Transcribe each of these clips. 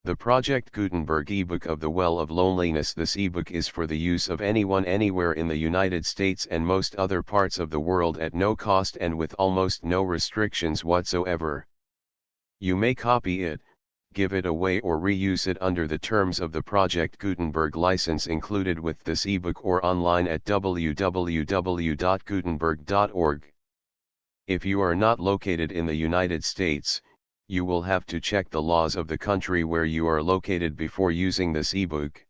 The Project Gutenberg ebook of The Well of Loneliness. This ebook is for the use of anyone anywhere in the United States and most other parts of the world at no cost and with almost no restrictions whatsoever. You may copy it, give it away or reuse it under the terms of the Project Gutenberg license included with this ebook or online at www.gutenberg.org. If you are not located in the United States, you will have to check the laws of the country where you are located before using this ebook.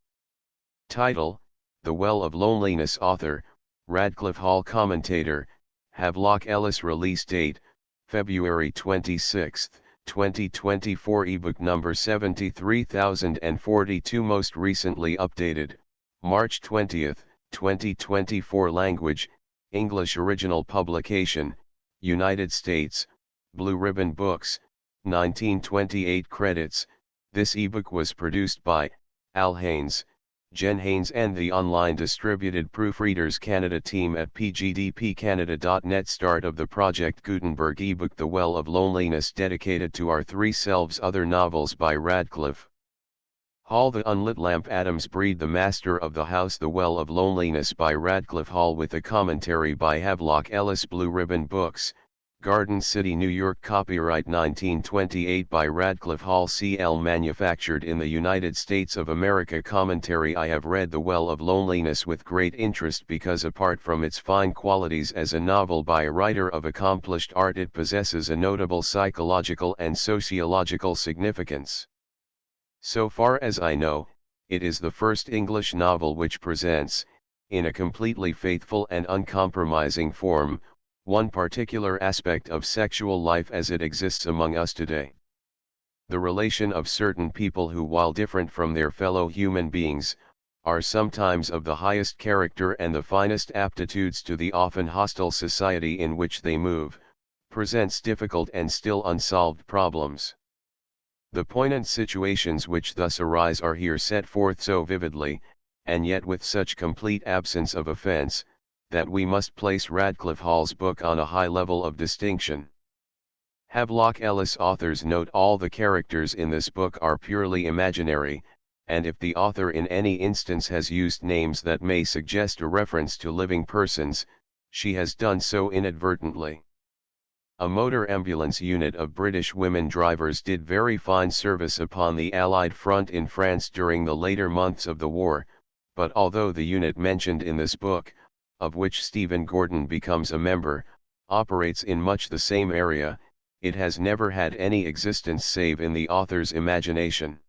Title: The Well of Loneliness. Author: Radclyffe Hall. Commentator: Havelock Ellis. Release date: February 26, 2024. Ebook number 73042. Most recently updated March 20, 2024. Language: English. Original publication: United States, Blue Ribbon Books, 1928. Credits: this ebook was produced by Al Haynes, Jen Haynes and the online distributed Proofreaders Canada team at pgdpcanada.net. Start of the Project Gutenberg ebook The Well of Loneliness, dedicated to Our Three Selves. Other novels by Radclyffe Hall. The Unlit Lamp. Adams Breed. The Master of the House. The Well of Loneliness by Radclyffe Hall with a commentary by Havelock Ellis. Blue Ribbon Books, Garden City, New York. Copyright 1928 by Radclyffe Hall CL. Manufactured in the United States of America. Commentary. I have read The Well of Loneliness with great interest because apart from its fine qualities as a novel by a writer of accomplished art, it possesses a notable psychological and sociological significance. So far as I know, it is the first English novel which presents, in a completely faithful and uncompromising form, one particular aspect of sexual life as it exists among us today. The relation of certain people who, while different from their fellow human beings, are sometimes of the highest character and the finest aptitudes to the often hostile society in which they move, presents difficult and still unsolved problems. The poignant situations which thus arise are here set forth so vividly, and yet with such complete absence of offense, that we must place Radclyffe Hall's book on a high level of distinction. Havelock Ellis. Author's note: all the characters in this book are purely imaginary, and if the author in any instance has used names that may suggest a reference to living persons, she has done so inadvertently. A motor ambulance unit of British women drivers did very fine service upon the Allied front in France during the later months of the war, but although the unit mentioned in this book, of which Stephen Gordon becomes a member, operates in much the same area, it has never had any existence save in the author's imagination.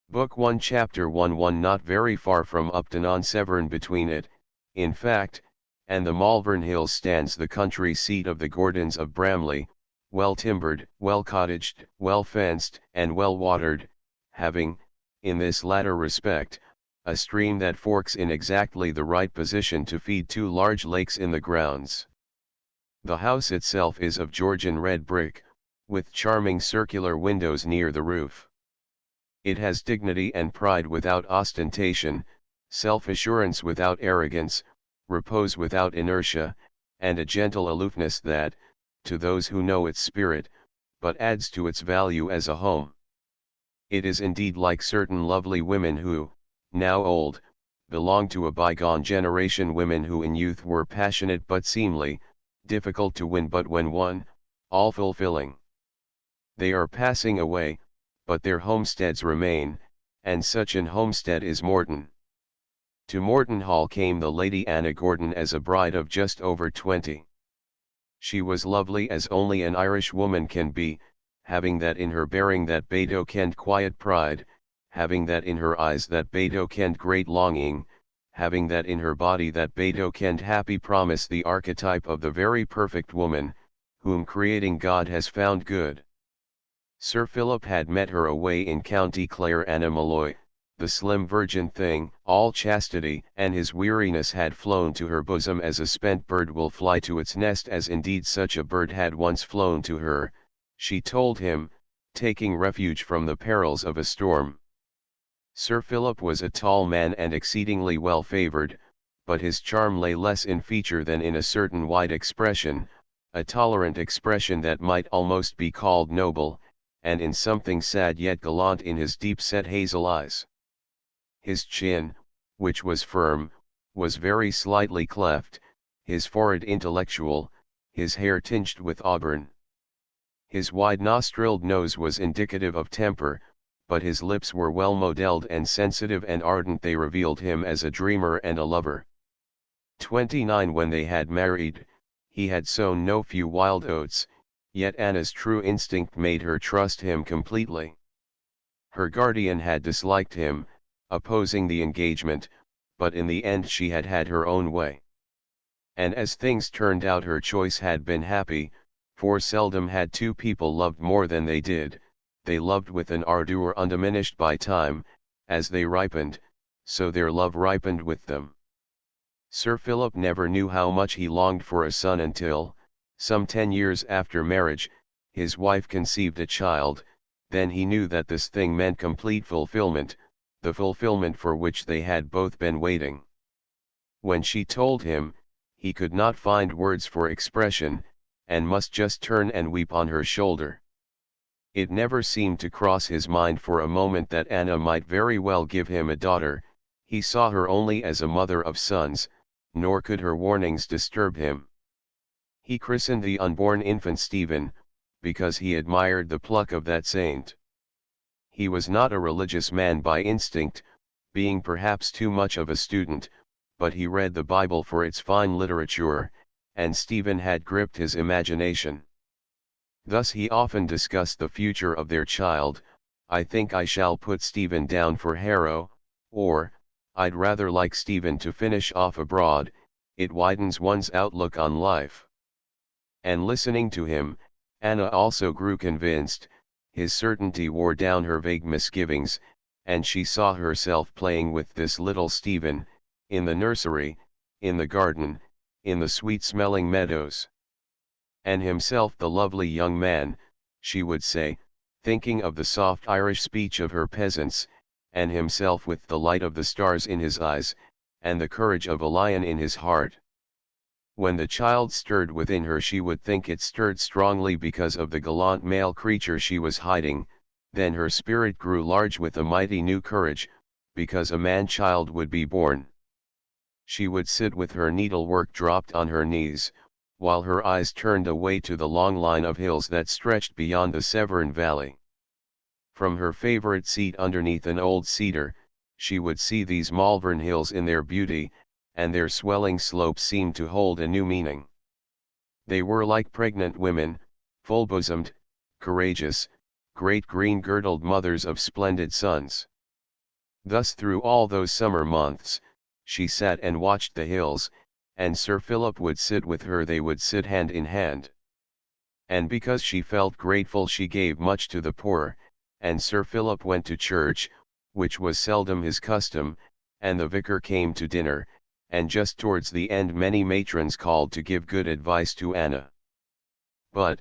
Book 1, Chapter 1:1. Not very far from Upton-on-Severn, between it, in fact, and the Malvern Hills, stands the country seat of the Gordons of Bramley, well timbered, well cottaged, well fenced, and well watered, having, in this latter respect, a stream that forks in exactly the right position to feed two large lakes in the grounds. The house itself is of Georgian red brick, with charming circular windows near the roof. It has dignity and pride without ostentation, self-assurance without arrogance, repose without inertia, and a gentle aloofness that, to those who know its spirit, but adds to its value as a home. It is indeed like certain lovely women who, now old, belong to a bygone generation, women who in youth were passionate but seemly, difficult to win but when won, all-fulfilling. They are passing away, but their homesteads remain, and such an homestead is Morton. To Morton Hall came the Lady Anna Gordon as a bride of just over 20. She was lovely as only an Irish woman can be, having that in her bearing that betokened quiet pride, having that in her eyes that betokened great longing, having that in her body that betokened happy promise, the archetype of the very perfect woman, whom creating God has found good. Sir Philip had met her away in County Clare, Anna Malloy, the slim virgin thing, all chastity, and his weariness had flown to her bosom as a spent bird will fly to its nest, as indeed such a bird had once flown to her, she told him, taking refuge from the perils of a storm. Sir Philip was a tall man and exceedingly well favoured, but his charm lay less in feature than in a certain wide expression, a tolerant expression that might almost be called noble, and in something sad yet gallant in his deep-set hazel eyes. His chin, which was firm, was very slightly cleft, his forehead intellectual, his hair tinged with auburn. His wide-nostrilled nose was indicative of temper, but his lips were well modelled and sensitive and ardent. They revealed him as a dreamer and a lover. 29 when they had married, he had sown no few wild oats, yet Anna's true instinct made her trust him completely. Her guardian had disliked him, opposing the engagement, but in the end she had had her own way. And as things turned out, her choice had been happy, for seldom had two people loved more than they did. They loved with an ardour undiminished by time. As they ripened, so their love ripened with them. Sir Philip never knew how much he longed for a son until, some 10 years after marriage, his wife conceived a child. Then he knew that this thing meant complete fulfillment, the fulfillment for which they had both been waiting. When she told him, he could not find words for expression, and must just turn and weep on her shoulder. It never seemed to cross his mind for a moment that Anna might very well give him a daughter. He saw her only as a mother of sons, nor could her warnings disturb him. He christened the unborn infant Stephen, because he admired the pluck of that saint. He was not a religious man by instinct, being perhaps too much of a student, but he read the Bible for its fine literature, and Stephen had gripped his imagination. Thus he often discussed the future of their child. I think I shall put Stephen down for Harrow, or, I'd rather like Stephen to finish off abroad, it widens one's outlook on life. And listening to him, Anna also grew convinced. His certainty wore down her vague misgivings, and she saw herself playing with this little Stephen, in the nursery, in the garden, in the sweet-smelling meadows. And himself the lovely young man, she would say, thinking of the soft Irish speech of her peasants, and himself with the light of the stars in his eyes, and the courage of a lion in his heart. When the child stirred within her, she would think it stirred strongly because of the gallant male creature she was hiding. Then her spirit grew large with a mighty new courage, because a man-child would be born. She would sit with her needlework dropped on her knees, while her eyes turned away to the long line of hills that stretched beyond the Severn Valley. From her favorite seat underneath an old cedar, she would see these Malvern hills in their beauty, and their swelling slopes seemed to hold a new meaning. They were like pregnant women, full-bosomed, courageous, great green-girdled mothers of splendid sons. Thus through all those summer months, she sat and watched the hills, and Sir Philip would sit with her. They would sit hand in hand. And because she felt grateful, she gave much to the poor, and Sir Philip went to church, which was seldom his custom, and the vicar came to dinner, and just towards the end many matrons called to give good advice to Anna. But,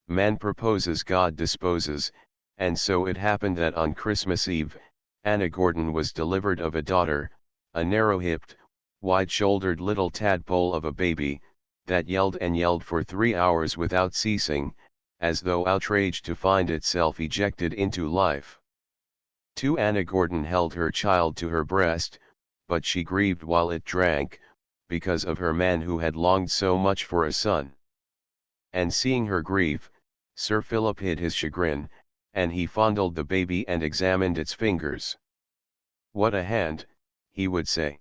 man proposes, God disposes, and so it happened that on Christmas Eve, Anna Gordon was delivered of a daughter, a narrow-hipped, wide-shouldered little tadpole of a baby, that yelled and yelled for 3 hours without ceasing, as though outraged to find itself ejected into life. Anna Gordon held her child to her breast, but she grieved while it drank, because of her man who had longed so much for a son. And seeing her grief, Sir Philip hid his chagrin, and he fondled the baby and examined its fingers. "What a hand," he would say.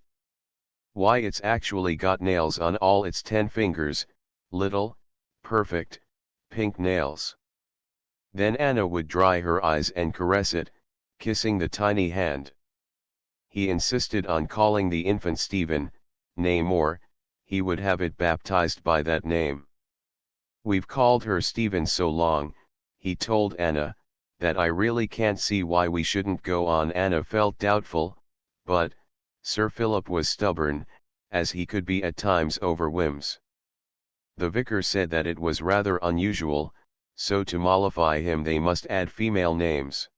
"Why, it's actually got nails on all its 10 fingers, little, perfect, pink nails." Then Anna would dry her eyes and caress it, kissing the tiny hand. He insisted on calling the infant Stephen, nay more, he would have it baptized by that name. "We've called her Stephen so long," he told Anna, "that I really can't see why we shouldn't go on." Anna felt doubtful, but Sir Philip was stubborn, as he could be at times over whims. The vicar said that it was rather unusual, so to mollify him they must add female names.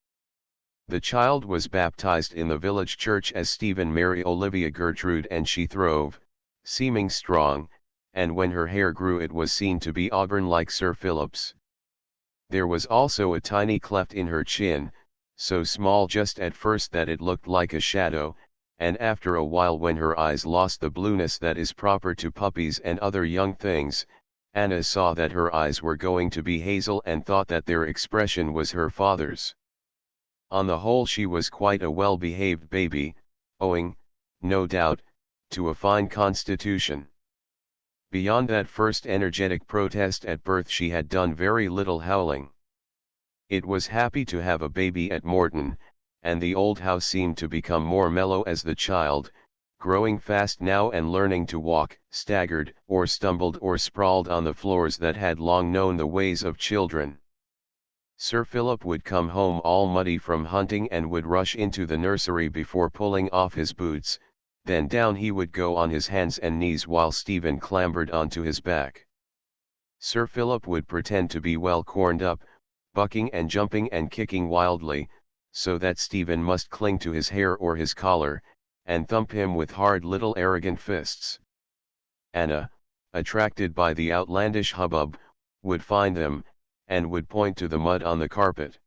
The child was baptized in the village church as Stephen Mary Olivia Gertrude, and she throve, seeming strong, and when her hair grew it was seen to be auburn like Sir Philip's. There was also a tiny cleft in her chin, so small just at first that it looked like a shadow, and after a while when her eyes lost the blueness that is proper to puppies and other young things, Anna saw that her eyes were going to be hazel and thought that their expression was her father's. On the whole she was quite a well-behaved baby, owing, no doubt, to a fine constitution. Beyond that first energetic protest at birth she had done very little howling. It was happy to have a baby at Morton, and the old house seemed to become more mellow as the child, growing fast now and learning to walk, staggered or stumbled or sprawled on the floors that had long known the ways of children. Sir Philip would come home all muddy from hunting and would rush into the nursery before pulling off his boots, then down he would go on his hands and knees while Stephen clambered onto his back. Sir Philip would pretend to be well corned up, bucking and jumping and kicking wildly, so that Stephen must cling to his hair or his collar, and thump him with hard little arrogant fists. Anna, attracted by the outlandish hubbub, would find them, and would point to the mud on the carpet.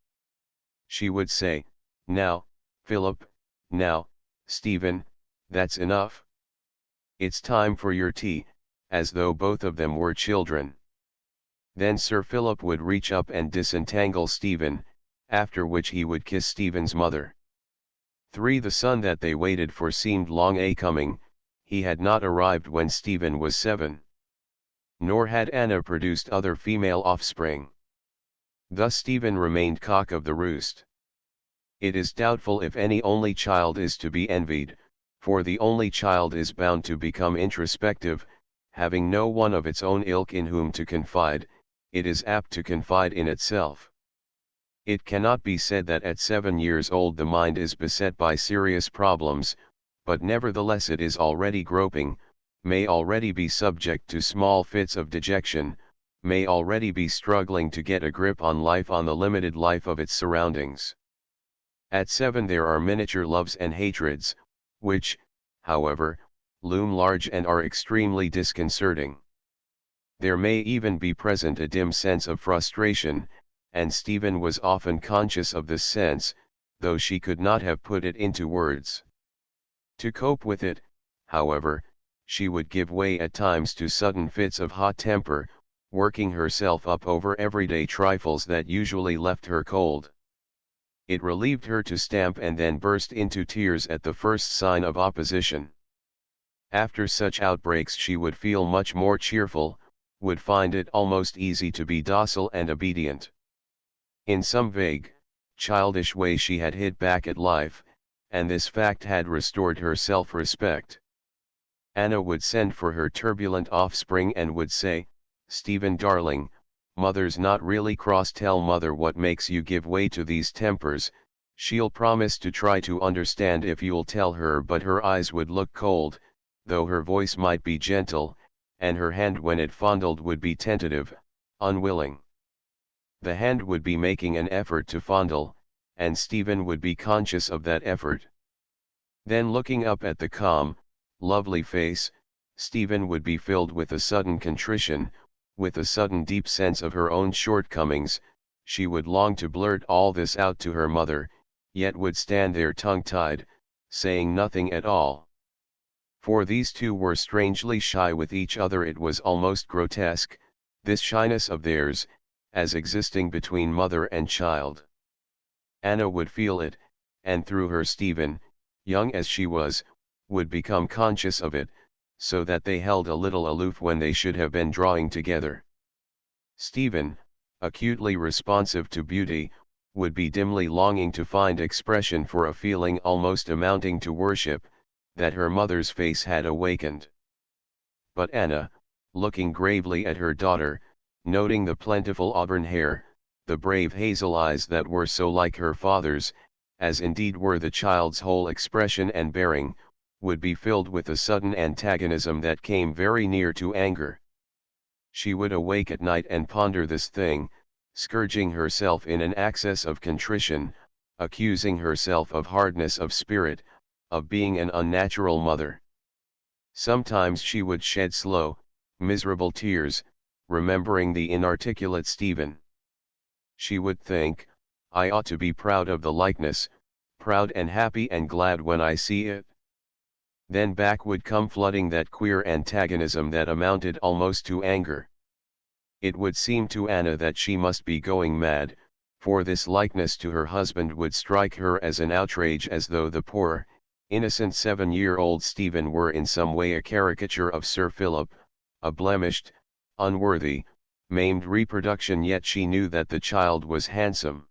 She would say, "Now, Philip, now, Stephen, that's enough. It's time for your tea," as though both of them were children. Then Sir Philip would reach up and disentangle Stephen, after which he would kiss Stephen's mother. The son that they waited for seemed long a-coming, he had not arrived when Stephen was 7. Nor had Anna produced other female offspring. Thus Stephen remained cock of the roost. It is doubtful if any only child is to be envied, for the only child is bound to become introspective, having no one of its own ilk in whom to confide, it is apt to confide in itself. It cannot be said that at 7 years old the mind is beset by serious problems, but nevertheless it is already groping, may already be subject to small fits of dejection, may already be struggling to get a grip on life, on the limited life of its surroundings. At 7 there are miniature loves and hatreds, which, however, loom large and are extremely disconcerting. There may even be present a dim sense of frustration, and Stephen was often conscious of this sense, though she could not have put it into words. To cope with it, however, she would give way at times to sudden fits of hot temper, working herself up over everyday trifles that usually left her cold. It relieved her to stamp and then burst into tears at the first sign of opposition. After such outbreaks she would feel much more cheerful, would find it almost easy to be docile and obedient. In some vague, childish way she had hit back at life, and this fact had restored her self-respect. Anna would send for her turbulent offspring and would say, "Stephen darling, mother's not really cross, tell mother what makes you give way to these tempers, she'll promise to try to understand if you'll tell her," but her eyes would look cold, though her voice might be gentle, and her hand when it fondled would be tentative, unwilling. The hand would be making an effort to fondle, and Stephen would be conscious of that effort. Then looking up at the calm, lovely face, Stephen would be filled with a sudden contrition, with a sudden deep sense of her own shortcomings. She would long to blurt all this out to her mother, yet would stand there tongue-tied, saying nothing at all. For these two were strangely shy with each other. It was almost grotesque, this shyness of theirs, as existing between mother and child. Anna would feel it, and through her Stephen, young as she was, would become conscious of it, so that they held a little aloof when they should have been drawing together. Stephen, acutely responsive to beauty, would be dimly longing to find expression for a feeling almost amounting to worship, that her mother's face had awakened. But Anna, looking gravely at her daughter, noting the plentiful auburn hair, the brave hazel eyes that were so like her father's, as indeed were the child's whole expression and bearing, would be filled with a sudden antagonism that came very near to anger. She would awake at night and ponder this thing, scourging herself in an access of contrition, accusing herself of hardness of spirit, of being an unnatural mother. Sometimes she would shed slow, miserable tears, remembering the inarticulate Stephen. She would think, I ought to be proud of the likeness, proud and happy and glad when I see it. Then back would come flooding that queer antagonism that amounted almost to anger. It would seem to Anna that she must be going mad, for this likeness to her husband would strike her as an outrage, as though the poor, innocent 7-year-old Stephen were in some way a caricature of Sir Philip, a blemished, unworthy, maimed reproduction. Yet she knew that the child was handsome.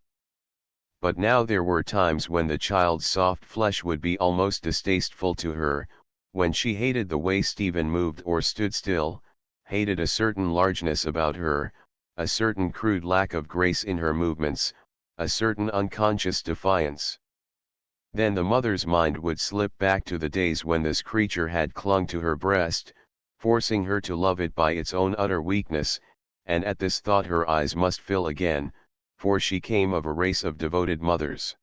But now there were times when the child's soft flesh would be almost distasteful to her, when she hated the way Stephen moved or stood still, hated a certain largeness about her, a certain crude lack of grace in her movements, a certain unconscious defiance. Then the mother's mind would slip back to the days when this creature had clung to her breast, forcing her to love it by its own utter weakness, and at this thought her eyes must fill again, for she came of a race of devoted mothers.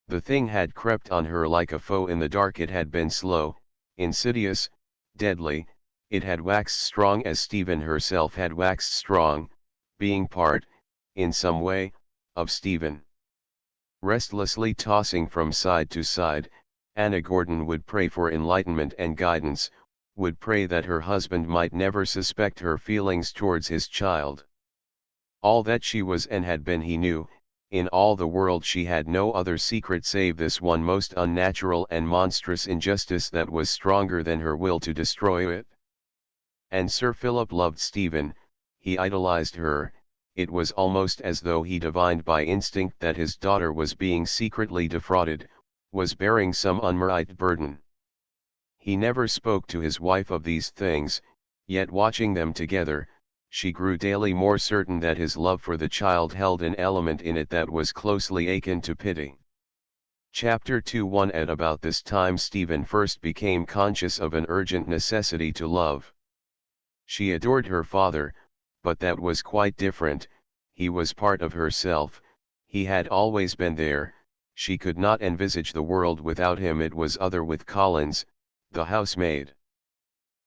The thing had crept on her like a foe in the dark. It had been slow, insidious, deadly. It had waxed strong as Stephen herself had waxed strong, being part, in some way, of Stephen. Restlessly tossing from side to side, Anna Gordon would pray for enlightenment and guidance, would pray that her husband might never suspect her feelings towards his child. All that she was and had been he knew. In all the world she had no other secret save this one most unnatural and monstrous injustice that was stronger than her will to destroy it. And Sir Philip loved Stephen, he idolized her. It was almost as though he divined by instinct that his daughter was being secretly defrauded, was bearing some unmeted burden. He never spoke to his wife of these things, yet watching them together, she grew daily more certain that his love for the child held an element in it that was closely akin to pity. Chapter 2:1 At about this time Stephen first became conscious of an urgent necessity to love. She adored her father, but that was quite different. He was part of herself, he had always been there. She could not envisage the world without him. It was other with Collins, the housemaid.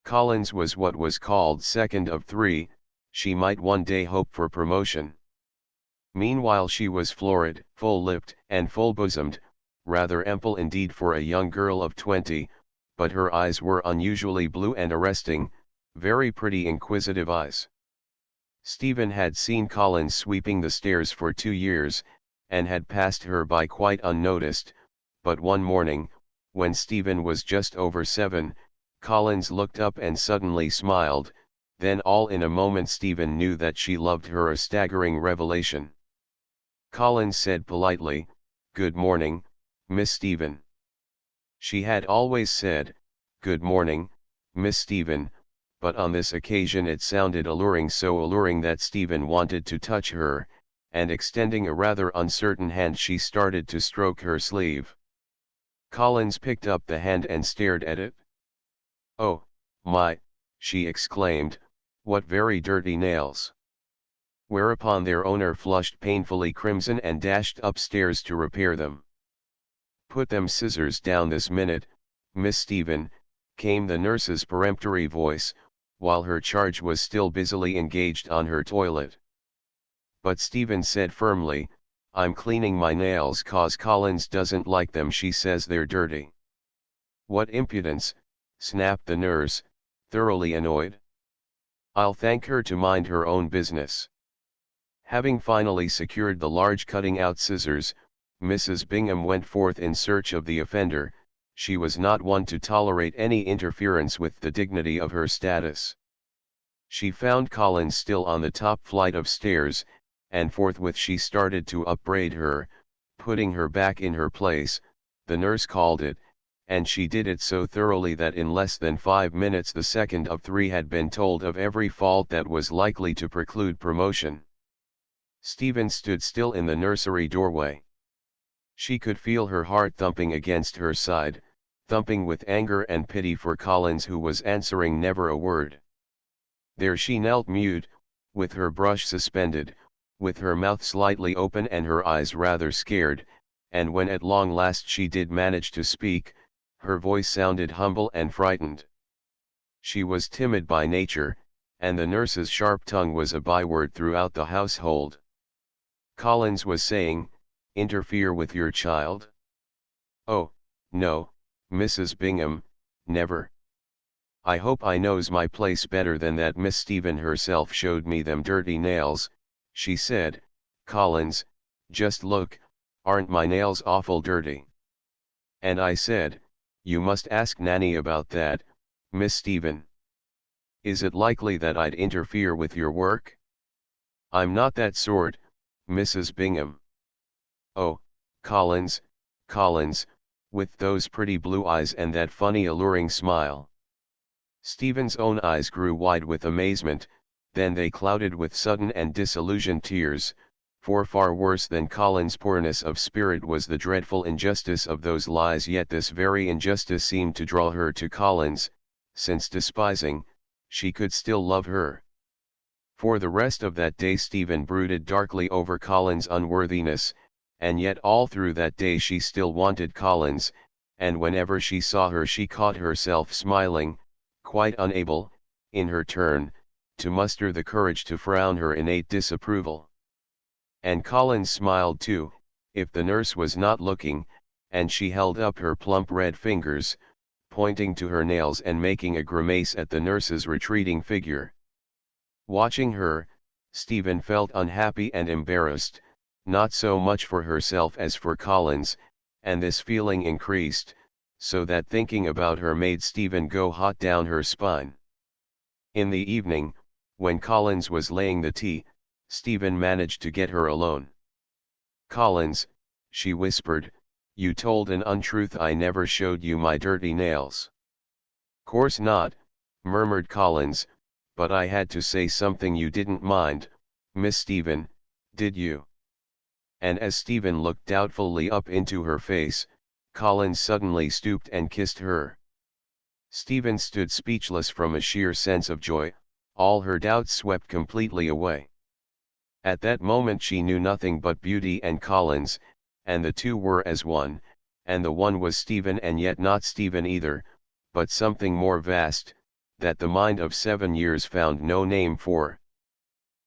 Collins was what was called second of three. She might one day hope for promotion. Meanwhile she was florid, full-lipped, and full-bosomed, rather ample indeed for a young girl of 20, but her eyes were unusually blue and arresting, very pretty inquisitive eyes. Stephen had seen Collins sweeping the stairs for 2 years, and had passed her by quite unnoticed, but one morning, when Stephen was just over 7, Collins looked up and suddenly smiled. Then all in a moment Stephen knew that she loved her, a staggering revelation. Collins said politely, "Good morning, Miss Stephen." She had always said, "Good morning, Miss Stephen," but on this occasion it sounded alluring, so alluring that Stephen wanted to touch her, and extending a rather uncertain hand she started to stroke her sleeve. Collins picked up the hand and stared at it. "Oh, my," she exclaimed, "what very dirty nails." Whereupon their owner flushed painfully crimson and dashed upstairs to repair them. "Put them scissors down this minute, Miss Stephen," came the nurse's peremptory voice, while her charge was still busily engaged on her toilet. But Stephen said firmly, "I'm cleaning my nails 'cause Collins doesn't like them. She says they're dirty." "What impudence," snapped the nurse, thoroughly annoyed. "I'll thank her to mind her own business." Having finally secured the large cutting-out scissors, Mrs. Bingham went forth in search of the offender. She was not one to tolerate any interference with the dignity of her status. She found Collins still on the top flight of stairs, and forthwith she started to upbraid her, putting her back in her place, the nurse called it, and she did it so thoroughly that in less than 5 minutes the second of 3 had been told of every fault that was likely to preclude promotion. Stephen stood still in the nursery doorway. She could feel her heart thumping against her side, thumping with anger and pity for Collins, who was answering never a word. There she knelt mute, with her brush suspended, with her mouth slightly open and her eyes rather scared, and when at long last she did manage to speak, her voice sounded humble and frightened. She was timid by nature, and the nurse's sharp tongue was a byword throughout the household. Collins was saying, interfere with your child? Oh, no, Mrs. Bingham, never. I hope I knows my place better than that Miss Stephen herself showed me them dirty nails. She said, Collins, just look, aren't my nails awful dirty? And I said, you must ask Nanny about that, Miss Stephen. Is it likely that I'd interfere with your work? I'm not that sort, Mrs. Bingham. Oh, Collins, Collins, with those pretty blue eyes and that funny alluring smile. Stephen's own eyes grew wide with amazement, then they clouded with sudden and disillusioned tears, for far worse than Collins' poorness of spirit was the dreadful injustice of those lies, yet this very injustice seemed to draw her to Collins, since despising, she could still love her. For the rest of that day Stephen brooded darkly over Collins' unworthiness, and yet all through that day she still wanted Collins, and whenever she saw her she caught herself smiling, quite unable, in her turn, to muster the courage to frown her innate disapproval. And Collins smiled too, if the nurse was not looking, and she held up her plump red fingers, pointing to her nails and making a grimace at the nurse's retreating figure. Watching her, Stephen felt unhappy and embarrassed, not so much for herself as for Collins, and this feeling increased, so that thinking about her made Stephen go hot down her spine. In the evening, when Collins was laying the tea, Stephen managed to get her alone. Collins, she whispered, you told an untruth. I never showed you my dirty nails. Course not, murmured Collins, but I had to say something. You didn't mind, Miss Stephen, did you? And as Stephen looked doubtfully up into her face, Collins suddenly stooped and kissed her. Stephen stood speechless from a sheer sense of joy, all her doubts swept completely away. At that moment she knew nothing but beauty and Collins, and the two were as one, and the one was Stephen and yet not Stephen either, but something more vast, that the mind of 7 years found no name for.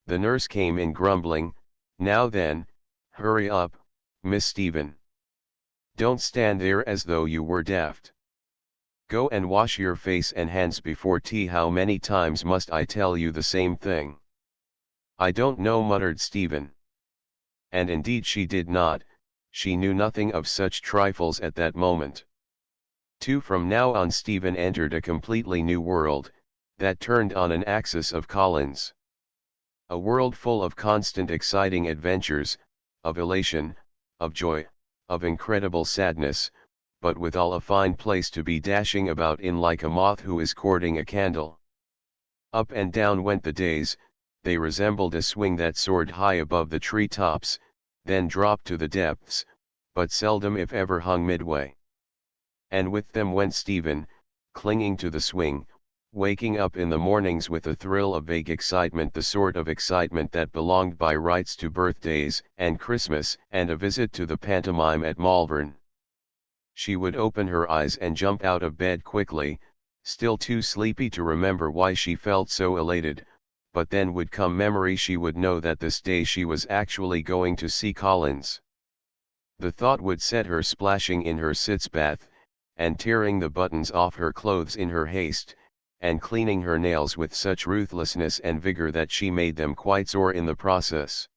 The nurse came in grumbling, now then, hurry up, Miss Stephen. Don't stand there as though you were daft. Go and wash your face and hands before tea. How many times must I tell you the same thing? I don't know, muttered Stephen. And indeed she did not, she knew nothing of such trifles at that moment. From now on Stephen entered a completely new world, that turned on an axis of Collins. A world full of constant exciting adventures, of elation, of joy, of incredible sadness, but withal a fine place to be dashing about in like a moth who is courting a candle. Up and down went the days, they resembled a swing that soared high above the tree tops, then dropped to the depths, but seldom if ever hung midway. And with them went Stephen, clinging to the swing, waking up in the mornings with a thrill of vague excitement, the sort of excitement that belonged by rights to birthdays and Christmas and a visit to the pantomime at Malvern. She would open her eyes and jump out of bed quickly, still too sleepy to remember why she felt so elated, but then would come memory. She would know that this day she was actually going to see Collins. The thought would set her splashing in her sitz bath, and tearing the buttons off her clothes in her haste, and cleaning her nails with such ruthlessness and vigor that she made them quite sore in the process.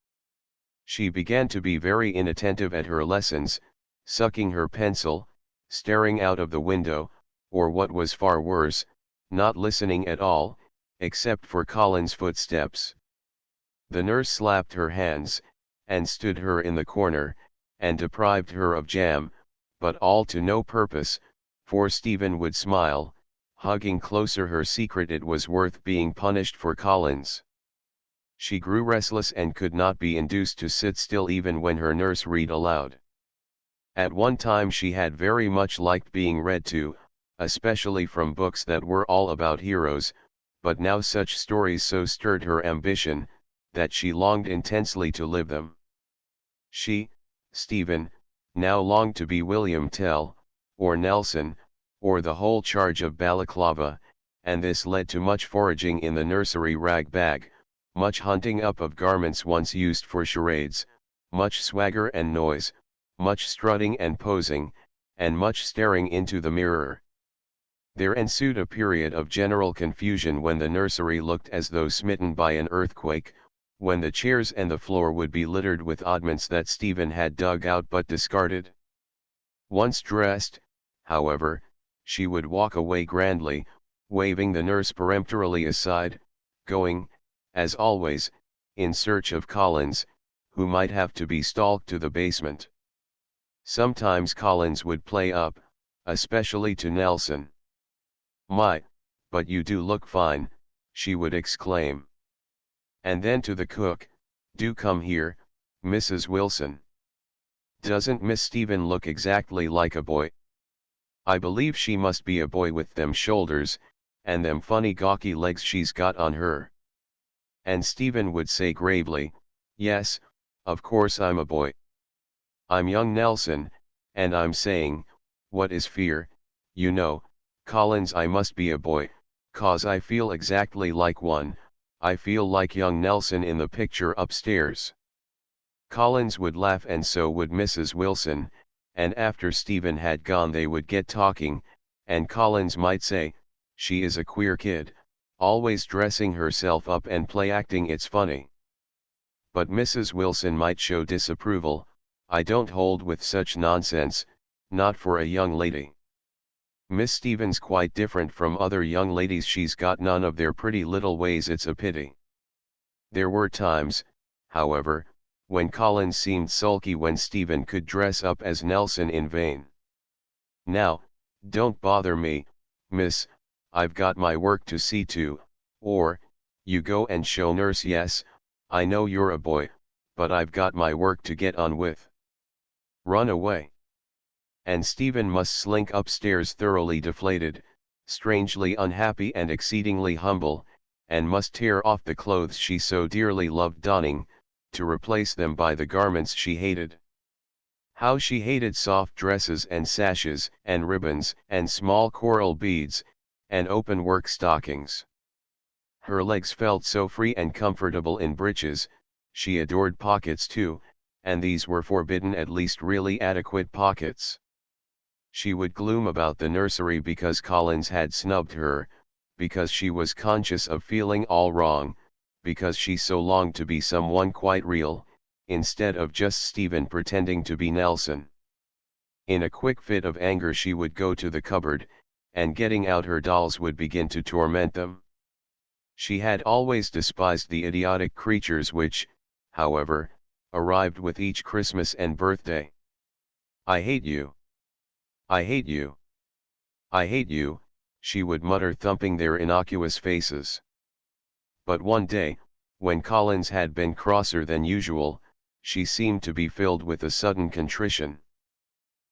She began to be very inattentive at her lessons, sucking her pencil, staring out of the window, or what was far worse, not listening at all, except for Collins' footsteps. The nurse slapped her hands, and stood her in the corner, and deprived her of jam, but all to no purpose, for Stephen would smile, hugging closer her secret. It was worth being punished for Collins. She grew restless and could not be induced to sit still even when her nurse read aloud. At one time she had very much liked being read to, especially from books that were all about heroes, but now such stories so stirred her ambition, that she longed intensely to live them. She, Stephen, now longed to be William Tell, or Nelson, or the whole charge of Balaclava, and this led to much foraging in the nursery rag bag, much hunting up of garments once used for charades, much swagger and noise, much strutting and posing, and much staring into the mirror. There ensued a period of general confusion when the nursery looked as though smitten by an earthquake, when the chairs and the floor would be littered with oddments that Stephen had dug out but discarded. Once dressed, however, she would walk away grandly, waving the nurse peremptorily aside, going, as always, in search of Collins, who might have to be stalked to the basement. Sometimes Collins would play up, especially to Nelson. "My, but you do look fine," she would exclaim. And then to the cook, "Do come here, Mrs. Wilson. Doesn't Miss Stephen look exactly like a boy? I believe she must be a boy with them shoulders, and them funny gawky legs she's got on her." And Stephen would say gravely, "Yes, of course I'm a boy. I'm young Nelson, and I'm saying, what is fear, you know, Collins, I must be a boy, 'cause I feel exactly like one, I feel like young Nelson in the picture upstairs." Collins would laugh and so would Mrs. Wilson, and after Stephen had gone they would get talking, and Collins might say, "She is a queer kid, always dressing herself up and play acting, it's funny." But Mrs. Wilson might show disapproval, "I don't hold with such nonsense, not for a young lady. Miss Stephen's quite different from other young ladies, she's got none of their pretty little ways, it's a pity." There were times, however, when Collins seemed sulky when Stephen could dress up as Nelson in vain. "Now, don't bother me, miss, I've got my work to see to," or, "You go and show nurse, yes, I know you're a boy, but I've got my work to get on with. Run away." And Stephen must slink upstairs thoroughly deflated, strangely unhappy and exceedingly humble, and must tear off the clothes she so dearly loved donning, to replace them by the garments she hated. How she hated soft dresses and sashes and ribbons and small coral beads, and open work stockings. Her legs felt so free and comfortable in breeches. She adored pockets too, and these were forbidden, at least really adequate pockets. She would gloom about the nursery because Collins had snubbed her, because she was conscious of feeling all wrong, because she so longed to be someone quite real, instead of just Stephen pretending to be Nelson. In a quick fit of anger she would go to the cupboard, and getting out her dolls would begin to torment them. She had always despised the idiotic creatures which, however, arrived with each Christmas and birthday. "I hate you. I hate you. I hate you," she would mutter, thumping their innocuous faces. But one day, when Collins had been crosser than usual, she seemed to be filled with a sudden contrition.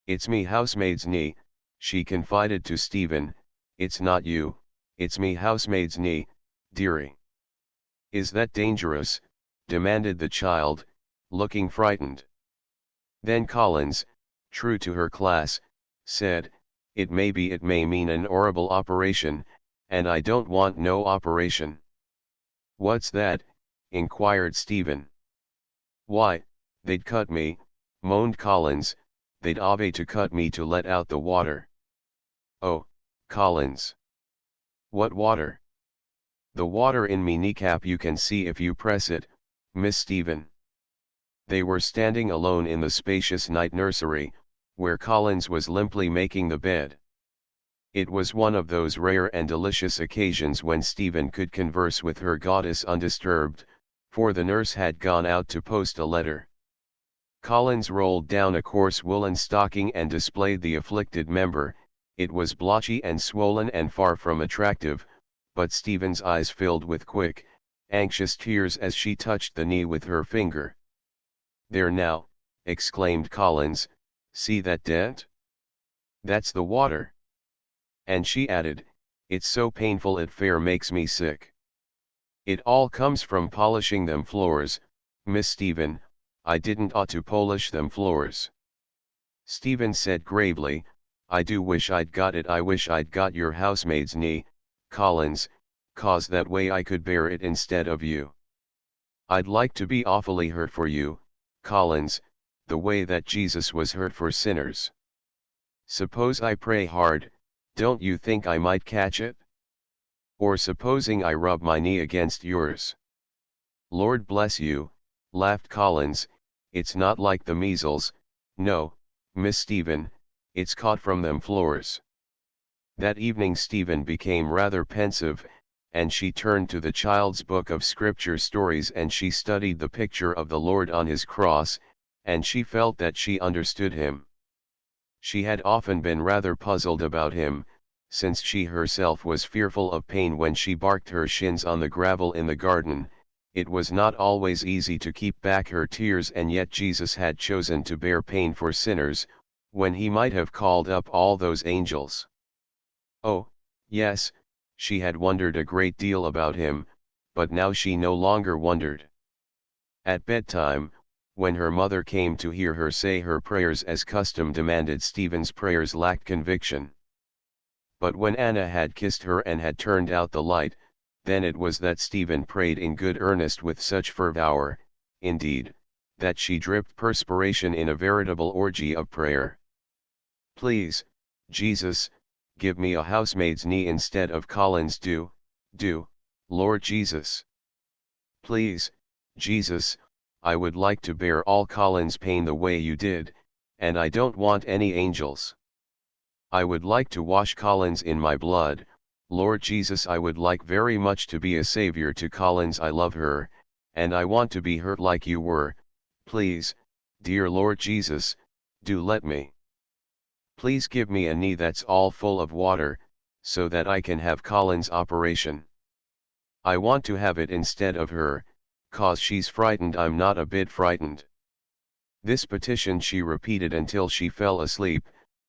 "It's me housemaid's knee," she confided to Stephen, "it's not you, it's me housemaid's knee, dearie." "Is that dangerous?" demanded the child, looking frightened. Then Collins, true to her class, said, "It may be, it may mean an horrible operation, and I don't want no operation." "What's that?" inquired Stephen. "Why, they'd cut me," moaned Collins, "they'd ave to cut me to let out the water." "Oh, Collins. What water?" "The water in me kneecap, you can see if you press it, Miss Stephen." They were standing alone in the spacious night nursery, where Collins was limply making the bed. It was one of those rare and delicious occasions when Stephen could converse with her goddess undisturbed, for the nurse had gone out to post a letter. Collins rolled down a coarse woolen stocking and displayed the afflicted member. It was blotchy and swollen and far from attractive, but Stephen's eyes filled with quick, anxious tears as she touched the knee with her finger. "There now," exclaimed Collins, "see that dent? That's the water." And she added, "It's so painful it fair makes me sick. It all comes from polishing them floors, Miss Stephen, I didn't ought to polish them floors." Stephen said gravely, "I do wish I'd got it, I wish I'd got your housemaid's knee, Collins, 'cause that way I could bear it instead of you. I'd like to be awfully hurt for you, Collins, the way that Jesus was hurt for sinners. Suppose I pray hard, don't you think I might catch it? Or supposing I rub my knee against yours? Lord bless you, laughed Collins, it's not like the measles, no, Miss Stephen, it's caught from them floors. That evening Stephen became rather pensive, and she turned to the child's book of scripture stories and she studied the picture of the Lord on his cross, and she felt that she understood him. She had often been rather puzzled about him, since she herself was fearful of pain when she barked her shins on the gravel in the garden. It was not always easy to keep back her tears, and yet Jesus had chosen to bear pain for sinners, when he might have called up all those angels. Oh, yes, she had wondered a great deal about him, but now she no longer wondered. At bedtime, when her mother came to hear her say her prayers as custom demanded, Stephen's prayers lacked conviction. But when Anna had kissed her and had turned out the light, then it was that Stephen prayed in good earnest with such fervour, indeed, that she dripped perspiration in a veritable orgy of prayer. Please, Jesus, give me a housemaid's knee instead of Collins, do, Lord Jesus. Please, Jesus, I would like to bear all Collins' pain the way you did, and I don't want any angels. I would like to wash Collins in my blood, Lord Jesus. I would like very much to be a savior to Collins. I love her, and I want to be hurt like you were. Please, dear Lord Jesus, do let me. Please give me a knee that's all full of water, so that I can have Collins' operation. I want to have it instead of her, 'cause she's frightened. I'm not a bit frightened. This petition she repeated until she fell asleep,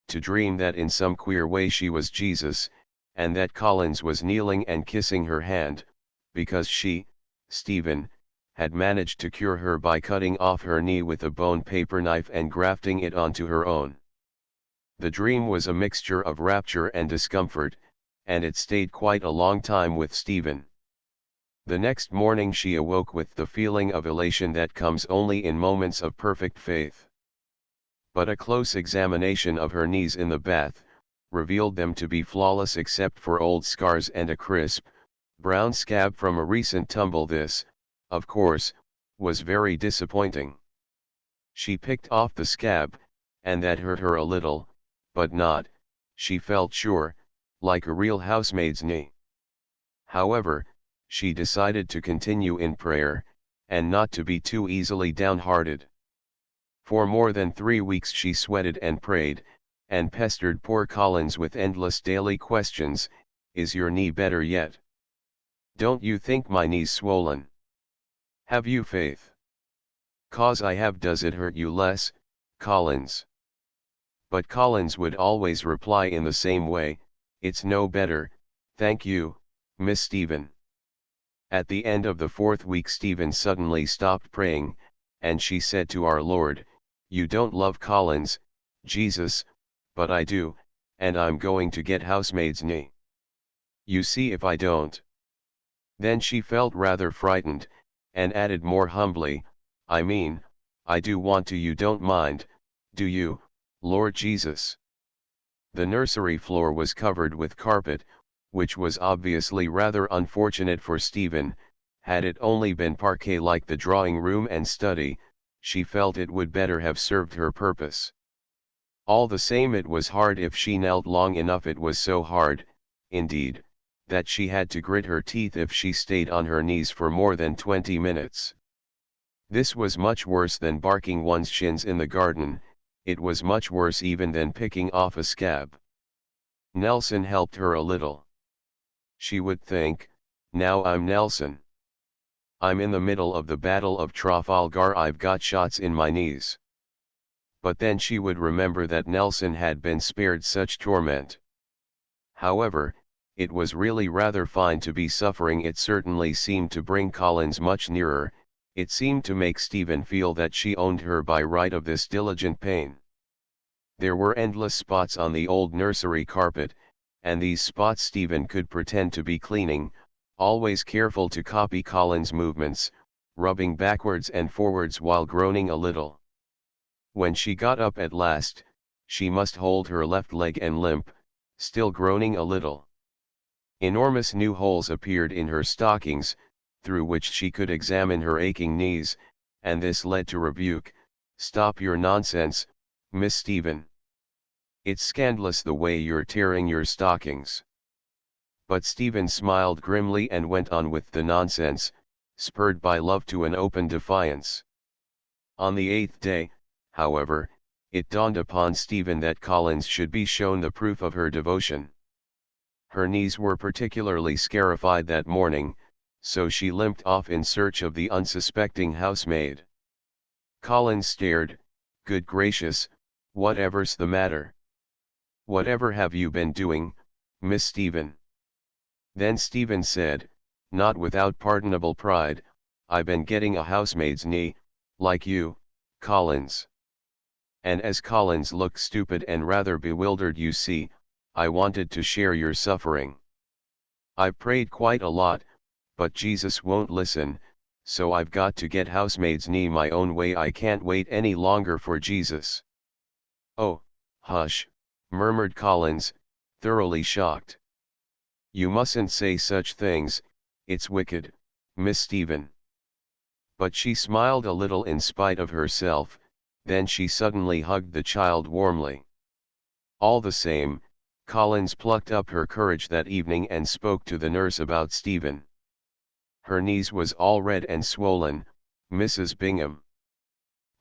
to dream that in some queer way she was Jesus, and that Collins was kneeling and kissing her hand, because she, Stephen, had managed to cure her by cutting off her knee with a bone paper knife and grafting it onto her own. The dream was a mixture of rapture and discomfort, and it stayed quite a long time with Stephen. The next morning she awoke with the feeling of elation that comes only in moments of perfect faith. But a close examination of her knees in the bath revealed them to be flawless except for old scars and a crisp, brown scab from a recent tumble. This, of course, was very disappointing. She picked off the scab, and that hurt her a little, but not, she felt sure, like a real housemaid's knee. However, she decided to continue in prayer, and not to be too easily downhearted. For more than 3 weeks she sweated and prayed, and pestered poor Collins with endless daily questions. Is your knee better yet? Don't you think my knee's swollen? Have you faith? 'Cause I have. Does it hurt you less, Collins? But Collins would always reply in the same way, it's no better, thank you, Miss Stephen. At the end of the 4th week Stephen suddenly stopped praying, and she said to our Lord, you don't love Collins, Jesus, but I do, and I'm going to get housemaid's knee. You see if I don't. Then she felt rather frightened, and added more humbly, I mean, I do want to. You don't mind, do you, Lord Jesus? The nursery floor was covered with carpet, which was obviously rather unfortunate for Stephen. Had it only been parquet like the drawing room and study, she felt it would better have served her purpose. All the same, it was hard if she knelt long enough. It was so hard, indeed, that she had to grit her teeth if she stayed on her knees for more than 20 minutes. This was much worse than barking one's shins in the garden. It was much worse even than picking off a scab. Nelson helped her a little. She would think, now I'm Nelson. I'm in the middle of the Battle of Trafalgar. I've got shots in my knees. But then she would remember that Nelson had been spared such torment. However, it was really rather fine to be suffering. It certainly seemed to bring Collins much nearer. It seemed to make Stephen feel that she owned her by right of this diligent pain. There were endless spots on the old nursery carpet, and these spots Stephen could pretend to be cleaning, always careful to copy Collins' movements, rubbing backwards and forwards while groaning a little. When she got up at last, she must hold her left leg and limp, still groaning a little. Enormous new holes appeared in her stockings, through which she could examine her aching knees, and this led to rebuke. "Stop your nonsense, Miss Stephen. It's scandalous the way you're tearing your stockings." But Stephen smiled grimly and went on with the nonsense, spurred by love to an open defiance. On the 8th day, however, it dawned upon Stephen that Collins should be shown the proof of her devotion. Her knees were particularly scarified that morning, so she limped off in search of the unsuspecting housemaid. Collins stared. "Good gracious, whatever's the matter? Whatever have you been doing, Miss Stephen?" Then Stephen said, not without pardonable pride, "I been getting a housemaid's knee, like you, Collins." And as Collins looked stupid and rather bewildered, "You see, I wanted to share your suffering. I prayed quite a lot, but Jesus won't listen, so I've got to get housemaid's knee my own way. I can't wait any longer for Jesus." "Oh, hush," murmured Collins, thoroughly shocked. "You mustn't say such things, it's wicked, Miss Stephen." But she smiled a little in spite of herself, then she suddenly hugged the child warmly. All the same, Collins plucked up her courage that evening and spoke to the nurse about Stephen. "Her knees was all red and swollen, Mrs. Bingham.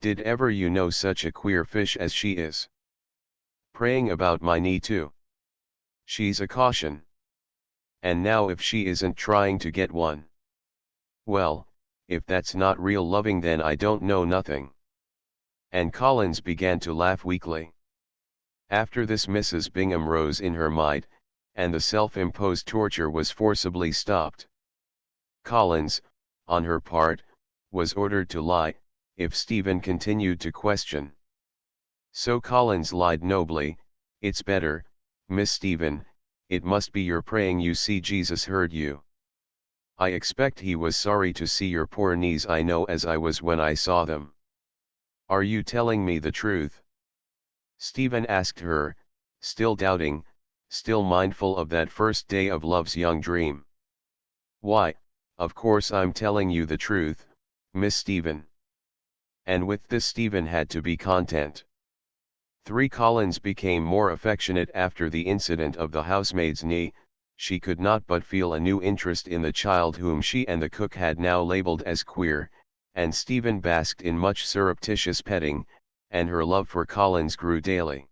Did ever you know such a queer fish as she is? Praying about my knee too. She's a caution. And now if she isn't trying to get one. Well, if that's not real loving, then I don't know nothing." And Collins began to laugh weakly. After this Mrs. Bingham rose in her might, and the self-imposed torture was forcibly stopped. Collins, on her part, was ordered to lie, if Stephen continued to question. So Collins lied nobly. "It's better, Miss Stephen, it must be your praying. You see, Jesus heard you. I expect he was sorry to see your poor knees. I know, as I was when I saw them." "Are you telling me the truth?" Stephen asked her, still doubting, still mindful of that first day of love's young dream. "Why, of course I'm telling you the truth, Miss Stephen." And with this Stephen had to be content. 3. Collins became more affectionate after the incident of the housemaid's knee. She could not but feel a new interest in the child whom she and the cook had now labeled as queer, and Stephen basked in much surreptitious petting, and her love for Collins grew daily.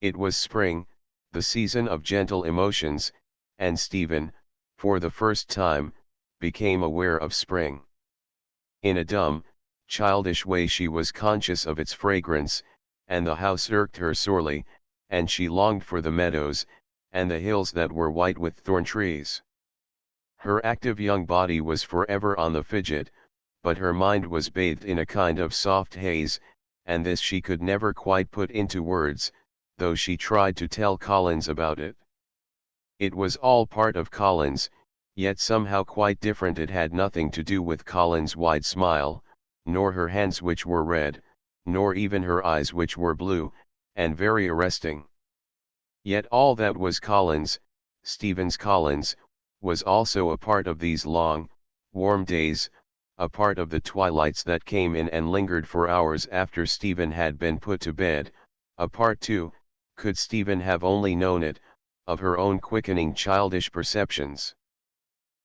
It was spring, the season of gentle emotions, and Stephen, for the first time, became aware of spring. In a dumb, childish way she was conscious of its fragrance, and the house irked her sorely, and she longed for the meadows, and the hills that were white with thorn trees. Her active young body was forever on the fidget, but her mind was bathed in a kind of soft haze, and this she could never quite put into words, though she tried to tell Collins about it. It was all part of Collins, yet somehow quite different. It had nothing to do with Collins' wide smile, nor her hands which were red, nor even her eyes which were blue, and very arresting. Yet all that was Collins, Stephen's Collins, was also a part of these long, warm days, a part of the twilights that came in and lingered for hours after Stephen had been put to bed, a part too, could Stephen have only known it, of her own quickening childish perceptions.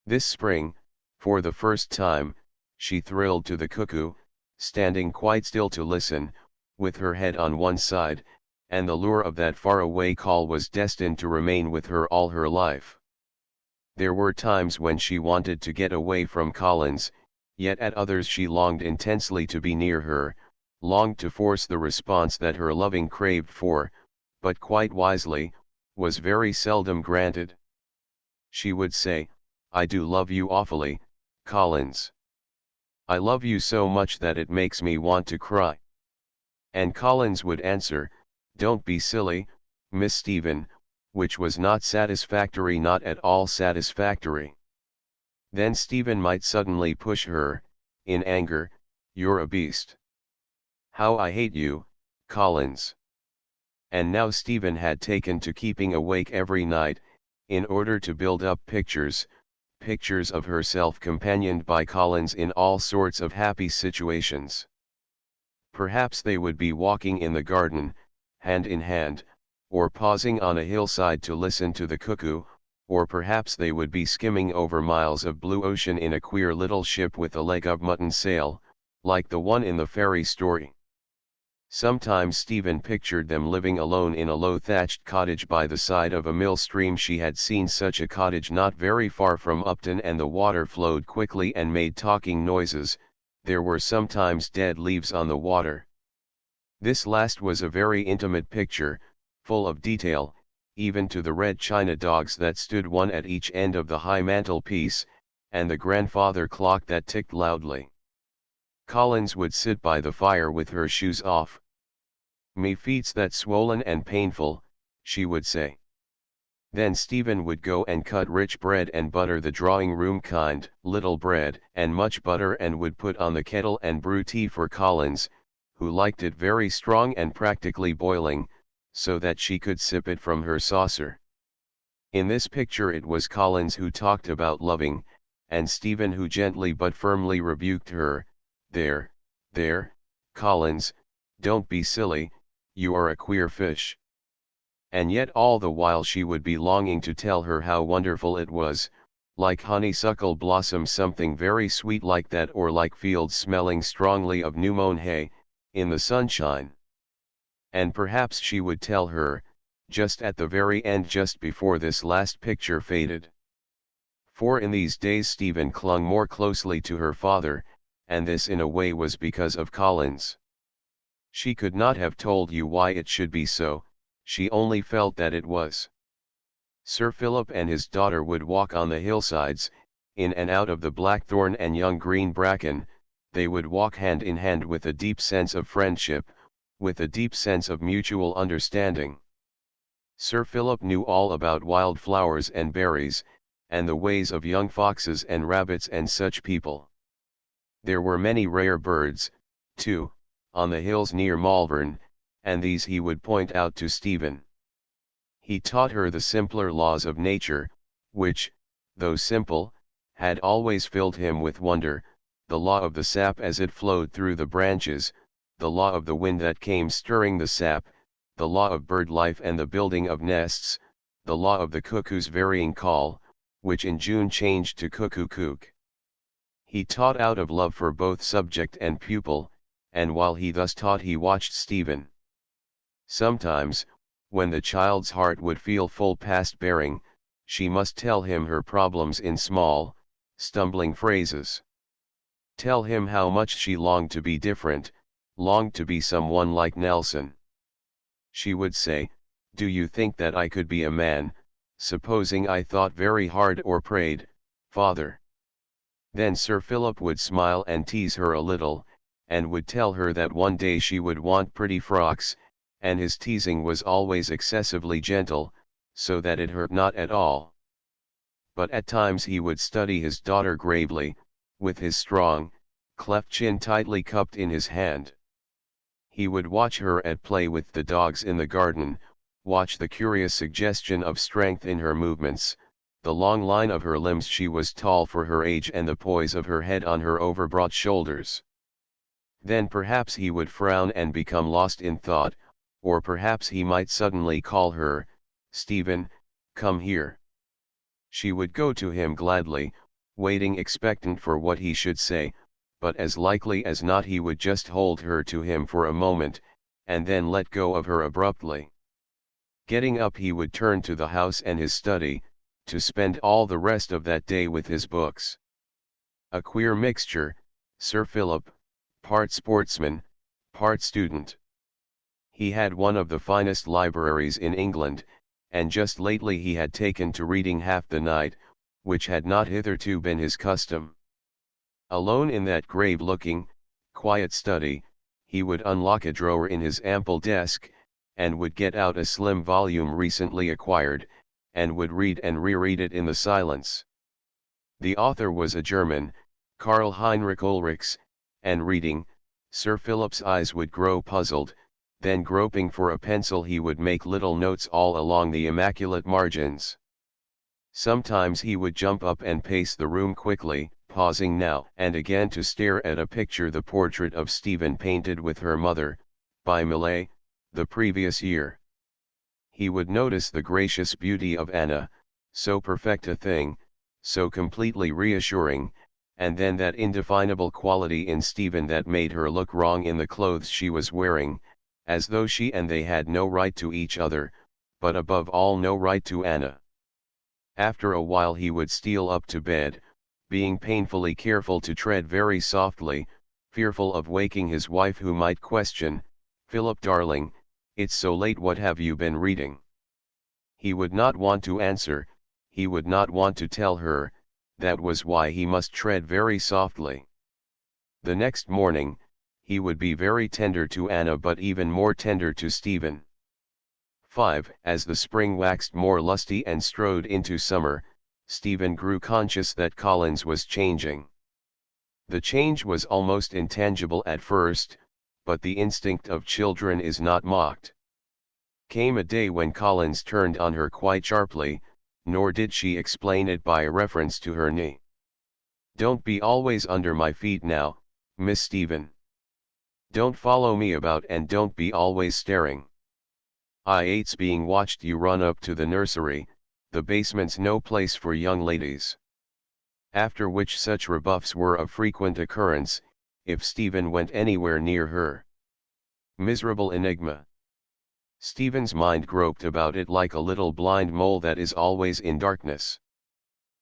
This spring, for the first time, she thrilled to the cuckoo, standing quite still to listen, with her head on one side, and the lure of that far-away call was destined to remain with her all her life. There were times when she wanted to get away from Collins, yet at others she longed intensely to be near her, longed to force the response that her loving craved for, but quite wisely, was very seldom granted. She would say, "I do love you awfully, Collins. I love you so much that it makes me want to cry." And Collins would answer, "Don't be silly, Miss Stephen," which was not satisfactory, not at all satisfactory. Then Stephen might suddenly push her, in anger, "You're a beast. How I hate you, Collins." And now Stephen had taken to keeping awake every night, in order to build up pictures of herself companioned by Collins in all sorts of happy situations. Perhaps they would be walking in the garden, hand in hand, or pausing on a hillside to listen to the cuckoo, or perhaps they would be skimming over miles of blue ocean in a queer little ship with a leg of mutton sail, like the one in the fairy story. Sometimes Stephen pictured them living alone in a low thatched cottage by the side of a mill stream. She had seen such a cottage not very far from Upton, and the water flowed quickly and made talking noises. There were sometimes dead leaves on the water. This last was a very intimate picture, full of detail, even to the red china dogs that stood one at each end of the high mantelpiece, and the grandfather clock that ticked loudly. Collins would sit by the fire with her shoes off. "Me feet's that swollen and painful," she would say. Then Stephen would go and cut rich bread and butter, the drawing room kind, little bread and much butter, and would put on the kettle and brew tea for Collins, who liked it very strong and practically boiling, so that she could sip it from her saucer. In this picture it was Collins who talked about loving, and Stephen who gently but firmly rebuked her. There, Collins, don't be silly, you are a queer fish." And yet all the while she would be longing to tell her how wonderful it was, like honeysuckle blossom, something very sweet like that, or like fields smelling strongly of new mown hay, in the sunshine. And perhaps she would tell her, just at the very end, just before this last picture faded. For in these days Stephen clung more closely to her father, and this in a way was because of Collins. She could not have told you why it should be so, she only felt that it was. Sir Philip and his daughter would walk on the hillsides, in and out of the blackthorn and young green bracken. They would walk hand in hand with a deep sense of friendship, with a deep sense of mutual understanding. Sir Philip knew all about wild flowers and berries, and the ways of young foxes and rabbits and such people. There were many rare birds, too, on the hills near Malvern, and these he would point out to Stephen. He taught her the simpler laws of nature, which, though simple, had always filled him with wonder, the law of the sap as it flowed through the branches, the law of the wind that came stirring the sap, the law of bird life and the building of nests, the law of the cuckoo's varying call, which in June changed to cuckoo-cook. He taught out of love for both subject and pupil, and while he thus taught he watched Stephen. Sometimes, when the child's heart would feel full past bearing, she must tell him her problems in small, stumbling phrases. Tell him how much she longed to be different, longed to be someone like Nelson. She would say, "Do you think that I could be a man, supposing I thought very hard or prayed, father?" Then Sir Philip would smile and tease her a little, and would tell her that one day she would want pretty frocks, and his teasing was always excessively gentle, so that it hurt not at all. But at times he would study his daughter gravely, with his strong, cleft chin tightly cupped in his hand. He would watch her at play with the dogs in the garden, watch the curious suggestion of strength in her movements, the long line of her limbs. She was tall for her age, and the poise of her head on her overbroad shoulders. Then perhaps he would frown and become lost in thought, or perhaps he might suddenly call her, "Stephen, come here." She would go to him gladly, waiting expectant for what he should say, but as likely as not he would just hold her to him for a moment, and then let go of her abruptly. Getting up he would turn to the house and his study, to spend all the rest of that day with his books. A queer mixture, Sir Philip, part sportsman, part student. He had one of the finest libraries in England, and just lately he had taken to reading half the night, which had not hitherto been his custom. Alone in that grave-looking, quiet study, he would unlock a drawer in his ample desk, and would get out a slim volume recently acquired, and would read and reread it in the silence. The author was a German, Karl Heinrich Ulrichs, and reading, Sir Philip's eyes would grow puzzled, then groping for a pencil he would make little notes all along the immaculate margins. Sometimes he would jump up and pace the room quickly, pausing now and again to stare at a picture, the portrait of Stephen painted with her mother, by Millet, the previous year. He would notice the gracious beauty of Anna, so perfect a thing, so completely reassuring, and then that indefinable quality in Stephen that made her look wrong in the clothes she was wearing, as though she and they had no right to each other, but above all no right to Anna. After a while he would steal up to bed, being painfully careful to tread very softly, fearful of waking his wife, who might question, "Philip darling, it's so late, what have you been reading?" He would not want to answer, he would not want to tell her, that was why he must tread very softly. The next morning, he would be very tender to Anna, but even more tender to Stephen. 5. As the spring waxed more lusty and strode into summer, Stephen grew conscious that Collins was changing. The change was almost intangible at first, but the instinct of children is not mocked. Came a day when Collins turned on her quite sharply, nor did she explain it by reference to her knee. "Don't be always under my feet now, Miss Stephen. Don't follow me about, and don't be always staring. I hates being watched. You run up to the nursery, the basement's no place for young ladies." After which such rebuffs were of frequent occurrence, if Stephen went anywhere near her. Miserable enigma. Stephen's mind groped about it like a little blind mole that is always in darkness.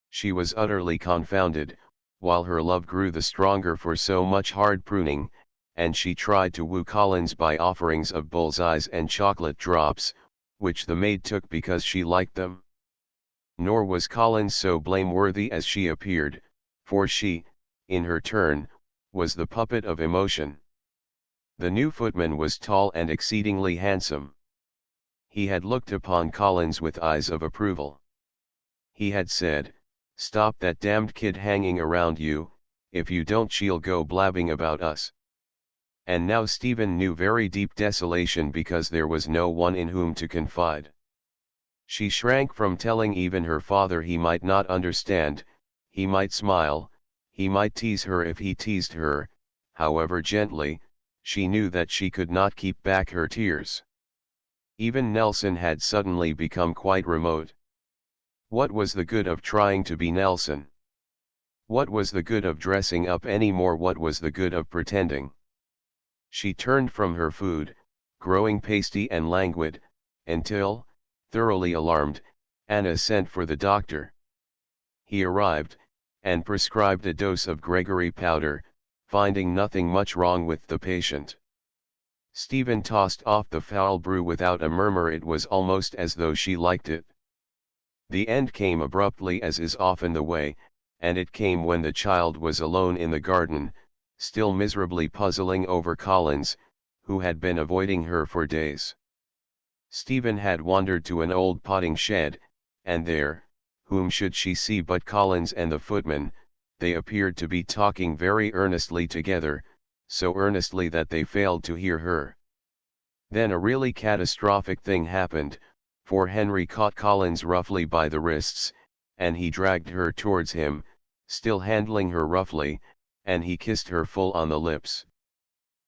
She was utterly confounded, while her love grew the stronger for so much hard pruning, and she tried to woo Collins by offerings of bullseyes and chocolate drops, which the maid took because she liked them. Nor was Collins so blameworthy as she appeared, for she, in her turn, was the puppet of emotion. The new footman was tall and exceedingly handsome. He had looked upon Collins with eyes of approval. He had said, "Stop that damned kid hanging around you, if you don't she'll go blabbing about us." And now Stephen knew very deep desolation because there was no one in whom to confide. She shrank from telling even her father. He might not understand, he might smile, he might tease her if he teased her, however gently. She knew that she could not keep back her tears. Even Nelson had suddenly become quite remote. What was the good of trying to be Nelson? What was the good of dressing up any more? What was the good of pretending? She turned from her food, growing pasty and languid, until, thoroughly alarmed, Anna sent for the doctor. He arrived, and prescribed a dose of Gregory powder, finding nothing much wrong with the patient. Stephen tossed off the foul brew without a murmur. It was almost as though she liked it. The end came abruptly, as is often the way, and it came when the child was alone in the garden, still miserably puzzling over Collins, who had been avoiding her for days. Stephen had wandered to an old potting shed, and there, whom should she see but Collins and the footman? They appeared to be talking very earnestly together, so earnestly that they failed to hear her. Then a really catastrophic thing happened, for Henry caught Collins roughly by the wrists, and he dragged her towards him, still handling her roughly, and he kissed her full on the lips.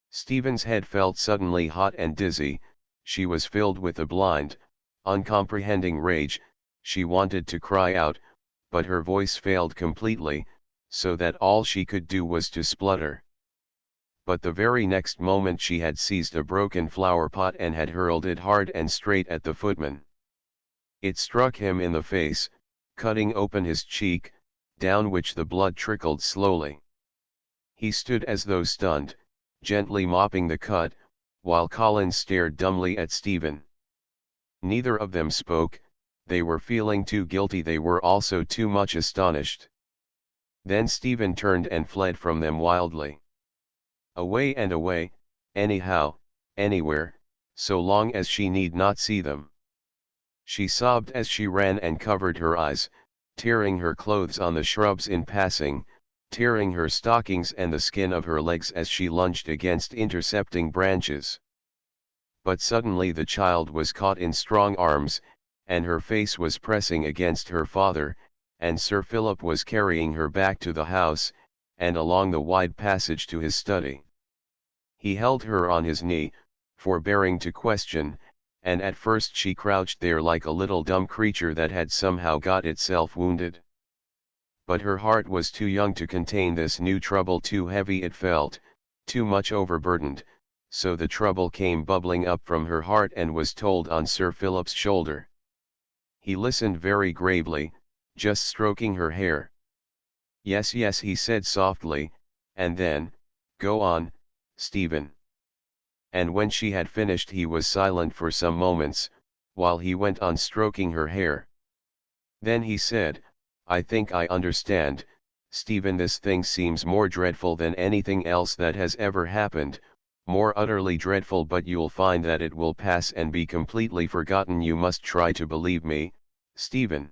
Stephen's head felt suddenly hot and dizzy. She was filled with a blind, uncomprehending rage. She wanted to cry out, but her voice failed completely, so that all she could do was to splutter. But the very next moment she had seized a broken flower pot and had hurled it hard and straight at the footman. It struck him in the face, cutting open his cheek, down which the blood trickled slowly. He stood as though stunned, gently mopping the cut, while Collins stared dumbly at Stephen. Neither of them spoke. They were feeling too guilty. They were also too much astonished. Then Stephen turned and fled from them wildly. Away and away, anyhow, anywhere, so long as she need not see them. She sobbed as she ran and covered her eyes, tearing her clothes on the shrubs in passing, tearing her stockings and the skin of her legs as she lunged against intercepting branches. But suddenly the child was caught in strong arms, and her face was pressing against her father, and Sir Philip was carrying her back to the house, and along the wide passage to his study. He held her on his knee, forbearing to question, and at first she crouched there like a little dumb creature that had somehow got itself wounded. But her heart was too young to contain this new trouble, too heavy it felt, too much overburdened, so the trouble came bubbling up from her heart and was told on Sir Philip's shoulder. He listened very gravely, just stroking her hair. "Yes, yes," he said softly, and then, "Go on, Stephen." And when she had finished he was silent for some moments, while he went on stroking her hair. Then he said, "I think I understand, Stephen. This thing seems more dreadful than anything else that has ever happened, more utterly dreadful, but you'll find that it will pass and be completely forgotten. You must try to believe me, Stephen.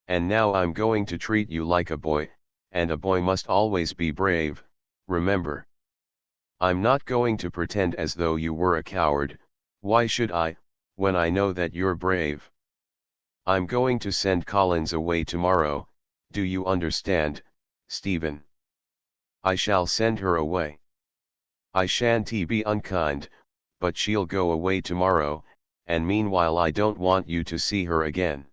And now I'm going to treat you like a boy, and a boy must always be brave, remember. I'm not going to pretend as though you were a coward. Why should I, when I know that you're brave? I'm going to send Collins away tomorrow, do you understand, Stephen? I shall send her away. I shan't be unkind, but she'll go away tomorrow, and meanwhile I don't want you to see her again.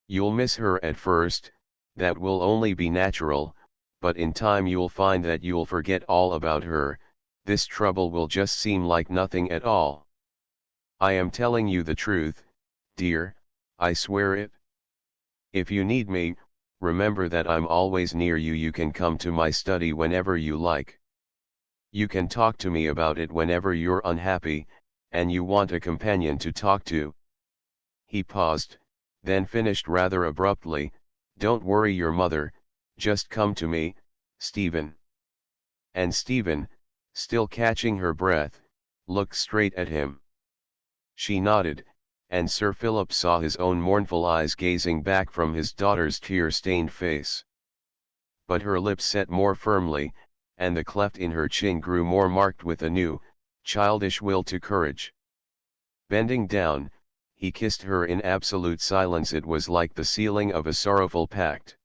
You'll miss her at first, that will only be natural, but in time you'll find that you'll forget all about her. This trouble will just seem like nothing at all. I am telling you the truth, dear, I swear it. If you need me, remember that I'm always near you. You can come to my study whenever you like. You can talk to me about it whenever you're unhappy, and you want a companion to talk to." He paused, then finished rather abruptly, "Don't worry your mother, just come to me, Stephen." And Stephen, still catching her breath, looked straight at him. She nodded, and Sir Philip saw his own mournful eyes gazing back from his daughter's tear-stained face. But her lips set more firmly, and the cleft in her chin grew more marked with a new, childish will to courage. Bending down, he kissed her in absolute silence. It was like the sealing of a sorrowful pact.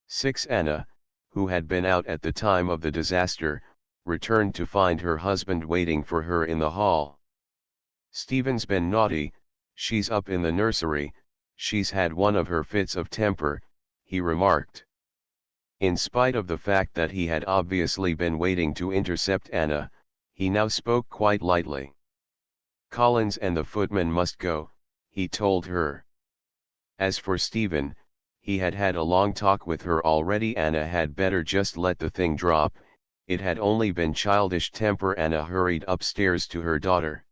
6. Anna, who had been out at the time of the disaster, returned to find her husband waiting for her in the hall. "Stephen's been naughty, she's up in the nursery, she's had one of her fits of temper," he remarked. In spite of the fact that he had obviously been waiting to intercept Anna, he now spoke quite lightly. "Collins and the footman must go," he told her. As for Stephen, he had had a long talk with her already. Anna had better just let the thing drop, it had only been childish temper. Anna hurried upstairs to her daughter.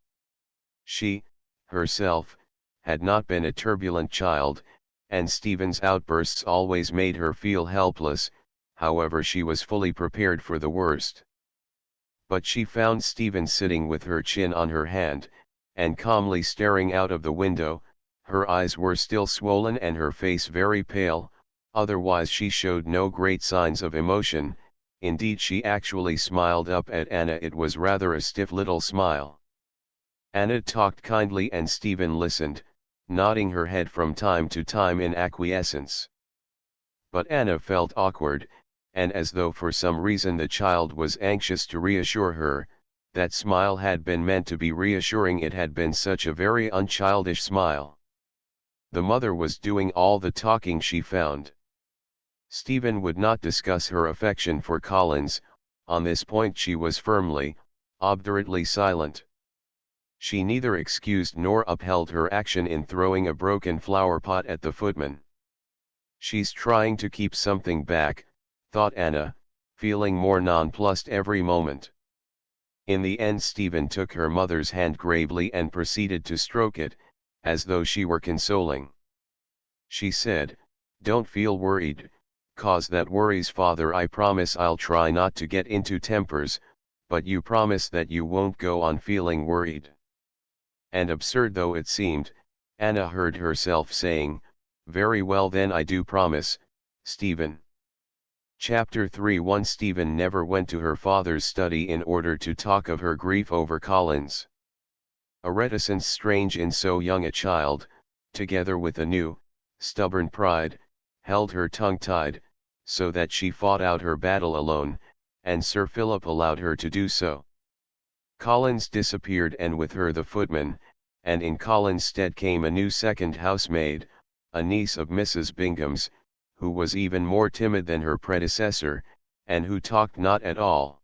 She, herself, had not been a turbulent child, and Stephen's outbursts always made her feel helpless. However, she was fully prepared for the worst. But she found Stephen sitting with her chin on her hand, and calmly staring out of the window. Her eyes were still swollen and her face very pale, otherwise she showed no great signs of emotion. Indeed, she actually smiled up at Anna. It was rather a stiff little smile. Anna talked kindly and Stephen listened, nodding her head from time to time in acquiescence. But Anna felt awkward, and as though for some reason the child was anxious to reassure her. That smile had been meant to be reassuring. It had been such a very unchildish smile. The mother was doing all the talking, she found. Stephen would not discuss her affection for Collins. On this point she was firmly, obdurately silent. She neither excused nor upheld her action in throwing a broken flower pot at the footman. "She's trying to keep something back," thought Anna, feeling more nonplussed every moment. In the end Stephen took her mother's hand gravely and proceeded to stroke it, as though she were consoling. She said, "Don't feel worried, 'cause that worries father. I promise I'll try not to get into tempers, but you promise that you won't go on feeling worried." And absurd though it seemed, Anna heard herself saying, "Very well then, I do promise, Stephen." Chapter 3. One Stephen never went to her father's study in order to talk of her grief over Collins. A reticence strange in so young a child, together with a new, stubborn pride, held her tongue-tied, so that she fought out her battle alone, and Sir Philip allowed her to do so. Collins disappeared, and with her the footman, and in Collins' stead came a new second housemaid, a niece of Mrs. Bingham's, who was even more timid than her predecessor, and who talked not at all.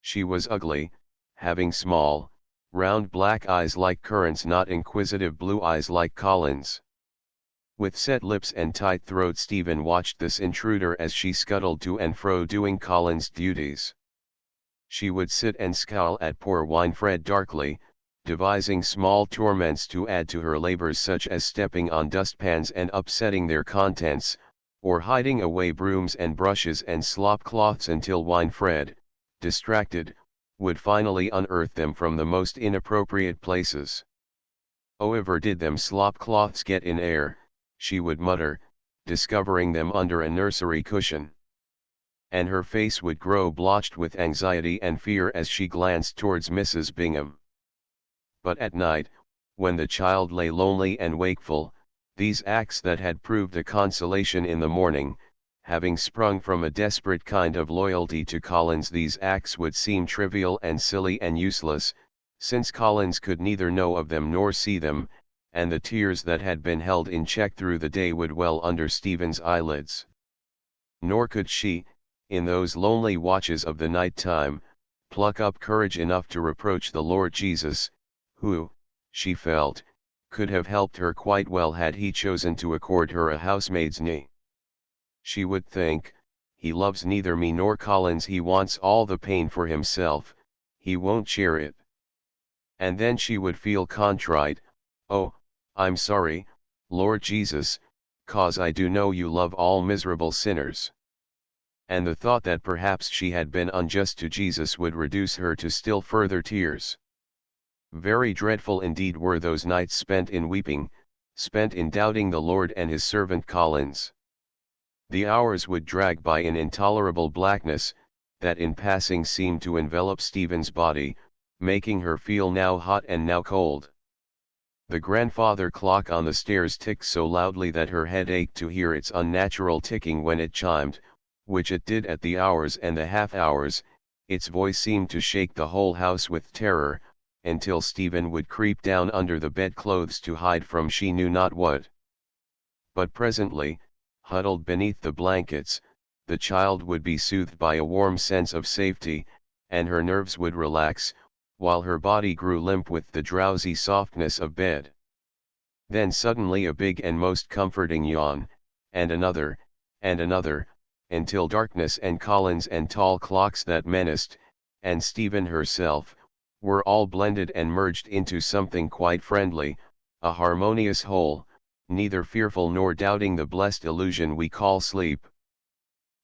She was ugly, having small, round black eyes like currants, not inquisitive blue eyes like Collins. With set lips and tight throat, Stephen watched this intruder as she scuttled to and fro doing Collins' duties. She would sit and scowl at poor Winfred darkly, devising small torments to add to her labors, such as stepping on dustpans and upsetting their contents, or hiding away brooms and brushes and slop cloths, until Winfred, distracted, would finally unearth them from the most inappropriate places. "Oh, ever did them slop cloths get in air," she would mutter, discovering them under a nursery cushion. And her face would grow blotched with anxiety and fear as she glanced towards Mrs. Bingham. But at night, when the child lay lonely and wakeful, these acts that had proved a consolation in the morning, having sprung from a desperate kind of loyalty to Collins, these acts would seem trivial and silly and useless, since Collins could neither know of them nor see them, and the tears that had been held in check through the day would well under Stephen's eyelids. Nor could she, in those lonely watches of the night time, pluck up courage enough to reproach the Lord Jesus, who, she felt, could have helped her quite well had he chosen to accord her a housemaid's knee. She would think, "He loves neither me nor Collins, he wants all the pain for himself, he won't share it." And then she would feel contrite, "Oh, I'm sorry, Lord Jesus, 'cause I do know you love all miserable sinners." And the thought that perhaps she had been unjust to Jesus would reduce her to still further tears. Very dreadful indeed were those nights spent in weeping, spent in doubting the Lord and his servant Collins. The hours would drag by in intolerable blackness, that in passing seemed to envelop Stephen's body, making her feel now hot and now cold. The grandfather clock on the stairs ticked so loudly that her head ached to hear its unnatural ticking when it chimed, which it did at the hours and the half-hours. Its voice seemed to shake the whole house with terror, until Stephen would creep down under the bedclothes to hide from she knew not what. But presently, huddled beneath the blankets, the child would be soothed by a warm sense of safety, and her nerves would relax, while her body grew limp with the drowsy softness of bed. Then suddenly a big and most comforting yawn, and another, until darkness and Collins and tall clocks that menaced, and Stephen herself, were all blended and merged into something quite friendly, a harmonious whole, neither fearful nor doubting the blessed illusion we call sleep.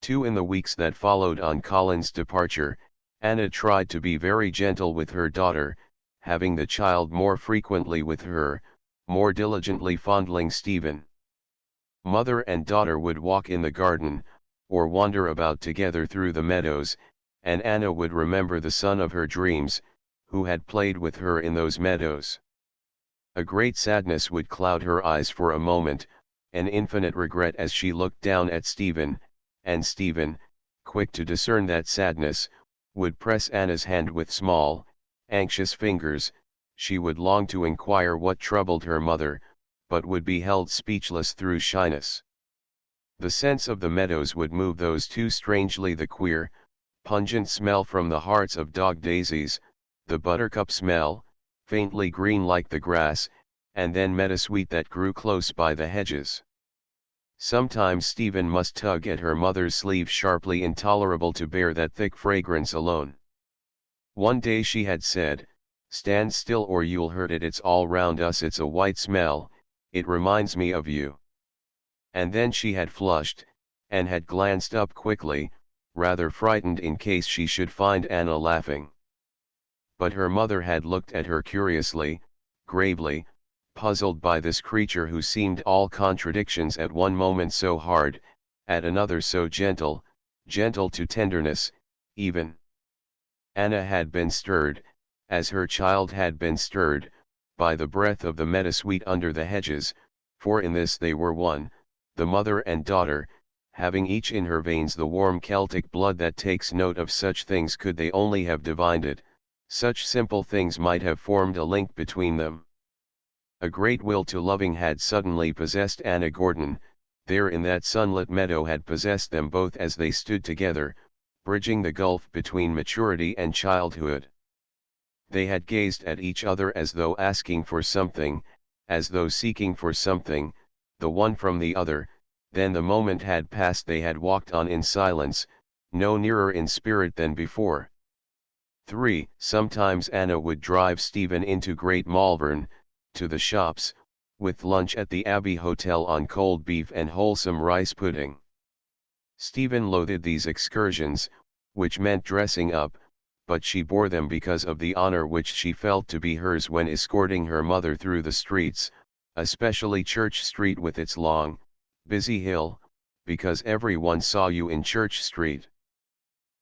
2. In the weeks that followed on Collins' departure, Anna tried to be very gentle with her daughter, having the child more frequently with her, more diligently fondling Stephen. Mother and daughter would walk in the garden, or wander about together through the meadows, and Anna would remember the son of her dreams, who had played with her in those meadows. A great sadness would cloud her eyes for a moment, an infinite regret as she looked down at Stephen, and Stephen, quick to discern that sadness, would press Anna's hand with small, anxious fingers. She would long to inquire what troubled her mother, but would be held speechless through shyness. The scents of the meadows would move those two strangely, the queer, pungent smell from the hearts of dog daisies, the buttercup smell, faintly green like the grass, and then meadowsweet that grew close by the hedges. Sometimes Stephen must tug at her mother's sleeve sharply, intolerable to bear that thick fragrance alone. One day she had said, "Stand still or you'll hurt it, it's all round us, it's a white smell, it reminds me of you." And then she had flushed, and had glanced up quickly, rather frightened in case she should find Anna laughing. But her mother had looked at her curiously, gravely, puzzled by this creature who seemed all contradictions, at one moment so hard, at another so gentle, gentle to tenderness, even. Anna had been stirred, as her child had been stirred, by the breath of the meadowsweet under the hedges, for in this they were one, the mother and daughter, having each in her veins the warm Celtic blood that takes note of such things. Could they only have divined it, such simple things might have formed a link between them. A great will to loving had suddenly possessed Anna Gordon, there in that sunlit meadow had possessed them both as they stood together, bridging the gulf between maturity and childhood. They had gazed at each other as though asking for something, as though seeking for something, the one from the other. Then the moment had passed, they had walked on in silence, no nearer in spirit than before. 3. Sometimes Anna would drive Stephen into Great Malvern, to the shops, with lunch at the Abbey Hotel on cold beef and wholesome rice pudding. Stephen loathed these excursions, which meant dressing up, but she bore them because of the honor which she felt to be hers when escorting her mother through the streets, especially Church Street with its long, busy hill, because everyone saw you in Church Street.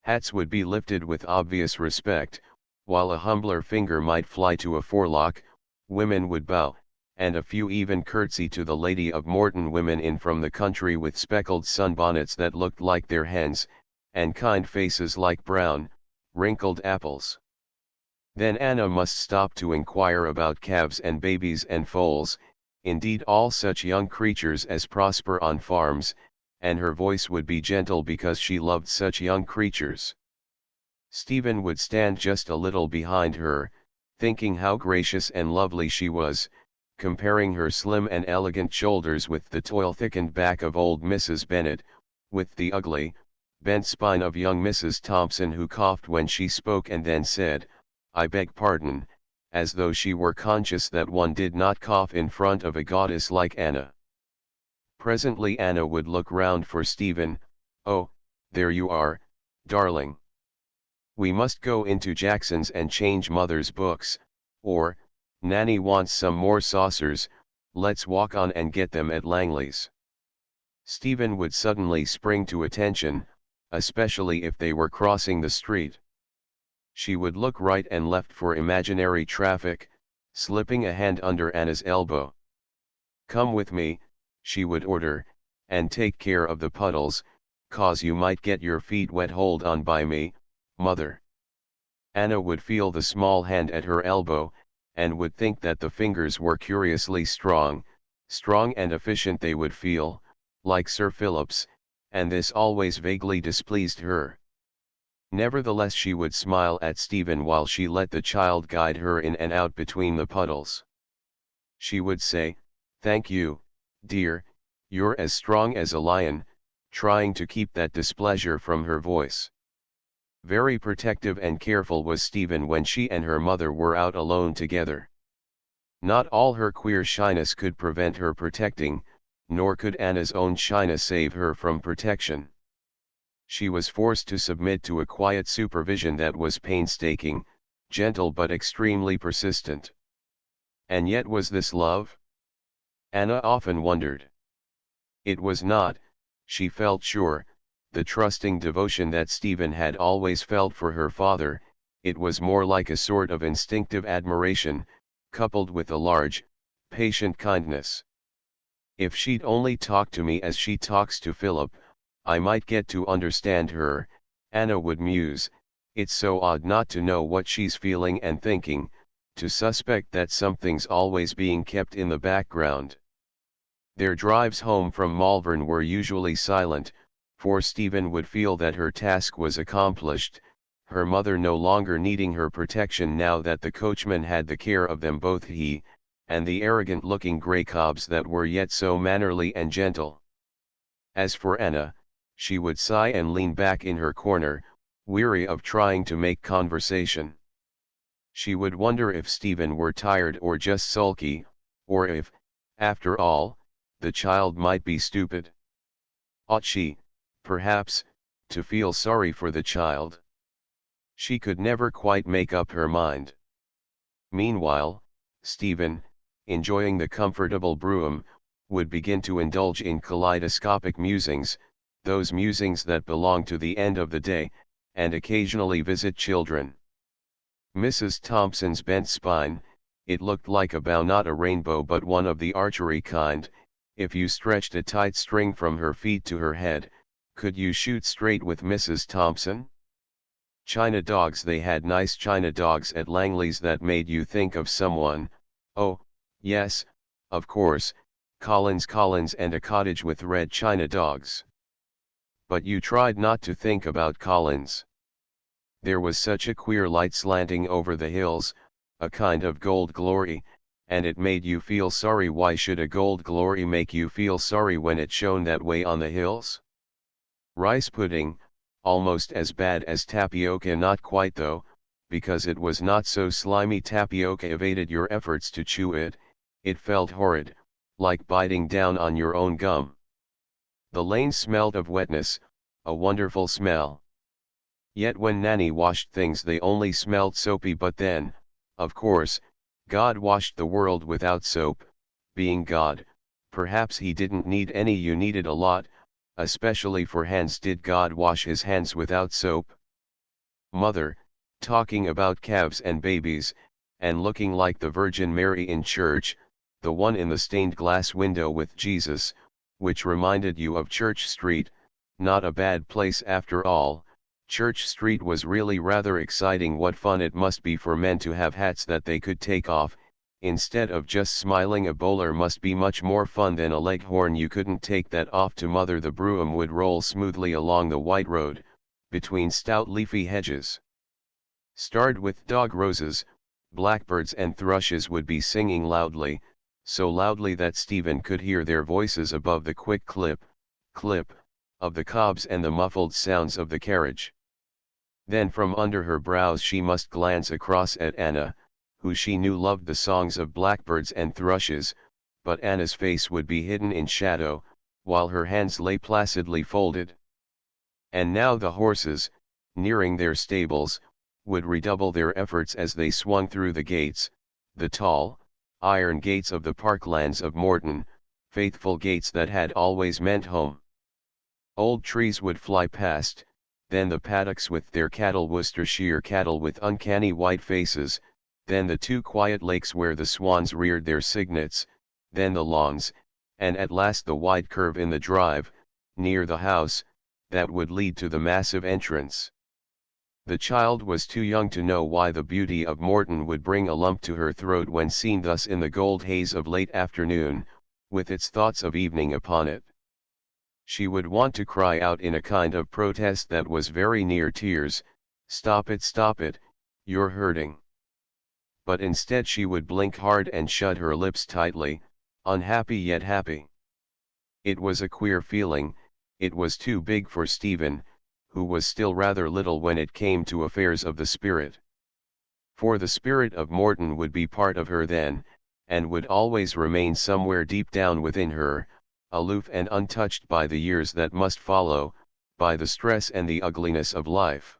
Hats would be lifted with obvious respect, while a humbler finger might fly to a forelock. Women would bow, and a few even curtsy to the Lady of Morton, women in from the country with speckled sunbonnets that looked like their hens, and kind faces like brown, wrinkled apples. Then Anna must stop to inquire about calves and babies and foals, indeed all such young creatures as prosper on farms, and her voice would be gentle because she loved such young creatures. Stephen would stand just a little behind her, thinking how gracious and lovely she was, comparing her slim and elegant shoulders with the toil-thickened back of old Mrs. Bennet, with the ugly, bent spine of young Mrs. Thompson, who coughed when she spoke and then said, "I beg pardon," as though she were conscious that one did not cough in front of a goddess like Anna. Presently Anna would look round for Stephen. "Oh, there you are, darling. We must go into Jackson's and change mother's books," or, "Nanny wants some more saucers, let's walk on and get them at Langley's." Stephen would suddenly spring to attention, especially if they were crossing the street. She would look right and left for imaginary traffic, slipping a hand under Anna's elbow. "Come with me," she would order, "and take care of the puddles, 'cause you might get your feet wet. Hold on by me, mother." Anna would feel the small hand at her elbow, and would think that the fingers were curiously strong and efficient. They would feel, like Sir Philip's, and this always vaguely displeased her. Nevertheless she would smile at Stephen while she let the child guide her in and out between the puddles. She would say, "Thank you, dear, you're as strong as a lion," trying to keep that displeasure from her voice. Very protective and careful was Stephen when she and her mother were out alone together. Not all her queer shyness could prevent her protecting, nor could Anna's own shyness save her from protection. She was forced to submit to a quiet supervision that was painstaking, gentle but extremely persistent. And yet was this love? Anna often wondered. It was not, she felt sure, the trusting devotion that Stephen had always felt for her father. It was more like a sort of instinctive admiration, coupled with a large, patient kindness. "If she'd only talk to me as she talks to Philip, I might get to understand her," Anna would muse. "It's so odd not to know what she's feeling and thinking, to suspect that something's always being kept in the background." Their drives home from Malvern were usually silent, for Stephen would feel that her task was accomplished, her mother no longer needing her protection now that the coachman had the care of them both, he, and the arrogant-looking grey cobs that were yet so mannerly and gentle. As for Anna, she would sigh and lean back in her corner, weary of trying to make conversation. She would wonder if Stephen were tired or just sulky, or if, after all, the child might be stupid. Ought she, perhaps, to feel sorry for the child? She could never quite make up her mind. Meanwhile, Stephen, enjoying the comfortable brougham, would begin to indulge in kaleidoscopic musings, those musings that belong to the end of the day, and occasionally visit children. Mrs. Thompson's bent spine, it looked like a bow, not a rainbow but one of the archery kind. If you stretched a tight string from her feet to her head, could you shoot straight with Mrs. Thompson? China dogs, they had nice China dogs at Langley's that made you think of someone. Oh, yes, of course, Collins and a cottage with red China dogs. But you tried not to think about Collins. There was such a queer light slanting over the hills, a kind of gold glory, and it made you feel sorry. Why should a gold glory make you feel sorry when it shone that way on the hills? Rice pudding, almost as bad as tapioca, not quite though, because it was not so slimy. Tapioca evaded your efforts to chew it, it felt horrid, like biting down on your own gum. The lane smelled of wetness, a wonderful smell. Yet when Nanny washed things they only smelled soapy. But then, of course, God washed the world without soap. Being God, perhaps he didn't need any. You needed a lot, especially for hands. Did God wash his hands without soap? Mother, talking about calves and babies, and looking like the Virgin Mary in church, the one in the stained glass window with Jesus, which reminded you of Church Street. Not a bad place after all. Church Street was really rather exciting. What fun it must be for men to have hats that they could take off, instead of just smiling. A bowler must be much more fun than a leghorn. You couldn't take that off to mother. The brougham would roll smoothly along the white road, between stout leafy hedges starred with dog roses. Blackbirds and thrushes would be singing loudly, so loudly that Stephen could hear their voices above the quick clip, clip, of the cobs and the muffled sounds of the carriage. Then from under her brows she must glance across at Anna, who she knew loved the songs of blackbirds and thrushes, but Anna's face would be hidden in shadow, while her hands lay placidly folded. And now the horses, nearing their stables, would redouble their efforts as they swung through the gates, the tall, iron gates of the parklands of Morton, faithful gates that had always meant home. Old trees would fly past, then the paddocks with their cattle, Worcestershire cattle with uncanny white faces, then the two quiet lakes where the swans reared their cygnets, then the lawns, and at last the wide curve in the drive, near the house, that would lead to the massive entrance. The child was too young to know why the beauty of Morton would bring a lump to her throat when seen thus in the gold haze of late afternoon, with its thoughts of evening upon it. She would want to cry out in a kind of protest that was very near tears, stop it, you're hurting. But instead she would blink hard and shut her lips tightly, unhappy yet happy. It was a queer feeling. It was too big for Stephen, who was still rather little when it came to affairs of the spirit. For the spirit of Morton would be part of her then, and would always remain somewhere deep down within her, aloof and untouched by the years that must follow, by the stress and the ugliness of life.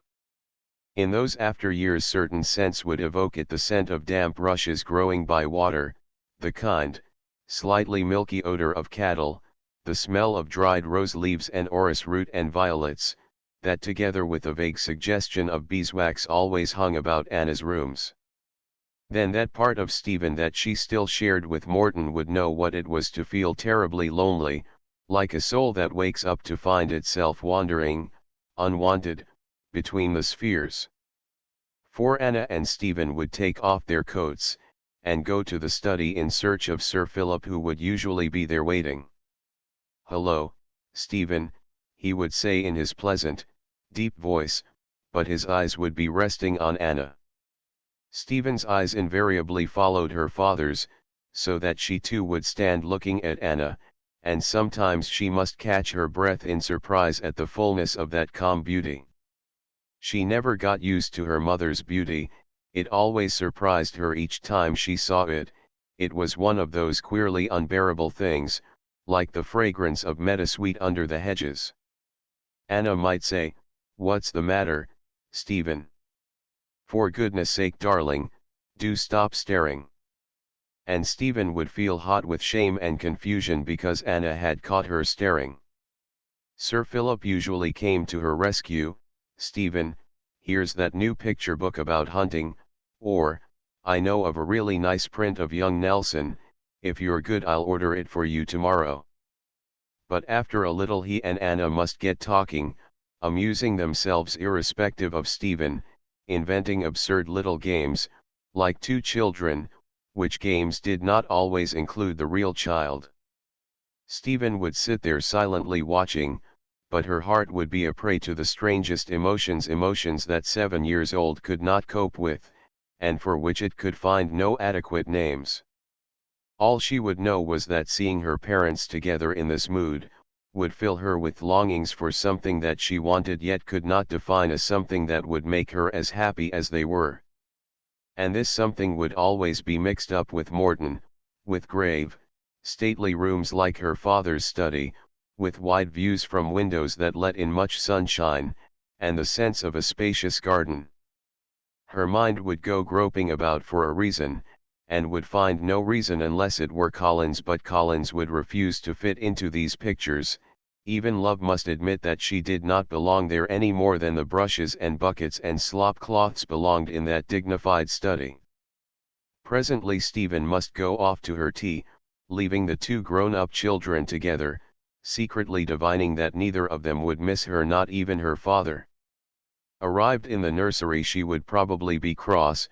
In those after years certain scents would evoke it: the scent of damp rushes growing by water, the kind, slightly milky odor of cattle, the smell of dried rose leaves and orris root and violets, that together with a vague suggestion of beeswax always hung about Anna's rooms. Then that part of Stephen that she still shared with Morton would know what it was to feel terribly lonely, like a soul that wakes up to find itself wandering, unwanted, between the spheres. For Anna and Stephen would take off their coats, and go to the study in search of Sir Philip, who would usually be there waiting. "Hello, Stephen," he would say in his pleasant, deep voice, but his eyes would be resting on Anna. Stephen's eyes invariably followed her father's, so that she too would stand looking at Anna, and sometimes she must catch her breath in surprise at the fullness of that calm beauty. She never got used to her mother's beauty, it always surprised her each time she saw it. It was one of those queerly unbearable things, like the fragrance of meadowsweet under the hedges. Anna might say, "What's the matter, Stephen? For goodness sake, darling, do stop staring." And Stephen would feel hot with shame and confusion because Anna had caught her staring. Sir Philip usually came to her rescue. "Stephen, here's that new picture book about hunting," or, "I know of a really nice print of young Nelson, if you're good I'll order it for you tomorrow." But after a little he and Anna must get talking, amusing themselves irrespective of Stephen, inventing absurd little games, like two children, which games did not always include the real child. Stephen would sit there silently watching, but her heart would be a prey to the strangest emotions that 7 years old could not cope with, and for which it could find no adequate names. All she would know was that seeing her parents together in this mood, would fill her with longings for something that she wanted yet could not define as something that would make her as happy as they were. And this something would always be mixed up with Morton, with grave, stately rooms like her father's study, with wide views from windows that let in much sunshine, and the sense of a spacious garden. Her mind would go groping about for a reason, and would find no reason unless it were Collins, but Collins would refuse to fit into these pictures. Even Love must admit that she did not belong there any more than the brushes and buckets and slop cloths belonged in that dignified study. Presently Stephen must go off to her tea, leaving the two grown-up children together, secretly divining that neither of them would miss her, not even her father. Arrived in the nursery she would probably be cross,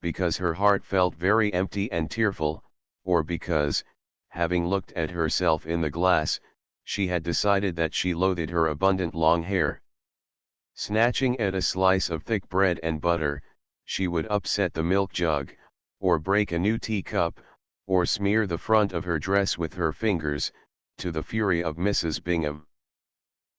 because her heart felt very empty and tearful, or because, having looked at herself in the glass, she had decided that she loathed her abundant long hair. Snatching at a slice of thick bread and butter, she would upset the milk jug, or break a new teacup, or smear the front of her dress with her fingers, to the fury of Mrs. Bingham.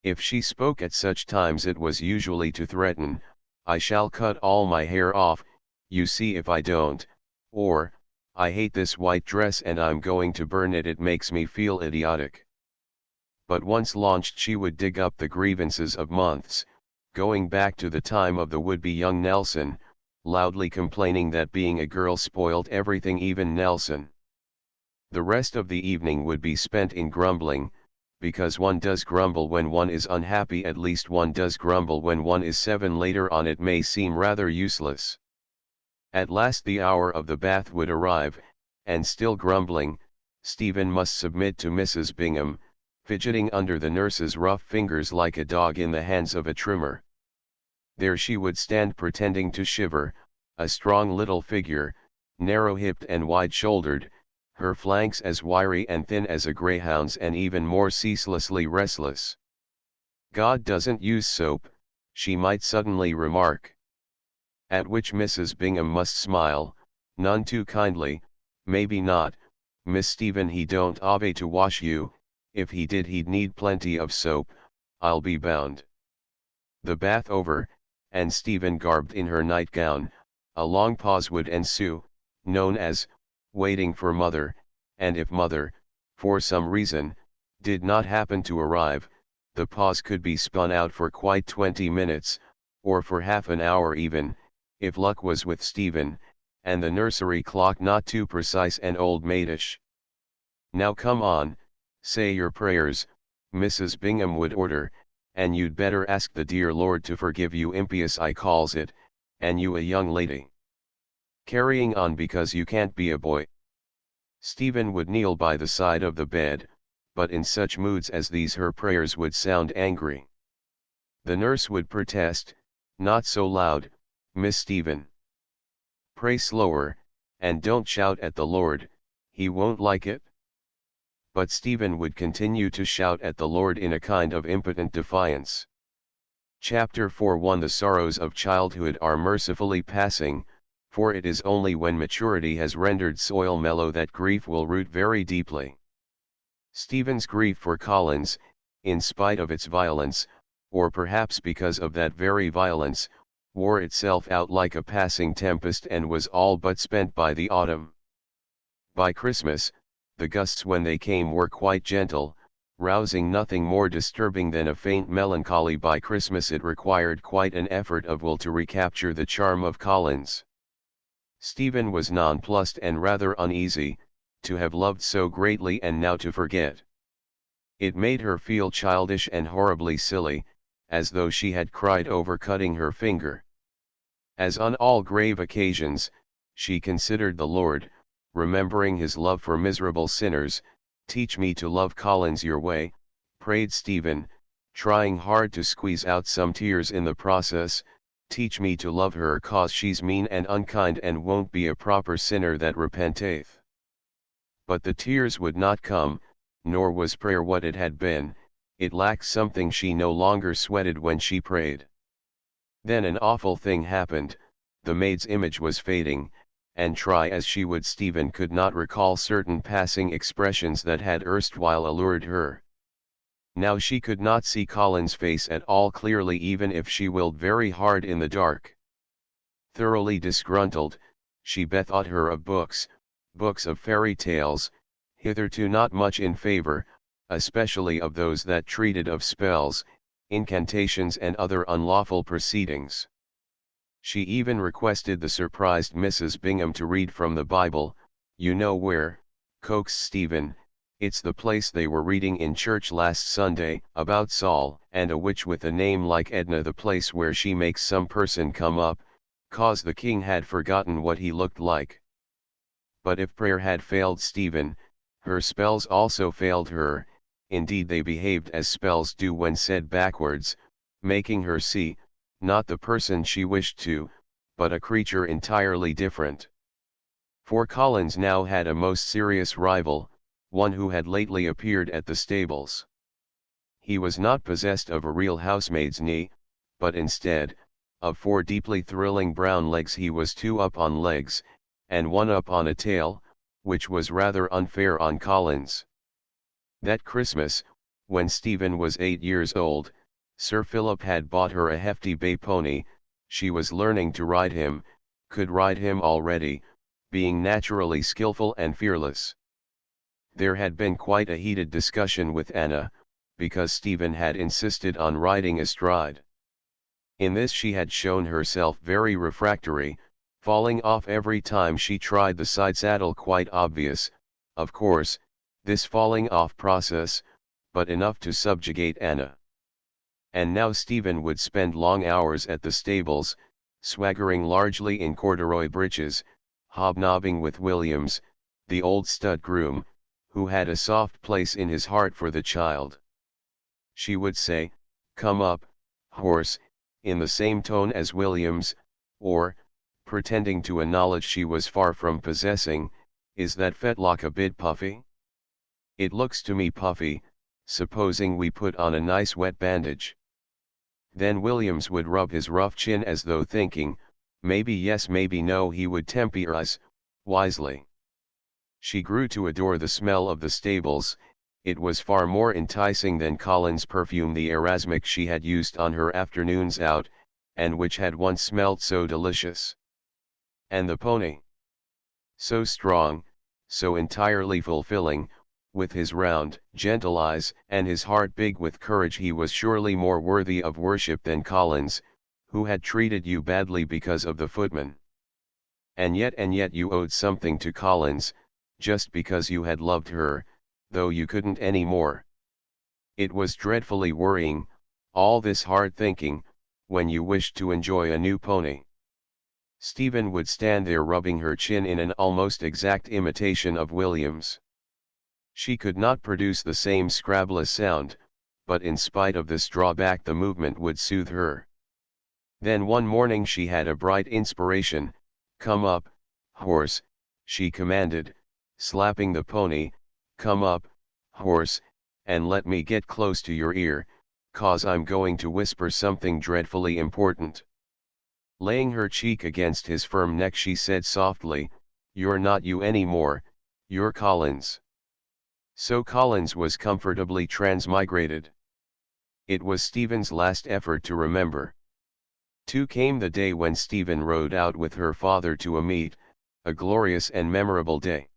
If she spoke at such times it was usually to threaten, "I shall cut all my hair off, you see if I don't," or, "I hate this white dress and I'm going to burn it, it makes me feel idiotic." But once launched she would dig up the grievances of months, going back to the time of the would-be young Nelson, loudly complaining that being a girl spoiled everything, even Nelson. The rest of the evening would be spent in grumbling, because one does grumble when one is unhappy, at least one does grumble when one is 7. Later on it may seem rather useless. At last the hour of the bath would arrive, and still grumbling, Stephen must submit to Mrs. Bingham, fidgeting under the nurse's rough fingers like a dog in the hands of a trimmer. There she would stand pretending to shiver, a strong little figure, narrow-hipped and wide-shouldered, her flanks as wiry and thin as a greyhound's and even more ceaselessly restless. "God doesn't use soap," she might suddenly remark. At which Mrs. Bingham must smile, none too kindly, "Maybe not, Miss Stephen, he don't ave to wash you, if he did he'd need plenty of soap, I'll be bound." The bath over, and Stephen garbed in her nightgown, a long pause would ensue, known as, "waiting for mother," and if mother, for some reason, did not happen to arrive, the pause could be spun out for quite 20 minutes, or for half an hour even, if luck was with Stephen, and the nursery clock not too precise and old-maidish. "Now come on, say your prayers," Mrs. Bingham would order, "and you'd better ask the dear Lord to forgive you, impious I calls it, and you a young lady carrying on because you can't be a boy." Stephen would kneel by the side of the bed, but in such moods as these her prayers would sound angry. The nurse would protest, "Not so loud, Miss Stephen. Pray slower, and don't shout at the Lord, he won't like it." But Stephen would continue to shout at the Lord in a kind of impotent defiance. Chapter 4:1 The sorrows of childhood are mercifully passing, for it is only when maturity has rendered soil mellow that grief will root very deeply. Stephen's grief for Collins, in spite of its violence, or perhaps because of that very violence, wore itself out like a passing tempest and was all but spent by the autumn. By Christmas, the gusts when they came were quite gentle, rousing nothing more disturbing than a faint melancholy. By Christmas it required quite an effort of will to recapture the charm of Collins. Stephen was nonplussed and rather uneasy, to have loved so greatly and now to forget. It made her feel childish and horribly silly, as though she had cried over cutting her finger. As on all grave occasions, she considered the Lord, remembering his love for miserable sinners. "Teach me to love Collins your way," prayed Stephen, trying hard to squeeze out some tears in the process. "Teach me to love her 'cause she's mean and unkind and won't be a proper sinner that repenteth." But the tears would not come, nor was prayer what it had been. It lacked something. She no longer sweated when she prayed. Then an awful thing happened. The maid's image was fading, and try as she would, Stephen could not recall certain passing expressions that had erstwhile allured her. Now she could not see Colin's face at all clearly, even if she willed very hard in the dark. Thoroughly disgruntled, she bethought her of books of fairy tales, hitherto not much in favor, especially of those that treated of spells, incantations and other unlawful proceedings. She even requested the surprised Mrs. Bingham to read from the Bible. "You know where," coaxed Stephen. "It's the place they were reading in church last Sunday, about Saul and a witch with a name like Edna, the place where she makes some person come up, 'cause the king had forgotten what he looked like." But if prayer had failed Stephen, her spells also failed her. Indeed, they behaved as spells do when said backwards, making her see, not the person she wished to, but a creature entirely different. For Collins now had a most serious rival, one who had lately appeared at the stables. He was not possessed of a real housemaid's knee, but instead, of 4 deeply thrilling brown legs. He was 2 up on legs, and 1 up on a tail, which was rather unfair on Collins. That Christmas, when Stephen was 8 years old, Sir Philip had bought her a hefty bay pony. She was learning to ride him, could ride him already, being naturally skillful and fearless. There had been quite a heated discussion with Anna, because Stephen had insisted on riding astride. In this she had shown herself very refractory, falling off every time she tried the side saddle. Quite obvious, of course, this falling off process, but enough to subjugate Anna. And now Stephen would spend long hours at the stables, swaggering largely in corduroy breeches, hobnobbing with Williams, the old stud groom, who had a soft place in his heart for the child. She would say, "Come up, horse," in the same tone as Williams, or, pretending to a knowledge she was far from possessing, "Is that fetlock a bit puffy? It looks to me puffy, supposing we put on a nice wet bandage." Then Williams would rub his rough chin as though thinking, maybe yes maybe no. He would temporize, wisely. She grew to adore the smell of the stables. It was far more enticing than Colin's perfume, the Erasmic she had used on her afternoons out, and which had once smelt so delicious. And the pony. So strong, so entirely fulfilling, with his round, gentle eyes, and his heart big with courage. He was surely more worthy of worship than Collins, who had treated you badly because of the footman. And yet you owed something to Collins, just because you had loved her, though you couldn't any more. It was dreadfully worrying, all this hard thinking, when you wished to enjoy a new pony. Stephen would stand there rubbing her chin in an almost exact imitation of Williams. She could not produce the same scrabblous sound, but in spite of this drawback the movement would soothe her. Then one morning she had a bright inspiration. "Come up, horse," she commanded, slapping the pony. "Come up, horse, and let me get close to your ear, 'cause I'm going to whisper something dreadfully important." Laying her cheek against his firm neck she said softly, "You're not you any more, you're Collins." So Collins was comfortably transmigrated. It was Stephen's last effort to remember. Too came the day when Stephen rode out with her father to a meet, a glorious and memorable day.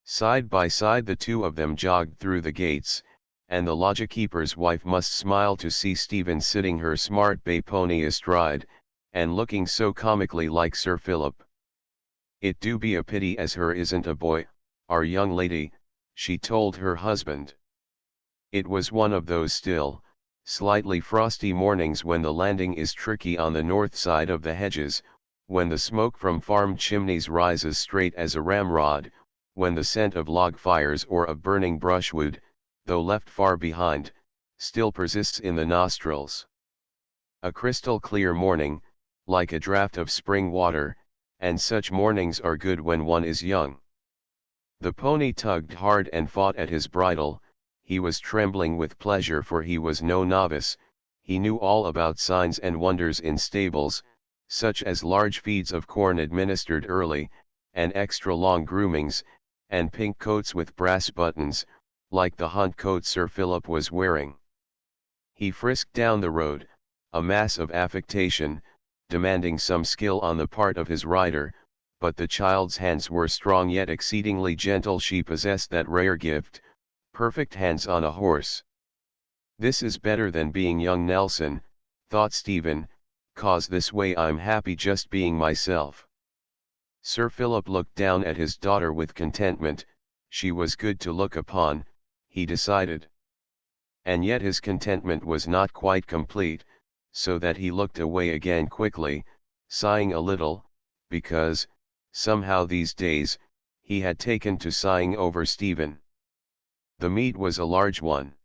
Side by side the two of them jogged through the gates, and the lodge-keeper's wife must smile to see Stephen sitting her smart bay pony astride, and looking so comically like Sir Philip. "It do be a pity as her isn't a boy, our young lady," she told her husband. It was one of those still, slightly frosty mornings when the landing is tricky on the north side of the hedges, when the smoke from farm chimneys rises straight as a ramrod, when the scent of log fires or of burning brushwood, though left far behind, still persists in the nostrils. A crystal clear morning, like a draught of spring water, and such mornings are good when one is young. The pony tugged hard and fought at his bridle. He was trembling with pleasure, for he was no novice. He knew all about signs and wonders in stables, such as large feeds of corn administered early, and extra long groomings, and pink coats with brass buttons, like the hunt coat Sir Philip was wearing. He frisked down the road, a mass of affectation, demanding some skill on the part of his rider, but the child's hands were strong yet exceedingly gentle. She possessed that rare gift, perfect hands on a horse. This is better than being young Nelson, thought Stephen, "'cause this way I'm happy just being myself." Sir Philip looked down at his daughter with contentment. She was good to look upon, he decided. And yet his contentment was not quite complete, so that he looked away again quickly, sighing a little, because, somehow these days, he had taken to sighing over Stephen. The meet was a large one.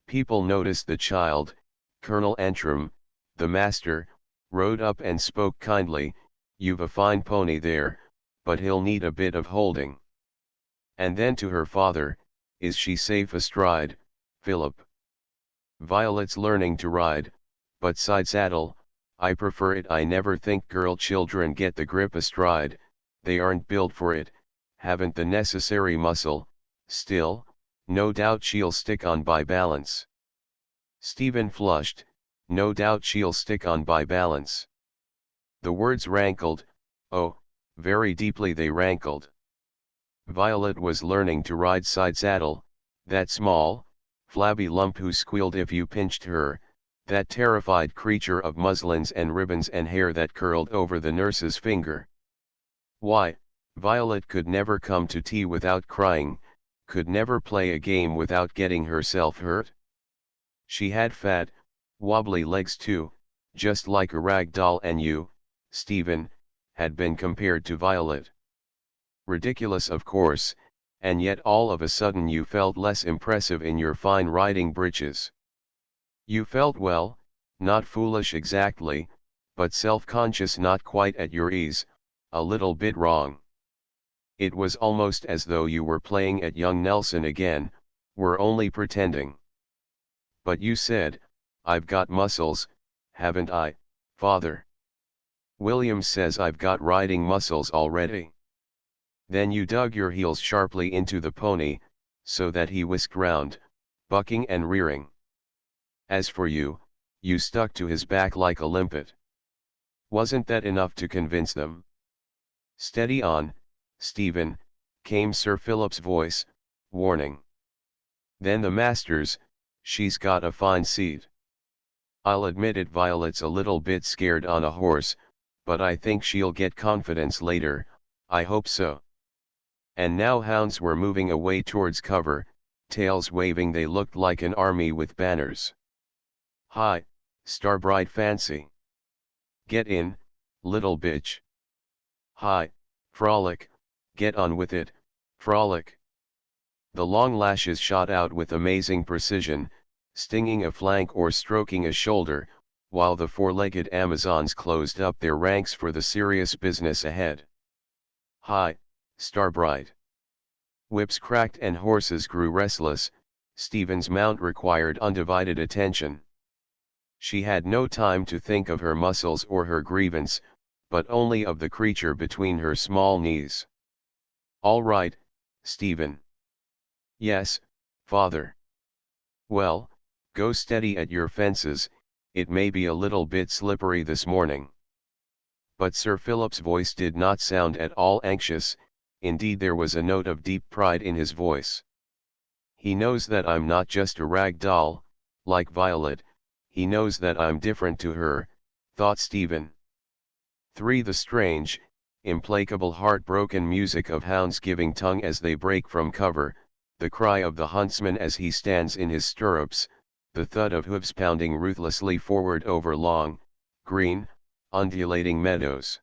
People noticed the child. Colonel Antrim, the master, rode up and spoke kindly, "You've a fine pony there, but he'll need a bit of holding." And then to her father, "Is she safe astride, Philip?" "Violet's learning to ride, but side saddle, I prefer it. I never think girl children get the grip astride, they aren't built for it, haven't the necessary muscle. Still, no doubt she'll stick on by balance." Stephen flushed. "No doubt she'll stick on by balance." The words rankled, oh, very deeply they rankled. Violet was learning to ride side saddle, that small, flabby lump who squealed if you pinched her, that terrified creature of muslins and ribbons and hair that curled over the nurse's finger. Why, Violet could never come to tea without crying, could never play a game without getting herself hurt. She had fat, wobbly legs too, just like a rag doll, and you, Stephen, had been compared to Violet. Ridiculous, of course, and yet all of a sudden you felt less impressive in your fine riding breeches. You felt, well, not foolish exactly, but self-conscious, not quite at your ease, a little bit wrong. It was almost as though you were playing at young Nelson again, were only pretending. "But you said, I've got muscles, haven't I, father?" "William says I've got riding muscles already." Then you dug your heels sharply into the pony, so that he whisked round, bucking and rearing. As for you, you stuck to his back like a limpet. Wasn't that enough to convince them? "Steady on, Stephen," came Sir Philip's voice, warning. Then the master's, "She's got a fine seat." "I'll admit it, Violet's a little bit scared on a horse, but I think she'll get confidence later, I hope so." And now hounds were moving away towards cover, tails waving. They looked like an army with banners. "Hi, Starbright Fancy! Get in, little bitch! Hi, Frolic, get on with it, Frolic!" The long lashes shot out with amazing precision, stinging a flank or stroking a shoulder, while the four-legged Amazons closed up their ranks for the serious business ahead. "Hi, Starbright!" Whips cracked and horses grew restless. Stephen's mount required undivided attention. She had no time to think of her muscles or her grievance, but only of the creature between her small knees. "All right, Stephen." "Yes, father." "Well, go steady at your fences, it may be a little bit slippery this morning." But Sir Philip's voice did not sound at all anxious, indeed there was a note of deep pride in his voice. "He knows that I'm not just a rag doll, like Violet, he knows that I'm different to her," thought Stephen. 3. The strange, implacable, heartbroken music of hounds giving tongue as they break from cover, the cry of the huntsman as he stands in his stirrups, the thud of hooves pounding ruthlessly forward over long, green, undulating meadows.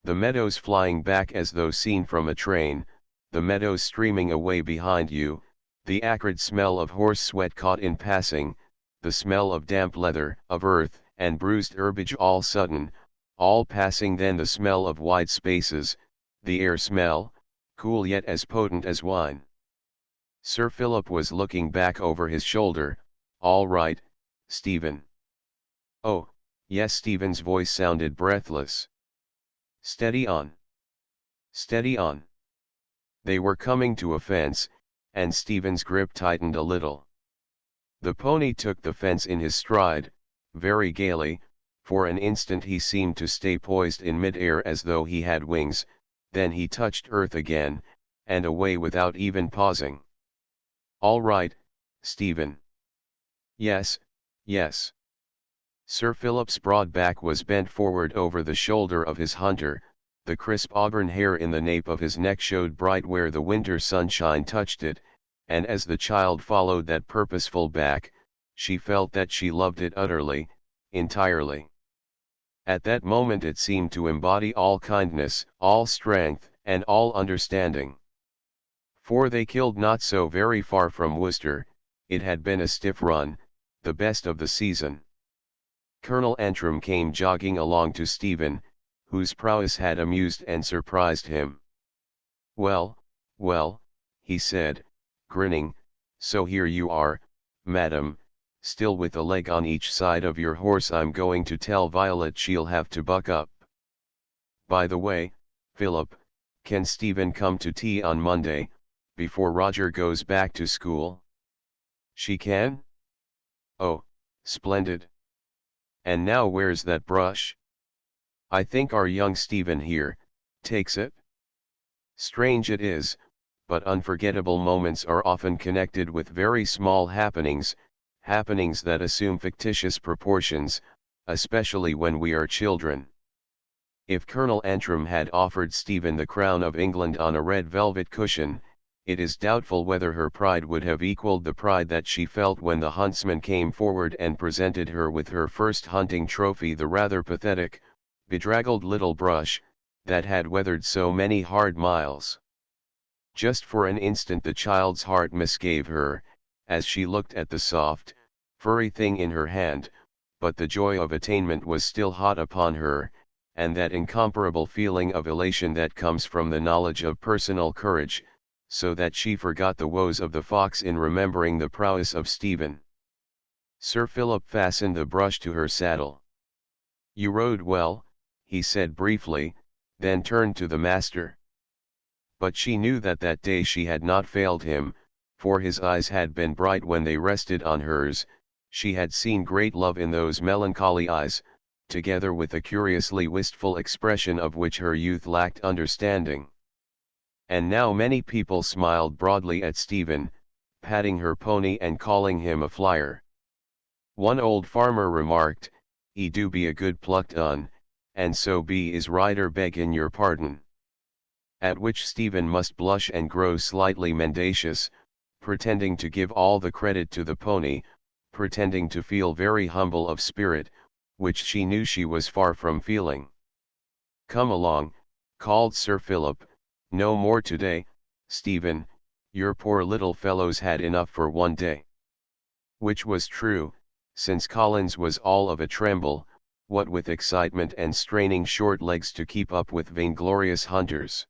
The meadows flying back as though seen from a train, the meadows streaming away behind you, the acrid smell of horse sweat caught in passing, the smell of damp leather, of earth, and bruised herbage all sudden, all passing, then the smell of wide spaces, the air smell, cool yet as potent as wine. Sir Philip was looking back over his shoulder. "All right, Stephen." "Oh, yes." Stephen's voice sounded breathless. "Steady on. Steady on." They were coming to a fence, and Stephen's grip tightened a little. The pony took the fence in his stride, very gaily. For an instant he seemed to stay poised in mid-air as though he had wings, then he touched earth again, and away without even pausing. "All right, Stephen." "Yes, yes." Sir Philip's broad back was bent forward over the shoulder of his hunter, the crisp auburn hair in the nape of his neck showed bright where the winter sunshine touched it, and as the child followed that purposeful back, she felt that she loved it utterly, entirely. At that moment it seemed to embody all kindness, all strength, and all understanding. For they killed not so very far from Worcester. It had been a stiff run, the best of the season. Colonel Antrim came jogging along to Stephen, whose prowess had amused and surprised him. "Well, well," he said, grinning, "so here you are, madam, still with a leg on each side of your horse. I'm going to tell Violet she'll have to buck up. By the way, Philip, can Stephen come to tea on Monday, before Roger goes back to school?" "She can?" "Oh, splendid. And now where's that brush? I think our young Stephen here takes it." Strange it is, but unforgettable moments are often connected with very small happenings, happenings that assume fictitious proportions, especially when we are children. If Colonel Antrim had offered Stephen the crown of England on a red velvet cushion, it is doubtful whether her pride would have equalled the pride that she felt when the huntsman came forward and presented her with her first hunting trophy, the rather pathetic, bedraggled little brush, that had weathered so many hard miles. Just for an instant the child's heart misgave her, as she looked at the soft, furry thing in her hand, but the joy of attainment was still hot upon her, and that incomparable feeling of elation that comes from the knowledge of personal courage, so that she forgot the woes of the fox in remembering the prowess of Stephen. Sir Philip fastened the brush to her saddle. "You rode well," he said briefly, then turned to the master. But she knew that that day she had not failed him, for his eyes had been bright when they rested on hers. She had seen great love in those melancholy eyes, together with a curiously wistful expression of which her youth lacked understanding. And now many people smiled broadly at Stephen, patting her pony and calling him a flyer. One old farmer remarked, "He do be a good plucked un, and so be is rider, beggin' your pardon." At which Stephen must blush and grow slightly mendacious, pretending to give all the credit to the pony, pretending to feel very humble of spirit, which she knew she was far from feeling. "Come along," called Sir Philip, "no more today, Stephen, your poor little fellow's had enough for one day." Which was true, since Collins was all of a tremble, what with excitement and straining short legs to keep up with vainglorious hunters.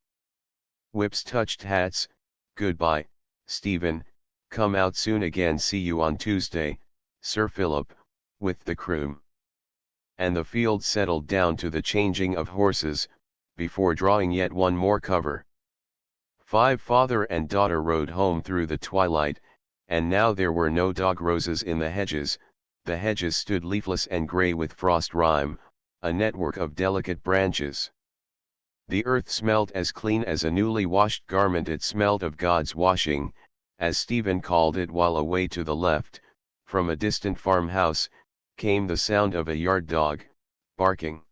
Whips touched hats. "Goodbye, Stephen, come out soon again. See you on Tuesday, Sir Philip," with the croom. And the field settled down to the changing of horses, before drawing yet one more cover. Father and daughter rode home through the twilight, and now there were no dog roses in the hedges stood leafless and grey with frost rime, a network of delicate branches. The earth smelt as clean as a newly washed garment. It smelt of God's washing, as Stephen called it, while away to the left, from a distant farmhouse, came the sound of a yard dog, barking.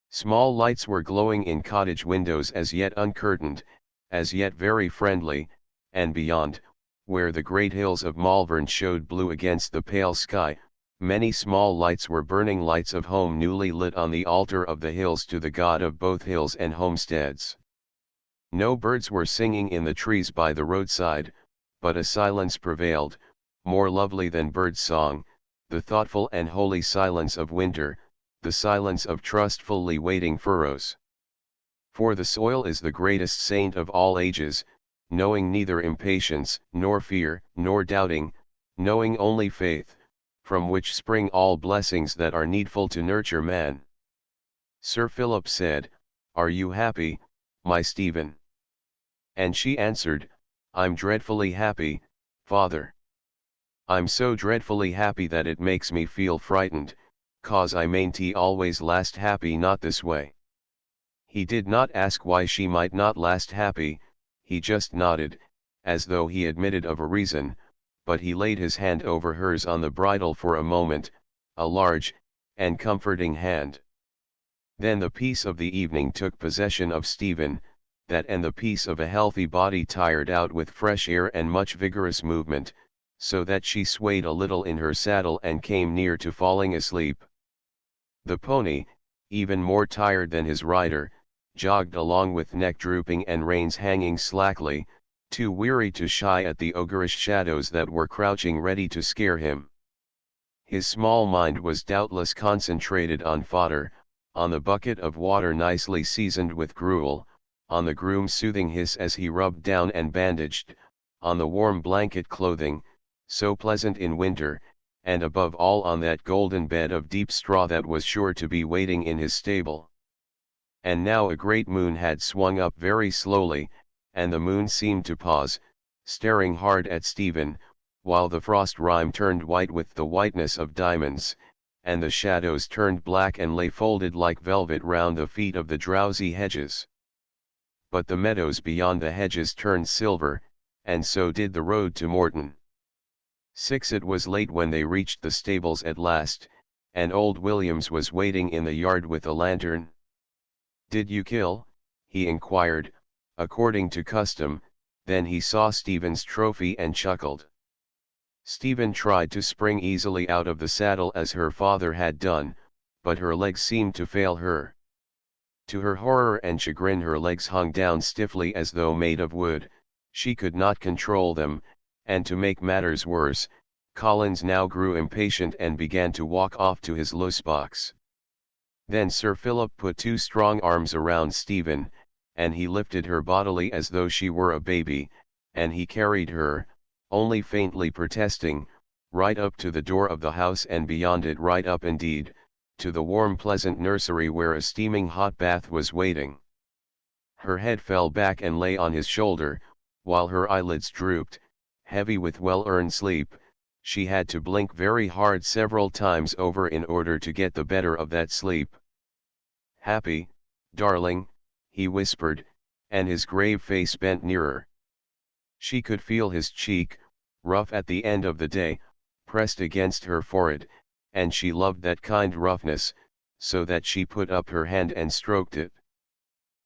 Small lights were glowing in cottage windows as yet uncurtained, as yet very friendly, and beyond, where the great hills of Malvern showed blue against the pale sky, many small lights were burning, lights of home newly lit on the altar of the hills to the God of both hills and homesteads. No birds were singing in the trees by the roadside, but a silence prevailed, more lovely than bird song, the thoughtful and holy silence of winter, the silence of trustfully waiting furrows. For the soil is the greatest saint of all ages, knowing neither impatience, nor fear, nor doubting, knowing only faith, from which spring all blessings that are needful to nurture man. Sir Philip said, "Are you happy, my Stephen?" And she answered, "I'm dreadfully happy, father. I'm so dreadfully happy that it makes me feel frightened, 'cause I mayn't always last happy not this way." He did not ask why she might not last happy, he just nodded, as though he admitted of a reason, but he laid his hand over hers on the bridle for a moment, a large, and comforting hand. Then the peace of the evening took possession of Stephen, that and the peace of a healthy body tired out with fresh air and much vigorous movement, so that she swayed a little in her saddle and came near to falling asleep. The pony, even more tired than his rider, jogged along with neck drooping and reins hanging slackly, too weary to shy at the ogreish shadows that were crouching ready to scare him. His small mind was doubtless concentrated on fodder, on the bucket of water nicely seasoned with gruel, on the groom's soothing hiss as he rubbed down and bandaged, on the warm blanket clothing, so pleasant in winter, and above all on that golden bed of deep straw that was sure to be waiting in his stable. And now a great moon had swung up very slowly, and the moon seemed to pause, staring hard at Stephen, while the frost rime turned white with the whiteness of diamonds, and the shadows turned black and lay folded like velvet round the feet of the drowsy hedges. But the meadows beyond the hedges turned silver, and so did the road to Morton. 6 It was late when they reached the stables at last, and old Williams was waiting in the yard with a lantern. "Did you kill?" he inquired, according to custom. Then he saw Stephen's trophy and chuckled. Stephen tried to spring easily out of the saddle as her father had done, but her legs seemed to fail her. To her horror and chagrin her legs hung down stiffly as though made of wood, she could not control them, and to make matters worse, Collins now grew impatient and began to walk off to his loose box. Then Sir Philip put 2 strong arms around Stephen, and he lifted her bodily as though she were a baby, and he carried her, only faintly protesting, right up to the door of the house and beyond it, right up indeed, to the warm pleasant nursery where a steaming hot bath was waiting. Her head fell back and lay on his shoulder, while her eyelids drooped, heavy with well-earned sleep. She had to blink very hard several times over in order to get the better of that sleep. "Happy, darling," he whispered, and his grave face bent nearer. She could feel his cheek, rough at the end of the day, pressed against her forehead, and she loved that kind roughness, so that she put up her hand and stroked it.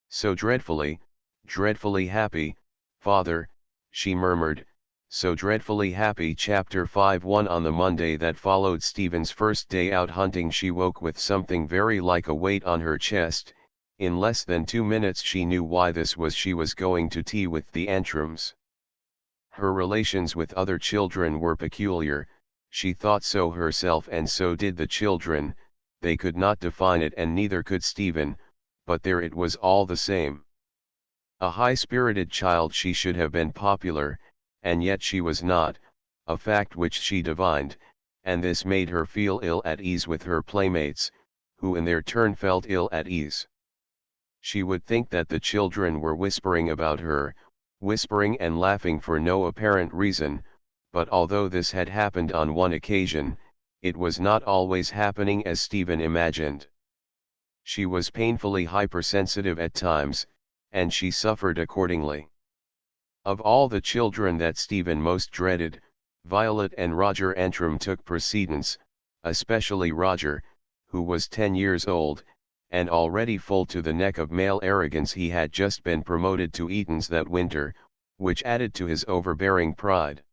"So dreadfully, dreadfully happy, father," she murmured, "so dreadfully happy." Chapter 5 On the Monday that followed Stephen's first day out hunting she woke with something very like a weight on her chest. In less than 2 minutes she knew why this was. She was going to tea with the Antrums. Her relations with other children were peculiar, she thought so herself, and so did the children. They could not define it, and neither could Stephen, but there it was all the same. A high-spirited child, she should have been popular, and yet she was not, a fact which she divined, and this made her feel ill at ease with her playmates, who in their turn felt ill at ease. She would think that the children were whispering about her, whispering and laughing for no apparent reason, but although this had happened on one occasion, it was not always happening as Stephen imagined. She was painfully hypersensitive at times, and she suffered accordingly. Of all the children that Stephen most dreaded, Violet and Roger Antrim took precedence, especially Roger, who was 10 years old, and already full to the neck of male arrogance. He had just been promoted to Eton's that winter, which added to his overbearing pride.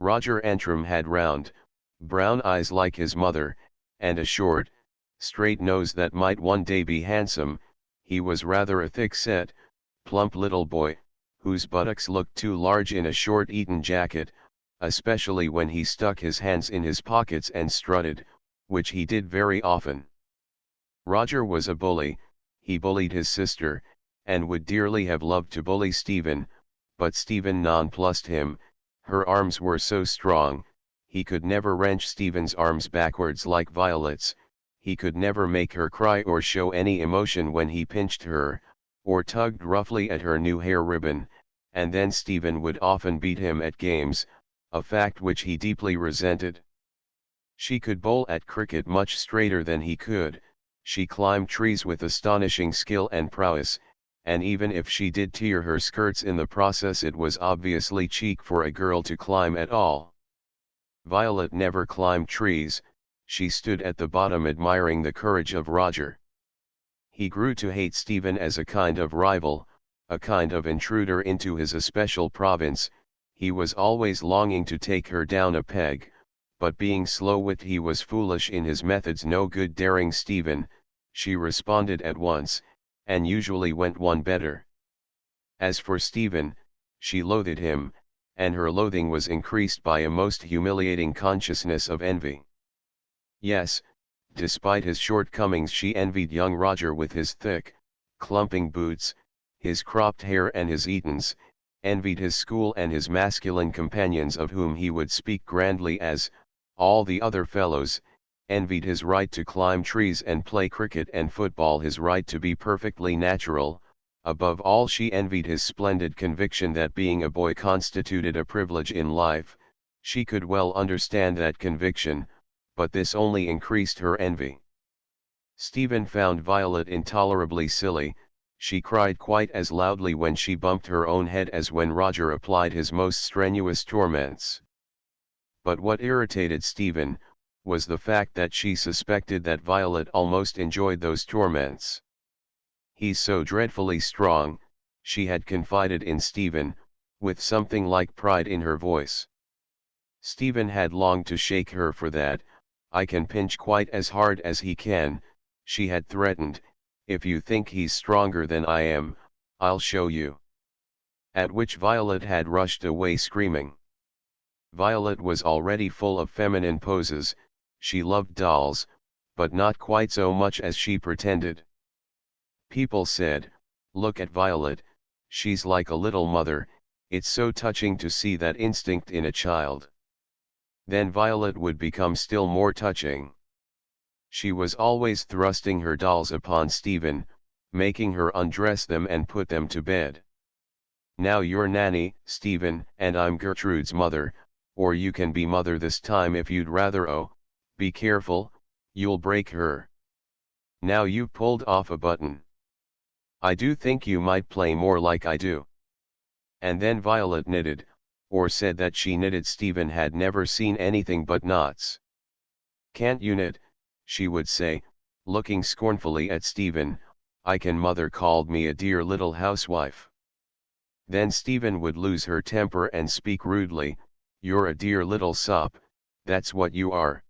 Roger Antrim had round, brown eyes like his mother, and a short, straight nose that might one day be handsome. He was rather a thick-set, plump little boy, whose buttocks looked too large in a short Eton jacket, especially when he stuck his hands in his pockets and strutted, which he did very often. Roger was a bully. He bullied his sister, and would dearly have loved to bully Stephen, but Stephen nonplussed him. Her arms were so strong, he could never wrench Stephen's arms backwards like Violet's. He could never make her cry or show any emotion when he pinched her, or tugged roughly at her new hair ribbon, and then Stephen would often beat him at games, a fact which he deeply resented. She could bowl at cricket much straighter than he could. She climbed trees with astonishing skill and prowess, and even if she did tear her skirts in the process, it was obviously cheek for a girl to climb at all. Violet never climbed trees. She stood at the bottom admiring the courage of Roger. He grew to hate Stephen as a kind of rival, a kind of intruder into his especial province. He was always longing to take her down a peg, but being slow-witted he was foolish in his methods. No good daring Stephen, she responded at once, and usually went one better. As for Stephen, she loathed him, and her loathing was increased by a most humiliating consciousness of envy. Yes, despite his shortcomings, she envied young Roger with his thick, clumping boots, his cropped hair and his Etons, envied his school and his masculine companions of whom he would speak grandly as all the other fellows, envied his right to climb trees and play cricket and football, his right to be perfectly natural. Above all, she envied his splendid conviction that being a boy constituted a privilege in life. She could well understand that conviction, but this only increased her envy. Stephen found Violet intolerably silly. She cried quite as loudly when she bumped her own head as when Roger applied his most strenuous torments. But what irritated Stephen was the fact that she suspected that Violet almost enjoyed those torments. "He's so dreadfully strong," she had confided in Stephen, with something like pride in her voice. Stephen had longed to shake her for that. "I can pinch quite as hard as he can," she had threatened. "If you think he's stronger than I am, I'll show you." At which Violet had rushed away screaming. Violet was already full of feminine poses. She loved dolls, but not quite so much as she pretended. People said, "Look at Violet, she's like a little mother, it's so touching to see that instinct in a child." Then Violet would become still more touching. She was always thrusting her dolls upon Stephen, making her undress them and put them to bed. "Now you're Nanny, Stephen, and I'm Gertrude's mother, or you can be mother this time if you'd rather. Oh, be careful, you'll break her. Now you've pulled off a button. I do think you might play more like I do." And then Violet knitted, or said that she knitted. Stephen had never seen anything but knots. "Can't you knit?" she would say, looking scornfully at Stephen. "I can. Mother called me a dear little housewife." Then Stephen would lose her temper and speak rudely. "You're a dear little sop, that's what you are."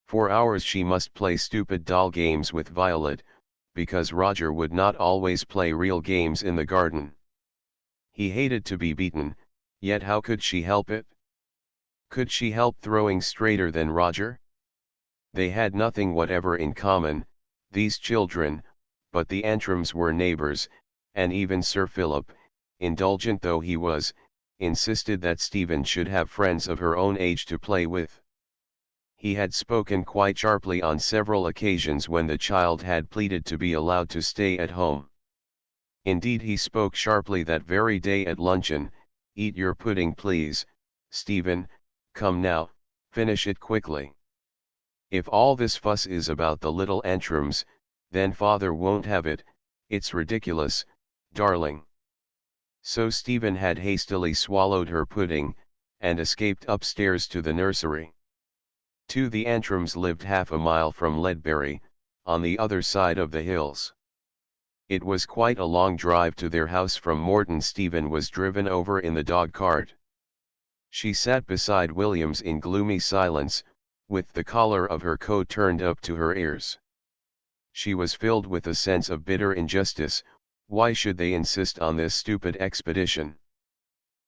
For hours she must play stupid doll games with Violet, because Roger would not always play real games in the garden. He hated to be beaten, yet how could she help it? Could she help throwing straighter than Roger? They had nothing whatever in common, these children, but the Antrims were neighbors, and even Sir Philip, indulgent though he was, insisted that Stephen should have friends of her own age to play with. He had spoken quite sharply on several occasions when the child had pleaded to be allowed to stay at home. Indeed, he spoke sharply that very day at luncheon. "Eat your pudding, please, Stephen, come now, finish it quickly. If all this fuss is about the little Antrims, then father won't have it. It's ridiculous, darling." So Stephen had hastily swallowed her pudding, and escaped upstairs to the nursery. The Antrims lived half a mile from Ledbury, on the other side of the hills. It was quite a long drive to their house from Morton. Stephen was driven over in the dog cart. She sat beside Williams in gloomy silence, with the collar of her coat turned up to her ears. She was filled with a sense of bitter injustice. Why should they insist on this stupid expedition?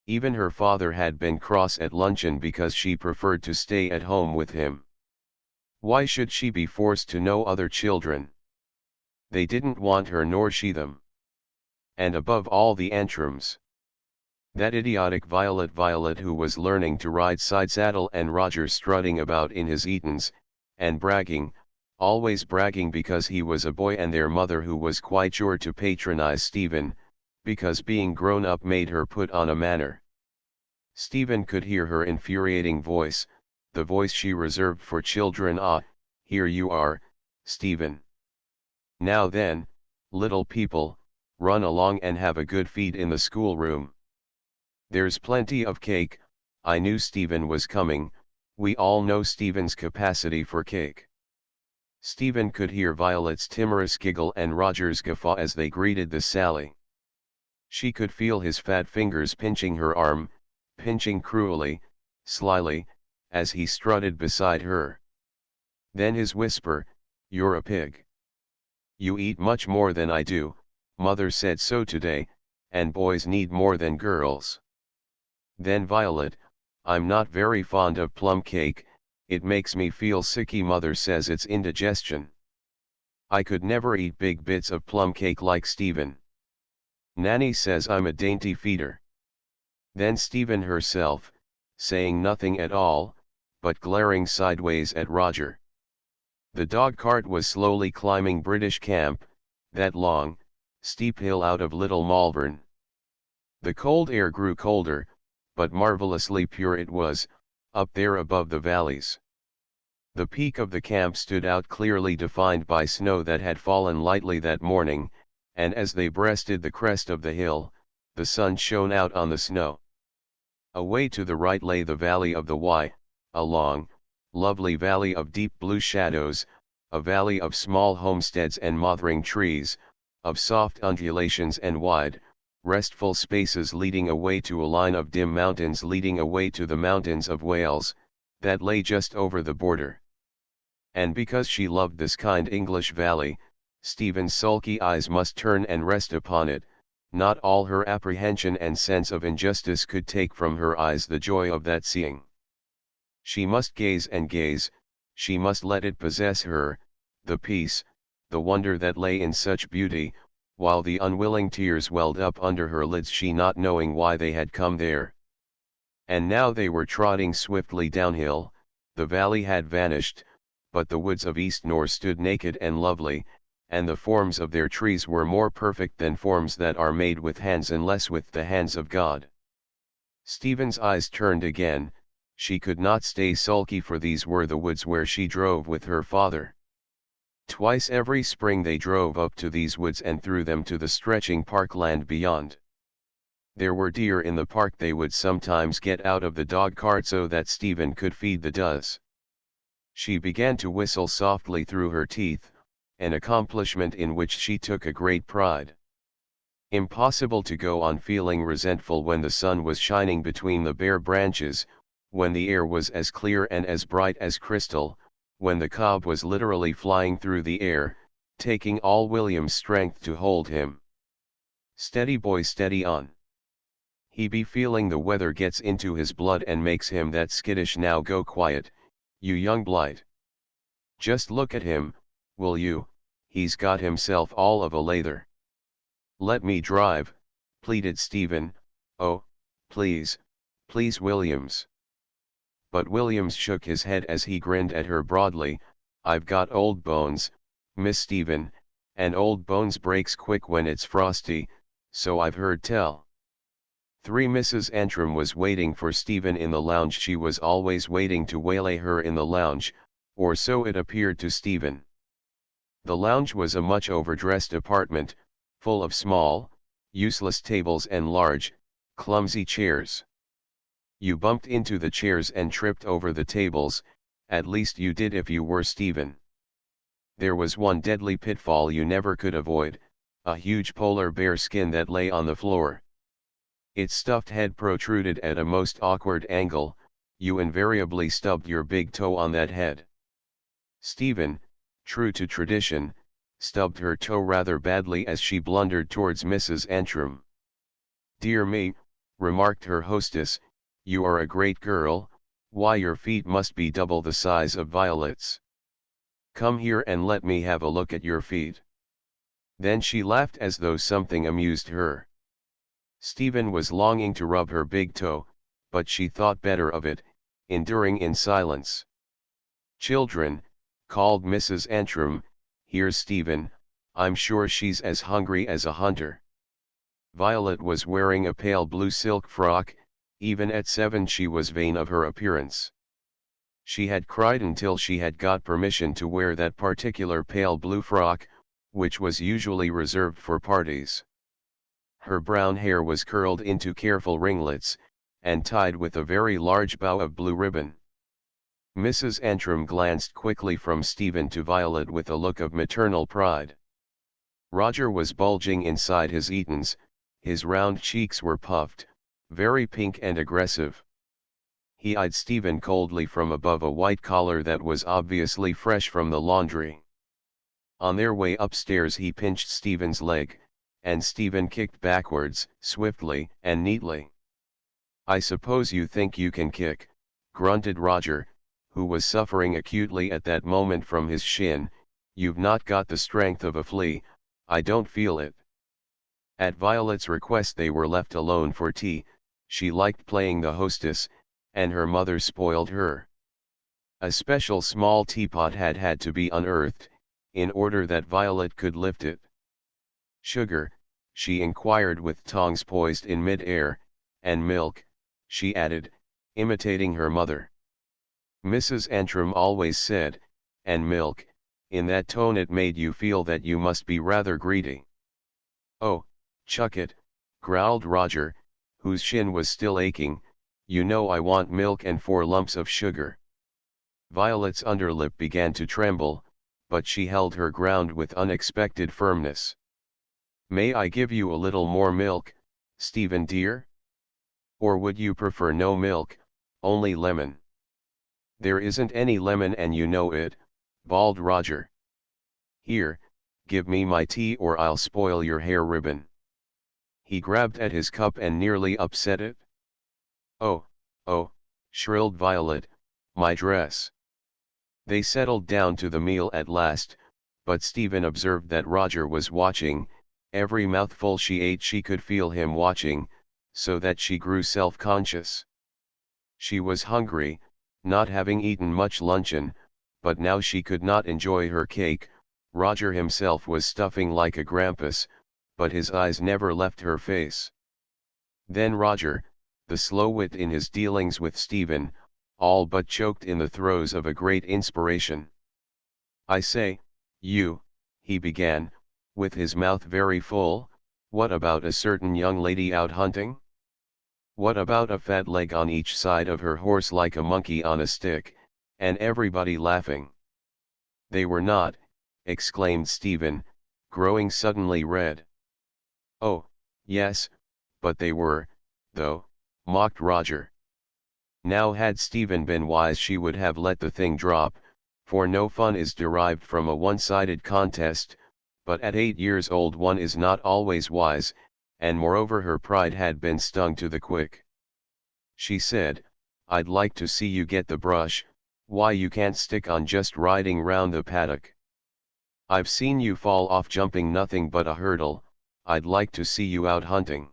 Even her father had been cross at luncheon because she preferred to stay at home with him. Why should she be forced to know other children? They didn't want her nor she them. And above all the Antrums. That idiotic Violet who was learning to ride side saddle, and Roger strutting about in his Etons, and bragging, always bragging because he was a boy, and their mother who was quite sure to patronize Stephen, because being grown up made her put on a manner. Stephen could hear her infuriating voice, the voice she reserved for children. Ah, here you are, Stephen. Now then, little people, run along and have a good feed in the schoolroom. There's plenty of cake. I knew Stephen was coming. We all know Stephen's capacity for cake. Stephen could hear Violet's timorous giggle and Roger's guffaw as they greeted the sally. She could feel his fat fingers pinching her arm, pinching cruelly, slyly, as he strutted beside her. Then his whisper, "You're a pig. You eat much more than I do, mother said so today, and boys need more than girls." Then Violet, "I'm not very fond of plum cake, it makes me feel sicky, mother says it's indigestion. I could never eat big bits of plum cake like Stephen. Nanny says I'm a dainty feeder." Then Stephen herself, saying nothing at all, but glaring sideways at Roger. The dog cart was slowly climbing British Camp, that long, steep hill out of Little Malvern. The cold air grew colder, but marvelously pure it was, up there above the valleys. The peak of the camp stood out clearly defined by snow that had fallen lightly that morning, and as they breasted the crest of the hill, the sun shone out on the snow. Away to the right lay the valley of the Wye, a long, lovely valley of deep blue shadows, a valley of small homesteads and mothering trees, of soft undulations and wide, restful spaces leading away to a line of dim mountains leading away to the mountains of Wales, that lay just over the border. And because she loved this kind English valley, Stephen's sulky eyes must turn and rest upon it. Not all her apprehension and sense of injustice could take from her eyes the joy of that seeing. She must gaze and gaze, she must let it possess her, the peace, the wonder that lay in such beauty, while the unwilling tears welled up under her lids, she not knowing why they had come there. And now they were trotting swiftly downhill. The valley had vanished, but the woods of East Nor stood naked and lovely, and the forms of their trees were more perfect than forms that are made with hands unless with the hands of God. Stephen's eyes turned again. She could not stay sulky, for these were the woods where she drove with her father. Twice every spring they drove up to these woods and through them to the stretching parkland beyond. There were deer in the park. They would sometimes get out of the dog cart so that Stephen could feed the does. She began to whistle softly through her teeth, an accomplishment in which she took a great pride. Impossible to go on feeling resentful when the sun was shining between the bare branches, when the air was as clear and as bright as crystal, when the cob was literally flying through the air, taking all William's strength to hold him. "Steady, boy, steady on. He be feeling the weather gets into his blood and makes him that skittish. Now go quiet, you young blight. Just look at him, will you? He's got himself all of a lather." "Let me drive," pleaded Stephen. "Oh, please, please, Williams." But Williams shook his head as he grinned at her broadly. "I've got old bones, Miss Stephen, and old bones breaks quick when it's frosty, so I've heard tell." Mrs. Antrim was waiting for Stephen in the lounge. She was always waiting to waylay her in the lounge, or so it appeared to Stephen. The lounge was a much overdressed apartment, full of small, useless tables and large, clumsy chairs. You bumped into the chairs and tripped over the tables, at least you did if you were Stephen. There was one deadly pitfall you never could avoid: a huge polar bear skin that lay on the floor. Its stuffed head protruded at a most awkward angle. You invariably stubbed your big toe on that head. Stephen, true to tradition, stubbed her toe rather badly as she blundered towards Mrs. Antrim. "Dear me," remarked her hostess, "you are a great girl. Why, your feet must be double the size of Violet's. Come here and let me have a look at your feet." Then she laughed as though something amused her. Stephen was longing to rub her big toe, but she thought better of it, enduring in silence. "Children," called Mrs. Antrim, "here's Stephen. I'm sure she's as hungry as a hunter." Violet was wearing a pale blue silk frock. Even at 7 she was vain of her appearance. She had cried until she had got permission to wear that particular pale blue frock, which was usually reserved for parties. Her brown hair was curled into careful ringlets, and tied with a very large bow of blue ribbon. Mrs. Antrim glanced quickly from Stephen to Violet with a look of maternal pride. Roger was bulging inside his Etons, his round cheeks were puffed, very pink and aggressive. He eyed Stephen coldly from above a white collar that was obviously fresh from the laundry. On their way upstairs he pinched Stephen's leg, and Stephen kicked backwards, swiftly and neatly. "I suppose you think you can kick," grunted Roger, who was suffering acutely at that moment from his shin. "You've not got the strength of a flea. I don't feel it." At Violet's request they were left alone for tea. She liked playing the hostess, and her mother spoiled her. A special small teapot had to be unearthed, in order that Violet could lift it. "Sugar?" she inquired with tongs poised in mid-air, "and milk," she added, imitating her mother. Mrs. Antrim always said, "and milk," in that tone it made you feel that you must be rather greedy. "Oh, chuck it," growled Roger, whose shin was still aching, "you know I want milk and 4 lumps of sugar." Violet's underlip began to tremble, but she held her ground with unexpected firmness. "May I give you a little more milk, Stephen dear? Or would you prefer no milk, only lemon?" "There isn't any lemon and you know it," bawled Roger. "Here, give me my tea or I'll spoil your hair ribbon." He grabbed at his cup and nearly upset it. "Oh, oh," shrilled Violet, "my dress." They settled down to the meal at last, but Stephen observed that Roger was watching. Every mouthful she ate she could feel him watching, so that she grew self-conscious. She was hungry, not having eaten much luncheon, but now she could not enjoy her cake. Roger himself was stuffing like a grampus, but his eyes never left her face. Then Roger, the slow wit in his dealings with Stephen, all but choked in the throes of a great inspiration. "I say, you," he began, with his mouth very full, "what about a certain young lady out hunting? What about a fat leg on each side of her horse like a monkey on a stick, and everybody laughing?" "They were not," exclaimed Stephen, growing suddenly red. "Oh, yes, but they were, though," mocked Roger. Now had Stephen been wise she would have let the thing drop, for no fun is derived from a one-sided contest, but at 8 years old one is not always wise, and moreover her pride had been stung to the quick. She said, "I'd like to see you get the brush. Why, you can't stick on just riding round the paddock. I've seen you fall off jumping nothing but a hurdle. I'd like to see you out hunting."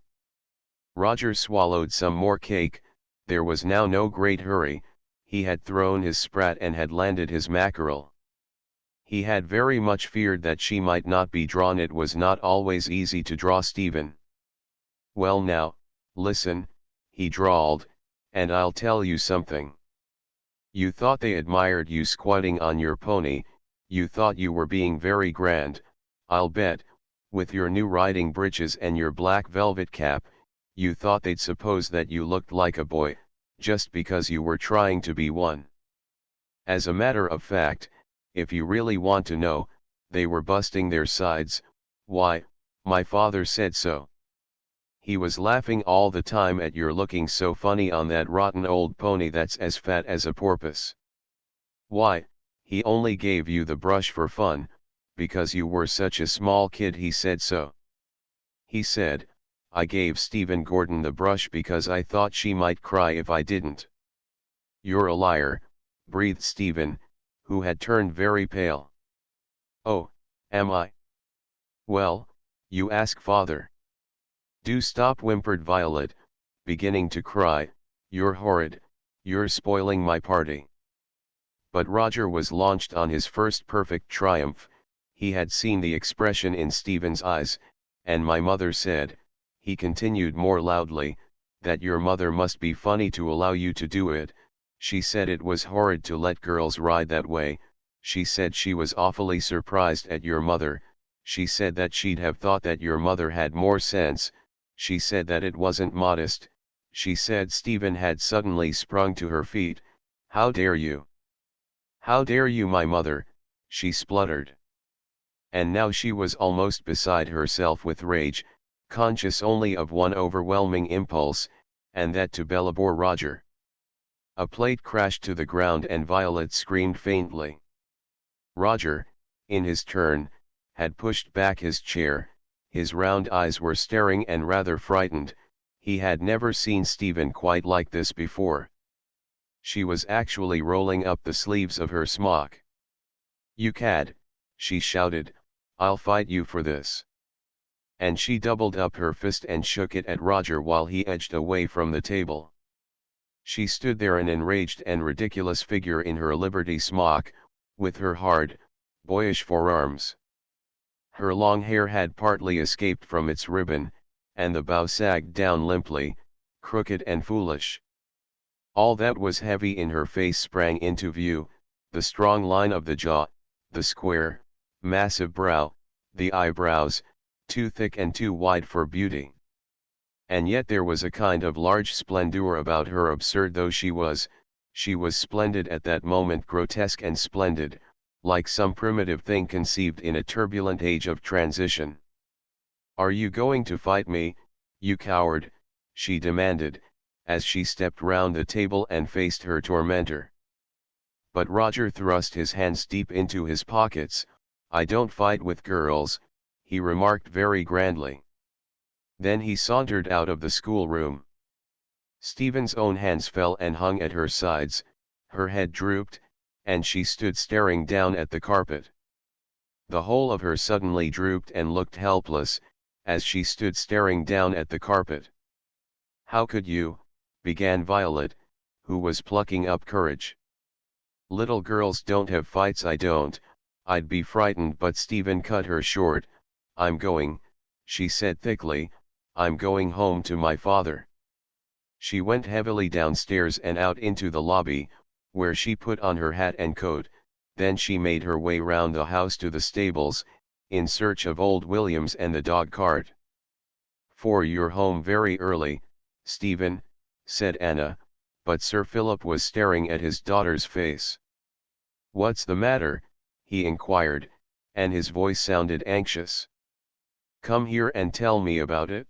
Roger swallowed some more cake. There was now no great hurry. He had thrown his sprat and had landed his mackerel. He had very much feared that she might not be drawn. It was not always easy to draw Stephen. "Well now, listen," he drawled, "and I'll tell you something. You thought they admired you squatting on your pony, you thought you were being very grand, I'll bet, with your new riding breeches and your black velvet cap. You thought they'd suppose that you looked like a boy, just because you were trying to be one. As a matter of fact, if you really want to know, they were busting their sides. Why, My father said so. He was laughing all the time at your looking so funny on that rotten old pony that's as fat as a porpoise. Why, he only gave you the brush for fun, because you were such a small kid, he said so. He said, I gave Stephen Gordon the brush because I thought she might cry if I didn't. You're a liar, breathed Stephen, who had turned very pale. Oh, am I? Well, you ask father. Do stop, whimpered Violet, beginning to cry. You're horrid, you're spoiling my party. But Roger was launched on his first perfect triumph. He had seen the expression in Stephen's eyes, and my mother said, he continued more loudly, that your mother must be funny to allow you to do it. She said it was horrid to let girls ride that way. She said she was awfully surprised at your mother. She said that she'd have thought that your mother had more sense. She said that it wasn't modest. She said Stephen had suddenly sprung to her feet. How dare you? How dare you, my mother, she spluttered. And now she was almost beside herself with rage, conscious only of one overwhelming impulse, and that to bellabore Roger. A plate crashed to the ground and Violet screamed faintly. Roger, in his turn, had pushed back his chair. His round eyes were staring and rather frightened. He had never seen Stephen quite like this before. She was actually rolling up the sleeves of her smock. You cad, she shouted, I'll fight you for this. And she doubled up her fist and shook it at Roger while he edged away from the table. She stood there an enraged and ridiculous figure in her Liberty smock, with her hard, boyish forearms. Her long hair had partly escaped from its ribbon, and the bow sagged down limply, crooked and foolish. All that was heavy in her face sprang into view, the strong line of the jaw, the square, massive brow, the eyebrows, too thick and too wide for beauty. And yet there was a kind of large splendor about her, absurd though she was splendid at that moment, grotesque and splendid, like some primitive thing conceived in a turbulent age of transition. Are you going to fight me, you coward? She demanded, as she stepped round the table and faced her tormentor. But Roger thrust his hands deep into his pockets. I don't fight with girls, he remarked very grandly. Then he sauntered out of the schoolroom. Stephen's own hands fell and hung at her sides, her head drooped, and she stood staring down at the carpet. The whole of her suddenly drooped and looked helpless, as she stood staring down at the carpet. How could you, began Violet, who was plucking up courage. Little girls don't have fights. I don't, I'd be frightened. But Stephen cut her short. I'm going, she said thickly, I'm going home to my father. She went heavily downstairs and out into the lobby, where she put on her hat and coat. Then she made her way round the house to the stables, in search of old Williams and the dog cart. For you're home very early, Stephen, said Anna, but Sir Philip was staring at his daughter's face. What's the matter? He inquired, and his voice sounded anxious. Come here and tell me about it.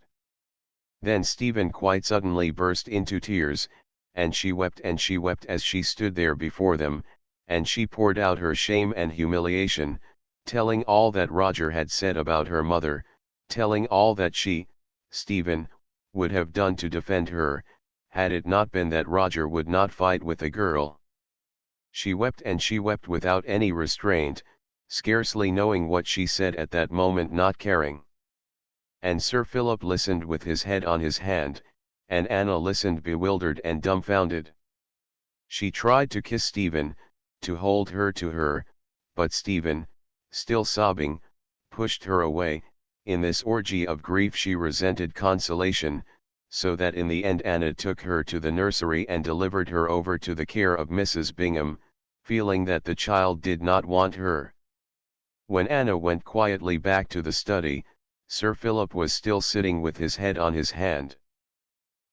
Then Stephen quite suddenly burst into tears, and she wept as she stood there before them, and she poured out her shame and humiliation, telling all that Roger had said about her mother, telling all that she, Stephen, would have done to defend her, had it not been that Roger would not fight with a girl. She wept without any restraint, scarcely knowing what she said at that moment, not caring. And Sir Philip listened with his head on his hand, and Anna listened bewildered and dumbfounded. She tried to kiss Stephen, to hold her to her, but Stephen, still sobbing, pushed her away. In this orgy of grief she resented consolation, so that in the end Anna took her to the nursery and delivered her over to the care of Mrs. Bingham, feeling that the child did not want her. When Anna went quietly back to the study, Sir Philip was still sitting with his head on his hand.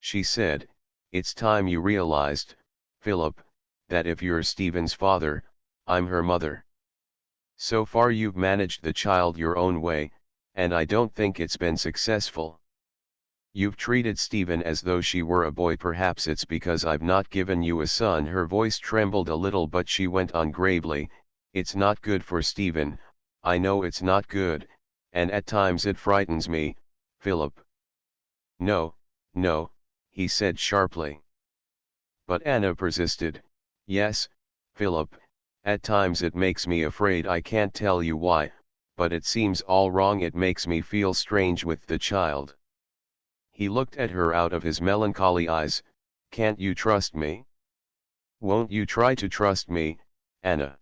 She said, It's time you realized, Philip, that if you're Stephen's father, I'm her mother. So far you've managed the child your own way, and I don't think it's been successful. You've treated Stephen as though she were a boy. Perhaps it's because I've not given you a son." Her voice trembled a little, but she went on gravely, "It's not good for Stephen, I know it's not good, and at times it frightens me, Philip." "No, no," he said sharply. But Anna persisted. "Yes, Philip, at times it makes me afraid. I can't tell you why, but it seems all wrong. It makes me feel strange with the child." He looked at her out of his melancholy eyes. "Can't you trust me? Won't you try to trust me, Anna?"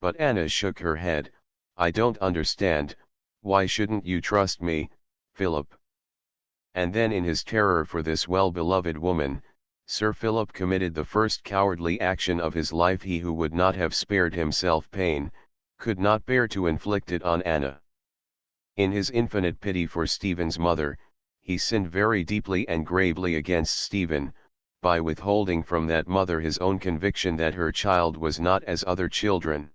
But Anna shook her head. "I don't understand, why shouldn't you trust me, Philip?" And then, in his terror for this well-beloved woman, Sir Philip committed the first cowardly action of his life. He who would not have spared himself pain, could not bear to inflict it on Anna. In his infinite pity for Stephen's mother, he sinned very deeply and gravely against Stephen, by withholding from that mother his own conviction that her child was not as other children.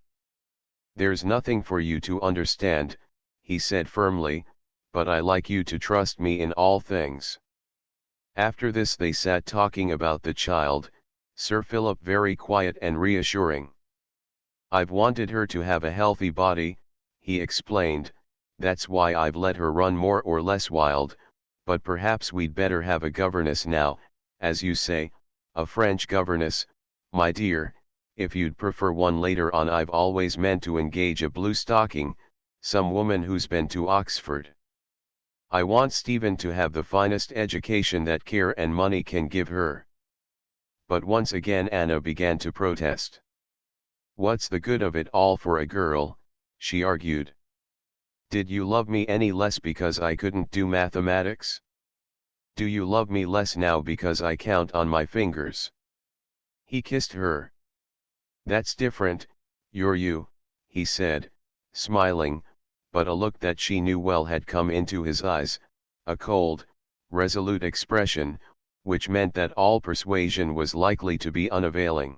"There's nothing for you to understand," he said firmly, "but I like you to trust me in all things." After this they sat talking about the child, Sir Philip very quiet and reassuring. "I've wanted her to have a healthy body," he explained, "that's why I've let her run more or less wild, but perhaps we'd better have a governess now, as you say, a French governess, my dear. If you'd prefer one later on, I've always meant to engage a blue stocking, some woman who's been to Oxford. I want Stephen to have the finest education that care and money can give her." But once again Anna began to protest. "What's the good of it all for a girl?" she argued. "Did you love me any less because I couldn't do mathematics? Do you love me less now because I count on my fingers?" He kissed her. "That's different, you're you," he said, smiling, but a look that she knew well had come into his eyes, a cold, resolute expression, which meant that all persuasion was likely to be unavailing.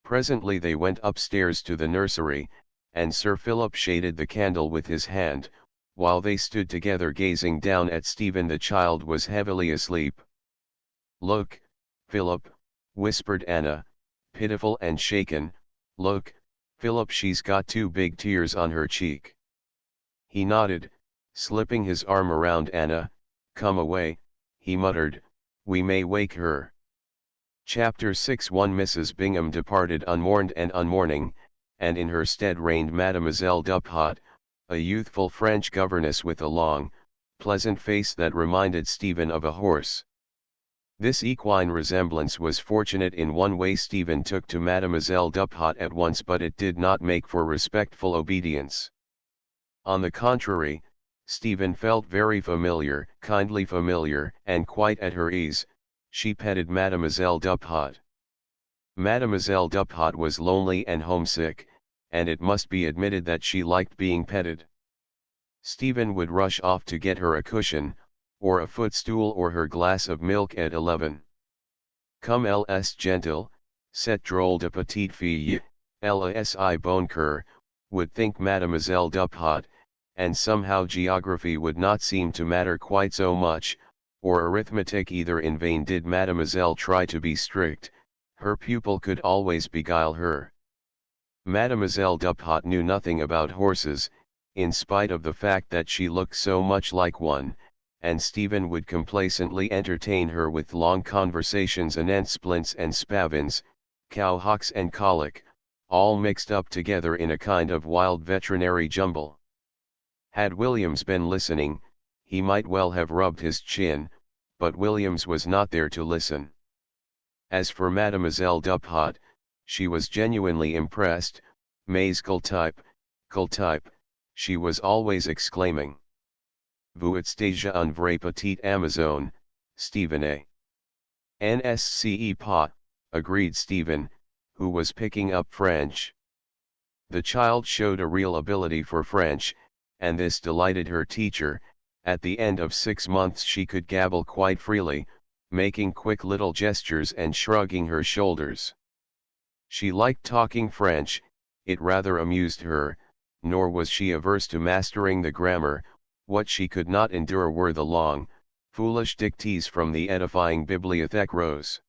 Presently they went upstairs to the nursery, and Sir Philip shaded the candle with his hand. While they stood together gazing down at Stephen, the child was heavily asleep. "Look, Philip," whispered Anna, pitiful and shaken, "look, Philip, she's got two big tears on her cheek." He nodded, slipping his arm around Anna. "Come away," he muttered, "we may wake her." Chapter 6. Mrs. Bingham departed unmourned and unmourning, and in her stead reigned Mademoiselle Duphat, a youthful French governess with a long, pleasant face that reminded Stephen of a horse. This equine resemblance was fortunate in one way: Stephen took to Mademoiselle Duphat at once, but it did not make for respectful obedience. On the contrary, Stephen felt very familiar, kindly familiar, and quite at her ease. She petted Mademoiselle Duphat. Mademoiselle Duphat was lonely and homesick, and it must be admitted that she liked being petted. Stephen would rush off to get her a cushion, or a footstool, or her glass of milk at 11. "Comme elle est gentille, cette drôle de petite fille, lasi bon cœur," would think Mademoiselle Duphat, and somehow geography would not seem to matter quite so much, or arithmetic either. In vain did Mademoiselle try to be strict, her pupil could always beguile her. Mademoiselle Duphat knew nothing about horses, in spite of the fact that she looked so much like one, and Stephen would complacently entertain her with long conversations anent splints and spavins, cow-hocks and colic, all mixed up together in a kind of wild veterinary jumble. Had Williams been listening, he might well have rubbed his chin, but Williams was not there to listen. As for Mademoiselle Duphat, she was genuinely impressed. "Mais quel type," she was always exclaiming. "Vous êtes déjà un vrai petit Amazon, Stephen, eh?" "Nsce pas," agreed Stephen, who was picking up French. The child showed a real ability for French, and this delighted her teacher. At the end of 6 months she could gabble quite freely, making quick little gestures and shrugging her shoulders. She liked talking French, it rather amused her, nor was she averse to mastering the grammar. What she could not endure were the long, foolish dictees from the edifying bibliothèque rose.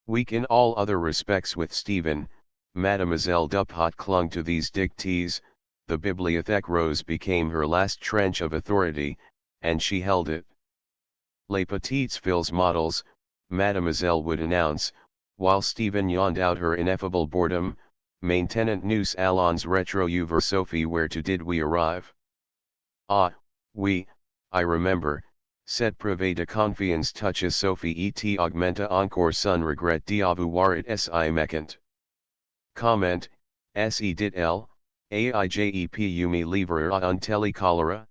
Weak in all other respects with Stephen, Mademoiselle Dupat clung to these dictees. The bibliothèque rose became her last trench of authority, and she held it. Les petites filles models, Mademoiselle would announce, while Stephen yawned out her ineffable boredom. Maintenant nous allons retrouver Sophie, where to did we arrive? Ah, oui, I remember, cette preuve de confiance touches Sophie et augmenta encore son regret d'avoir été si méchant. Comment, se dit-elle, aijep me livrer à un tel choléra?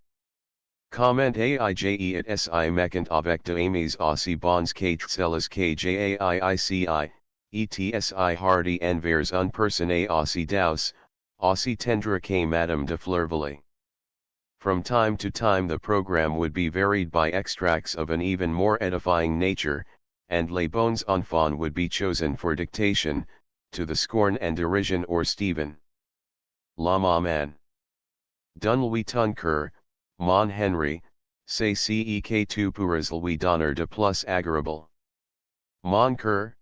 Comment aije et si méchant avec de amis aussi bons qu'elles que jaiici, etsi hardy envers une personne aussi douce, aussi tendre que Madame de Fleurville. From time to time the program would be varied by extracts of an even more edifying nature, and les bons enfants would be chosen for dictation, to the scorn and derision or Stephen. La maman. Dun lui ton cœur, mon Henry, c'est ce que tu pourras lui donner de plus agréable. Mon cœur?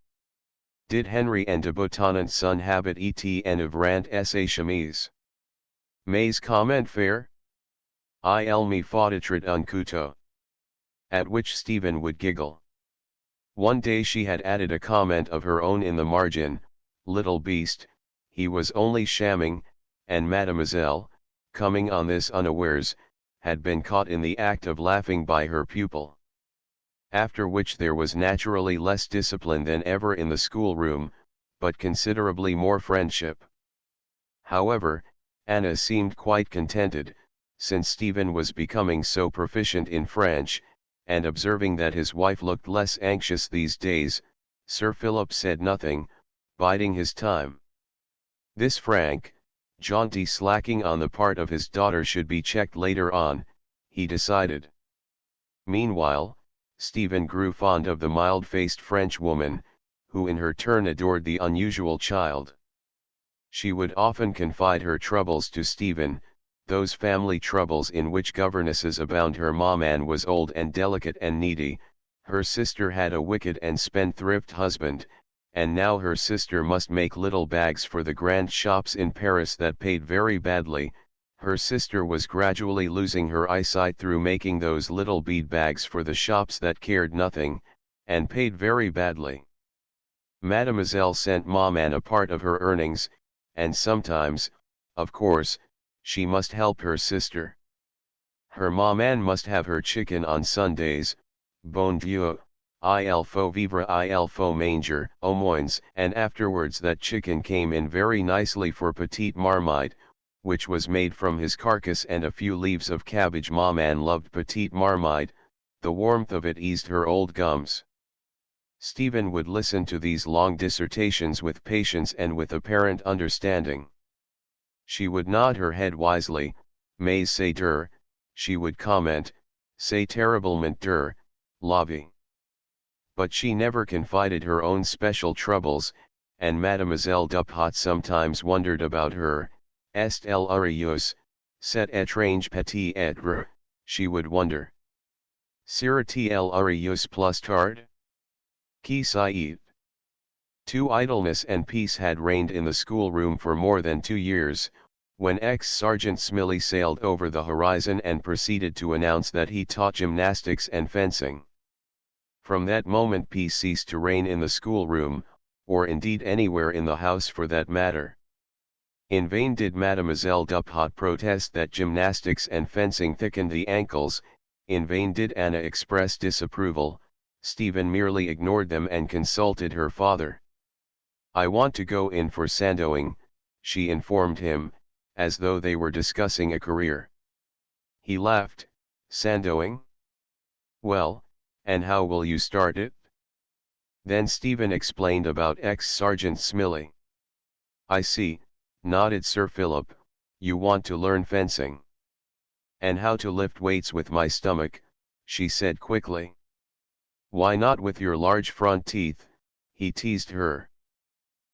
Did Henry and de Botonnant's son habit et enivrant sa chemise? Mais comment faire? Il me faudrait un couteau. At which Stephen would giggle. One day she had added a comment of her own in the margin, little beast, he was only shamming, and Mademoiselle, coming on this unawares, had been caught in the act of laughing by her pupil. After which there was naturally less discipline than ever in the schoolroom, but considerably more friendship. However, Anna seemed quite contented, since Stephen was becoming so proficient in French, and observing that his wife looked less anxious these days, Sir Philip said nothing, biding his time. This frank, jaunty slacking on the part of his daughter should be checked later on, he decided. Meanwhile, Stephen grew fond of the mild-faced French woman, who in her turn adored the unusual child. She would often confide her troubles to Stephen, those family troubles in which governesses abound. Her maman was old and delicate and needy, her sister had a wicked and spendthrift husband, and now her sister must make little bags for the grand shops in Paris that paid very badly. Her sister was gradually losing her eyesight through making those little bead bags for the shops that cared nothing, and paid very badly. Mademoiselle sent maman a part of her earnings, and sometimes, of course, she must help her sister. Her maman must have her chicken on Sundays, bon Dieu, il faut vivre, il faut manger, au moins, and afterwards that chicken came in very nicely for Petite Marmite, which was made from his carcass and a few leaves of cabbage. Maman loved Petite Marmite, the warmth of it eased her old gums. Stephen would listen to these long dissertations with patience and with apparent understanding. She would nod her head wisely, mais c'est dur, she would comment, c'est terriblement dur, la vie. But she never confided her own special troubles, and Mademoiselle Dupat sometimes wondered about her. Est-elle heureuse, cet étrange petit être, she would wonder. Sera-t-elle heureuse plus tard? Qui sait? Two idleness and peace had reigned in the schoolroom for more than 2 years, when ex-Sergeant Smiley sailed over the horizon and proceeded to announce that he taught gymnastics and fencing. From that moment peace ceased to reign in the schoolroom, or indeed anywhere in the house for that matter. In vain did Mademoiselle Dupat protest that gymnastics and fencing thickened the ankles, in vain did Anna express disapproval, Stephen merely ignored them and consulted her father. I want to go in for sandoing, she informed him, as though they were discussing a career. He laughed. Sandoing? Well, and how will you start it? Then Stephen explained about ex-Sergeant Smiley. I see, nodded Sir Philip, you want to learn fencing. And how to lift weights with my stomach, she said quickly. Why not with your large front teeth, he teased her.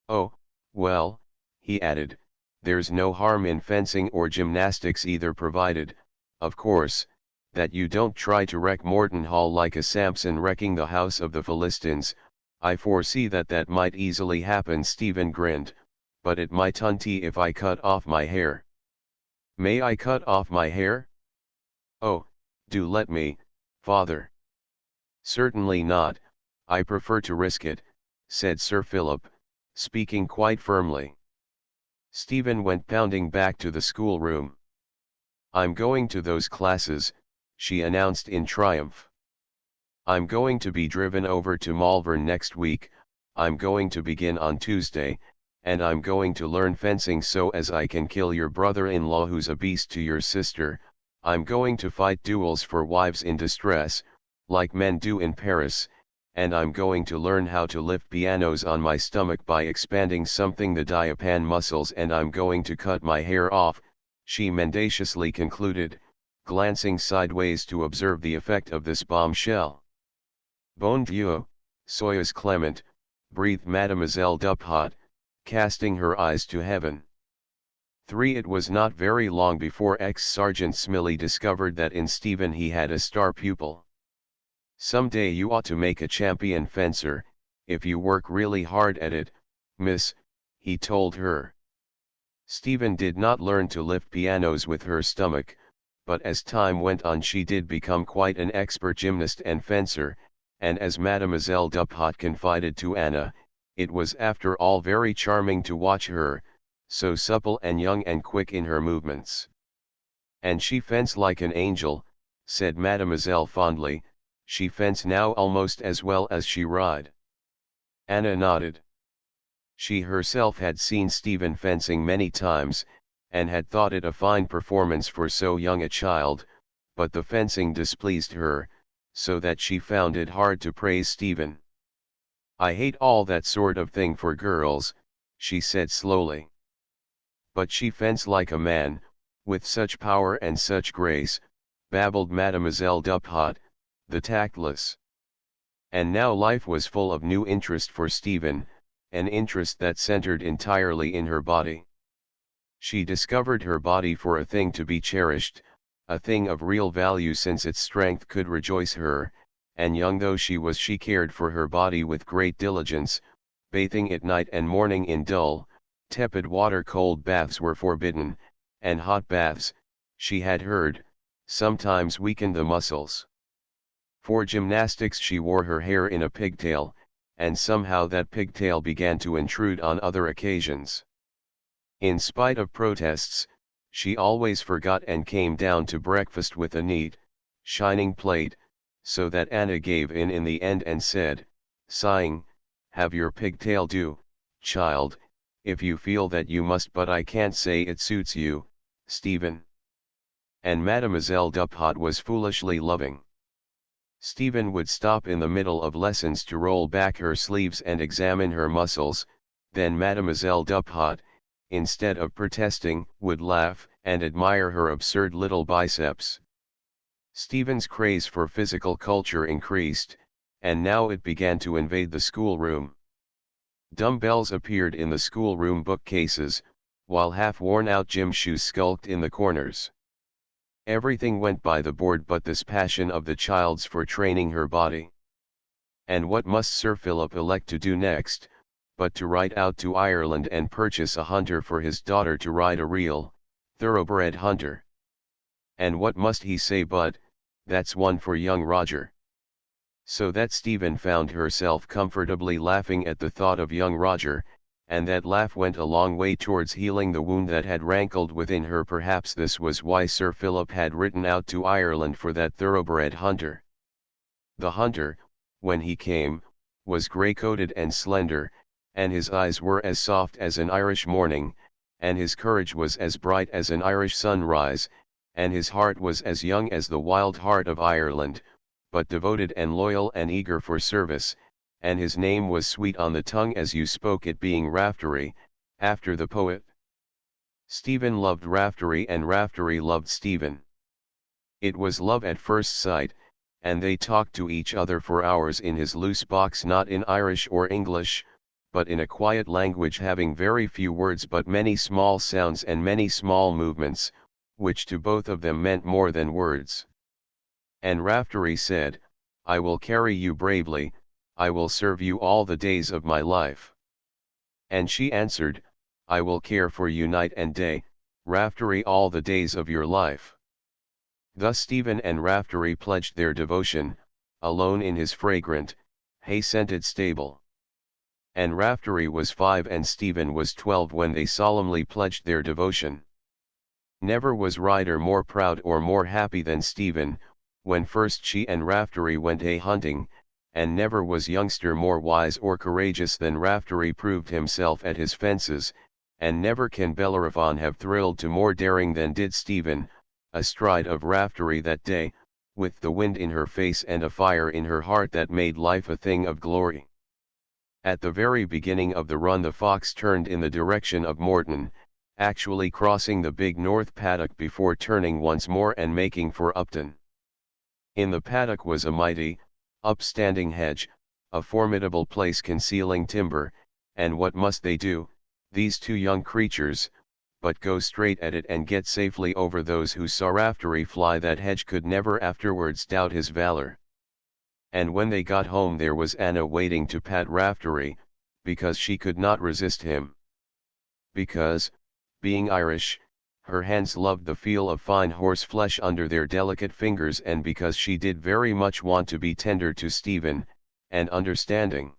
Oh, well, he added, there's no harm in fencing or gymnastics either, provided, of course, that you don't try to wreck Morton Hall like a Samson wrecking the house of the Philistines. I foresee that might easily happen." Stephen grinned, "but it might hunty if I cut off my hair." "May I cut off my hair?" "Oh, do let me, father." "Certainly not, I prefer to risk it," said Sir Philip, speaking quite firmly. Stephen went pounding back to the schoolroom. "I'm going to those classes," she announced in triumph. "I'm going to be driven over to Malvern next week. I'm going to begin on Tuesday, and I'm going to learn fencing so as I can kill your brother-in-law who's a beast to your sister. I'm going to fight duels for wives in distress, like men do in Paris, and I'm going to learn how to lift pianos on my stomach by expanding something the diapan muscles, and I'm going to cut my hair off," she mendaciously concluded, glancing sideways to observe the effect of this bombshell. "Bon Dieu, soyez clément," breathed Mademoiselle Duphot, casting her eyes to heaven. 3. It was not very long before ex-Sergeant Smiley discovered that in Stephen he had a star pupil. "Some day you ought to make a champion fencer, if you work really hard at it, miss," he told her. Stephen did not learn to lift pianos with her stomach, but as time went on she did become quite an expert gymnast and fencer, and as Mademoiselle Duphot confided to Anna, it was after all very charming to watch her, so supple and young and quick in her movements. "And she fence like an angel," said Mademoiselle fondly. "She fence now almost as well as she ride." Anna nodded. She herself had seen Stephen fencing many times, and had thought it a fine performance for so young a child, but the fencing displeased her, so that she found it hard to praise Stephen. "I hate all that sort of thing for girls," she said slowly. "But she fence like a man, with such power and such grace," babbled Mademoiselle Duphot, the tactless. And now life was full of new interest for Stephen, an interest that centered entirely in her body. She discovered her body for a thing to be cherished, a thing of real value since its strength could rejoice her, and young though she was she cared for her body with great diligence, bathing it night and morning in dull, tepid water. Cold baths were forbidden, and hot baths, she had heard, sometimes weakened the muscles. For gymnastics she wore her hair in a pigtail, and somehow that pigtail began to intrude on other occasions. In spite of protests, she always forgot and came down to breakfast with a neat, shining plate, so that Anna gave in the end and said, sighing, "Have your pigtail do, child, if you feel that you must, but I can't say it suits you, Stephen." And Mademoiselle Duphot was foolishly loving. Stephen would stop in the middle of lessons to roll back her sleeves and examine her muscles, then Mademoiselle Duphot, instead of protesting, would laugh and admire her absurd little biceps. Stephen's craze for physical culture increased, and now it began to invade the schoolroom. Dumbbells appeared in the schoolroom bookcases, while half-worn-out gym shoes skulked in the corners. Everything went by the board but this passion of the child's for training her body. And what must Sir Philip elect to do next, but to ride out to Ireland and purchase a hunter for his daughter to ride, a real, thoroughbred hunter? And what must he say but, "That's one for young Roger"? So that Stephen found herself comfortably laughing at the thought of young Roger, and that laugh went a long way towards healing the wound that had rankled within her. Perhaps this was why Sir Philip had ridden out to Ireland for that thoroughbred hunter. The hunter, when he came, was grey-coated and slender, and his eyes were as soft as an Irish morning, and his courage was as bright as an Irish sunrise, and his heart was as young as the wild heart of Ireland, but devoted and loyal and eager for service, and his name was sweet on the tongue as you spoke it, being Raftery, after the poet. Stephen loved Raftery and Raftery loved Stephen. It was love at first sight, and they talked to each other for hours in his loose box, not in Irish or English, but in a quiet language having very few words but many small sounds and many small movements, which to both of them meant more than words. And Raftery said, I will carry you bravely, I will serve you all the days of my life. And she answered, I will care for you night and day, Raftery, all the days of your life. Thus Stephen and Raftery pledged their devotion, alone in his fragrant, hay-scented stable. And Raftery was 5 and Stephen was 12 when they solemnly pledged their devotion. Never was rider more proud or more happy than Stephen, when first she and Raftery went a-hunting, and never was youngster more wise or courageous than Raftery proved himself at his fences, and never can Bellerophon have thrilled to more daring than did Stephen, astride of Raftery that day, with the wind in her face and a fire in her heart that made life a thing of glory. At the very beginning of the run the fox turned in the direction of Morton, actually crossing the big north paddock before turning once more and making for Upton. In the paddock was a mighty, upstanding hedge, a formidable place concealing timber, and what must they do, these two young creatures, but go straight at it and get safely over. Those who saw Raftery fly that hedge could never afterwards doubt his valor. And when they got home there was Anna waiting to pat Raftery, because she could not resist him. Because, being Irish, her hands loved the feel of fine horse flesh under their delicate fingers, and because she did very much want to be tender to Stephen, and understanding.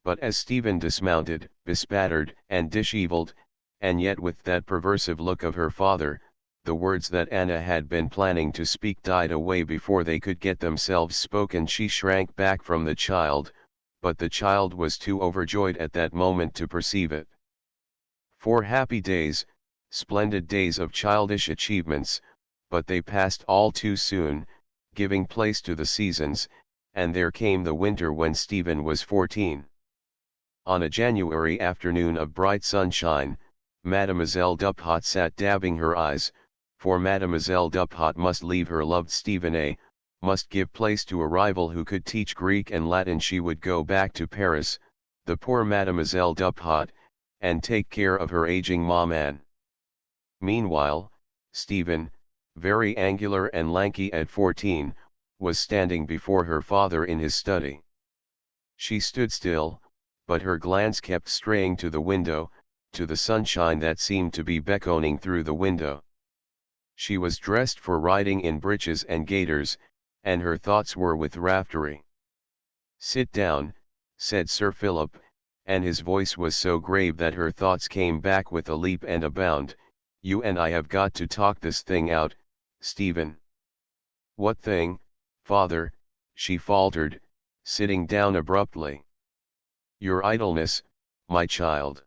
But as Stephen dismounted, bespattered and dishevelled, and yet with that perversive look of her father, the words that Anna had been planning to speak died away before they could get themselves spoken. She shrank back from the child, but the child was too overjoyed at that moment to perceive it. 4 happy days, splendid days of childish achievements, but they passed all too soon, giving place to the seasons, and there came the winter when Stephen was 14. On a January afternoon of bright sunshine, Mademoiselle Duphat sat dabbing her eyes, for Mademoiselle Duphat must leave her loved Stephen must give place to a rival who could teach Greek and Latin. She would go back to Paris, the poor Mademoiselle Duphat, and take care of her aging mom Anne. Meanwhile, Stephen, very angular and lanky at 14, was standing before her father in his study. She stood still, but her glance kept straying to the window, to the sunshine that seemed to be beckoning through the window. She was dressed for riding in breeches and gaiters, and her thoughts were with Raftery. "Sit down," said Sir Philip, and his voice was so grave that her thoughts came back with a leap and a bound. "You and I have got to talk this thing out, Stephen." "What thing, father?" she faltered, sitting down abruptly. "Your idleness, my child.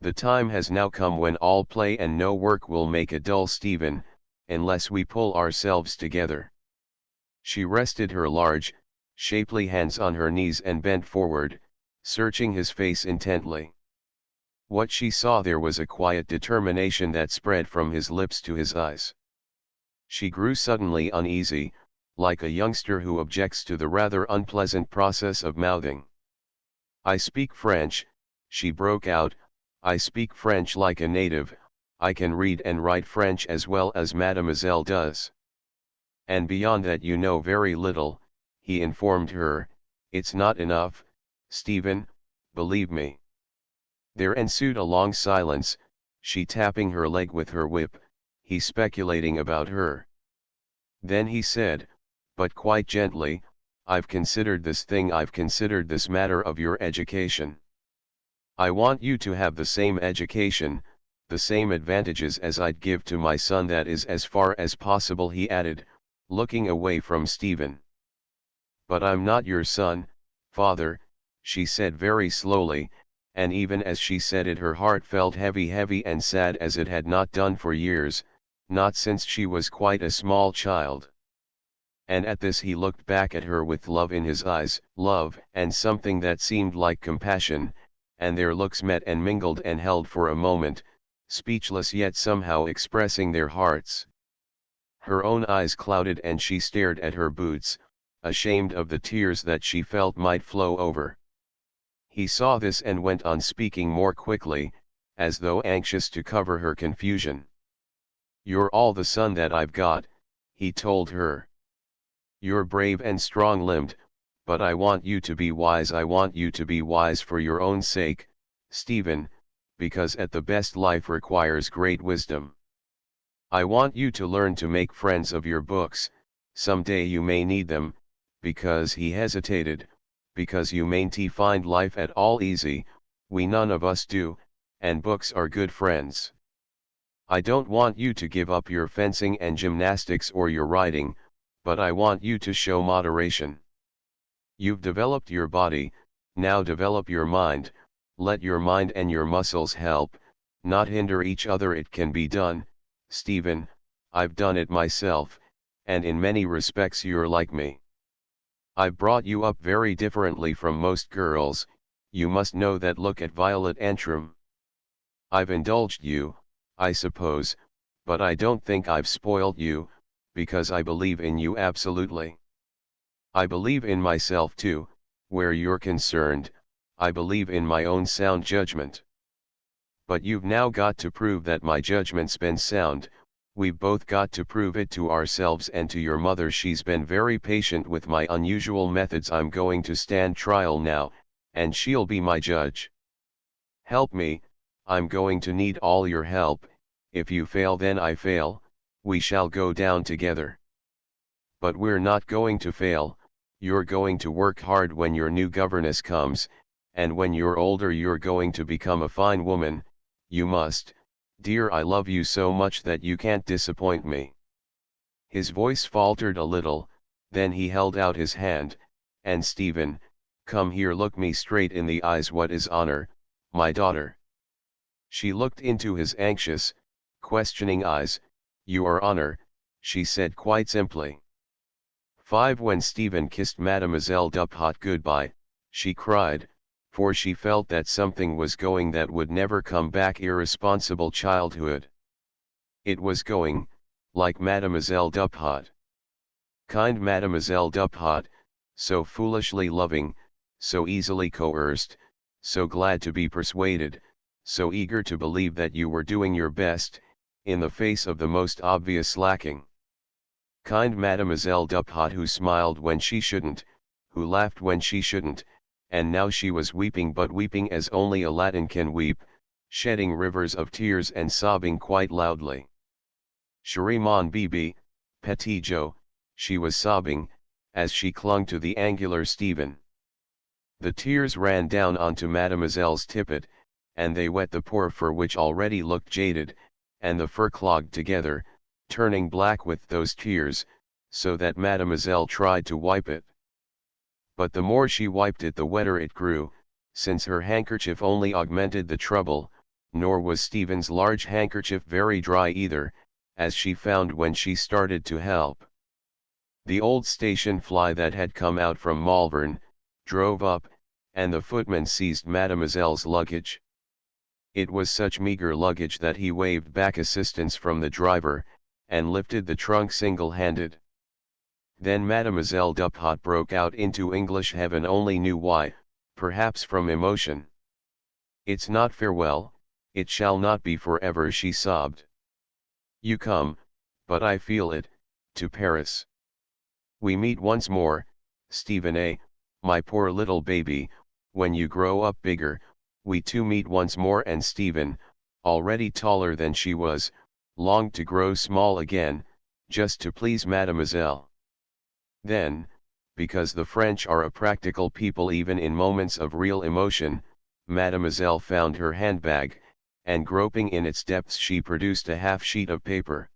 The time has now come when all play and no work will make a dull Stephen, unless we pull ourselves together." She rested her large, shapely hands on her knees and bent forward, searching his face intently. What she saw there was a quiet determination that spread from his lips to his eyes. She grew suddenly uneasy, like a youngster who objects to the rather unpleasant process of mouthing. "I speak French," she broke out, "I speak French like a native, I can read and write French as well as Mademoiselle does." "And beyond that you know very little," he informed her. "It's not enough, Stephen, believe me." There ensued a long silence, she tapping her leg with her whip, he speculating about her. Then he said, but quite gently, "I've considered this matter of your education. I want you to have the same education, the same advantages as I'd give to my son, that is as far as possible," he added, looking away from Stephen. "But I'm not your son, father," she said very slowly, and even as she said it her heart felt heavy and sad as it had not done for years, not since she was quite a small child. And at this he looked back at her with love in his eyes, love and something that seemed like compassion, and their looks met and mingled and held for a moment, speechless yet somehow expressing their hearts. Her own eyes clouded and she stared at her boots, ashamed of the tears that she felt might flow over. He saw this and went on speaking more quickly, as though anxious to cover her confusion. "You're all the son that I've got," he told her. "You're brave and strong-limbed, but I want you to be wise. I want you to be wise for your own sake, Stephen, because at the best life requires great wisdom. I want you to learn to make friends of your books. Someday you may need them," because he hesitated, "because you mayn't find life at all easy, we none of us do, and books are good friends. I don't want you to give up your fencing and gymnastics or your riding, but I want you to show moderation. You've developed your body, now develop your mind. Let your mind and your muscles help, not hinder each other. It can be done, Stephen. I've done it myself, and in many respects you're like me. I've brought you up very differently from most girls, you must know that. Look at Violet Antrim. I've indulged you, I suppose, but I don't think I've spoiled you, because I believe in you absolutely. I believe in myself too, where you're concerned. I believe in my own sound judgment. But you've now got to prove that my judgment's been sound. We've both got to prove it to ourselves and to your mother. She's been very patient with my unusual methods. I'm going to stand trial now, and she'll be my judge. Help me, I'm going to need all your help. If you fail, then I fail, we shall go down together. But we're not going to fail. You're going to work hard when your new governess comes, and when you're older you're going to become a fine woman. You must, dear. I love you so much that you can't disappoint me." His voice faltered a little, then he held out his hand, and "Stephen, come here, look me straight in the eyes. What is honor, my daughter?" She looked into his anxious, questioning eyes. "You are honor," she said quite simply. 5. When Stephen kissed Mademoiselle Duphat goodbye, she cried, for she felt that something was going that would never come back. Irresponsible childhood. It was going, like Mademoiselle Duphat. Kind Mademoiselle Duphat, so foolishly loving, so easily coerced, so glad to be persuaded, so eager to believe that you were doing your best, in the face of the most obvious lacking. Kind Mademoiselle Duphat, who smiled when she shouldn't, who laughed when she shouldn't, and now she was weeping, but weeping as only a Latin can weep, shedding rivers of tears and sobbing quite loudly. "Chérie mon bébé, petit Joe," she was sobbing, as she clung to the angular Stephen. The tears ran down onto Mademoiselle's tippet, and they wet the poor fur, which already looked jaded, and the fur clogged together, turning black with those tears, so that Mademoiselle tried to wipe it. But the more she wiped it the wetter it grew, since her handkerchief only augmented the trouble, nor was Stephen's large handkerchief very dry either, as she found when she started to help. The old station fly that had come out from Malvern, drove up, and the footman seized Mademoiselle's luggage. It was such meager luggage that he waved back assistance from the driver, and lifted the trunk single-handed. Then Mademoiselle Duphat broke out into English, heaven only knew why, perhaps from emotion. "It's not farewell, it shall not be forever," she sobbed. "You come, but I feel it, to Paris. We meet once more, Stephen, my poor little baby. When you grow up bigger, we two meet once more." And Stephen, already taller than she was, longed to grow small again, just to please Mademoiselle. Then, because the French are a practical people even in moments of real emotion, Mademoiselle found her handbag, and groping in its depths she produced a half-sheet of paper.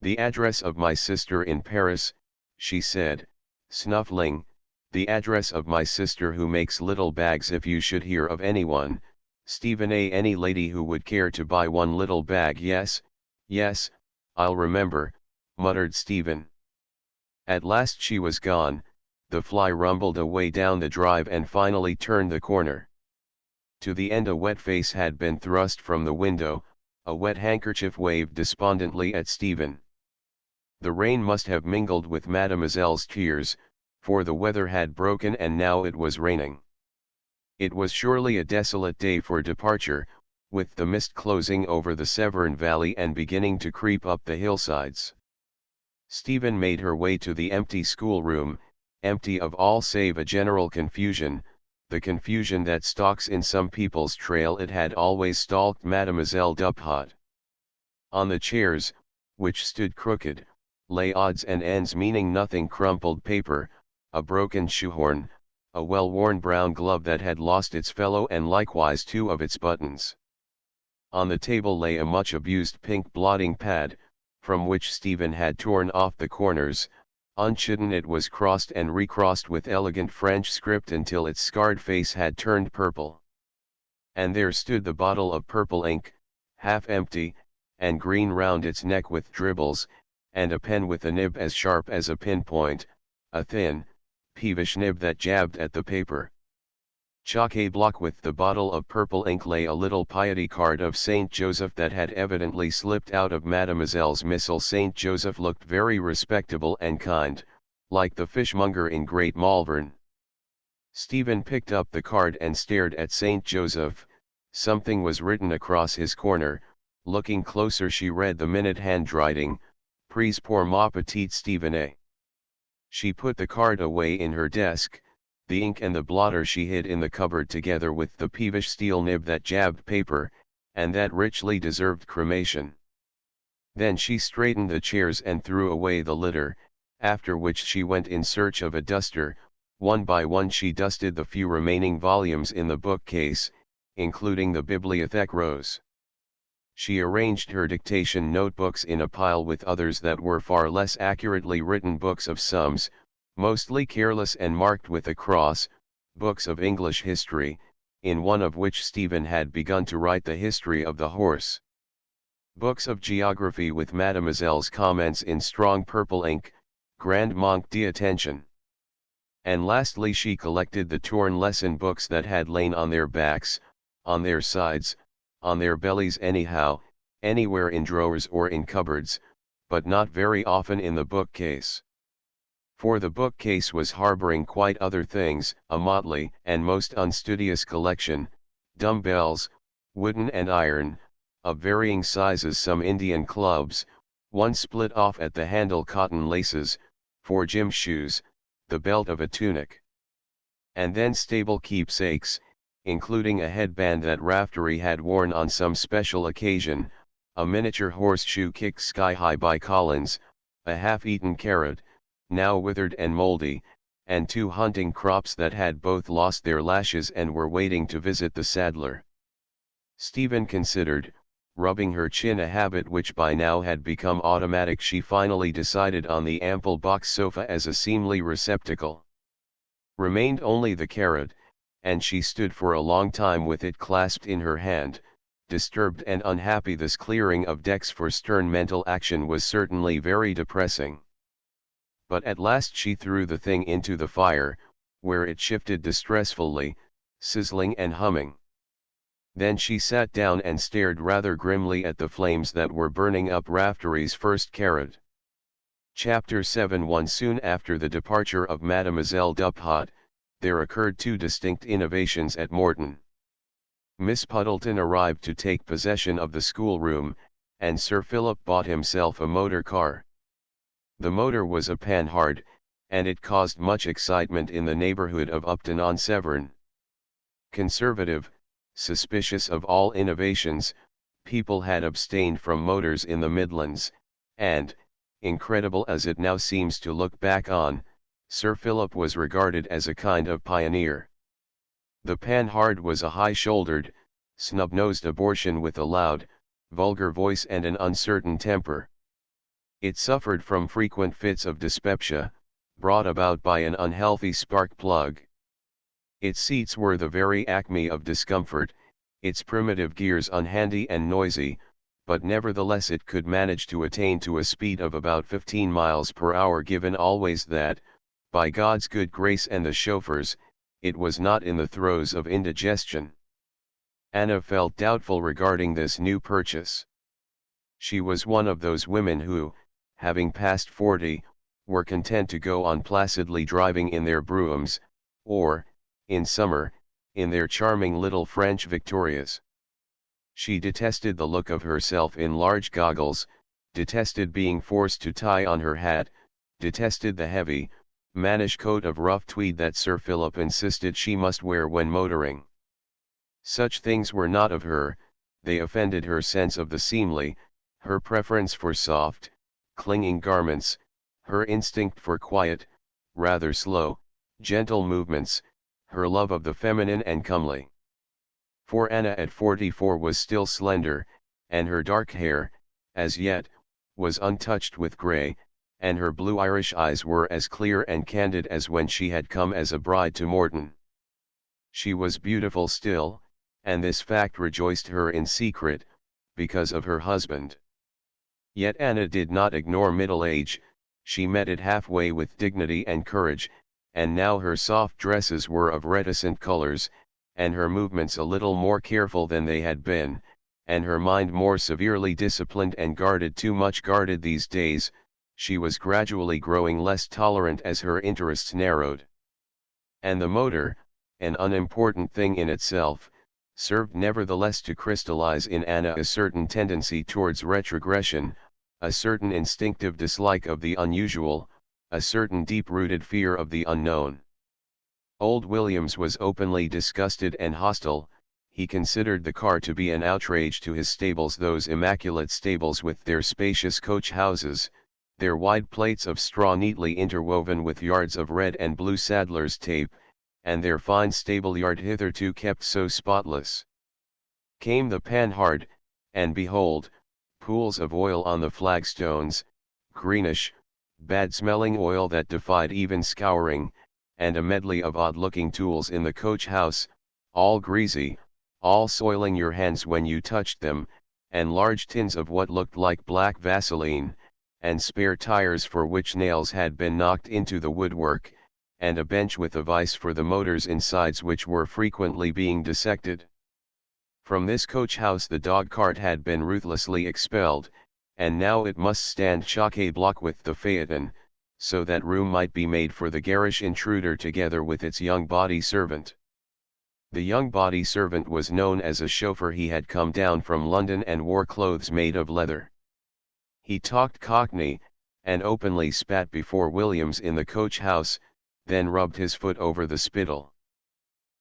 "The address of my sister in Paris," she said, snuffling, "the address of my sister who makes little bags. If you should hear of anyone, Stephen, any lady who would care to buy one little bag." "Yes, yes, I'll remember," muttered Stephen. At last she was gone, the fly rumbled away down the drive and finally turned the corner. To the end a wet face had been thrust from the window, a wet handkerchief waved despondently at Stephen. The rain must have mingled with Mademoiselle's tears, for the weather had broken and now it was raining. It was surely a desolate day for departure, with the mist closing over the Severn Valley and beginning to creep up the hillsides. Stephen made her way to the empty schoolroom, empty of all save a general confusion, the confusion that stalks in some people's trail. It had always stalked Mademoiselle Duphot. On the chairs, which stood crooked, lay odds and ends meaning nothing: crumpled paper, a broken shoehorn, a well-worn brown glove that had lost its fellow, and likewise two of its buttons. On the table lay a much abused pink blotting pad, from which Stephen had torn off the corners. Unchidden, it was crossed and recrossed with elegant French script until its scarred face had turned purple. And there stood the bottle of purple ink, half empty, and green round its neck with dribbles, and a pen with a nib as sharp as a pinpoint, a thin, peevish nib that jabbed at the paper. Chock-a-block with the bottle of purple ink lay a little piety card of Saint Joseph that had evidently slipped out of Mademoiselle's missal. Saint Joseph looked very respectable and kind, like the fishmonger in Great Malvern. Stephen picked up the card and stared at Saint Joseph. Something was written across his corner. Looking closer, she read the minute handwriting: "Prise pour ma petite Stephen." She put the card away in her desk. The ink and the blotter she hid in the cupboard, together with the peevish steel nib that jabbed paper, and that richly deserved cremation. Then she straightened the chairs and threw away the litter, after which she went in search of a duster. One by one she dusted the few remaining volumes in the bookcase, including the Bibliothèque Rose. She arranged her dictation notebooks in a pile with others that were far less accurately written books of sums, mostly careless and marked with a cross, books of English history, in one of which Stephen had begun to write the history of the horse. Books of geography with Mademoiselle's comments in strong purple ink, grand manque d'attention. And lastly she collected the torn lesson books that had lain on their backs, on their sides, on their bellies, anyhow, anywhere in drawers or in cupboards, but not very often in the bookcase. For the bookcase was harboring quite other things: a motley and most unstudious collection, dumbbells, wooden and iron, of varying sizes, some Indian clubs, one split off at the handle, cotton laces, for gym shoes, the belt of a tunic. And then stable keepsakes, including a headband that Raftery had worn on some special occasion, a miniature horseshoe kicked sky-high by Collins, a half-eaten carrot, now withered and moldy, and two hunting crops that had both lost their lashes and were waiting to visit the saddler. Stephen considered, rubbing her chin, a habit which by now had become automatic. She finally decided on the ample box sofa as a seemly receptacle. Remained only the carrot, and she stood for a long time with it clasped in her hand, disturbed and unhappy. This clearing of decks for stern mental action was certainly very depressing. But at last she threw the thing into the fire, where it shifted distressfully, sizzling and humming. Then she sat down and stared rather grimly at the flames that were burning up Raftery's first carrot. Chapter 7. Soon after the departure of Mademoiselle Duphot, there occurred two distinct innovations at Morton. Miss Puddleton arrived to take possession of the schoolroom, and Sir Philip bought himself a motor car. The motor was a Panhard, and it caused much excitement in the neighbourhood of Upton-on-Severn. Conservative, suspicious of all innovations, people had abstained from motors in the Midlands, and, incredible as it now seems to look back on, Sir Philip was regarded as a kind of pioneer. The Panhard was a high-shouldered, snub-nosed abortion with a loud, vulgar voice and an uncertain temper. It suffered from frequent fits of dyspepsia, brought about by an unhealthy spark plug. Its seats were the very acme of discomfort, its primitive gears unhandy and noisy, but nevertheless it could manage to attain to a speed of about 15 miles per hour, given always that, by God's good grace and the chauffeur's, it was not in the throes of indigestion. Anna felt doubtful regarding this new purchase. She was one of those women who, having passed 40, were content to go on placidly driving in their broughams, or, in summer, in their charming little French Victorias. She detested the look of herself in large goggles, detested being forced to tie on her hat, detested the heavy, mannish coat of rough tweed that Sir Philip insisted she must wear when motoring. Such things were not of her, they offended her sense of the seemly, her preference for soft, clinging garments, her instinct for quiet, rather slow, gentle movements, her love of the feminine and comely. For Anna at 44 was still slender, and her dark hair, as yet, was untouched with grey, and her blue Irish eyes were as clear and candid as when she had come as a bride to Morton. She was beautiful still, and this fact rejoiced her in secret, because of her husband. Yet Anna did not ignore middle age, she met it halfway with dignity and courage, and now her soft dresses were of reticent colors, and her movements a little more careful than they had been, and her mind more severely disciplined and guarded, too much guarded these days. She was gradually growing less tolerant as her interests narrowed. And the motor, an unimportant thing in itself, served nevertheless to crystallize in Anna a certain tendency towards retrogression, a certain instinctive dislike of the unusual, a certain deep-rooted fear of the unknown. Old Williams was openly disgusted and hostile. He considered the car to be an outrage to his stables, those immaculate stables with their spacious coach houses, their wide plates of straw neatly interwoven with yards of red and blue saddler's tape, and their fine stable yard hitherto kept so spotless. Came the Panhard, and behold, pools of oil on the flagstones, greenish, bad-smelling oil that defied even scouring, and a medley of odd-looking tools in the coach-house, all greasy, all soiling your hands when you touched them, and large tins of what looked like black Vaseline, and spare tires for which nails had been knocked into the woodwork, and a bench with a vise for the motor's insides which were frequently being dissected. From this coach-house the dog-cart had been ruthlessly expelled, and now it must stand chock-a-block with the phaeton, so that room might be made for the garish intruder together with its young body servant. The young body servant was known as a chauffeur. He had come down from London and wore clothes made of leather. He talked Cockney, and openly spat before Williams in the coach-house, then rubbed his foot over the spittle.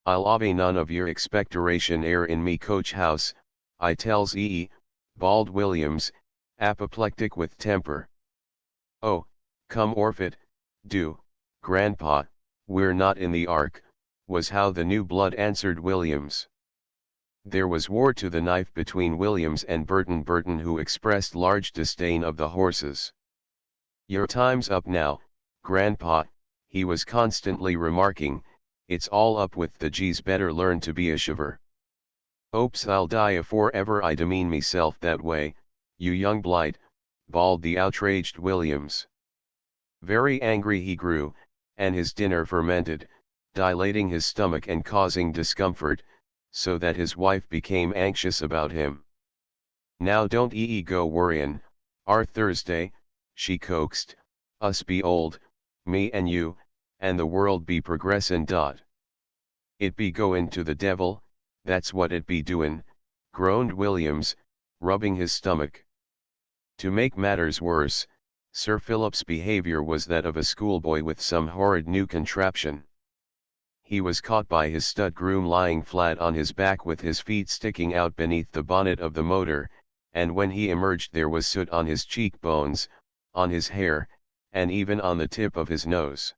"I'll 'ave none of your expectoration 'ere in me coach-house, I tells 'ee," bawled Williams, apoplectic with temper. "Oh, come orf it, do, grandpa, we're not in the Ark," was how the new blood answered Williams. There was war to the knife between Williams and Burton, who expressed large disdain of the horses. "Your time's up now, grandpa," he was constantly remarking, "it's all up with the G's, better learn to be a chauffeur." "Opes I'll die afore ever I demean meself that way, you young blight," bawled the outraged Williams. Very angry he grew, and his dinner fermented, dilating his stomach and causing discomfort, so that his wife became anxious about him. "Now don't 'ee go worryin', our Thursday," she coaxed, "us be old, me and you, and the world be progressin'. It be goin' to the devil, that's what it be doin'," groaned Williams, rubbing his stomach. To make matters worse, Sir Philip's behavior was that of a schoolboy with some horrid new contraption. He was caught by his stud groom lying flat on his back with his feet sticking out beneath the bonnet of the motor, and when he emerged there was soot on his cheekbones, on his hair, and even on the tip of his nose.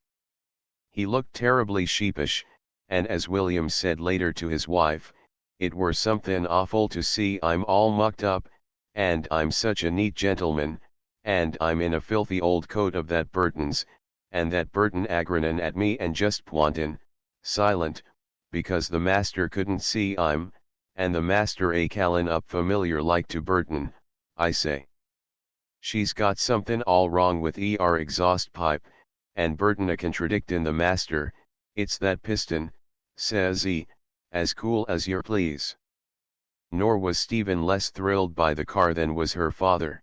He looked terribly sheepish, and as William said later to his wife, "It were somethin' awful to see I'm all mucked up, and I'm such a neat gentleman, and I'm in a filthy old coat of that Burton's, and that Burton aggrinin' at me and just pwantin', silent, because the master couldn't see I'm, and the master a callin' up familiar like to Burton, I say. She's got somethin' all wrong with er exhaust pipe, and Burton a contradictin' the master, it's that piston, says he, as cool as yer please." Nor was Stephen less thrilled by the car than was her father.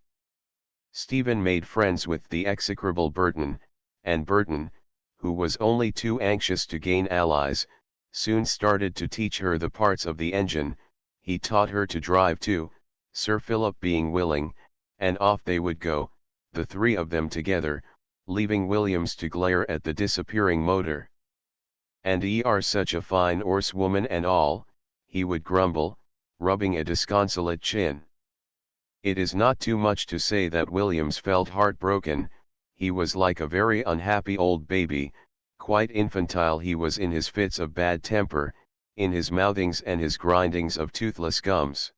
Stephen made friends with the execrable Burton, and Burton, who was only too anxious to gain allies, soon started to teach her the parts of the engine. He taught her to drive too, Sir Philip being willing, and off they would go, the three of them together, leaving Williams to glare at the disappearing motor. "And ye are such a fine 'orse woman and all," he would grumble, rubbing a disconsolate chin. It is not too much to say that Williams felt heartbroken. He was like a very unhappy old baby, quite infantile he was in his fits of bad temper, in his mouthings and his grindings of toothless gums.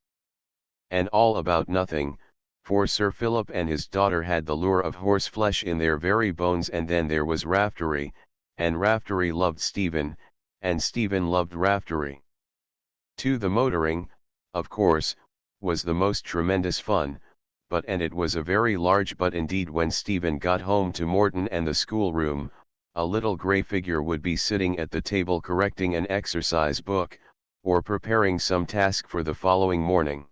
And all about nothing, for Sir Philip and his daughter had the lure of horseflesh in their very bones, and then there was Raftery, and Raftery loved Stephen, and Stephen loved Raftery. To the motoring, of course, was the most tremendous fun, and it was a very large but indeed when Stephen got home to Morton and the schoolroom, a little grey figure would be sitting at the table correcting an exercise book, or preparing some task for the following morning.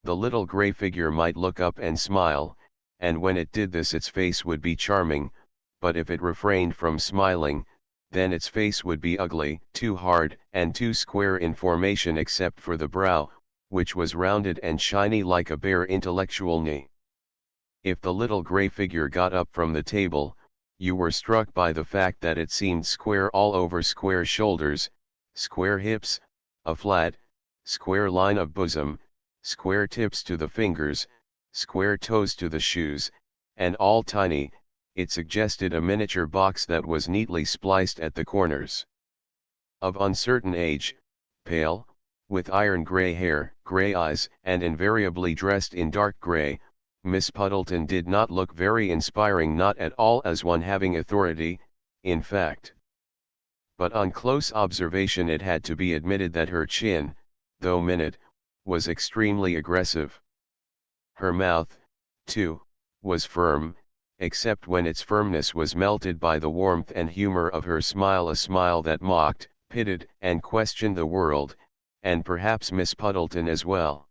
The little grey figure might look up and smile, and when it did this its face would be charming, but if it refrained from smiling, then its face would be ugly, too hard and too square in formation except for the brow, which was rounded and shiny like a bare intellectual knee. If the little grey figure got up from the table, you were struck by the fact that it seemed square all over, square shoulders, square hips, a flat, square line of bosom, square tips to the fingers, square toes to the shoes, and all tiny. It suggested a miniature box that was neatly spliced at the corners. Of uncertain age, pale, with iron grey hair, grey eyes, and invariably dressed in dark grey, Miss Puddleton did not look very inspiring, not at all as one having authority, in fact. But on close observation it had to be admitted that her chin, though minute, was extremely aggressive. Her mouth, too, was firm, except when its firmness was melted by the warmth and humour of her smile, a smile that mocked, pitted, and questioned the world, and perhaps Miss Puddleton as well.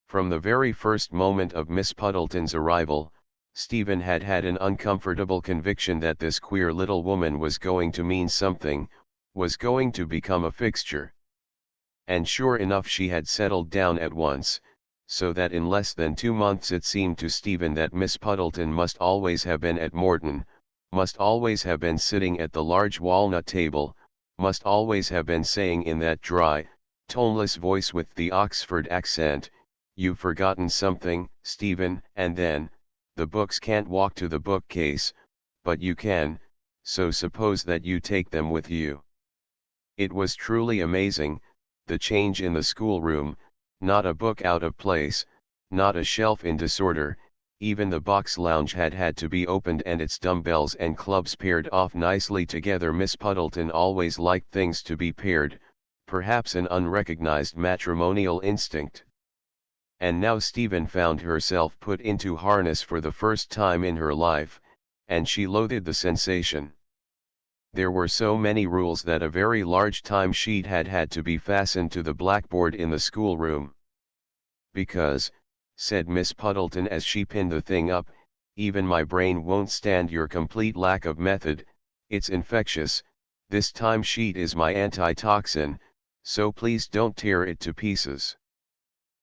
From the very first moment of Miss Puddleton's arrival, Stephen had had an uncomfortable conviction that this queer little woman was going to mean something, was going to become a fixture. And sure enough she had settled down at once, so that in less than 2 months it seemed to Stephen that Miss Puddleton must always have been at Morton, must always have been sitting at the large walnut table, must always have been saying in that dry, toneless voice with the Oxford accent, "You've forgotten something, Stephen," and then, "The books can't walk to the bookcase, but you can, so suppose that you take them with you." It was truly amazing, the change in the schoolroom. Not a book out of place, not a shelf in disorder, even the box lounge had had to be opened and its dumbbells and clubs paired off nicely together. Miss Puddleton always liked things to be paired, perhaps an unrecognized matrimonial instinct. And now Stephen found herself put into harness for the first time in her life, and she loathed the sensation. There were so many rules that a very large time-sheet had had to be fastened to the blackboard in the schoolroom. "Because," said Miss Puddleton as she pinned the thing up, "even my brain won't stand your complete lack of method. It's infectious. This time-sheet is my antitoxin, so please don't tear it to pieces.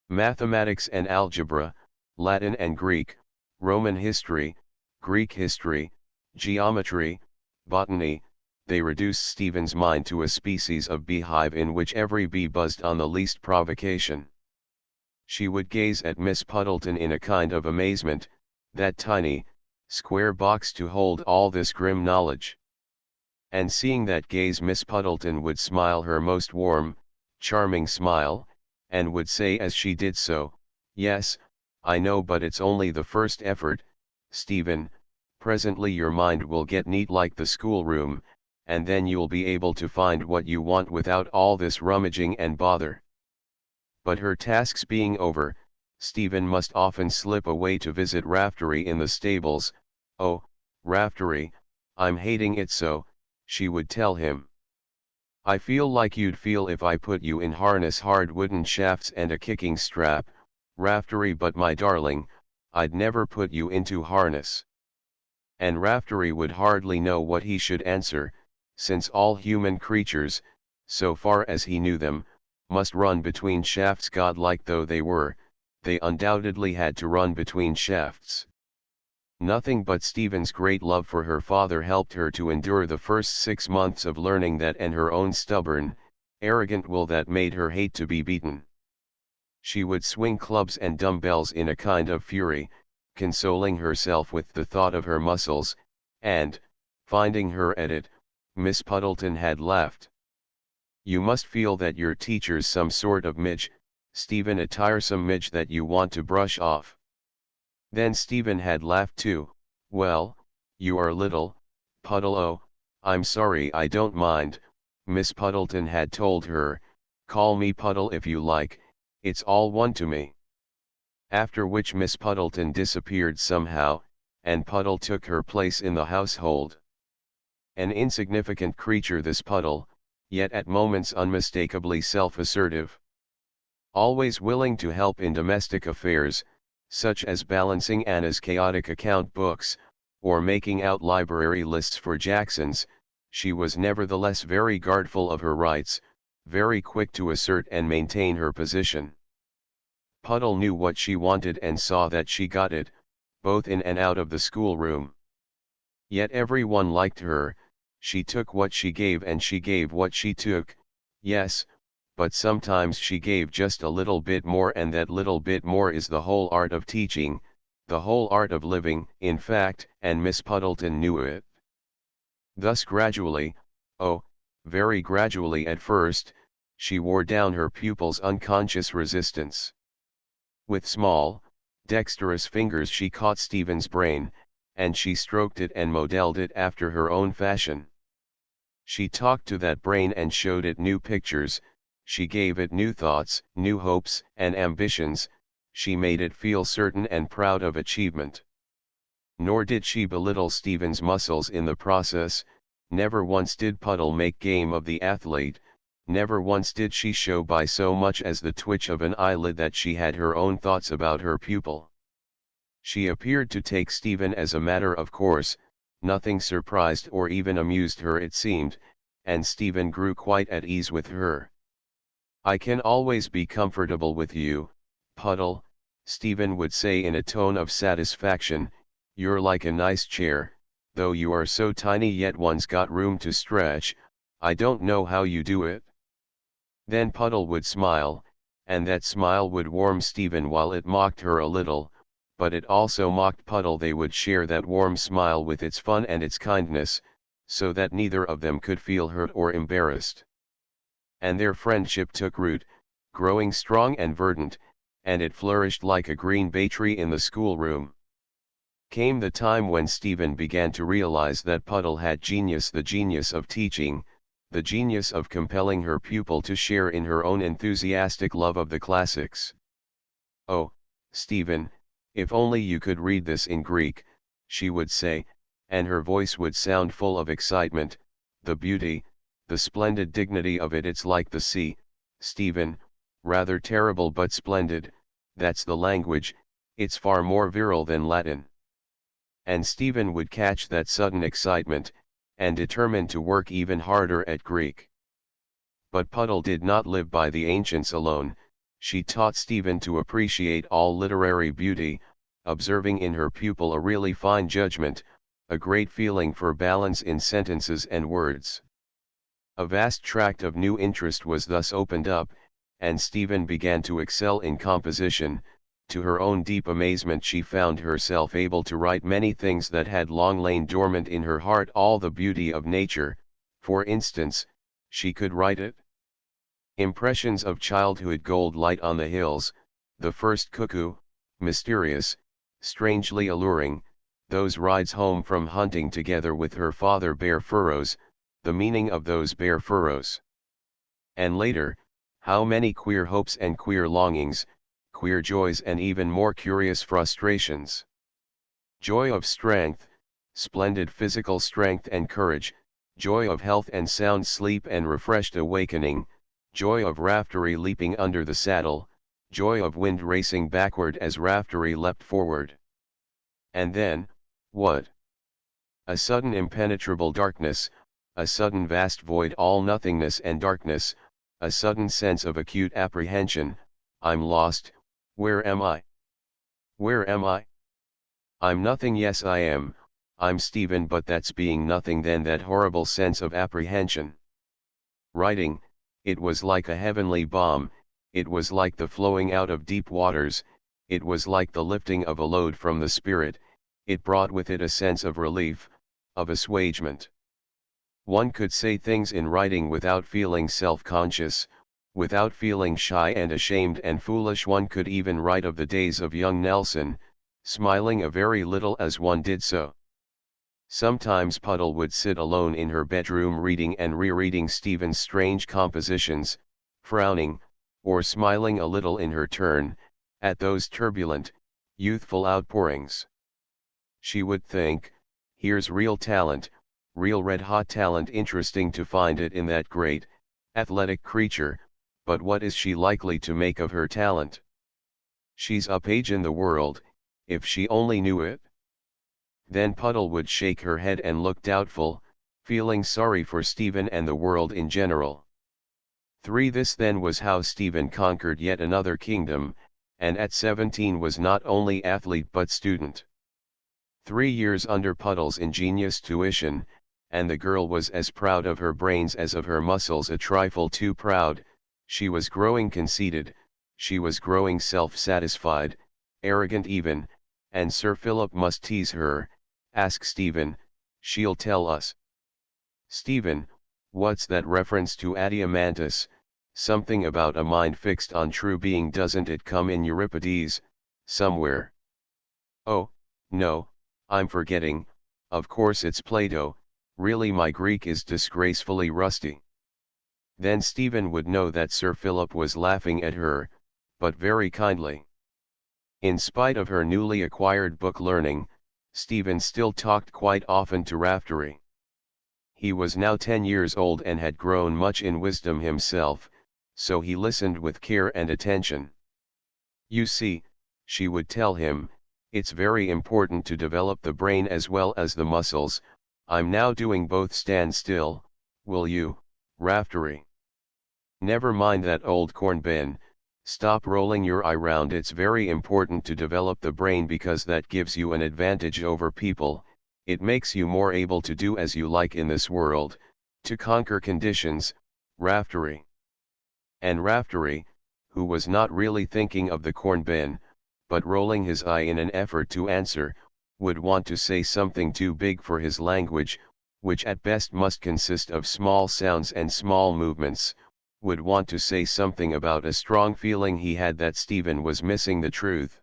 Mathematics and algebra, Latin and Greek, Roman history, Greek history, geometry, botany." They reduced Stephen's mind to a species of beehive in which every bee buzzed on the least provocation. She would gaze at Miss Puddleton in a kind of amazement, that tiny, square box to hold all this grim knowledge. And seeing that gaze Miss Puddleton would smile her most warm, charming smile, and would say as she did so, "Yes, I know, but it's only the first effort, Stephen. Presently your mind will get neat like the schoolroom, and then you'll be able to find what you want without all this rummaging and bother." But her tasks being over, Stephen must often slip away to visit Raftery in the stables. "Oh, Raftery, I'm hating it so," she would tell him. "I feel like you'd feel if I put you in harness, hard wooden shafts and a kicking strap, Raftery, but my darling, I'd never put you into harness." And Raftery would hardly know what he should answer, since all human creatures, so far as he knew them, must run between shafts. Godlike though they were, they undoubtedly had to run between shafts. Nothing but Stephen's great love for her father helped her to endure the first 6 months of learning that, and her own stubborn, arrogant will that made her hate to be beaten. She would swing clubs and dumbbells in a kind of fury, consoling herself with the thought of her muscles, and, finding her at it, Miss Puddleton had laughed. "You must feel that your teacher's some sort of midge, Stephen, a tiresome midge that you want to brush off." Then Stephen had laughed too. "Well, you are little, Puddle. Oh, I'm sorry, I don't mind," Miss Puddleton had told her, "call me Puddle if you like, it's all one to me." After which Miss Puddleton disappeared somehow, and Puddle took her place in the household. An insignificant creature this Puddle, yet at moments unmistakably self-assertive. Always willing to help in domestic affairs, such as balancing Anna's chaotic account books, or making out library lists for Jackson's, she was nevertheless very guardful of her rights, very quick to assert and maintain her position. Puddle knew what she wanted and saw that she got it, both in and out of the schoolroom. Yet everyone liked her, she took what she gave and she gave what she took, yes, but sometimes she gave just a little bit more, and that little bit more is the whole art of teaching, the whole art of living, in fact, and Miss Puddleton knew it. Thus gradually, oh, very gradually at first, she wore down her pupils' unconscious resistance. With small, dexterous fingers she caught Stephen's brain, and she stroked it and modelled it after her own fashion. She talked to that brain and showed it new pictures, she gave it new thoughts, new hopes and ambitions, she made it feel certain and proud of achievement. Nor did she belittle Stephen's muscles in the process, never once did Puddle make game of the athlete, never once did she show by so much as the twitch of an eyelid that she had her own thoughts about her pupil. She appeared to take Stephen as a matter of course, nothing surprised or even amused her it seemed, and Stephen grew quite at ease with her. "I can always be comfortable with you, Puddle," Stephen would say in a tone of satisfaction, "you're like a nice chair, though you are so tiny yet one's got room to stretch, I don't know how you do it." Then Puddle would smile, and that smile would warm Stephen while it mocked her a little, but it also mocked Puddle. They would share that warm smile with its fun and its kindness, so that neither of them could feel hurt or embarrassed. And their friendship took root, growing strong and verdant, and it flourished like a green bay tree in the schoolroom. Came the time when Stephen began to realize that Puddle had genius, the genius of teaching, the genius of compelling her pupil to share in her own enthusiastic love of the classics. "Oh, Stephen, if only you could read this in Greek," she would say, and her voice would sound full of excitement, "the beauty, the splendid dignity of it, it's like the sea, Stephen, rather terrible but splendid, that's the language, it's far more virile than Latin." And Stephen would catch that sudden excitement, and determine to work even harder at Greek. But Puddle did not live by the ancients alone, she taught Stephen to appreciate all literary beauty, observing in her pupil a really fine judgment, a great feeling for balance in sentences and words. A vast tract of new interest was thus opened up, and Stephen began to excel in composition. To her own deep amazement she found herself able to write many things that had long lain dormant in her heart. All the beauty of nature, for instance, she could write it. Impressions of childhood, gold light on the hills, the first cuckoo, mysterious, strangely alluring, those rides home from hunting together with her father, bare furrows, the meaning of those bare furrows. And later, how many queer hopes and queer longings, queer joys and even more curious frustrations. Joy of strength, splendid physical strength and courage, joy of health and sound sleep and refreshed awakening, joy of Raftery leaping under the saddle, joy of wind racing backward as Raftery leapt forward. And then, what? A sudden impenetrable darkness, a sudden vast void, all nothingness and darkness, a sudden sense of acute apprehension. I'm lost. Where am I? Where am I? I'm nothing. Yes, I am. I'm Stephen, but that's being nothing. Then that horrible sense of apprehension. Writing, it was like a heavenly balm, it was like the flowing out of deep waters, it was like the lifting of a load from the spirit, it brought with it a sense of relief, of assuagement. One could say things in writing without feeling self-conscious, without feeling shy and ashamed and foolish. One could even write of the days of young Nelson, smiling a very little as one did so. Sometimes Puddle would sit alone in her bedroom reading and rereading Stephen's strange compositions, frowning, or smiling a little in her turn, at those turbulent, youthful outpourings. She would think, here's real talent, real red-hot talent, interesting to find it in that great, athletic creature, but what is she likely to make of her talent? She's a page in the world, if she only knew it. Then Puddle would shake her head and look doubtful, feeling sorry for Stephen and the world in general. 3. This then was how Stephen conquered yet another kingdom, and at 17 was not only athlete but student. 3 years under Puddle's ingenious tuition, and the girl was as proud of her brains as of her muscles, a trifle too proud. She was growing conceited, she was growing self-satisfied, arrogant even, and Sir Philip must tease her. Ask Stephen, she'll tell us. Stephen, what's that reference to Adiamantus? Something about a mind fixed on true being, doesn't it come in Euripides, somewhere? Oh, no, I'm forgetting, of course it's Plato. Really, my Greek is disgracefully rusty. Then Stephen would know that Sir Philip was laughing at her, but very kindly. In spite of her newly acquired book learning, Stephen still talked quite often to Raftery. He was now 10 years old and had grown much in wisdom himself, so he listened with care and attention. You see, she would tell him, it's very important to develop the brain as well as the muscles. I'm now doing both. Stand still, will you, Raftery? Never mind that old corn bin, stop rolling your eye round. It's very important to develop the brain because that gives you an advantage over people, it makes you more able to do as you like in this world, to conquer conditions, Raftery. And Raftery, who was not really thinking of the corn bin, but rolling his eye in an effort to answer, would want to say something too big for his language, which at best must consist of small sounds and small movements, would want to say something about a strong feeling he had that Stephen was missing the truth.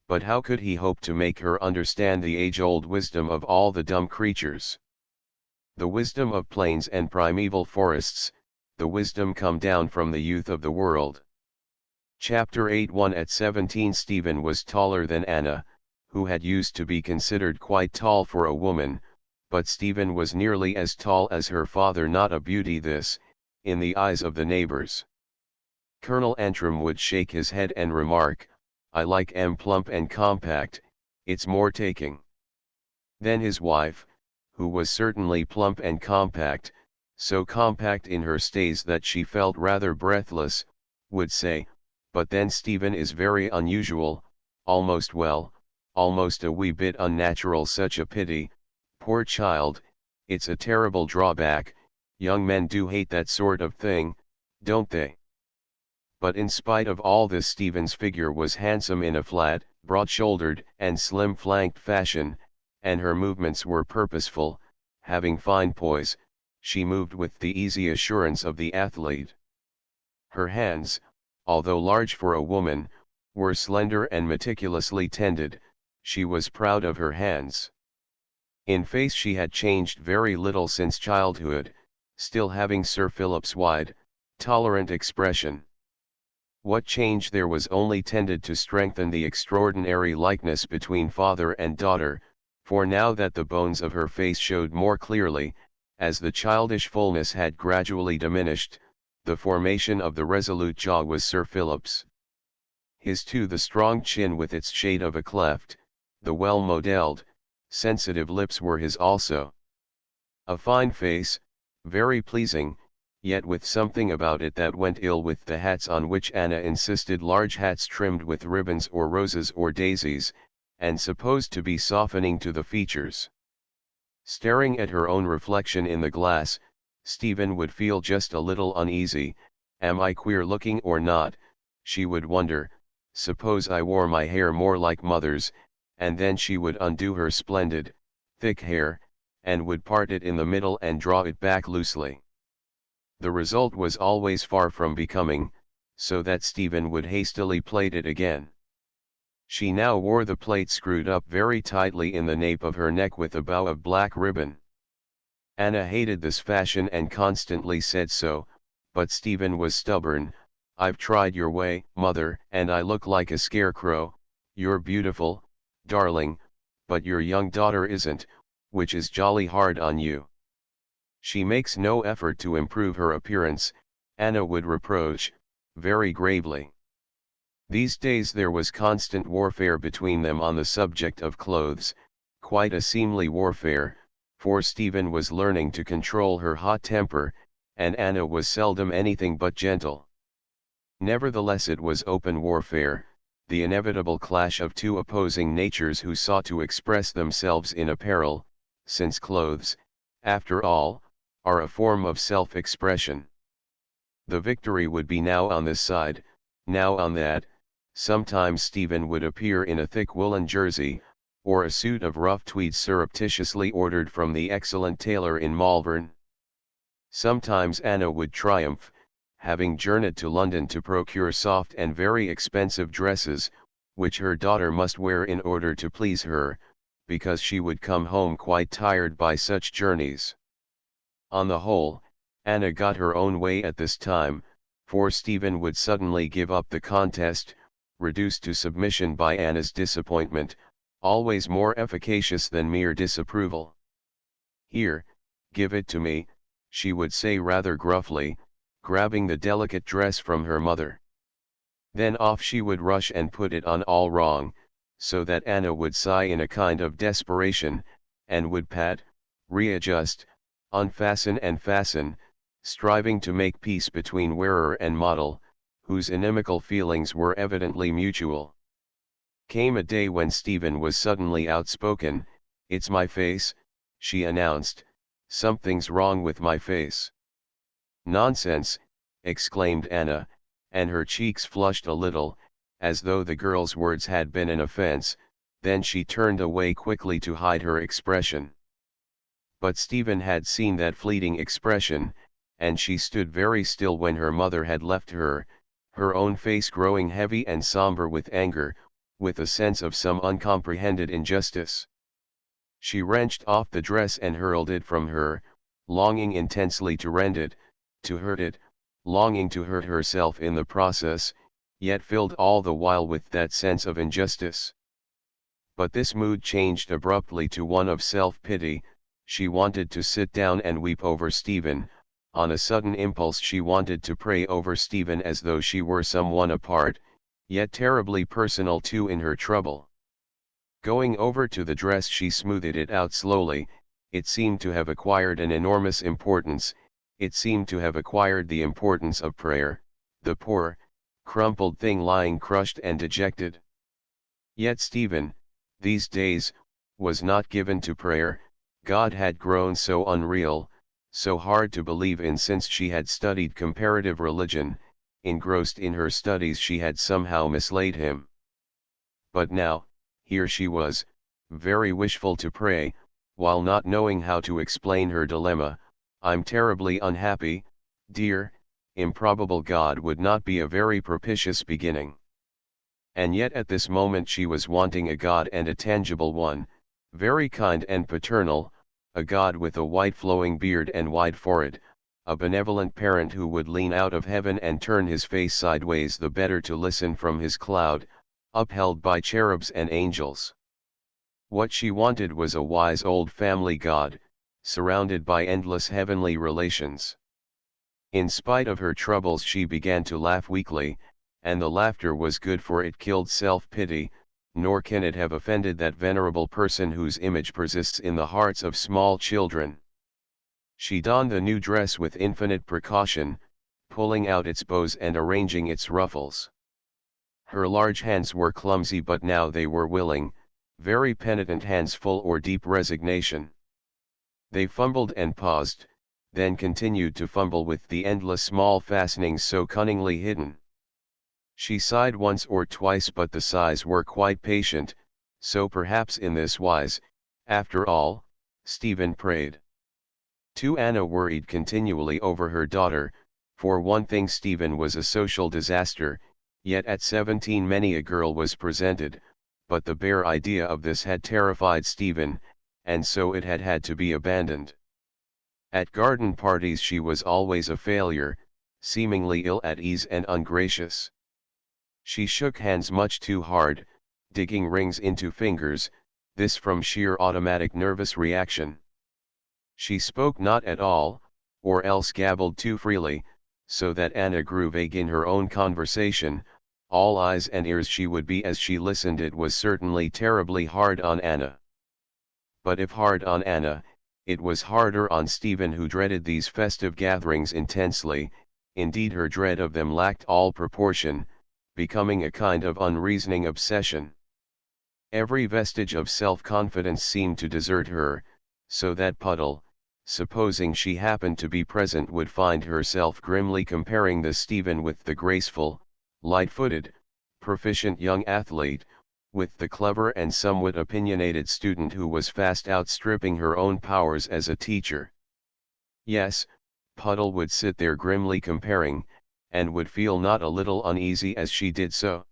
But how could he hope to make her understand the age-old wisdom of all the dumb creatures? The wisdom of plains and primeval forests, the wisdom come down from the youth of the world. Chapter 8. At 17 Stephen was taller than Anna, who had used to be considered quite tall for a woman, but Stephen was nearly as tall as her father. Not a beauty this, in the eyes of the neighbors. Colonel Antrim would shake his head and remark, I like plump and compact, it's more taking. Then his wife, who was certainly plump and compact, so compact in her stays that she felt rather breathless, would say, but then Stephen is very unusual, almost almost a wee bit unnatural. Such a pity, poor child, it's a terrible drawback, young men do hate that sort of thing, don't they? But in spite of all this, Stephen's figure was handsome in a flat, broad-shouldered and slim-flanked fashion, and her movements were purposeful, having fine poise. She moved with the easy assurance of the athlete. Her hands, although large for a woman, were slender and meticulously tended. She was proud of her hands. In face she had changed very little since childhood, still having Sir Philip's wide, tolerant expression. What change there was only tended to strengthen the extraordinary likeness between father and daughter, for now that the bones of her face showed more clearly, as the childish fullness had gradually diminished, the formation of the resolute jaw was Sir Philip's. His too the strong chin with its shade of a cleft, the well-modelled, sensitive lips were his also. A fine face, very pleasing, yet with something about it that went ill with the hats on which Anna insisted, large hats trimmed with ribbons or roses or daisies, and supposed to be softening to the features. Staring at her own reflection in the glass, Stephen would feel just a little uneasy. Am I queer looking or not, she would wonder. Suppose I wore my hair more like mother's, and then she would undo her splendid, thick hair, and would part it in the middle and draw it back loosely. The result was always far from becoming, so that Stephen would hastily plait it again. She now wore the plait screwed up very tightly in the nape of her neck with a bow of black ribbon. Anna hated this fashion and constantly said so, but Stephen was stubborn. I've tried your way, mother, and I look like a scarecrow. You're beautiful, darling, but your young daughter isn't, which is jolly hard on you. She makes no effort to improve her appearance, Anna would reproach, very gravely. These days there was constant warfare between them on the subject of clothes, quite a seemly warfare, for Stephen was learning to control her hot temper, and Anna was seldom anything but gentle. Nevertheless it was open warfare, the inevitable clash of two opposing natures who sought to express themselves in apparel, since clothes, after all, are a form of self-expression. The victory would be now on this side, now on that. Sometimes Stephen would appear in a thick woolen jersey, or a suit of rough tweed surreptitiously ordered from the excellent tailor in Malvern. Sometimes Anna would triumph, having journeyed to London to procure soft and very expensive dresses, which her daughter must wear in order to please her, because she would come home quite tired by such journeys. On the whole, Anna got her own way at this time, for Stephen would suddenly give up the contest, reduced to submission by Anna's disappointment, always more efficacious than mere disapproval. Here, give it to me, she would say rather gruffly, grabbing the delicate dress from her mother. Then off she would rush and put it on all wrong, so that Anna would sigh in a kind of desperation, and would pat, readjust, unfasten and fasten, striving to make peace between wearer and model, whose inimical feelings were evidently mutual. Came a day when Stephen was suddenly outspoken. It's my face, she announced, something's wrong with my face. Nonsense, exclaimed Anna, and her cheeks flushed a little, as though the girl's words had been an offense. Then she turned away quickly to hide her expression. But Stephen had seen that fleeting expression, and she stood very still when her mother had left her, her own face growing heavy and somber with anger, with a sense of some uncomprehended injustice. She wrenched off the dress and hurled it from her, longing intensely to rend it, to hurt it, longing to hurt herself in the process, yet filled all the while with that sense of injustice. But this mood changed abruptly to one of self-pity. She wanted to sit down and weep over Stephen. On a sudden impulse she wanted to pray over Stephen as though she were someone apart, yet terribly personal too in her trouble. Going over to the dress she smoothed it out slowly. It seemed to have acquired an enormous importance, it seemed to have acquired the importance of prayer, the poor, crumpled thing lying crushed and dejected. Yet Stephen, these days, was not given to prayer. God had grown so unreal, so hard to believe in since she had studied comparative religion. Engrossed in her studies she had somehow mislaid him. But now, here she was, very wishful to pray, while not knowing how to explain her dilemma. I'm terribly unhappy, dear. Improbable God would not be a very propitious beginning. And yet at this moment she was wanting a God, and a tangible one, very kind and paternal, a God with a white flowing beard and wide forehead, a benevolent parent who would lean out of heaven and turn his face sideways the better to listen from his cloud, upheld by cherubs and angels. What she wanted was a wise old family God, surrounded by endless heavenly relations. In spite of her troubles she began to laugh weakly, and the laughter was good, for it killed self-pity, nor can it have offended that venerable person whose image persists in the hearts of small children. She donned the new dress with infinite precaution, pulling out its bows and arranging its ruffles. Her large hands were clumsy, but now they were willing, very penitent hands full or deep resignation. They fumbled and paused, then continued to fumble with the endless small fastenings so cunningly hidden. She sighed once or twice, but the sighs were quite patient, so perhaps in this wise, after all, Stephen prayed. Too, Anna worried continually over her daughter. For one thing, Stephen was a social disaster, yet at 17 many a girl was presented, but the bare idea of this had terrified Stephen, and so it had had to be abandoned. At garden parties she was always a failure, seemingly ill at ease and ungracious. She shook hands much too hard, digging rings into fingers, this from sheer automatic nervous reaction. She spoke not at all, or else gabbled too freely, so that Anna grew vague in her own conversation. All eyes and ears she would be as she listened. It was certainly terribly hard on Anna. But if hard on Anna, it was harder on Stephen, who dreaded these festive gatherings intensely. Indeed, her dread of them lacked all proportion, becoming a kind of unreasoning obsession. Every vestige of self-confidence seemed to desert her, so that Puddle, supposing she happened to be present, would find herself grimly comparing the Stephen with the graceful, light-footed, proficient young athlete, with the clever and somewhat opinionated student who was fast outstripping her own powers as a teacher. Yes, Puddle would sit there grimly comparing, and would feel not a little uneasy as she did so.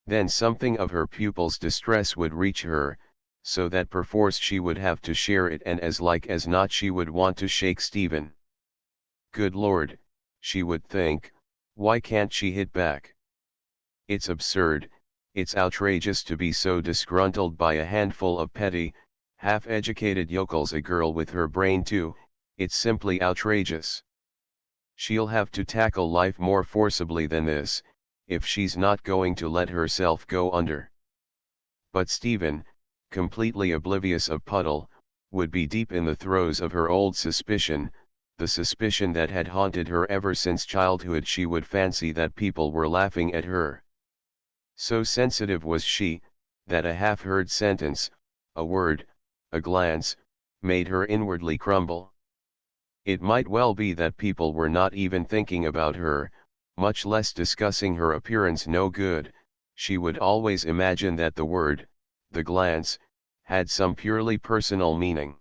Then something of her pupil's distress would reach her, so that perforce she would have to share it, and as like as not she would want to shake Stephen. Good Lord, she would think, why can't she hit back? It's absurd, it's outrageous to be so disgruntled by a handful of petty, half-educated yokels, a girl with her brain too. It's simply outrageous. She'll have to tackle life more forcibly than this, if she's not going to let herself go under. But Stephen, completely oblivious of Puddle, would be deep in the throes of her old suspicion, the suspicion that had haunted her ever since childhood. She would fancy that people were laughing at her. So sensitive was she, that a half-heard sentence, a word, a glance, made her inwardly crumble. It might well be that people were not even thinking about her, much less discussing her appearance. No good, she would always imagine that the word, the glance, had some purely personal meaning.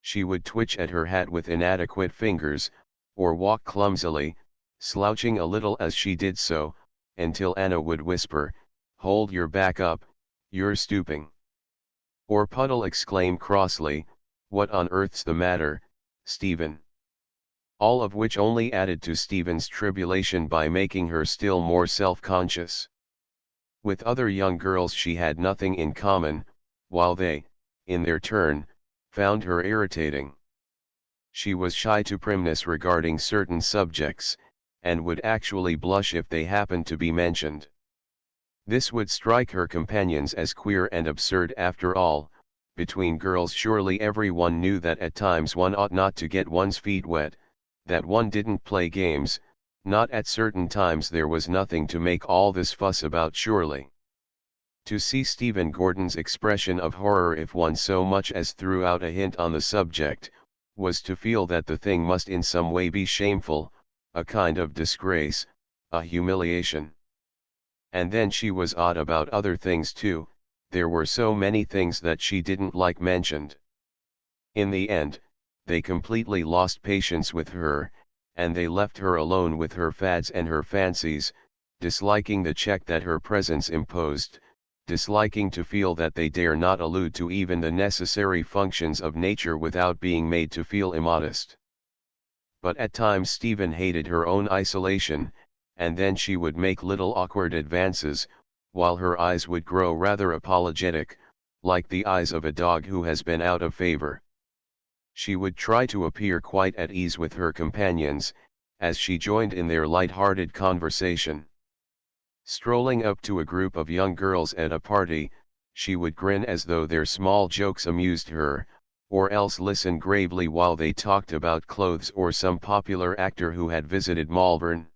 She would twitch at her hat with inadequate fingers, or walk clumsily, slouching a little as she did so, until Anna would whisper, "Hold your back up, you're stooping." Or Puddle exclaim crossly, "What on earth's the matter, Stephen?" All of which only added to Stephen's tribulation by making her still more self-conscious. With other young girls she had nothing in common, while they, in their turn, found her irritating. She was shy to primness regarding certain subjects, and would actually blush if they happened to be mentioned. This would strike her companions as queer and absurd. After all, between girls surely everyone knew that at times one ought not to get one's feet wet, that one didn't play games, not at certain times. There was nothing to make all this fuss about, surely. To see Stephen Gordon's expression of horror if one so much as threw out a hint on the subject, was to feel that the thing must in some way be shameful, a kind of disgrace, a humiliation. And then she was odd about other things too. There were so many things that she didn't like mentioned. In the end, they completely lost patience with her, and they left her alone with her fads and her fancies, disliking the check that her presence imposed, disliking to feel that they dare not allude to even the necessary functions of nature without being made to feel immodest. But at times Stephen hated her own isolation, and then she would make little awkward advances, while her eyes would grow rather apologetic, like the eyes of a dog who has been out of favor. She would try to appear quite at ease with her companions, as she joined in their light-hearted conversation. Strolling up to a group of young girls at a party, she would grin as though their small jokes amused her, or else listen gravely while they talked about clothes or some popular actor who had visited Malvern.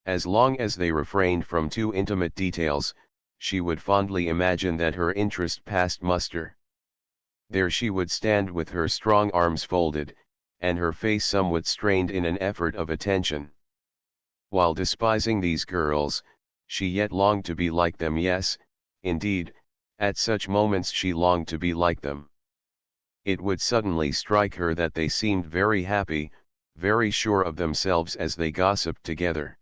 As long as they refrained from too intimate details, she would fondly imagine that her interest passed muster. There she would stand with her strong arms folded, and her face somewhat strained in an effort of attention. While despising these girls, she yet longed to be like them. Yes, indeed, at such moments she longed to be like them. It would suddenly strike her that they seemed very happy, very sure of themselves as they gossiped together.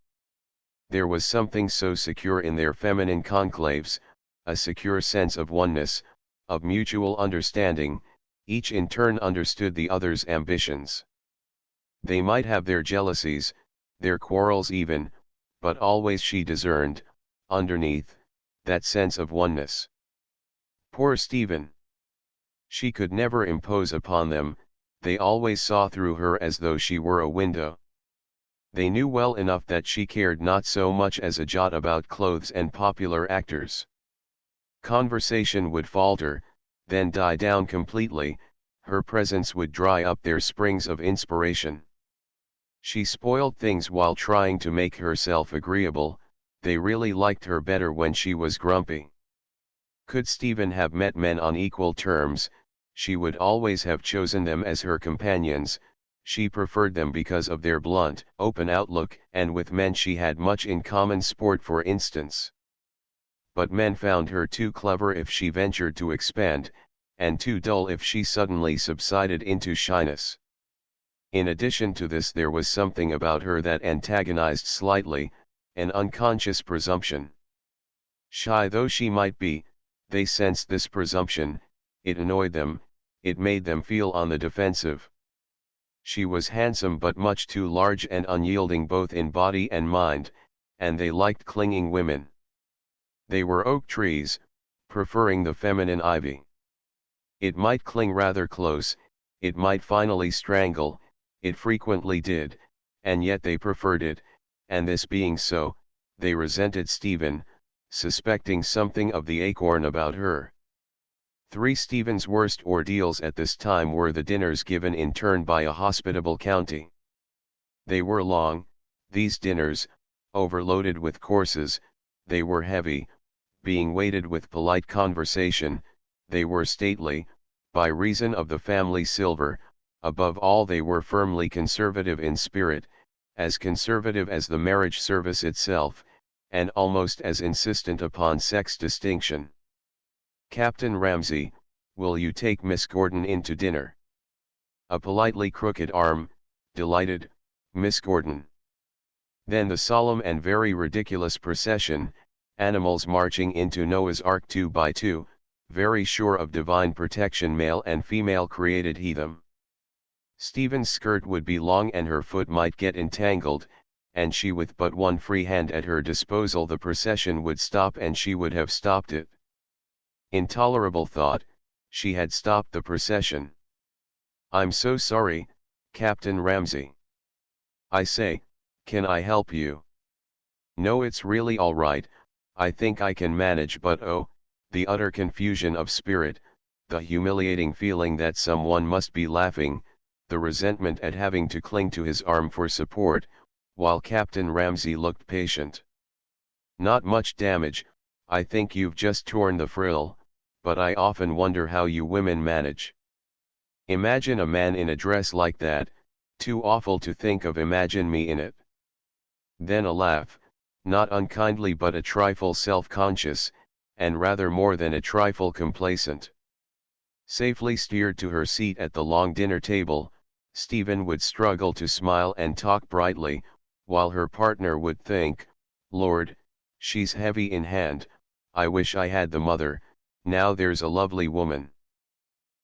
There was something so secure in their feminine conclaves, a secure sense of oneness, of mutual understanding, each in turn understood the other's ambitions. They might have their jealousies, their quarrels even, but always she discerned, underneath, that sense of oneness. Poor Stephen! She could never impose upon them, they always saw through her as though she were a window. They knew well enough that she cared not so much as a jot about clothes and popular actors. Conversation would falter, then die down completely, her presence would dry up their springs of inspiration. She spoiled things while trying to make herself agreeable, they really liked her better when she was grumpy. Could Stephen have met men on equal terms, she would always have chosen them as her companions. She preferred them because of their blunt, open outlook, and with men she had much in common, sport for instance. But men found her too clever if she ventured to expand, and too dull if she suddenly subsided into shyness. In addition to this, there was something about her that antagonized slightly, an unconscious presumption. Shy though she might be, they sensed this presumption, it annoyed them, it made them feel on the defensive. She was handsome but much too large and unyielding both in body and mind, and they liked clinging women. They were oak trees, preferring the feminine ivy. It might cling rather close, it might finally strangle, it frequently did, and yet they preferred it, and this being so, they resented Stephen, suspecting something of the acorn about her. Three Stephen's worst ordeals at this time were the dinners given in turn by a hospitable county. They were long, these dinners, overloaded with courses, they were heavy, being weighted with polite conversation, they were stately, by reason of the family silver, above all they were firmly conservative in spirit, as conservative as the marriage service itself, and almost as insistent upon sex distinction. "Captain Ramsay, will you take Miss Gordon in to dinner?" A politely crooked arm, delighted, Miss Gordon. Then the solemn and very ridiculous procession, animals marching into Noah's Ark 2 by 2, very sure of divine protection, male and female created heathen. Stephen's skirt would be long and her foot might get entangled, and she with but one free hand at her disposal, the procession would stop and she would have stopped it. Intolerable thought, she had stopped the procession. "I'm so sorry, Captain Ramsay. I say, can I help you?" "No, it's really all right, I think I can manage, but oh, the utter confusion of spirit, the humiliating feeling that someone must be laughing, the resentment at having to cling to his arm for support," while Captain Ramsay looked patient. "Not much damage, I think you've just torn the frill, but I often wonder how you women manage. Imagine a man in a dress like that, too awful to think of, imagine me in it." Then a laugh, not unkindly but a trifle self-conscious, and rather more than a trifle complacent. Safely steered to her seat at the long dinner table, Stephen would struggle to smile and talk brightly, while her partner would think, "Lord, she's heavy in hand, I wish I had the mother, now there's a lovely woman."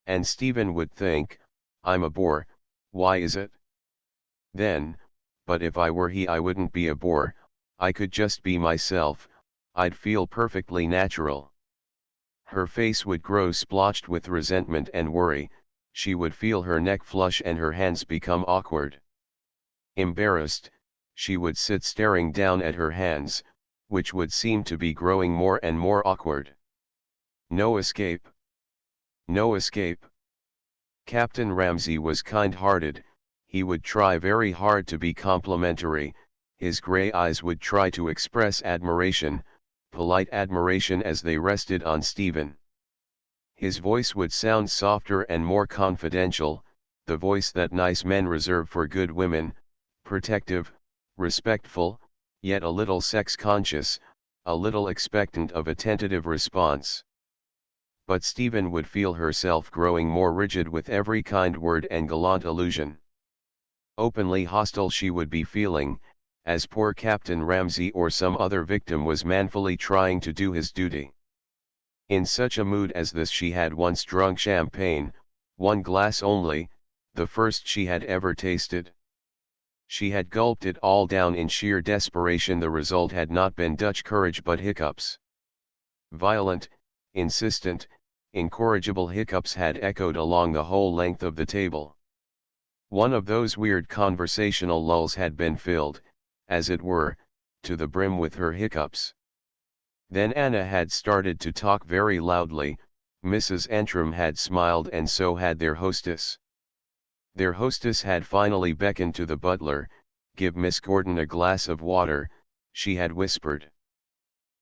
And Stephen would think, "I'm a bore, why is it?" Then, "But if I were he I wouldn't be a bore, I could just be myself, I'd feel perfectly natural." Her face would grow splotched with resentment and worry, she would feel her neck flush and her hands become awkward. Embarrassed, she would sit staring down at her hands, which would seem to be growing more and more awkward. No escape. No escape. Captain Ramsay was kind-hearted, he would try very hard to be complimentary, his grey eyes would try to express admiration, polite admiration as they rested on Stephen. His voice would sound softer and more confidential, the voice that nice men reserve for good women, protective, respectful, yet a little sex-conscious, a little expectant of a tentative response. But Stephen would feel herself growing more rigid with every kind word and gallant allusion. Openly hostile she would be feeling, as poor Captain Ramsay or some other victim was manfully trying to do his duty. In such a mood as this she had once drunk champagne, one glass only, the first she had ever tasted. She had gulped it all down in sheer desperation. The result had not been Dutch courage but hiccups. Violent, insistent, incorrigible hiccups had echoed along the whole length of the table. One of those weird conversational lulls had been filled, as it were, to the brim with her hiccups. Then Anna had started to talk very loudly, Mrs. Antrim had smiled and so had their hostess. Their hostess had finally beckoned to the butler, "Give Miss Gordon a glass of water," she had whispered.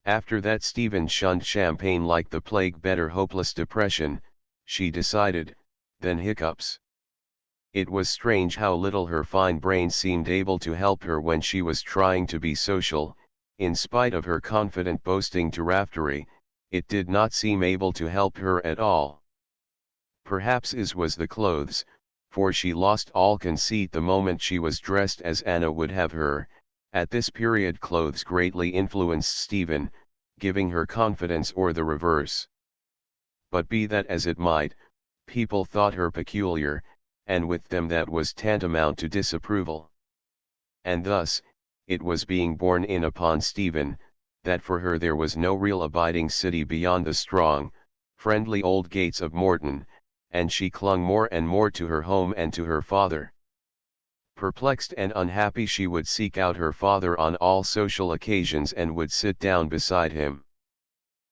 After that Stephen shunned champagne like the plague, better hopeless depression, she decided, than hiccups. It was strange how little her fine brain seemed able to help her when she was trying to be social. In spite of her confident boasting to Raftery, it did not seem able to help her at all. Perhaps it was the clothes, for she lost all conceit the moment she was dressed as Anna would have her. At this period clothes greatly influenced Stephen, giving her confidence or the reverse. But be that as it might, people thought her peculiar, and with them that was tantamount to disapproval. And thus, it was being borne in upon Stephen, that for her there was no real abiding city beyond the strong, friendly old gates of Morton, and she clung more and more to her home and to her father. Perplexed and unhappy she would seek out her father on all social occasions and would sit down beside him.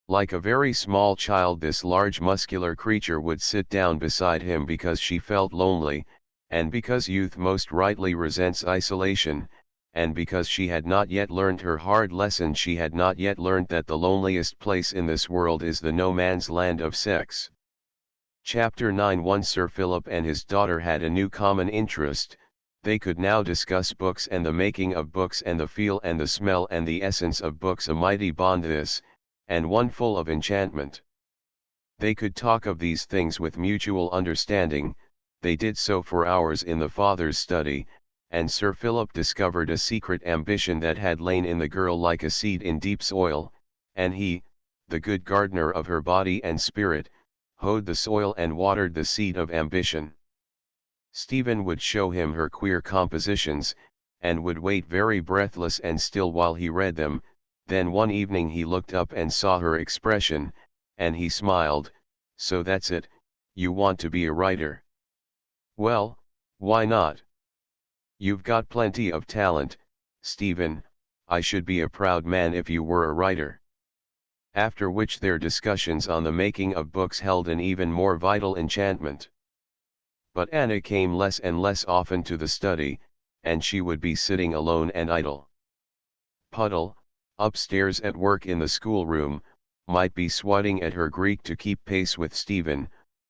Like a very small child this large muscular creature would sit down beside him because she felt lonely, and because youth most rightly resents isolation, and because she had not yet learned her hard lesson. She had not yet learned that the loneliest place in this world is the no man's land of sex. Chapter 9. Once Sir Philip and his daughter had a new common interest. They could now discuss books and the making of books and the feel and the smell and the essence of books, a mighty bond this, and one full of enchantment. They could talk of these things with mutual understanding. They did so for hours in the father's study, and Sir Philip discovered a secret ambition that had lain in the girl like a seed in deep soil, and he, the good gardener of her body and spirit, hoed the soil and watered the seed of ambition. Stephen would show him her queer compositions, and would wait very breathless and still while he read them. Then one evening he looked up and saw her expression, and he smiled. "So that's it, you want to be a writer? Well, why not? You've got plenty of talent, Stephen. I should be a proud man if you were a writer." After which their discussions on the making of books held an even more vital enchantment. But Anna came less and less often to the study, and she would be sitting alone and idle. Puddle, upstairs at work in the schoolroom, might be swatting at her Greek to keep pace with Stephen,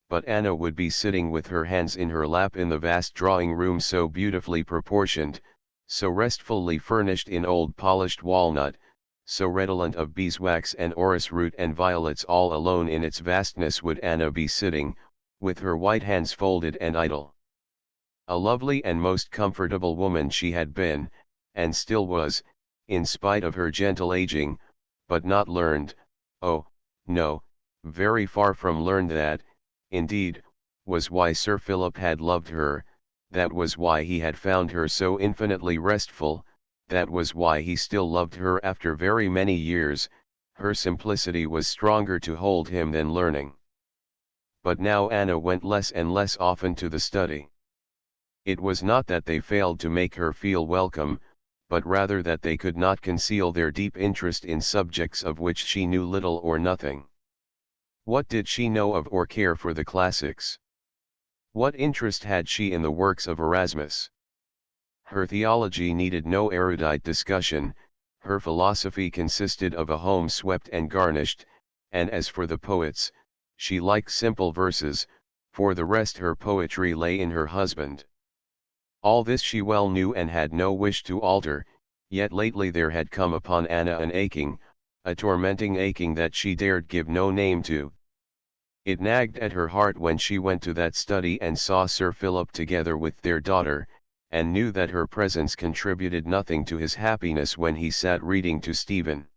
but Anna would be sitting with her hands in her lap in the vast drawing room, so beautifully proportioned, so restfully furnished in old polished walnut, so redolent of beeswax and orris root and violets. All alone in its vastness would Anna be sitting, with her white hands folded and idle. A lovely and most comfortable woman she had been, and still was, in spite of her gentle aging, but not learned. Oh, no, very far from learned. That, indeed, was why Sir Philip had loved her, that was why he had found her so infinitely restful, that was why he still loved her after very many years. Her simplicity was stronger to hold him than learning. But now Anna went less and less often to the study. It was not that they failed to make her feel welcome, but rather that they could not conceal their deep interest in subjects of which she knew little or nothing. What did she know of or care for the classics? What interest had she in the works of Erasmus? Her theology needed no erudite discussion, her philosophy consisted of a home swept and garnished, and as for the poets, she liked simple verses, for the rest her poetry lay in her husband. All this she well knew and had no wish to alter, yet lately there had come upon Anna an aching, a tormenting aching that she dared give no name to. It nagged at her heart when she went to that study and saw Sir Philip together with their daughter, and knew that her presence contributed nothing to his happiness when he sat reading to Stephen.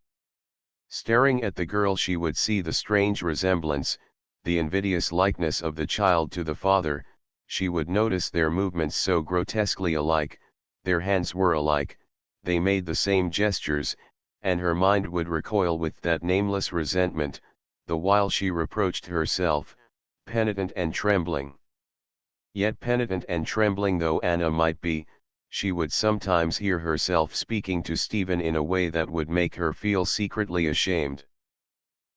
Staring at the girl she would see the strange resemblance, the invidious likeness of the child to the father, she would notice their movements so grotesquely alike, their hands were alike, they made the same gestures, and her mind would recoil with that nameless resentment, the while she reproached herself, penitent and trembling. Yet penitent and trembling though Anna might be, she would sometimes hear herself speaking to Stephen in a way that would make her feel secretly ashamed.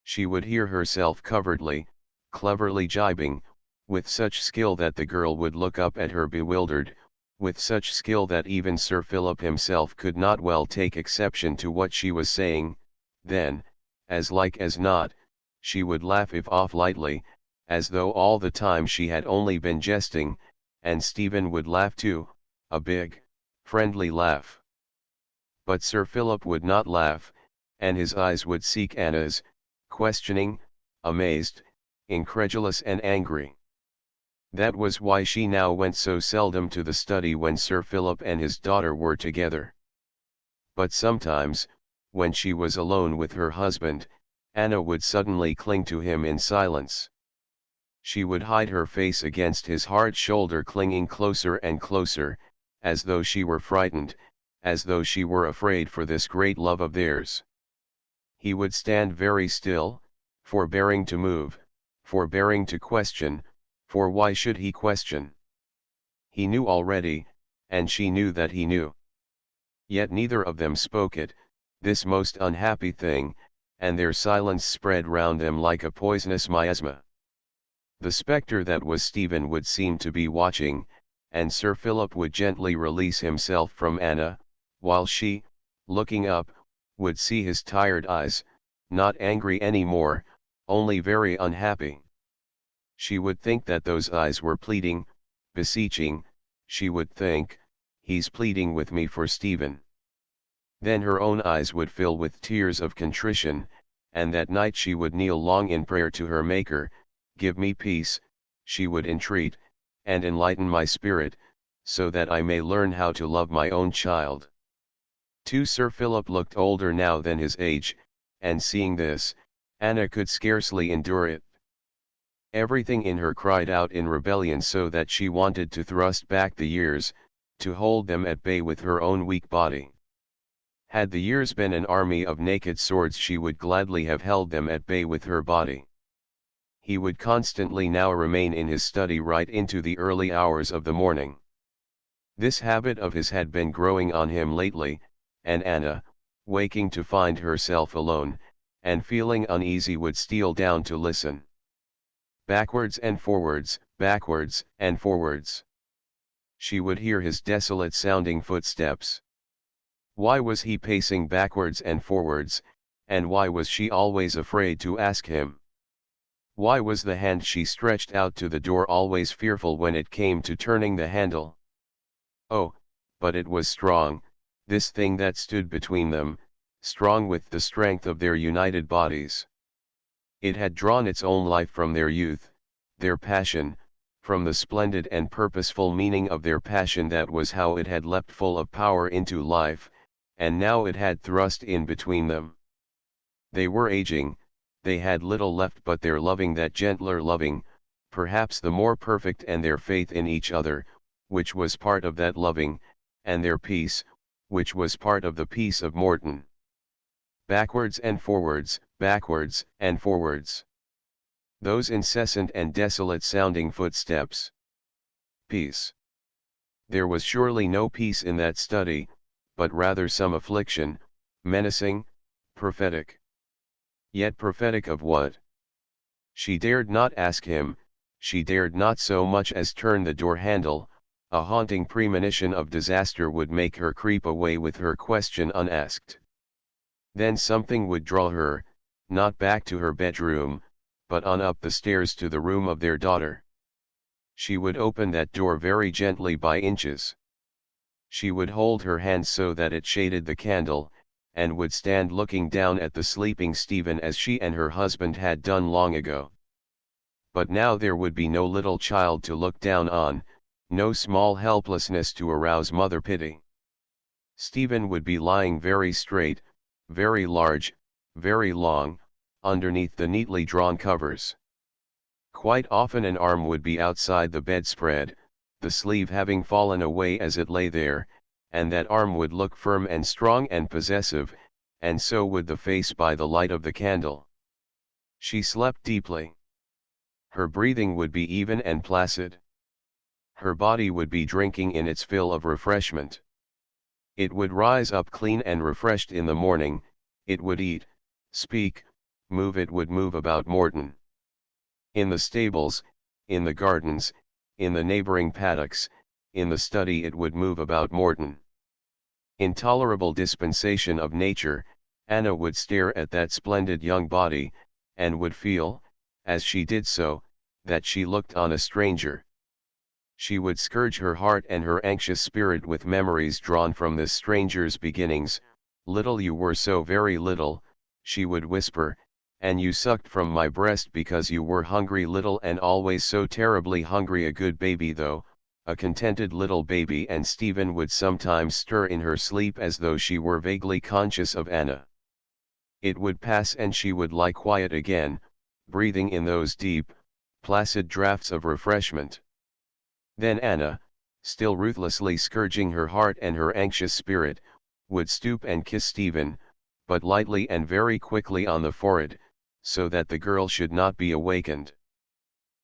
She would hear herself covertly, cleverly jibing, with such skill that the girl would look up at her bewildered, with such skill that even Sir Philip himself could not well take exception to what she was saying. Then, as like as not, she would laugh if off lightly, as though all the time she had only been jesting, and Stephen would laugh too, a big, friendly laugh. But Sir Philip would not laugh, and his eyes would seek Anna's, questioning, amazed, incredulous and angry. That was why she now went so seldom to the study when Sir Philip and his daughter were together. But sometimes, when she was alone with her husband, Anna would suddenly cling to him in silence. She would hide her face against his hard shoulder, clinging closer and closer, as though she were frightened, as though she were afraid for this great love of theirs. He would stand very still, forbearing to move, forbearing to question, for why should he question? He knew already, and she knew that he knew. Yet neither of them spoke it, this most unhappy thing, and their silence spread round them like a poisonous miasma. The spectre that was Stephen would seem to be watching, and Sir Philip would gently release himself from Anna, while she, looking up, would see his tired eyes, not angry any more, only very unhappy. She would think that those eyes were pleading, beseeching, she would think, he's pleading with me for Stephen. Then her own eyes would fill with tears of contrition, and that night she would kneel long in prayer to her Maker, give me peace, she would entreat, and enlighten my spirit, so that I may learn how to love my own child. Too, Sir Philip looked older now than his age, and seeing this, Anna could scarcely endure it. Everything in her cried out in rebellion, so that she wanted to thrust back the years, to hold them at bay with her own weak body. Had the years been an army of naked swords, she would gladly have held them at bay with her body. He would constantly now remain in his study right into the early hours of the morning. This habit of his had been growing on him lately, and Anna, waking to find herself alone, and feeling uneasy, would steal down to listen. Backwards and forwards, backwards and forwards. She would hear his desolate sounding footsteps. Why was he pacing backwards and forwards, and why was she always afraid to ask him? Why was the hand she stretched out to the door always fearful when it came to turning the handle? Oh, but it was strong, this thing that stood between them, strong with the strength of their united bodies. It had drawn its own life from their youth, their passion, from the splendid and purposeful meaning of their passion. That was how it had leapt full of power into life, and now it had thrust in between them. They were aging, they had little left but their loving, that gentler loving, perhaps the more perfect, and their faith in each other, which was part of that loving, and their peace, which was part of the peace of Morton. Backwards and forwards, backwards and forwards. Those incessant and desolate sounding footsteps. Peace. There was surely no peace in that study, but rather some affliction, menacing, prophetic. Yet prophetic of what? She dared not ask him, she dared not so much as turn the door handle. A haunting premonition of disaster would make her creep away with her question unasked. Then something would draw her, not back to her bedroom, but on up the stairs to the room of their daughter. She would open that door very gently by inches. She would hold her hand so that it shaded the candle, and would stand looking down at the sleeping Stephen as she and her husband had done long ago. But now there would be no little child to look down on, no small helplessness to arouse mother pity. Stephen would be lying very straight, very large, very long, underneath the neatly drawn covers. Quite often an arm would be outside the bedspread, the sleeve having fallen away as it lay there, and that arm would look firm and strong and possessive, and so would the face by the light of the candle. She slept deeply. Her breathing would be even and placid. Her body would be drinking in its fill of refreshment. It would rise up clean and refreshed in the morning, it would eat, speak, move, it would move about Morton. In the stables, in the gardens, in the neighboring paddocks, in the study, it would move about Morton. Intolerable dispensation of nature, Anna would stare at that splendid young body, and would feel, as she did so, that she looked on a stranger. She would scourge her heart and her anxious spirit with memories drawn from this stranger's beginnings. Little you were, so very little, she would whisper, and you sucked from my breast because you were hungry, little, and always so terribly hungry, a good baby though, a contented little baby. And Stephen would sometimes stir in her sleep as though she were vaguely conscious of Anna. It would pass and she would lie quiet again, breathing in those deep, placid draughts of refreshment. Then Anna, still ruthlessly scourging her heart and her anxious spirit, would stoop and kiss Stephen, but lightly and very quickly on the forehead, so that the girl should not be awakened.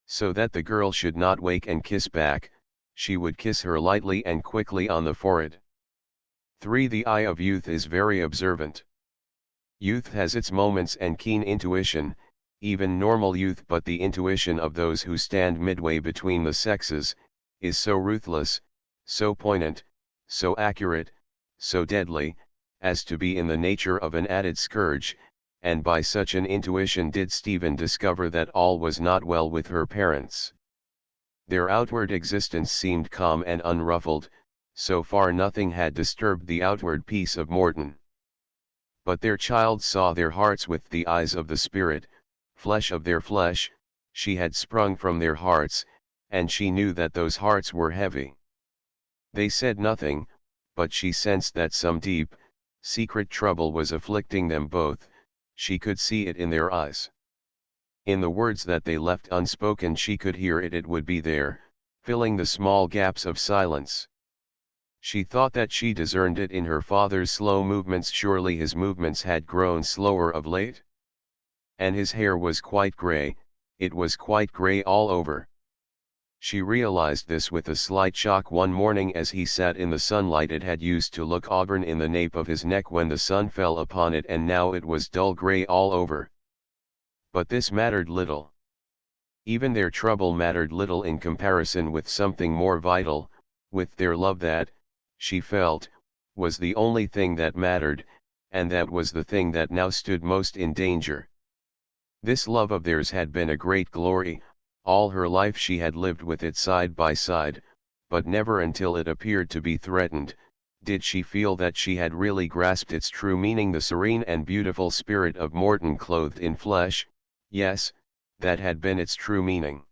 So that the girl should not wake and kiss back, she would kiss her lightly and quickly on the forehead. 3. The eye of youth is very observant. Youth has its moments and keen intuition, even normal youth, but the intuition of those who stand midway between the sexes, is so ruthless, so poignant, so accurate, so deadly, as to be in the nature of an added scourge, and by such an intuition did Stephen discover that all was not well with her parents. Their outward existence seemed calm and unruffled, so far nothing had disturbed the outward peace of Morton. But their child saw their hearts with the eyes of the spirit, flesh of their flesh, she had sprung from their hearts, and she knew that those hearts were heavy. They said nothing, but she sensed that some deep, secret trouble was afflicting them both. She could see it in their eyes. In the words that they left unspoken she could hear it. It would be there, filling the small gaps of silence. She thought that she discerned it in her father's slow movements. Surely his movements had grown slower of late? And his hair was quite grey, it was quite grey all over. She realized this with a slight shock one morning as he sat in the sunlight. It had used to look auburn in the nape of his neck when the sun fell upon it, and now it was dull grey all over. But this mattered little. Even their trouble mattered little in comparison with something more vital, with their love that, she felt, was the only thing that mattered, and that was the thing that now stood most in danger. This love of theirs had been a great glory. All her life she had lived with it side by side, but never until it appeared to be threatened, did she feel that she had really grasped its true meaning. The serene and beautiful spirit of Morton clothed in flesh, yes, that had been its true meaning.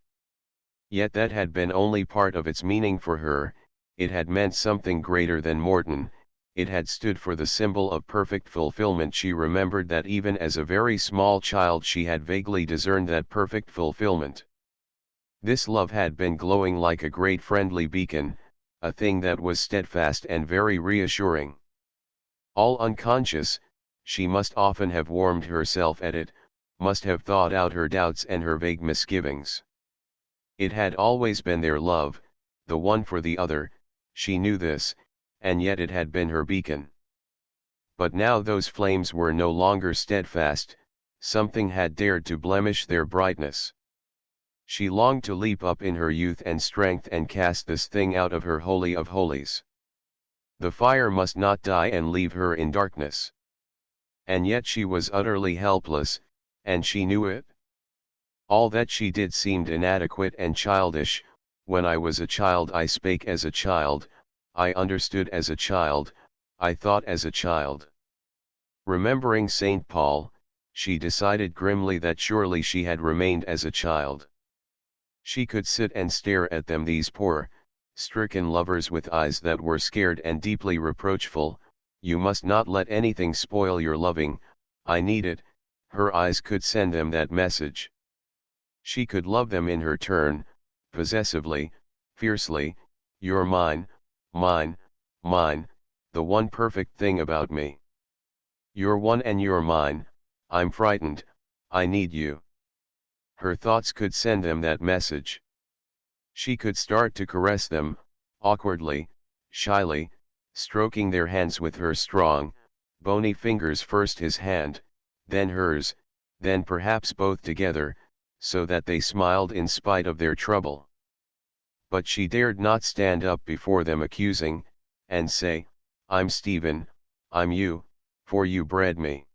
Yet that had been only part of its meaning for her. It had meant something greater than Morton. It had stood for the symbol of perfect fulfillment. She remembered that even as a very small child she had vaguely discerned that perfect fulfillment. This love had been glowing like a great friendly beacon, a thing that was steadfast and very reassuring. All unconscious, she must often have warmed herself at it, must have thought out her doubts and her vague misgivings. It had always been their love, the one for the other, she knew this, and yet it had been her beacon. But now those flames were no longer steadfast, something had dared to blemish their brightness. She longed to leap up in her youth and strength and cast this thing out of her holy of holies. The fire must not die and leave her in darkness. And yet she was utterly helpless, and she knew it. All that she did seemed inadequate and childish. When I was a child I spake as a child, I understood as a child, I thought as a child. Remembering St. Paul, she decided grimly that surely she had remained as a child. She could sit and stare at them, these poor, stricken lovers with eyes that were scared and deeply reproachful. You must not let anything spoil your loving, I need it. Her eyes could send them that message. She could love them in her turn, possessively, fiercely. You're mine, mine, mine, the one perfect thing about me. You're one and you're mine, I'm frightened, I need you. Her thoughts could send them that message. She could start to caress them, awkwardly, shyly, stroking their hands with her strong, bony fingers, first his hand, then hers, then perhaps both together, so that they smiled in spite of their trouble. But she dared not stand up before them accusing, and say, I'm Stephen, I'm you, for you bred me.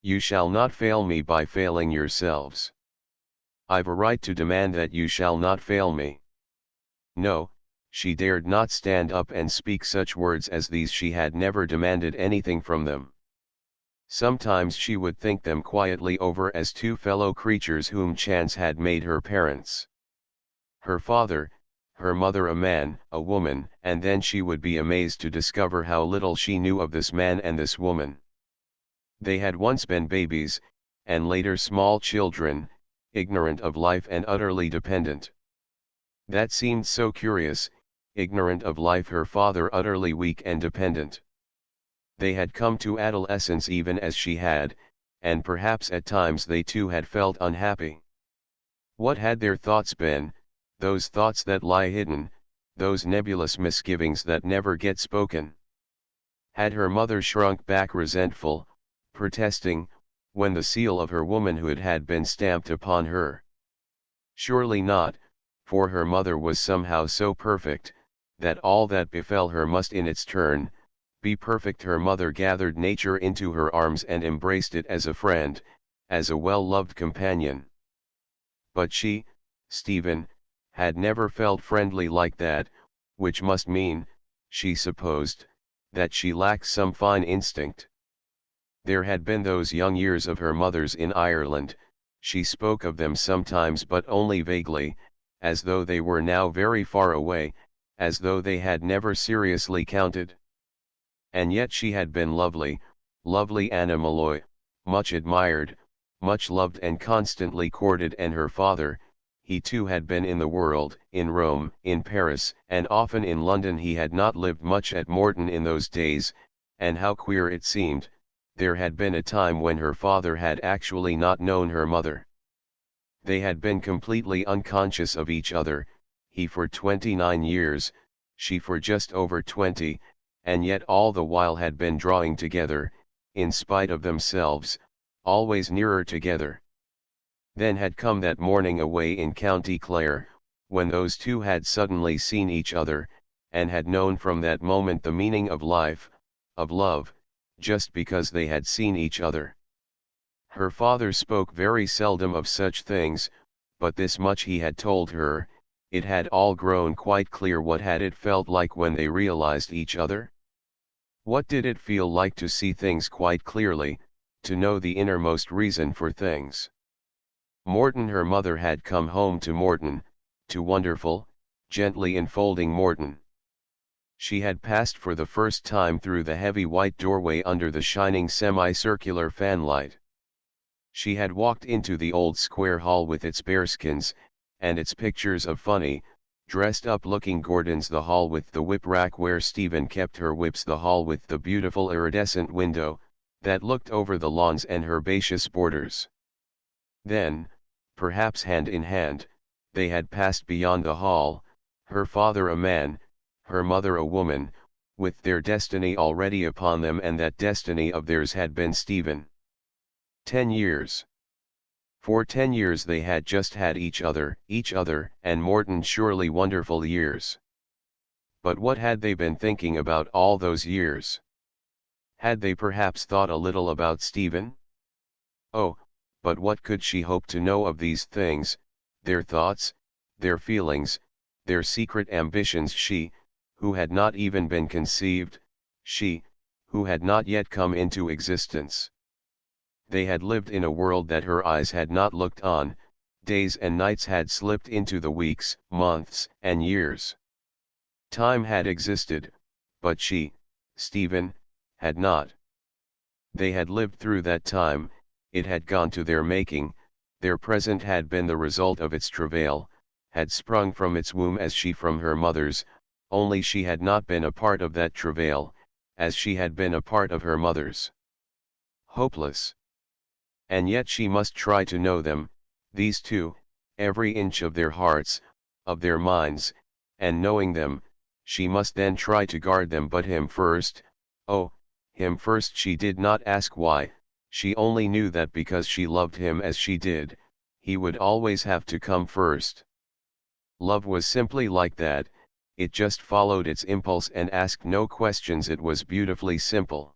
You shall not fail me by failing yourselves. I've a right to demand that you shall not fail me. No, she dared not stand up and speak such words as these. She had never demanded anything from them. Sometimes she would think them quietly over as two fellow creatures whom chance had made her parents. Her father, her mother, a man, a woman, and then she would be amazed to discover how little she knew of this man and this woman. They had once been babies, and later small children, ignorant of life and utterly dependent. That seemed so curious, ignorant of life, her father utterly weak and dependent. They had come to adolescence even as she had, and perhaps at times they too had felt unhappy. What had their thoughts been, those thoughts that lie hidden, those nebulous misgivings that never get spoken? Had her mother shrunk back resentful, protesting, when the seal of her womanhood had been stamped upon her? Surely not, for her mother was somehow so perfect, that all that befell her must in its turn, be perfect. Her mother gathered nature into her arms and embraced it as a friend, as a well-loved companion. But she, Stephen, had never felt friendly like that, which must mean, she supposed, that she lacked some fine instinct. There had been those young years of her mother's in Ireland, she spoke of them sometimes but only vaguely, as though they were now very far away, as though they had never seriously counted. And yet she had been lovely, lovely Anna Malloy, much admired, much loved and constantly courted. And her father, he too had been in the world, in Rome, in Paris, and often in London. He had not lived much at Morton in those days, and how queer it seemed, there had been a time when her father had actually not known her mother. They had been completely unconscious of each other, he for 29 years, she for just over 20, and yet all the while had been drawing together, in spite of themselves, always nearer together. Then had come that morning away in County Clare, when those two had suddenly seen each other, and had known from that moment the meaning of life, of love, just because they had seen each other. Her father spoke very seldom of such things, but this much he had told her, it had all grown quite clear. What had it felt like when they realized each other? What did it feel like to see things quite clearly, to know the innermost reason for things? Morton, her mother had come home to Morton, to wonderful, gently enfolding Morton. She had passed for the first time through the heavy white doorway under the shining semicircular fanlight. She had walked into the old square hall with its bearskins, and its pictures of funny, dressed-up looking Gordons, the hall with the whip rack where Stephen kept her whips, the hall with the beautiful iridescent window, that looked over the lawns and herbaceous borders. Then, perhaps hand in hand, they had passed beyond the hall, her father a man, her mother a woman, with their destiny already upon them, and that destiny of theirs had been Stephen. 10 years. For 10 years they had just had each other, and Morton surely wonderful years. But what had they been thinking about all those years? Had they perhaps thought a little about Stephen? Oh, but what could she hope to know of these things, their thoughts, their feelings, their secret ambitions, she, who had not even been conceived, she, who had not yet come into existence? They had lived in a world that her eyes had not looked on, days and nights had slipped into the weeks, months, and years. Time had existed, but she, Stephen, had not. They had lived through that time, it had gone to their making, their present had been the result of its travail, had sprung from its womb as she from her mother's, only she had not been a part of that travail, as she had been a part of her mother's. Hopeless. And yet she must try to know them, these two, every inch of their hearts, of their minds, and knowing them, she must then try to guard them. But him first, oh, him first. She did not ask why, she only knew that because she loved him as she did, he would always have to come first. Love was simply like that, it just followed its impulse and asked no questions. It was beautifully simple.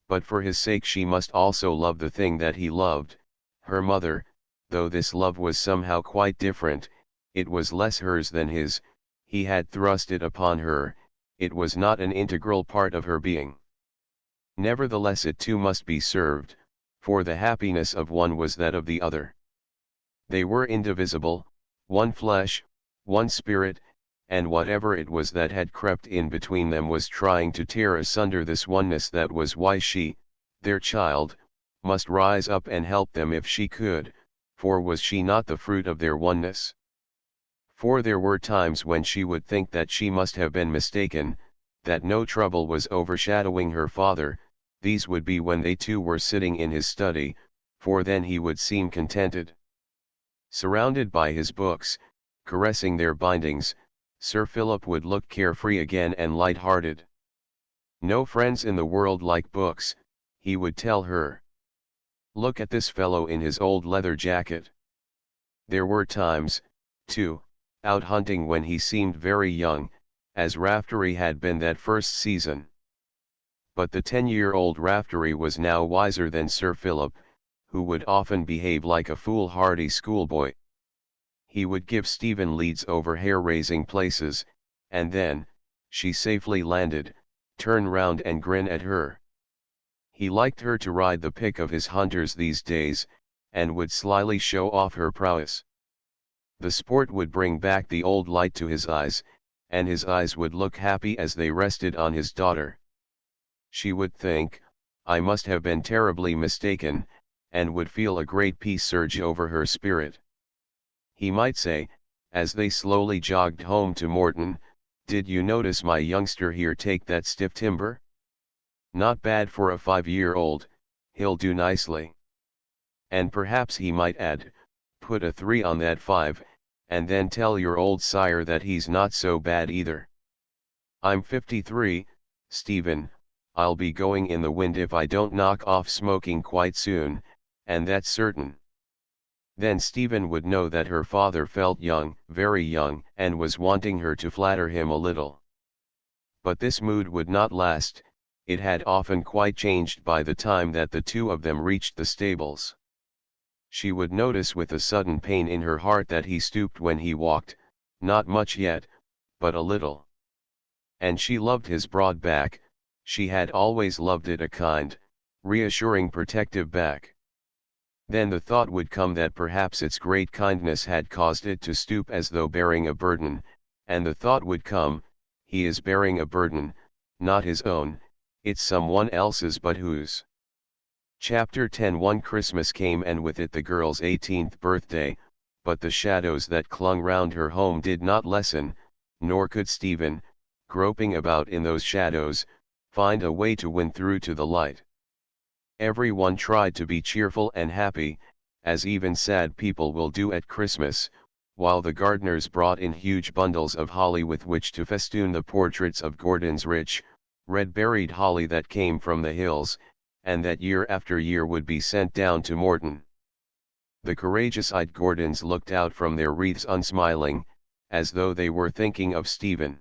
But for his sake she must also love the thing that he loved, her mother, though this love was somehow quite different, it was less hers than his, he had thrust it upon her, it was not an integral part of her being. Nevertheless it too must be served, for the happiness of one was that of the other. They were indivisible, one flesh, one spirit, and whatever it was that had crept in between them was trying to tear asunder this oneness. That was why she, their child, must rise up and help them if she could, for was she not the fruit of their oneness? For there were times when she would think that she must have been mistaken, that no trouble was overshadowing her father. These would be when they two were sitting in his study, for then he would seem contented. Surrounded by his books, caressing their bindings, Sir Philip would look carefree again and light-hearted. No friends in the world like books, he would tell her. Look at this fellow in his old leather jacket. There were times, too, out hunting when he seemed very young, as Raftery had been that first season. But the 10-year-old Raftery was now wiser than Sir Philip, who would often behave like a foolhardy schoolboy. He would give Stephen leads over hair-raising places, and then, she safely landed, turn round and grin at her. He liked her to ride the pick of his hunters these days, and would slyly show off her prowess. The sport would bring back the old light to his eyes, and his eyes would look happy as they rested on his daughter. She would think, I must have been terribly mistaken, and would feel a great peace surge over her spirit. He might say, as they slowly jogged home to Morton, did you notice my youngster here take that stiff timber? Not bad for a 5-year-old, he'll do nicely. And perhaps he might add, put a 3 on that 5, and then tell your old sire that he's not so bad either. I'm 53, Stephen, I'll be going in the wind if I don't knock off smoking quite soon, and that's certain. Then Stephen would know that her father felt young, very young, and was wanting her to flatter him a little. But this mood would not last, it had often quite changed by the time that the two of them reached the stables. She would notice with a sudden pain in her heart that he stooped when he walked, not much yet, but a little. And she loved his broad back, she had always loved it, a kind, reassuring protective back. Then the thought would come that perhaps its great kindness had caused it to stoop as though bearing a burden, and the thought would come, he is bearing a burden, not his own, it's someone else's, but whose? Chapter 10. One Christmas came and with it the girl's 18th birthday, but the shadows that clung round her home did not lessen, nor could Stephen, groping about in those shadows, find a way to win through to the light. Everyone tried to be cheerful and happy, as even sad people will do at Christmas, while the gardeners brought in huge bundles of holly with which to festoon the portraits of Gordon's rich, red-berried holly that came from the hills, and that year after year would be sent down to Morton. The courageous-eyed Gordons looked out from their wreaths unsmiling, as though they were thinking of Stephen.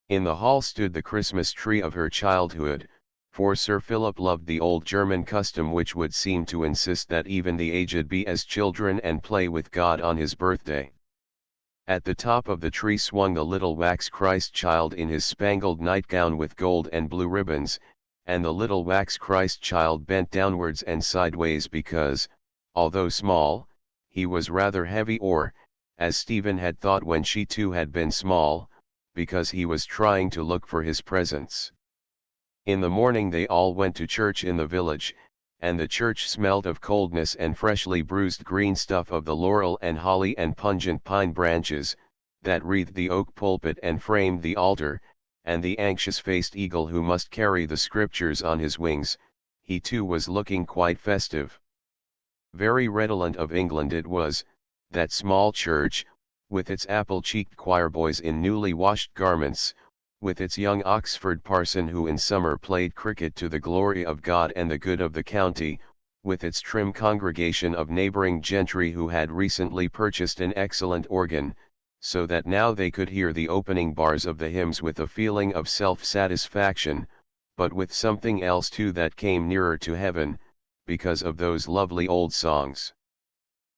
In the hall stood the Christmas tree of her childhood, for Sir Philip loved the old German custom which would seem to insist that even the aged be as children and play with God on his birthday. At the top of the tree swung the little wax Christ child in his spangled nightgown with gold and blue ribbons, and the little wax Christ child bent downwards and sideways because, although small, he was rather heavy, or, as Stephen had thought when she too had been small, because he was trying to look for his presents. In the morning they all went to church in the village, and the church smelled of coldness and freshly bruised green stuff of the laurel and holly and pungent pine branches, that wreathed the oak pulpit and framed the altar, and the anxious-faced eagle who must carry the scriptures on his wings, he too was looking quite festive. Very redolent of England it was, that small church, with its apple-cheeked choirboys in newly washed garments, with its young Oxford parson who in summer played cricket to the glory of God and the good of the county, with its trim congregation of neighbouring gentry who had recently purchased an excellent organ, so that now they could hear the opening bars of the hymns with a feeling of self-satisfaction, but with something else too that came nearer to heaven, because of those lovely old songs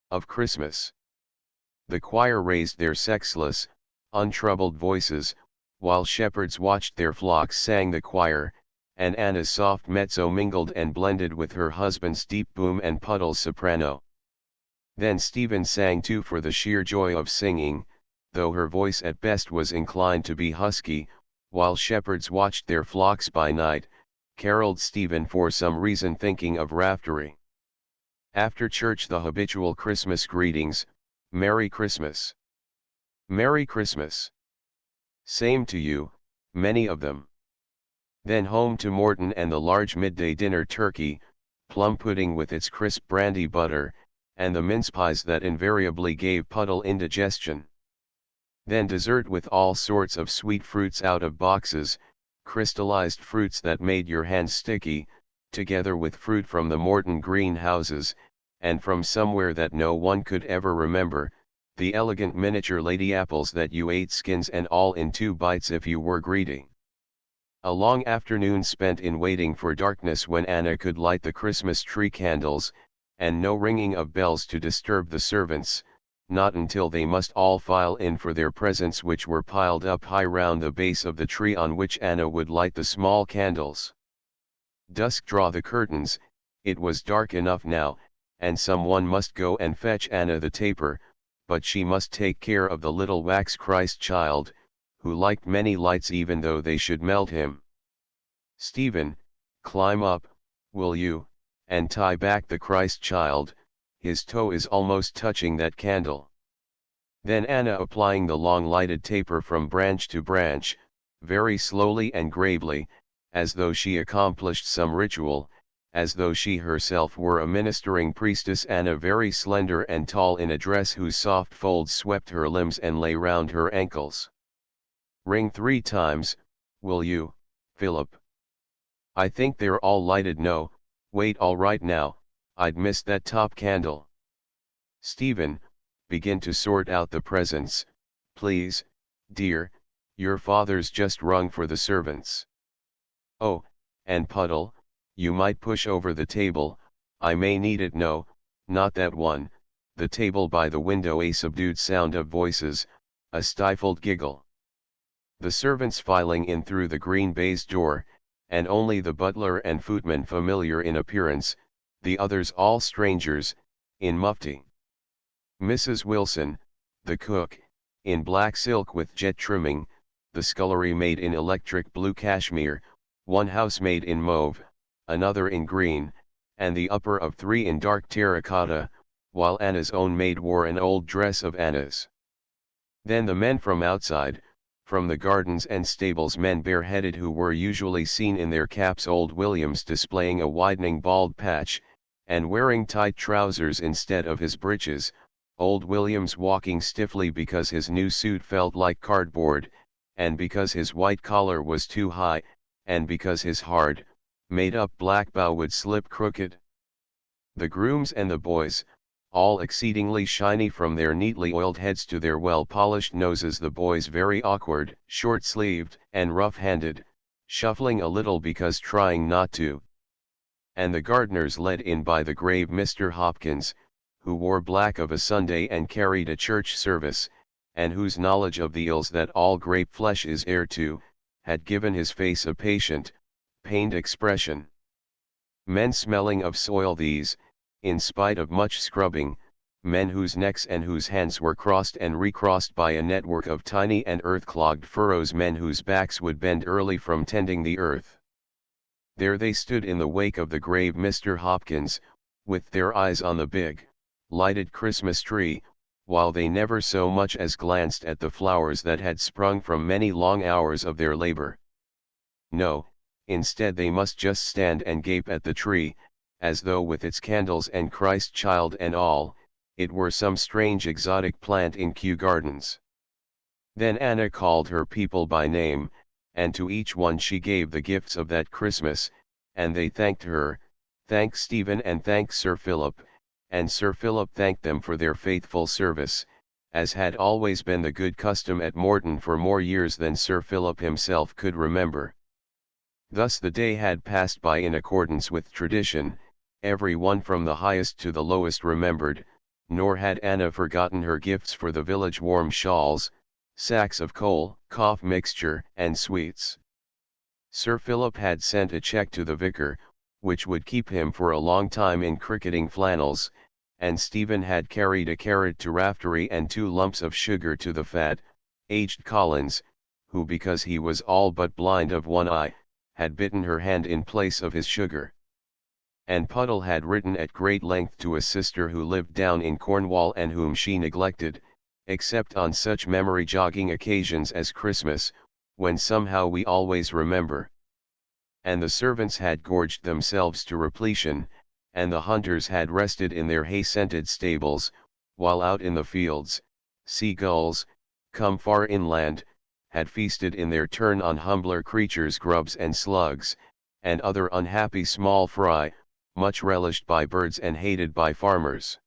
of Christmas. The choir raised their sexless, untroubled voices, while shepherds watched their flocks sang the choir, and Anna's soft mezzo mingled and blended with her husband's deep boom and Puddle's soprano. Then Stephen sang too for the sheer joy of singing, though her voice at best was inclined to be husky, while shepherds watched their flocks by night, caroled Stephen for some reason thinking of Raftery. After church the habitual Christmas greetings, Merry Christmas. Merry Christmas. Same to you, many of them. Then home to Morton and the large midday dinner turkey, plum pudding with its crisp brandy butter, and the mince pies that invariably gave Puddle indigestion. Then dessert with all sorts of sweet fruits out of boxes, crystallized fruits that made your hands sticky, together with fruit from the Morton greenhouses, and from somewhere that no one could ever remember, the elegant miniature lady apples that you ate skins and all in 2 bites if you were greedy. A long afternoon spent in waiting for darkness when Anna could light the Christmas tree candles, and no ringing of bells to disturb the servants, not until they must all file in for their presents which were piled up high round the base of the tree on which Anna would light the small candles. Dusk draw the curtains, it was dark enough now, and someone must go and fetch Anna the taper, but she must take care of the little wax Christ child, who liked many lights even though they should melt him. Stephen, climb up, will you, and tie back the Christ child, his toe is almost touching that candle. Then Anna applying the long lighted taper from branch to branch, very slowly and gravely, as though she accomplished some ritual, as though she herself were a ministering priestess. Anna very slender and tall in a dress whose soft folds swept her limbs and lay round her ankles. Ring 3 times, will you, Philip? I think they're all lighted. No, wait, all right now, I'd missed that top candle. Stephen, begin to sort out the presents, please, dear, your father's just rung for the servants. Oh, and Puddle, you might push over the table, I may need it. No, not that one, the table by the window. A subdued sound of voices, a stifled giggle. The servants filing in through the green baize door, and only the butler and footman familiar in appearance, the others all strangers, in mufti. Mrs. Wilson, the cook, in black silk with jet trimming, the scullery maid in electric blue cashmere, one housemaid in mauve, another in green, and the upper of 3 in dark terracotta, while Anna's own maid wore an old dress of Anna's. Then the men from outside, from the gardens and stables, men bareheaded who were usually seen in their caps, old Williams displaying a widening bald patch, and wearing tight trousers instead of his breeches, old Williams walking stiffly because his new suit felt like cardboard, and because his white collar was too high, and because his hard, made-up black bow would slip crooked. The grooms and the boys, all exceedingly shiny from their neatly oiled heads to their well-polished noses, the boys very awkward, short-sleeved, and rough-handed, shuffling a little because trying not to. And the gardeners led in by the grave Mr. Hopkins, who wore black of a Sunday and carried a church service, and whose knowledge of the ills that all grape flesh is heir to, had given his face a patient, pained expression. Men smelling of soil these, in spite of much scrubbing, men whose necks and whose hands were crossed and recrossed by a network of tiny and earth-clogged furrows, men whose backs would bend early from tending the earth. There they stood in the wake of the grave Mr. Hopkins, with their eyes on the big, lighted Christmas tree, while they never so much as glanced at the flowers that had sprung from many long hours of their labor. No, instead they must just stand and gape at the tree, as though with its candles and Christ child and all, it were some strange exotic plant in Kew Gardens. Then Anna called her people by name, and to each one she gave the gifts of that Christmas, and they thanked her, thanked Stephen and thanked Sir Philip, and Sir Philip thanked them for their faithful service, as had always been the good custom at Morton for more years than Sir Philip himself could remember. Thus the day had passed by in accordance with tradition, every one from the highest to the lowest remembered, nor had Anna forgotten her gifts for the village, warm shawls, sacks of coal, cough mixture, and sweets. Sir Philip had sent a cheque to the vicar, which would keep him for a long time in cricketing flannels, and Stephen had carried a carrot to Raftery and 2 lumps of sugar to the fat, aged Collins, who, because he was all but blind of one eye, had bitten her hand in place of his sugar. And Puddle had written at great length to a sister who lived down in Cornwall and whom she neglected, except on such memory-jogging occasions as Christmas, when somehow we always remember. And the servants had gorged themselves to repletion, and the hunters had rested in their hay-scented stables, while out in the fields, sea-gulls, come far inland, had feasted in their turn on humbler creatures, grubs and slugs, and other unhappy small fry, much relished by birds and hated by farmers.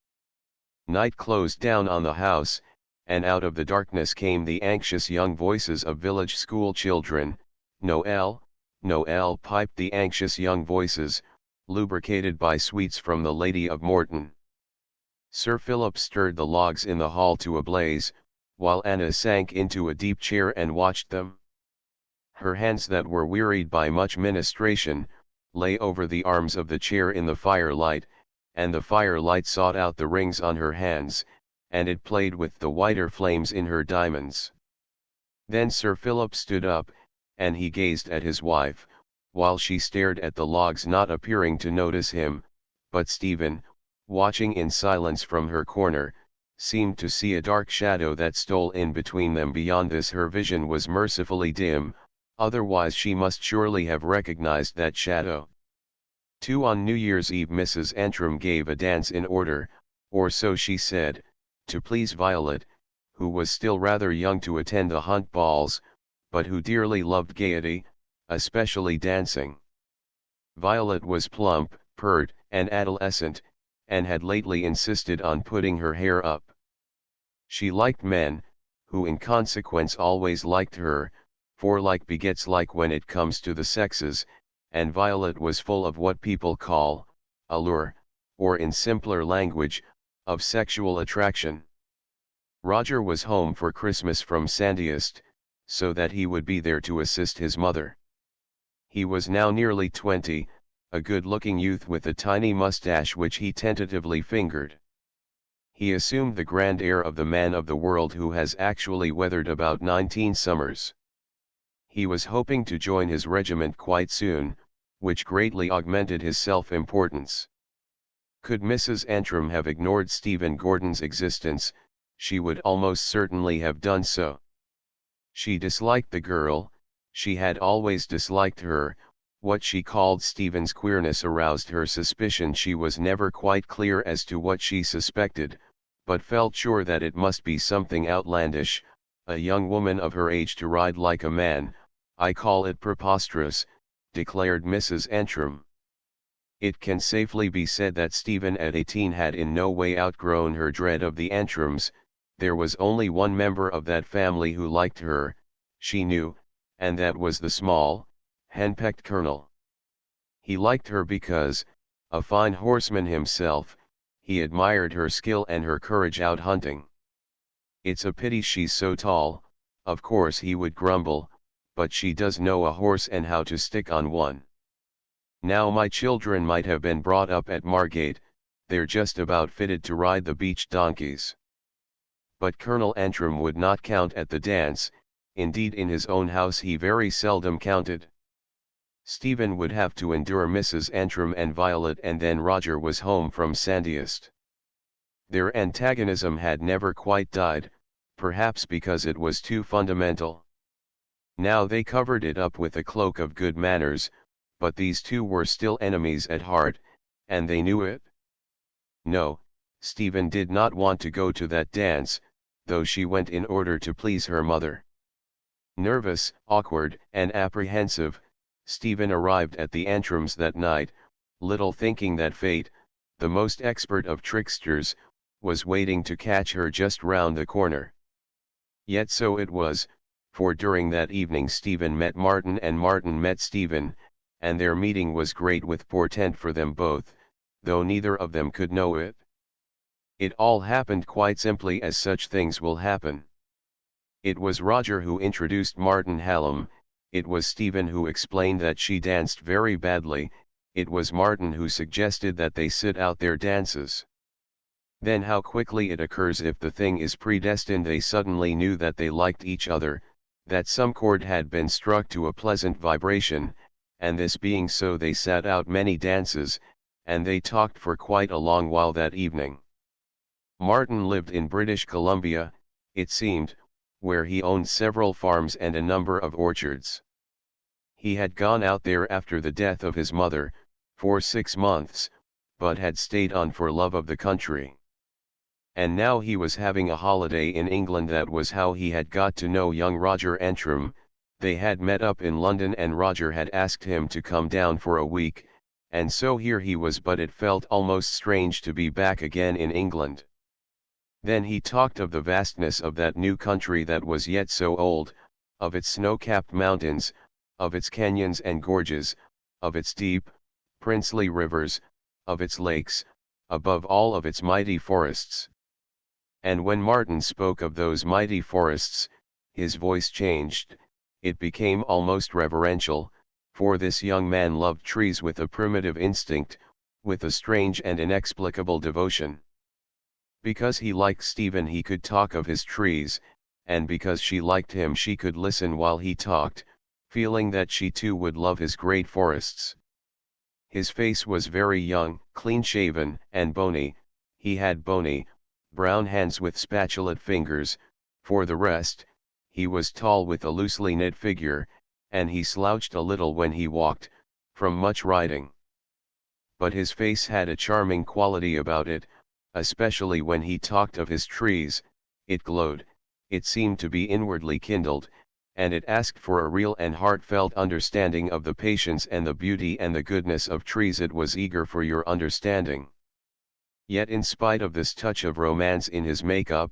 Night closed down on the house, and out of the darkness came the anxious young voices of village school children. "Noel, Noel," piped the anxious young voices, lubricated by sweets from the Lady of Morton. Sir Philip stirred the logs in the hall to a blaze, while Anna sank into a deep chair and watched them. Her hands, that were wearied by much ministration, lay over the arms of the chair in the firelight, and the firelight sought out the rings on her hands, and it played with the whiter flames in her diamonds. Then Sir Philip stood up, and he gazed at his wife, while she stared at the logs, not appearing to notice him, but Stephen, watching in silence from her corner, seemed to see a dark shadow that stole in between them. Beyond this her vision was mercifully dim, otherwise she must surely have recognized that shadow. 2 On New Year's Eve Mrs. Antrim gave a dance in order, or so she said, to please Violet, who was still rather young to attend the hunt balls, but who dearly loved gaiety, especially dancing. Violet was plump, pert, and adolescent, and had lately insisted on putting her hair up. She liked men, who in consequence always liked her, for like begets like when it comes to the sexes, and Violet was full of what people call allure, or in simpler language, of sexual attraction. Roger was home for Christmas from Sandhurst, so that he would be there to assist his mother. He was now nearly 20, a good-looking youth with a tiny mustache which he tentatively fingered. He assumed the grand air of the man of the world who has actually weathered about 19 summers. He was hoping to join his regiment quite soon, which greatly augmented his self-importance. Could Mrs. Antrim have ignored Stephen Gordon's existence, she would almost certainly have done so. She disliked the girl, she had always disliked her. What she called Stephen's queerness aroused her suspicion. She was never quite clear as to what she suspected, but felt sure that it must be something outlandish. A young woman of her age to ride like a man, I call it preposterous, declared Mrs. Antrim. It can safely be said that Stephen at 18 had in no way outgrown her dread of the Antrums. There was only one member of that family who liked her, she knew, and that was the small, henpecked colonel. He liked her because, a fine horseman himself, he admired her skill and her courage out hunting. "It's a pity she's so tall," of course he would grumble, "but she does know a horse and how to stick on one. Now my children might have been brought up at Margate, they're just about fitted to ride the beach donkeys." But Colonel Antrim would not count at the dance, indeed in his own house he very seldom counted. Stephen would have to endure Mrs. Antrim and Violet, and then Roger was home from Sandhurst. Their antagonism had never quite died, perhaps because it was too fundamental. Now they covered it up with a cloak of good manners, but these two were still enemies at heart, and they knew it. No, Stephen did not want to go to that dance, though she went in order to please her mother. Nervous, awkward, and apprehensive, Stephen arrived at the Antrums that night, little thinking that fate, the most expert of tricksters, was waiting to catch her just round the corner. Yet so it was, for during that evening Stephen met Martin and Martin met Stephen, and their meeting was great with portent for them both, though neither of them could know it. It all happened quite simply as such things will happen. It was Roger who introduced Martin Hallam, it was Stephen who explained that she danced very badly, it was Martin who suggested that they sit out their dances. Then how quickly it occurs if the thing is predestined. They suddenly knew that they liked each other, that some chord had been struck to a pleasant vibration, and this being so they sat out many dances, and they talked for quite a long while that evening. Martin lived in British Columbia, it seemed, where he owned several farms and a number of orchards. He had gone out there after the death of his mother, for 6 months, but had stayed on for love of the country. And now he was having a holiday in England. That was how he had got to know young Roger Antrim. They had met up in London and Roger had asked him to come down for a week, and so here he was, but it felt almost strange to be back again in England. Then he talked of the vastness of that new country that was yet so old, of its snow-capped mountains, of its canyons and gorges, of its deep, princely rivers, of its lakes, above all of its mighty forests. And when Martin spoke of those mighty forests, his voice changed, it became almost reverential, for this young man loved trees with a primitive instinct, with a strange and inexplicable devotion. Because he liked Stephen he could talk of his trees, and because she liked him she could listen while he talked, feeling that she too would love his great forests. His face was very young, clean-shaven, and bony. He had bony, brown hands with spatulate fingers. For the rest, he was tall with a loosely knit figure, and he slouched a little when he walked, from much riding. But his face had a charming quality about it, especially when he talked of his trees. It glowed, it seemed to be inwardly kindled, and it asked for a real and heartfelt understanding of the patience and the beauty and the goodness of trees. It was eager for your understanding. Yet in spite of this touch of romance in his make-up,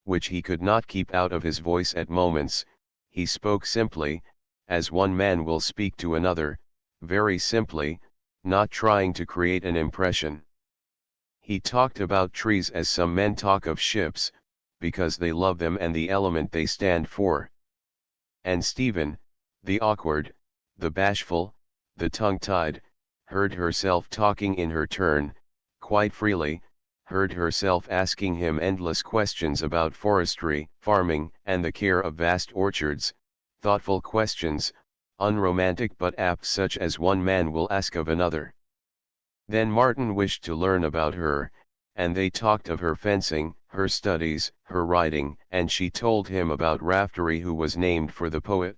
which he could not keep out of his voice at moments, he spoke simply, as one man will speak to another, very simply, not trying to create an impression. He talked about trees as some men talk of ships, because they love them and the element they stand for. And Stephen, the awkward, the bashful, the tongue-tied, heard herself talking in her turn, quite freely, heard herself asking him endless questions about forestry, farming, and the care of vast orchards, thoughtful questions, unromantic but apt, such as one man will ask of another. Then Martin wished to learn about her, and they talked of her fencing, her studies, her riding, and she told him about Raftery, who was named for the poet.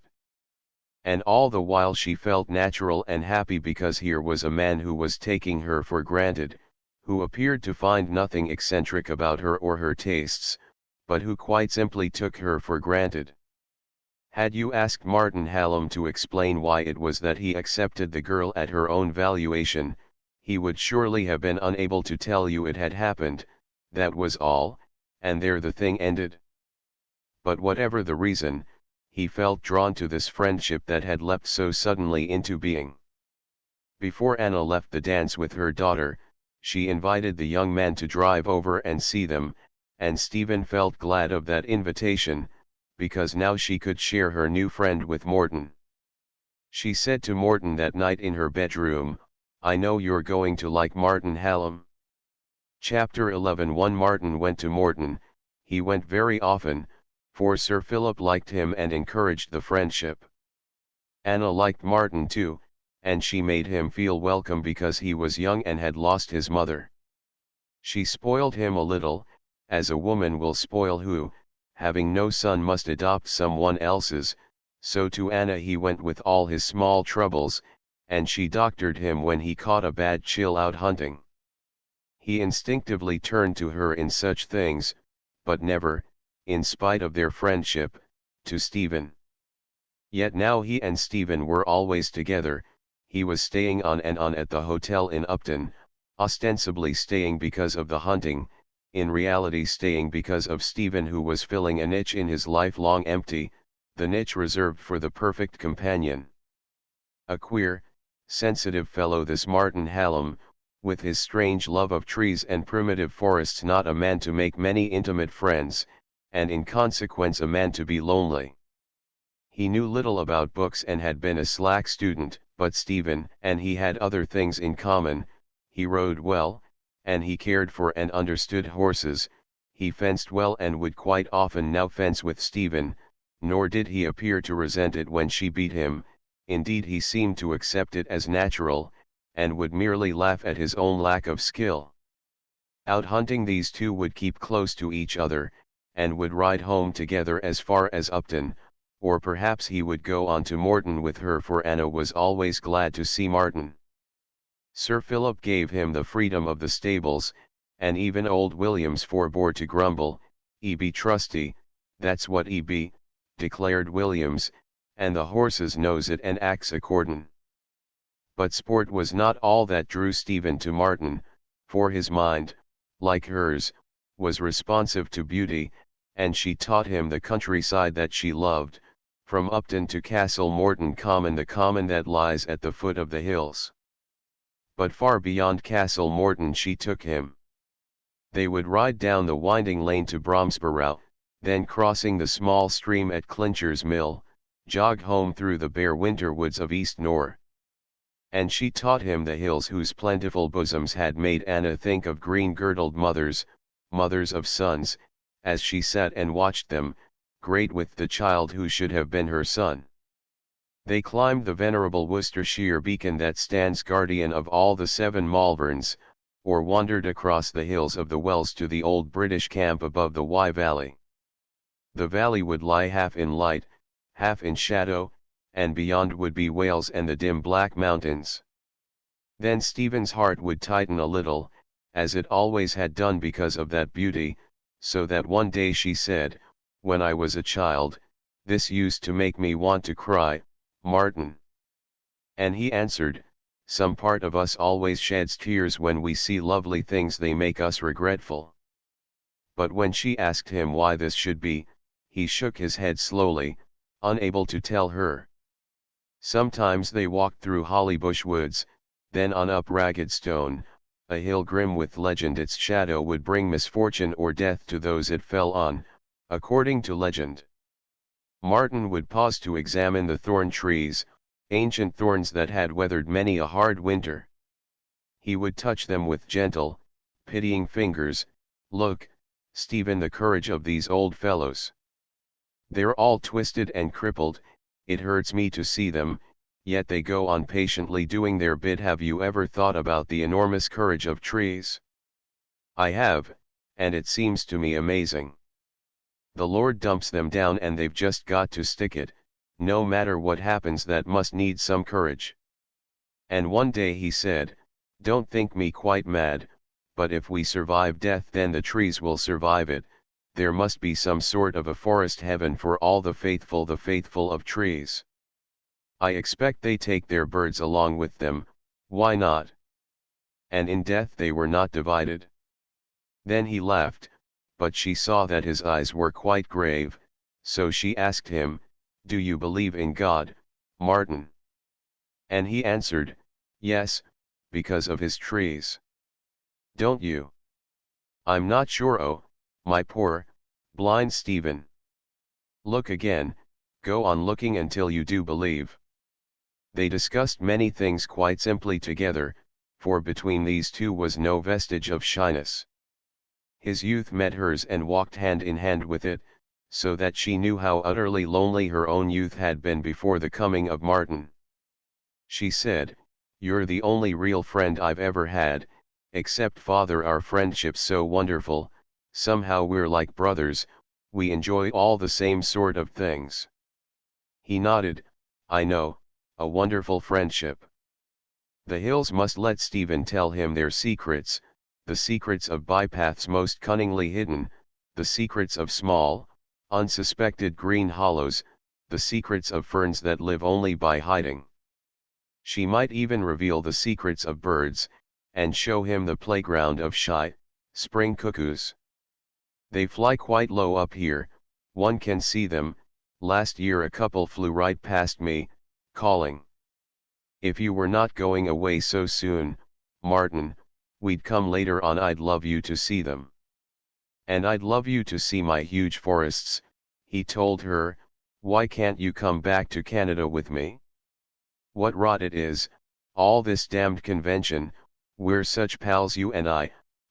And all the while she felt natural and happy, because here was a man who was taking her for granted, who appeared to find nothing eccentric about her or her tastes, but who quite simply took her for granted. Had you asked Martin Hallam to explain why it was that he accepted the girl at her own valuation, he would surely have been unable to tell you it had happened, that was all, and there the thing ended. But whatever the reason, he felt drawn to this friendship that had leapt so suddenly into being. Before Anna left the dance with her daughter, she invited the young man to drive over and see them, and Stephen felt glad of that invitation, because now she could share her new friend with Morton. She said to Morton that night in her bedroom, "I know you're going to like Martin Hallam." Chapter 11. One Martin went to Morton. He went very often, for Sir Philip liked him and encouraged the friendship. Anna liked Martin too, and she made him feel welcome because he was young and had lost his mother. She spoiled him a little, as a woman will spoil who, having no son, must adopt someone else's, so to Anna he went with all his small troubles, and she doctored him when he caught a bad chill out hunting. He instinctively turned to her in such things, but never, in spite of their friendship, to Stephen. Yet now he and Stephen were always together. He was staying on and on at the hotel in Upton, ostensibly staying because of the hunting, in reality staying because of Stephen, who was filling a niche in his life long empty, the niche reserved for the perfect companion. A queer, sensitive fellow this Martin Hallam, with his strange love of trees and primitive forests, not a man to make many intimate friends, and in consequence a man to be lonely. He knew little about books and had been a slack student, but Stephen and he had other things in common. He rode well, and he cared for and understood horses. He fenced well and would quite often now fence with Stephen, nor did he appear to resent it when she beat him. Indeed, he seemed to accept it as natural, and would merely laugh at his own lack of skill. Out hunting, these two would keep close to each other, and would ride home together as far as Upton, or perhaps he would go on to Morton with her, for Anna was always glad to see Martin. Sir Philip gave him the freedom of the stables, and even old Williams forbore to grumble. "'E be trusty, that's what 'e be," declared Williams, "and the horses knows it and acts accordin'." But sport was not all that drew Stephen to Martin, for his mind, like hers, was responsive to beauty, and she taught him the countryside that she loved, from Upton to Castle Morton Common, the common that lies at the foot of the hills. But far beyond Castle Morton she took him. They would ride down the winding lane to Bromsborough, then crossing the small stream at Clincher's Mill, jog home through the bare winter woods of East Nor. And she taught him the hills whose plentiful bosoms had made Anna think of green-girdled mothers, mothers of sons, as she sat and watched them, great with the child who should have been her son. They climbed the venerable Worcestershire beacon that stands guardian of all the 7 Malverns, or wandered across the hills of the Wells to the old British camp above the Wye Valley. The valley would lie half in light, half in shadow, and beyond would be Wales and the dim black mountains. Then Stephen's heart would tighten a little, as it always had done because of that beauty, so that one day she said, "When I was a child, this used to make me want to cry, Martin." And he answered, "Some part of us always sheds tears when we see lovely things, they make us regretful." But when she asked him why this should be, he shook his head slowly, unable to tell her. Sometimes they walked through Hollybush woods, then on up Ragged Stone, a hill grim with legend. Its shadow would bring misfortune or death to those it fell on, according to legend. Martin would pause to examine the thorn trees, ancient thorns that had weathered many a hard winter. He would touch them with gentle, pitying fingers. "Look, Stephen, the courage of these old fellows. They're all twisted and crippled, it hurts me to see them, yet they go on patiently doing their bit. Have you ever thought about the enormous courage of trees?" "I have, and it seems to me amazing. The Lord dumps them down and they've just got to stick it, no matter what happens. That must need some courage." And one day he said, "Don't think me quite mad, but if we survive death, then the trees will survive it. There must be some sort of a forest heaven for all the faithful of trees. I expect they take their birds along with them, why not? and in death they were not divided. Then he laughed, but she saw that his eyes were quite grave, so she asked him, "Do you believe in God, Martin?" And he answered, "Yes, because of his trees." "Don't you?" "I'm not sure. Oh, my poor, blind Stephen. Look again, go on looking until you do believe." They discussed many things quite simply together, for between these two was no vestige of shyness. His youth met hers and walked hand in hand with it, so that she knew how utterly lonely her own youth had been before the coming of Martin. She said, "You're the only real friend I've ever had, except father. Our friendship's so wonderful, somehow we're like brothers, we enjoy all the same sort of things." He nodded, "I know, a wonderful friendship." The hills must let Stephen tell him their secrets, the secrets of bypaths most cunningly hidden, the secrets of small, unsuspected green hollows, the secrets of ferns that live only by hiding. She might even reveal the secrets of birds, and show him the playground of shy, spring cuckoos. They fly quite low up here, one can see them. Last year a couple flew right past me, calling. If you were not going away so soon, Martin, we'd come later on. I'd love you to see them. And I'd love you to see my huge forests," he told her. "Why can't you come back to Canada with me? What rot it is, all this damned convention, we're such pals you and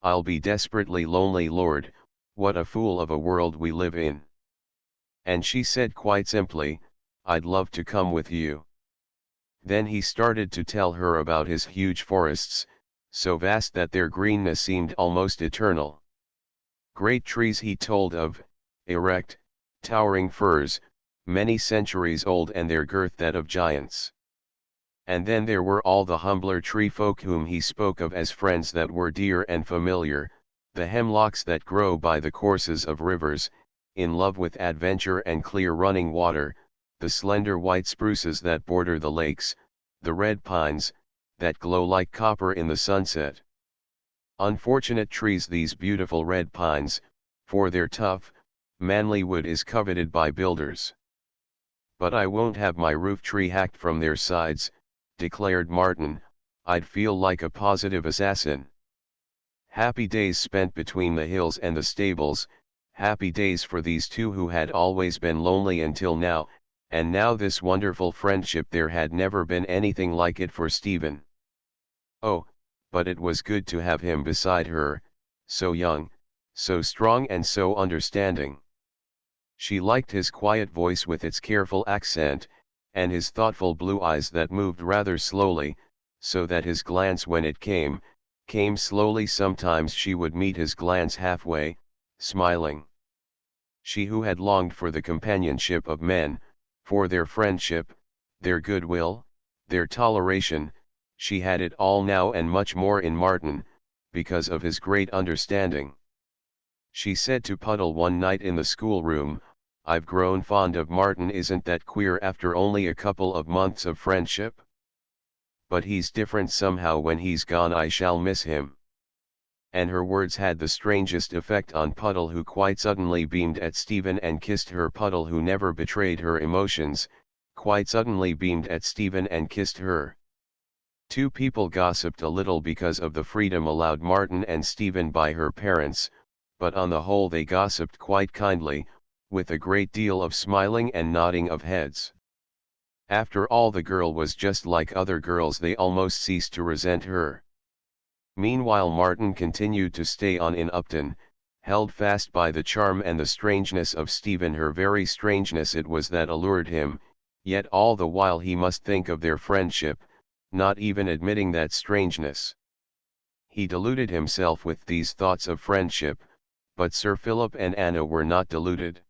I'll be desperately lonely. Lord, what a fool of a world we live in." And she said quite simply, "I'd love to come with you." Then he started to tell her about his huge forests, so vast that their greenness seemed almost eternal. Great trees he told of, erect, towering firs, many centuries old and their girth that of giants. And then there were all the humbler tree folk whom he spoke of as friends that were dear and familiar, the hemlocks that grow by the courses of rivers, in love with adventure and clear running water, the slender white spruces that border the lakes, the red pines, that glow like copper in the sunset. Unfortunate trees these beautiful red pines, for their tough, manly wood is coveted by builders. "But I won't have my roof tree hacked from their sides," declared Martin. "I'd feel like a positive assassin." Happy days spent between the hills and the stables, happy days for these two who had always been lonely until now, and now this wonderful friendship. There had never been anything like it for Stephen. Oh, but it was good to have him beside her, so young, so strong and so understanding. She liked his quiet voice with its careful accent, and his thoughtful blue eyes that moved rather slowly, so that his glance when it came slowly. Sometimes she would meet his glance halfway, smiling. She who had longed for the companionship of men, for their friendship, their goodwill, their toleration, she had it all now and much more in Martin, because of his great understanding. She said to Puddle one night in the schoolroom, "I've grown fond of Martin. Isn't that queer after only a couple of months of friendship? But he's different somehow when he's gone. I shall miss him." And her words had the strangest effect on Puddle, who quite suddenly beamed at Stephen and kissed her. Puddle, who never betrayed her emotions, quite suddenly beamed at Stephen and kissed her. Two people gossiped a little because of the freedom allowed Martin and Stephen by her parents, but on the whole they gossiped quite kindly, with a great deal of smiling and nodding of heads. After all, the girl was just like other girls. They almost ceased to resent her. Meanwhile Martin continued to stay on in Upton, held fast by the charm and the strangeness of Stephen. Her very strangeness it was that allured him, yet all the while he must think of their friendship, not even admitting that strangeness. He deluded himself with these thoughts of friendship, but Sir Philip and Anna were not deluded.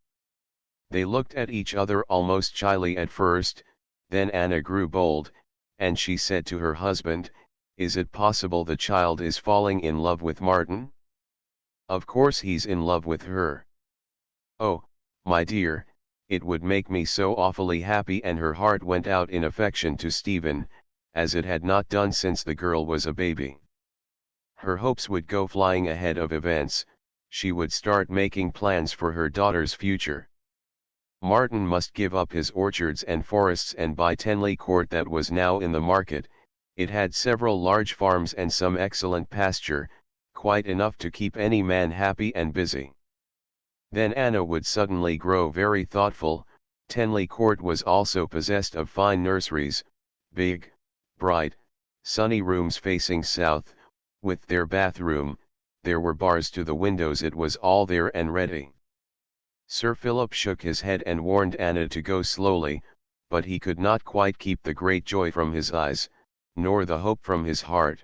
They looked at each other almost shyly at first, then Anna grew bold, and she said to her husband, "Is it possible the child is falling in love with Martin? Of course he's in love with her. Oh, my dear, it would make me so awfully happy." And her heart went out in affection to Stephen, as it had not done since the girl was a baby. Her hopes would go flying ahead of events. She would start making plans for her daughter's future. Martin must give up his orchards and forests and buy Tenley Court that was now in the market. It had several large farms and some excellent pasture, quite enough to keep any man happy and busy. Then Anna would suddenly grow very thoughtful. Tenley Court was also possessed of fine nurseries, big, bright, sunny rooms facing south, with their bathroom. There were bars to the windows. It was all there and ready. Sir Philip shook his head and warned Anna to go slowly, but he could not quite keep the great joy from his eyes, nor the hope from his heart.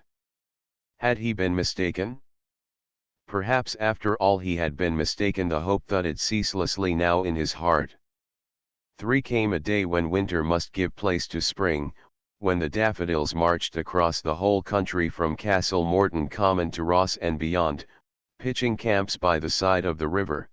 Had he been mistaken? Perhaps after all he had been mistaken. The hope thudded ceaselessly now in his heart. 3 came a day when winter must give place to spring, when the daffodils marched across the whole country from Castle Morton Common to Ross and beyond, pitching camps by the side of the river.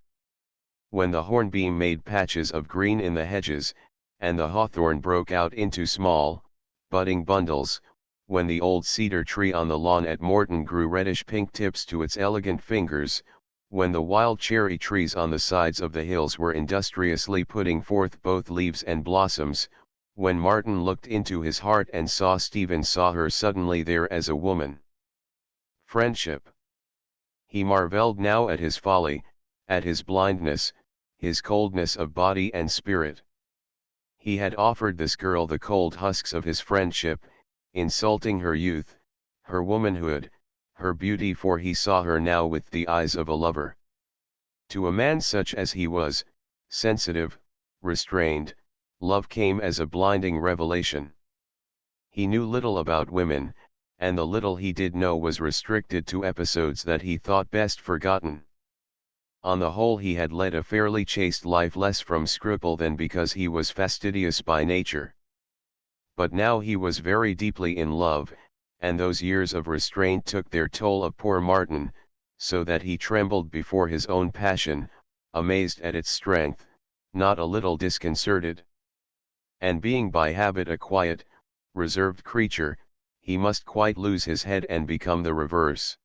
When the hornbeam made patches of green in the hedges, and the hawthorn broke out into small, budding bundles, when the old cedar tree on the lawn at Morton grew reddish-pink tips to its elegant fingers, when the wild cherry trees on the sides of the hills were industriously putting forth both leaves and blossoms, when Martin looked into his heart and saw her suddenly there as a woman. Friendship. He marveled now at his folly, at his blindness, his coldness of body and spirit. He had offered this girl the cold husks of his friendship, insulting her youth, her womanhood, her beauty, for he saw her now with the eyes of a lover. To a man such as he was, sensitive, restrained, love came as a blinding revelation. He knew little about women, and the little he did know was restricted to episodes that he thought best forgotten. On the whole he had led a fairly chaste life, less from scruple than because he was fastidious by nature. But now he was very deeply in love, and those years of restraint took their toll of poor Martin, so that he trembled before his own passion, amazed at its strength, not a little disconcerted. And being by habit a quiet, reserved creature, he must quite lose his head and become the reverse.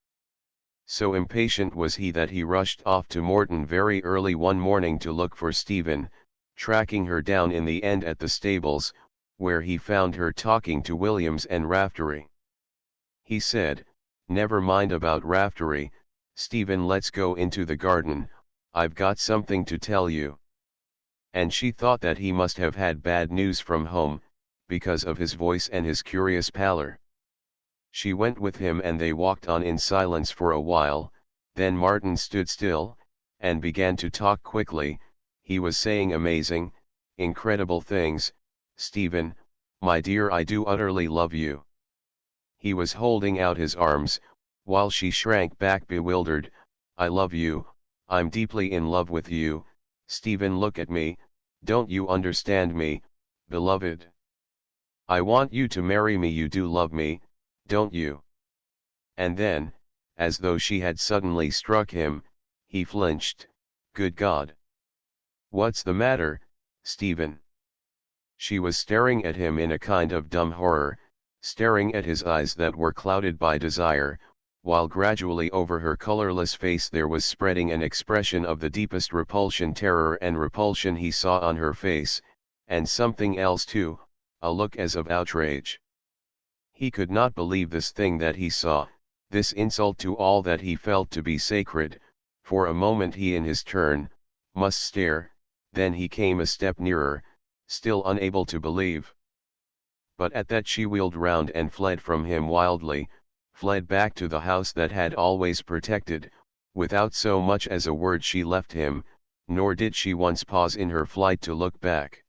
So impatient was he that he rushed off to Morton very early one morning to look for Stephen, tracking her down in the end at the stables, where he found her talking to Williams and Raftery. He said, "Never mind about Raftery, Stephen, let's go into the garden, I've got something to tell you." And she thought that he must have had bad news from home, because of his voice and his curious pallor. She went with him and they walked on in silence for a while. Then Martin stood still, and began to talk quickly. He was saying amazing, incredible things. "Stephen, my dear, I do utterly love you." He was holding out his arms, while she shrank back bewildered. "I love you, I'm deeply in love with you, Stephen, look at me, don't you understand me, beloved? I want you to marry me, you do love me, don't you?" And then, as though she had suddenly struck him, he flinched. "Good God! What's the matter, Stephen?" She was staring at him in a kind of dumb horror, staring at his eyes that were clouded by desire, while gradually over her colorless face there was spreading an expression of the deepest repulsion. Terror and repulsion he saw on her face, and something else too, a look as of outrage. He could not believe this thing that he saw, this insult to all that he felt to be sacred. For a moment he in his turn, must stare, then he came a step nearer, still unable to believe. But at that she wheeled round and fled from him wildly, fled back to the house that had always protected. Without so much as a word she left him, nor did she once pause in her flight to look back.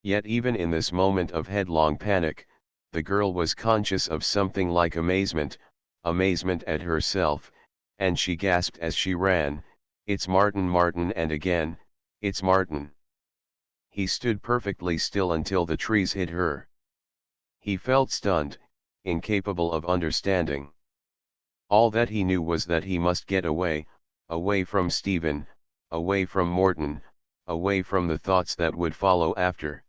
Yet even in this moment of headlong panic, the girl was conscious of something like amazement at herself, and she gasped as she ran, "It's Martin, Martin," and again, "It's Martin." He stood perfectly still until the trees hid her. He felt stunned, incapable of understanding. All that he knew was that he must get away, away from Stephen, away from Morton, away from the thoughts that would follow after.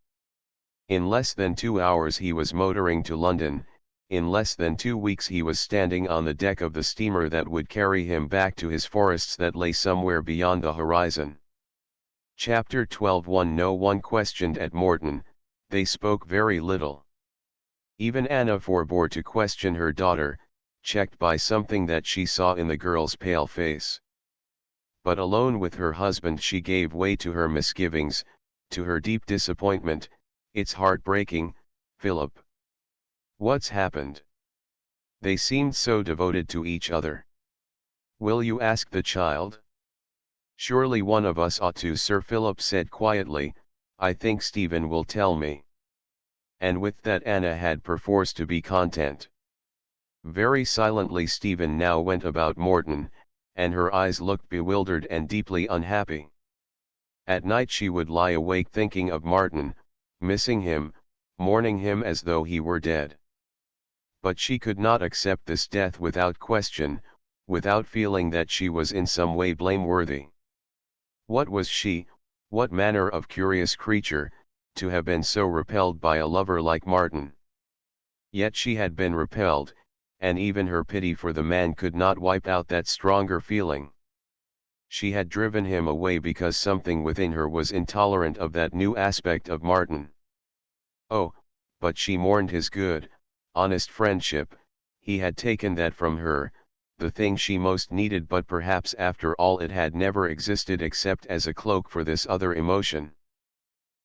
In less than 2 hours he was motoring to London, In less than 2 weeks he was standing on the deck of the steamer that would carry him back to his forests that lay somewhere beyond the horizon. Chapter 12. No one questioned at Morton, they spoke very little. Even Anna forbore to question her daughter, checked by something that she saw in the girl's pale face. But alone with her husband she gave way to her misgivings, to her deep disappointment. It's heartbreaking, Philip. What's happened? They seemed so devoted to each other. Will you ask the child? Surely one of us ought to, Sir Philip said quietly. I think Stephen will tell me. And with that Anna had perforce to be content. Very silently Stephen now went about Morton, and her eyes looked bewildered and deeply unhappy. At night she would lie awake thinking of Martin, missing him, mourning him as though he were dead. But she could not accept this death without question, without feeling that she was in some way blameworthy. What was she, what manner of curious creature, to have been so repelled by a lover like Martin? Yet she had been repelled, and even her pity for the man could not wipe out that stronger feeling. She had driven him away because something within her was intolerant of that new aspect of Martin. Oh, but she mourned his good, honest friendship. He had taken that from her, the thing she most needed, but perhaps after all it had never existed except as a cloak for this other emotion.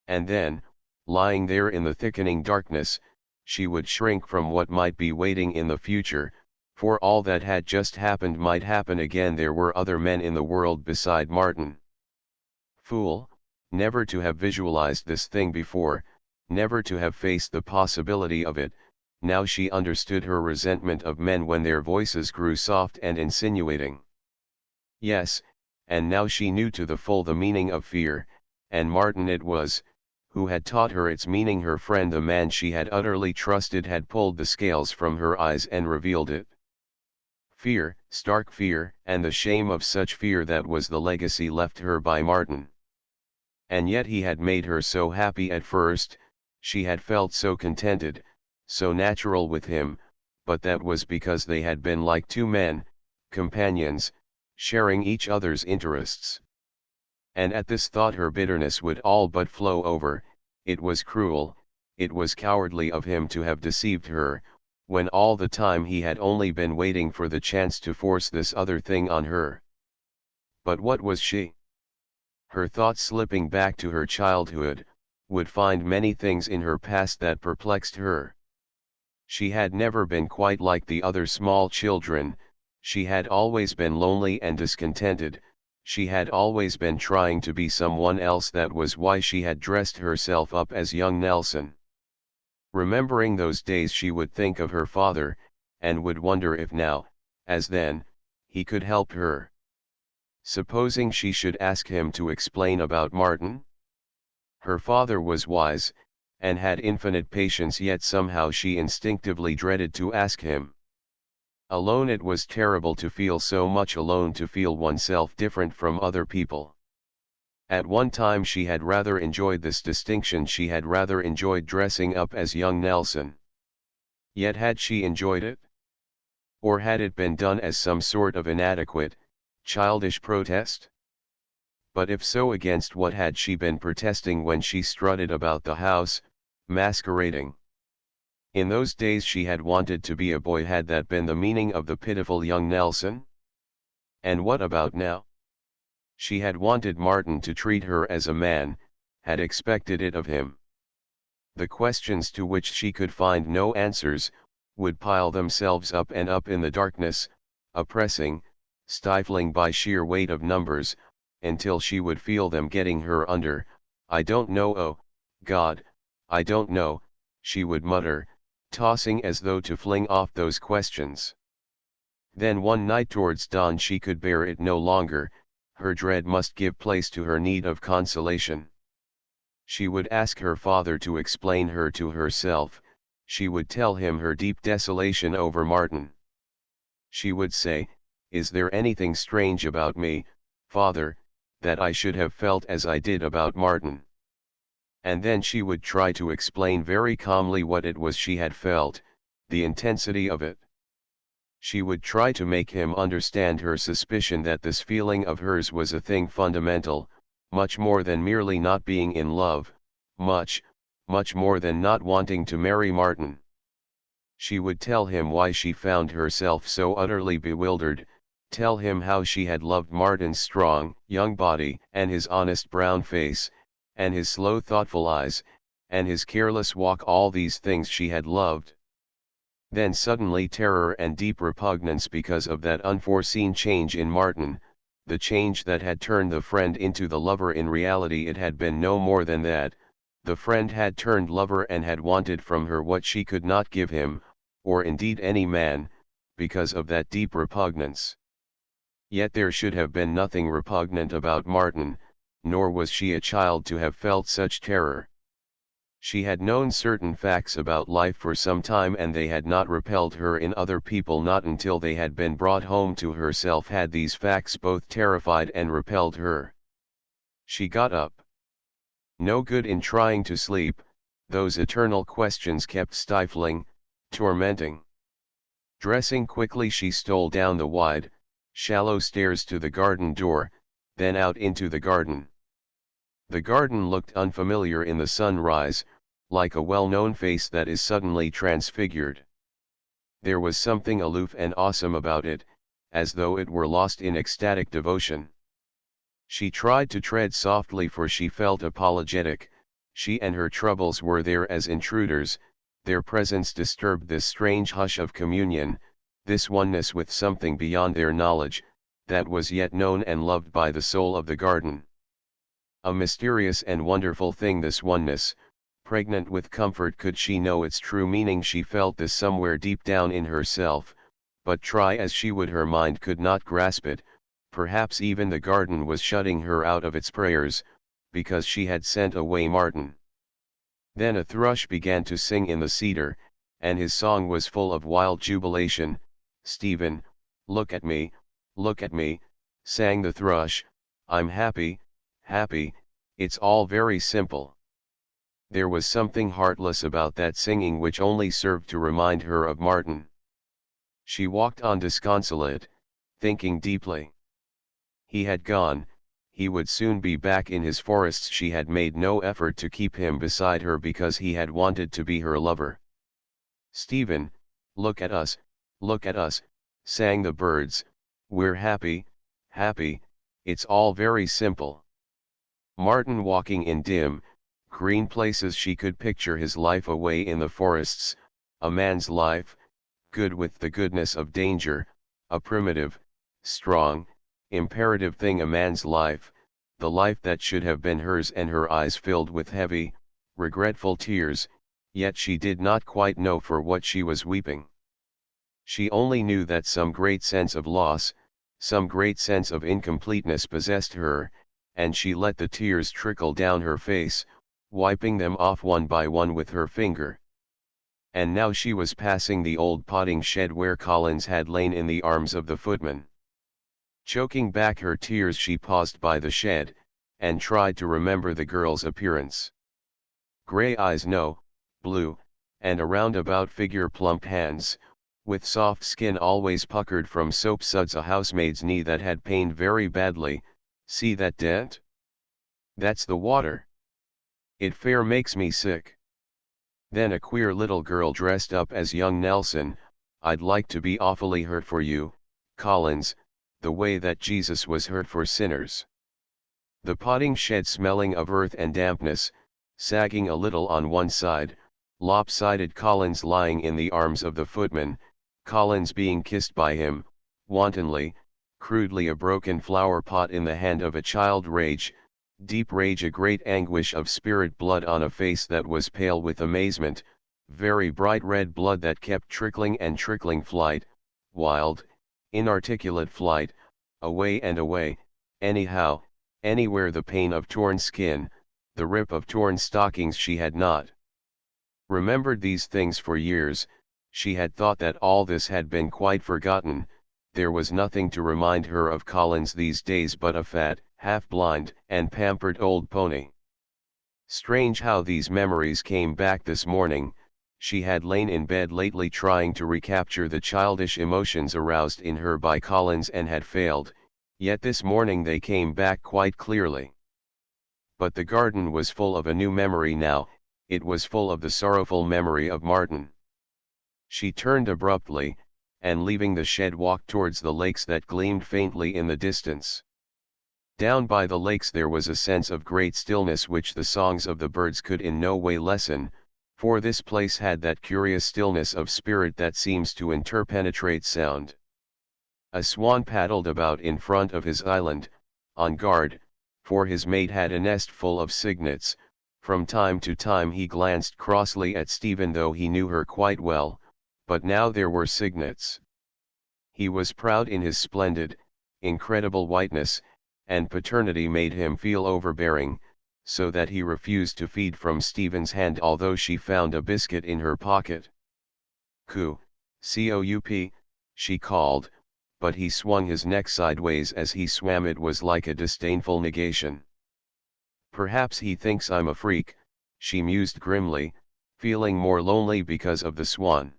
And then, lying there in the thickening darkness, she would shrink from what might be waiting in the future, for all that had just happened might happen again. There were other men in the world beside Martin. Fool, never to have visualized this thing before, never to have faced the possibility of it. Now she understood her resentment of men when their voices grew soft and insinuating. Yes, and now she knew to the full the meaning of fear, and Martin it was, who had taught her its meaning. Her friend, the man she had utterly trusted, had pulled the scales from her eyes and revealed it. Fear, stark fear, and the shame of such fear, that was the legacy left her by Martin. And yet he had made her so happy at first, she had felt so contented, so natural with him, but that was because they had been like two men, companions, sharing each other's interests. And at this thought her bitterness would all but flow over. It was cruel, it was cowardly of him to have deceived her, when all the time he had only been waiting for the chance to force this other thing on her. But what was she? Her thoughts, slipping back to her childhood, would find many things in her past that perplexed her. She had never been quite like the other small children, she had always been lonely and discontented, she had always been trying to be someone else. That was why she had dressed herself up as young Nelson. Remembering those days she would think of her father, and would wonder if now, as then, he could help her. Supposing she should ask him to explain about Martin? Her father was wise, and had infinite patience, yet somehow she instinctively dreaded to ask him. Alone, it was terrible to feel so much alone, to feel oneself different from other people. At one time she had rather enjoyed this distinction, she had rather enjoyed dressing up as young Nelson. Yet had she enjoyed it? Or had it been done as some sort of inadequate, childish protest? But if so, against what had she been protesting when she strutted about the house, masquerading? In those days she had wanted to be a boy. Had that been the meaning of the pitiful young Nelson? And what about now? She had wanted Martin to treat her as a man, had expected it of him. The questions to which she could find no answers, would pile themselves up and up in the darkness, oppressing, stifling by sheer weight of numbers, until she would feel them getting her under. I don't know, oh, God, I don't know, she would mutter, tossing as though to fling off those questions. Then one night towards dawn she could bear it no longer, her dread must give place to her need of consolation. She would ask her father to explain her to herself, she would tell him her deep desolation over Martin. She would say, is there anything strange about me, father, that I should have felt as I did about Martin? And then she would try to explain very calmly what it was she had felt, the intensity of it. She would try to make him understand her suspicion that this feeling of hers was a thing fundamental, much more than merely not being in love, much more than not wanting to marry Martin. She would tell him why she found herself so utterly bewildered, tell him how she had loved Martin's strong, young body, and his honest brown face, and his slow thoughtful eyes, and his careless walk, all these things she had loved. Then suddenly terror and deep repugnance because of that unforeseen change in Martin, the change that had turned the friend into the lover. In reality it had been no more than that. The friend had turned lover and had wanted from her what she could not give him, or indeed any man, because of that deep repugnance. Yet there should have been nothing repugnant about Martin, nor was she a child to have felt such terror. She had known certain facts about life for some time, and they had not repelled her in other people. Not until they had been brought home to herself had these facts both terrified and repelled her. She got up. No good in trying to sleep, those eternal questions kept stifling, tormenting. Dressing quickly, she stole down the wide, shallow stairs to the garden door, then out into the garden. The garden looked unfamiliar in the sunrise, like a well-known face that is suddenly transfigured. There was something aloof and awesome about it, as though it were lost in ecstatic devotion. She tried to tread softly, for she felt apologetic. She and her troubles were there as intruders. Their presence disturbed this strange hush of communion, this oneness with something beyond their knowledge, that was yet known and loved by the soul of the garden. A mysterious and wonderful thing, this oneness, pregnant with comfort. Could she know its true meaning? She felt this somewhere deep down in herself, but try as she would her mind could not grasp it. Perhaps even the garden was shutting her out of its prayers, because she had sent away Martin. Then a thrush began to sing in the cedar, and his song was full of wild jubilation. "Stephen, look at me, sang the thrush, "I'm happy, it's all very simple." There was something heartless about that singing which only served to remind her of Martin. She walked on disconsolate, thinking deeply. He had gone, he would soon be back in his forests. She had made no effort to keep him beside her because he had wanted to be her lover. "Stephen, look at us, sang the birds, "we're happy, it's all very simple." Martin walking in dim, green places. She could picture his life away in the forests, a man's life, good with the goodness of danger, a primitive, strong, imperative thing, a man's life, the life that should have been hers. And her eyes filled with heavy, regretful tears, yet she did not quite know for what she was weeping. She only knew that some great sense of loss, some great sense of incompleteness possessed her, and she let the tears trickle down her face, wiping them off one by one with her finger. And now she was passing the old potting shed where Collins had lain in the arms of the footman. Choking back her tears, she paused by the shed, and tried to remember the girl's appearance. Gray eyes, no, blue, and a roundabout figure, plump hands, with soft skin always puckered from soap suds, a housemaid's knee that had pained very badly. "See that dent? That's the water. It fair makes me sick." Then a queer little girl dressed up as young Nelson. "I'd like to be awfully hurt for you, Collins, the way that Jesus was hurt for sinners." The potting shed smelling of earth and dampness, sagging a little on one side, lopsided, Collins lying in the arms of the footman, Collins being kissed by him, wantonly, crudely, a broken flower pot in the hand of a child, rage, deep rage, a great anguish of spirit, blood on a face that was pale with amazement, very bright red blood that kept trickling and trickling, flight, wild, inarticulate flight, away and away, anyhow, anywhere, the pain of torn skin, the rip of torn stockings. She had not remembered these things for years. She had thought that all this had been quite forgotten. There was nothing to remind her of Collins these days but a fat, half-blind, and pampered old pony. Strange how these memories came back this morning, She had lain in bed lately trying to recapture the childish emotions aroused in her by Collins and had failed, yet this morning they came back quite clearly. But the garden was full of a new memory now, it was full of the sorrowful memory of Martin. She turned abruptly, and leaving the shed walked towards the lakes that gleamed faintly in the distance. Down by the lakes there was a sense of great stillness which the songs of the birds could in no way lessen, for this place had that curious stillness of spirit that seems to interpenetrate sound. A swan paddled about in front of his island, on guard, for his mate had a nest full of cygnets. From time to time he glanced crossly at Stephen though he knew her quite well, but now there were cygnets. He was proud in his splendid, incredible whiteness, and paternity made him feel overbearing, so that he refused to feed from Stephen's hand although she found a biscuit in her pocket. "Coo, coup," she called, but he swung his neck sideways as he swam. It was like a disdainful negation. "Perhaps he thinks I'm a freak," she mused grimly, feeling more lonely because of the swan.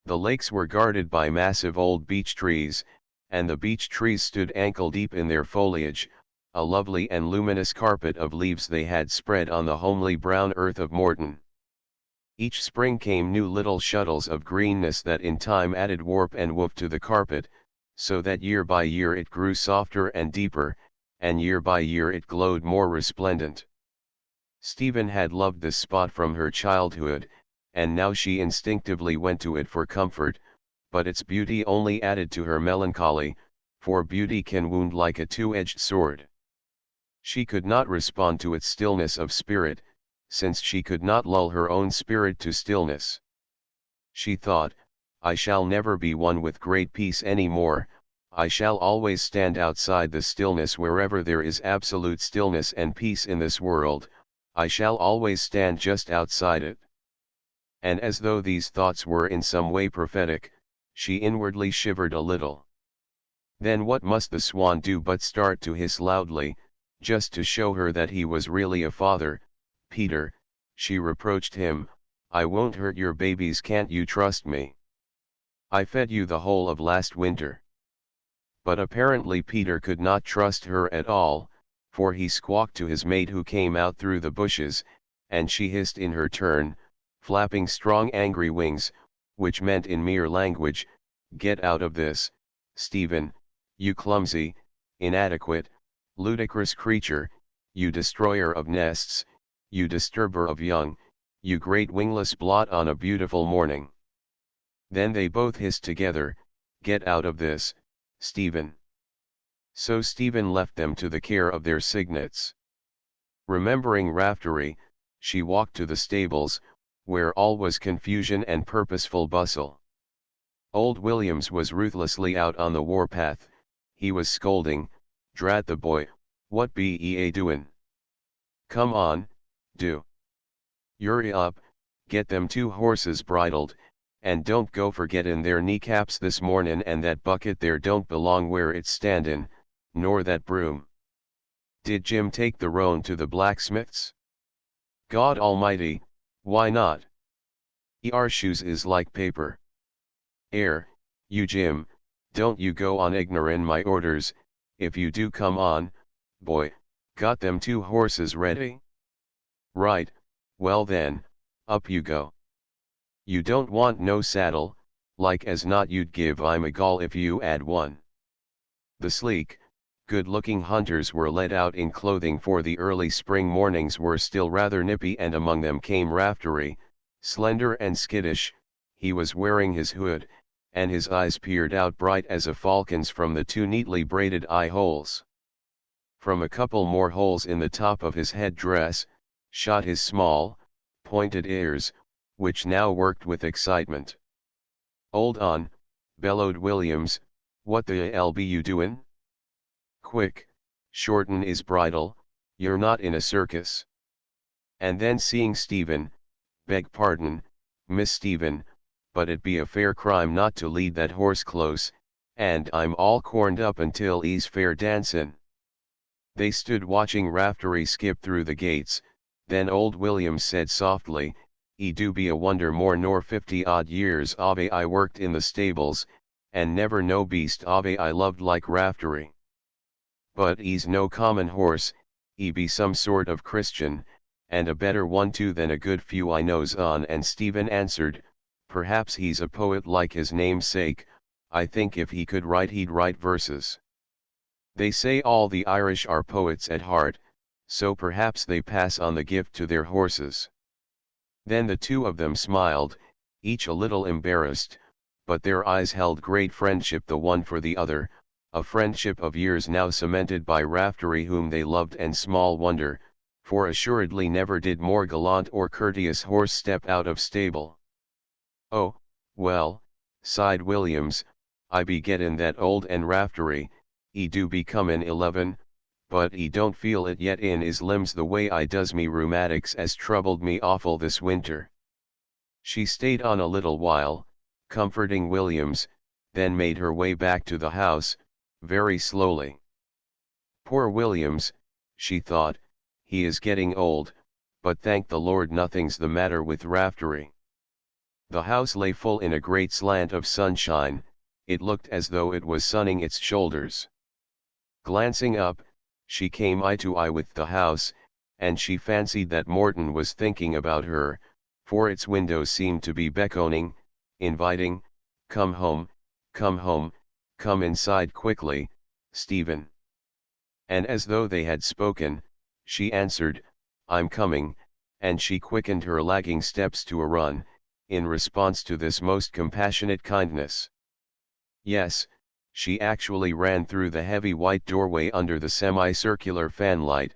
The lakes were guarded by massive old beech trees, and the beech trees stood ankle-deep in their foliage, a lovely and luminous carpet of leaves they had spread on the homely brown earth of Morton. Each spring came new little shuttles of greenness that in time added warp and woof to the carpet, so that year by year it grew softer and deeper, and year by year it glowed more resplendent. Stephen had loved this spot from her childhood, and now she instinctively went to it for comfort, but its beauty only added to her melancholy, for beauty can wound like a two-edged sword. She could not respond to its stillness of spirit, since she could not lull her own spirit to stillness. She thought, "I shall never be one with great peace any more, I shall always stand outside the stillness wherever there is absolute stillness and peace in this world, I shall always stand just outside it." And as though these thoughts were in some way prophetic, she inwardly shivered a little. Then what must the swan do but start to hiss loudly, just to show her that he was really a father. "Peter," she reproached him, "I won't hurt your babies, can't you trust me? I fed you the whole of last winter." But apparently Peter could not trust her at all, for he squawked to his mate who came out through the bushes, and she hissed in her turn, flapping strong angry wings, which meant in mere language, "Get out of this, Stephen, you clumsy, inadequate, ludicrous creature, you destroyer of nests, you disturber of young, you great wingless blot on a beautiful morning." Then they both hissed together, "Get out of this, Stephen." So Stephen left them to the care of their cygnets. Remembering Raftery, she walked to the stables, where all was confusion and purposeful bustle. Old Williams was ruthlessly out on the warpath. He was scolding, "Drat the boy, what be 'e a doin'? Come on, do. Hurry up, get them 2 horses bridled, and don't go forgettin' their kneecaps this mornin', and that bucket there don't belong where it's standin', nor that broom. Did Jim take the roan to the blacksmith's? God almighty, why not? Our shoes is like paper. You Jim, don't you go on ignorin' my orders. If you do, come on, boy, got them 2 horses ready? Right, well then, up you go. You don't want no saddle, like as not you'd give I'm a gall if you add one." The sleek, good-looking hunters were led out in clothing, for the early spring mornings were still rather nippy, and among them came Raftery, slender and skittish. He was wearing his hood, and his eyes peered out bright as a falcon's from the 2 neatly braided eye holes. From a couple more holes in the top of his head dress, shot his small, pointed ears, which now worked with excitement. "Hold on," bellowed Williams, "what the 'ell be you doin'? Quick, shorten 'is bridle, you're not in a circus." And then seeing Stephen, "Beg pardon, Miss Stephen, but it be a fair crime not to lead that horse close, and I'm all corned up until 'e's fair dancin'." They stood watching Raftery skip through the gates. Then old Williams said softly, do be a wonder more nor 50-odd years ave I worked in the stables, and never no beast ave I loved like Raftery. But he's no common horse, he be some sort of Christian, and a better one too than a good few I knows on. And Stephen answered, perhaps he's a poet like his namesake. I think if he could write he'd write verses. They say all the Irish are poets at heart, so perhaps they pass on the gift to their horses. Then the two of them smiled, each a little embarrassed, but their eyes held great friendship the one for the other, a friendship of years now cemented by Raftery whom they loved, and small wonder, for assuredly never did more gallant or courteous horse step out of stable. "Oh, well," sighed Williams, "I be gettin' that old, and Raftery, he do be comin' 11, but he don't feel it yet in his limbs the way I does me rheumatics as troubled me awful this winter." She stayed on a little while, comforting Williams, then made her way back to the house, very slowly. Poor Williams, she thought, he is getting old, but thank the Lord nothing's the matter with Raftery. The house lay full in a great slant of sunshine, it looked as though it was sunning its shoulders. Glancing up, she came eye to eye with the house, and she fancied that Morton was thinking about her, for its windows seemed to be beckoning, inviting, come home, come inside quickly, Stephen." And as though they had spoken, she answered, "I'm coming," and she quickened her lagging steps to a run, in response to this most compassionate kindness. Yes, she actually ran through the heavy white doorway under the semicircular fanlight,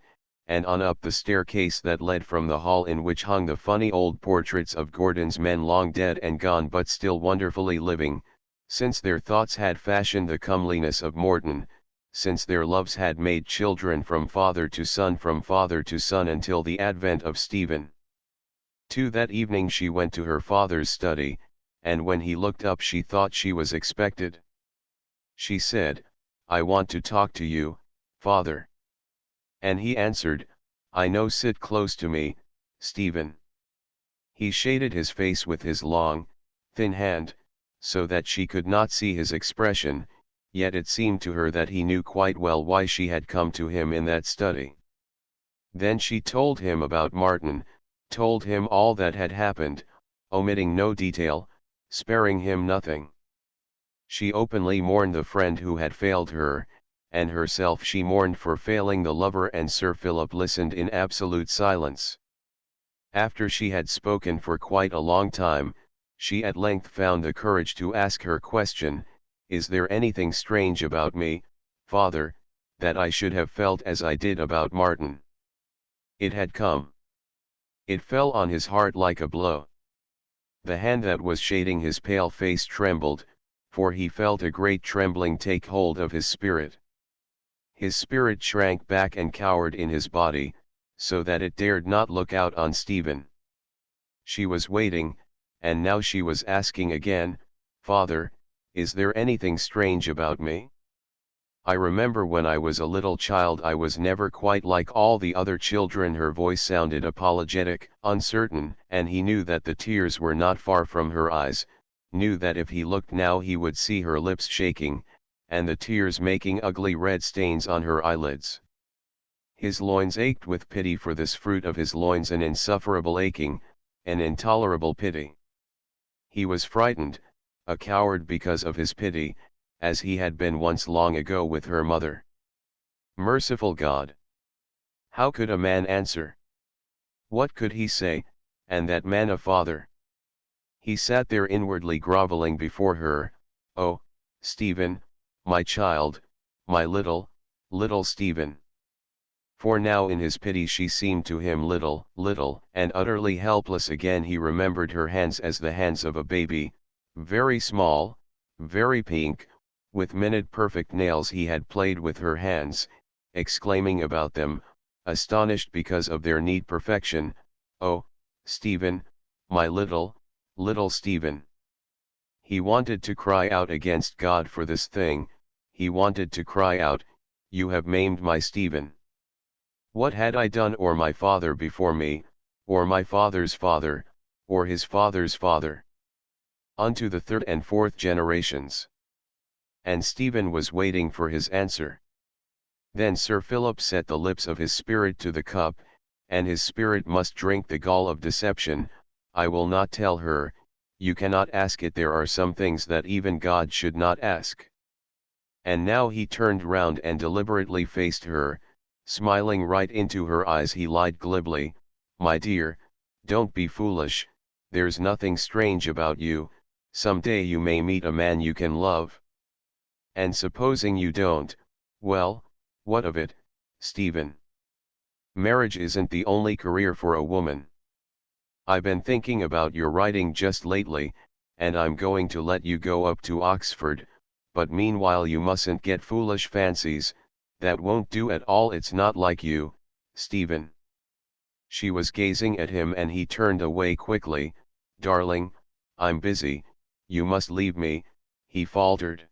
and on up the staircase that led from the hall in which hung the funny old portraits of Gordon's men long dead and gone but still wonderfully living, since their thoughts had fashioned the comeliness of Morton, since their loves had made children from father to son until the advent of Stephen. To that evening she went to her father's study, and when he looked up she thought she was expected. She said, "I want to talk to you, father." And he answered, "I know, sit close to me, Stephen." He shaded his face with his long, thin hand, so that she could not see his expression, yet it seemed to her that he knew quite well why she had come to him in that study. Then she told him about Martin, told him all that had happened, omitting no detail, sparing him nothing. She openly mourned the friend who had failed her, and herself she mourned for failing the lover, and Sir Philip listened in absolute silence. After she had spoken for quite a long time, she at length found the courage to ask her question, "Is there anything strange about me, father, that I should have felt as I did about Martin?" It had come. It fell on his heart like a blow. The hand that was shading his pale face trembled, for he felt a great trembling take hold of his spirit. His spirit shrank back and cowered in his body, so that it dared not look out on Stephen. She was waiting, and now she was asking again, "Father, is there anything strange about me? I remember when I was a little child I was never quite like all the other children." Her voice sounded apologetic, uncertain, and he knew that the tears were not far from her eyes, knew that if he looked now he would see her lips shaking, and the tears making ugly red stains on her eyelids. His loins ached with pity for this fruit of his loins, an insufferable aching, an intolerable pity. He was frightened, a coward because of his pity, as he had been once long ago with her mother. Merciful God! How could a man answer? What could he say, and that man a father? He sat there inwardly groveling before her. "Oh, Stephen, my child, my little Stephen." For now in his pity she seemed to him little, and utterly helpless again. He remembered her hands as the hands of a baby, very small, very pink, with minute perfect nails. He had played with her hands, exclaiming about them, astonished because of their neat perfection, "Oh, Stephen, my little Stephen." He wanted to cry out against God for this thing, he wanted to cry out, "You have maimed my Stephen. What had I done, or my father before me, or my father's father, or his father's father, unto the third and fourth generations. And Stephen was waiting for his answer. Then Sir Philip set the lips of his spirit to the cup, and his spirit must drink the gall of deception. I will not tell her, you cannot ask it. There are some things that even God should not ask. And now he turned round and deliberately faced her, smiling right into her eyes. He lied glibly, my dear, don't be foolish, there's nothing strange about you, some day you may meet a man you can love. And supposing you don't, well, what of it, Stephen? Marriage isn't the only career for a woman. I've been thinking about your writing just lately, and I'm going to let you go up to Oxford, but meanwhile you mustn't get foolish fancies, that won't do at all. It's not like you, Stephen. She was gazing at him and he turned away quickly. Darling, I'm busy, you must leave me, he faltered.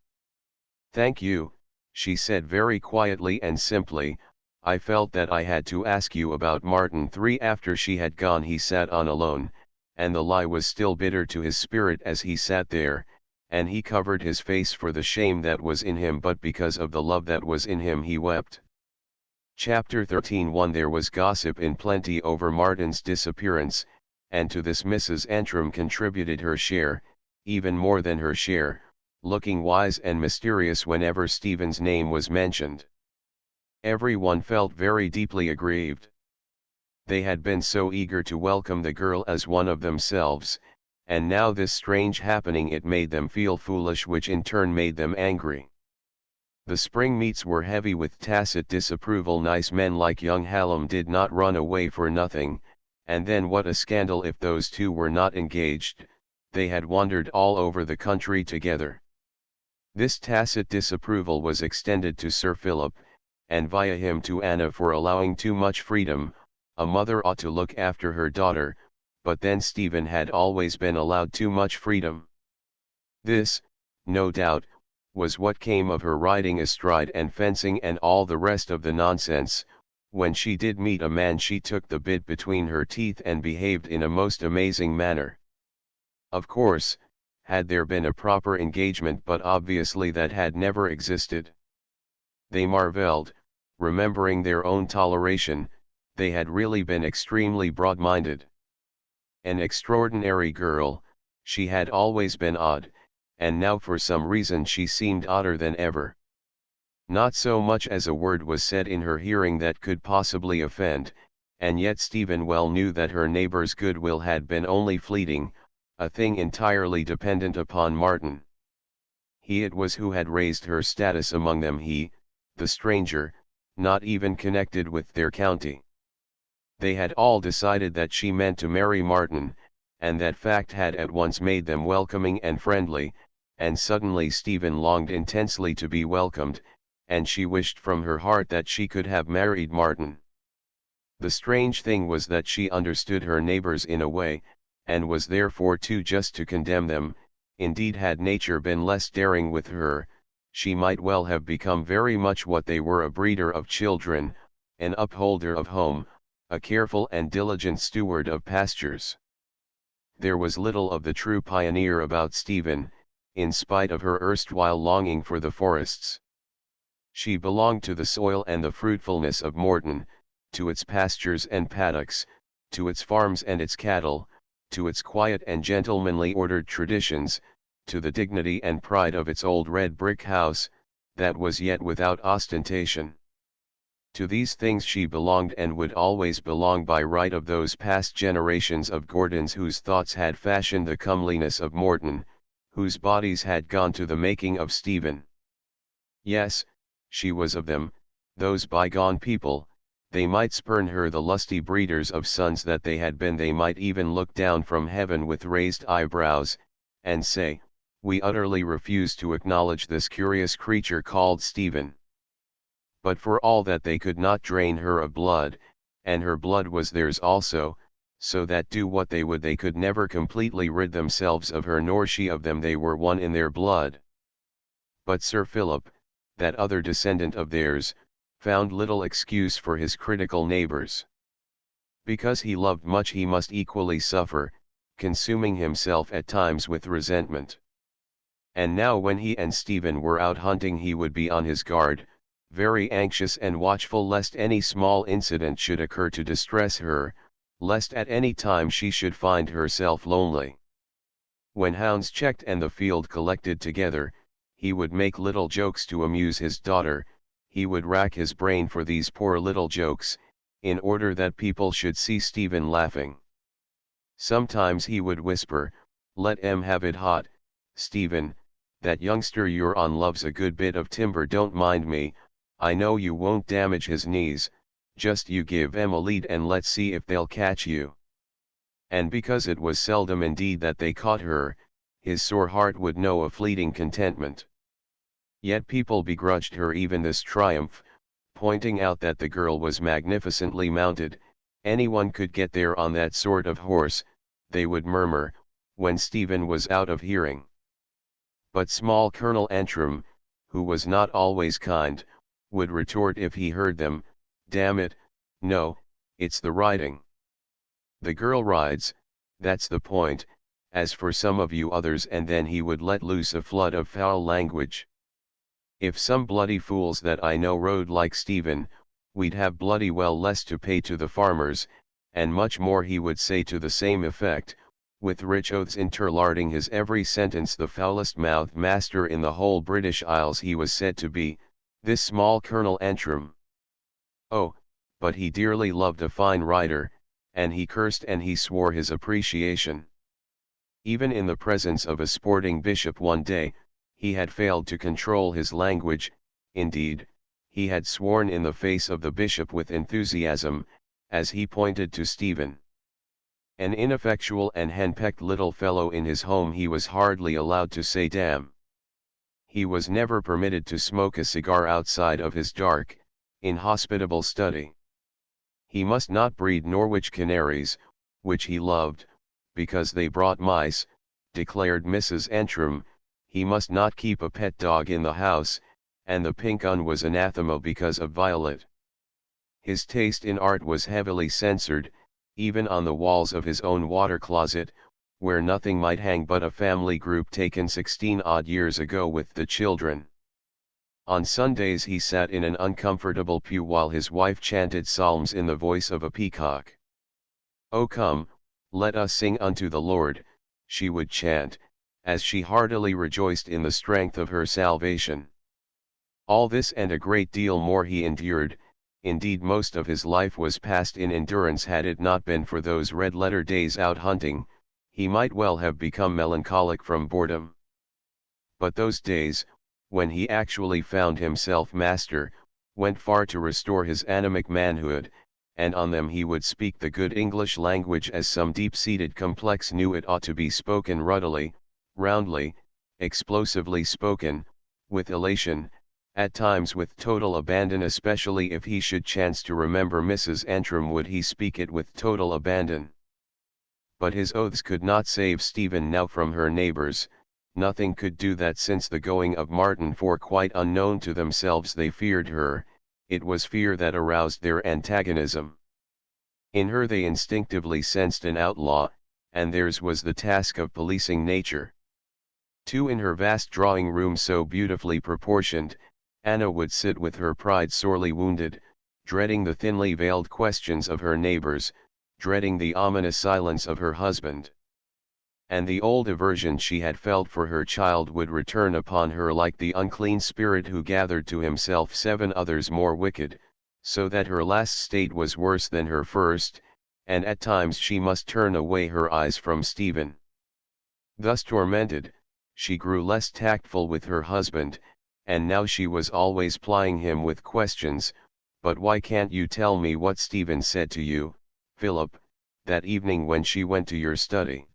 Thank you, she said very quietly and simply. I felt that I had to ask you about Martin. 3 After she had gone he sat on alone, and the lie was still bitter to his spirit as he sat there, and he covered his face for the shame that was in him, but because of the love that was in him he wept. Chapter 13. 1. There was gossip in plenty over Martin's disappearance, and to this Mrs. Antrim contributed her share, even more than her share, looking wise and mysterious whenever Stephen's name was mentioned. Everyone felt very deeply aggrieved. They had been so eager to welcome the girl as one of themselves, and now this strange happening, it made them feel foolish, which in turn made them angry. The spring meets were heavy with tacit disapproval. Nice men like young Hallam did not run away for nothing, and then what a scandal if those two were not engaged. They had wandered all over the country together. This tacit disapproval was extended to Sir Philip, and via him to Anna, for allowing too much freedom. A mother ought to look after her daughter, but then Stephen had always been allowed too much freedom. This, no doubt, was what came of her riding astride and fencing and all the rest of the nonsense. When she did meet a man she took the bit between her teeth and behaved in a most amazing manner. Of course, had there been a proper engagement, but obviously that had never existed. They marvelled, remembering their own toleration, they had really been extremely broad-minded. An extraordinary girl, she had always been odd, and now for some reason she seemed odder than ever. Not so much as a word was said in her hearing that could possibly offend, and yet Stephen well knew that her neighbours' goodwill had been only fleeting, a thing entirely dependent upon Martin. He it was who had raised her status among them, he, the stranger, not even connected with their county. They had all decided that she meant to marry Martin, and that fact had at once made them welcoming and friendly, and suddenly Stephen longed intensely to be welcomed, and she wished from her heart that she could have married Martin. The strange thing was that she understood her neighbors in a way, and was therefore too just to condemn them. Indeed, had nature been less daring with her, she might well have become very much what they were, a breeder of children, an upholder of home, a careful and diligent steward of pastures. There was little of the true pioneer about Stephen, in spite of her erstwhile longing for the forests. She belonged to the soil and the fruitfulness of Morton, to its pastures and paddocks, to its farms and its cattle, to its quiet and gentlemanly ordered traditions, to the dignity and pride of its old red brick house, that was yet without ostentation. To these things she belonged and would always belong by right of those past generations of Gordons whose thoughts had fashioned the comeliness of Morton, whose bodies had gone to the making of Stephen. Yes, she was of them, those bygone people. They might spurn her, the lusty breeders of sons that they had been, they might even look down from heaven with raised eyebrows, and say, we utterly refuse to acknowledge this curious creature called Stephen. But for all that they could not drain her of blood, and her blood was theirs also, so that do what they would they could never completely rid themselves of her, nor she of them. They were one in their blood. But Sir Philip, that other descendant of theirs, found little excuse for his critical neighbors. Because he loved much he must equally suffer, consuming himself at times with resentment. And now when he and Stephen were out hunting he would be on his guard, very anxious and watchful lest any small incident should occur to distress her, lest at any time she should find herself lonely. When hounds checked and the field collected together, he would make little jokes to amuse his daughter. He would rack his brain for these poor little jokes, in order that people should see Stephen laughing. Sometimes he would whisper, "Let 'em have it hot, Stephen, that youngster you're on loves a good bit of timber, don't mind me, I know you won't damage his knees, just you give 'em a lead and let's see if they'll catch you." And because it was seldom indeed that they caught her, his sore heart would know a fleeting contentment. Yet people begrudged her even this triumph, pointing out that the girl was magnificently mounted, anyone could get there on that sort of horse, they would murmur, when Stephen was out of hearing. But small Colonel Antrim, who was not always kind, would retort if he heard them, "Damn it, no, it's the riding. The girl rides, that's the point, as for some of you others," and then he would let loose a flood of foul language. "If some bloody fools that I know rode like Stephen, we'd have bloody well less to pay to the farmers," and much more he would say to the same effect, with rich oaths interlarding his every sentence. The foulest-mouthed master in the whole British Isles he was said to be, this small Colonel Antrim. Oh, but he dearly loved a fine rider, and he cursed and he swore his appreciation. Even in the presence of a sporting bishop one day, he had failed to control his language. Indeed, he had sworn in the face of the bishop with enthusiasm, as he pointed to Stephen. An ineffectual and henpecked little fellow in his home, he was hardly allowed to say damn. He was never permitted to smoke a cigar outside of his dark, inhospitable study. He must not breed Norwich canaries, which he loved, because they brought mice, declared Mrs. Antrim. He must not keep a pet dog in the house, and the pink un was anathema because of Violet. His taste in art was heavily censored, even on the walls of his own water closet, where nothing might hang but a family group taken 16 odd years ago with the children. On Sundays he sat in an uncomfortable pew while his wife chanted psalms in the voice of a peacock. "O come, let us sing unto the Lord," she would chant, as she heartily rejoiced in the strength of her salvation. All this and a great deal more he endured. Indeed, most of his life was passed in endurance. Had it not been for those red-letter days out hunting, he might well have become melancholic from boredom. But those days, when he actually found himself master, went far to restore his anemic manhood, and on them he would speak the good English language as some deep-seated complex knew it ought to be spoken, ruddily, roundly, explosively spoken, with elation, at times with total abandon. Especially if he should chance to remember Mrs. Antrim, would he speak it with total abandon. But his oaths could not save Stephen now from her neighbors. Nothing could do that since the going of Martin, for quite unknown to themselves they feared her. It was fear that aroused their antagonism. In her they instinctively sensed an outlaw, and theirs was the task of policing nature. Too, in her vast drawing room so beautifully proportioned, Anna would sit with her pride sorely wounded, dreading the thinly veiled questions of her neighbors, dreading the ominous silence of her husband. And the old aversion she had felt for her child would return upon her like the unclean spirit who gathered to himself 7 others more wicked, so that her last state was worse than her first, and at times she must turn away her eyes from Stephen. Thus tormented, she grew less tactful with her husband, and now she was always plying him with questions. "But why can't you tell me what Stephen said to you, Philip, that evening when she went to your study?"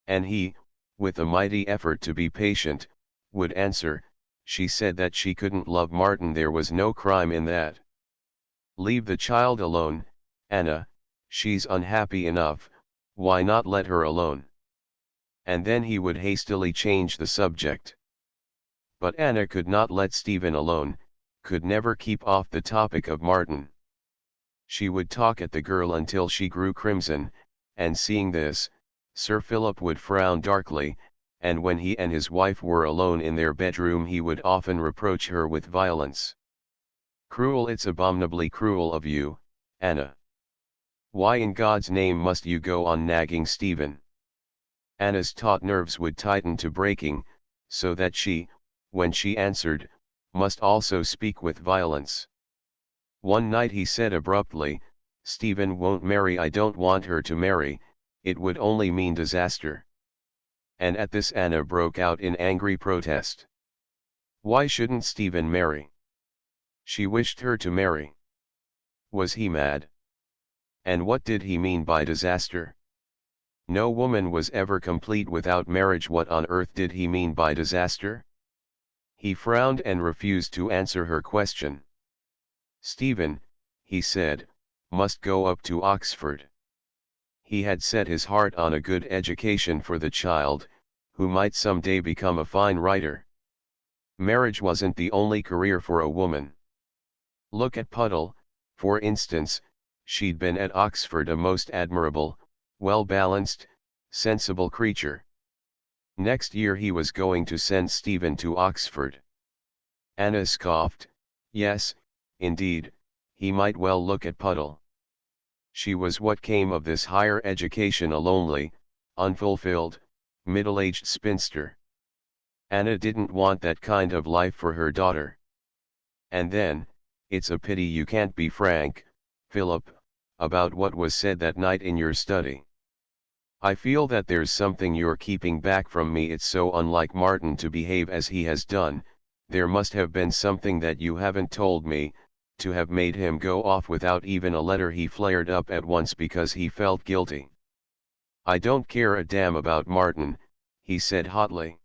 And he, with a mighty effort to be patient, would answer, "She said that she couldn't love Martin. There was no crime in that. Leave the child alone, Anna, she's unhappy enough, why not let her alone?" And then he would hastily change the subject. But Anna could not let Stephen alone, could never keep off the topic of Martin. She would talk at the girl until she grew crimson, and seeing this, Sir Philip would frown darkly, and when he and his wife were alone in their bedroom he would often reproach her with violence. "Cruel, it's abominably cruel of you, Anna. Why in God's name must you go on nagging Stephen?" Anna's taut nerves would tighten to breaking, so that she, when she answered, must also speak with violence. One night he said abruptly, "Stephen won't marry. I don't want her to marry, it would only mean disaster." And at this Anna broke out in angry protest. Why shouldn't Stephen marry? She wished her to marry. Was he mad? And what did he mean by disaster? No woman was ever complete without marriage. What on earth did he mean by disaster? He frowned and refused to answer her question. "Stephen," he said, "must go up to Oxford." He had set his heart on a good education for the child, who might someday become a fine writer. Marriage wasn't the only career for a woman. Look at Puddle, for instance. She'd been at Oxford a most admirable, well-balanced, sensible creature. Next year he was going to send Stephen to Oxford. Anna scoffed. Yes, indeed, he might well look at Puddle. She was what came of this higher education, a lonely, unfulfilled, middle-aged spinster. Anna didn't want that kind of life for her daughter. And then, it's a pity you can't be frank, Philip, about what was said that night in your study. I feel that there's something you're keeping back from me. It's so unlike Martin to behave as he has done. There must have been something that you haven't told me, to have made him go off without even a letter." He flared up at once because he felt guilty. "I don't care a damn about Martin," he said hotly.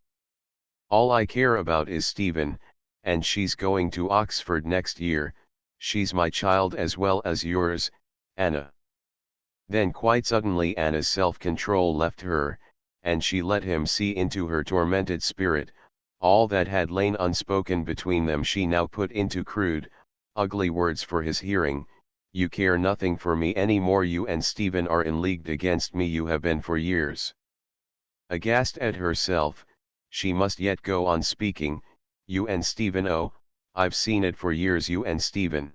"All I care about is Stephen, and she's going to Oxford next year. She's my child as well as yours, Anna." Then quite suddenly Anna's self-control left her, and she let him see into her tormented spirit. All that had lain unspoken between them she now put into crude, ugly words for his hearing. "You care nothing for me any more. You and Stephen are in league against me. You have been for years." Aghast at herself, she must yet go on speaking. "You and Stephen, oh, I've seen it for years. You and Stephen."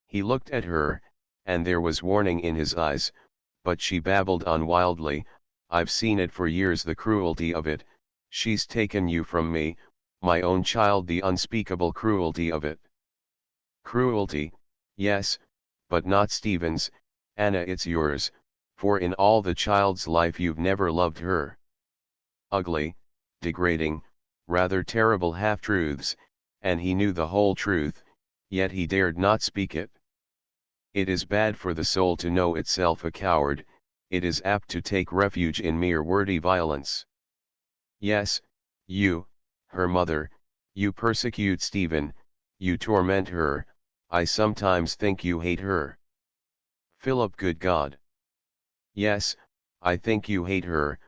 He looked at her, and there was warning in his eyes, but she babbled on wildly. "I've seen it for years, the cruelty of it. She's taken you from me, my own child, the unspeakable cruelty of it." "Cruelty, yes, but not Stephen's, Anna. It's yours, for in all the child's life you've never loved her." Ugly, degrading, rather terrible half-truths, and he knew the whole truth, yet he dared not speak it. It is bad for the soul to know itself a coward. It is apt to take refuge in mere wordy violence. "Yes, you, her mother, you persecute Stephen, you torment her. I sometimes think you hate her." "Philip, good God." "Yes, I think you hate her,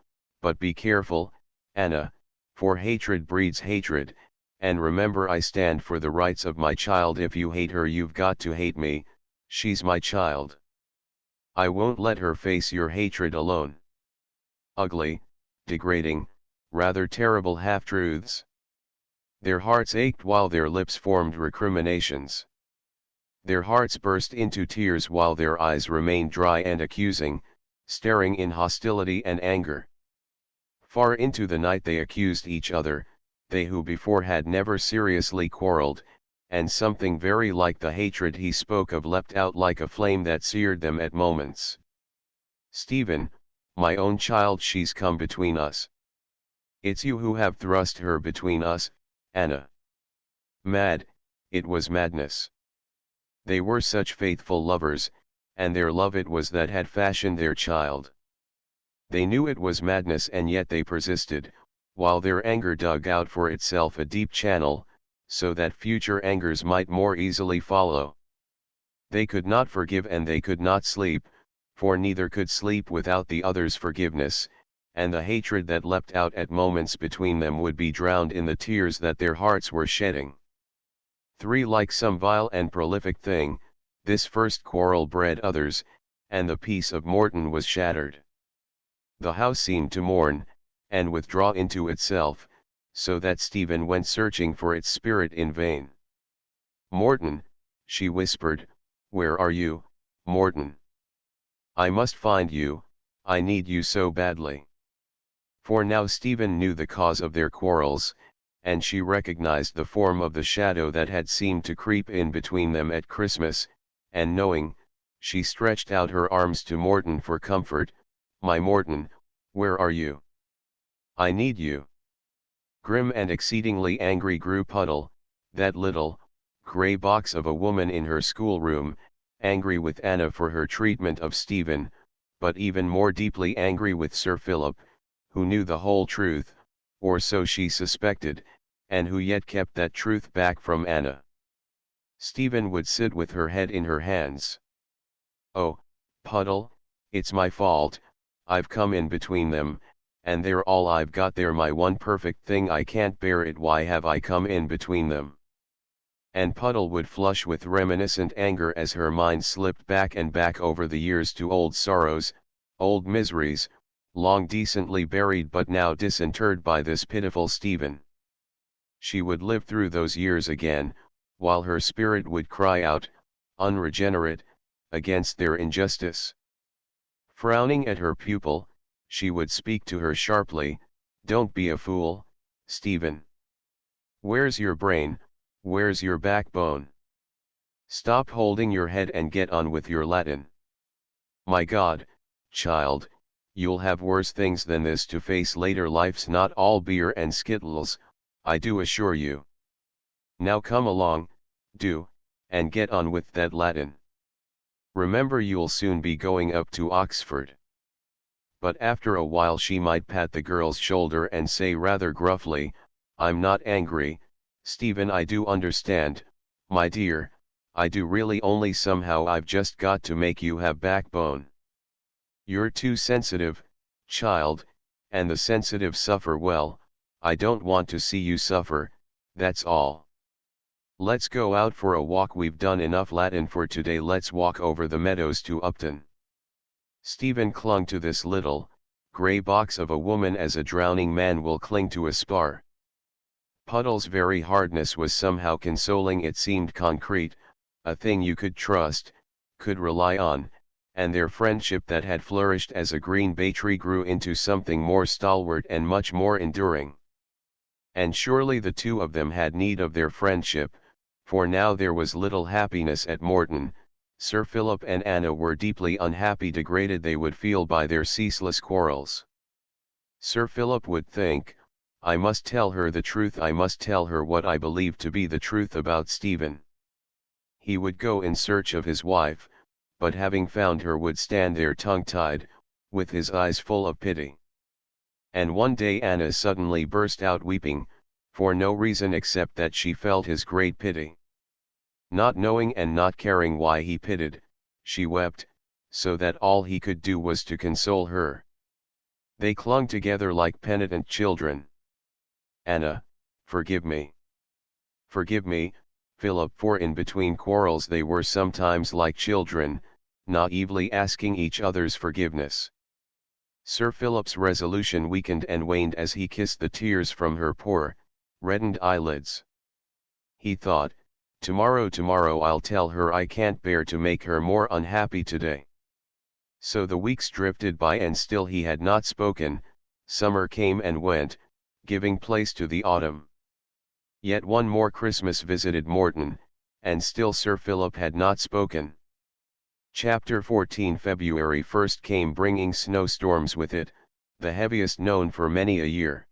but be careful, Anna, for hatred breeds hatred, and remember I stand for the rights of my child. If you hate her you've got to hate me. She's my child. I won't let her face your hatred alone." Ugly, degrading, rather terrible half-truths. Their hearts ached while their lips formed recriminations. Their hearts burst into tears while their eyes remained dry and accusing, staring in hostility and anger. Far into the night they accused each other, they who before had never seriously quarreled, and something very like the hatred he spoke of leapt out like a flame that seared them at moments. "Stephen, my own child, she's come between us. It's you who have thrust her between us, Anna." Mad, it was madness. They were such faithful lovers, and their love it was that had fashioned their child. They knew it was madness, and yet they persisted, while their anger dug out for itself a deep channel, so that future angers might more easily follow. They could not forgive and they could not sleep, for neither could sleep without the other's forgiveness, and the hatred that leapt out at moments between them would be drowned in the tears that their hearts were shedding. Like some vile and prolific thing, this first quarrel bred others, and the peace of Morton was shattered. The house seemed to mourn, and withdraw into itself, so that Stephen went searching for its spirit in vain. "Morton," she whispered, "where are you, Morton? I must find you, I need you so badly." For now Stephen knew the cause of their quarrels, and she recognized the form of the shadow that had seemed to creep in between them at Christmas, and knowing, she stretched out her arms to Morton for comfort. "My Morton, where are you? I need you." Grim and exceedingly angry grew Puddle, that little, grey box of a woman in her schoolroom, angry with Anna for her treatment of Stephen, but even more deeply angry with Sir Philip, who knew the whole truth, or so she suspected, and who yet kept that truth back from Anna. Stephen would sit with her head in her hands. "Oh, Puddle, it's my fault, I've come in between them, and they're all I've got, they're my one perfect thing, I can't bear it, why have I come in between them?" And Puddle would flush with reminiscent anger as her mind slipped back and back over the years to old sorrows, old miseries, long decently buried but now disinterred by this pitiful Stephen. She would live through those years again, while her spirit would cry out, unregenerate, against their injustice. Frowning at her pupil, she would speak to her sharply, "Don't be a fool, Stephen. Where's your brain, where's your backbone? Stop holding your head and get on with your Latin. My God, child, you'll have worse things than this to face later, life's not all beer and skittles, I do assure you. Now come along, do, and get on with that Latin. Remember you'll soon be going up to Oxford." But after a while she might pat the girl's shoulder and say rather gruffly, "I'm not angry, Stephen, I do understand, my dear, I do really, only somehow I've just got to make you have backbone. You're too sensitive, child, and the sensitive suffer. Well, I don't want to see you suffer, that's all. Let's go out for a walk, we've done enough Latin for today, let's walk over the meadows to Upton." Stephen clung to this little, grey box of a woman as a drowning man will cling to a spar. Puddle's very hardness was somehow consoling, it seemed concrete, a thing you could trust, could rely on, and their friendship that had flourished as a green bay tree grew into something more stalwart and much more enduring. And surely the two of them had need of their friendship, for now there was little happiness at Morton. Sir Philip and Anna were deeply unhappy, degraded they would feel by their ceaseless quarrels. Sir Philip would think, "I must tell her the truth, I must tell her what I believe to be the truth about Stephen." He would go in search of his wife, but having found her would stand there tongue-tied, with his eyes full of pity. And one day Anna suddenly burst out weeping, for no reason except that she felt his great pity. Not knowing and not caring why he pitied, she wept, so that all he could do was to console her. They clung together like penitent children. "Anna, forgive me. Forgive me, Philip," for in between quarrels they were sometimes like children, naively asking each other's forgiveness. Sir Philip's resolution weakened and waned as he kissed the tears from her poor, reddened eyelids. He thought, tomorrow I'll tell her, I can't bear to make her more unhappy today." So the weeks drifted by and still he had not spoken. Summer came and went, giving place to the autumn. Yet one more Christmas visited Morton, and still Sir Philip had not spoken. Chapter 14. February 1st came, bringing snowstorms with it, the heaviest known for many a year.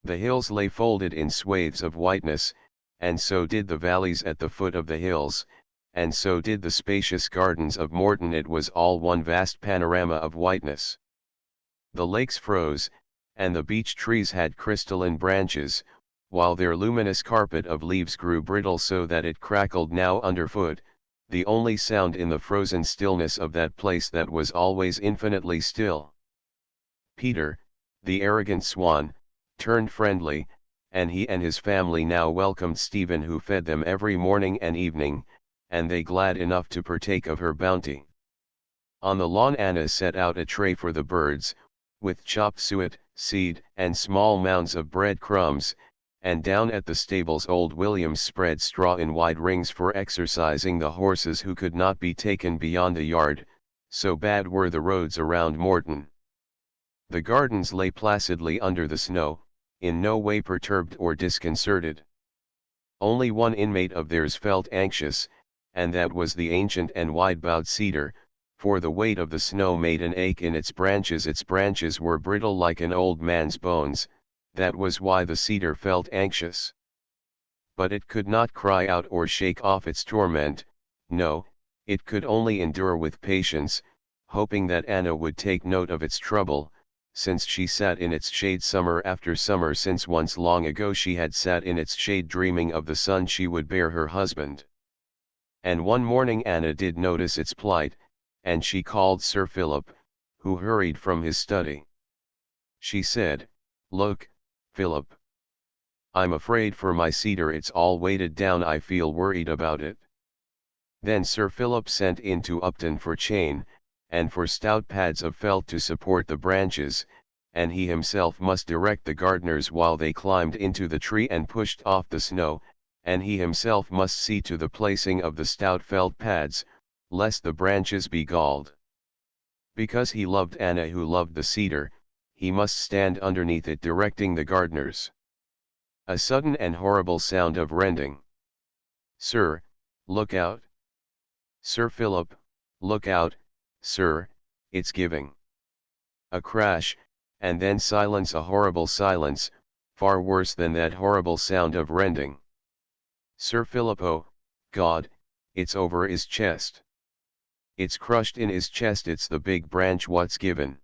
The hills lay folded in swathes of whiteness, and so did the valleys at the foot of the hills, and so did the spacious gardens of Morton. It was all one vast panorama of whiteness. The lakes froze, and the beech trees had crystalline branches, while their luminous carpet of leaves grew brittle so that it crackled now underfoot, the only sound in the frozen stillness of that place that was always infinitely still. Peter, the arrogant swan, turned friendly, and he and his family now welcomed Stephen, who fed them every morning and evening, and they glad enough to partake of her bounty. On the lawn Anna set out a tray for the birds, with chopped suet, seed, and small mounds of bread crumbs, and down at the stables old Williams spread straw in wide rings for exercising the horses who could not be taken beyond a yard, so bad were the roads around Morton. The gardens lay placidly under the snow, in no way perturbed or disconcerted. Only one inmate of theirs felt anxious, and that was the ancient and wide-boughed cedar, for the weight of the snow made an ache in its branches. Its branches were brittle like an old man's bones, that was why the cedar felt anxious. But it could not cry out or shake off its torment, no, it could only endure with patience, hoping that Anna would take note of its trouble, since she sat in its shade summer after summer, since once long ago she had sat in its shade dreaming of the son she would bear her husband. And one morning Anna did notice its plight, and she called Sir Philip, who hurried from his study. She said, "Look, Philip. I'm afraid for my cedar, it's all weighted down, I feel worried about it." Then Sir Philip sent into Upton for chain, and for stout pads of felt to support the branches, and he himself must direct the gardeners while they climbed into the tree and pushed off the snow, and he himself must see to the placing of the stout felt pads, lest the branches be galled. Because he loved Anna who loved the cedar, he must stand underneath it directing the gardeners. A sudden and horrible sound of rending. "Sir, look out! Sir Philip, look out, sir, it's giving." A crash, and then silence, a horrible silence, far worse than that horrible sound of rending. Sir Philip, oh, God, it's over his chest. It's crushed in his chest, it's the big branch what's given.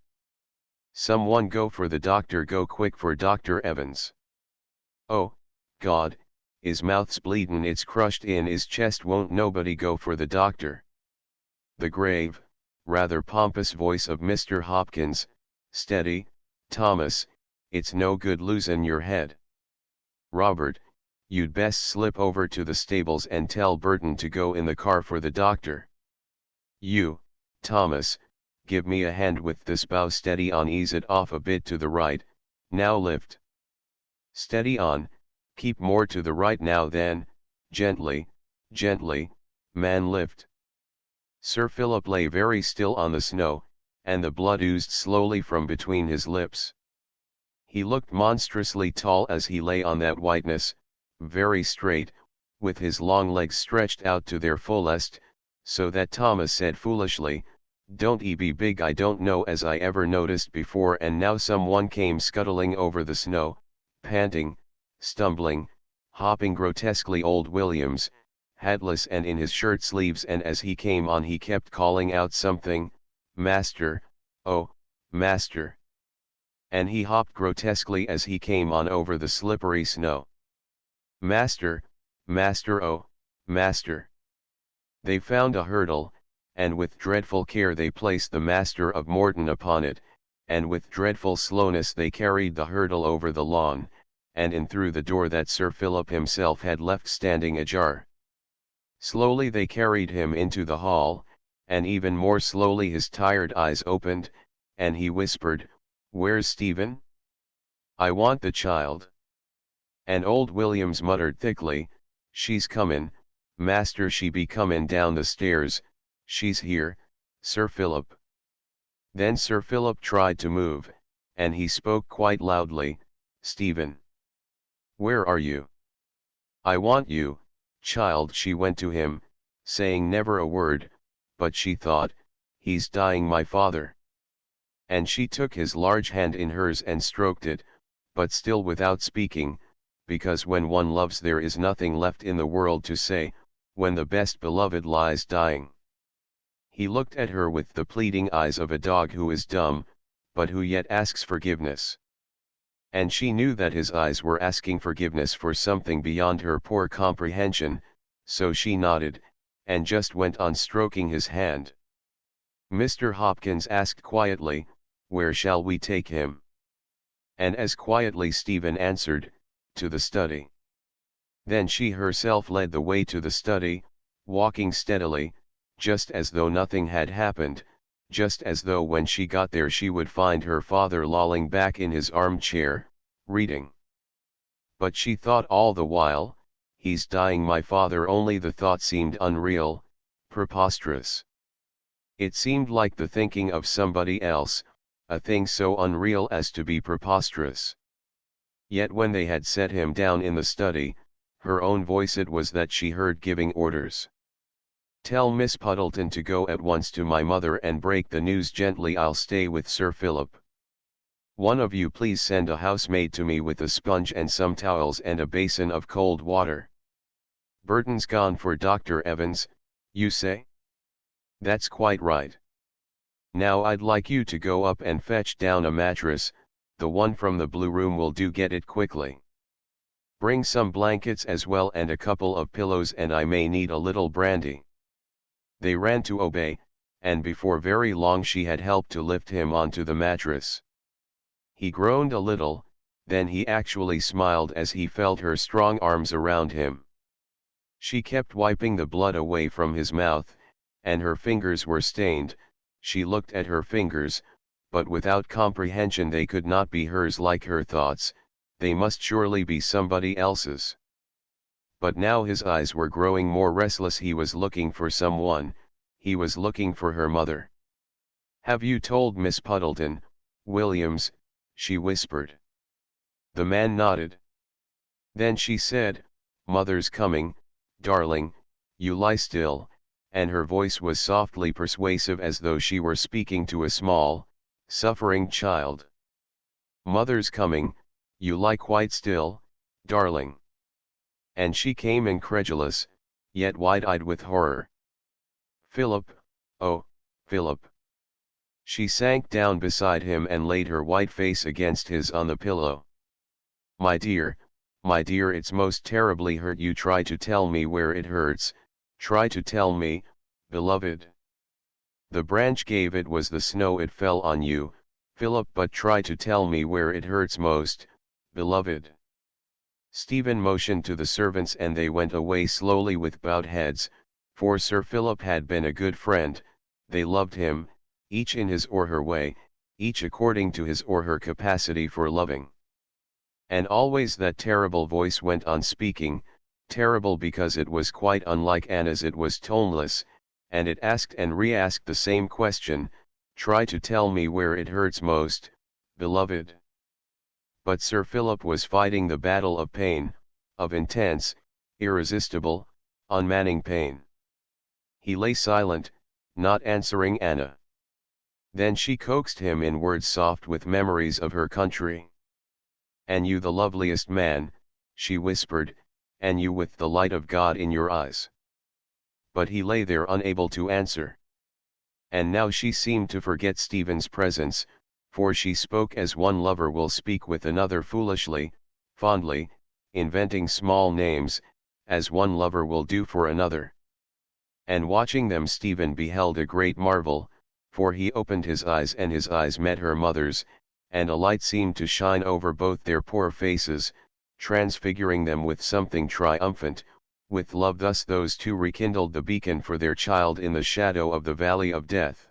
Someone go for the doctor, go quick for Dr. Evans. Oh, God, his mouth's bleedin', it's crushed in his chest, won't nobody go for the doctor? The grave, rather pompous voice of Mr. Hopkins: "Steady, Thomas, it's no good losin' your head. Robert, you'd best slip over to the stables and tell Burton to go in the car for the doctor. You, Thomas, give me a hand with this bough, steady on, ease it off a bit to the right, now lift. Steady on, keep more to the right now, then, gently, gently, man, lift." Sir Philip lay very still on the snow, and the blood oozed slowly from between his lips. He looked monstrously tall as he lay on that whiteness, very straight, with his long legs stretched out to their fullest, so that Thomas said foolishly, "Don't he be big, I don't know as I ever noticed before." And now someone came scuttling over the snow, panting, stumbling, hopping grotesquely. Old Williams, hatless and in his shirt sleeves, and as he came on he kept calling out something, "Master, oh, master." And he hopped grotesquely as he came on over the slippery snow. "Master, master, oh, master." They found a hurdle, and with dreadful care they placed the Master of Morton upon it, and with dreadful slowness they carried the hurdle over the lawn, and in through the door that Sir Philip himself had left standing ajar. Slowly they carried him into the hall, and even more slowly his tired eyes opened, and he whispered, "Where's Stephen? I want the child." And old Williams muttered thickly, "She's comin', master, she be comin' down the stairs, she's here, Sir Philip." Then Sir Philip tried to move, and he spoke quite loudly, "Stephen, where are you? I want you, child." She went to him, saying never a word, but she thought, "He's dying, my father." And she took his large hand in hers and stroked it, but still without speaking, because when one loves there is nothing left in the world to say, when the best beloved lies dying. He looked at her with the pleading eyes of a dog who is dumb, but who yet asks forgiveness. And she knew that his eyes were asking forgiveness for something beyond her poor comprehension, so she nodded, and just went on stroking his hand. Mr. Hopkins asked quietly, "Where shall we take him?" And as quietly Stephen answered, "To the study." Then she herself led the way to the study, walking steadily, just as though nothing had happened, just as though when she got there she would find her father lolling back in his armchair, reading. But she thought all the while, he's dying, my father, only the thought seemed unreal, preposterous. It seemed like the thinking of somebody else, a thing so unreal as to be preposterous. Yet when they had set him down in the study, her own voice it was that she heard giving orders. "Tell Miss Puddleton to go at once to my mother and break the news gently. I'll stay with Sir Philip. One of you please send a housemaid to me with a sponge and some towels and a basin of cold water. Burton's gone for Dr. Evans, you say? That's quite right. Now I'd like you to go up and fetch down a mattress, the one from the blue room will do, get it quickly. Bring some blankets as well and a couple of pillows, and I may need a little brandy." They ran to obey, and before very long she had helped to lift him onto the mattress. He groaned a little, then he actually smiled as he felt her strong arms around him. She kept wiping the blood away from his mouth, and her fingers were stained. She looked at her fingers, but without comprehension. They could not be hers like her thoughts, they must surely be somebody else's. But now his eyes were growing more restless. He was looking for someone, he was looking for her mother. "Have you told Miss Puddleton, Williams?" she whispered. The man nodded. Then she said, "Mother's coming, darling, you lie still," and her voice was softly persuasive as though she were speaking to a small, suffering child. "Mother's coming, you lie quite still, darling." And she came incredulous, yet wide-eyed with horror. "Philip, oh, Philip." She sank down beside him and laid her white face against his on the pillow. My dear, it's most terribly hurt. You try to tell me where it hurts, try to tell me, beloved." "The branch gave, it was the snow, it fell on you, Philip, but try to tell me where it hurts most, beloved." Stephen motioned to the servants and they went away slowly with bowed heads, for Sir Philip had been a good friend. They loved him, each in his or her way, each according to his or her capacity for loving. And always that terrible voice went on speaking, terrible because it was quite unlike Anna's. It was toneless, and it asked and re-asked the same question, "Try to tell me where it hurts most, beloved." But Sir Philip was fighting the battle of pain, of intense, irresistible, unmanning pain. He lay silent, not answering Anna. Then she coaxed him in words soft with memories of her country. "And you the loveliest man," she whispered, "and you with the light of God in your eyes." But he lay there unable to answer. And now she seemed to forget Stephen's presence, for she spoke as one lover will speak with another, foolishly, fondly, inventing small names, as one lover will do for another. And watching them Stephen beheld a great marvel, for he opened his eyes and his eyes met her mother's, and a light seemed to shine over both their poor faces, transfiguring them with something triumphant, with love. Thus those two rekindled the beacon for their child in the shadow of the valley of death.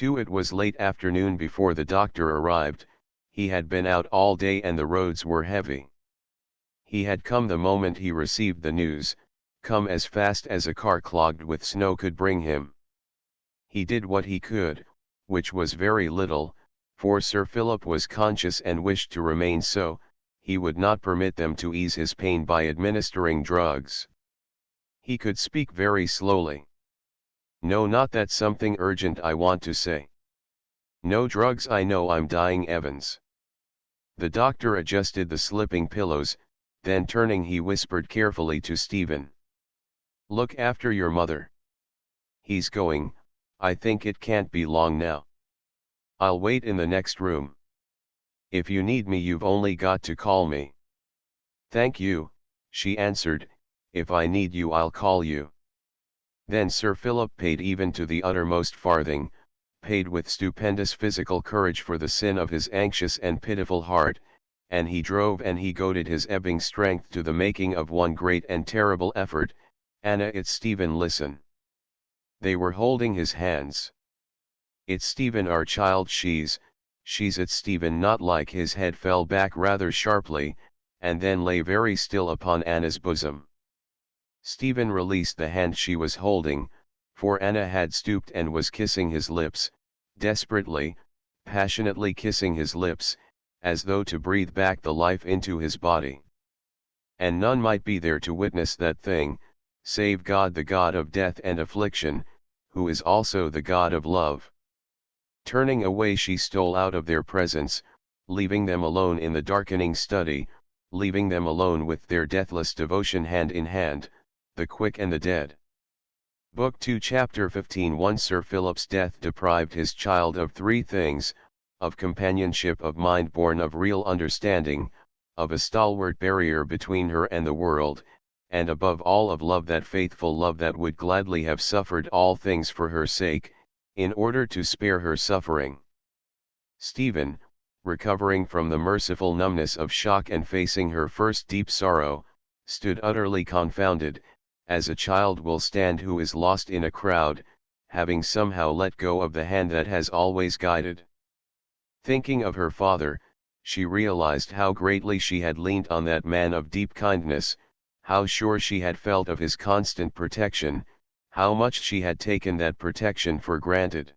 It was late afternoon before the doctor arrived. He had been out all day and the roads were heavy. He had come the moment he received the news, come as fast as a car clogged with snow could bring him. He did what he could, which was very little, for Sir Philip was conscious and wished to remain so. He would not permit them to ease his pain by administering drugs. He could speak very slowly. "No, not that, something urgent I want to say." "No drugs, I know I'm dying, Evans." The doctor adjusted the slipping pillows, then turning he whispered carefully to Stephen. "Look after your mother. He's going, I think it can't be long now. I'll wait in the next room. If you need me you've only got to call me." "Thank you," she answered, "if I need you I'll call you." Then Sir Philip paid even to the uttermost farthing, paid with stupendous physical courage for the sin of his anxious and pitiful heart, and he drove and he goaded his ebbing strength to the making of one great and terrible effort. "Anna, it's Stephen, listen." They were holding his hands. It's Stephen our child, she's it Stephen, not like. His head fell back rather sharply, and then lay very still upon Anna's bosom. Stephen released the hand she was holding, for Anna had stooped and was kissing his lips, desperately, passionately kissing his lips, as though to breathe back the life into his body. And none might be there to witness that thing, save God, the God of death and affliction, who is also the God of love. Turning away, she stole out of their presence, leaving them alone in the darkening study, leaving them alone with their deathless devotion hand in hand, the quick and the dead. Book 2, Chapter 15. 1. Sir Philip's death deprived his child of three things: of companionship, of mind born of real understanding, of a stalwart barrier between her and the world, and above all of love, that faithful love that would gladly have suffered all things for her sake, in order to spare her suffering. Stephen, recovering from the merciful numbness of shock and facing her first deep sorrow, stood utterly confounded, as a child will stand who is lost in a crowd, having somehow let go of the hand that has always guided. Thinking of her father, she realized how greatly she had leaned on that man of deep kindness, how sure she had felt of his constant protection, how much she had taken that protection for granted.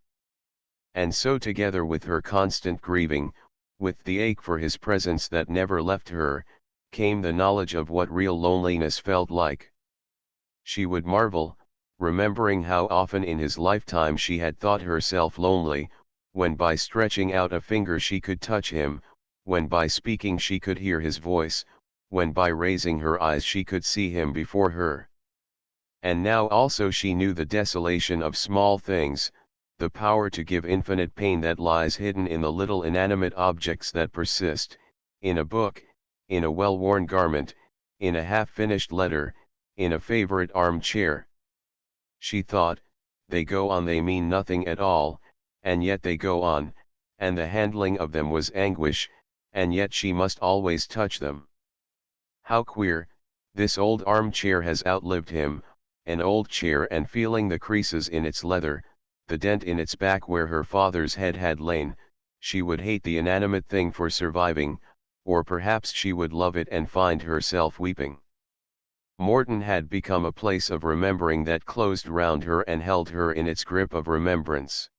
And so, together with her constant grieving, with the ache for his presence that never left her, came the knowledge of what real loneliness felt like. She would marvel, remembering how often in his lifetime she had thought herself lonely, when by stretching out a finger she could touch him, when by speaking she could hear his voice, when by raising her eyes she could see him before her. And now also she knew the desolation of small things, the power to give infinite pain that lies hidden in the little inanimate objects that persist, in a book, in a well-worn garment, in a half-finished letter, in a favorite armchair. She thought, they go on, they mean nothing at all, and yet they go on, and the handling of them was anguish, and yet she must always touch them. How queer, this old armchair has outlived him, an old chair, and feeling the creases in its leather, the dent in its back where her father's head had lain, she would hate the inanimate thing for surviving, or perhaps she would love it and find herself weeping. Morton had become a place of remembering that closed round her and held her in its grip of remembrance.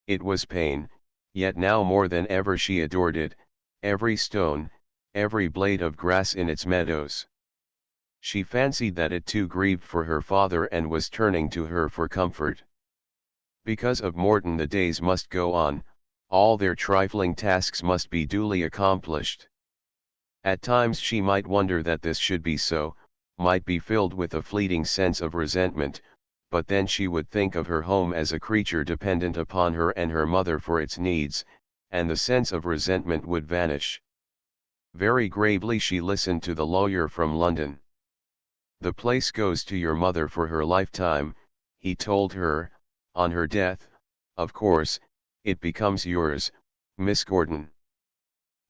It was pain, yet now more than ever she adored it, every stone, every blade of grass in its meadows. She fancied that it too grieved for her father and was turning to her for comfort. Because of Morton the days must go on, all their trifling tasks must be duly accomplished. At times she might wonder that this should be so, might be filled with a fleeting sense of resentment, but then she would think of her home as a creature dependent upon her and her mother for its needs, and the sense of resentment would vanish. Very gravely she listened to the lawyer from London. "The place goes to your mother for her lifetime," he told her. "On her death, of course, it becomes yours, Miss Gordon.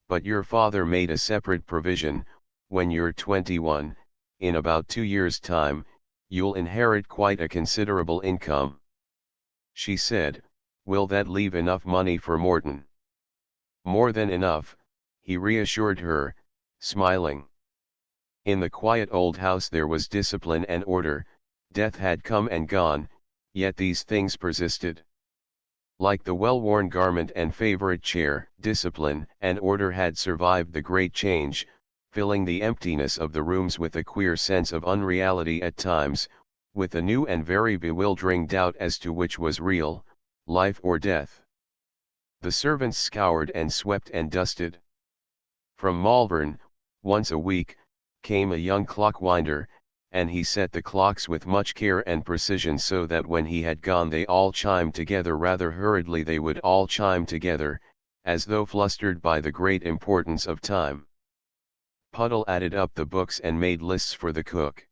But your father made a separate provision: when you're 21, in about 2 years' time, you'll inherit quite a considerable income." She said, "Will that leave enough money for Morton?" "More than enough," he reassured her, smiling. In the quiet old house there was discipline and order. Death had come and gone, yet these things persisted. Like the well-worn garment and favorite chair, discipline and order had survived the great change, filling the emptiness of the rooms with a queer sense of unreality at times, with a new and very bewildering doubt as to which was real, life or death. The servants scoured and swept and dusted. From Malvern, once a week, came a young clockwinder, and he set the clocks with much care and precision, so that when he had gone they all chimed together rather hurriedly. They would all chime together, as though flustered by the great importance of time. Puddle added up the books and made lists for the cook.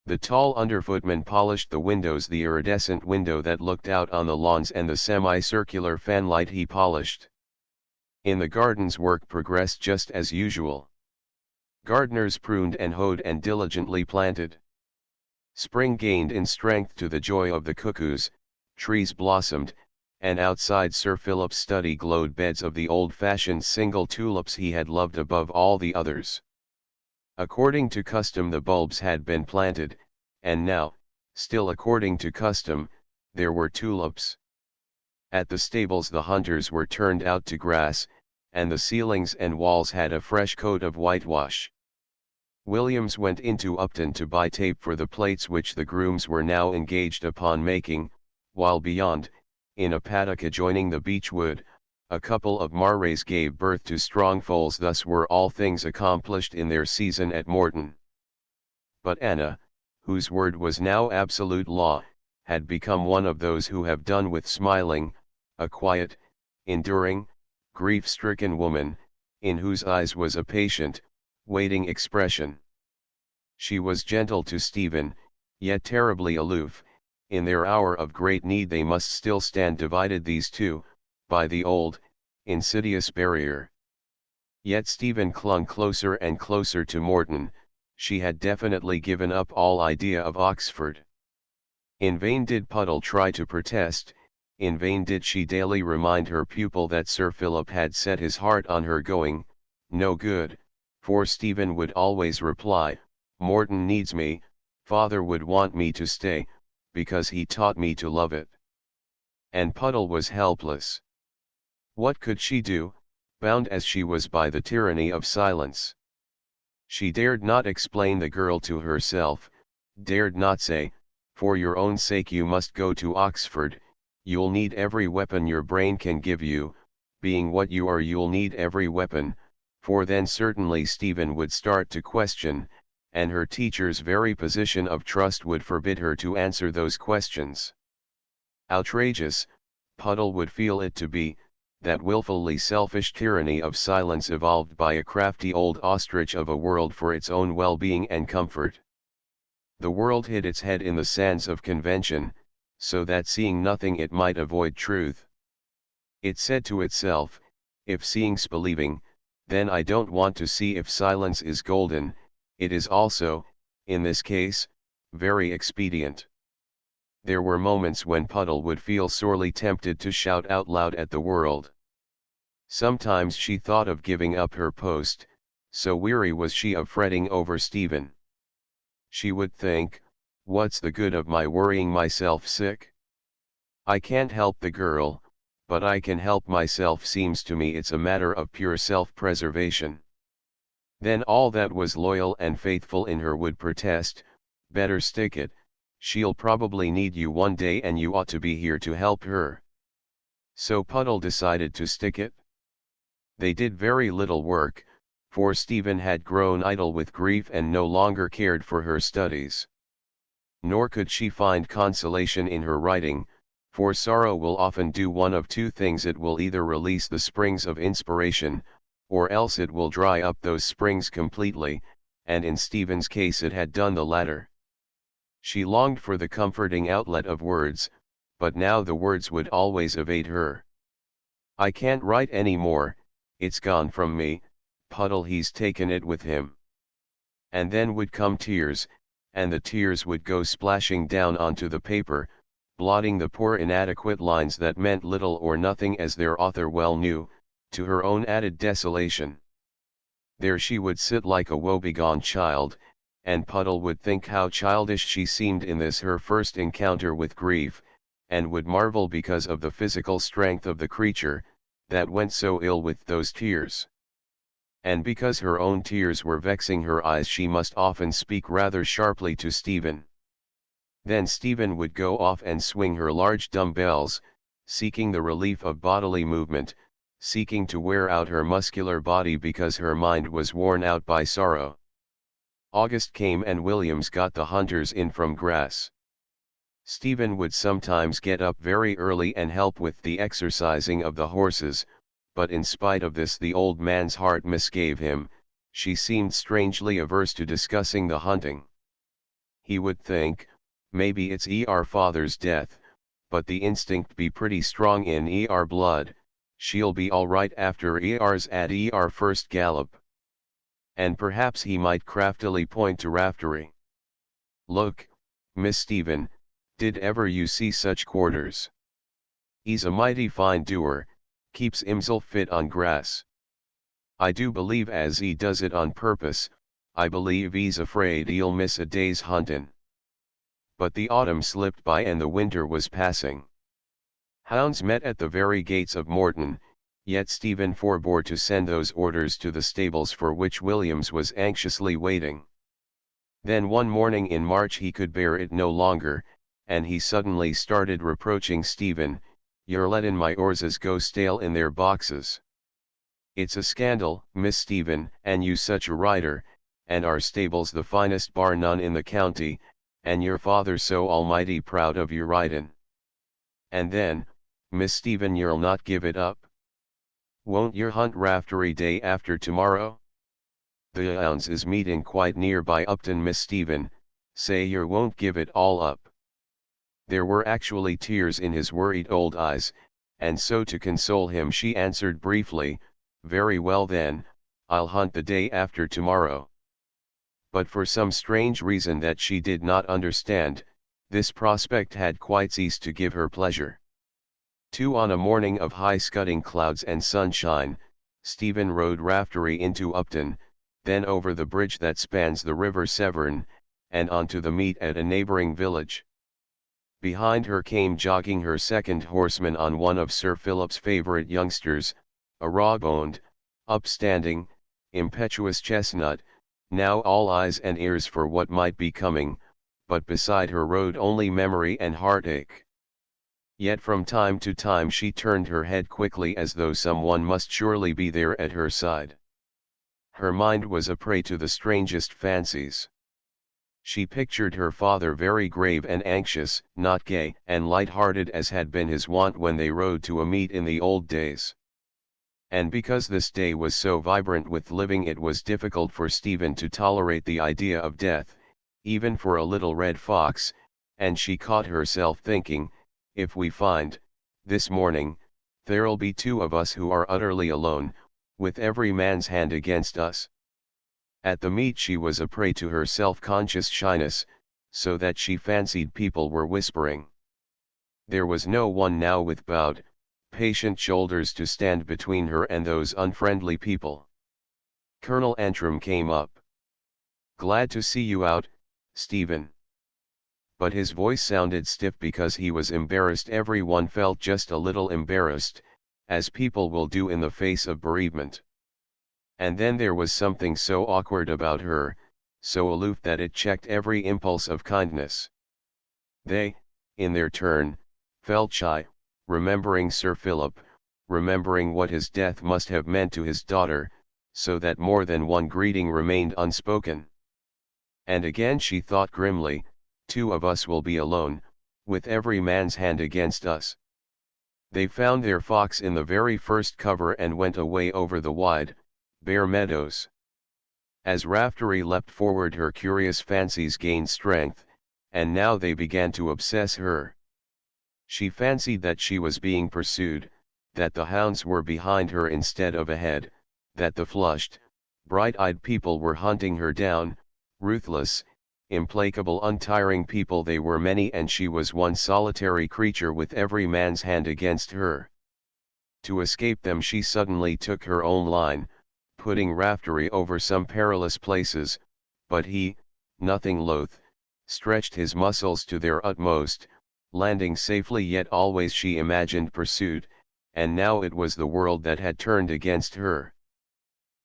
The tall underfootman polished the windows, the iridescent window that looked out on the lawns and the semicircular fanlight he polished. In the gardens work progressed just as usual. Gardeners pruned and hoed and diligently planted. Spring gained in strength to the joy of the cuckoos, trees blossomed, and outside Sir Philip's study glowed beds of the old-fashioned single tulips he had loved above all the others. According to custom the bulbs had been planted, and now, still according to custom, there were tulips. At the stables the hunters were turned out to grass, and the ceilings and walls had a fresh coat of whitewash. Williams went into Upton to buy tape for the plates which the grooms were now engaged upon making, while beyond, in a paddock adjoining the beech wood, a couple of marrays gave birth to strong foals. Thus were all things accomplished in their season at Morton. But Anna, whose word was now absolute law, had become one of those who have done with smiling, a quiet, enduring, grief-stricken woman, in whose eyes was a patient, waiting expression. She was gentle to Stephen, yet terribly aloof. In their hour of great need they must still stand divided, these two, by the old, insidious barrier. Yet Stephen clung closer and closer to Morton. She had definitely given up all idea of Oxford. In vain did Puddle try to protest, in vain did she daily remind her pupil that Sir Philip had set his heart on her going. No good, for Stephen would always reply, "Morton needs me, father would want me to stay, because he taught me to love it." And Puddle was helpless. What could she do, bound as she was by the tyranny of silence? She dared not explain the girl to herself, dared not say, "For your own sake you must go to Oxford, you'll need every weapon your brain can give you, being what you are you'll need every weapon," for then certainly Stephen would start to question, and her teacher's very position of trust would forbid her to answer those questions. Outrageous, Puddle would feel it to be, that willfully selfish tyranny of silence evolved by a crafty old ostrich of a world for its own well-being and comfort. The world hid its head in the sands of convention, so that seeing nothing it might avoid truth. It said to itself, "If seeing's believing, then I don't want to see. If silence is golden, it is also, in this case, very expedient." There were moments when Puddle would feel sorely tempted to shout out loud at the world. Sometimes she thought of giving up her post, so weary was she of fretting over Stephen. She would think, "What's the good of my worrying myself sick? I can't help the girl, but I can help myself. Seems to me it's a matter of pure self-preservation." Then all that was loyal and faithful in her would protest, "Better stick it, she'll probably need you one day and you ought to be here to help her." So Puddle decided to stick it. They did very little work, for Stephen had grown idle with grief and no longer cared for her studies. Nor could she find consolation in her writing, for sorrow will often do one of two things: it will either release the springs of inspiration, or else it will dry up those springs completely, and in Stephen's case it had done the latter. She longed for the comforting outlet of words, but now the words would always evade her. "I can't write any more, it's gone from me, Puddle, he's taken it with him." And then would come tears, and the tears would go splashing down onto the paper, blotting the poor inadequate lines that meant little or nothing, as their author well knew, to her own added desolation. There she would sit like a woebegone child, and Puddle would think how childish she seemed in this her first encounter with grief, and would marvel because of the physical strength of the creature, that went so ill with those tears. And because her own tears were vexing her eyes, she must often speak rather sharply to Stephen. Then Stephen would go off and swing her large dumbbells, seeking the relief of bodily movement, seeking to wear out her muscular body because her mind was worn out by sorrow. August came and Williams got the hunters in from grass. Stephen would sometimes get up very early and help with the exercising of the horses, but in spite of this the old man's heart misgave him. She seemed strangely averse to discussing the hunting. He would think, "Maybe it's father's death, but the instinct be pretty strong in blood, she'll be all right after at first gallop." And perhaps he might craftily point to Raftery. "Look, Miss Stephen, did ever you see such quarters? 'E's a mighty fine doer, keeps 'imself fit on grass. I do believe as 'e does it on purpose, I believe 'e's afraid 'e'll miss a day's huntin'. But the autumn slipped by and the winter was passing. Hounds met at the very gates of Morton, yet Stephen forbore to send those orders to the stables for which Williams was anxiously waiting. Then one morning in March he could bear it no longer, and he suddenly started reproaching Stephen, "You're lettin' my 'orses go stale in their boxes. It's a scandal, Miss Stephen, and you such a rider, and our stables the finest bar none in the county, and your father so almighty proud of your ridin'. And then, Miss Stephen, you'll not give it up? Won't yer hunt Raftery day after tomorrow? The hounds is meeting quite near by Upton, Miss Stephen, say yer won't give it all up." There were actually tears in his worried old eyes, and so to console him she answered briefly, "Very well then, I'll hunt the day after tomorrow." But for some strange reason that she did not understand, this prospect had quite ceased to give her pleasure. On a morning of high scudding clouds and sunshine, Stephen rode Raftery into Upton, then over the bridge that spans the River Severn, and on to the meet at a neighbouring village. Behind her came jogging her second horseman on one of Sir Philip's favourite youngsters, a raw-boned, upstanding, impetuous chestnut, now all eyes and ears for what might be coming, but beside her rode only memory and heartache. Yet from time to time she turned her head quickly as though someone must surely be there at her side. Her mind was a prey to the strangest fancies. She pictured her father very grave and anxious, not gay and light-hearted as had been his wont when they rode to a meet in the old days. And because this day was so vibrant with living, it was difficult for Stephen to tolerate the idea of death, even for a little red fox, and she caught herself thinking, "If we find, this morning, there'll be two of us who are utterly alone, with every man's hand against us." At the meet she was a prey to her self-conscious shyness, so that she fancied people were whispering. There was no one now with bowed, patient shoulders to stand between her and those unfriendly people. Colonel Antrim came up. "Glad to see you out, Stephen." But his voice sounded stiff because he was embarrassed. Everyone felt just a little embarrassed, as people will do in the face of bereavement. And then there was something so awkward about her, so aloof that it checked every impulse of kindness. They, in their turn, felt shy, remembering Sir Philip, remembering what his death must have meant to his daughter, so that more than one greeting remained unspoken. And again she thought grimly, two of us will be alone, with every man's hand against us. They found their fox in the very first cover and went away over the wide, bare meadows. As Raftery leapt forward her curious fancies gained strength, and now they began to obsess her. She fancied that she was being pursued, that the hounds were behind her instead of ahead, that the flushed, bright-eyed people were hunting her down, ruthless, implacable, untiring people. They were many, and she was one solitary creature with every man's hand against her. To escape them she suddenly took her own line, putting Raftery over some perilous places, but he, nothing loath, stretched his muscles to their utmost, landing safely, yet always she imagined pursuit, and now it was the world that had turned against her.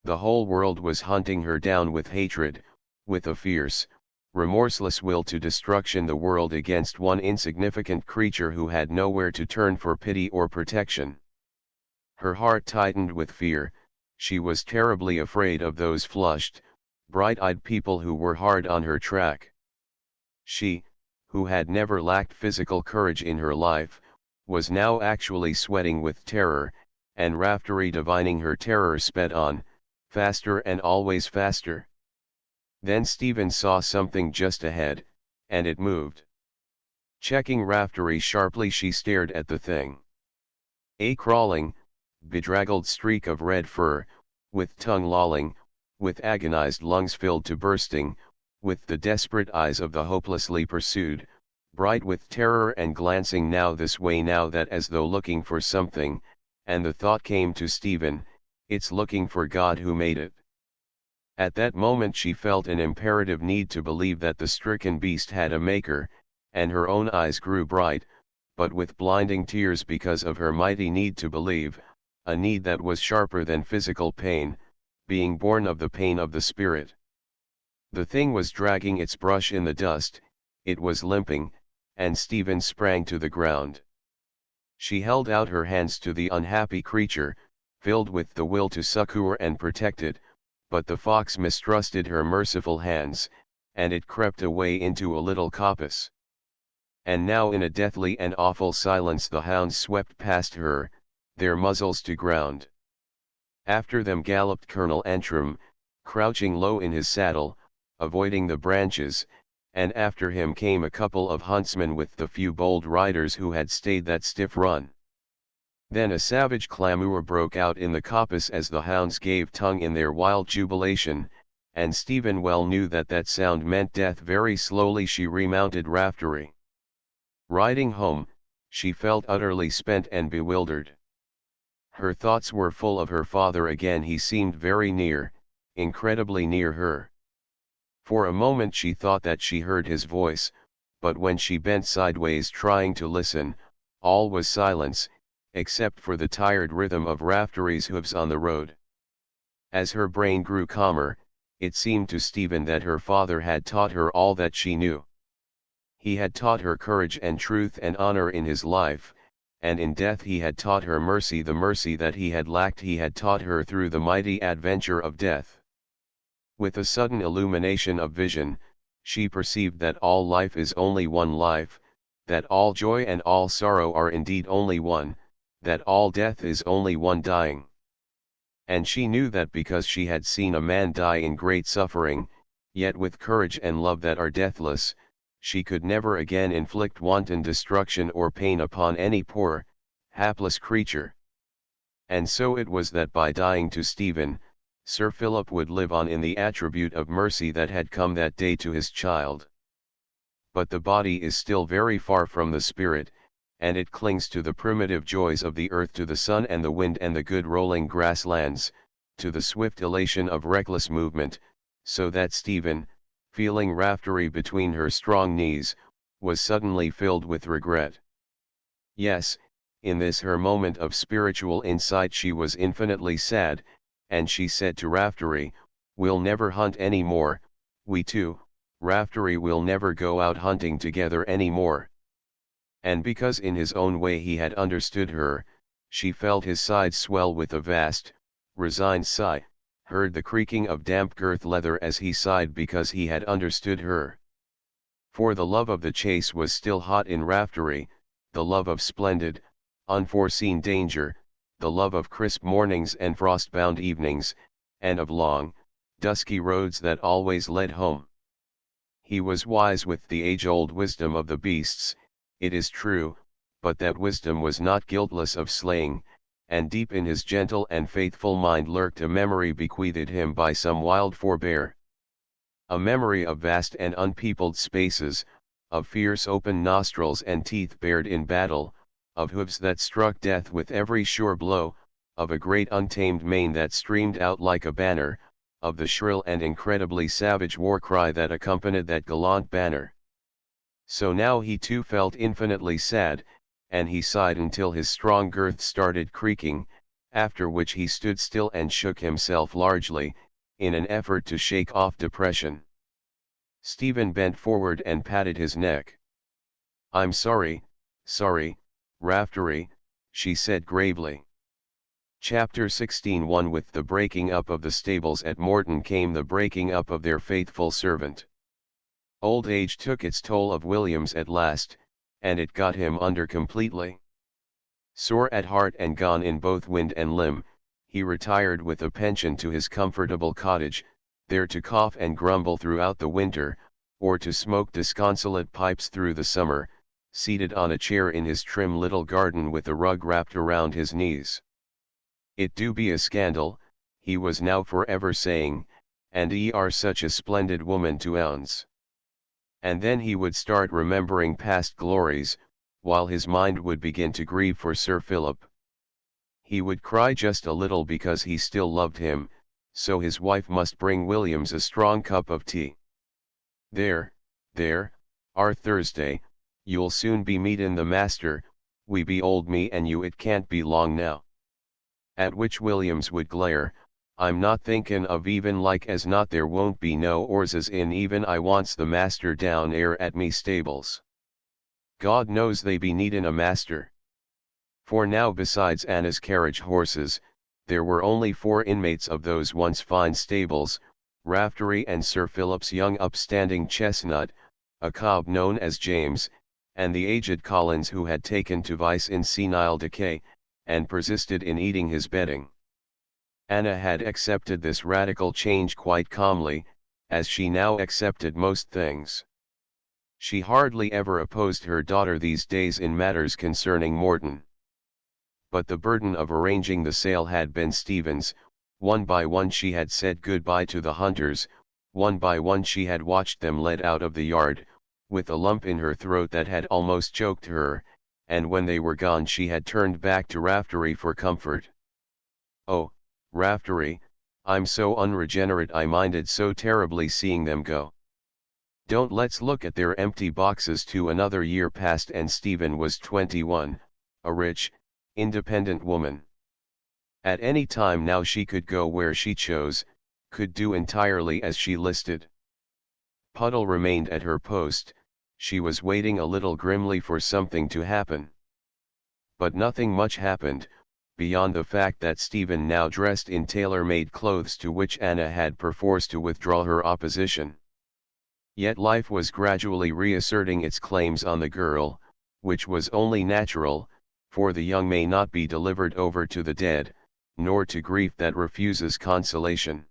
The whole world was hunting her down with hatred, with a fierce, remorseless will to destruction, the world against one insignificant creature who had nowhere to turn for pity or protection. Her heart tightened with fear. She was terribly afraid of those flushed, bright-eyed people who were hard on her track. She, who had never lacked physical courage in her life, was now actually sweating with terror, and Raftery, divining her terror, sped on, faster and always faster. Then Stephen saw something just ahead, and it moved. Checking Raftery sharply, she stared at the thing. A crawling, bedraggled streak of red fur, with tongue lolling, with agonized lungs filled to bursting, with the desperate eyes of the hopelessly pursued, bright with terror and glancing now this way now that as though looking for something, and the thought came to Stephen, it's looking for God who made it. At that moment she felt an imperative need to believe that the stricken beast had a maker, and her own eyes grew bright, but with blinding tears because of her mighty need to believe, a need that was sharper than physical pain, being born of the pain of the spirit. The thing was dragging its brush in the dust, it was limping, and Stephen sprang to the ground. She held out her hands to the unhappy creature, filled with the will to succor and protect it, but the fox mistrusted her merciful hands, and it crept away into a little coppice. And now in a deathly and awful silence the hounds swept past her, their muzzles to ground. After them galloped Colonel Antrim, crouching low in his saddle, avoiding the branches, and after him came a couple of huntsmen with the few bold riders who had stayed that stiff run. Then a savage clamour broke out in the coppice as the hounds gave tongue in their wild jubilation, and Stephen well knew that that sound meant death. Very slowly she remounted Raftery. Riding home, she felt utterly spent and bewildered. Her thoughts were full of her father again. He seemed very near, incredibly near her. For a moment she thought that she heard his voice, but when she bent sideways trying to listen, all was silence, except for the tired rhythm of Raftery's hoofs on the road. As her brain grew calmer, it seemed to Stephen that her father had taught her all that she knew. He had taught her courage and truth and honor in his life, and in death he had taught her mercy. The mercy that he had lacked he had taught her through the mighty adventure of death. With a sudden illumination of vision, she perceived that all life is only one life, that all joy and all sorrow are indeed only one, that all death is only one dying. And she knew that because she had seen a man die in great suffering, yet with courage and love that are deathless, she could never again inflict wanton destruction or pain upon any poor, hapless creature. And so it was that by dying to Stephen, Sir Philip would live on in the attribute of mercy that had come that day to his child. But the body is still very far from the spirit, and it clings to the primitive joys of the earth, to the sun and the wind and the good rolling grasslands, to the swift elation of reckless movement, so that Stephen, feeling Raftery between her strong knees, was suddenly filled with regret. Yes, in this her moment of spiritual insight she was infinitely sad, and she said to Raftery, "We'll never hunt any more, we two, Raftery, will never go out hunting together any more." And because in his own way he had understood her, she felt his sides swell with a vast, resigned sigh, heard the creaking of damp girth leather as he sighed because he had understood her. For the love of the chase was still hot in Raftery, the love of splendid, unforeseen danger, the love of crisp mornings and frost-bound evenings, and of long, dusky roads that always led home. He was wise with the age-old wisdom of the beasts, it is true, but that wisdom was not guiltless of slaying, and deep in his gentle and faithful mind lurked a memory bequeathed him by some wild forebear. A memory of vast and unpeopled spaces, of fierce open nostrils and teeth bared in battle, of hoofs that struck death with every sure blow, of a great untamed mane that streamed out like a banner, of the shrill and incredibly savage war cry that accompanied that gallant banner. So now he too felt infinitely sad, and he sighed until his strong girth started creaking, after which he stood still and shook himself largely, in an effort to shake off depression. Stephen bent forward and patted his neck. "I'm sorry, Raftery," she said gravely. Chapter 16. With the breaking up of the stables at Morton came the breaking up of their faithful servant. Old age took its toll of Williams at last, and it got him under completely. Sore at heart and gone in both wind and limb, he retired with a pension to his comfortable cottage, there to cough and grumble throughout the winter, or to smoke disconsolate pipes through the summer, seated on a chair in his trim little garden with a rug wrapped around his knees. "It do be a scandal," he was now forever saying, "and ye are such a splendid woman to ounce. And then he would start remembering past glories, while his mind would begin to grieve for Sir Philip. He would cry just a little because he still loved him, so his wife must bring Williams a strong cup of tea. There, our Thursday, you'll soon be meetin' the master, we be old me and you it can't be long now. At which Williams would glare, I'm not thinkin' of even like as not there won't be no 'orzes in even I wants the master down 'ere at me stables. God knows they be needin' a master. For now besides Anna's carriage horses, there were only 4 inmates of those once fine stables, Raftery and Sir Philip's young upstanding chestnut, a cob known as James, and the aged Collins who had taken to vice in senile decay, and persisted in eating his bedding. Anna had accepted this radical change quite calmly, as she now accepted most things. She hardly ever opposed her daughter these days in matters concerning Morton. But the burden of arranging the sale had been Stephen's. One by one she had said goodbye to the hunters, one by one she had watched them led out of the yard, with a lump in her throat that had almost choked her, and when they were gone she had turned back to Raftery for comfort. Oh, Raftery, I'm so unregenerate, I minded so terribly seeing them go. Don't let's look at their empty boxes too. Another year passed and Stephen was 21, a rich, independent woman. At any time now she could go where she chose, could do entirely as she listed. Puddle remained at her post, she was waiting a little grimly for something to happen. But nothing much happened, beyond the fact that Stephen now dressed in tailor-made clothes to which Anna had perforce to withdraw her opposition. Yet life was gradually reasserting its claims on the girl, which was only natural, for the young may not be delivered over to the dead, nor to grief that refuses consolation.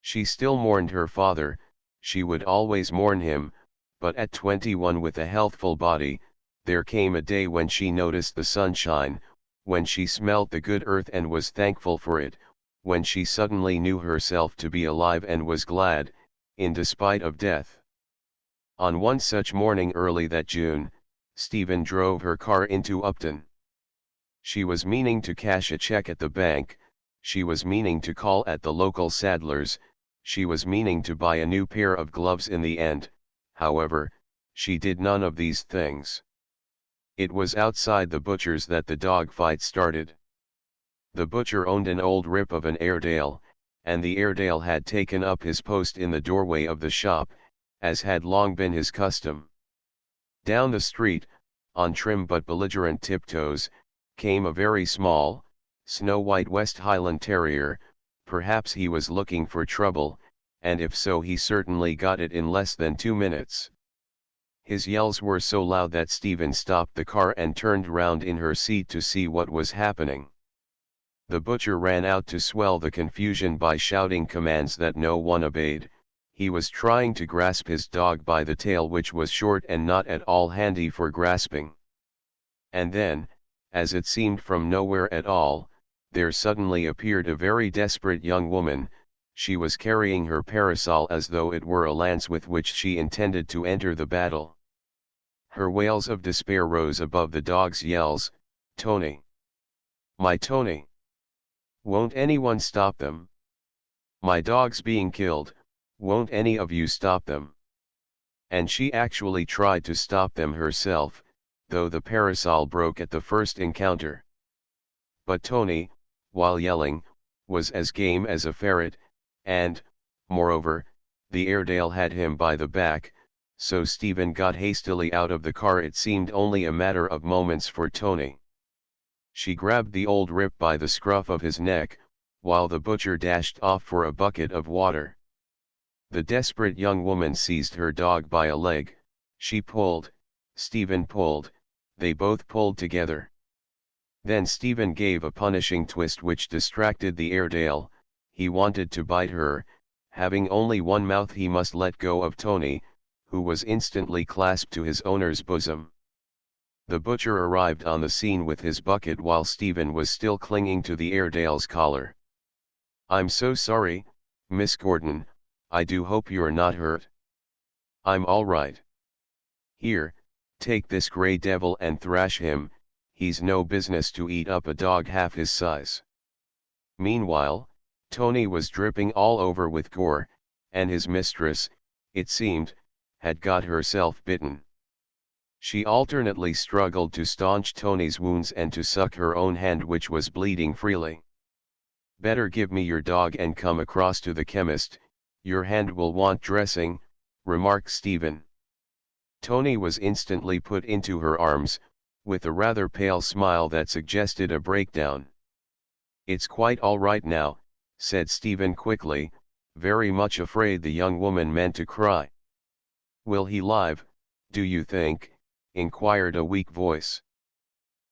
She still mourned her father, she would always mourn him, but at 21 with a healthful body, there came a day when she noticed the sunshine, when she smelt the good earth and was thankful for it, when she suddenly knew herself to be alive and was glad, in despite of death. On one such morning early that June, Stephen drove her car into Upton. She was meaning to cash a check at the bank, she was meaning to call at the local saddler's, she was meaning to buy a new pair of gloves. In the end, however, she did none of these things. It was outside the butcher's that the dog fight started. The butcher owned an old rip of an Airedale, and the Airedale had taken up his post in the doorway of the shop, as had long been his custom. Down the street, on trim but belligerent tiptoes, came a very small, snow-white West Highland Terrier. Perhaps he was looking for trouble, and if so he certainly got it in less than 2 minutes. His yells were so loud that Stephen stopped the car and turned round in her seat to see what was happening. The butcher ran out to swell the confusion by shouting commands that no one obeyed. He was trying to grasp his dog by the tail, which was short and not at all handy for grasping. And then, as it seemed from nowhere at all, there suddenly appeared a very desperate young woman. She was carrying her parasol as though it were a lance with which she intended to enter the battle. Her wails of despair rose above the dog's yells. "Tony! My Tony! Won't anyone stop them? My dog's being killed, won't any of you stop them?" And she actually tried to stop them herself, though the parasol broke at the first encounter. But Tony, while yelling, was as game as a ferret, and, moreover, the Airedale had him by the back, so Stephen got hastily out of the car. It seemed only a matter of moments for Tony. She grabbed the old rip by the scruff of his neck, while the butcher dashed off for a bucket of water. The desperate young woman seized her dog by a leg, she pulled, Stephen pulled, they both pulled together. Then Stephen gave a punishing twist which distracted the Airedale. He wanted to bite her, having only one mouth. He must let go of Tony, who was instantly clasped to his owner's bosom. The butcher arrived on the scene with his bucket while Stephen was still clinging to the Airedale's collar. "I'm so sorry, Miss Gordon, I do hope you're not hurt." I'm all right. Here, take this grey devil and thrash him, he's no business to eat up a dog half his size. Meanwhile, Tony was dripping all over with gore, and his mistress, it seemed, had got herself bitten. She alternately struggled to staunch Tony's wounds and to suck her own hand which was bleeding freely. Better give me your dog and come across to the chemist, your hand will want dressing, remarked Stephen. Tony was instantly put into her arms, with a rather pale smile that suggested a breakdown. It's quite all right now, said Stephen quickly, very much afraid the young woman meant to cry. Will he live, do you think? Inquired a weak voice.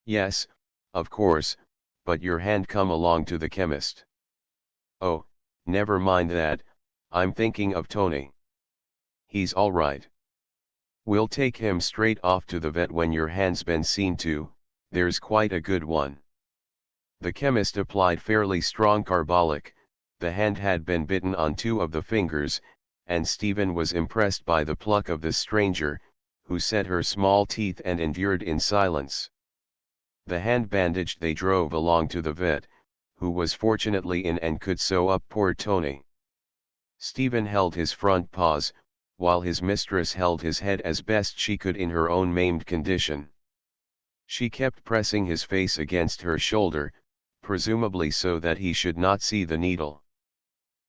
Yes, of course, but your hand come along to the chemist. Oh, never mind that, I'm thinking of Tony. He's all right. We'll take him straight off to the vet when your hand's been seen to, there's quite a good one. The chemist applied fairly strong carbolic, the hand had been bitten on 2 of the fingers, and Stephen was impressed by the pluck of this stranger, who set her small teeth and endured in silence. The hand bandaged, they drove along to the vet, who was fortunately in and could sew up poor Tony. Stephen held his front paws, while his mistress held his head as best she could in her own maimed condition. She kept pressing his face against her shoulder, presumably so that he should not see the needle.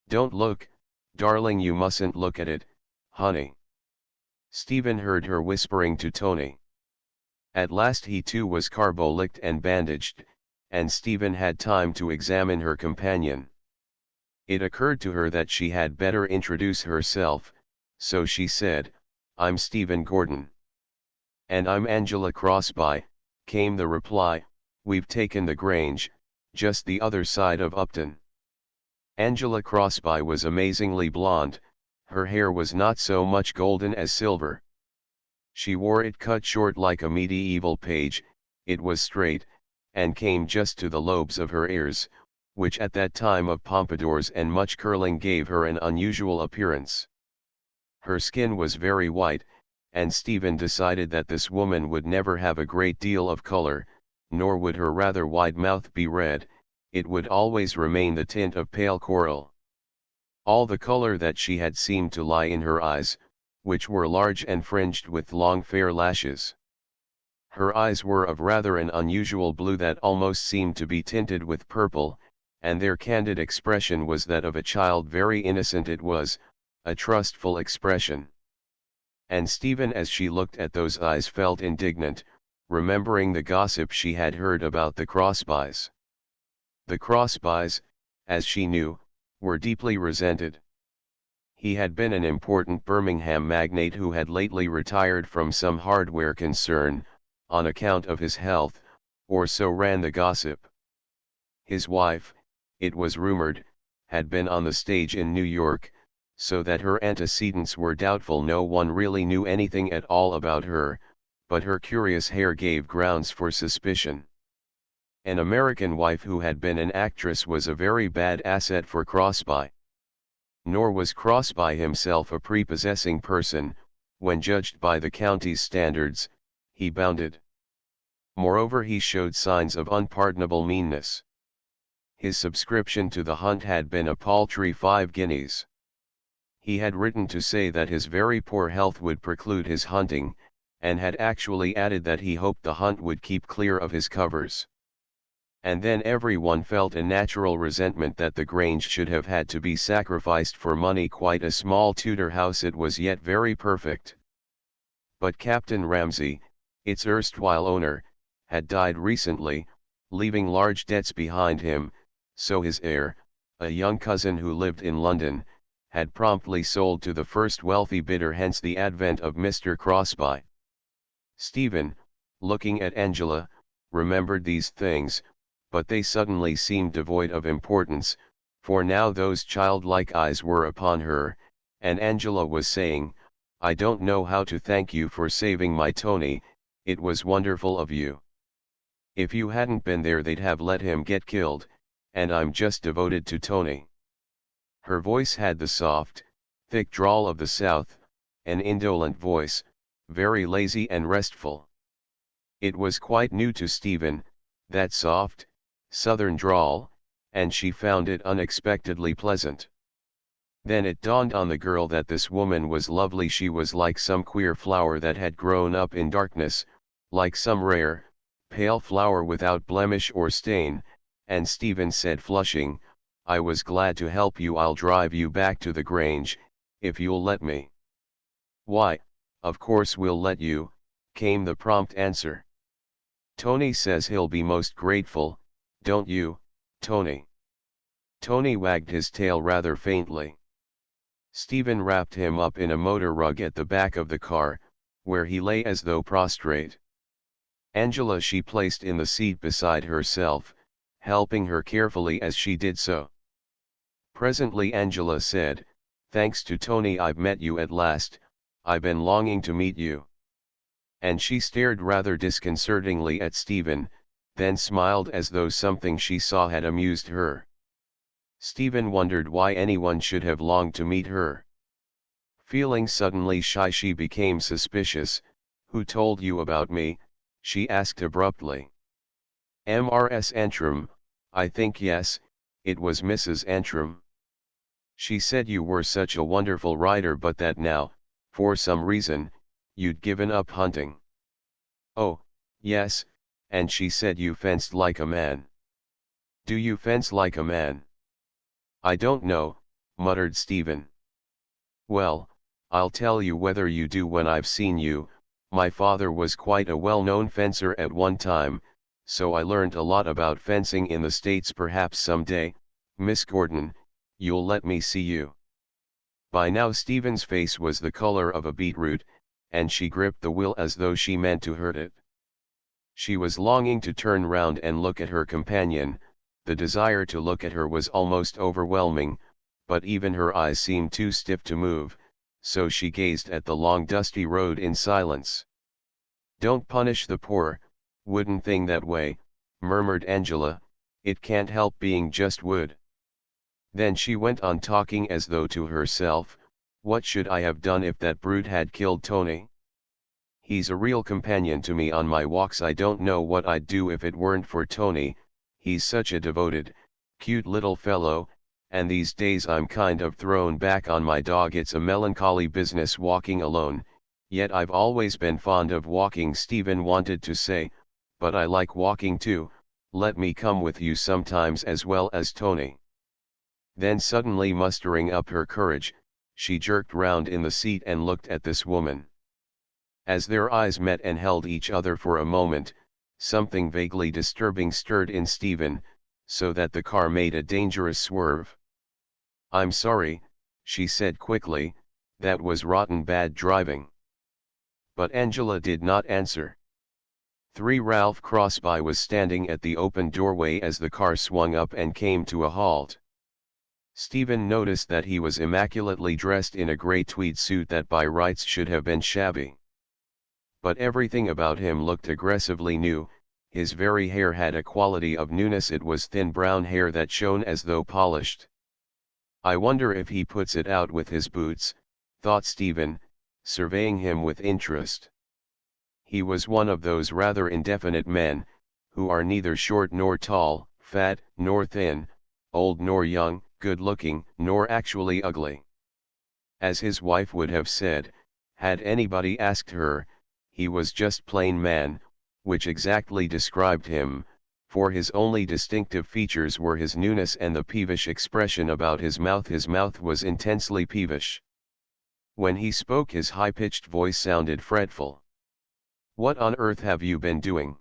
Don't look, darling, you mustn't look at it, honey. Stephen heard her whispering to Tony. At last he too was carbolicked and bandaged, and Stephen had time to examine her companion. It occurred to her that she had better introduce herself, so she said, I'm Stephen Gordon. And I'm Angela Crosby, came the reply, we've taken the Grange, just the other side of Upton. Angela Crosby was amazingly blonde, her hair was not so much golden as silver. She wore it cut short like a medieval page, it was straight, and came just to the lobes of her ears, which at that time of pompadours and much curling gave her an unusual appearance. Her skin was very white, and Stephen decided that this woman would never have a great deal of color, nor would her rather wide mouth be red, it would always remain the tint of pale coral. All the color that she had seemed to lie in her eyes, which were large and fringed with long fair lashes. Her eyes were of rather an unusual blue that almost seemed to be tinted with purple, and their candid expression was that of a child. Very innocent it was, a trustful expression. And Stephen, as she looked at those eyes, felt indignant, remembering the gossip she had heard about the Crosbys. The Crosbys, as she knew, were deeply resented. He had been an important Birmingham magnate who had lately retired from some hardware concern, on account of his health, or so ran the gossip. His wife, it was rumored, had been on the stage in New York, so that her antecedents were doubtful. No one really knew anything at all about her, but her curious hair gave grounds for suspicion. An American wife who had been an actress was a very bad asset for Crosby. Nor was Crosby himself a prepossessing person, when judged by the county's standards, he bounded. Moreover, he showed signs of unpardonable meanness. His subscription to the hunt had been a paltry 5 guineas. He had written to say that his very poor health would preclude his hunting, and had actually added that he hoped the hunt would keep clear of his covers. And then everyone felt a natural resentment that the Grange should have had to be sacrificed for money. Quite a small Tudor house it was, yet very perfect. But Captain Ramsay, its erstwhile owner, had died recently, leaving large debts behind him, so his heir, a young cousin who lived in London, had promptly sold to the first wealthy bidder, hence the advent of Mr. Crosby. Stephen, looking at Angela, remembered these things, but they suddenly seemed devoid of importance, for now those childlike eyes were upon her, and Angela was saying, I don't know how to thank you for saving my Tony, it was wonderful of you. If you hadn't been there they'd have let him get killed, and I'm just devoted to Tony. Her voice had the soft, thick drawl of the South, an indolent voice, very lazy and restful. It was quite new to Stephen, that soft, southern drawl, and she found it unexpectedly pleasant. Then it dawned on the girl that this woman was lovely. She was like some queer flower that had grown up in darkness, like some rare, pale flower without blemish or stain, and Stephen said, flushing, "I was glad to help you. I'll drive you back to the Grange, if you'll let me." "Why, of course we'll let you," came the prompt answer. "Tony says he'll be most grateful, don't you, Tony?" Tony wagged his tail rather faintly. Stephen wrapped him up in a motor rug at the back of the car, where he lay as though prostrate. Angela she placed in the seat beside herself, helping her carefully as she did so. Presently Angela said, "Thanks to Tony I've met you at last. I've been longing to meet you." And she stared rather disconcertingly at Stephen, then smiled as though something she saw had amused her. Stephen wondered why anyone should have longed to meet her. Feeling suddenly shy, she became suspicious. "Who told you about me?" she asked abruptly. "Mrs. Antrim, I think. Yes, it was Mrs. Antrim. She said you were such a wonderful rider, but that now, for some reason, you'd given up hunting." "Oh, yes, and she said you fenced like a man." "Do you fence like a man?" "I don't know," muttered Stephen. "Well, I'll tell you whether you do when I've seen you. My father was quite a well-known fencer at one time, so I learned a lot about fencing in the States. Perhaps someday, Miss Gordon, you'll let me see you." By now Stephen's face was the color of a beetroot, and she gripped the wheel as though she meant to hurt it. She was longing to turn round and look at her companion. The desire to look at her was almost overwhelming, but even her eyes seemed too stiff to move, so she gazed at the long dusty road in silence. "Don't punish the poor, wooden thing that way," murmured Angela, "it can't help being just wood." Then she went on talking as though to herself, "What should I have done if that brute had killed Tony? He's a real companion to me on my walks. I don't know what I'd do if it weren't for Tony. He's such a devoted, cute little fellow, and these days I'm kind of thrown back on my dog. It's a melancholy business walking alone, yet I've always been fond of walking." Stephen wanted to say, "But I like walking too, let me come with you sometimes as well as Tony." Then suddenly mustering up her courage, she jerked round in the seat and looked at this woman. As their eyes met and held each other for a moment, something vaguely disturbing stirred in Stephen, so that the car made a dangerous swerve. "I'm sorry," she said quickly, "that was rotten bad driving." But Angela did not answer. 3 Ralph Crosby was standing at the open doorway as the car swung up and came to a halt. Stephen noticed that he was immaculately dressed in a grey tweed suit that by rights should have been shabby. But everything about him looked aggressively new. His very hair had a quality of newness. It was thin brown hair that shone as though polished. "I wonder if he puts it out with his boots," thought Stephen, surveying him with interest. He was one of those rather indefinite men, who are neither short nor tall, fat nor thin, old nor young, good-looking nor actually ugly. As his wife would have said, had anybody asked her, he was just plain man, which exactly described him, for his only distinctive features were his newness and the peevish expression about his mouth. His mouth was intensely peevish. When he spoke his high-pitched voice sounded fretful. "What on earth have you been doing?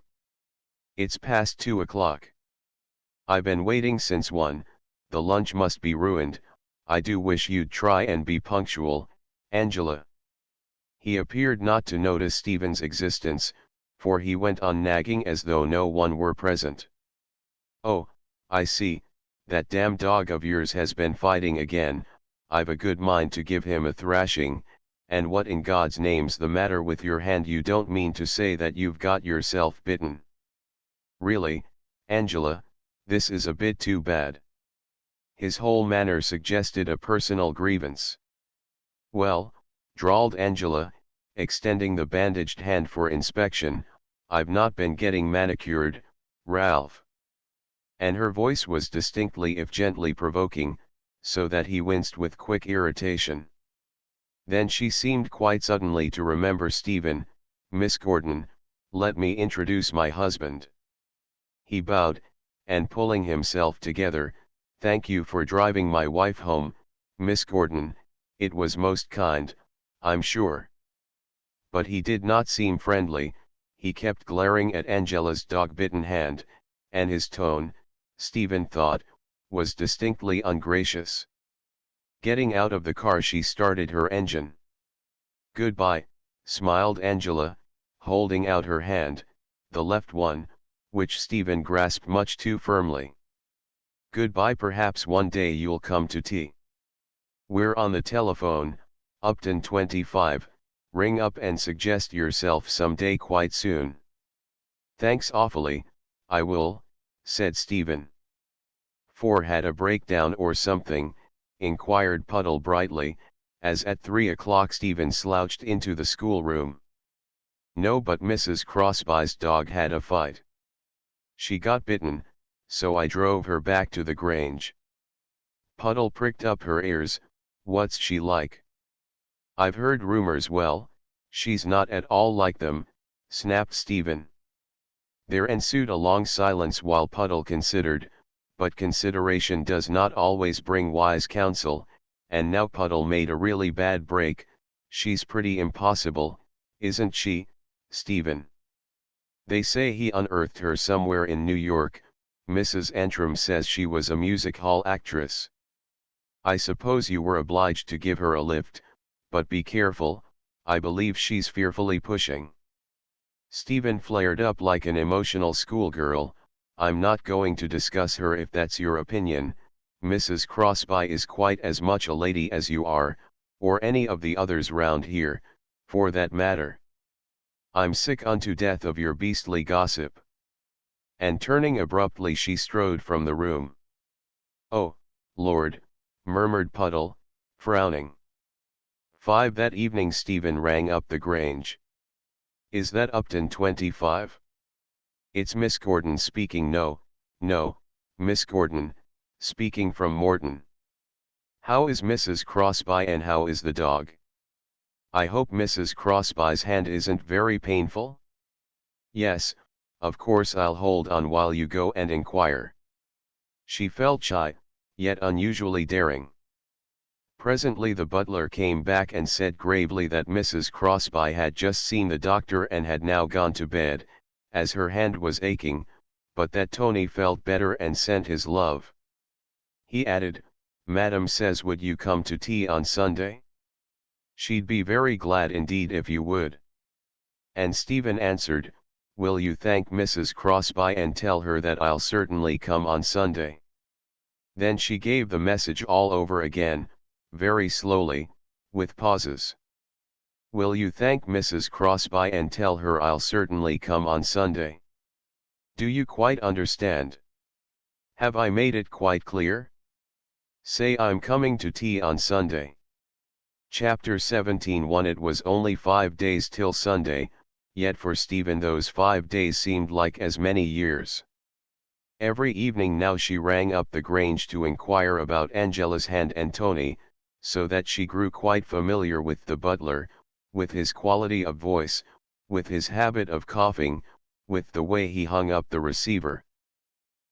It's past 2 o'clock. I've been waiting since 1, the lunch must be ruined. I do wish you'd try and be punctual, Angela." He appeared not to notice Stephen's existence, for he went on nagging as though no one were present. "Oh, I see, that damn dog of yours has been fighting again. I've a good mind to give him a thrashing. And what in God's name's the matter with your hand? You don't mean to say that you've got yourself bitten?" "Really, Angela, this is a bit too bad." His whole manner suggested a personal grievance. "Well, drawled Angela, extending the bandaged hand for inspection. "I've not been getting manicured, Ralph." And her voice was distinctly if gently provoking, so that he winced with quick irritation. Then she seemed quite suddenly to remember Stephen. "Miss Gordon, let me introduce my husband." He bowed, and pulling himself together, "Thank you for driving my wife home, Miss Gordon, it was most kind, I'm sure." But he did not seem friendly, he kept glaring at Angela's dog-bitten hand, and his tone, Stephen thought, was distinctly ungracious. Getting out of the car, she started her engine. "Goodbye," smiled Angela, holding out her hand, the left one, which Stephen grasped much too firmly. "Goodbye, perhaps one day you'll come to tea. We're on the telephone, Upton 25, ring up and suggest yourself some day quite soon." "Thanks awfully, I will," said Stephen. "For had a breakdown or something?" inquired Puddle brightly, as at 3 o'clock Stephen slouched into the schoolroom. "No, but Mrs. Crosby's dog had a fight. She got bitten, so I drove her back to the Grange." Puddle pricked up her ears. "What's she like?" "I've heard rumors." "Well, she's not at all like them," snapped Stephen. There ensued a long silence while Puddle considered, but consideration does not always bring wise counsel, and now Puddle made a really bad break. "She's pretty impossible, isn't she, Stephen? They say he unearthed her somewhere in New York. Mrs. Antrim says she was a music hall actress. I suppose you were obliged to give her a lift, but be careful, I believe she's fearfully pushing." Stephen flared up like an emotional schoolgirl. "I'm not going to discuss her if that's your opinion. Mrs. Crosby is quite as much a lady as you are, or any of the others round here, for that matter. I'm sick unto death of your beastly gossip." And turning abruptly she strode from the room. "Oh, Lord," murmured Puddle, frowning. 5 That evening Stephen rang up the Grange. "Is that Upton 25? It's Miss Gordon speaking." "No, no, Miss Gordon, speaking from Morton. How is Mrs. Crosby and how is the dog? I hope Mrs. Crosby's hand isn't very painful?" "Yes, of course I'll hold on while you go and inquire." She felt shy, yet unusually daring. Presently the butler came back and said gravely that Mrs. Crosby had just seen the doctor and had now gone to bed, as her hand was aching, but that Tony felt better and sent his love. He added, "Madam says would you come to tea on Sunday? She'd be very glad indeed if you would." And Stephen answered, "Will you thank Mrs. Crosby and tell her that I'll certainly come on Sunday?" Then she gave the message all over again, very slowly, with pauses. "Will you thank Mrs. Crosby and tell her I'll certainly come on Sunday? Do you quite understand? Have I made it quite clear? Say I'm coming to tea on Sunday." Chapter 17. It was only 5 days till Sunday, yet for Stephen those 5 days seemed like as many years. Every evening now she rang up the Grange to inquire about Angela's hand and Tony, so that she grew quite familiar with the butler, with his quality of voice, with his habit of coughing, with the way he hung up the receiver.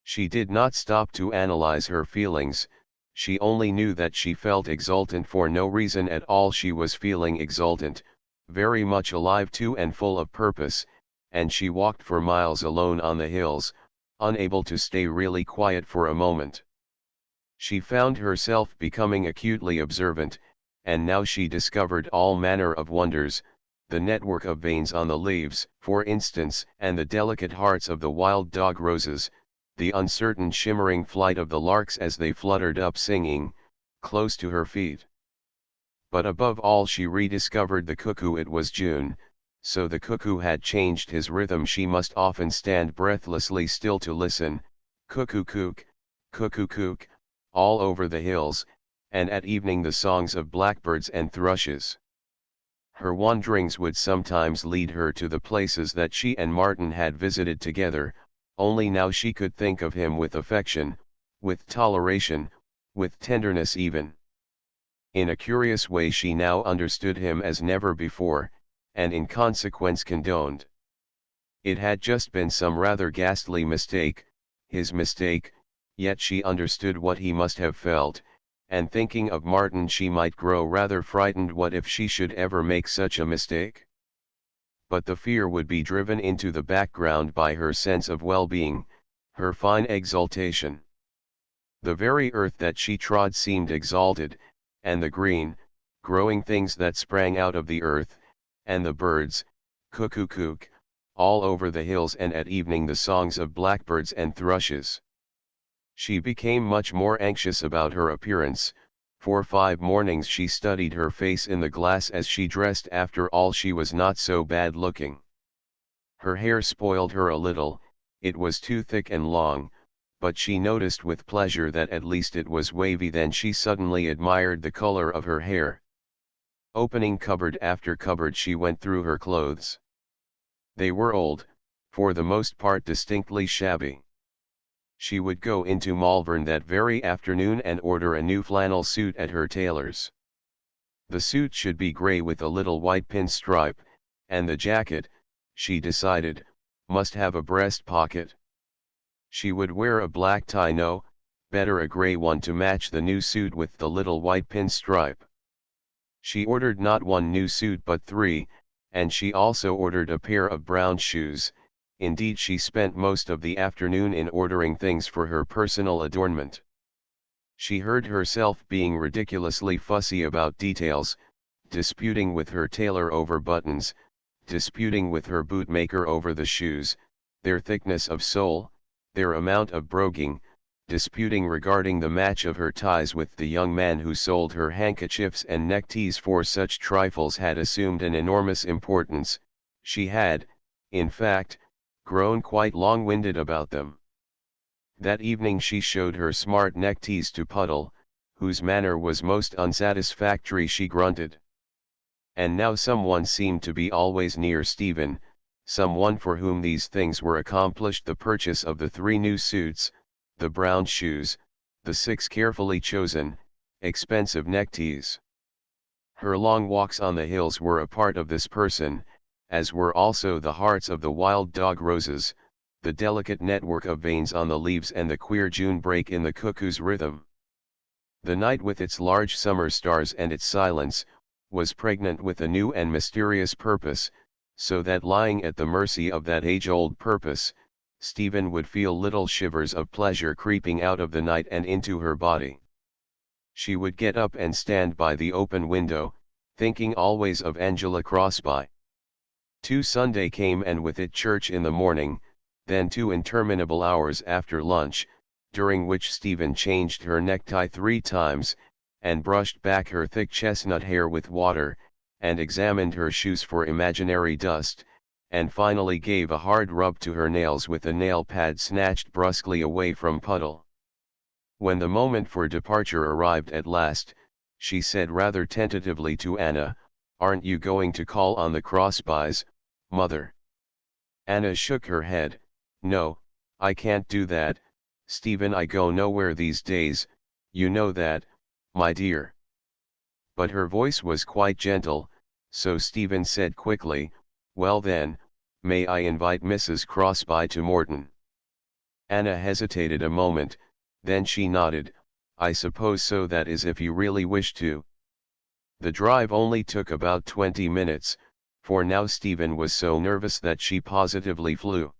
She did not stop to analyze her feelings, she only knew that she felt exultant for no reason at all. She was feeling exultant, very much alive too and full of purpose, and she walked for miles alone on the hills, unable to stay really quiet for a moment. She found herself becoming acutely observant, and now she discovered all manner of wonders, the network of veins on the leaves, for instance, and the delicate hearts of the wild dog roses, the uncertain shimmering flight of the larks as they fluttered up singing, close to her feet. But above all she rediscovered the cuckoo. It was June, so the cuckoo had changed his rhythm. She must often stand breathlessly still to listen, cuckoo cook, cuckoo cook, all over the hills, and at evening the songs of blackbirds and thrushes. Her wanderings would sometimes lead her to the places that she and Martin had visited together, only now she could think of him with affection, with toleration, with tenderness even. In a curious way she now understood him as never before, and in consequence condoned. It had just been some rather ghastly mistake, his mistake, yet she understood what he must have felt, and thinking of Martin she might grow rather frightened. What if she should ever make such a mistake? But the fear would be driven into the background by her sense of well-being, her fine exaltation. The very earth that she trod seemed exalted, and the green, growing things that sprang out of the earth, and the birds, cuckoo-cook, all over the hills, and at evening the songs of blackbirds and thrushes. She became much more anxious about her appearance. For 5 mornings she studied her face in the glass as she dressed. After all, she was not so bad looking. Her hair spoiled her a little, it was too thick and long, but she noticed with pleasure that at least it was wavy. Then she suddenly admired the color of her hair. Opening cupboard after cupboard she went through her clothes. They were old, for the most part distinctly shabby. She would go into Malvern that very afternoon and order a new flannel suit at her tailor's. The suit should be grey with a little white pinstripe, and the jacket, she decided, must have a breast pocket. She would wear a black tie, no, better a grey one to match the new suit with the little white pinstripe. She ordered not one new suit but 3, and she also ordered a pair of brown shoes. Indeed, she spent most of the afternoon in ordering things for her personal adornment. She heard herself being ridiculously fussy about details, disputing with her tailor over buttons, disputing with her bootmaker over the shoes, their thickness of sole, their amount of broguing, disputing regarding the match of her ties with the young man who sold her handkerchiefs and neckties, for such trifles had assumed an enormous importance. She had, in fact, grown quite long-winded about them. That evening she showed her smart neckties to Puddle, whose manner was most unsatisfactory. She grunted. And now someone seemed to be always near Stephen, someone for whom these things were accomplished: the purchase of the 3 new suits, the brown shoes, the 6 carefully chosen, expensive neckties. Her long walks on the hills were a part of this person, as were also the hearts of the wild dog roses, the delicate network of veins on the leaves, and the queer June break in the cuckoo's rhythm. The night, with its large summer stars and its silence, was pregnant with a new and mysterious purpose, so that lying at the mercy of that age-old purpose, Stephen would feel little shivers of pleasure creeping out of the night and into her body. She would get up and stand by the open window, thinking always of Angela Crosby. Sunday came, and with it church in the morning, then 2 interminable hours after lunch, during which Stephen changed her necktie 3 times, and brushed back her thick chestnut hair with water, and examined her shoes for imaginary dust, and finally gave a hard rub to her nails with a nail pad snatched brusquely away from Puddle. When the moment for departure arrived at last, she said rather tentatively to Anna, "Aren't you going to call on the Crosbys, mother?" Anna shook her head. "No, I can't do that, Stephen. I go nowhere these days, you know that, my dear." But her voice was quite gentle, so Stephen said quickly, "Well then, may I invite Mrs. Crosby to Morton?" Anna hesitated a moment, then she nodded. "I suppose so, that is if you really wish to." The drive only took about 20 minutes, for now Stephen was so nervous that she positively flew.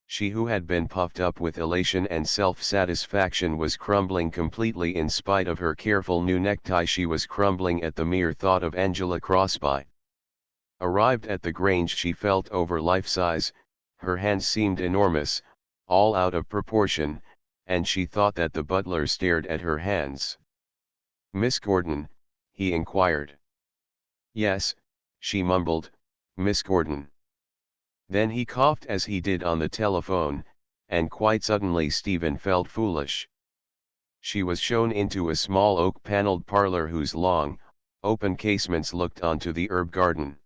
She, who had been puffed up with elation and self-satisfaction, was crumbling completely. In spite of her careful new necktie, she was crumbling at the mere thought of Angela Crosby. Arrived at the Grange, she felt over life-size, her hands seemed enormous, all out of proportion, and she thought that the butler stared at her hands. "Miss Gordon?" he inquired. "Yes," she mumbled, "Miss Gordon." Then he coughed as he did on the telephone, and quite suddenly Stephen felt foolish. She was shown into a small oak-panelled parlour whose long, Open casements looked onto the herb garden.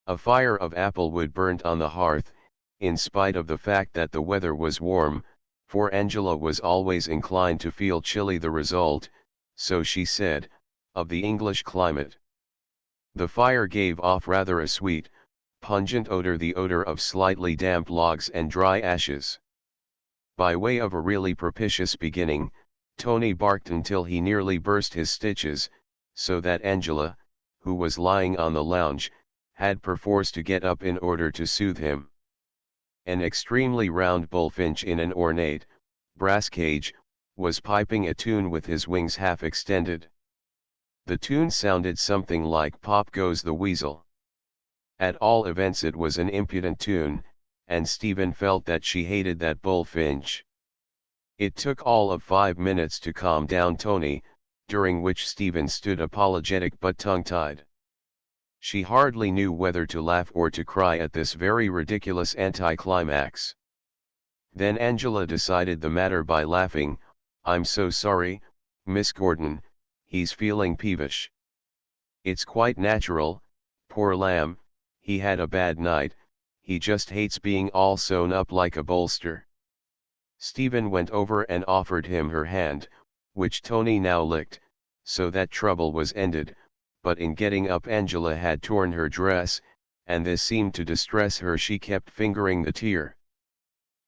A fire of apple wood burnt on the hearth, in spite of the fact that the weather was warm, for Angela was always inclined to feel chilly, the result, so she said, of the English climate. The fire gave off rather a sweet, pungent odor, the odor of slightly damp logs and dry ashes. By way of a really propitious beginning, Tony barked until he nearly burst his stitches, so that Angela, who was lying on the lounge, had perforce to get up in order to soothe him. An extremely round bullfinch in an ornate, brass cage, was piping a tune with his wings half extended. The tune sounded something like "Pop Goes the Weasel." At all events it was an impudent tune, and Stephen felt that she hated that bullfinch. It took all of 5 minutes to calm down Tony, during which Stephen stood apologetic but tongue-tied. She hardly knew whether to laugh or to cry at this very ridiculous anticlimax. Then Angela decided the matter by laughing. "I'm so sorry, Miss Gordon, he's feeling peevish. It's quite natural, poor lamb, he had a bad night, he just hates being all sewn up like a bolster." Stephen went over and offered him her hand, which Tony now licked, so that trouble was ended, but in getting up Angela had torn her dress, and this seemed to distress her. She kept fingering the tear.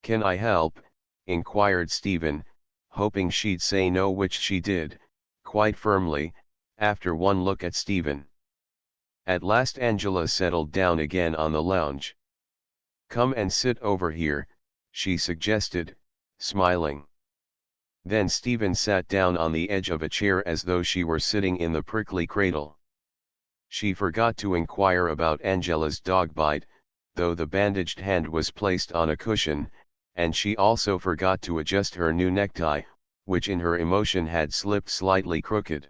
"Can I help?" inquired Stephen, hoping she'd say no, which she did, quite firmly, after one look at Stephen. At last Angela settled down again on the lounge. "Come and sit over here," she suggested, smiling. Then Stephen sat down on the edge of a chair as though she were sitting in the prickly cradle. She forgot to inquire about Angela's dog bite, though the bandaged hand was placed on a cushion, and she also forgot to adjust her new necktie, which in her emotion had slipped slightly crooked.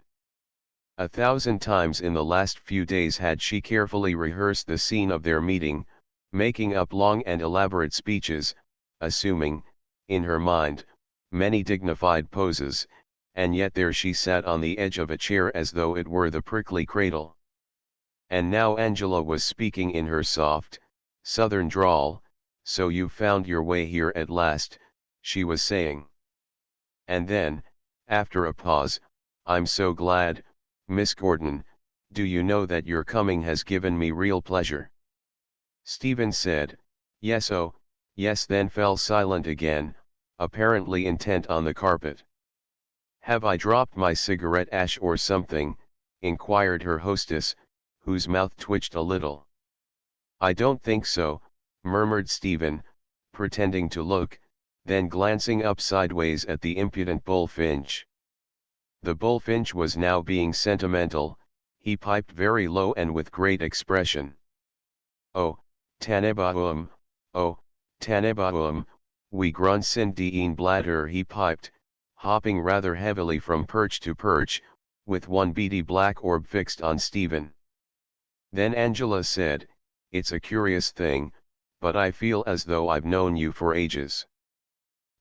1,000 times in the last few days had she carefully rehearsed the scene of their meeting, making up long and elaborate speeches, assuming, in her mind, many dignified poses, and yet there she sat on the edge of a chair as though it were the prickly cradle. And now Angela was speaking in her soft, southern drawl. "So you've found your way here at last," she was saying. And then, after a pause, "I'm so glad, Miss Gordon, do you know that your coming has given me real pleasure?" Stephen said, "Yes, oh, yes," then fell silent again, apparently intent on the carpet. "Have I dropped my cigarette ash or something?" inquired her hostess, whose mouth twitched a little. "I don't think so," murmured Stephen, pretending to look, then glancing up sideways at the impudent bullfinch. The bullfinch was now being sentimental. He piped very low and with great expression. "Oh, Tannenbaum, oh, Tannenbaum, we grunzen dien bladder," he piped, hopping rather heavily from perch to perch, with one beady black orb fixed on Stephen. Then Angela said, "It's a curious thing, but I feel as though I've known you for ages.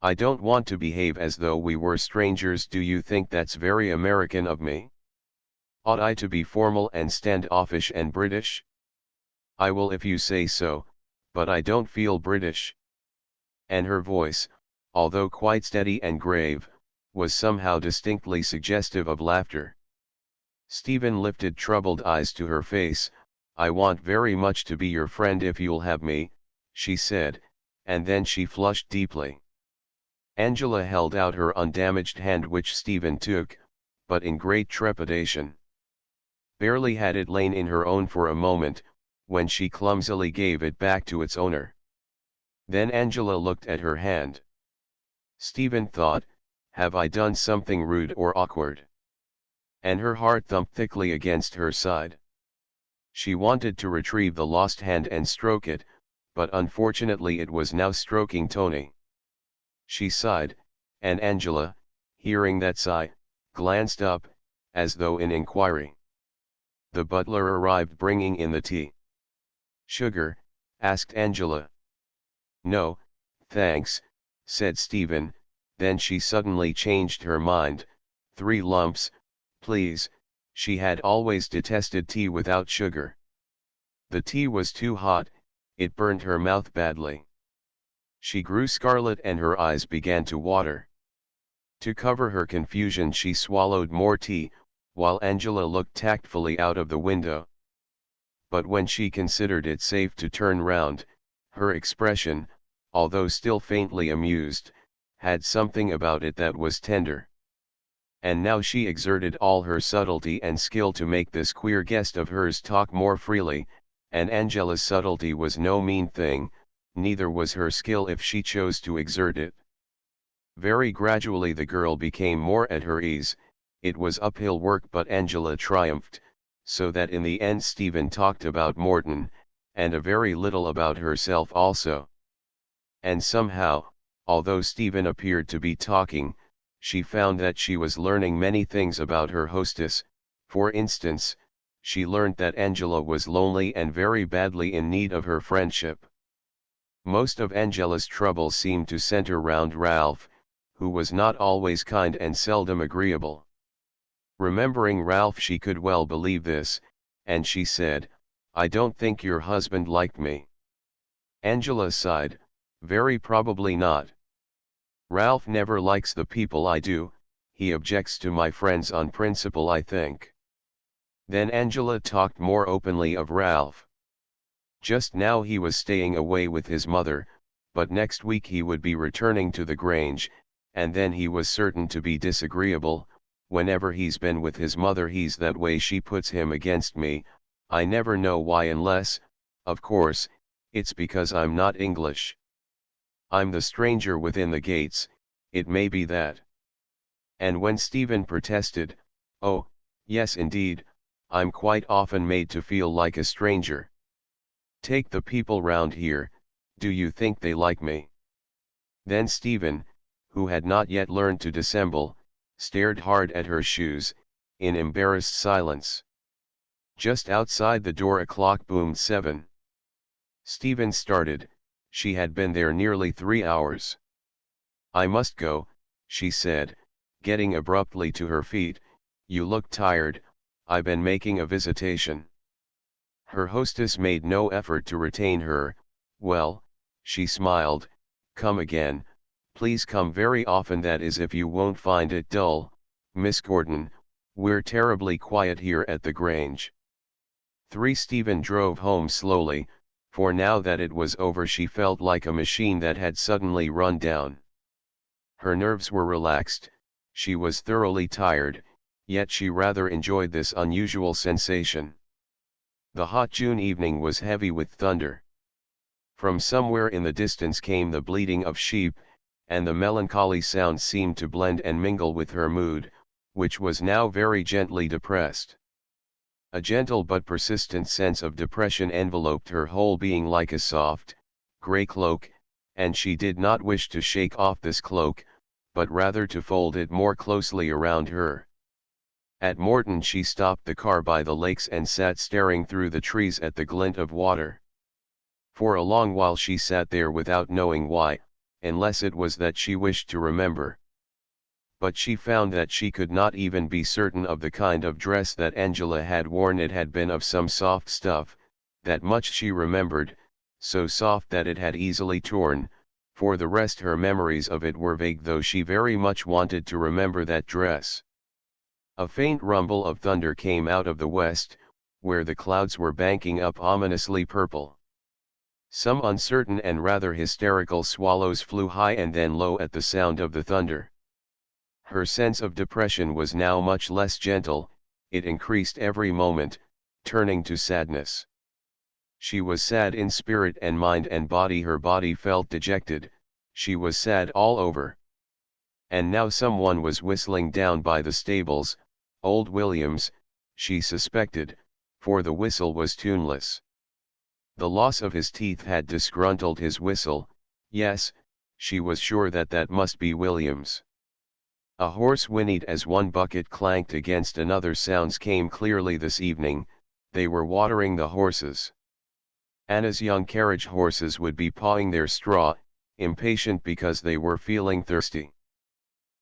I don't want to behave as though we were strangers. Do you think that's very American of me? Ought I to be formal and standoffish and British? I will if you say so, but I don't feel British." And her voice, although quite steady and grave, was somehow distinctly suggestive of laughter. Stephen lifted troubled eyes to her face. "I want very much to be your friend if you'll have me," she said, and then she flushed deeply. Angela held out her undamaged hand, which Stephen took, but in great trepidation. Barely had it lain in her own for a moment, when she clumsily gave it back to its owner. Then Angela looked at her hand. Stephen thought, "Have I done something rude or awkward?" And her heart thumped thickly against her side. She wanted to retrieve the lost hand and stroke it, but unfortunately it was now stroking Tony. She sighed, and Angela, hearing that sigh, glanced up, as though in inquiry. The butler arrived bringing in the tea. "Sugar?" asked Angela. "No, thanks," said Stephen, then she suddenly changed her mind. "3 lumps, please, She had always detested tea without sugar. The tea was too hot, it burned her mouth badly. She grew scarlet and her eyes began to water. To cover her confusion she swallowed more tea, while Angela looked tactfully out of the window. But when she considered it safe to turn round, her expression, although still faintly amused, had something about it that was tender. And now she exerted all her subtlety and skill to make this queer guest of hers talk more freely, and Angela's subtlety was no mean thing, neither was her skill if she chose to exert it. Very gradually the girl became more at her ease. It was uphill work, but Angela triumphed, so that in the end Stephen talked about Morton, and a very little about herself also. And somehow, although Stephen appeared to be talking, she found that she was learning many things about her hostess. For instance, she learned that Angela was lonely and very badly in need of her friendship. Most of Angela's troubles seemed to center round Ralph, who was not always kind and seldom agreeable. Remembering Ralph, she could well believe this, and she said, "I don't think your husband liked me." Angela sighed, "Very probably not. Ralph never likes the people I do, he objects to my friends on principle, I think." Then Angela talked more openly of Ralph. Just now he was staying away with his mother, but next week he would be returning to the Grange, and then he was certain to be disagreeable. Whenever he's been with his mother he's that way, she puts him against me, I never know why, unless, of course, it's because I'm not English. I'm the stranger within the gates, it may be that. And when Stephen protested, "Oh, yes indeed, I'm quite often made to feel like a stranger. Take the people round here, do you think they like me?" Then Stephen, who had not yet learned to dissemble, stared hard at her shoes, in embarrassed silence. Just outside the door a clock boomed 7. Stephen started. She had been there nearly 3 hours. "I must go," she said, getting abruptly to her feet. "You look tired, I been making a visitation." Her hostess made no effort to retain her. "Well," she smiled, "come again, please come very often, that is if you won't find it dull, Miss Gordon, we're terribly quiet here at the Grange." 3. Stephen drove home slowly, for now that it was over she felt like a machine that had suddenly run down. Her nerves were relaxed, she was thoroughly tired, yet she rather enjoyed this unusual sensation. The hot June evening was heavy with thunder. From somewhere in the distance came the bleating of sheep, and the melancholy sound seemed to blend and mingle with her mood, which was now very gently depressed. A gentle but persistent sense of depression enveloped her whole being like a soft, grey cloak, and she did not wish to shake off this cloak, but rather to fold it more closely around her. At Morton she stopped the car by the lakes and sat staring through the trees at the glint of water. For a long while she sat there without knowing why, unless it was that she wished to remember. But she found that she could not even be certain of the kind of dress that Angela had worn. It had been of some soft stuff, that much she remembered, so soft that it had easily torn. For the rest her memories of it were vague, though she very much wanted to remember that dress. A faint rumble of thunder came out of the west, where the clouds were banking up ominously purple. Some uncertain and rather hysterical swallows flew high and then low at the sound of the thunder. Her sense of depression was now much less gentle, it increased every moment, turning to sadness. She was sad in spirit and mind and body. Her body felt dejected, she was sad all over. And now someone was whistling down by the stables, old Williams, she suspected, for the whistle was tuneless. The loss of his teeth had disgruntled his whistle. Yes, she was sure that that must be Williams. A horse whinnied as one bucket clanked against another. Sounds came clearly this evening, they were watering the horses. Anna's young carriage horses would be pawing their straw, impatient because they were feeling thirsty.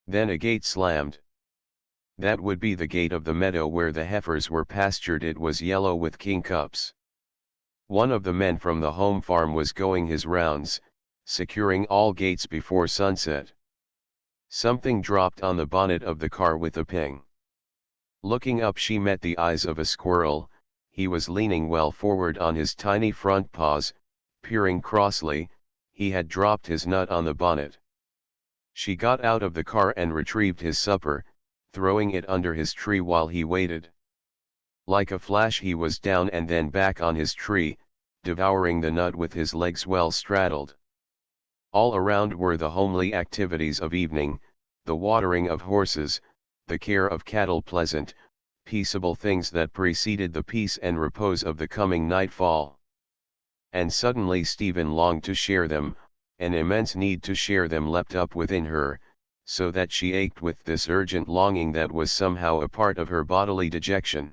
Then a gate slammed. That would be the gate of the meadow where the heifers were pastured. It was yellow with kingcups. One of the men from the home farm was going his rounds, securing all gates before sunset. Something dropped on the bonnet of the car with a ping. Looking up, she met the eyes of a squirrel. He was leaning well forward on his tiny front paws, peering crossly. He had dropped his nut on the bonnet. She got out of the car and retrieved his supper, throwing it under his tree while he waited. Like a flash he was down and then back on his tree, devouring the nut with his legs well straddled. All around were the homely activities of evening, the watering of horses, the care of cattle, pleasant, peaceable things that preceded the peace and repose of the coming nightfall. And suddenly Stephen longed to share them. An immense need to share them leapt up within her, so that she ached with this urgent longing that was somehow a part of her bodily dejection.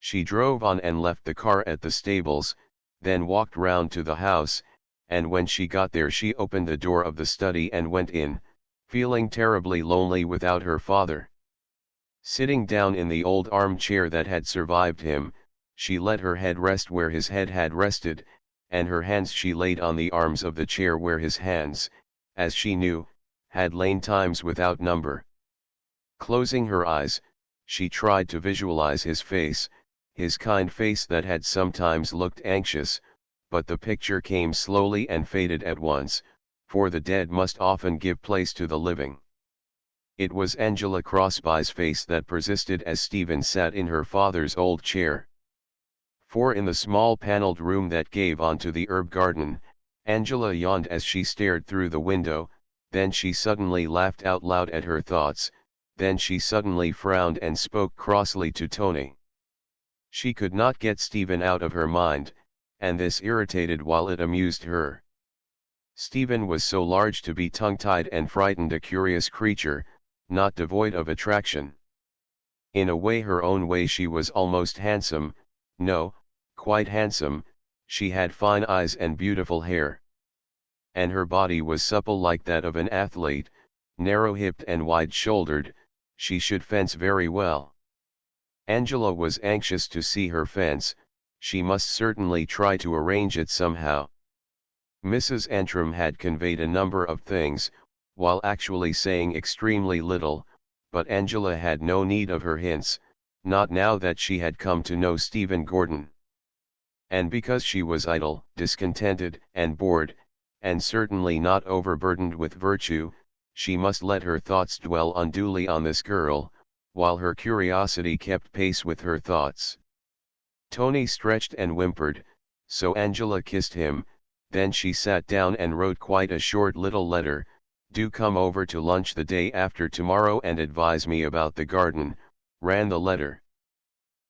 She drove on and left the car at the stables, then walked round to the house, and when she got there she opened the door of the study and went in, feeling terribly lonely without her father. Sitting down in the old armchair that had survived him, she let her head rest where his head had rested, and her hands she laid on the arms of the chair where his hands, as she knew, had lain times without number. Closing her eyes, she tried to visualize his face, his kind face that had sometimes looked anxious, but the picture came slowly and faded at once, for the dead must often give place to the living. It was Angela Crosby's face that persisted as Stephen sat in her father's old chair. For in the small paneled room that gave onto the herb garden, Angela yawned as she stared through the window. Then she suddenly laughed out loud at her thoughts, then she suddenly frowned and spoke crossly to Tony. She could not get Stephen out of her mind, and this irritated while it amused her. Stephen was so large to be tongue-tied and frightened, a curious creature, not devoid of attraction. In a way, her own way, she was almost handsome, no, quite handsome. She had fine eyes and beautiful hair. And her body was supple like that of an athlete, narrow-hipped and wide-shouldered. She should fence very well. Angela was anxious to see her fence. She must certainly try to arrange it somehow. Mrs. Antrim had conveyed a number of things, while actually saying extremely little, but Angela had no need of her hints, not now that she had come to know Stephen Gordon. And because she was idle, discontented, and bored, and certainly not overburdened with virtue, she must let her thoughts dwell unduly on this girl, while her curiosity kept pace with her thoughts. Tony stretched and whimpered, so Angela kissed him. Then she sat down and wrote quite a short little letter. "Do come over to lunch the day after tomorrow and advise me about the garden," ran the letter.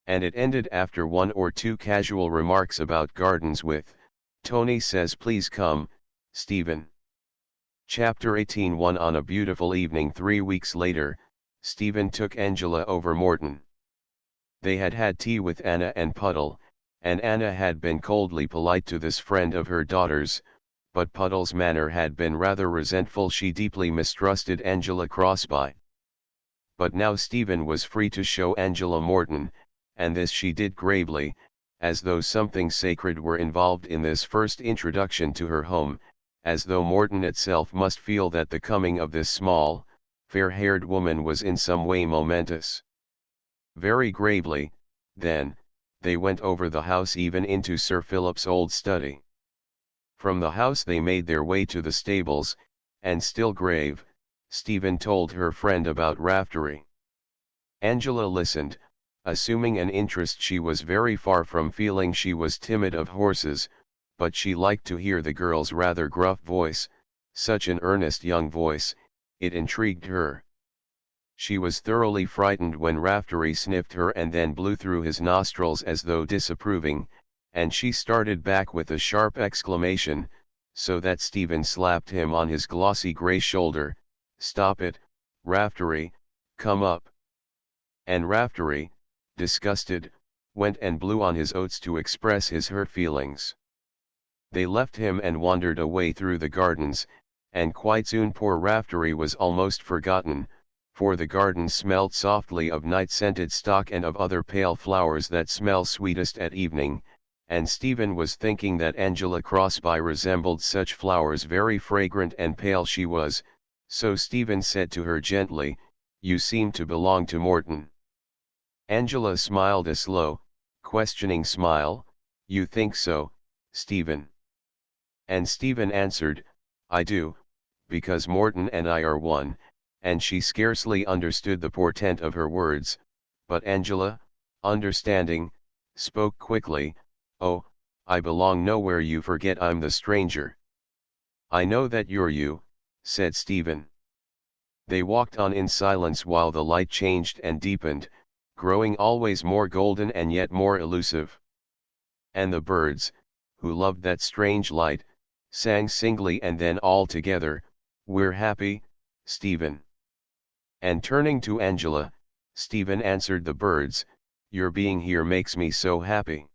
And it ended after one or two casual remarks about gardens with, "Tony says please come, Stephen." Chapter 18. On a beautiful evening 3 weeks later, Stephen took Angela over Morton. They had had tea with Anna and Puddle, and Anna had been coldly polite to this friend of her daughter's, but Puddle's manner had been rather resentful. She deeply mistrusted Angela Crosby. But now Stephen was free to show Angela Morton, and this she did gravely, as though something sacred were involved in this first introduction to her home, as though Morton itself must feel that the coming of this small, fair-haired woman was in some way momentous. Very gravely, then, they went over the house, even into Sir Philip's old study. From the house they made their way to the stables, and still grave, Stephen told her friend about Raftery. Angela listened, assuming an interest. She was very far from feeling she was timid of horses, but she liked to hear the girl's rather gruff voice, such an earnest young voice, it intrigued her. She was thoroughly frightened when Raftery sniffed her and then blew through his nostrils as though disapproving, and she started back with a sharp exclamation, so that Stephen slapped him on his glossy grey shoulder. "Stop it, Raftery, come up." And Raftery, disgusted, went and blew on his oats to express his hurt feelings. They left him and wandered away through the gardens, and quite soon poor Raftery was almost forgotten, for the garden smelt softly of night-scented stock and of other pale flowers that smell sweetest at evening, and Stephen was thinking that Angela Crosby resembled such flowers, very fragrant and pale she was, so Stephen said to her gently, "You seem to belong to Morton." Angela smiled a slow, questioning smile. "You think so, Stephen?" And Stephen answered, "I do, because Morton and I are one," and she scarcely understood the portent of her words, but Angela, understanding, spoke quickly, "Oh, I belong nowhere, you forget I'm the stranger." "I know that you're you," said Stephen. They walked on in silence while the light changed and deepened, growing always more golden and yet more elusive. And the birds, who loved that strange light, sang singly and then all together, "We're happy, Stephen." And turning to Angela, Stephen answered the birds, "Your being here makes me so happy."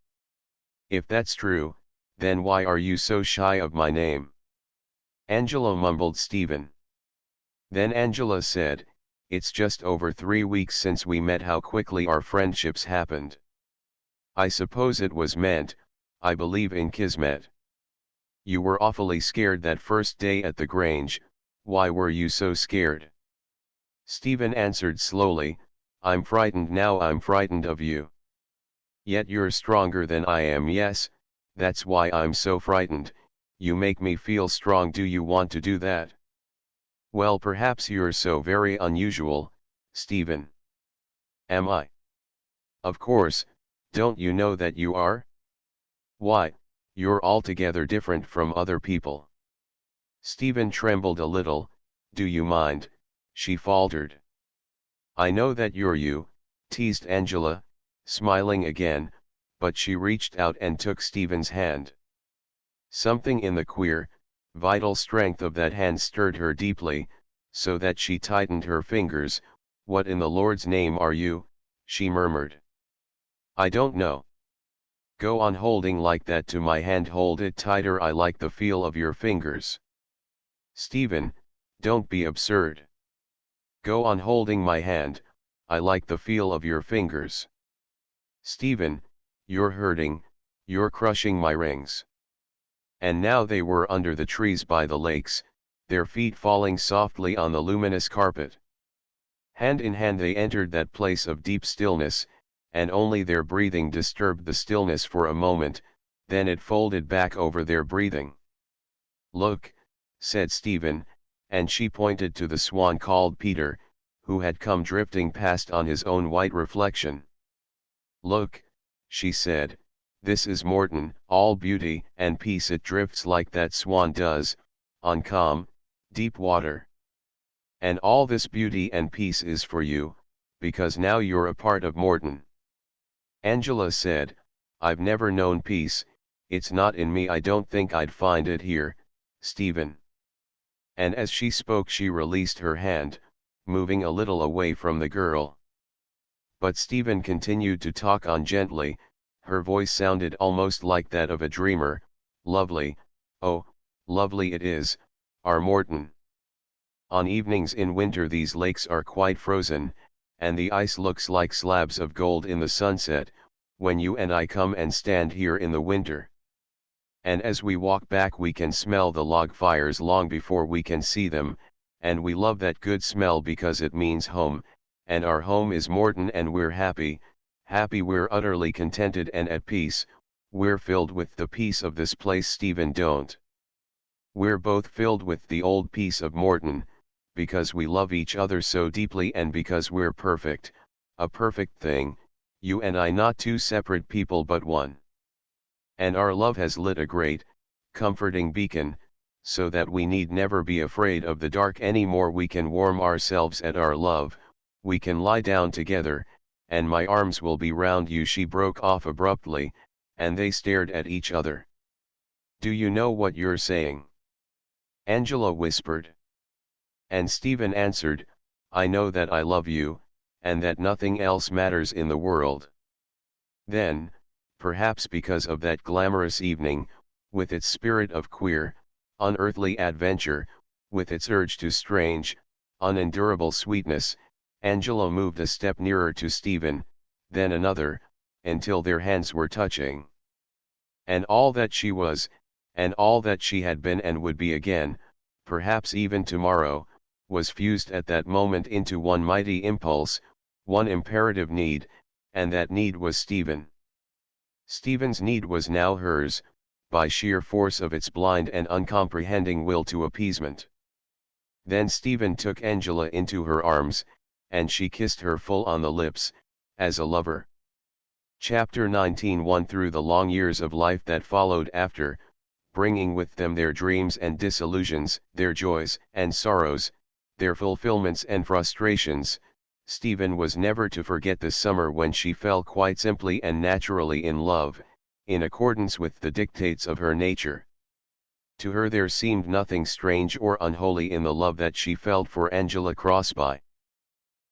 "If that's true, then why are you so shy of my name?" Angela mumbled Stephen. Then Angela said, "It's just over 3 weeks since we met. How quickly our friendships happened. I suppose it was meant. I believe in kismet. You were awfully scared that first day at the Grange. Why were you so scared?" Stephen answered slowly, "I'm frightened now, I'm frightened of you." "Yet you're stronger than I am." "Yes, that's why I'm so frightened. You make me feel strong. Do you want to do that?" "Well, perhaps you're so very unusual, Stephen." "Am I?" "Of course, don't you know that you are? Why, you're altogether different from other people." Stephen trembled a little. "Do you mind?" she faltered. "I know that you're you," teased Angela, smiling again, but she reached out and took Stephen's hand. Something in the queer, vital strength of that hand stirred her deeply, so that she tightened her fingers. "What in the Lord's name are you?" she murmured. "I don't know." "Go on holding like that to my hand. Hold it tighter. I like the feel of your fingers." "Stephen, don't be absurd." "Go on holding my hand. I like the feel of your fingers." "Stephen, you're hurting, you're crushing my rings." And now they were under the trees by the lakes, their feet falling softly on the luminous carpet. Hand in hand they entered that place of deep stillness, and only their breathing disturbed the stillness for a moment, then it folded back over their breathing. "Look," said Stephen, and she pointed to the swan called Peter, who had come drifting past on his own white reflection. "Look," she said, "this is Morton, all beauty and peace. It drifts like that swan does, on calm, deep water. And all this beauty and peace is for you, because now you're a part of Morton." Angela said, "I've never known peace, it's not in me. I don't think I'd find it here, Stephen." And as she spoke she released her hand, moving a little away from the girl. But Stephen continued to talk on gently. Her voice sounded almost like that of a dreamer. "Lovely, oh, lovely it is, our Morton. On evenings in winter these lakes are quite frozen, and the ice looks like slabs of gold in the sunset, when you and I come and stand here in the winter. And as we walk back we can smell the log fires long before we can see them, and we love that good smell because it means home, and our home is Morton, and we're happy, happy, we're utterly contented and at peace, we're filled with the peace of this place." "Stephen, don't. We're both filled with the old peace of Morton, because we love each other so deeply and because we're perfect, a perfect thing, you and I, not two separate people but one. And our love has lit a great, comforting beacon, so that we need never be afraid of the dark any more. We can warm ourselves at our love, we can lie down together, and my arms will be round you." She broke off abruptly, and they stared at each other. "Do you know what you're saying?" Angela whispered. And Stephen answered, "I know that I love you, and that nothing else matters in the world." Then, perhaps because of that glamorous evening, with its spirit of queer, unearthly adventure, with its urge to strange, unendurable sweetness, Angela moved a step nearer to Stephen, then another, until their hands were touching. And all that she was, and all that she had been and would be again, perhaps even tomorrow, was fused at that moment into one mighty impulse, one imperative need, and that need was Stephen. Stephen's need was now hers, by sheer force of its blind and uncomprehending will to appeasement. Then Stephen took Angela into her arms, and she kissed her full on the lips, as a lover. Chapter 19. 1. Through the long years of life that followed after, bringing with them their dreams and disillusions, their joys and sorrows, their fulfillments and frustrations, Stephen was never to forget the summer when she fell quite simply and naturally in love, in accordance with the dictates of her nature. To her there seemed nothing strange or unholy in the love that she felt for Angela Crosby.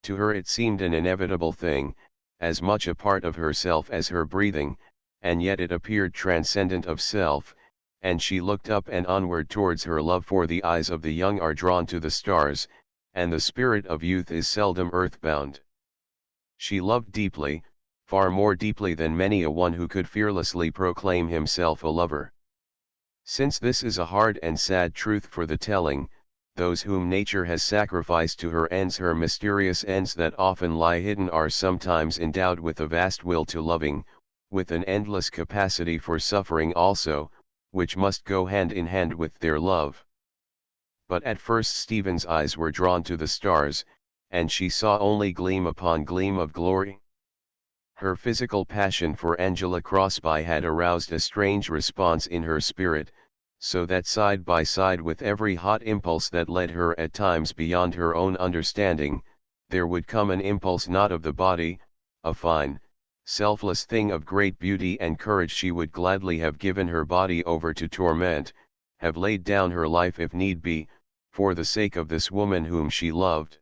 To her it seemed an inevitable thing, as much a part of herself as her breathing, and yet it appeared transcendent of self, and she looked up and onward towards her love, for the eyes of the young are drawn to the stars, and the spirit of youth is seldom earthbound. She loved deeply, far more deeply than many a one who could fearlessly proclaim himself a lover. Since this is a hard and sad truth for the telling, those whom nature has sacrificed to her ends, her mysterious ends that often lie hidden, are sometimes endowed with a vast will to loving, with an endless capacity for suffering also, which must go hand in hand with their love. But at first Stephen's eyes were drawn to the stars, and she saw only gleam upon gleam of glory. Her physical passion for Angela Crosby had aroused a strange response in her spirit, so that side by side with every hot impulse that led her at times beyond her own understanding, there would come an impulse not of the body, a fine, selfless thing of great beauty and courage. She would gladly have given her body over to torment, have laid down her life if need be, for the sake of this woman whom she loved.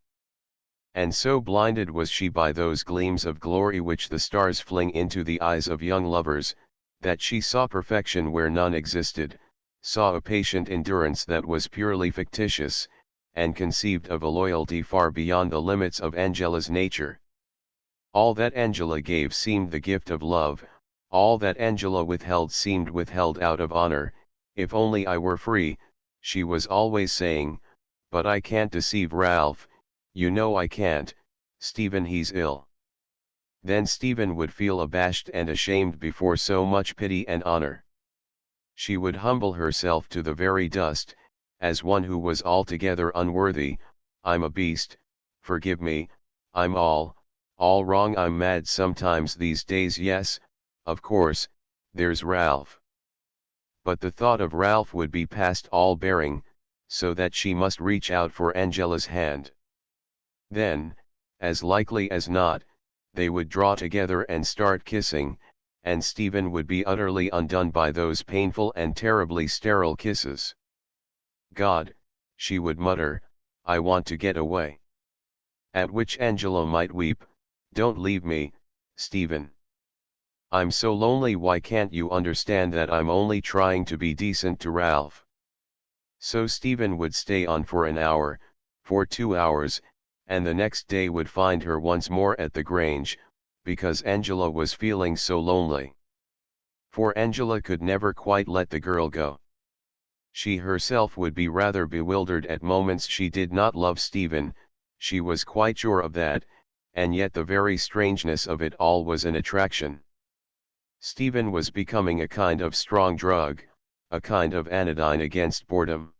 And so blinded was she by those gleams of glory which the stars fling into the eyes of young lovers, that she saw perfection where none existed, saw a patient endurance that was purely fictitious, and conceived of a loyalty far beyond the limits of Angela's nature. All that Angela gave seemed the gift of love, all that Angela withheld seemed withheld out of honor. If only I were free, she was always saying, but I can't deceive Ralph, you know I can't, Stephen, he's ill. Then Stephen would feel abashed and ashamed before so much pity and honor. She would humble herself to the very dust, as one who was altogether unworthy. I'm a beast, forgive me, I'm all wrong, I'm mad sometimes these days. Yes, of course, there's Ralph. But the thought of Ralph would be past all bearing, so that she must reach out for Angela's hand. Then, as likely as not, they would draw together and start kissing, and Stephen would be utterly undone by those painful and terribly sterile kisses. God, she would mutter, I want to get away. At which Angela might weep, don't leave me, Stephen. I'm so lonely, why can't you understand that I'm only trying to be decent to Ralph? So Stephen would stay on for an hour, for 2 hours, and the next day would find her once more at the Grange, because Angela was feeling so lonely. For Angela could never quite let the girl go. She herself would be rather bewildered at moments she did not love Stephen, she was quite sure of that, and yet the very strangeness of it all was an attraction. Stephen was becoming a kind of strong drug, a kind of anodyne against boredom.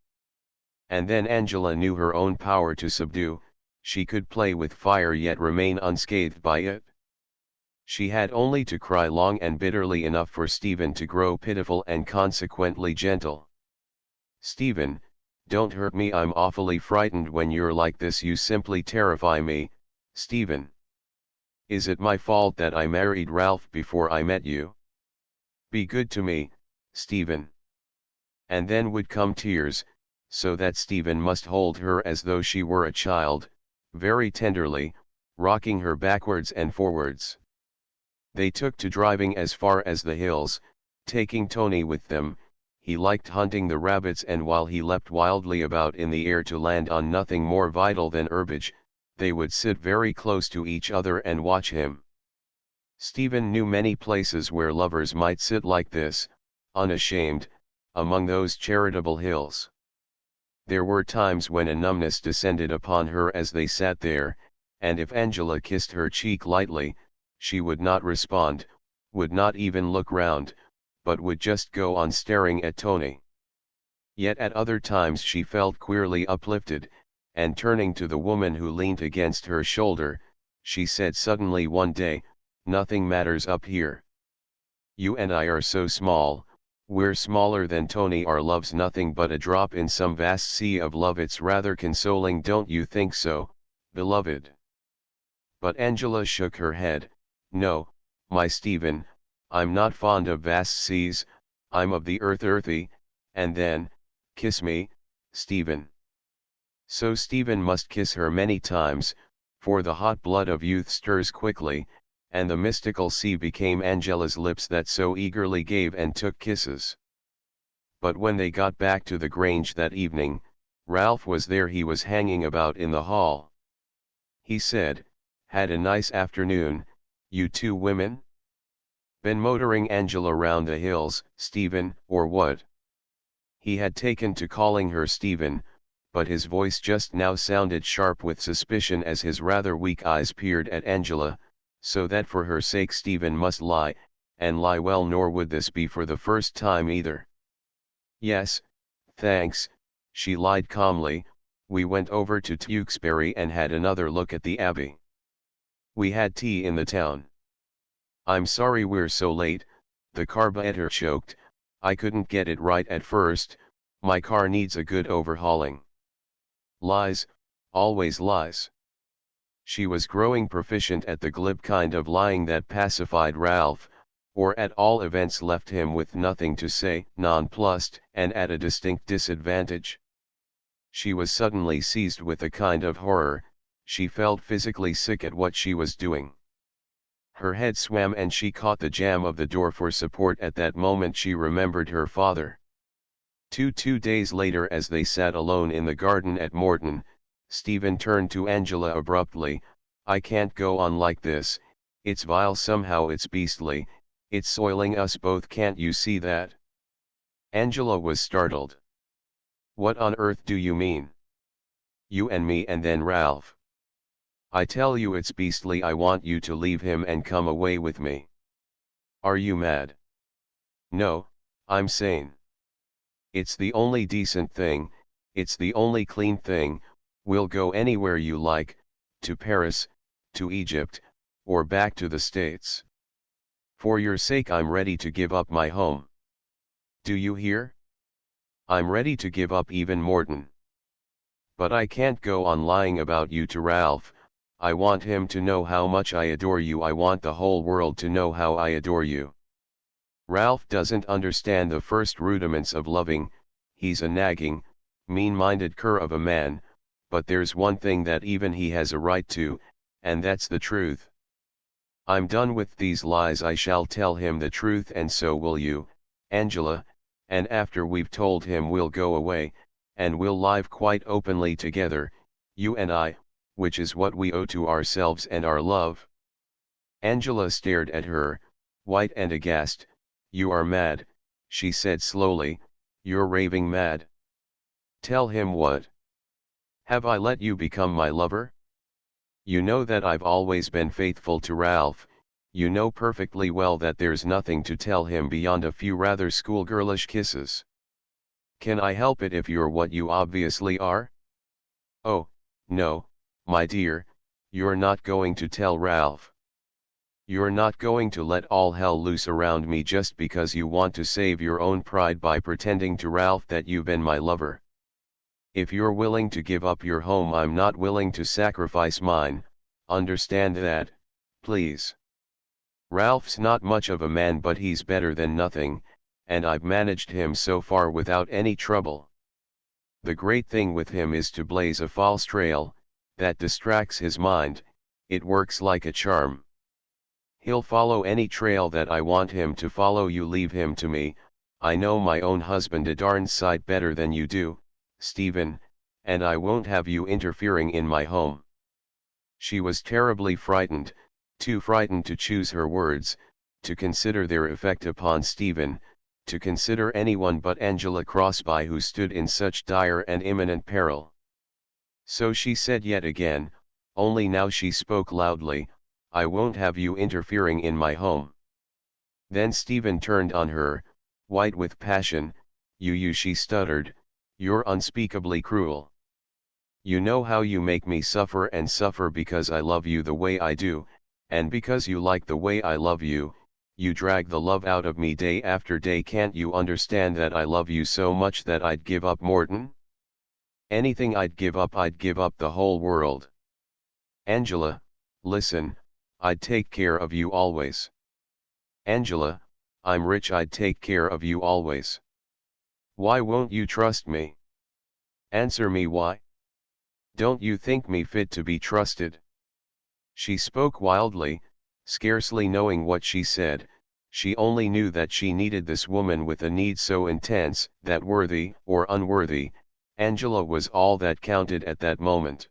And then Angela knew her own power to subdue, she could play with fire yet remain unscathed by it. She had only to cry long and bitterly enough for Stephen to grow pitiful and consequently gentle. Stephen, don't hurt me, I'm awfully frightened when you're like this, you simply terrify me, Stephen. Is it my fault that I married Ralph before I met you? Be good to me, Stephen. And then would come tears, so that Stephen must hold her as though she were a child, very tenderly, rocking her backwards and forwards. They took to driving as far as the hills, taking Tony with them. He liked hunting the rabbits, and while he leapt wildly about in the air to land on nothing more vital than herbage, they would sit very close to each other and watch him. Stephen knew many places where lovers might sit like this, unashamed, among those charitable hills. There were times when a numbness descended upon her as they sat there, and if Angela kissed her cheek lightly, she would not respond, would not even look round, but would just go on staring at Tony. Yet at other times she felt queerly uplifted, and turning to the woman who leaned against her shoulder, she said suddenly one day, "Nothing matters up here. You and I are so small, we're smaller than Tony. Our love's nothing but a drop in some vast sea of love. It's rather consoling, don't you think so, beloved?" But Angela shook her head. "No, my Stephen, I'm not fond of vast seas, I'm of the earth, earthy, and then, kiss me, Stephen." So Stephen must kiss her many times, for the hot blood of youth stirs quickly, and the mystical sea became Angela's lips that so eagerly gave and took kisses. But when they got back to the Grange that evening, Ralph was there. He was hanging about in the hall. He said, "Had a nice afternoon, you two women? Been motoring Angela round the hills, Stephen, or what?" He had taken to calling her Stephen, but his voice just now sounded sharp with suspicion as his rather weak eyes peered at Angela, so that for her sake Stephen must lie, and lie well, nor would this be for the first time either. "Yes, thanks," she lied calmly, "we went over to Tewkesbury and had another look at the Abbey. We had tea in the town. I'm sorry we're so late, the carburetor choked, I couldn't get it right at first, my car needs a good overhauling." Lies, always lies. She was growing proficient at the glib kind of lying that pacified Ralph, or at all events left him with nothing to say, nonplussed and at a distinct disadvantage. She was suddenly seized with a kind of horror, she felt physically sick at what she was doing. Her head swam and she caught the jamb of the door for support. At that moment she remembered her father. Two days later, as they sat alone in the garden at Morton, Stephen turned to Angela abruptly, "I can't go on like this, it's vile, somehow it's beastly, it's soiling us both, can't you see that?" Angela was startled. "What on earth do you mean? You and me and then Ralph? I tell you it's beastly. I want you to leave him and come away with me." "Are you mad?" "No, I'm sane. It's the only decent thing, it's the only clean thing. We'll go anywhere you like, to Paris, to Egypt, or back to the States. For your sake I'm ready to give up my home. Do you hear? I'm ready to give up even Morton. But I can't go on lying about you to Ralph. I want him to know how much I adore you. I want the whole world to know how I adore you. Ralph doesn't understand the first rudiments of loving, he's a nagging, mean-minded cur of a man, but there's one thing that even he has a right to, and that's the truth. I'm done with these lies. I shall tell him the truth, and so will you, Angela, and after we've told him we'll go away, and we'll live quite openly together, you and I, which is what we owe to ourselves and our love." Angela stared at her, white and aghast. "You are mad," she said slowly, "you're raving mad." "Tell him what? Have I let you become my lover? You know that I've always been faithful to Ralph, you know perfectly well that there's nothing to tell him beyond a few rather schoolgirlish kisses. Can I help it if you're what you obviously are? Oh, no, my dear, you're not going to tell Ralph. You're not going to let all hell loose around me just because you want to save your own pride by pretending to Ralph that you've been my lover. If you're willing to give up your home, I'm not willing to sacrifice mine, understand that, please. Ralph's not much of a man, but he's better than nothing, and I've managed him so far without any trouble. The great thing with him is to blaze a false trail, that distracts his mind, it works like a charm. He'll follow any trail that I want him to follow. You leave him to me, I know my own husband a darn sight better than you do, Stephen, and I won't have you interfering in my home." She was terribly frightened, too frightened to choose her words, to consider their effect upon Stephen, to consider anyone but Angela Crosby, who stood in such dire and imminent peril. So she said yet again, only now she spoke loudly, "I won't have you interfering in my home." Then Stephen turned on her, white with passion. You, she stuttered, "you're unspeakably cruel. You know how you make me suffer and suffer because I love you the way I do, and because you like the way I love you, you drag the love out of me day after day. Can't you understand that I love you so much that I'd give up Morton? Anything I'd give up the whole world. Angela, listen, I'd take care of you always. Angela, I'm rich, I'd take care of you always. Why won't you trust me? Answer me why? Don't you think me fit to be trusted?" She spoke wildly, scarcely knowing what she said. She only knew that she needed this woman with a need so intense that, worthy or unworthy, Angela was all that counted at that moment.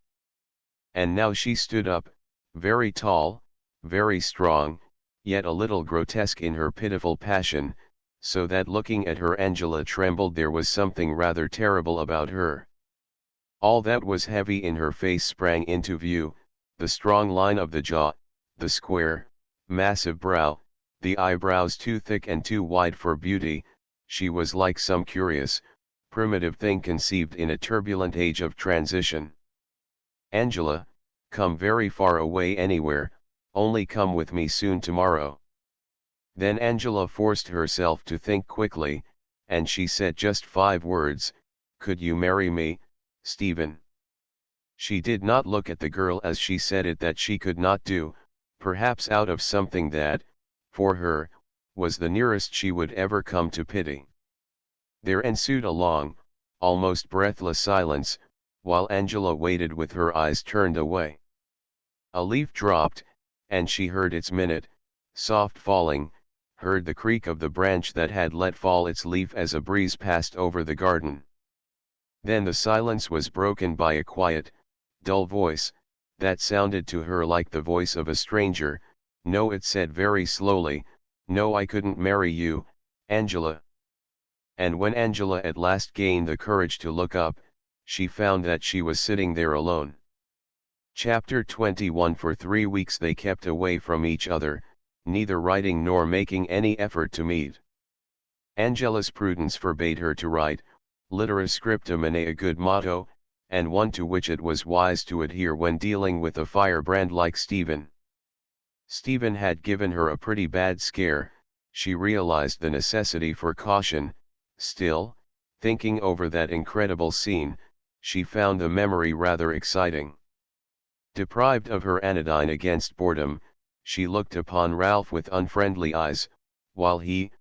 And now she stood up, very tall, very strong, yet a little grotesque in her pitiful passion, so that looking at her Angela trembled. There was something rather terrible about her. All that was heavy in her face sprang into view, the strong line of the jaw, the square, massive brow, the eyebrows too thick and too wide for beauty. She was like some curious, primitive thing conceived in a turbulent age of transition. "Angela, come very far away anywhere, only come with me soon tomorrow." Then Angela forced herself to think quickly, and she said just 5 words, "Could you marry me, Stephen?" She did not look at the girl as she said it, that she could not do, perhaps out of something that, for her, was the nearest she would ever come to pity. There ensued a long, almost breathless silence, while Angela waited with her eyes turned away. A leaf dropped, and she heard its minute, soft falling, heard the creak of the branch that had let fall its leaf as a breeze passed over the garden. Then the silence was broken by a quiet, dull voice, that sounded to her like the voice of a stranger. "No," it said very slowly, "no, I couldn't marry you, Angela." And when Angela at last gained the courage to look up, she found that she was sitting there alone. Chapter 21. For 3 weeks they kept away from each other, neither writing nor making any effort to meet. Angela's prudence forbade her to write, litera scripta manet, a good motto, and one to which it was wise to adhere when dealing with a firebrand like Stephen. Stephen had given her a pretty bad scare. She realized the necessity for caution. Still, thinking over that incredible scene, she found the memory rather exciting. Deprived of her anodyne against boredom, she looked upon Ralph with unfriendly eyes, while he,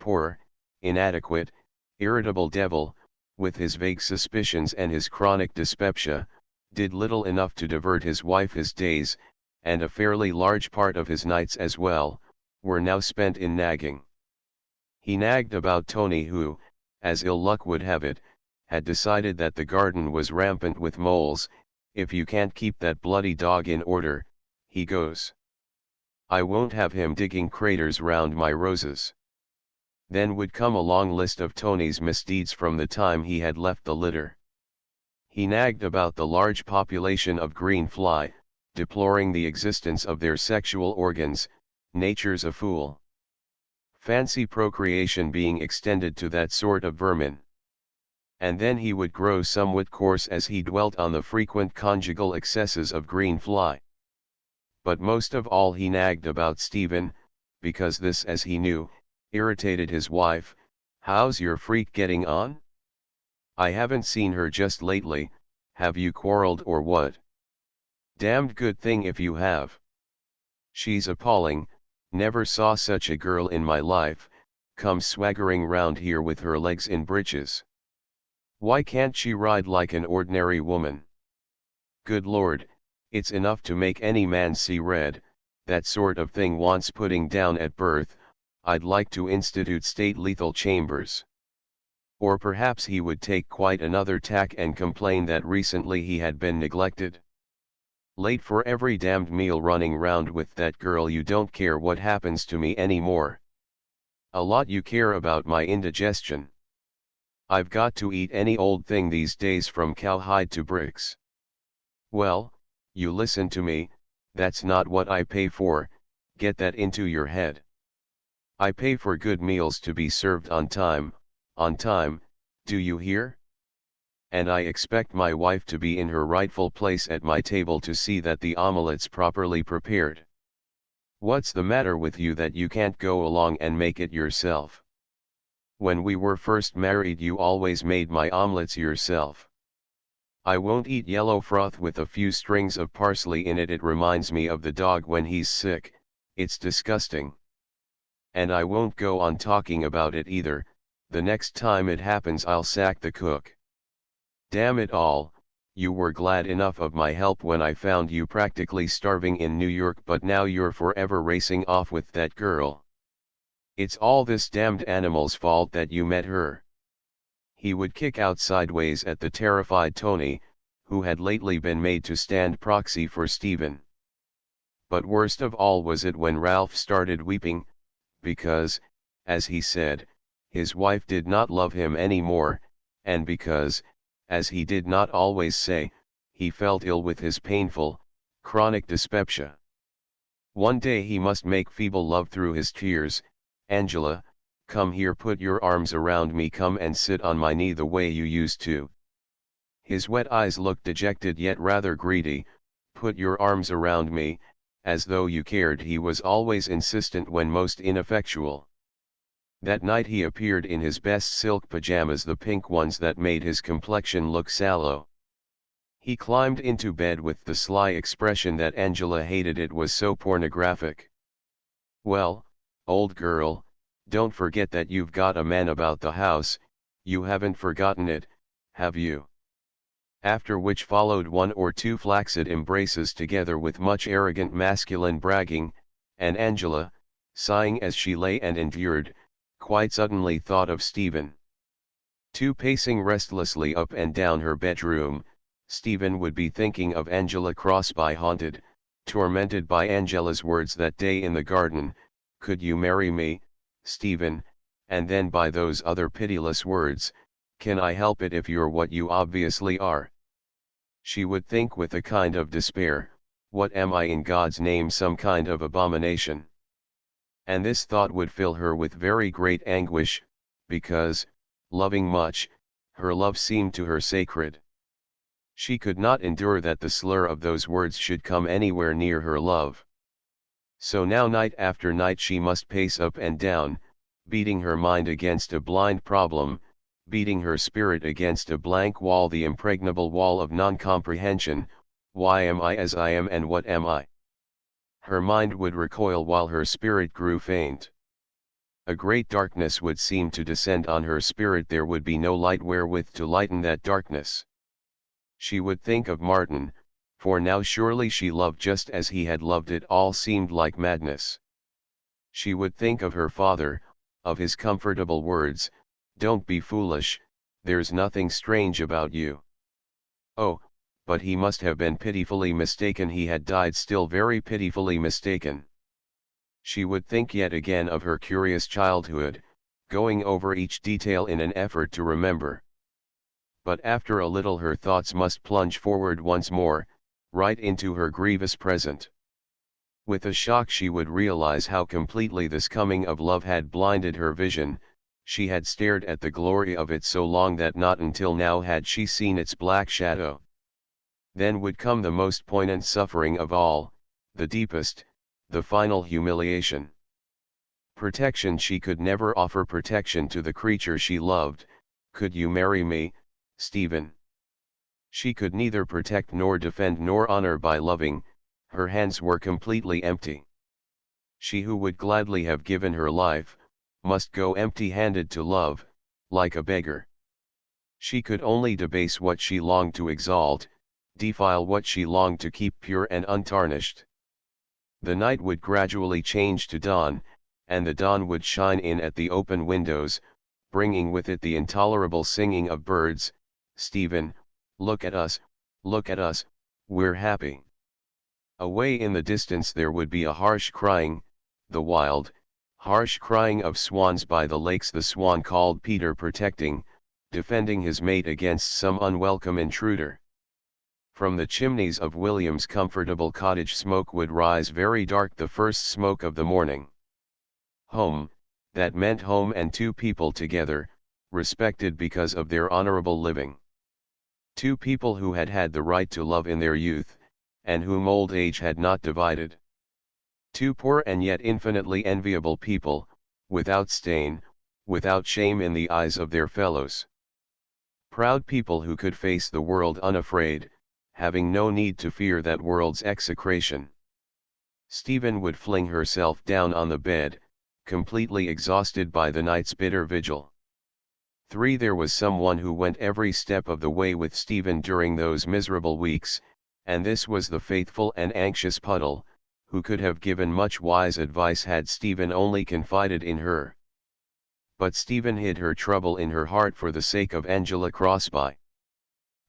poor, inadequate, irritable devil, with his vague suspicions and his chronic dyspepsia, did little enough to divert his wife. His days, and a fairly large part of his nights as well, were now spent in nagging. He nagged about Tony, who, as ill luck would have it, had decided that the garden was rampant with moles. "If you can't keep that bloody dog in order, he goes. I won't have him digging craters round my roses." Then would come a long list of Tony's misdeeds from the time he had left the litter. He nagged about the large population of green fly, deploring the existence of their sexual organs. "Nature's a fool. Fancy procreation being extended to that sort of vermin." And then he would grow somewhat coarse as he dwelt on the frequent conjugal excesses of green fly. But most of all he nagged about Stephen, because this, as he knew, irritated his wife. "How's your freak getting on? I haven't seen her just lately. Have you quarreled or what? Damned good thing if you have. She's appalling, never saw such a girl in my life, comes swaggering round here with her legs in breeches. Why can't she ride like an ordinary woman? Good Lord, it's enough to make any man see red. That sort of thing wants putting down at birth. I'd like to institute state lethal chambers." Or perhaps he would take quite another tack and complain that recently he had been neglected. Late for every damned meal, running round with that girl. You don't care what happens to me anymore. A lot you care about my indigestion. I've got to eat any old thing these days, from cowhide to bricks. Well, you listen to me, that's not what I pay for, get that into your head. I pay for good meals to be served on time, do you hear? And I expect my wife to be in her rightful place at my table to see that the omelet's properly prepared. What's the matter with you that you can't go along and make it yourself? When we were first married you always made my omelets yourself. I won't eat yellow froth with a few strings of parsley in it. It reminds me of the dog when he's sick, it's disgusting. And I won't go on talking about it either, the next time it happens I'll sack the cook. Damn it all, you were glad enough of my help when I found you practically starving in New York, but now you're forever racing off with that girl. It's all this damned animal's fault that you met her. He would kick out sideways at the terrified Tony, who had lately been made to stand proxy for Stephen. But worst of all was it when Ralph started weeping, because, as he said, his wife did not love him any more, and because, as he did not always say, he felt ill with his painful, chronic dyspepsia. One day he must make feeble love through his tears. Angela, come here, put your arms around me, come and sit on my knee the way you used to. His wet eyes looked dejected yet rather greedy. Put your arms around me, as though you cared. He was always insistent when most ineffectual. That night he appeared in his best silk pajamas, the pink ones that made his complexion look sallow. He climbed into bed with the sly expression that Angela hated, it was so pornographic. Well, old girl, don't forget that you've got a man about the house, you haven't forgotten it, have you? After which followed one or two flaccid embraces together with much arrogant masculine bragging, and Angela, sighing as she lay and endured, quite suddenly thought of Stephen. Pacing restlessly up and down her bedroom, Stephen would be thinking of Angela Crosby, haunted, tormented by Angela's words that day in the garden, could you marry me, Stephen, and then by those other pitiless words, can I help it if you're what you obviously are? She would think with a kind of despair, what am I in God's name, some kind of abomination? And this thought would fill her with very great anguish, because, loving much, her love seemed to her sacred. She could not endure that the slur of those words should come anywhere near her love. So now night after night she must pace up and down, beating her mind against a blind problem, beating her spirit against a blank wall, the impregnable wall of non-comprehension. Why am I as I am, and what am I? Her mind would recoil while her spirit grew faint. A great darkness would seem to descend on her spirit. There would be no light wherewith to lighten that darkness. She would think of Martin, for now surely she loved just as he had loved. It all seemed like madness. She would think of her father, of his comfortable words, don't be foolish, there's nothing strange about you. Oh, but he must have been pitifully mistaken. He had died still very pitifully mistaken. She would think yet again of her curious childhood, going over each detail in an effort to remember. But after a little her thoughts must plunge forward once more, right into her grievous present. With a shock she would realize how completely this coming of love had blinded her vision. She had stared at the glory of it so long that not until now had she seen its black shadow. Then would come the most poignant suffering of all, the deepest, the final humiliation. Protection she could never offer, protection to the creature she loved. Could you marry me, Stephen? She could neither protect nor defend nor honor by loving. Her hands were completely empty. She who would gladly have given her life, must go empty-handed to love, like a beggar. She could only debase what she longed to exalt, defile what she longed to keep pure and untarnished. The night would gradually change to dawn, and the dawn would shine in at the open windows, bringing with it the intolerable singing of birds. Stephen, look at us, we're happy. Away in the distance there would be a harsh crying, the wild, harsh crying of swans by the lakes, the swan called Peter, protecting, defending his mate against some unwelcome intruder. From the chimneys of William's comfortable cottage smoke would rise very dark, the first smoke of the morning. Home, that meant home and two people together, respected because of their honorable living. Two people who had had the right to love in their youth, and whom old age had not divided. Two poor and yet infinitely enviable people, without stain, without shame in the eyes of their fellows. Proud people who could face the world unafraid, having no need to fear that world's execration. Stephen would fling herself down on the bed, completely exhausted by the night's bitter vigil. 3. There was someone who went every step of the way with Stephen during those miserable weeks, and this was the faithful and anxious Puddle, who could have given much wise advice had Stephen only confided in her. But Stephen hid her trouble in her heart for the sake of Angela Crosby.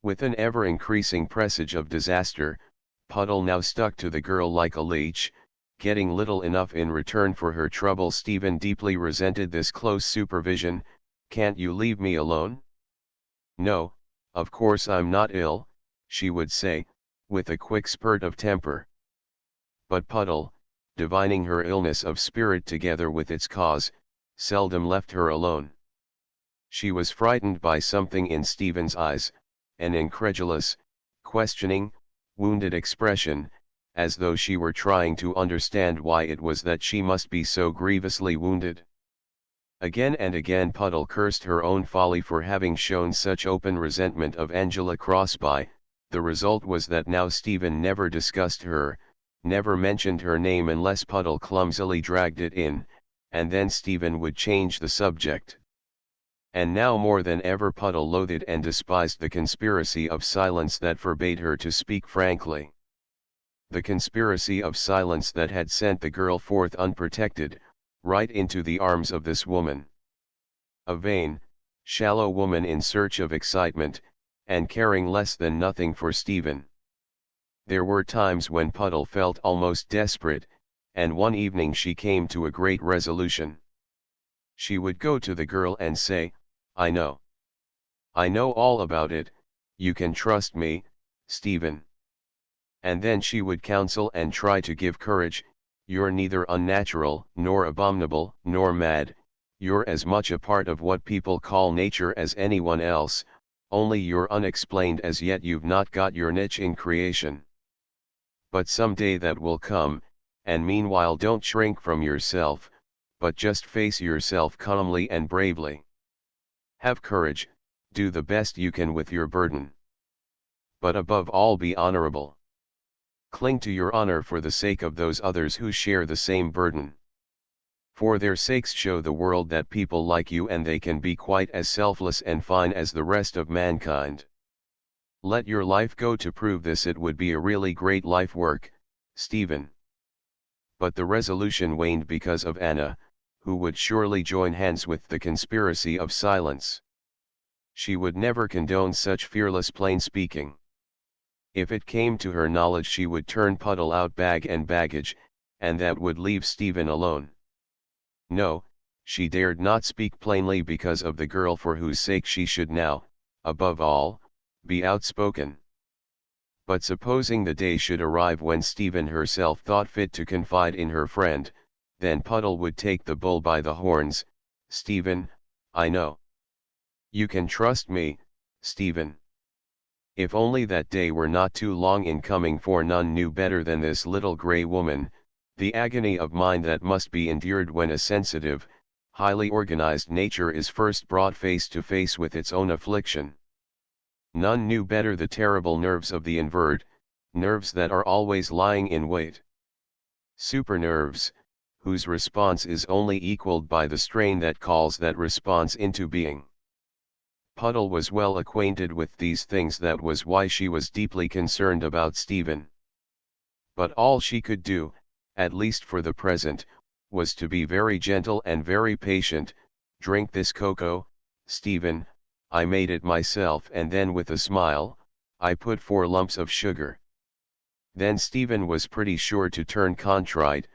With an ever-increasing presage of disaster, Puddle now stuck to the girl like a leech, getting little enough in return for her trouble. Stephen deeply resented this close supervision. "Can't you leave me alone?" "No, of course I'm not ill," she would say, with a quick spurt of temper. But Puddle, divining her illness of spirit together with its cause, seldom left her alone. She was frightened by something in Stephen's eyes, an incredulous, questioning, wounded expression, as though she were trying to understand why it was that she must be so grievously wounded. Again and again Puddle cursed her own folly for having shown such open resentment of Angela Crosby. The result was that now Stephen never discussed her, never mentioned her name unless Puddle clumsily dragged it in, and then Stephen would change the subject. And now more than ever Puddle loathed and despised the conspiracy of silence that forbade her to speak frankly. The conspiracy of silence that had sent the girl forth unprotected, right into the arms of this woman. A vain, shallow woman in search of excitement, and caring less than nothing for Stephen. There were times when Puddle felt almost desperate, and one evening she came to a great resolution. She would go to the girl and say, I know all about it, you can trust me, Stephen." And then she would counsel and try to give courage. "You're neither unnatural, nor abominable, nor mad, you're as much a part of what people call nature as anyone else, only you're unexplained as yet, you've not got your niche in creation. But someday that will come, and meanwhile don't shrink from yourself, but just face yourself calmly and bravely. Have courage, do the best you can with your burden. But above all be honorable. Cling to your honor for the sake of those others who share the same burden. For their sakes show the world that people like you and they can be quite as selfless and fine as the rest of mankind. Let your life go to prove this. It would be a really great life work, Stephen." But the resolution waned because of Anna, who would surely join hands with the conspiracy of silence. She would never condone such fearless plain speaking. If it came to her knowledge she would turn Puddle out bag and baggage, and that would leave Stephen alone. No, she dared not speak plainly because of the girl for whose sake she should now, above all, be outspoken. But supposing the day should arrive when Stephen herself thought fit to confide in her friend, then Puddle would take the bull by the horns. "Stephen, I know. You can trust me, Stephen." If only that day were not too long in coming, for none knew better than this little grey woman, the agony of mind that must be endured when a sensitive, highly organized nature is first brought face to face with its own affliction. None knew better the terrible nerves of the invert, nerves that are always lying in wait. Supernerves, whose response is only equaled by the strain that calls that response into being. Puddle was well acquainted with these things. That was why she was deeply concerned about Stephen. But all she could do, at least for the present, was to be very gentle and very patient. "Drink this cocoa, Stephen, I made it myself." And then with a smile, "I put 4 lumps of sugar." Then Stephen was pretty sure to turn contrite.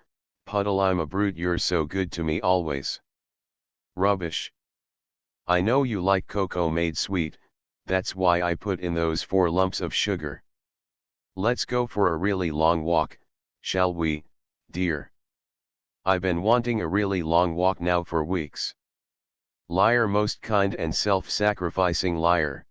Puddle, I'm a brute, you're so good to me always. Rubbish. I know you like cocoa made sweet, that's why I put in those 4 lumps of sugar. Let's go for a really long walk, shall we, dear? I've been wanting a really long walk now for weeks. Liar, most kind and self-sacrificing liar.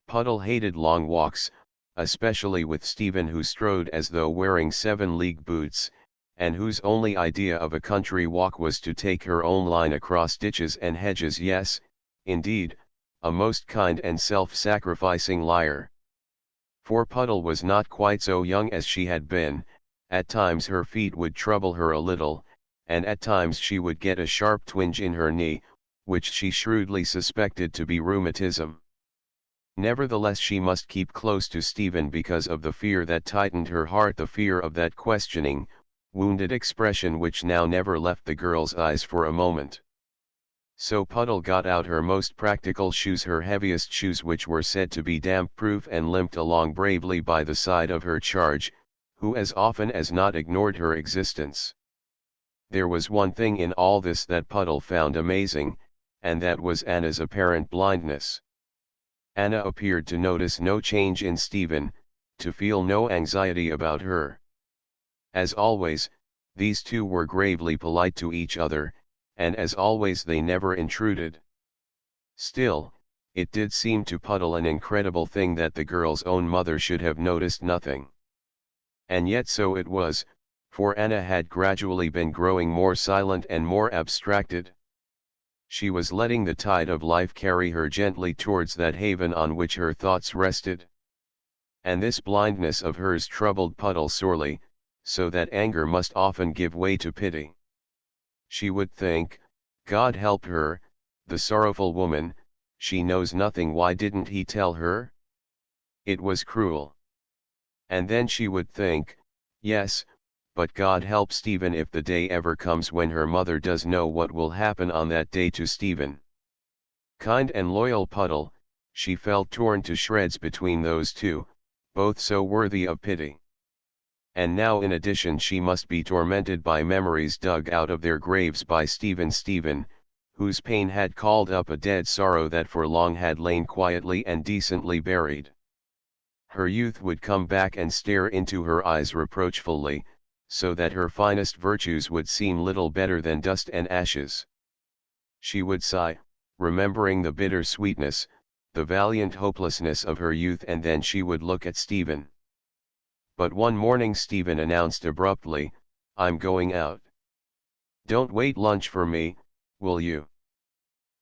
Puddle hated long walks, especially with Stephen, who strode as though wearing 7-league boots, and whose only idea of a country walk was to take her own line across ditches and hedges. Yes, indeed, a most kind and self-sacrificing liar. For Puddle was not quite so young as she had been. At times her feet would trouble her a little, and at times she would get a sharp twinge in her knee, which she shrewdly suspected to be rheumatism. Nevertheless, she must keep close to Stephen because of the fear that tightened her heart, the fear of that questioning, wounded expression which now never left the girl's eyes for a moment. So Puddle got out her most practical shoes, her heaviest shoes, which were said to be damp-proof, and limped along bravely by the side of her charge, who as often as not ignored her existence. There was one thing in all this that Puddle found amazing, and that was Anna's apparent blindness. Anna appeared to notice no change in Stephen, to feel no anxiety about her. As always, these two were gravely polite to each other, and as always they never intruded. Still, it did seem to Puddle an incredible thing that the girl's own mother should have noticed nothing. And yet so it was, for Anna had gradually been growing more silent and more abstracted. She was letting the tide of life carry her gently towards that haven on which her thoughts rested. And this blindness of hers troubled Puddle sorely, so that anger must often give way to pity. She would think, God help her, the sorrowful woman, she knows nothing, why didn't he tell her? It was cruel. And then she would think, yes, but God help Stephen if the day ever comes when her mother does know what will happen on that day to Stephen. Kind and loyal Puddle, she felt torn to shreds between those two, both so worthy of pity. And now in addition she must be tormented by memories dug out of their graves by Stephen, whose pain had called up a dead sorrow that for long had lain quietly and decently buried. Her youth would come back and stare into her eyes reproachfully, so that her finest virtues would seem little better than dust and ashes. She would sigh, remembering the bitter sweetness, the valiant hopelessness of her youth, and then she would look at Stephen. But one morning Stephen announced abruptly, I'm going out. Don't wait lunch for me, will you?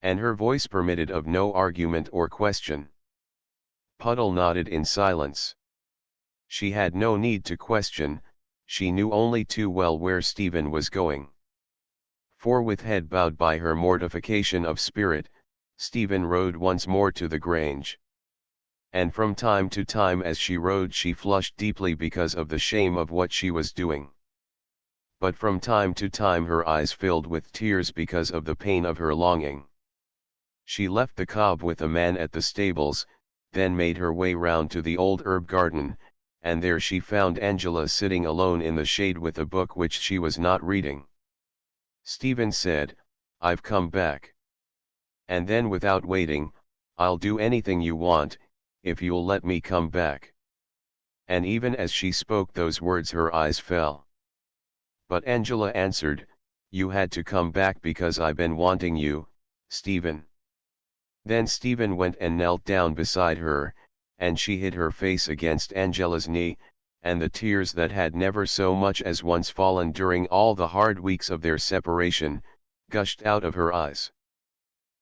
And her voice permitted of no argument or question. Puddle nodded in silence. She had no need to question, she knew only too well where Stephen was going. For with head bowed by her mortification of spirit, Stephen rode once more to the Grange. And from time to time as she rode she flushed deeply because of the shame of what she was doing. But from time to time her eyes filled with tears because of the pain of her longing. She left the cob with a man at the stables, then made her way round to the old herb garden, and there she found Angela sitting alone in the shade with a book which she was not reading. Stephen said, I've come back. And then without waiting, I'll do anything you want, if you'll let me come back. And even as she spoke those words her eyes fell. But Angela answered, you had to come back because I've been wanting you, Stephen. Then Stephen went and knelt down beside her, and she hid her face against Angela's knee, and the tears that had never so much as once fallen during all the hard weeks of their separation, gushed out of her eyes.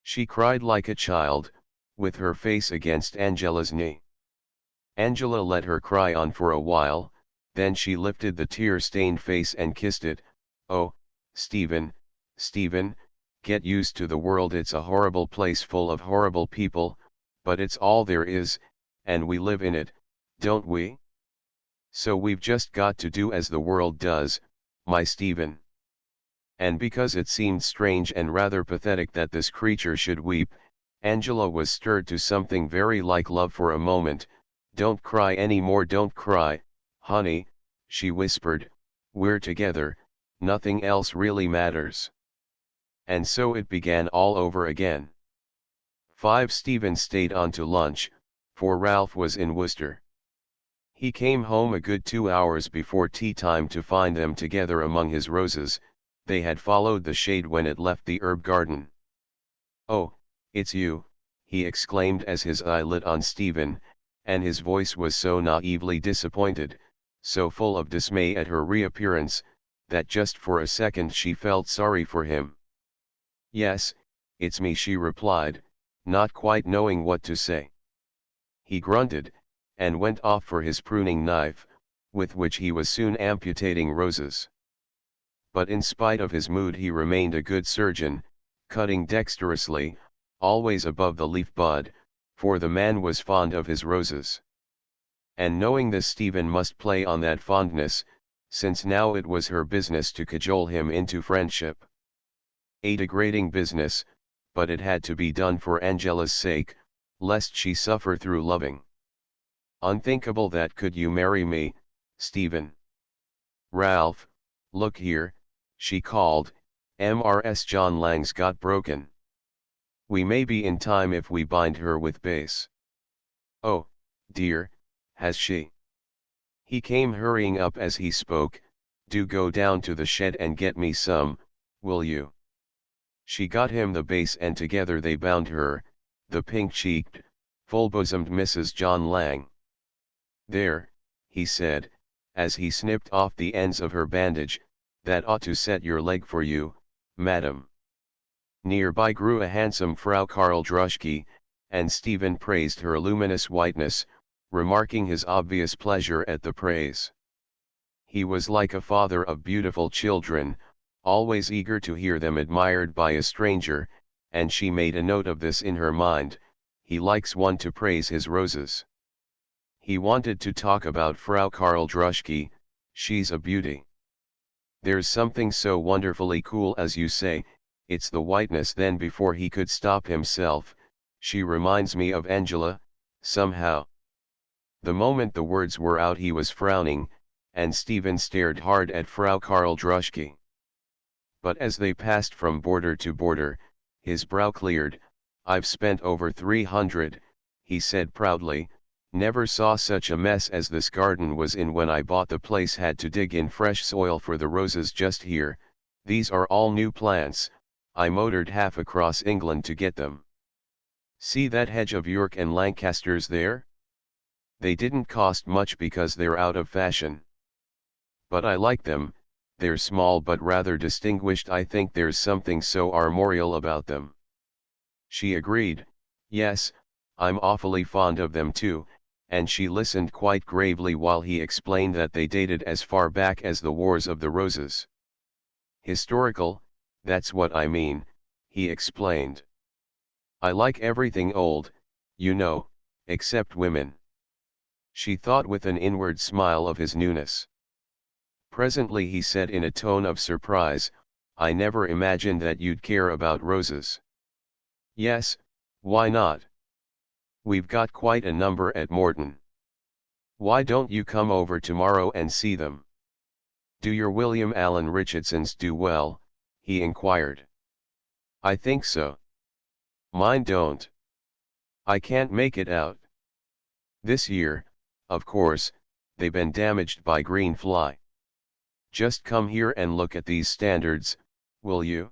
She cried like a child, with her face against Angela's knee. Angela let her cry on for a while, then she lifted the tear-stained face and kissed it. Oh, Stephen, Stephen, get used to the world, it's a horrible place full of horrible people, but it's all there is, and we live in it, don't we? So we've just got to do as the world does, my Stephen. And because it seemed strange and rather pathetic that this creature should weep, Angela was stirred to something very like love for a moment. Don't cry any more, don't cry, Honey, she whispered, we're together, nothing else really matters. And so it began all over again. 5. Stephen stayed on to lunch, for Ralph was in Worcester. He came home a good 2 hours before tea time to find them together among his roses. They had followed the shade when it left the herb garden. "Oh, it's you," he exclaimed as his eye lit on Stephen, and his voice was so naively disappointed, so full of dismay at her reappearance, that just for a second she felt sorry for him. "Yes, it's me," she replied, not quite knowing what to say. He grunted, and went off for his pruning knife, with which he was soon amputating roses. But in spite of his mood he remained a good surgeon, cutting dexterously, always above the leaf bud, for the man was fond of his roses. And knowing this, Stephen must play on that fondness, since now it was her business to cajole him into friendship. A degrading business, but it had to be done for Angela's sake, lest she suffer through loving. "Unthinkable that could you marry me, Stephen." "Ralph, look here," she called, "Mrs. John Lang's got broken. We may be in time if we bind her with base." "Oh, dear, has she?" He came hurrying up as he spoke. "Do go down to the shed and get me some, will you?" She got him the base and together they bound her, the pink-cheeked, full-bosomed Mrs. John Lang. "There," he said, as he snipped off the ends of her bandage, "that ought to set your leg for you, madam." Nearby grew a handsome Frau Karl Druschke, and Stephen praised her luminous whiteness, remarking his obvious pleasure at the praise. He was like a father of beautiful children, always eager to hear them admired by a stranger, and she made a note of this in her mind. He likes one to praise his roses. He wanted to talk about Frau Karl Druschke. She's a beauty. "There's something so wonderfully cool, as you say, it's the whiteness." Then before he could stop himself, "She reminds me of Angela, somehow." The moment the words were out he was frowning, and Stephen stared hard at Frau Karl Druschke. But as they passed from border to border, his brow cleared. "I've spent over 300, he said proudly. "Never saw such a mess as this garden was in when I bought the place. Had to dig in fresh soil for the roses just here. These are all new plants. I motored half across England to get them. See that hedge of York and Lancasters there? They didn't cost much because they're out of fashion. But I like them. They're small but rather distinguished. I think there's something so armorial about them." She agreed. "Yes, I'm awfully fond of them too," and she listened quite gravely while he explained that they dated as far back as the Wars of the Roses. "Historical, that's what I mean," he explained. "I like everything old, you know, except women." She thought with an inward smile of his newness. Presently he said in a tone of surprise, "I never imagined that you'd care about roses." "Yes, why not? We've got quite a number at Morton. Why don't you come over tomorrow and see them?" "Do your William Allen Richardsons do well?" he inquired. "I think so. Mine don't. I can't make it out. This year, of course, they've been damaged by green fly. Just come here and look at these standards, will you?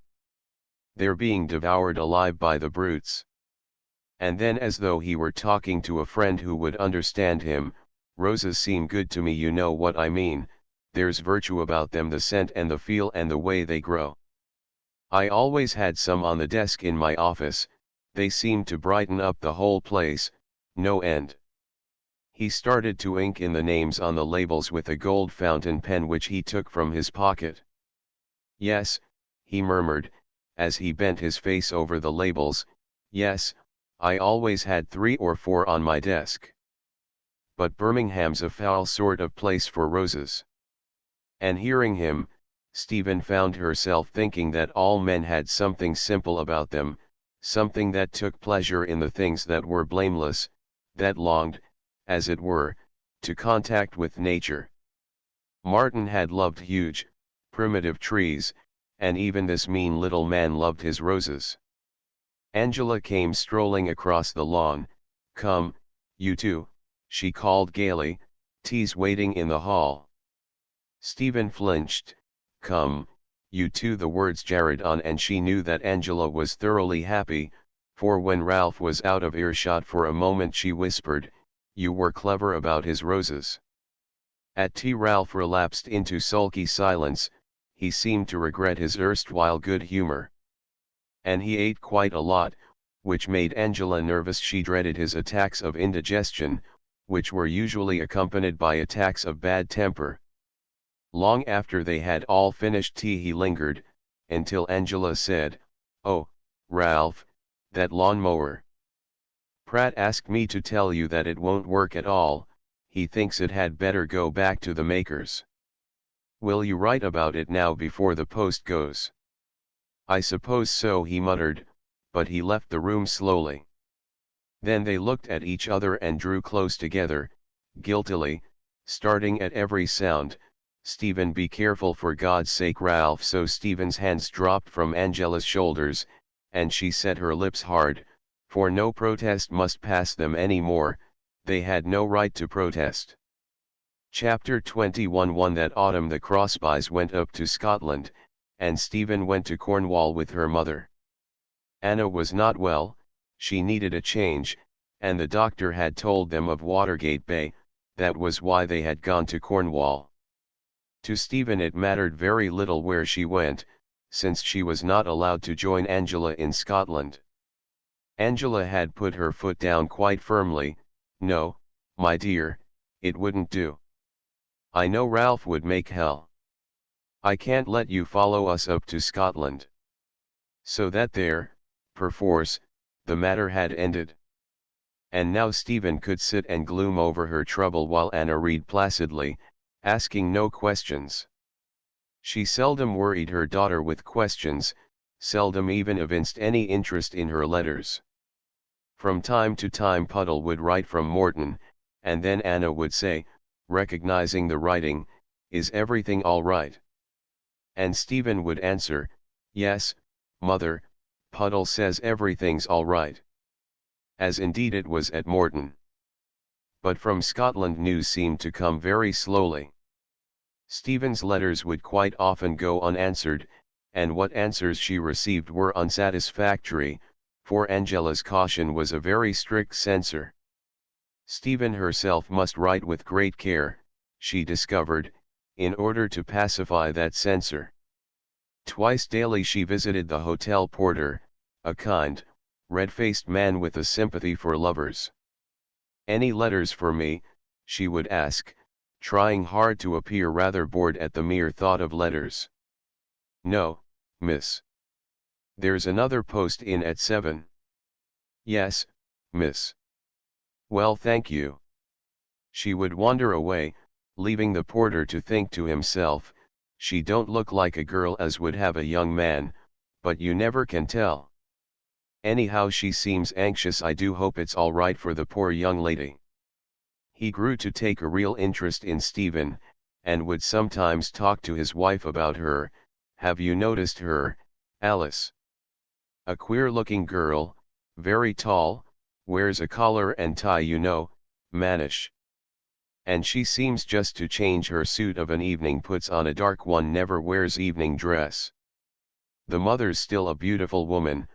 They're being devoured alive by the brutes." And then, as though he were talking to a friend who would understand him, "Roses seem good to me, you know what I mean. There's virtue about them, the scent and the feel and the way they grow. I always had some on the desk in my office. They seem to brighten up the whole place, no end." He started to ink in the names on the labels with a gold fountain pen which he took from his pocket. "Yes," he murmured, as he bent his face over the labels, "yes, I always had 3 or 4 on my desk. But Birmingham's a foul sort of place for roses." And hearing him, Stephen found herself thinking that all men had something simple about them, something that took pleasure in the things that were blameless, that longed, as it were, to contact with nature. Martin had loved huge, primitive trees, and even this mean little man loved his roses. Angela came strolling across the lawn. "Come, you two," she called gaily, "tea's waiting in the hall." Stephen flinched. "Come, you two," the words jarred on, and she knew that Angela was thoroughly happy, for when Ralph was out of earshot for a moment she whispered, "You were clever about his roses." At tea Ralph relapsed into sulky silence. He seemed to regret his erstwhile good humor. And he ate quite a lot, which made Angela nervous. She dreaded his attacks of indigestion, which were usually accompanied by attacks of bad temper. Long after they had all finished tea he lingered, until Angela said, "Oh, Ralph, that lawn-mower. Pratt asked me to tell you that it won't work at all. He thinks it had better go back to the makers. Will you write about it now before the post goes?" "I suppose so," he muttered, but he left the room slowly. Then they looked at each other and drew close together, guiltily, starting at every sound. "Stephen, be careful, for God's sake, Ralph." So Stephen's hands dropped from Angela's shoulders, and she set her lips hard, for no protest must pass them any more. They had no right to protest. Chapter 21. That autumn the Crosbys went up to Scotland, and Stephen went to Cornwall with her mother. Anna was not well, she needed a change, and the doctor had told them of Watergate Bay. That was why they had gone to Cornwall. To Stephen it mattered very little where she went, since she was not allowed to join Angela in Scotland. Angela had put her foot down quite firmly. "No, my dear, it wouldn't do. I know Ralph would make hell. I can't let you follow us up to Scotland." So that there, perforce, the matter had ended. And now Stephen could sit and gloom over her trouble while Anna read placidly, asking no questions. She seldom worried her daughter with questions, seldom even evinced any interest in her letters. From time to time Puddle would write from Morton, and then Anna would say, recognizing the writing, "Is everything all right?" And Stephen would answer, "Yes, mother, Puddle says everything's all right." As indeed it was at Morton. But from Scotland news seemed to come very slowly. Stephen's letters would quite often go unanswered, and what answers she received were unsatisfactory, for Angela's caution was a very strict censor. Stephen herself must write with great care, she discovered, in order to pacify that censor. Twice daily she visited the hotel porter, a kind, red-faced man with a sympathy for lovers. "Any letters for me?" she would ask, trying hard to appear rather bored at the mere thought of letters. "No, miss." "There's another post in at 7. "Yes, miss." "Well, thank you." She would wander away, leaving the porter to think to himself, "She don't look like a girl as would have a young man, but you never can tell. Anyhow, she seems anxious. I do hope it's all right for the poor young lady." He grew to take a real interest in Stephen, and would sometimes talk to his wife about her. "Have you noticed her, Alice? A queer-looking girl, very tall, wears a collar and tie, you know, mannish. And she seems just to change her suit of an evening, puts on a dark one, never wears evening dress. The mother's still a beautiful woman,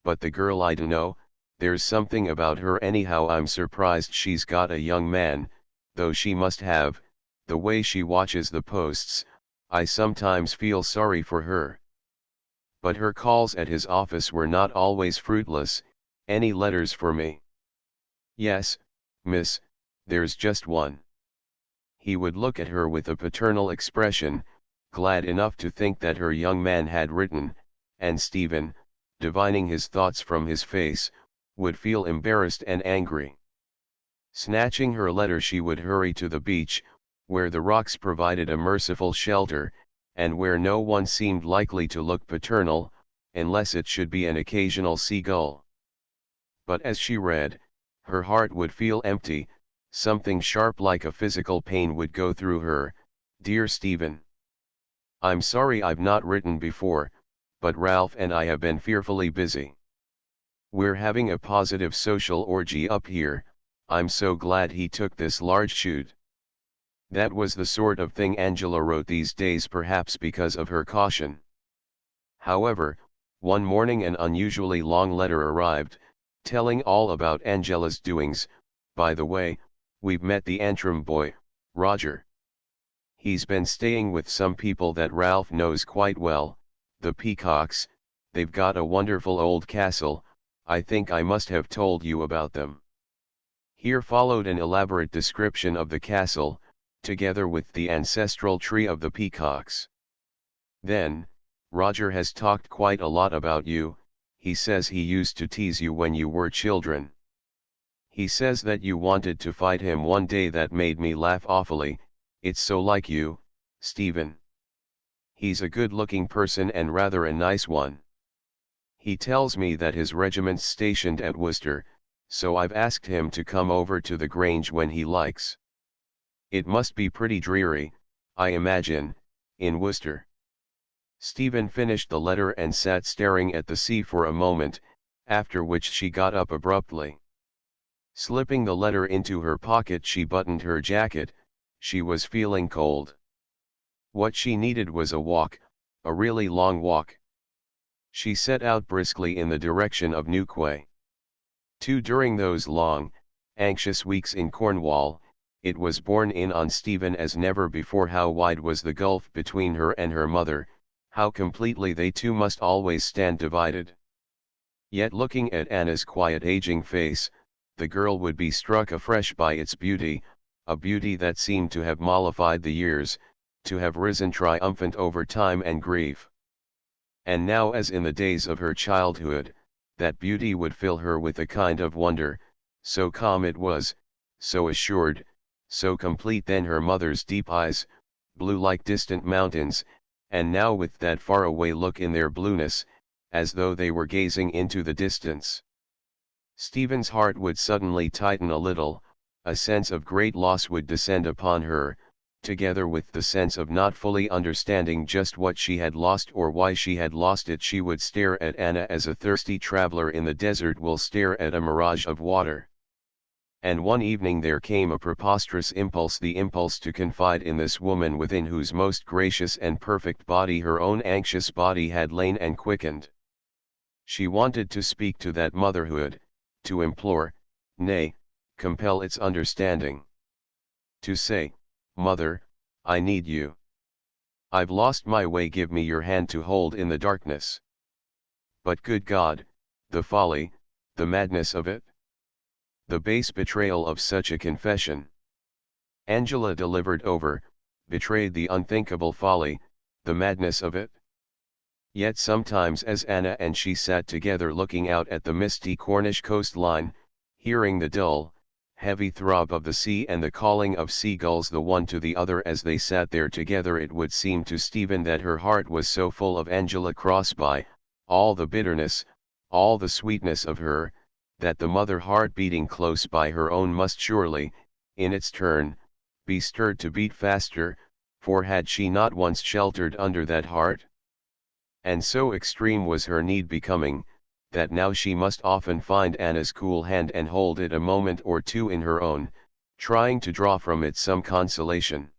but the girl, I dunno, there's something about her anyhow. I'm surprised she's got a young man, though she must have, the way she watches the posts. I sometimes feel sorry for her." But her calls at his office were not always fruitless. "Any letters for me?" "Yes, miss, there's just one." He would look at her with a paternal expression, glad enough to think that her young man had written, and Stephen, divining his thoughts from his face, would feel embarrassed and angry. Snatching her letter she would hurry to the beach, where the rocks provided a merciful shelter, and where no one seemed likely to look paternal, unless it should be an occasional seagull. But as she read, her heart would feel empty, something sharp like a physical pain would go through her, Dear Stephen, I'm sorry I've not written before, but Ralph and I have been fearfully busy. We're having a positive social orgy up here. I'm so glad he took this large shoot. That was the sort of thing Angela wrote these days, perhaps because of her caution. However, one morning an unusually long letter arrived, telling all about Angela's doings. By the way, we've met the Antrim boy, Roger. He's been staying with some people that Ralph knows quite well, the Peacocks. They've got a wonderful old castle. I think I must have told you about them. Here followed an elaborate description of the castle, together with the ancestral tree of the Peacocks. Then, Roger has talked quite a lot about you. He says he used to tease you when you were children. He says that you wanted to fight him one day. That made me laugh awfully. It's so like you, Stephen. He's a good-looking person and rather a nice one. He tells me that his regiment's stationed at Worcester, so I've asked him to come over to the Grange when he likes. It must be pretty dreary, I imagine, in Worcester. Stephen finished the letter and sat staring at the sea for a moment, after which she got up abruptly. Slipping the letter into her pocket, she buttoned her jacket. She was feeling cold. What she needed was a walk, a really long walk. She set out briskly in the direction of Newquay. During those long, anxious weeks in Cornwall, it was borne in on Stephen as never before how wide was the gulf between her and her mother, how completely they two must always stand divided. Yet looking at Anna's quiet aging face, the girl would be struck afresh by its beauty, a beauty that seemed to have mollified the years, to have risen triumphant over time and grief. And now, as in the days of her childhood, that beauty would fill her with a kind of wonder, so calm it was, so assured, so complete. Then her mother's deep eyes, blue like distant mountains, and now with that far-away look in their blueness, as though they were gazing into the distance. Stephen's heart would suddenly tighten a little, a sense of great loss would descend upon her, together with the sense of not fully understanding just what she had lost or why she had lost it. She would stare at Anna as a thirsty traveler in the desert will stare at a mirage of water. And one evening there came a preposterous impulse, the impulse to confide in this woman within whose most gracious and perfect body her own anxious body had lain and quickened. She wanted to speak to that motherhood, to implore, nay, compel its understanding. To say, Mother, I need you. I've lost my way, give me your hand to hold in the darkness. But good God, the folly, the madness of it! The base betrayal of such a confession. Angela delivered over, betrayed the unthinkable folly, the madness of it. Yet sometimes as Anna and she sat together looking out at the misty Cornish coastline, hearing the dull, heavy throb of the sea and the calling of seagulls the one to the other as they sat there together, it would seem to Stephen that her heart was so full of Angela Crosby, all the bitterness, all the sweetness of her, that the mother heart beating close by her own must surely, in its turn, be stirred to beat faster, for had she not once sheltered under that heart? And so extreme was her need becoming, that now she must often find Anna's cool hand and hold it a moment or two in her own, trying to draw from it some consolation.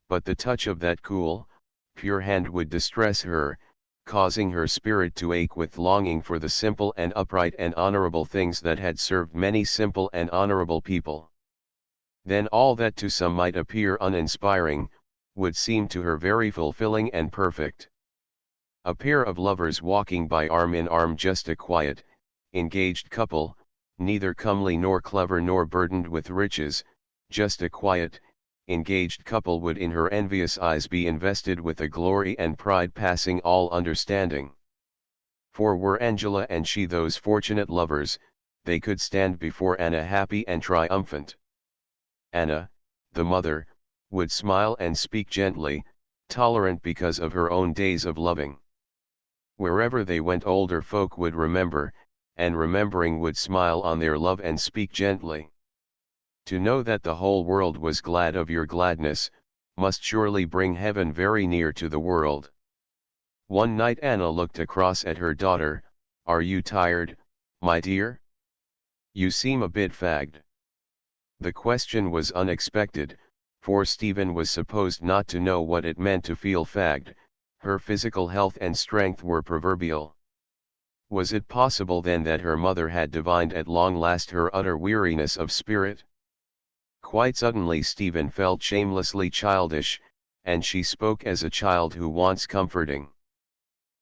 But the touch of that cool, pure hand would distress her, causing her spirit to ache with longing for the simple and upright and honorable things that had served many simple and honorable people. Then all that to some might appear uninspiring, would seem to her very fulfilling and perfect. A pair of lovers walking by arm in arm, just a quiet, engaged couple, neither comely nor clever nor burdened with riches, just a quiet, engaged couple would in her envious eyes be invested with a glory and pride passing all understanding. For were Angela and she those fortunate lovers, they could stand before Anna happy and triumphant. Anna, the mother, would smile and speak gently, tolerant because of her own days of loving. Wherever they went older folk would remember, and remembering would smile on their love and speak gently. To know that the whole world was glad of your gladness, must surely bring heaven very near to the world. One night Anna looked across at her daughter. "Are you tired, my dear? You seem a bit fagged." The question was unexpected, for Stephen was supposed not to know what it meant to feel fagged. Her physical health and strength were proverbial. Was it possible then that her mother had divined at long last her utter weariness of spirit? Quite suddenly Stephen felt shamelessly childish, and she spoke as a child who wants comforting.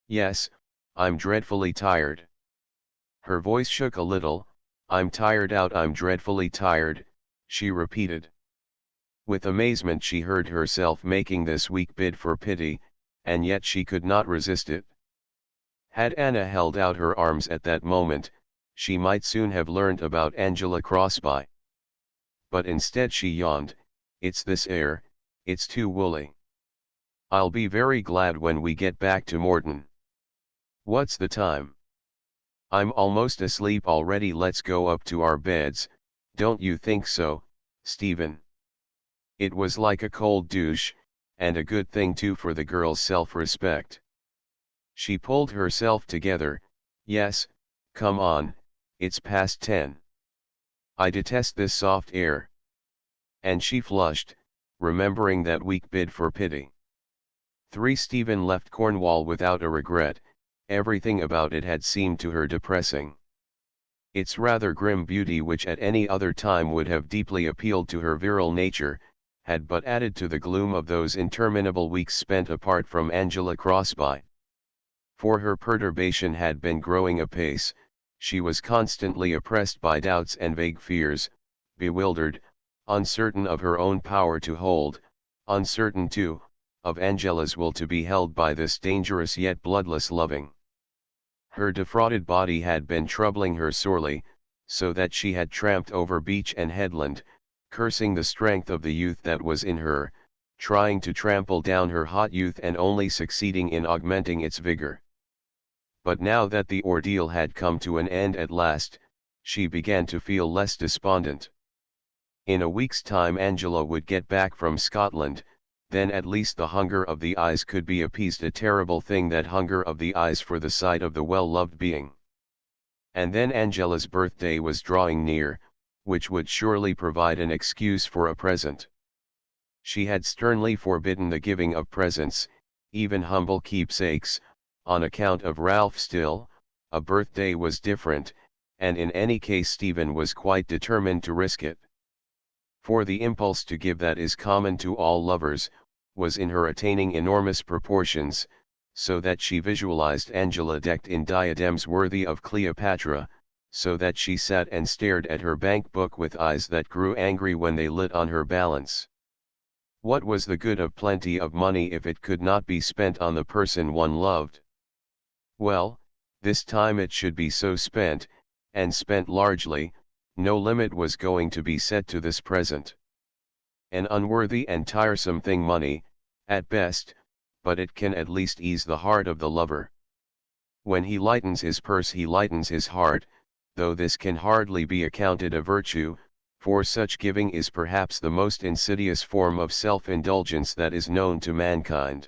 "Yes, I'm dreadfully tired." Her voice shook a little. "I'm tired out, I'm dreadfully tired," she repeated. With amazement she heard herself making this weak bid for pity, and yet she could not resist it. Had Anna held out her arms at that moment, she might soon have learned about Angela Crosby. But instead she yawned. "It's this air, it's too woolly. I'll be very glad when we get back to Morton." "What's the time?" "I'm almost asleep already. Let's go up to our beds, don't you think so, Stephen?" It was like a cold douche, and a good thing too for the girl's self-respect. She pulled herself together. "Yes, come on, it's past 10. I detest this soft air." And she flushed, remembering that weak bid for pity. 3. Stephen left Cornwall without a regret. Everything about it had seemed to her depressing. Its rather grim beauty, which at any other time would have deeply appealed to her virile nature, had but added to the gloom of those interminable weeks spent apart from Angela Crosby. For her perturbation had been growing apace. She was constantly oppressed by doubts and vague fears, bewildered, uncertain of her own power to hold, uncertain too, of Angela's will to be held by this dangerous yet bloodless loving. Her defrauded body had been troubling her sorely, so that she had tramped over beach and headland, cursing the strength of the youth that was in her, trying to trample down her hot youth and only succeeding in augmenting its vigor. But now that the ordeal had come to an end at last, she began to feel less despondent. In a week's time Angela would get back from Scotland, then at least the hunger of the eyes could be appeased, a terrible thing, that hunger of the eyes for the sight of the well-loved being. And then Angela's birthday was drawing near, which would surely provide an excuse for a present. She had sternly forbidden the giving of presents, even humble keepsakes, on account of Ralph. Still, a birthday was different, and in any case Stephen was quite determined to risk it. For the impulse to give that is common to all lovers, was in her attaining enormous proportions, so that she visualized Angela decked in diadems worthy of Cleopatra, so that she sat and stared at her bank book with eyes that grew angry when they lit on her balance. What was the good of plenty of money if it could not be spent on the person one loved? Well, this time it should be so spent, and spent largely. No limit was going to be set to this present. An unworthy and tiresome thing, money, at best, but it can at least ease the heart of the lover. When he lightens his purse he lightens his heart, though this can hardly be accounted a virtue, for such giving is perhaps the most insidious form of self-indulgence that is known to mankind.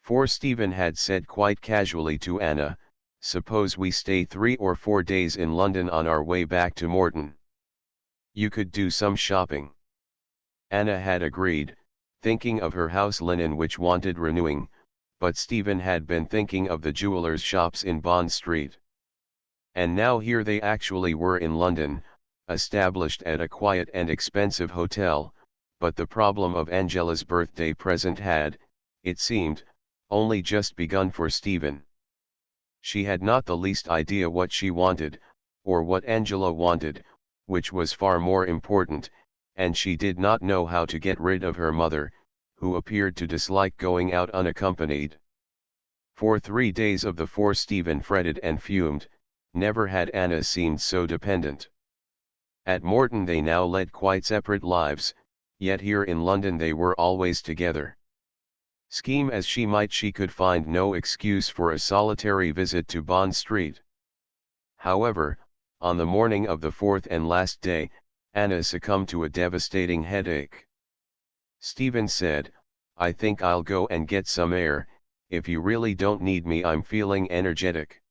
For Stephen had said quite casually to Anna, "Suppose we stay 3 or 4 days in London on our way back to Morton. You could do some shopping." Anna had agreed, thinking of her house linen which wanted renewing, but Stephen had been thinking of the jewelers' shops in Bond Street. And now here they actually were in London, established at a quiet and expensive hotel, but the problem of Angela's birthday present had, it seemed, only just begun for Stephen. She had not the least idea what she wanted, or what Angela wanted, which was far more important, and she did not know how to get rid of her mother, who appeared to dislike going out unaccompanied. For 3 days of the 4 Stephen fretted and fumed. Never had Anna seemed so dependent. At Morton they now led quite separate lives, yet here in London they were always together. Scheme as she might, she could find no excuse for a solitary visit to Bond Street. However, on the morning of the 4th and last day, Anna succumbed to a devastating headache. Stephen said, "I think I'll go and get some air. If you really don't need me, I'm feeling energetic."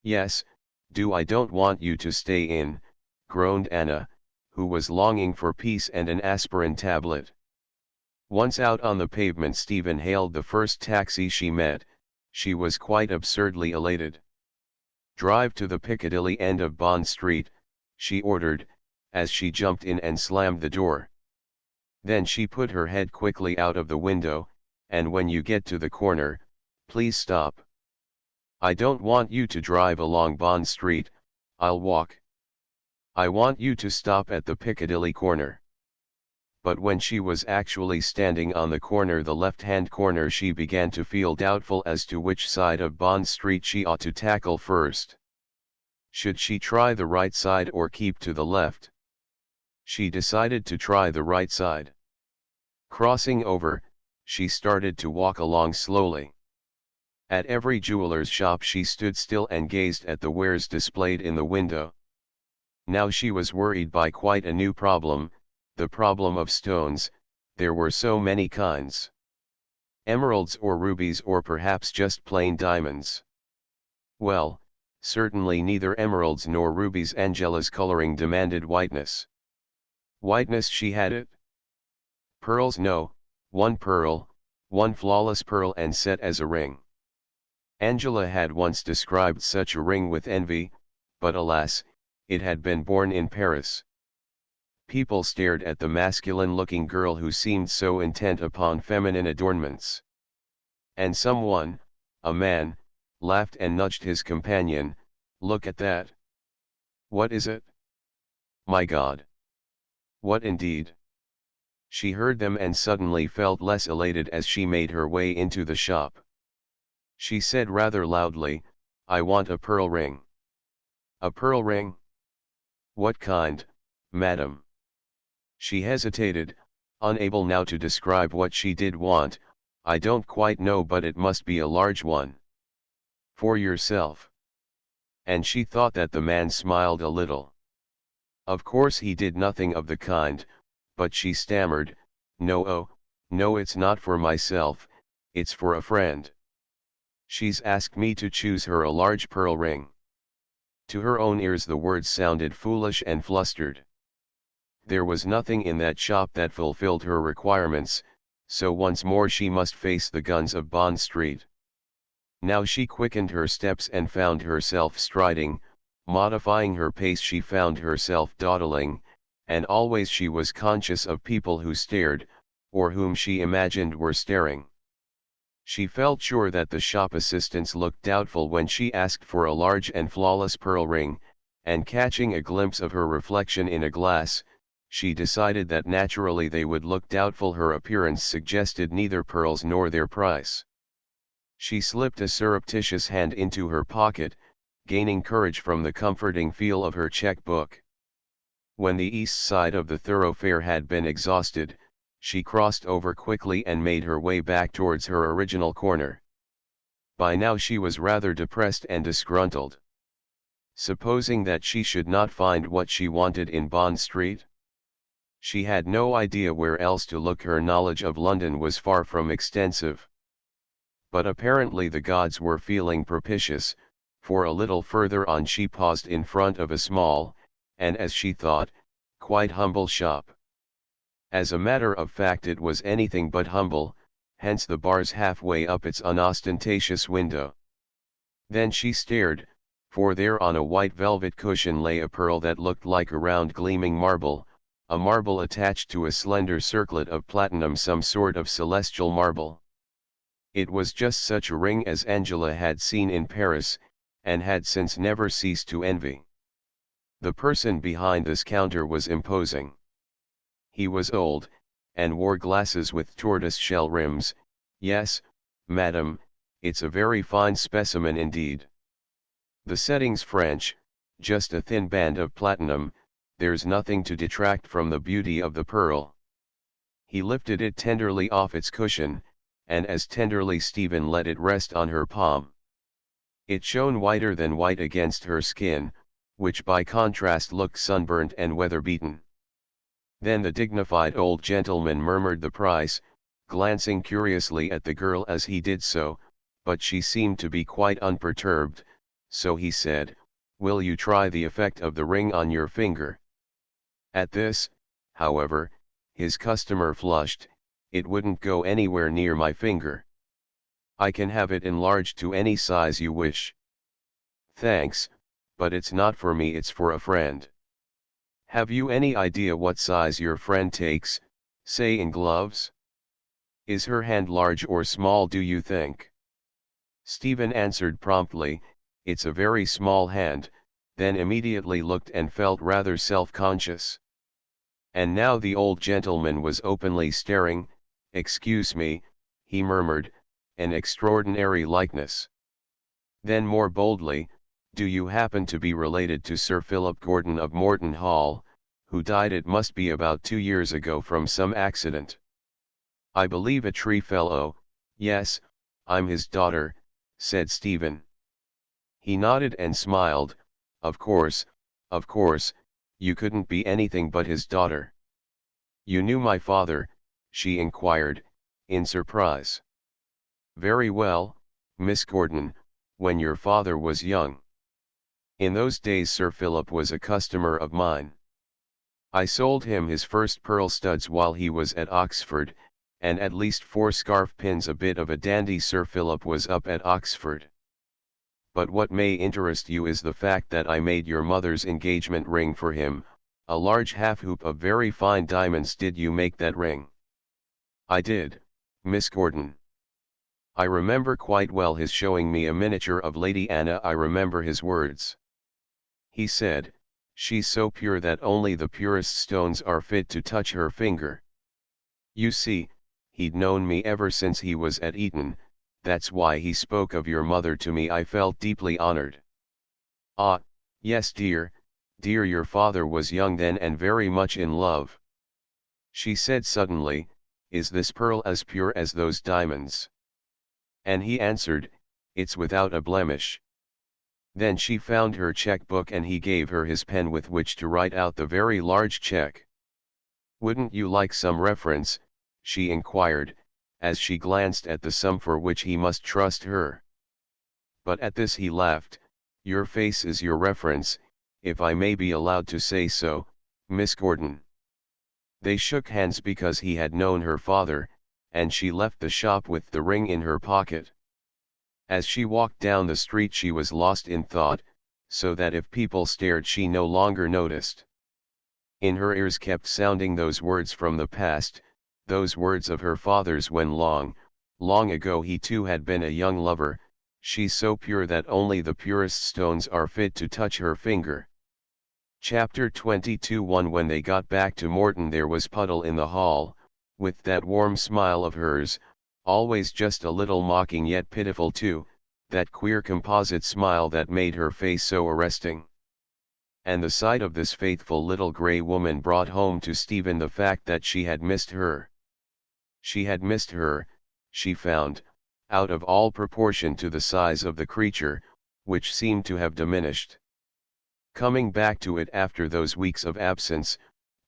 "Yes, do. I don't want you to stay in," groaned Anna, who was longing for peace and an aspirin tablet. Once out on the pavement, Stephen hailed the first taxi she met. She was quite absurdly elated. "Drive to the Piccadilly end of Bond Street," she ordered, as she jumped in and slammed the door. Then she put her head quickly out of the window, "And when you get to the corner, please stop." "I don't want you to drive along Bond Street, I'll walk." "I want you to stop at the Piccadilly corner." But when she was actually standing on the corner, the left-hand corner, she began to feel doubtful as to which side of Bond Street she ought to tackle first. Should she try the right side or keep to the left? She decided to try the right side. Crossing over, she started to walk along slowly. At every jeweler's shop she stood still and gazed at the wares displayed in the window. Now she was worried by quite a new problem, the problem of stones. There were so many kinds. Emeralds or rubies, or perhaps just plain diamonds. Well, certainly neither emeralds nor rubies. Angela's coloring demanded whiteness. Whiteness, she had it. Pearls, no, one pearl, one flawless pearl and set as a ring. Angela had once described such a ring with envy, but alas, it had been born in Paris. People stared at the masculine-looking girl who seemed so intent upon feminine adornments. And someone, a man, laughed and nudged his companion, "Look at that." "What is it?" "My God." "What indeed?" She heard them and suddenly felt less elated as she made her way into the shop. She said rather loudly, "I want a pearl ring." "A pearl ring? What kind, madam?" She hesitated, unable now to describe what she did want. "I don't quite know, but it must be a large one." "For yourself?" And she thought that the man smiled a little. Of course he did nothing of the kind, but she stammered, "No, oh, no, it's not for myself, it's for a friend. She's asked me to choose her a large pearl ring." To her own ears the words sounded foolish and flustered. There was nothing in that shop that fulfilled her requirements, so once more she must face the guns of Bond Street. Now she quickened her steps and found herself striding, modifying her pace. She found herself dawdling, and always she was conscious of people who stared, or whom she imagined were staring. She felt sure that the shop assistants looked doubtful when she asked for a large and flawless pearl ring, and catching a glimpse of her reflection in a glass, she decided that naturally they would look doubtful. Her appearance suggested neither pearls nor their price. She slipped a surreptitious hand into her pocket, gaining courage from the comforting feel of her checkbook. When the east side of the thoroughfare had been exhausted, she crossed over quickly and made her way back towards her original corner. By now she was rather depressed and disgruntled. Supposing that she should not find what she wanted in Bond Street? She had no idea where else to look. Her knowledge of London was far from extensive. But apparently the gods were feeling propitious, for a little further on she paused in front of a small, and as she thought, quite humble shop. As a matter of fact it was anything but humble, hence the bars halfway up its unostentatious window. Then she stared, for there on a white velvet cushion lay a pearl that looked like a round gleaming marble, a marble attached to a slender circlet of platinum, some sort of celestial marble. It was just such a ring as Angela had seen in Paris, and had since never ceased to envy. The person behind this counter was imposing. He was old, and wore glasses with tortoise-shell rims. "Yes, madam, it's a very fine specimen indeed. The setting's French, just a thin band of platinum, there's nothing to detract from the beauty of the pearl." He lifted it tenderly off its cushion, and as tenderly Stephen let it rest on her palm. It shone whiter than white against her skin, which by contrast looked sunburnt and weather-beaten. Then the dignified old gentleman murmured the price, glancing curiously at the girl as he did so, but she seemed to be quite unperturbed, so he said, "Will you try the effect of the ring on your finger?" At this, however, his customer flushed. "It wouldn't go anywhere near my finger. I can have it enlarged to any size you wish." "Thanks, but it's not for me, it's for a friend." "Have you any idea what size your friend takes, say in gloves? Is her hand large or small, do you think?" Stephen answered promptly, "It's a very small hand," then immediately looked and felt rather self-conscious. And now the old gentleman was openly staring. "Excuse me," he murmured, "an extraordinary likeness." Then more boldly, "Do you happen to be related to Sir Philip Gordon of Morton Hall, who died, it must be about 2 years ago, from some accident?" "I believe a tree fell. Oh, yes, I'm his daughter," said Stephen. He nodded and smiled. Of course, you couldn't be anything but his daughter." "You knew my father?" she inquired, in surprise. "Very well, Miss Gordon, when your father was young. In those days Sir Philip was a customer of mine. I sold him his first pearl studs while he was at Oxford, and at least 4 scarf pins, a bit of a dandy. Sir Philip was up at Oxford. But what may interest you is the fact that I made your mother's engagement ring for him, a large half-hoop of very fine diamonds." "Did you make that ring?" "I did, Miss Gordon. I remember quite well his showing me a miniature of Lady Anna. I remember his words. He said, 'She's so pure that only the purest stones are fit to touch her finger.' You see, he'd known me ever since he was at Eton. That's why he spoke of your mother to me. I felt deeply honored." "Ah, yes, dear, your father was young then and very much in love." She said suddenly, "Is this pearl as pure as those diamonds?" And he answered, "It's without a blemish." Then she found her check-book and he gave her his pen with which to write out the very large check. "Wouldn't you like some reference?" she inquired, as she glanced at the sum for which he must trust her. But at this he laughed. "Your face is your reference, if I may be allowed to say so, Miss Gordon." They shook hands because he had known her father, and she left the shop with the ring in her pocket. As she walked down the street she was lost in thought, so that if people stared she no longer noticed. In her ears kept sounding those words from the past, those words of her father's when long ago he too had been a young lover. "She's so pure that only the purest stones are fit to touch her finger." Chapter 22. When they got back to Morton there was Puddle in the hall, with that warm smile of hers, always just a little mocking yet pitiful too, that queer composite smile that made her face so arresting. And the sight of this faithful little grey woman brought home to Stephen the fact that she had missed her. She had missed her, she found, out of all proportion to the size of the creature, which seemed to have diminished. Coming back to it after those weeks of absence,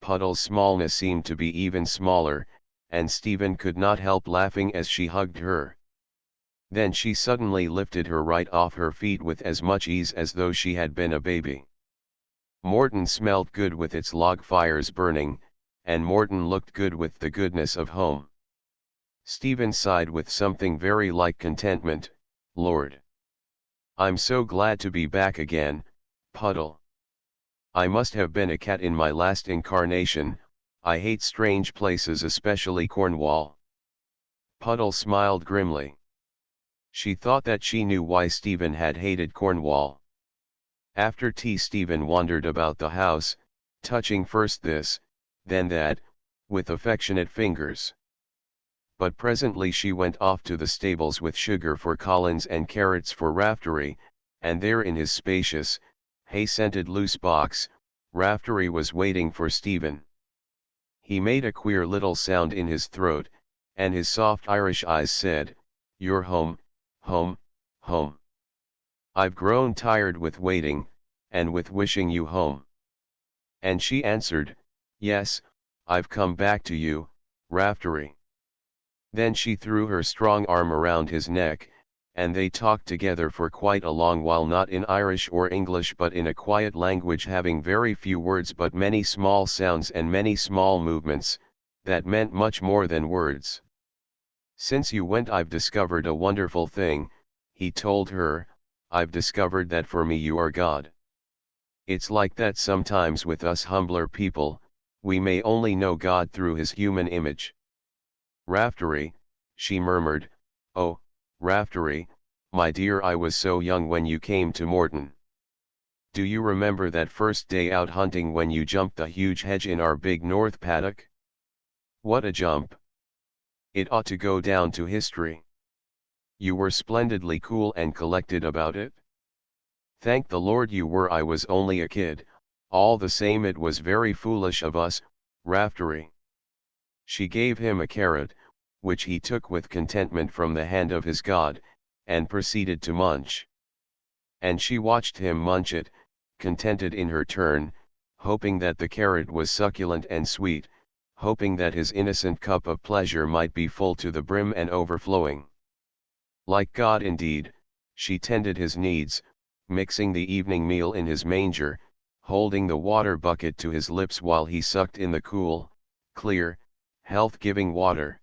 Puddle's smallness seemed to be even smaller, and Stephen could not help laughing as she hugged her. Then she suddenly lifted her right off her feet with as much ease as though she had been a baby. Morton smelled good with its log fires burning, and Morton looked good with the goodness of home. Stephen sighed with something very like contentment. "Lord, I'm so glad to be back again, Puddle. I must have been a cat in my last incarnation. I hate strange places, especially Cornwall." Puddle smiled grimly. She thought that she knew why Stephen had hated Cornwall. After tea Stephen wandered about the house, touching first this, then that, with affectionate fingers. But presently she went off to the stables with sugar for Collins and carrots for Raftery, and there in his spacious, hay-scented loose box, Raftery was waiting for Stephen. He made a queer little sound in his throat, and his soft Irish eyes said, "You're home, home, home. I've grown tired with waiting, and with wishing you home." And she answered, "Yes, I've come back to you, Raftery." Then she threw her strong arm around his neck, and they talked together for quite a long while, not in Irish or English but in a quiet language having very few words but many small sounds and many small movements, that meant much more than words. "Since you went I've discovered a wonderful thing," he told her. "I've discovered that for me you are God. It's like that sometimes with us humbler people, we may only know God through his human image." "Raftery," she murmured, "oh, Raftery, my dear, I was so young when you came to Morton. Do you remember that first day out hunting when you jumped the huge hedge in our big north paddock? What a jump! It ought to go down to history. You were splendidly cool and collected about it. Thank the Lord you were. I was only a kid, all the same it was very foolish of us, Raftery." She gave him a carrot, which he took with contentment from the hand of his God, and proceeded to munch. And she watched him munch it, contented in her turn, hoping that the carrot was succulent and sweet, hoping that his innocent cup of pleasure might be full to the brim and overflowing. Like God indeed, she tended his needs, mixing the evening meal in his manger, holding the water bucket to his lips while he sucked in the cool, clear, health-giving water.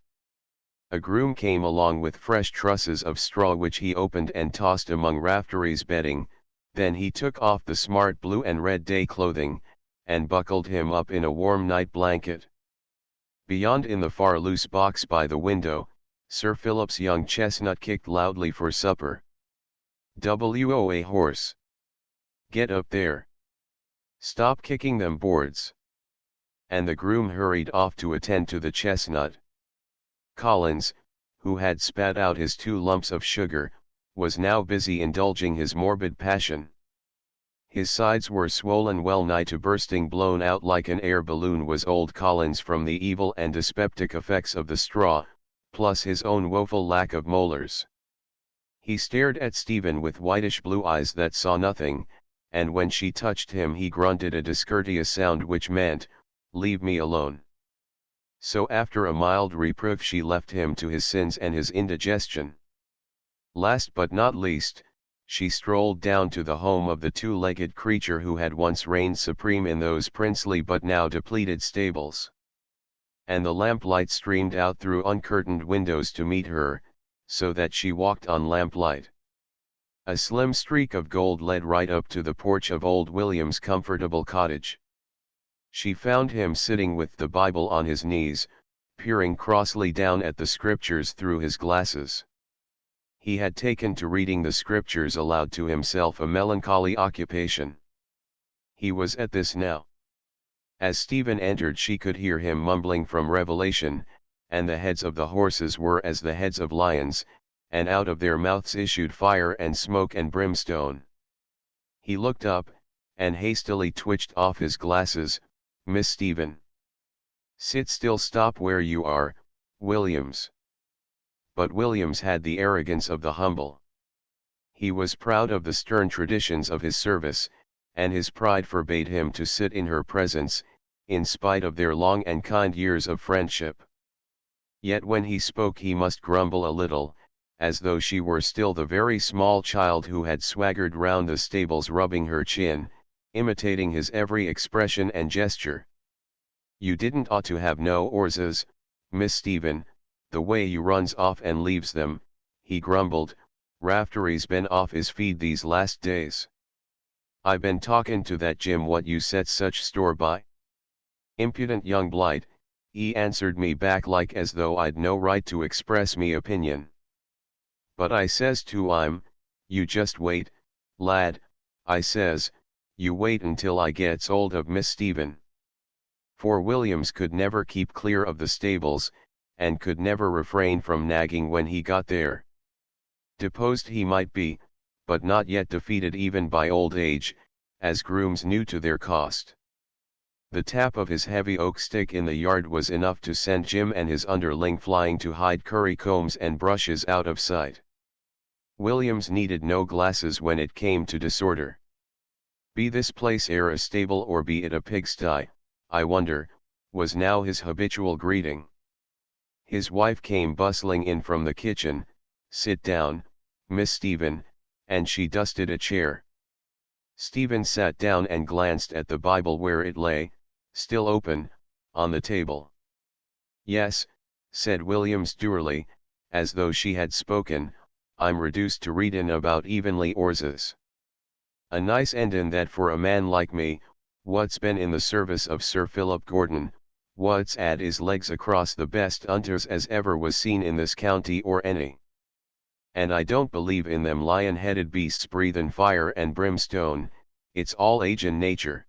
A groom came along with fresh trusses of straw which he opened and tossed among Raftery's bedding, then he took off the smart blue and red day clothing, and buckled him up in a warm night blanket. Beyond in the far loose box by the window, Sir Philip's young chestnut kicked loudly for supper. "Woa horse! Get up there! Stop kicking them boards!" And the groom hurried off to attend to the chestnut. Collins, who had spat out his 2 lumps of sugar, was now busy indulging his morbid passion. His sides were swollen well nigh to bursting. Blown out like an air balloon was old Collins from the evil and dyspeptic effects of the straw, plus his own woeful lack of molars. He stared at Stephen with whitish blue eyes that saw nothing, and when she touched him he grunted a discourteous sound which meant, "Leave me alone." So after a mild reproof she left him to his sins and his indigestion. Last but not least, she strolled down to the home of the 2-legged creature who had once reigned supreme in those princely but now depleted stables. And the lamplight streamed out through uncurtained windows to meet her, so that she walked on lamplight. A slim streak of gold led right up to the porch of old William's comfortable cottage. She found him sitting with the Bible on his knees, peering crossly down at the scriptures through his glasses. He had taken to reading the scriptures aloud to himself, a melancholy occupation. He was at this now. As Stephen entered she could hear him mumbling from Revelation, and the heads of the horses were as the heads of lions, and out of their mouths issued fire and smoke and brimstone. He looked up, and hastily twitched off his glasses. "Miss Stephen." "Sit still, stop where you are, Williams." But Williams had the arrogance of the humble. He was proud of the stern traditions of his service, and his pride forbade him to sit in her presence, in spite of their long and kind years of friendship. Yet when he spoke he must grumble a little, as though she were still the very small child who had swaggered round the stables rubbing her chin, imitating his every expression and gesture. "You didn't ought to have no 'orzes, Miss Stephen, the way you runs off and leaves them," he grumbled. "Raftery's been off his feed these last days. I been talkin' to that Jim what you set such store by. Impudent young blight," he answered me back like as though I'd no right to express me opinion. But I says to him, "You just wait, lad," I says, "you wait until I gets old of Miss Stephen." For Williams could never keep clear of the stables, and could never refrain from nagging when he got there. Deposed he might be, but not yet defeated even by old age, as grooms knew to their cost. The tap of his heavy oak stick in the yard was enough to send Jim and his underling flying to hide curry combs and brushes out of sight. Williams needed no glasses when it came to disorder. Be this place e'er a stable or be it a pigsty, I wonder, was now his habitual greeting. His wife came bustling in from the kitchen. "Sit down, Miss Stephen," and she dusted a chair. Stephen sat down and glanced at the Bible where it lay, still open, on the table. "Yes," said Williams dourly, as though she had spoken, "I'm reduced to readin' about evenly 'orses. A nice endin' that for a man like me, what's been in the service of Sir Philip Gordon, what's 'ad his legs across the best 'unters as ever was seen in this county or any. And I don't believe in them lion-headed beasts breathin' fire and brimstone, it's all age and nature.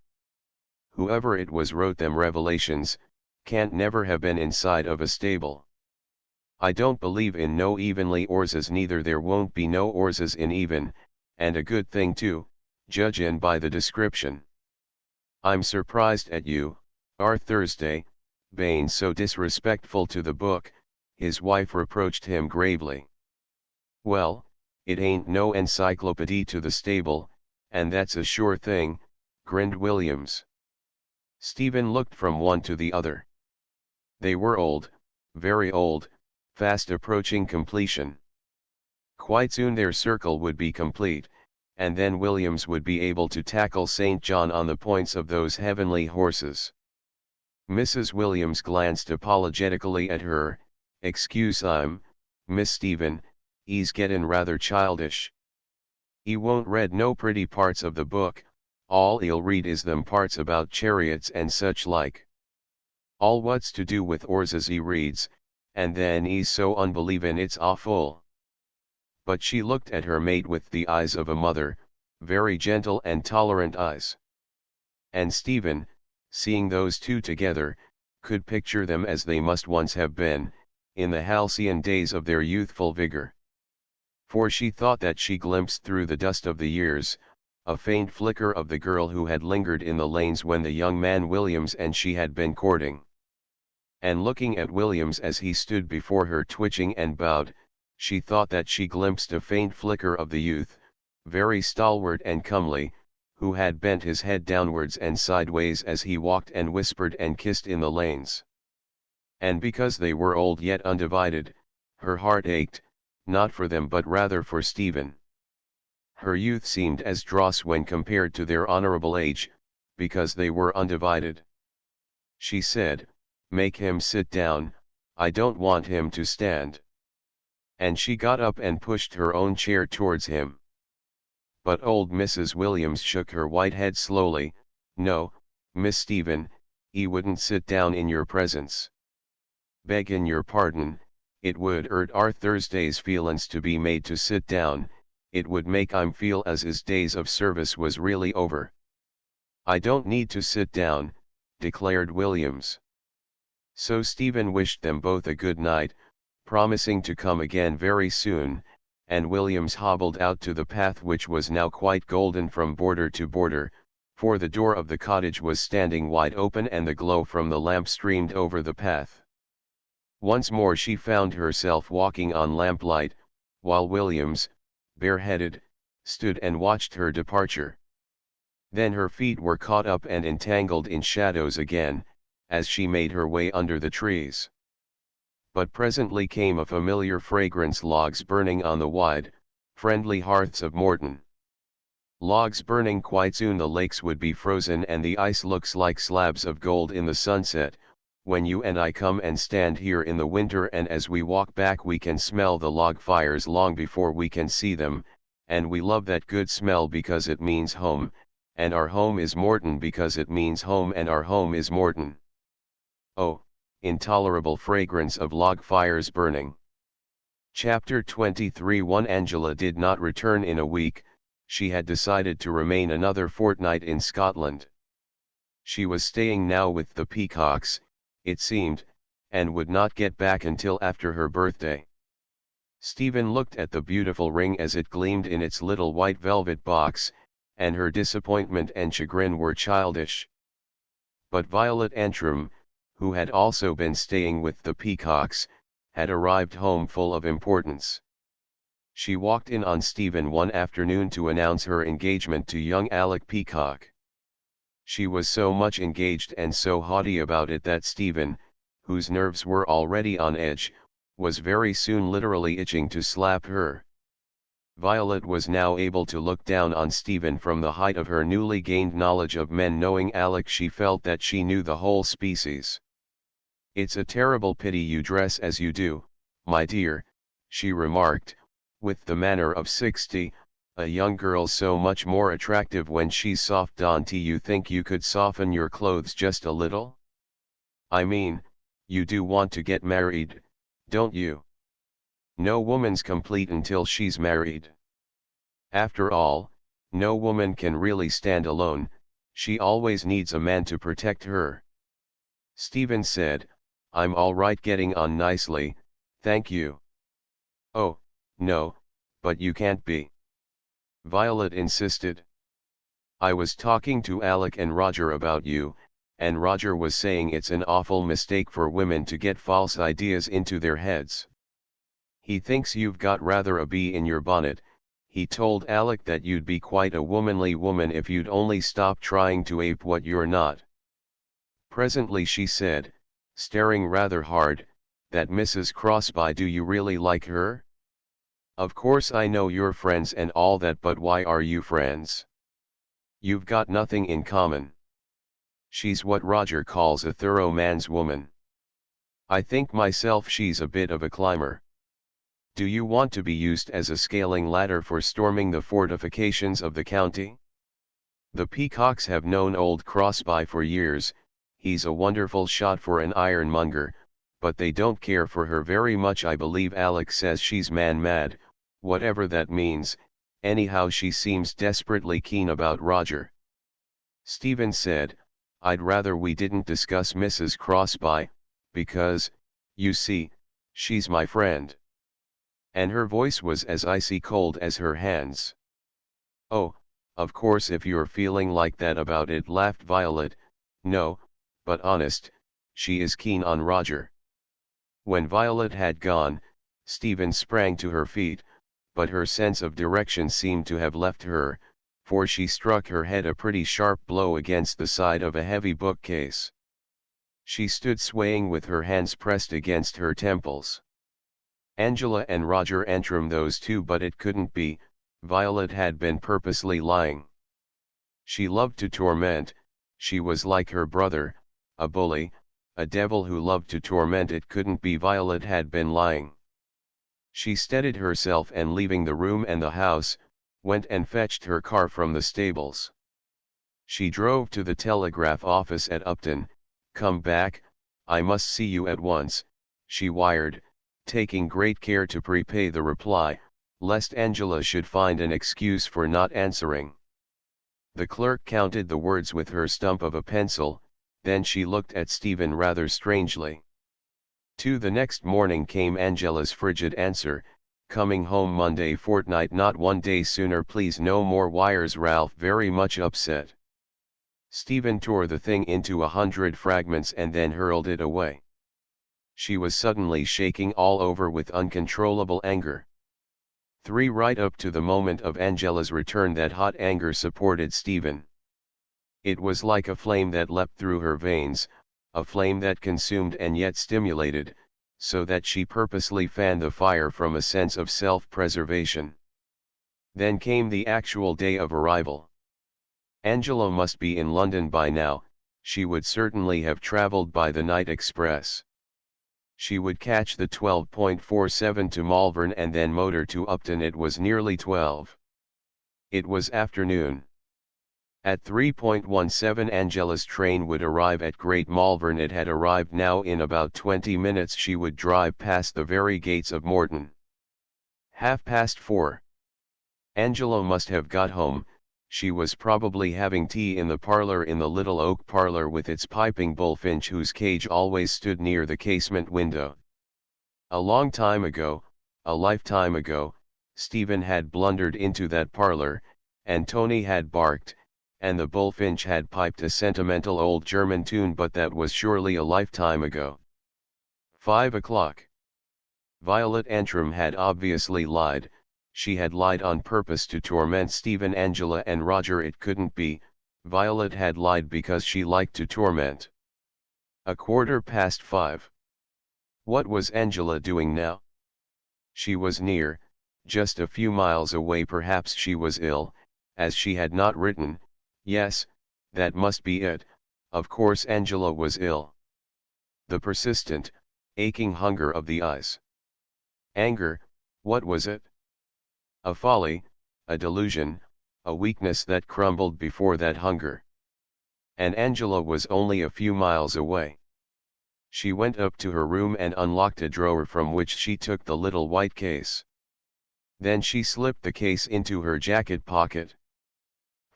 Whoever it was wrote them revelations, can't never have been inside of a stable. I don't believe in no evenly 'orses, neither there won't be no 'orses in even, and a good thing too, judgin' by the description. I'm surprised at you, Ar Thursday, bein' so disrespectful to the book," his wife reproached him gravely. "Well, it ain't no encyclopedia to the stable, and that's a sure thing," grinned Williams. Stephen looked from one to the other. They were old, very old, fast approaching completion. Quite soon their circle would be complete, and then Williams would be able to tackle St. John on the points of those heavenly horses. Mrs. Williams glanced apologetically at her. "Excuse Miss Stephen, 'e's gettin' rather childish. 'E won't read no pretty parts of the book, all 'e'll read is them parts about chariots and such like. All what's to do with 'orses 'e reads, and then 'e's so unbelievin' it's awful." But she looked at her mate with the eyes of a mother, very gentle and tolerant eyes. And Stephen, seeing those two together, could picture them as they must once have been, in the halcyon days of their youthful vigor. For she thought that she glimpsed through the dust of the years, a faint flicker of the girl who had lingered in the lanes when the young man Williams and she had been courting. And looking at Williams as he stood before her twitching and bowed, she thought that she glimpsed a faint flicker of the youth, very stalwart and comely, who had bent his head downwards and sideways as he walked and whispered and kissed in the lanes. And because they were old yet undivided, her heart ached, not for them but rather for Stephen. Her youth seemed as dross when compared to their honorable age, because they were undivided. She said, "Make him sit down, I don't want him to stand." And she got up and pushed her own chair towards him. But old Mrs. Williams shook her white head slowly. "No, Miss Stephen, 'e wouldn't sit down in your presence. Beggin' your pardon, it would 'urt our Thursday's feelin's to be made to sit down, it would make 'im feel as his days of service was really over." "I don't need to sit down," declared Williams. So Stephen wished them both a good night, promising to come again very soon, and Williams hobbled out to the path which was now quite golden from border to border, for the door of the cottage was standing wide open and the glow from the lamp streamed over the path. Once more she found herself walking on lamplight, while Williams, bareheaded, stood and watched her departure. Then her feet were caught up and entangled in shadows again, as she made her way under the trees. But presently came a familiar fragrance, logs burning on the wide, friendly hearths of Morton. Logs burning, quite soon the lakes would be frozen and the ice looks like slabs of gold in the sunset, when you and I come and stand here in the winter, and as we walk back we can smell the log fires long before we can see them, and we love that good smell because it means home, and our home is Morton because it means home, and our home is Morton. Oh, intolerable fragrance of log fires burning. Chapter 23. 1. Angela did not return in a week. She had decided to remain another fortnight in Scotland. She was staying now with the Peacocks, it seemed, and would not get back until after her birthday. Stephen looked at the beautiful ring as it gleamed in its little white velvet box, and her disappointment and chagrin were childish. But Violet Antrim, who had also been staying with the Peacocks, had arrived home full of importance. She walked in on Stephen one afternoon to announce her engagement to young Alec Peacock. She was so much engaged and so haughty about it that Stephen, whose nerves were already on edge, was very soon literally itching to slap her. Violet was now able to look down on Stephen from the height of her newly gained knowledge of men. Knowing Alec, she felt that she knew the whole species. "It's a terrible pity you dress as you do, my dear," she remarked, with the manner of 60, "a young girl's so much more attractive when she's soft. Don't you think you could soften your clothes just a little? I mean, you do want to get married, don't you? No woman's complete until she's married. After all, no woman can really stand alone, she always needs a man to protect her." Stephen said, "I'm all right, getting on nicely, thank you." "Oh, no, but you can't be," Violet insisted. "I was talking to Alec and Roger about you, and Roger was saying it's an awful mistake for women to get false ideas into their heads. He thinks you've got rather a bee in your bonnet. He told Alec that you'd be quite a womanly woman if you'd only stop trying to ape what you're not." Presently she said, staring rather hard, "That Mrs. Crosby, do you really like her? Of course I know you're friends and all that, but why are you friends? You've got nothing in common. She's what Roger calls a thorough man's woman. I think myself she's a bit of a climber. Do you want to be used as a scaling ladder for storming the fortifications of the county? The Peacocks have known old Crosby for years, he's a wonderful shot for an ironmonger, but they don't care for her very much. I believe Alec says she's man-mad, whatever that means. Anyhow, she seems desperately keen about Roger." Stephen said, "I'd rather we didn't discuss Mrs. Crosby, because, you see, she's my friend." And her voice was as icy cold as her hands. "Oh, of course, if you're feeling like that about it," laughed Violet. "No, but honest, she is keen on Roger." When Violet had gone, Stephen sprang to her feet, but her sense of direction seemed to have left her, for she struck her head a pretty sharp blow against the side of a heavy bookcase. She stood swaying with her hands pressed against her temples. Angela and Roger Antrim, those two, but it couldn't be. Violet had been purposely lying. She loved to torment, she was like her brother, a bully, a devil who loved to torment. It couldn't be. Violet had been lying. She steadied herself and, leaving the room and the house, went and fetched her car from the stables. She drove to the telegraph office at Upton. "Come back, I must see you at once," she wired, taking great care to prepay the reply, lest Angela should find an excuse for not answering. The clerk counted the words with her stump of a pencil, then she looked at Stephen rather strangely. The next morning came Angela's frigid answer, "Coming home Monday fortnight, not 1 day sooner please. No more wires." Ralph very much upset. Stephen tore the thing into 100 fragments and then hurled it away. She was suddenly shaking all over with uncontrollable anger. Right up to the moment of Angela's return, that hot anger supported Stephen. It was like a flame that leapt through her veins, a flame that consumed and yet stimulated, so that she purposely fanned the fire from a sense of self-preservation. Then came the actual day of arrival. Angela must be in London by now. She would certainly have travelled by the night express. She would catch the 12.47 to Malvern and then motor to Upton. It was nearly 12. It was afternoon. At 3:17 Angela's train would arrive at Great Malvern. It had arrived now. In about 20 minutes she would drive past the very gates of Morton. 4:30. Angela must have got home. She was probably having tea in the parlour, in the little oak parlour with its piping bullfinch whose cage always stood near the casement window. A long time ago, a lifetime ago, Stephen had blundered into that parlour, and Tony had barked, and the bullfinch had piped a sentimental old German tune, but that was surely a lifetime ago. 5 o'clock. Violet Antrim had obviously lied. She had lied on purpose to torment Stephen, Angela and Roger. It couldn't be. Violet had lied because she liked to torment. 5:15. What was Angela doing now? She was near, just a few miles away. Perhaps she was ill, as she had not written. Yes, that must be it. Of course Angela was ill. The persistent, aching hunger of the eyes. Anger, what was it? A folly, a delusion, a weakness that crumbled before that hunger. And Angela was only a few miles away. She went up to her room and unlocked a drawer from which she took the little white case. Then she slipped the case into her jacket pocket.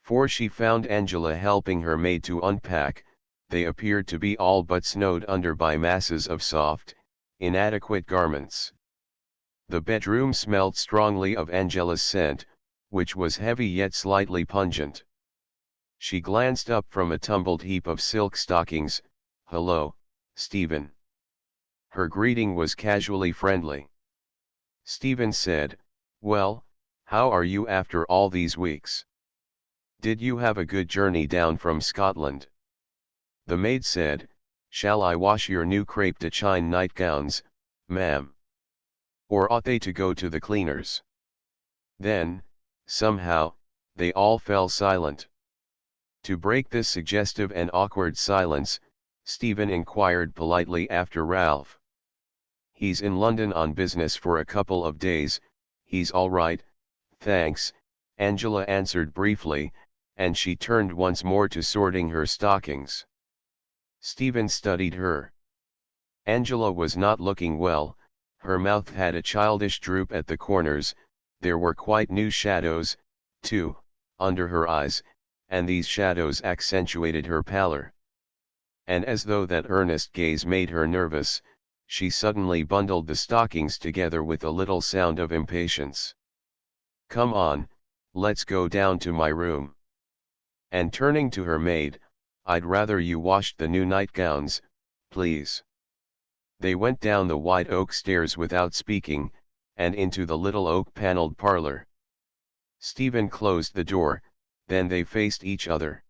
For she found Angela helping her maid to unpack. They appeared to be all but snowed under by masses of soft, inadequate garments. The bedroom smelled strongly of Angela's scent, which was heavy yet slightly pungent. She glanced up from a tumbled heap of silk stockings. "Hello, Stephen." Her greeting was casually friendly. Stephen said, "Well, how are you after all these weeks? Did you have a good journey down from Scotland?" The maid said, "Shall I wash your new crepe de chine nightgowns, ma'am? Or ought they to go to the cleaners?" Then, somehow, they all fell silent. To break this suggestive and awkward silence, Stephen inquired politely after Ralph. "He's in London on business for a couple of days. He's all right, thanks," Angela answered briefly, and she turned once more to sorting her stockings. Stephen studied her. Angela was not looking well. Her mouth had a childish droop at the corners. There were quite new shadows, too, under her eyes, and these shadows accentuated her pallor. And as though that earnest gaze made her nervous, she suddenly bundled the stockings together with a little sound of impatience. "Come on, let's go down to my room." And turning to her maid, "I'd rather you washed the new nightgowns, please." They went down the wide oak stairs without speaking, and into the little oak-paneled parlor. Stephen closed the door, then they faced each other.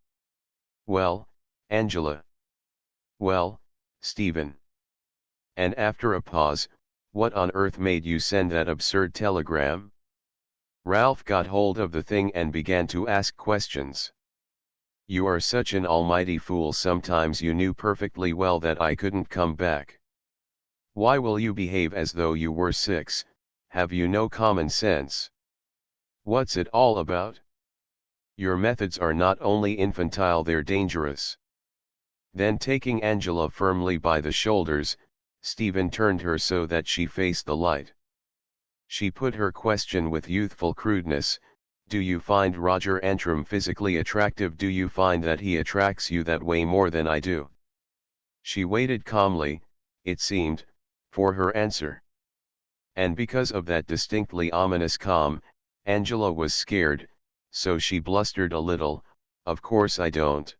"Well, Angela." "Well, Stephen." And after a pause, "What on earth made you send that absurd telegram?" Ralph got hold of the thing and began to ask questions. "You are such an almighty fool. Sometimes you knew perfectly well that I couldn't come back. Why will you behave as though you were 6? Have you no common sense? What's it all about? Your methods are not only infantile, they're dangerous." Then taking Angela firmly by the shoulders, Stephen turned her so that she faced the light. She put her question with youthful crudeness. "Do you find Roger Antrim physically attractive? Do you find that he attracts you that way more than I do?" She waited calmly, it seemed, for her answer. And because of that distinctly ominous calm, Angela was scared, so she blustered a little. "Of course I don't.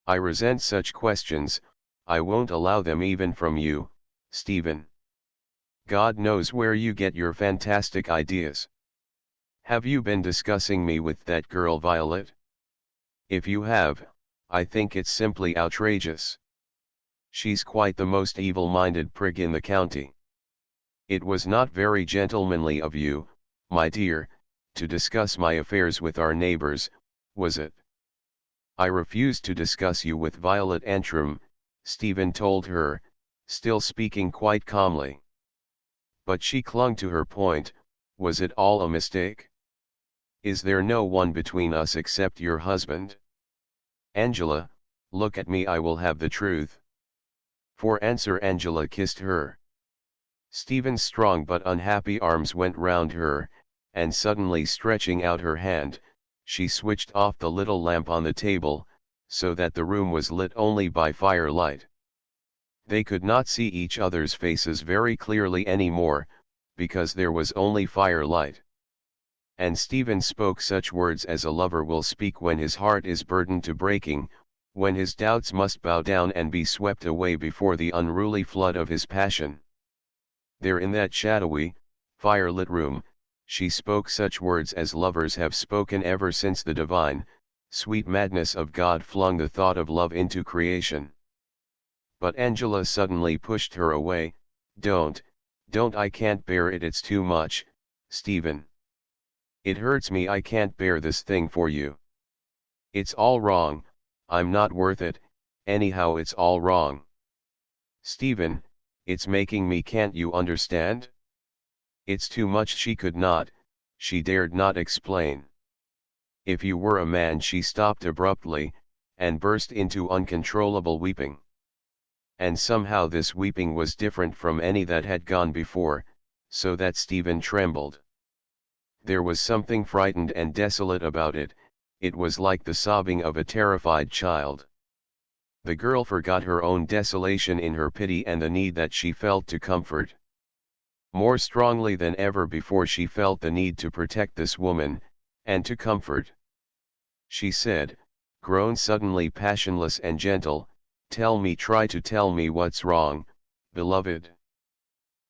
I resent such questions. I won't allow them even from you, Stephen. God knows where you get your fantastic ideas. Have you been discussing me with that girl Violet? If you have, I think it's simply outrageous. She's quite the most evil-minded prig in the county. It was not very gentlemanly of you, my dear, to discuss my affairs with our neighbors, was it?" "I refuse to discuss you with Violet Antrim," Stephen told her, still speaking quite calmly. But she clung to her point. "Was it all a mistake? Is there no one between us except your husband? Angela, look at me. I will have the truth." For answer Angela kissed her. Stephen's strong but unhappy arms went round her, and suddenly stretching out her hand, she switched off the little lamp on the table, so that the room was lit only by firelight. They could not see each other's faces very clearly any more, because there was only firelight. And Stephen spoke such words as a lover will speak when his heart is burdened to breaking, when his doubts must bow down and be swept away before the unruly flood of his passion. There in that shadowy, firelit room, she spoke such words as lovers have spoken ever since the divine, Sweet madness of God flung the thought of love into creation. But Angela suddenly pushed her away. Don't, I can't bear it, it's too much, Stephen. It hurts me, I can't bear this thing for you. It's all wrong, I'm not worth it, anyhow it's all wrong. Stephen, it's making me, can't you understand? It's too much. She dared not explain. If you were a man, she stopped abruptly, and burst into uncontrollable weeping. And somehow this weeping was different from any that had gone before, so that Stephen trembled. There was something frightened and desolate about it. It was like the sobbing of a terrified child. The girl forgot her own desolation in her pity and the need that she felt to comfort. More strongly than ever before she felt the need to protect this woman, and to comfort. She said, grown suddenly passionless and gentle, try to tell me what's wrong, beloved.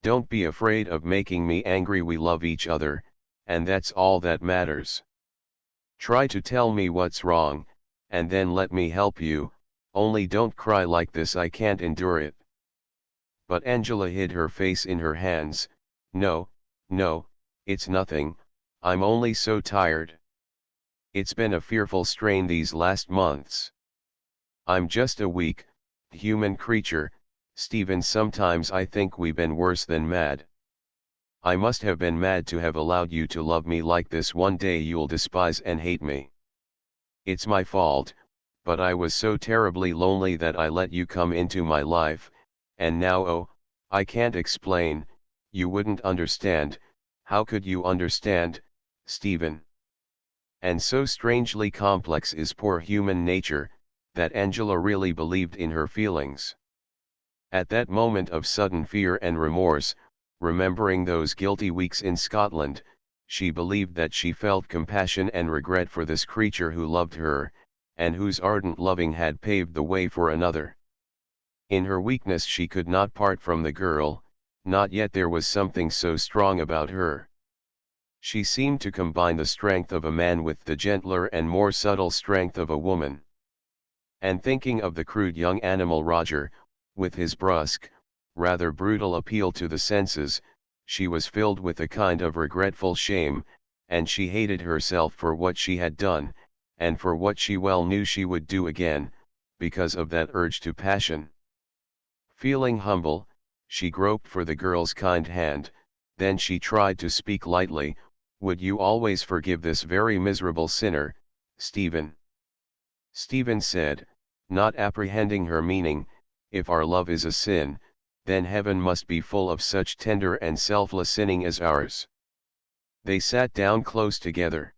Don't be afraid of making me angry, we love each other, and that's all that matters. Try to tell me what's wrong, and then let me help you, only don't cry like this, I can't endure it. But Angela hid her face in her hands. No, it's nothing, I'm only so tired. It's been a fearful strain these last months. I'm just a weak, human creature, Stephen. Sometimes I think we've been worse than mad. I must have been mad to have allowed you to love me like this. One day you'll despise and hate me. It's my fault, but I was so terribly lonely that I let you come into my life, and now I can't explain, you wouldn't understand, how could you understand, Stephen? And so strangely complex is poor human nature, that Angela really believed in her feelings. At that moment of sudden fear and remorse, remembering those guilty weeks in Scotland, she believed that she felt compassion and regret for this creature who loved her, and whose ardent loving had paved the way for another. In her weakness she could not part from the girl, not yet there was something so strong about her. She seemed to combine the strength of a man with the gentler and more subtle strength of a woman. And thinking of the crude young animal Roger, with his brusque, rather brutal appeal to the senses, she was filled with a kind of regretful shame, and she hated herself for what she had done, and for what she well knew she would do again, because of that urge to passion. Feeling humble, she groped for the girl's kind hand, then she tried to speak lightly. Would you always forgive this very miserable sinner, Stephen? Stephen said, not apprehending her meaning, if our love is a sin, then heaven must be full of such tender and selfless sinning as ours. They sat down close together.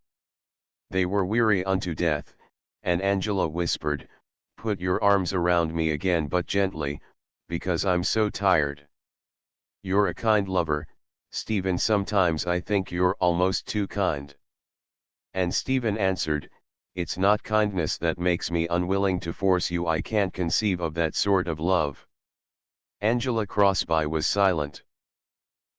They were weary unto death, and Angela whispered, put your arms around me again, but gently, because I'm so tired. You're a kind lover, Stephen. Sometimes I think you're almost too kind. And Stephen answered, it's not kindness that makes me unwilling to force you. I can't conceive of that sort of love. Angela Crosby was silent.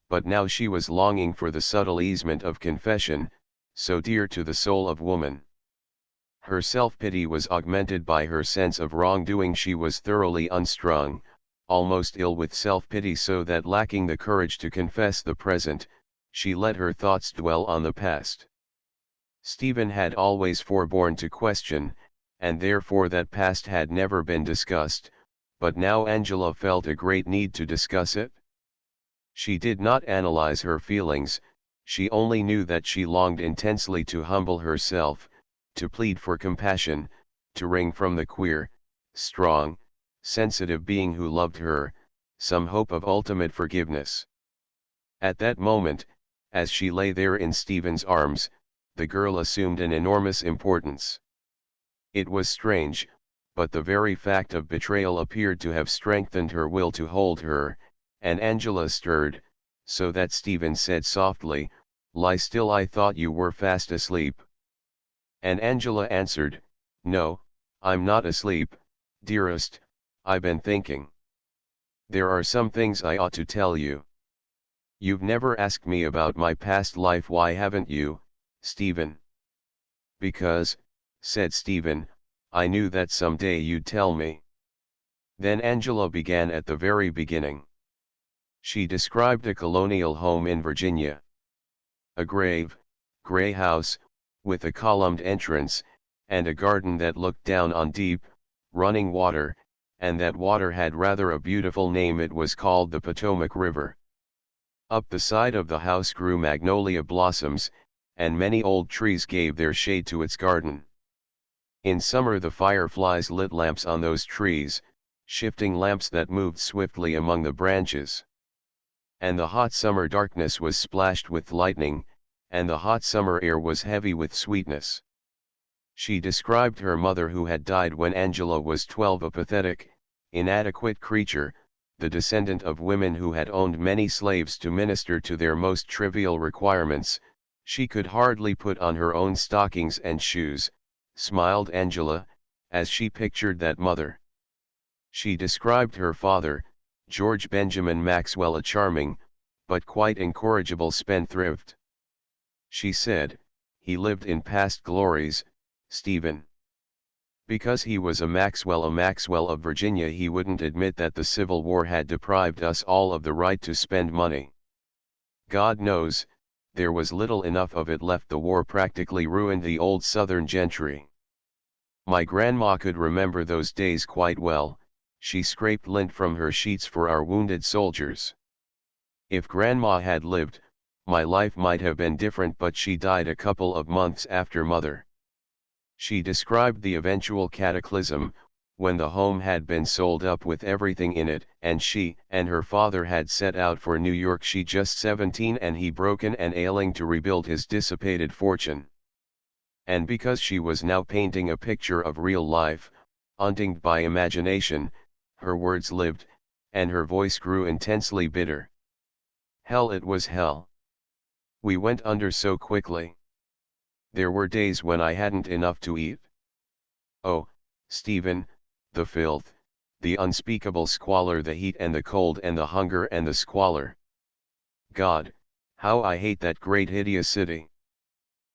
But now she was longing for the subtle easement of confession, so dear to the soul of woman. Her self-pity was augmented by her sense of wrongdoing. She was thoroughly unstrung, almost ill with self-pity, so that lacking the courage to confess the present, she let her thoughts dwell on the past. Stephen had always forborne to question, and therefore that past had never been discussed, but now Angela felt a great need to discuss it. She did not analyze her feelings, she only knew that she longed intensely to humble herself, to plead for compassion, to wring from the queer, strong, sensitive being who loved her, some hope of ultimate forgiveness. At that moment, as she lay there in Stephen's arms, the girl assumed an enormous importance. It was strange, but the very fact of betrayal appeared to have strengthened her will to hold her, and Angela stirred, so that Stephen said softly, lie still, I thought you were fast asleep. And Angela answered, no, I'm not asleep, dearest, I've been thinking. There are some things I ought to tell you. You've never asked me about my past life. Why haven't you, Stephen? Because, said Stephen, I knew that someday you'd tell me. Then Angela began at the very beginning. She described a colonial home in Virginia. A gray house, with a columned entrance, and a garden that looked down on deep, running water, and that water had rather a beautiful name. It was called the Potomac River. Up the side of the house grew magnolia blossoms, and many old trees gave their shade to its garden. In summer the fireflies lit lamps on those trees, shifting lamps that moved swiftly among the branches. And the hot summer darkness was splashed with lightning, and the hot summer air was heavy with sweetness. She described her mother, who had died when Angela was 12, a pathetic, inadequate creature, the descendant of women who had owned many slaves to minister to their most trivial requirements. She could hardly put on her own stockings and shoes, smiled Angela, as she pictured that mother. She described her father, George Benjamin Maxwell, a charming, but quite incorrigible spendthrift. She said, he lived in past glories, Stephen. Because he was a Maxwell of Virginia, he wouldn't admit that the Civil War had deprived us all of the right to spend money. God knows, there was little enough of it left. The war practically ruined the old Southern gentry. My grandma could remember those days quite well. She scraped lint from her sheets for our wounded soldiers. If Grandma had lived, my life might have been different, but she died a couple of months after Mother. She described the eventual cataclysm, when the home had been sold up with everything in it, and she and her father had set out for New York, she just 17 and he broken and ailing, to rebuild his dissipated fortune. And because she was now painting a picture of real life, untinged by imagination, her words lived, and her voice grew intensely bitter. Hell, it was hell. We went under so quickly. There were days when I hadn't enough to eat. Oh, Stephen, the filth, the unspeakable squalor, the heat and the cold and the hunger and the squalor. God, how I hate that great hideous city.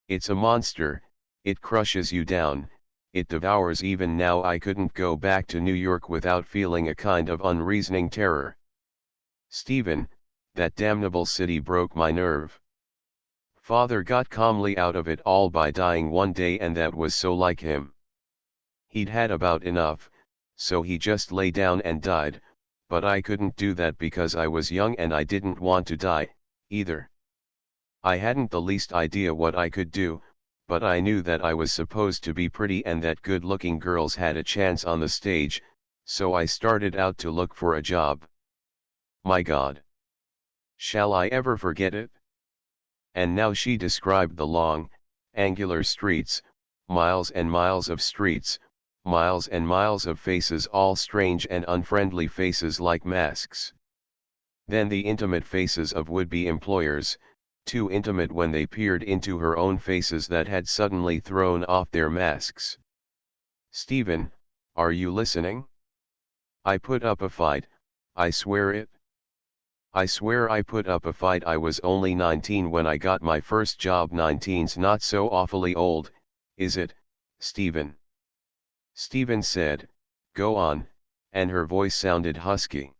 It's a monster, it crushes you down, it devours. Even now I couldn't go back to New York without feeling a kind of unreasoning terror. Stephen, that damnable city broke my nerve. Father got calmly out of it all by dying one day, and that was so like him. He'd had about enough, so he just lay down and died, but I couldn't do that because I was young and I didn't want to die, either. I hadn't the least idea what I could do, but I knew that I was supposed to be pretty and that good-looking girls had a chance on the stage, so I started out to look for a job. My God! Shall I ever forget it? And now she described the long, angular streets, miles and miles of streets, miles and miles of faces, all strange and unfriendly faces like masks. Then the intimate faces of would-be employers, too intimate when they peered into her own faces that had suddenly thrown off their masks. Stephen, are you listening? I put up a fight, I swear it. I swear I put up a fight. I was only 19 when I got my first job. 19's not so awfully old, is it, Stephen? Stephen said, go on, and her voice sounded husky.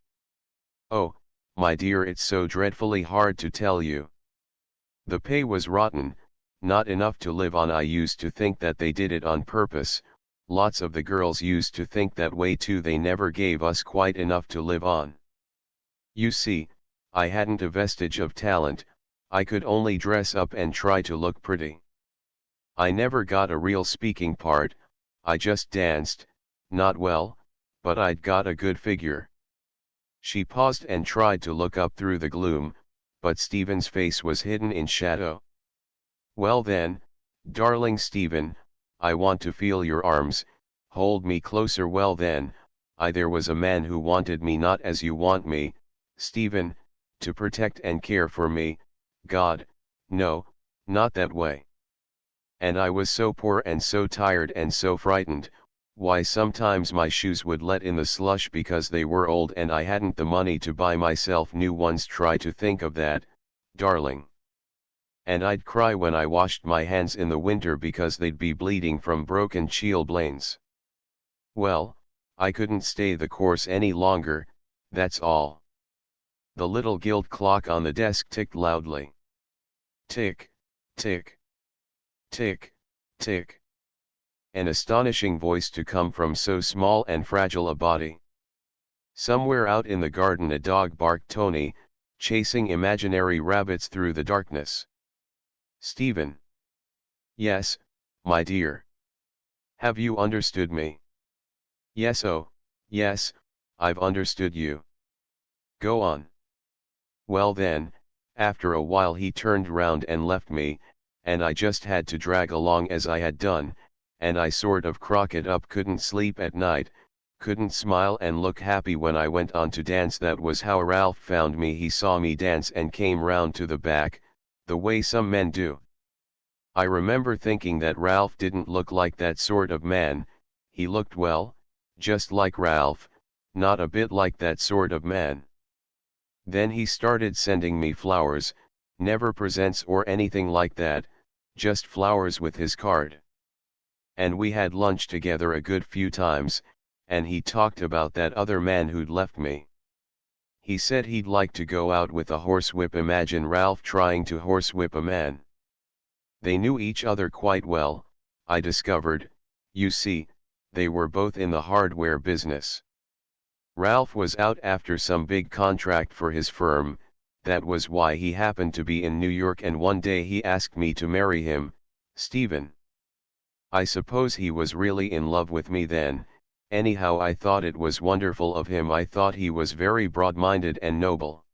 Oh, my dear, it's so dreadfully hard to tell you. The pay was rotten, not enough to live on. I used to think that they did it on purpose. Lots of the girls used to think that way too. They never gave us quite enough to live on. You see, I hadn't a vestige of talent. I could only dress up and try to look pretty. I never got a real speaking part. I just danced, not well, but I'd got a good figure. She paused and tried to look up through the gloom, but Stephen's face was hidden in shadow. Well then, darling Stephen, I want to feel your arms, hold me closer. Well then, there was a man who wanted me not as you want me, Stephen, to protect and care for me. God, no, not that way. And I was so poor and so tired and so frightened. Why, sometimes my shoes would let in the slush because they were old and I hadn't the money to buy myself new ones. Try to think of that, darling. And I'd cry when I washed my hands in the winter because they'd be bleeding from broken chilblains. Well, I couldn't stay the course any longer, that's all. The little gilt clock on the desk ticked loudly. Tick, tick, tick, tick. An astonishing voice to come from so small and fragile a body. Somewhere out in the garden a dog barked Tony, chasing imaginary rabbits through the darkness. Stephen. Yes, my dear. Have you understood me? Yes, oh, yes, I've understood you. Go on. Well then, after a while he turned round and left me, and I just had to drag along as I had done, and I sort of crocked up, couldn't sleep at night, couldn't smile and look happy when I went on to dance. That was how Ralph found me. He saw me dance and came round to the back, the way some men do. I remember thinking that Ralph didn't look like that sort of man. He looked, well, just like Ralph, not a bit like that sort of man. Then he started sending me flowers, never presents or anything like that, just flowers with his card. And we had lunch together a good few times, and he talked about that other man who'd left me. He said he'd like to go out with a horsewhip. Imagine Ralph trying to horsewhip a man. They knew each other quite well, I discovered. You see, they were both in the hardware business. Ralph was out after some big contract for his firm, that was why he happened to be in New York, and one day he asked me to marry him, Stephen. I suppose he was really in love with me then. Anyhow, I thought it was wonderful of him. I thought he was very broad-minded and noble.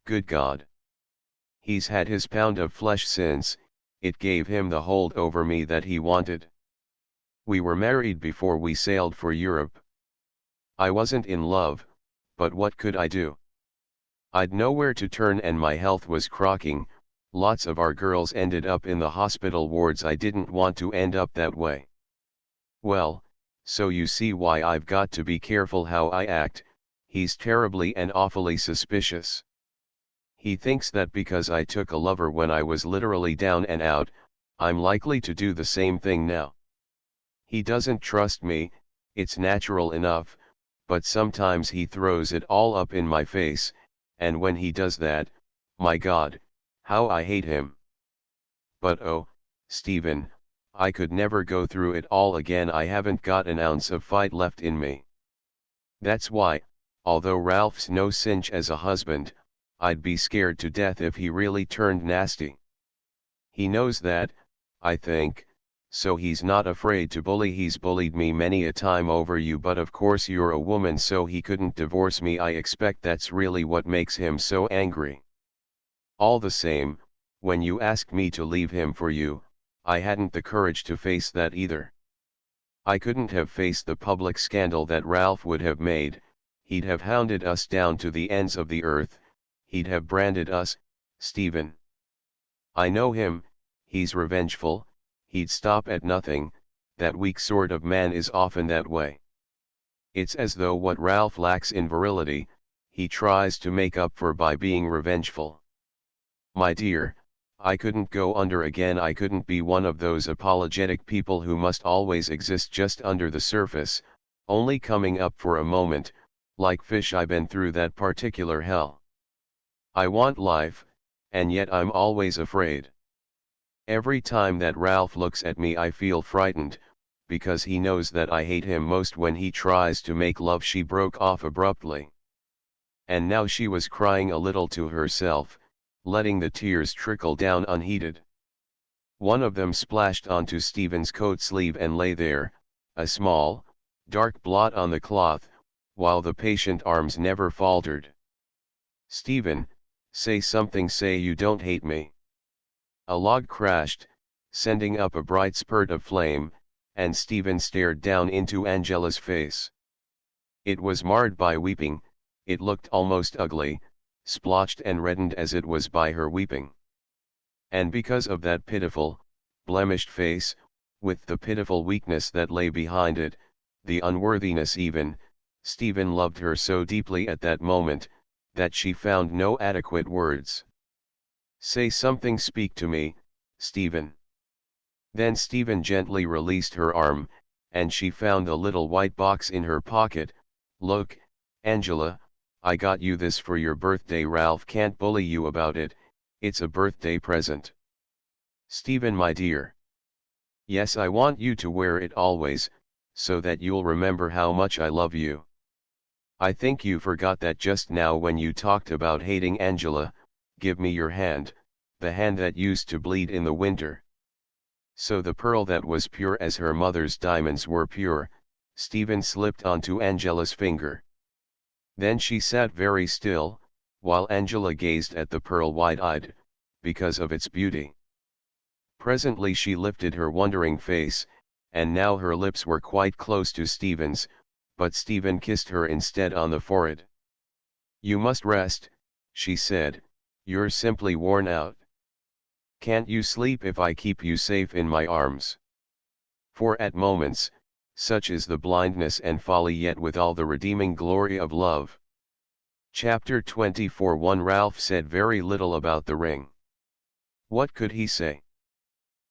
Good God. He's had his pound of flesh since. It gave him the hold over me that he wanted. We were married before we sailed for Europe. I wasn't in love, but what could I do? I'd nowhere to turn and my health was crocking. Lots of our girls ended up in the hospital wards. I didn't want to end up that way. Well, so you see why I've got to be careful how I act. He's terribly and awfully suspicious. He thinks that because I took a lover when I was literally down and out, I'm likely to do the same thing now. He doesn't trust me, it's natural enough, but sometimes he throws it all up in my face, and when he does that, my God, how I hate him. But oh, Stephen, I could never go through it all again. I haven't got an ounce of fight left in me. That's why, although Ralph's no cinch as a husband, I'd be scared to death if he really turned nasty. He knows that, I think, so he's not afraid to bully. He's bullied me many a time over you, but of course you're a woman, so he couldn't divorce me. I expect that's really what makes him so angry. All the same, when you asked me to leave him for you, I hadn't the courage to face that either. I couldn't have faced the public scandal that Ralph would have made. He'd have hounded us down to the ends of the earth. He'd have branded us, Stephen. I know him, he's revengeful, he'd stop at nothing. That weak sort of man is often that way. It's as though what Ralph lacks in virility, he tries to make up for by being revengeful. My dear, I couldn't go under again. I couldn't be one of those apologetic people who must always exist just under the surface, only coming up for a moment, like fish. I've been through that particular hell. I want life, and yet I'm always afraid. Every time that Ralph looks at me I feel frightened, because he knows that I hate him most when he tries to make love. She broke off abruptly. And now she was crying a little to herself, letting the tears trickle down unheeded. One of them splashed onto Stephen's coat sleeve and lay there, a small, dark blot on the cloth, while the patient arms never faltered. Stephen, say something, say you don't hate me. A log crashed, sending up a bright spurt of flame, and Stephen stared down into Angela's face. It was marred by weeping, it looked almost ugly, splotched and reddened as it was by her weeping. And because of that pitiful, blemished face, with the pitiful weakness that lay behind it, the unworthiness even, Stephen loved her so deeply at that moment, that she found no adequate words. Say something, speak to me, Stephen. Then Stephen gently released her arm, and she found the little white box in her pocket. Look, Angela, I got you this for your birthday. Ralph can't bully you about it, it's a birthday present. Stephen, my dear. Yes, I want you to wear it always, so that you'll remember how much I love you. I think you forgot that just now when you talked about hating Angela. Give me your hand, the hand that used to bleed in the winter. So the pearl that was pure as her mother's diamonds were pure, Stephen slipped onto Angela's finger. Then she sat very still, while Angela gazed at the pearl wide-eyed, because of its beauty. Presently she lifted her wondering face, and now her lips were quite close to Stephen's, but Stephen kissed her instead on the forehead. You must rest, she said, you're simply worn out. Can't you sleep if I keep you safe in my arms? For at moments, such is the blindness and folly, yet with all the redeeming glory of love. Chapter 24. 1. Ralph said very little about the ring. What could he say?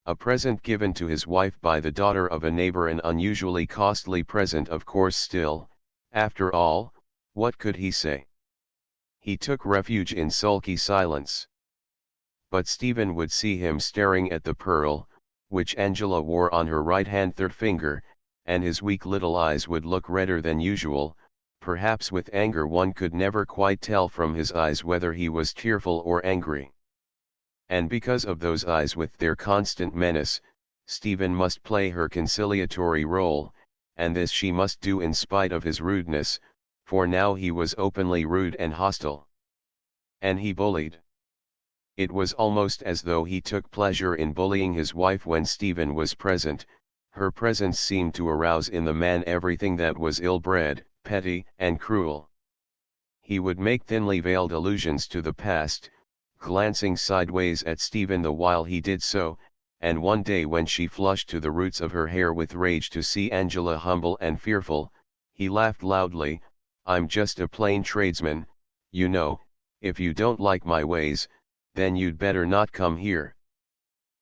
A present given to his wife by the daughter of a neighbor, an unusually costly present, of course. Still, after all, what could he say? He took refuge in sulky silence. But Stephen would see him staring at the pearl, which Angela wore on her right-hand third finger, and his weak little eyes would look redder than usual, perhaps with anger. One could never quite tell from his eyes whether he was tearful or angry. And because of those eyes with their constant menace, Stephen must play her conciliatory role, and this she must do in spite of his rudeness, for now he was openly rude and hostile. And he bullied. It was almost as though he took pleasure in bullying his wife when Stephen was present. Her presence seemed to arouse in the man everything that was ill-bred, petty, and cruel. He would make thinly veiled allusions to the past, glancing sideways at Stephen the while he did so, and one day when she flushed to the roots of her hair with rage to see Angela humble and fearful, he laughed loudly. I'm just a plain tradesman, you know. If you don't like my ways, then you'd better not come here.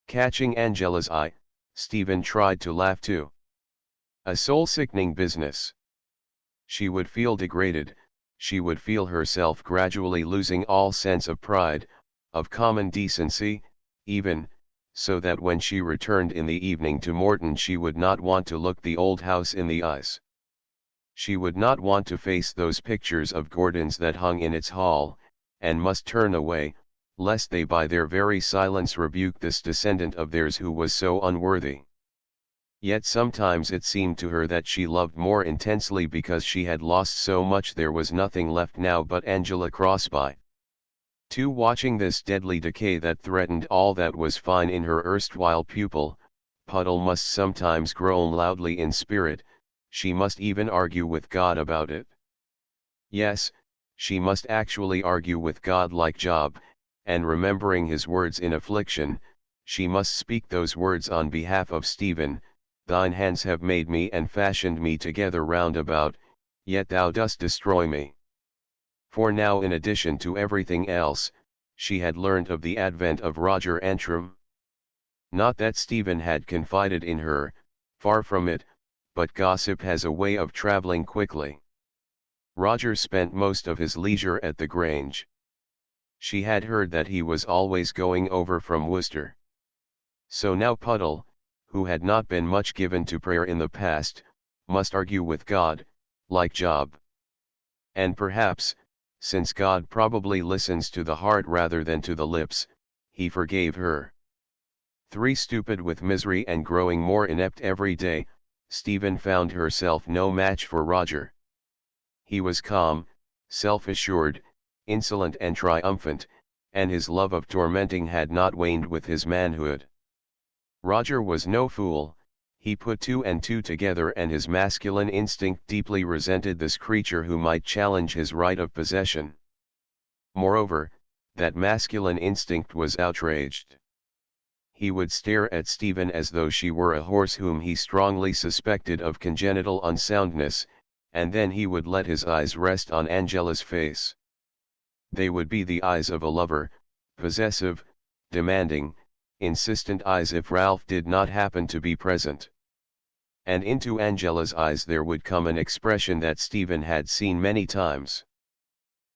Catching Angela's eye, Stephen tried to laugh too. A soul-sickening business. She would feel degraded, she would feel herself gradually losing all sense of pride, of common decency, even, so that when she returned in the evening to Morton she would not want to look the old house in the eyes. She would not want to face those pictures of Gordon's that hung in its hall, and must turn away, lest they by their very silence rebuke this descendant of theirs who was so unworthy. Yet sometimes it seemed to her that she loved more intensely because she had lost so much. There was nothing left now but Angela Crosby. 2. Watching this deadly decay that threatened all that was fine in her erstwhile pupil, Puddle must sometimes groan loudly in spirit. She must even argue with God about it. Yes, she must actually argue with God like Job, and remembering his words in affliction, she must speak those words on behalf of Stephen. Thine hands have made me and fashioned me together round about, yet thou dost destroy me. For now, in addition to everything else, she had learnt of the advent of Roger Antrim. Not that Stephen had confided in her, far from it, but gossip has a way of travelling quickly. Roger spent most of his leisure at the Grange. She had heard that he was always going over from Worcester. So now Puddle, who had not been much given to prayer in the past, must argue with God, like Job. And perhaps, since God probably listens to the heart rather than to the lips, he forgave her. 3. Stupid with misery and growing more inept every day, Stephen found herself no match for Roger. He was calm, self-assured, insolent and triumphant, and his love of tormenting had not waned with his manhood. Roger was no fool. He put 2 and 2 together, and his masculine instinct deeply resented this creature who might challenge his right of possession. Moreover, that masculine instinct was outraged. He would stare at Stephen as though she were a horse whom he strongly suspected of congenital unsoundness, and then he would let his eyes rest on Angela's face. They would be the eyes of a lover, possessive, demanding, insistent eyes if Ralph did not happen to be present. And into Angela's eyes there would come an expression that Stephen had seen many times.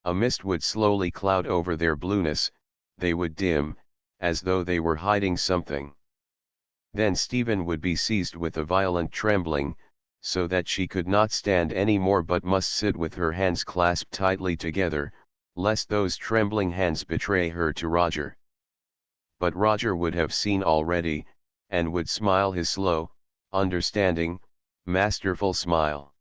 A mist would slowly cloud over their blueness, they would dim, as though they were hiding something. Then Stephen would be seized with a violent trembling, so that she could not stand any more but must sit with her hands clasped tightly together, lest those trembling hands betray her to Roger. But Roger would have seen already, and would smile his slow, understanding, masterful smile.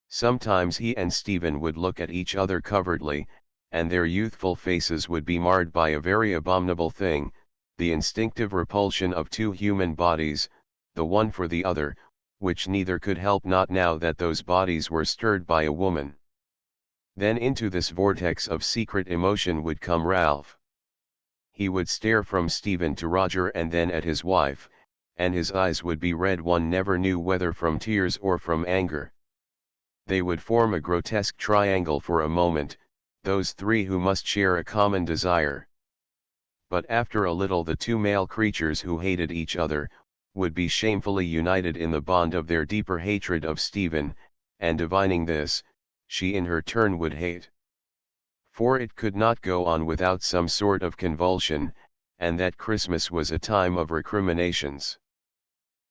Sometimes he and Stephen would look at each other covertly, and their youthful faces would be marred by a very abominable thing, the instinctive repulsion of two human bodies, the one for the other, which neither could help not now that those bodies were stirred by a woman. Then into this vortex of secret emotion would come Ralph. He would stare from Stephen to Roger and then at his wife, and his eyes would be red, one never knew whether from tears or from anger. They would form a grotesque triangle for a moment, those three who must share a common desire. But after a little the two male creatures who hated each other, would be shamefully united in the bond of their deeper hatred of Stephen, and divining this, she in her turn would hate. For it could not go on without some sort of convulsion, and that Christmas was a time of recriminations.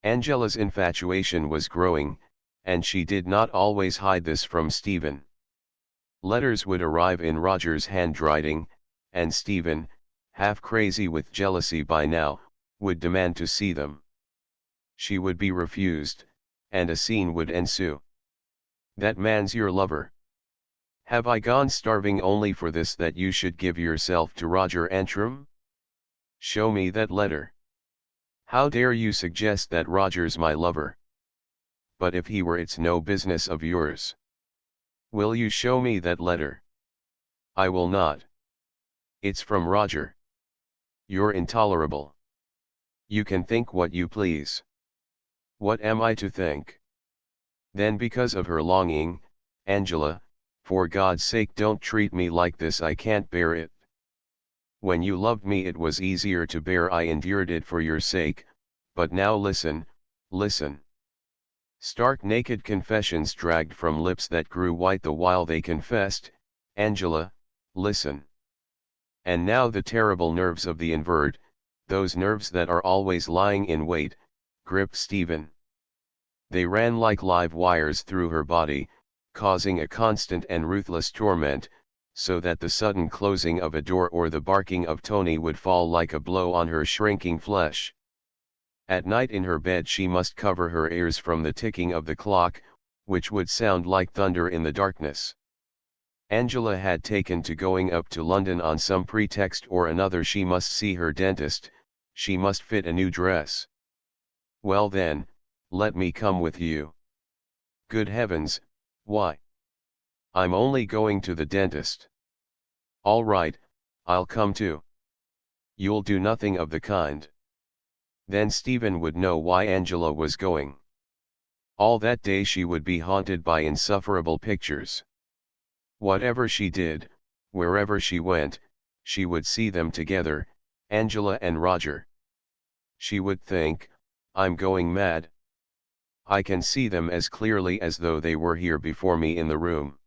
Angela's infatuation was growing, and she did not always hide this from Stephen. Letters would arrive in Roger's handwriting, and Stephen, half crazy with jealousy by now, would demand to see them. She would be refused, and a scene would ensue. "That man's your lover. Have I gone starving only for this, that you should give yourself to Roger Antrim? Show me that letter. How dare you suggest that Roger's my lover? But if he were, it's no business of yours. Will you show me that letter?" "I will not. It's from Roger." "You're intolerable. You can think what you please." "What am I to think?" Then, because of her longing, "Angela, for God's sake don't treat me like this, I can't bear it. When you loved me it was easier to bear, I endured it for your sake, but now listen, listen." Stark naked confessions dragged from lips that grew white the while they confessed, "Angela, listen." And now the terrible nerves of the invert, those nerves that are always lying in wait, gripped Stephen. They ran like live wires through her body, causing a constant and ruthless torment, so that the sudden closing of a door or the barking of Tony would fall like a blow on her shrinking flesh. At night in her bed she must cover her ears from the ticking of the clock, which would sound like thunder in the darkness. Angela had taken to going up to London on some pretext or another. She must see her dentist, she must fit a new dress. "Well then, let me come with you." "Good heavens, why?" "I'm only going to the dentist." "All right, I'll come too." "You'll do nothing of the kind." Then Stephen would know why Angela was going. All that day she would be haunted by insufferable pictures. Whatever she did, wherever she went, she would see them together, Angela and Roger. She would think, "I'm going mad. I can see them as clearly as though they were here before me in the room."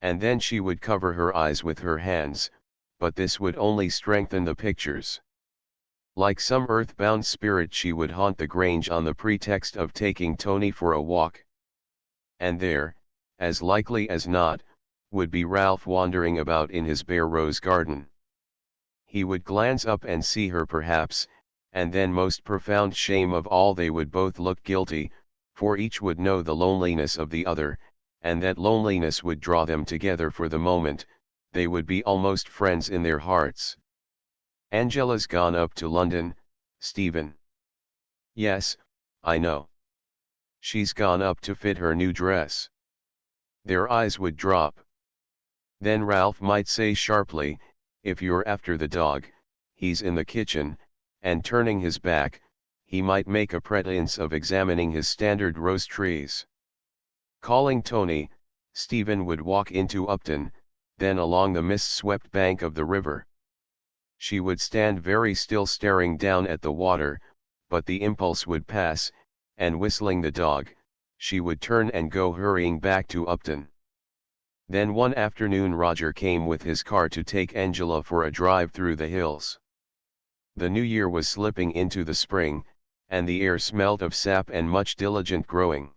And then she would cover her eyes with her hands, but this would only strengthen the pictures. Like some earthbound spirit she would haunt the Grange on the pretext of taking Tony for a walk. And there, as likely as not, would be Ralph wandering about in his bare rose garden. He would glance up and see her perhaps, and then, most profound shame of all, they would both look guilty, for each would know the loneliness of the other, and that loneliness would draw them together for the moment. They would be almost friends in their hearts. "Angela's gone up to London, Stephen." "Yes, I know. She's gone up to fit her new dress." Their eyes would drop. Then Ralph might say sharply, "If you're after the dog, he's in the kitchen," and turning his back, he might make a pretense of examining his standard rose trees. Calling Tony, Stephen would walk into Upton, then along the mist-swept bank of the river. She would stand very still staring down at the water, but the impulse would pass, and whistling the dog, she would turn and go hurrying back to Upton. Then one afternoon Roger came with his car to take Angela for a drive through the hills. The new year was slipping into the spring, and the air smelt of sap and much diligent growing.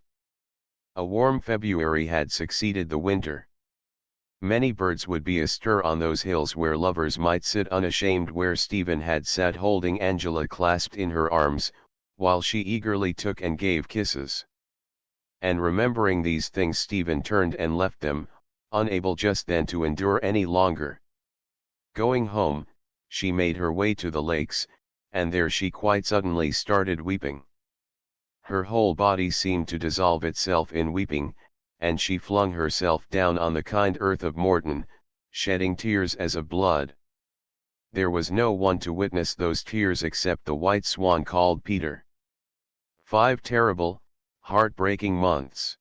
A warm February had succeeded the winter. Many birds would be astir on those hills where lovers might sit unashamed, where Stephen had sat holding Angela clasped in her arms, while she eagerly took and gave kisses. And remembering these things, Stephen turned and left them, unable just then to endure any longer. Going home, she made her way to the lakes, and there she quite suddenly started weeping. Her whole body seemed to dissolve itself in weeping, and she flung herself down on the kind earth of Morton, shedding tears as of blood. There was no one to witness those tears except the white swan called Peter. 5 terrible, heart-breaking months.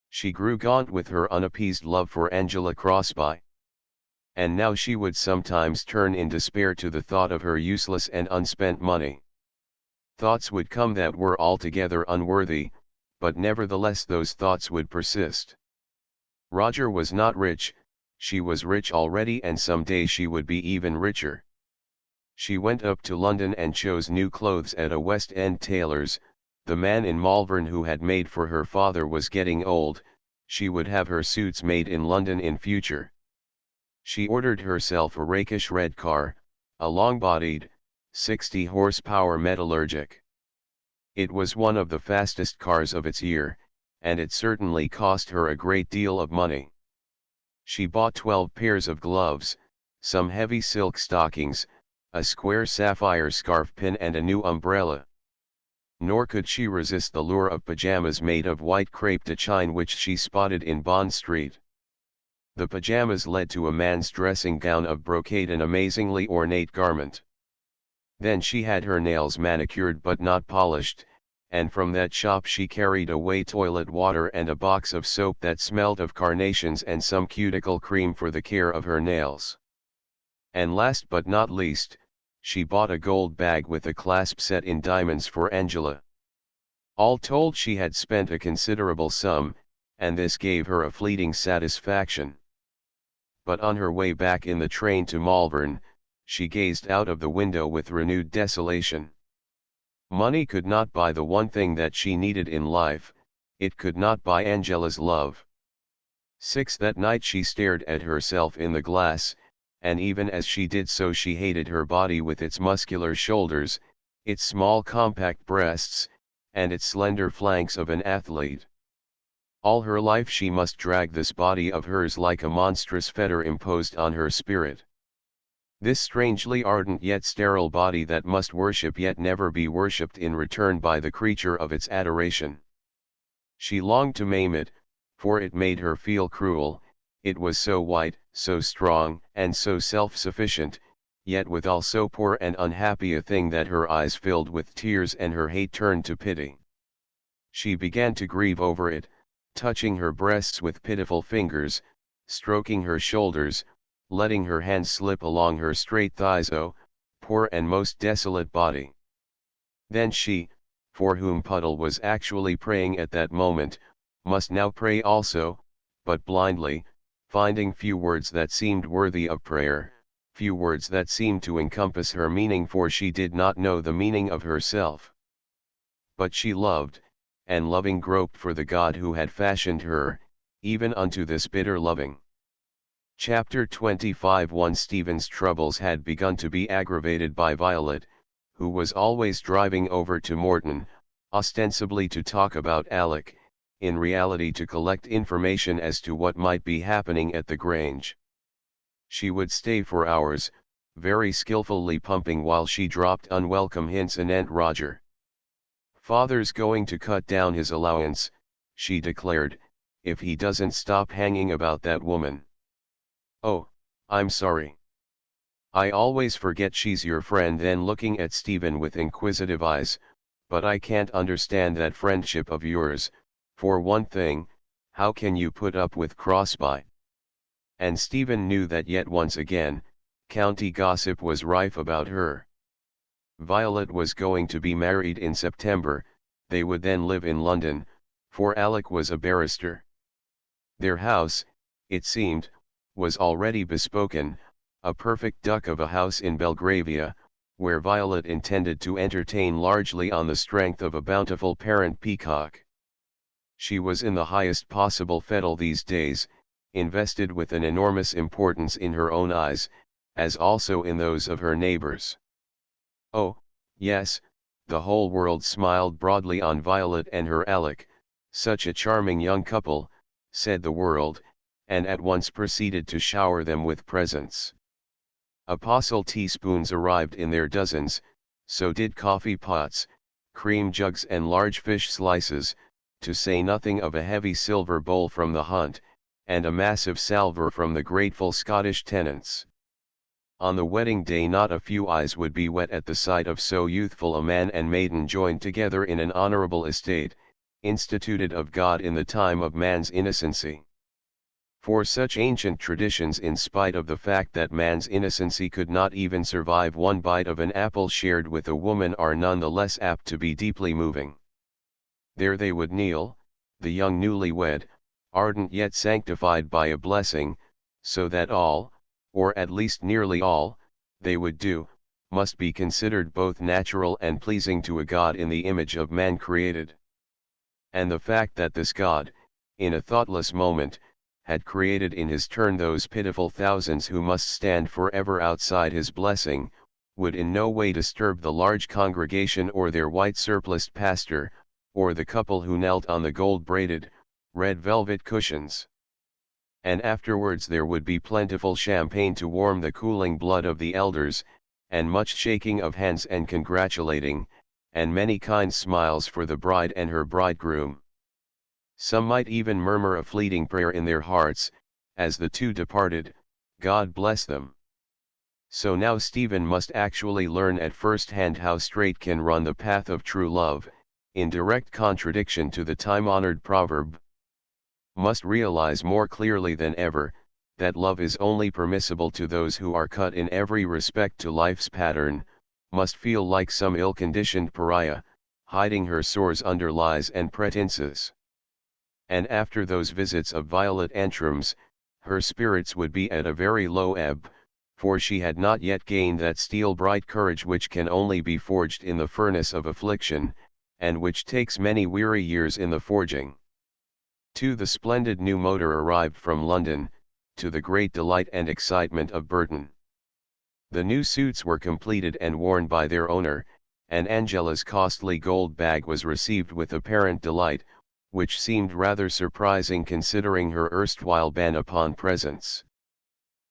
She grew gaunt with her unappeased love for Angela Crosby. And now she would sometimes turn in despair to the thought of her useless and unspent money. Thoughts would come that were altogether unworthy, but nevertheless those thoughts would persist. Roger was not rich, she was rich already, and some day she would be even richer. She went up to London and chose new clothes at a West End tailor's. The man in Malvern who had made for her father was getting old, she would have her suits made in London in future. She ordered herself a rakish red car, a long-bodied, 60-horsepower metallurgic. It was one of the fastest cars of its year, and it certainly cost her a great deal of money. She bought 12 pairs of gloves, some heavy silk stockings, a square sapphire scarf pin and a new umbrella. Nor could she resist the lure of pajamas made of white crepe de chine which she spotted in Bond Street. The pajamas led to a man's dressing gown of brocade, an amazingly ornate garment. Then she had her nails manicured but not polished, and from that shop she carried away toilet water and a box of soap that smelled of carnations and some cuticle cream for the care of her nails. And last but not least, she bought a gold bag with a clasp set in diamonds for Angela. All told she had spent a considerable sum, and this gave her a fleeting satisfaction. But on her way back in the train to Malvern, she gazed out of the window with renewed desolation. Money could not buy the one thing that she needed in life, it could not buy Angela's love. 6 That night she stared at herself in the glass, and even as she did so she hated her body with its muscular shoulders, its small compact breasts, and its slender flanks of an athlete. All her life she must drag this body of hers like a monstrous fetter imposed on her spirit. This strangely ardent yet sterile body that must worship yet never be worshipped in return by the creature of its adoration. She longed to maim it, for it made her feel cruel. It was so white, so strong, and so self-sufficient, yet withal so poor and unhappy a thing that her eyes filled with tears and her hate turned to pity. She began to grieve over it, touching her breasts with pitiful fingers, stroking her shoulders, letting her hands slip along her straight thighs. Oh, poor and most desolate body! Then she, for whom Puddle was actually praying at that moment, must now pray also, but blindly, finding few words that seemed worthy of prayer, few words that seemed to encompass her meaning, for she did not know the meaning of herself. But she loved, and loving groped for the God who had fashioned her, even unto this bitter loving. Chapter 25 1 Stephen's troubles had begun to be aggravated by Violet, who was always driving over to Morton, ostensibly to talk about Alec, in reality to collect information as to what might be happening at the Grange. She would stay for hours, very skillfully pumping while she dropped unwelcome hints anent Roger. "Father's going to cut down his allowance," she declared, "if he doesn't stop hanging about that woman. Oh, I'm sorry. I always forget she's your friend." Then looking at Stephen with inquisitive eyes, "But I can't understand that friendship of yours. For one thing, how can you put up with Crosby?" And Stephen knew that yet once again, county gossip was rife about her. Violet was going to be married in September, they would then live in London, for Alec was a barrister. Their house, it seemed, was already bespoken, a perfect duck of a house in Belgravia, where Violet intended to entertain largely on the strength of a bountiful parent peacock. She was in the highest possible fettle these days, invested with an enormous importance in her own eyes, as also in those of her neighbors. Oh, yes, the whole world smiled broadly on Violet and her Alec, such a charming young couple, said the world, and at once proceeded to shower them with presents. Apostle teaspoons arrived in their dozens, so did coffee pots, cream jugs and large fish slices, to say nothing of a heavy silver bowl from the hunt, and a massive salver from the grateful Scottish tenants. On the wedding day not a few eyes would be wet at the sight of so youthful a man and maiden joined together in an honourable estate, instituted of God in the time of man's innocency. For such ancient traditions, in spite of the fact that man's innocency could not even survive one bite of an apple shared with a woman, are none the less apt to be deeply moving. There they would kneel, the young newlywed, ardent yet sanctified by a blessing, so that all, or at least nearly all, they would do, must be considered both natural and pleasing to a God in the image of man created. And the fact that this God, in a thoughtless moment, had created in his turn those pitiful thousands who must stand forever outside his blessing, would in no way disturb the large congregation or their white surpliced pastor, or the couple who knelt on the gold-braided, red velvet cushions. And afterwards there would be plentiful champagne to warm the cooling blood of the elders, and much shaking of hands and congratulating, and many kind smiles for the bride and her bridegroom. Some might even murmur a fleeting prayer in their hearts, as the two departed, God bless them. So now Stephen must actually learn at first hand how straight can run the path of true love, in direct contradiction to the time-honored proverb. Must realize more clearly than ever, that love is only permissible to those who are cut in every respect to life's pattern, must feel like some ill-conditioned pariah, hiding her sores under lies and pretenses. And after those visits of Violet Antrum's, her spirits would be at a very low ebb, for she had not yet gained that steel-bright courage which can only be forged in the furnace of affliction, and which takes many weary years in the forging. The splendid new motor arrived from London, to the great delight and excitement of Burton. The new suits were completed and worn by their owner, and Angela's costly gold bag was received with apparent delight, which seemed rather surprising considering her erstwhile ban upon presents.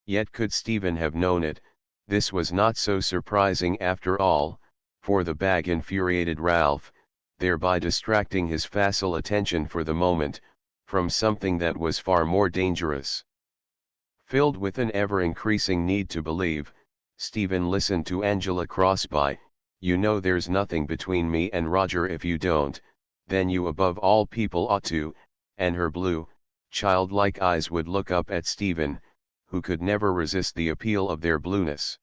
Yet could Stephen have known it, this was not so surprising after all, for the bag infuriated Ralph, thereby distracting his facile attention for the moment, from something that was far more dangerous. Filled with an ever-increasing need to believe, Stephen listened to Angela cross by, "You know there's nothing between me and Roger. If you don't, then you above all people ought to," and her blue, childlike eyes would look up at Stephen, who could never resist the appeal of their blueness.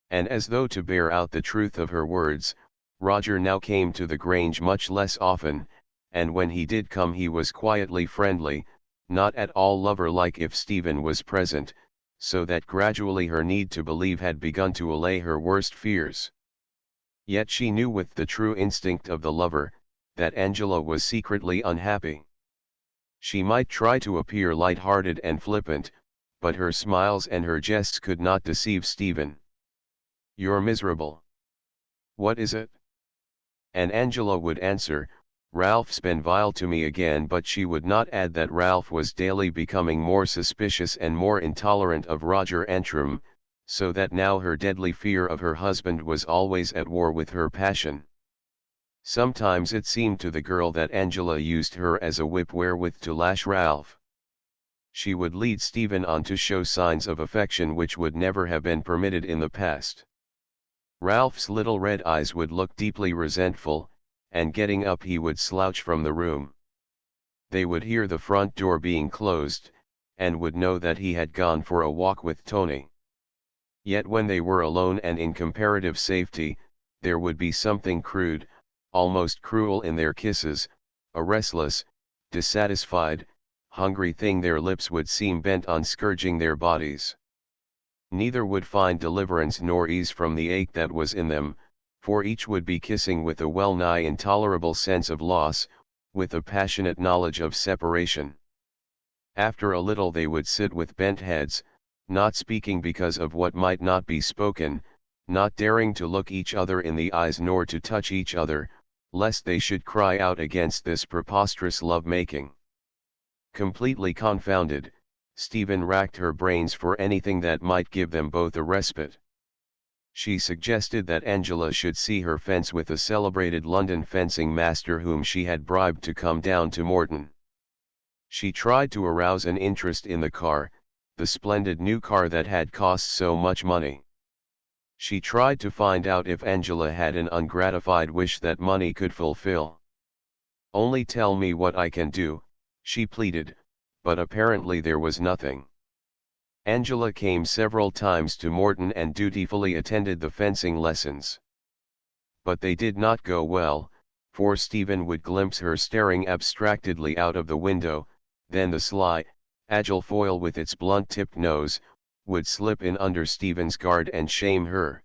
And as though to bear out the truth of her words, Roger now came to the Grange much less often, and when he did come he was quietly friendly, not at all lover-like if Stephen was present, so that gradually her need to believe had begun to allay her worst fears. Yet she knew with the true instinct of the lover, that Angela was secretly unhappy. She might try to appear light-hearted and flippant, but her smiles and her jests could not deceive Stephen. "You're miserable. What is it?" And Angela would answer, "Ralph's been vile to me again," but she would not add that Ralph was daily becoming more suspicious and more intolerant of Roger Antrim, so that now her deadly fear of her husband was always at war with her passion. Sometimes it seemed to the girl that Angela used her as a whip wherewith to lash Ralph. She would lead Stephen on to show signs of affection which would never have been permitted in the past. Ralph's little red eyes would look deeply resentful, and getting up he would slouch from the room. They would hear the front door being closed, and would know that he had gone for a walk with Tony. Yet when they were alone and in comparative safety, there would be something crude, almost cruel in their kisses, a restless, dissatisfied, hungry thing. Their lips would seem bent on scourging their bodies. Neither would find deliverance nor ease from the ache that was in them, for each would be kissing with a well-nigh intolerable sense of loss, with a passionate knowledge of separation. After a little they would sit with bent heads, not speaking because of what might not be spoken, not daring to look each other in the eyes nor to touch each other, lest they should cry out against this preposterous love-making. Completely confounded, Stephen racked her brains for anything that might give them both a respite. She suggested that Angela should see her fence with a celebrated London fencing master whom she had bribed to come down to Morton. She tried to arouse an interest in the car, the splendid new car that had cost so much money. She tried to find out if Angela had an ungratified wish that money could fulfill. "Only tell me what I can do," she pleaded, but apparently there was nothing. Angela came several times to Morton and dutifully attended the fencing lessons. But they did not go well, for Stephen would glimpse her staring abstractedly out of the window, then the sly, agile foil with its blunt-tipped nose, would slip in under Stephen's guard and shame her.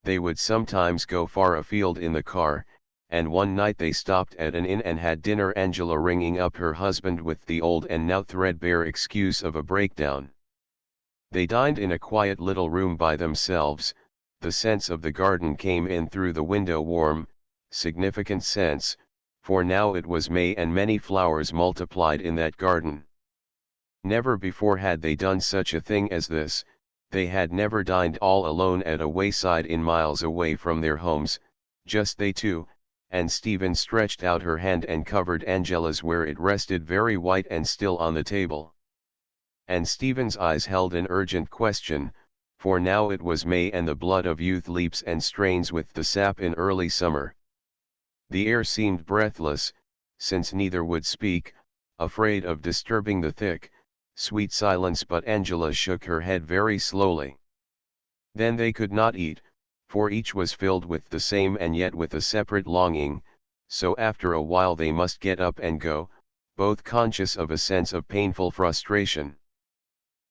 They would sometimes go far afield in the car, and one night they stopped at an inn and had dinner, Angela ringing up her husband with the old and now threadbare excuse of a breakdown. They dined in a quiet little room by themselves. The sense of the garden came in through the window, warm, significant sense, for now it was May and many flowers multiplied in that garden. Never before had they done such a thing as this. They had never dined all alone at a wayside inn miles away from their homes, just they two, and Stephen stretched out her hand and covered Angela's where it rested very white and still on the table. And Stephen's eyes held an urgent question, for now it was May and the blood of youth leaps and strains with the sap in early summer. The air seemed breathless, since neither would speak, afraid of disturbing the thick, sweet silence, but Angela shook her head very slowly. Then they could not eat, for each was filled with the same and yet with a separate longing, so after a while they must get up and go, both conscious of a sense of painful frustration.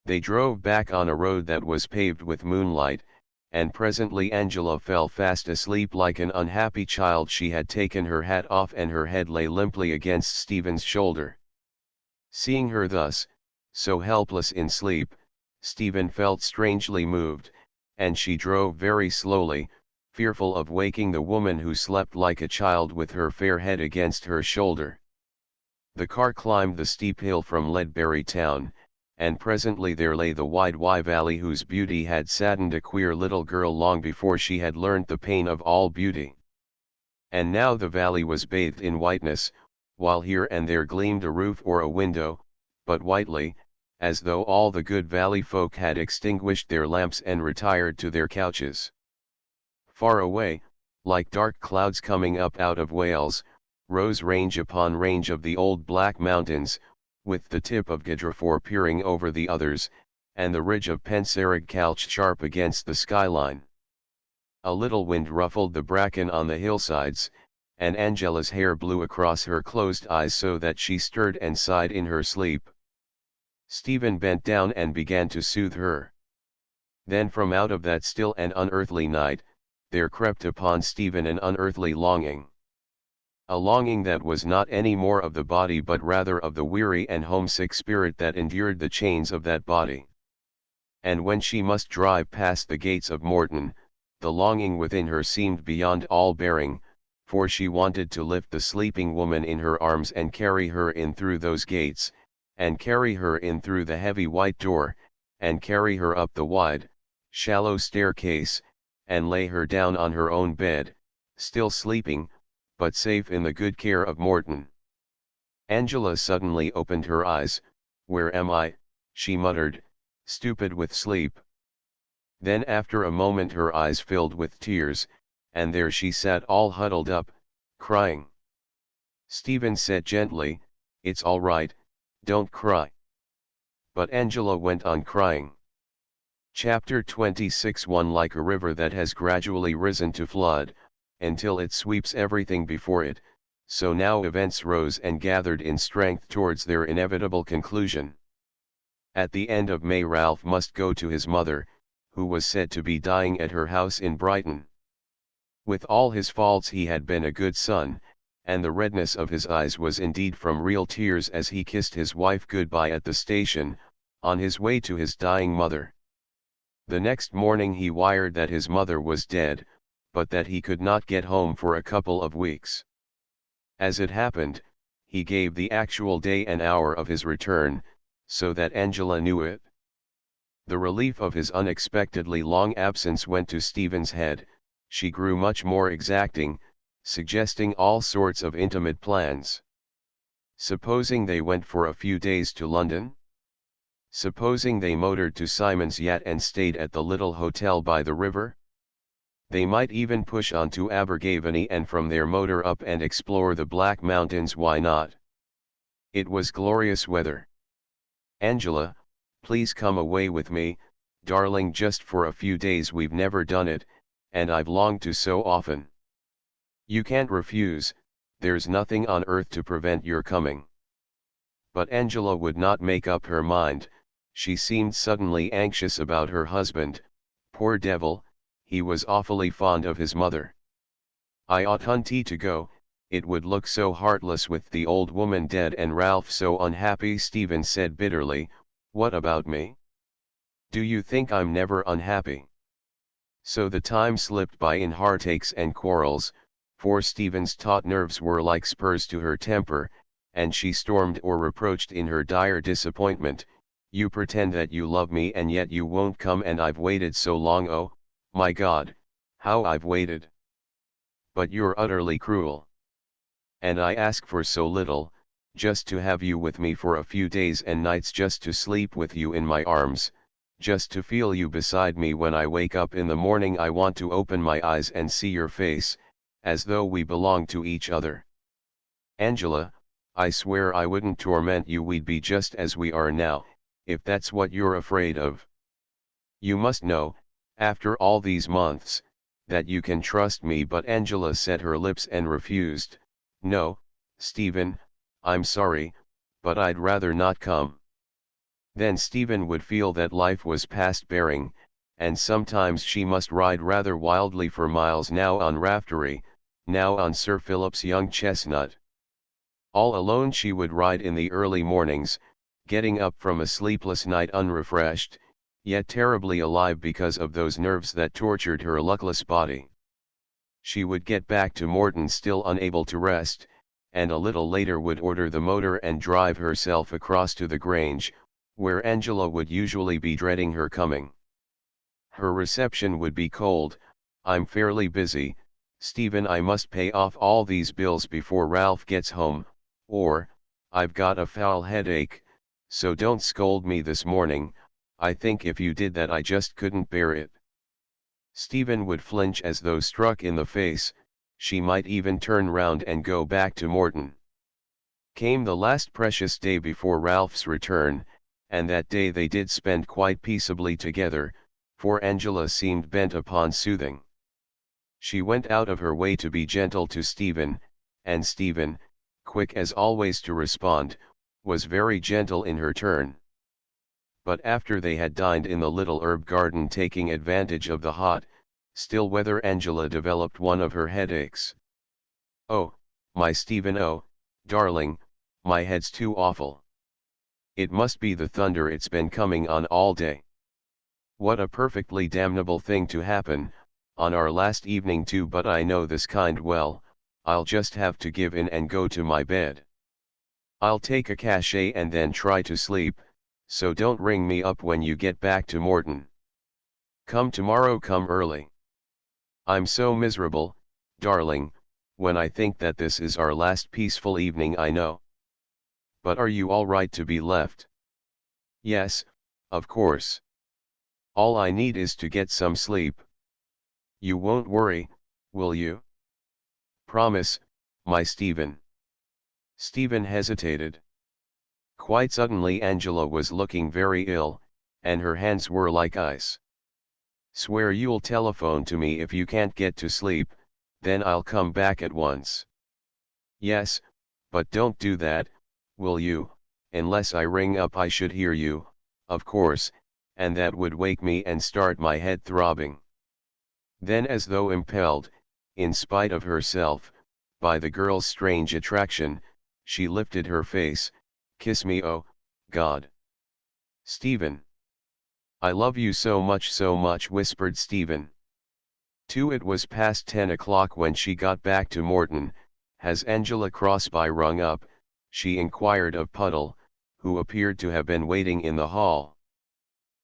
They drove back on a road that was paved with moonlight, and presently Angela fell fast asleep like an unhappy child. She had taken her hat off and her head lay limply against Stephen's shoulder. Seeing her thus, so helpless in sleep, Stephen felt strangely moved, and she drove very slowly, fearful of waking the woman who slept like a child with her fair head against her shoulder. The car climbed the steep hill from Ledbury Town, and presently there lay the wide Wye Valley whose beauty had saddened a queer little girl long before she had learnt the pain of all beauty. And now the valley was bathed in whiteness, while here and there gleamed a roof or a window, but whitely, as though all the good valley folk had extinguished their lamps and retired to their couches. Far away, like dark clouds coming up out of Wales, rose range upon range of the old black mountains, with the tip of Gidreford peering over the others, and the ridge of Pensarig couched sharp against the skyline. A little wind ruffled the bracken on the hillsides, and Angela's hair blew across her closed eyes so that she stirred and sighed in her sleep. Stephen bent down and began to soothe her. Then from out of that still and unearthly night, there crept upon Stephen an unearthly longing. A longing that was not any more of the body but rather of the weary and homesick spirit that endured the chains of that body. And when she must drive past the gates of Morton, the longing within her seemed beyond all bearing, for she wanted to lift the sleeping woman in her arms and carry her in through those gates, and carry her in through the heavy white door, and carry her up the wide, shallow staircase, and lay her down on her own bed, still sleeping, but safe in the good care of Morton. Angela suddenly opened her eyes. "Where am I?" she muttered, stupid with sleep. Then after a moment her eyes filled with tears, and there she sat all huddled up, crying. Stephen said gently, "It's all right, don't cry." But Angela went on crying. Chapter 26. One like a river that has gradually risen to flood, until it sweeps everything before it, so now events rose and gathered in strength towards their inevitable conclusion. At the end of May Ralph must go to his mother, who was said to be dying at her house in Brighton. With all his faults he had been a good son, and the redness of his eyes was indeed from real tears as he kissed his wife good-bye at the station, on his way to his dying mother. The next morning he wired that his mother was dead, but that he could not get home for a couple of weeks. As it happened, he gave the actual day and hour of his return, so that Angela knew it. The relief of his unexpectedly long absence went to Stephen's head. She grew much more exacting, suggesting all sorts of intimate plans. Supposing they went for a few days to London? Supposing they motored to Simon's yacht and stayed at the little hotel by the river? They might even push on to Abergavenny and from there motor up and explore the Black Mountains. Why not? It was glorious weather. "Angela, please come away with me, darling, just for a few days. We've never done it, and I've longed to so often." "You can't refuse, there's nothing on earth to prevent your coming." But Angela would not make up her mind. She seemed suddenly anxious about her husband. Poor devil, he was awfully fond of his mother. "I oughtn't to go, it would look so heartless with the old woman dead and Ralph so unhappy," Stephen said bitterly. "What about me? Do you think I'm never unhappy?" So the time slipped by in heartaches and quarrels, for Stephen's taut nerves were like spurs to her temper, and she stormed or reproached in her dire disappointment. "You pretend that you love me and yet you won't come, and I've waited so long. Oh, my God, how I've waited! But you're utterly cruel. And I ask for so little, just to have you with me for a few days and nights, just to sleep with you in my arms, just to feel you beside me when I wake up in the morning. I want to open my eyes and see your face, as though we belonged to each other. Angela, I swear I wouldn't torment you. We'd be just as we are now, if that's what you're afraid of. You must know, after all these months, that you can trust me." But Angela set her lips and refused. "No, Stephen, I'm sorry, but I'd rather not come." Then Stephen would feel that life was past bearing, and sometimes she must ride rather wildly for miles, now on Raftery, now on Sir Philip's young chestnut. All alone she would ride in the early mornings, getting up from a sleepless night unrefreshed, yet terribly alive because of those nerves that tortured her luckless body. She would get back to Morton still unable to rest, and a little later would order the motor and drive herself across to the Grange, where Angela would usually be dreading her coming. Her reception would be cold. "I'm fairly busy, Stephen. I must pay off all these bills before Ralph gets home, or, I've got a foul headache, so don't scold me this morning. I think if you did that I just couldn't bear it." Stephen would flinch as though struck in the face. She might even turn round and go back to Morton. Came the last precious day before Ralph's return, and that day they did spend quite peaceably together, for Angela seemed bent upon soothing. She went out of her way to be gentle to Stephen, and Stephen, quick as always to respond, was very gentle in her turn. But after they had dined in the little herb garden, taking advantage of the hot, still weather, Angela developed one of her headaches. "Oh, my Stephen, oh, darling, my head's too awful. It must be the thunder, it's been coming on all day. What a perfectly damnable thing to happen, on our last evening too, but I know this kind well, I'll just have to give in and go to my bed. I'll take a cachet and then try to sleep, so don't ring me up when you get back to Morton. Come tomorrow, come early. I'm so miserable, darling, when I think that this is our last peaceful evening. I know. But are you all right to be left?" "Yes, of course. All I need is to get some sleep. You won't worry, will you? Promise, my Stephen." Stephen hesitated. Quite suddenly Angela was looking very ill, and her hands were like ice. Swear you'll telephone to me if you can't get to sleep, then I'll come back at once. Yes, but don't do that, will you? Unless I ring up I should hear you, of course, and that would wake me and start my head throbbing. Then, as though impelled, in spite of herself, by the girl's strange attraction, she lifted her face. Kiss me, oh, God. Stephen. I love you so much, whispered Stephen. 2. It was past 10 o'clock when she got back to Morton. Has Angela Crosby rung up? She inquired of Puddle, who appeared to have been waiting in the hall.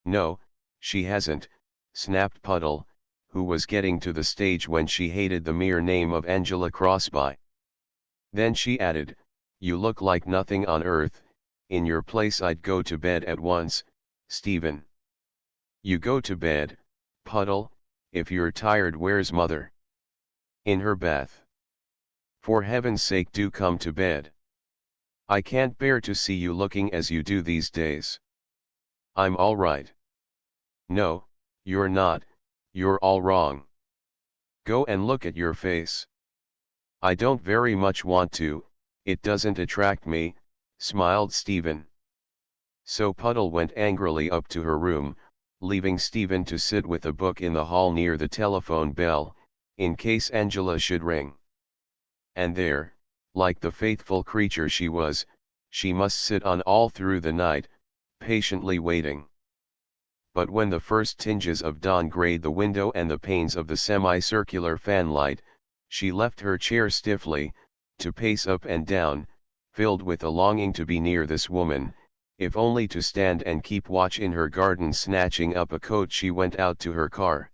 No, she hasn't, snapped Puddle, who was getting to the stage when she hated the mere name of Angela Crosby. Then she added, you look like nothing on earth. In your place I'd go to bed at once, Stephen. You go to bed, Puddle. If you're tired, where's mother? In her bath. For heaven's sake, do come to bed. I can't bear to see you looking as you do these days. I'm all right. No, you're not, you're all wrong. Go and look at your face. I don't very much want to, it doesn't attract me, smiled Stephen. So Puddle went angrily up to her room, leaving Stephen to sit with a book in the hall near the telephone bell, in case Angela should ring. And there, like the faithful creature she was, she must sit on all through the night, patiently waiting. But when the first tinges of dawn grayed the window and the panes of the semicircular fanlight, she left her chair stiffly, to pace up and down, filled with a longing to be near this woman, if only to stand and keep watch in her garden. Snatching up a coat, she went out to her car.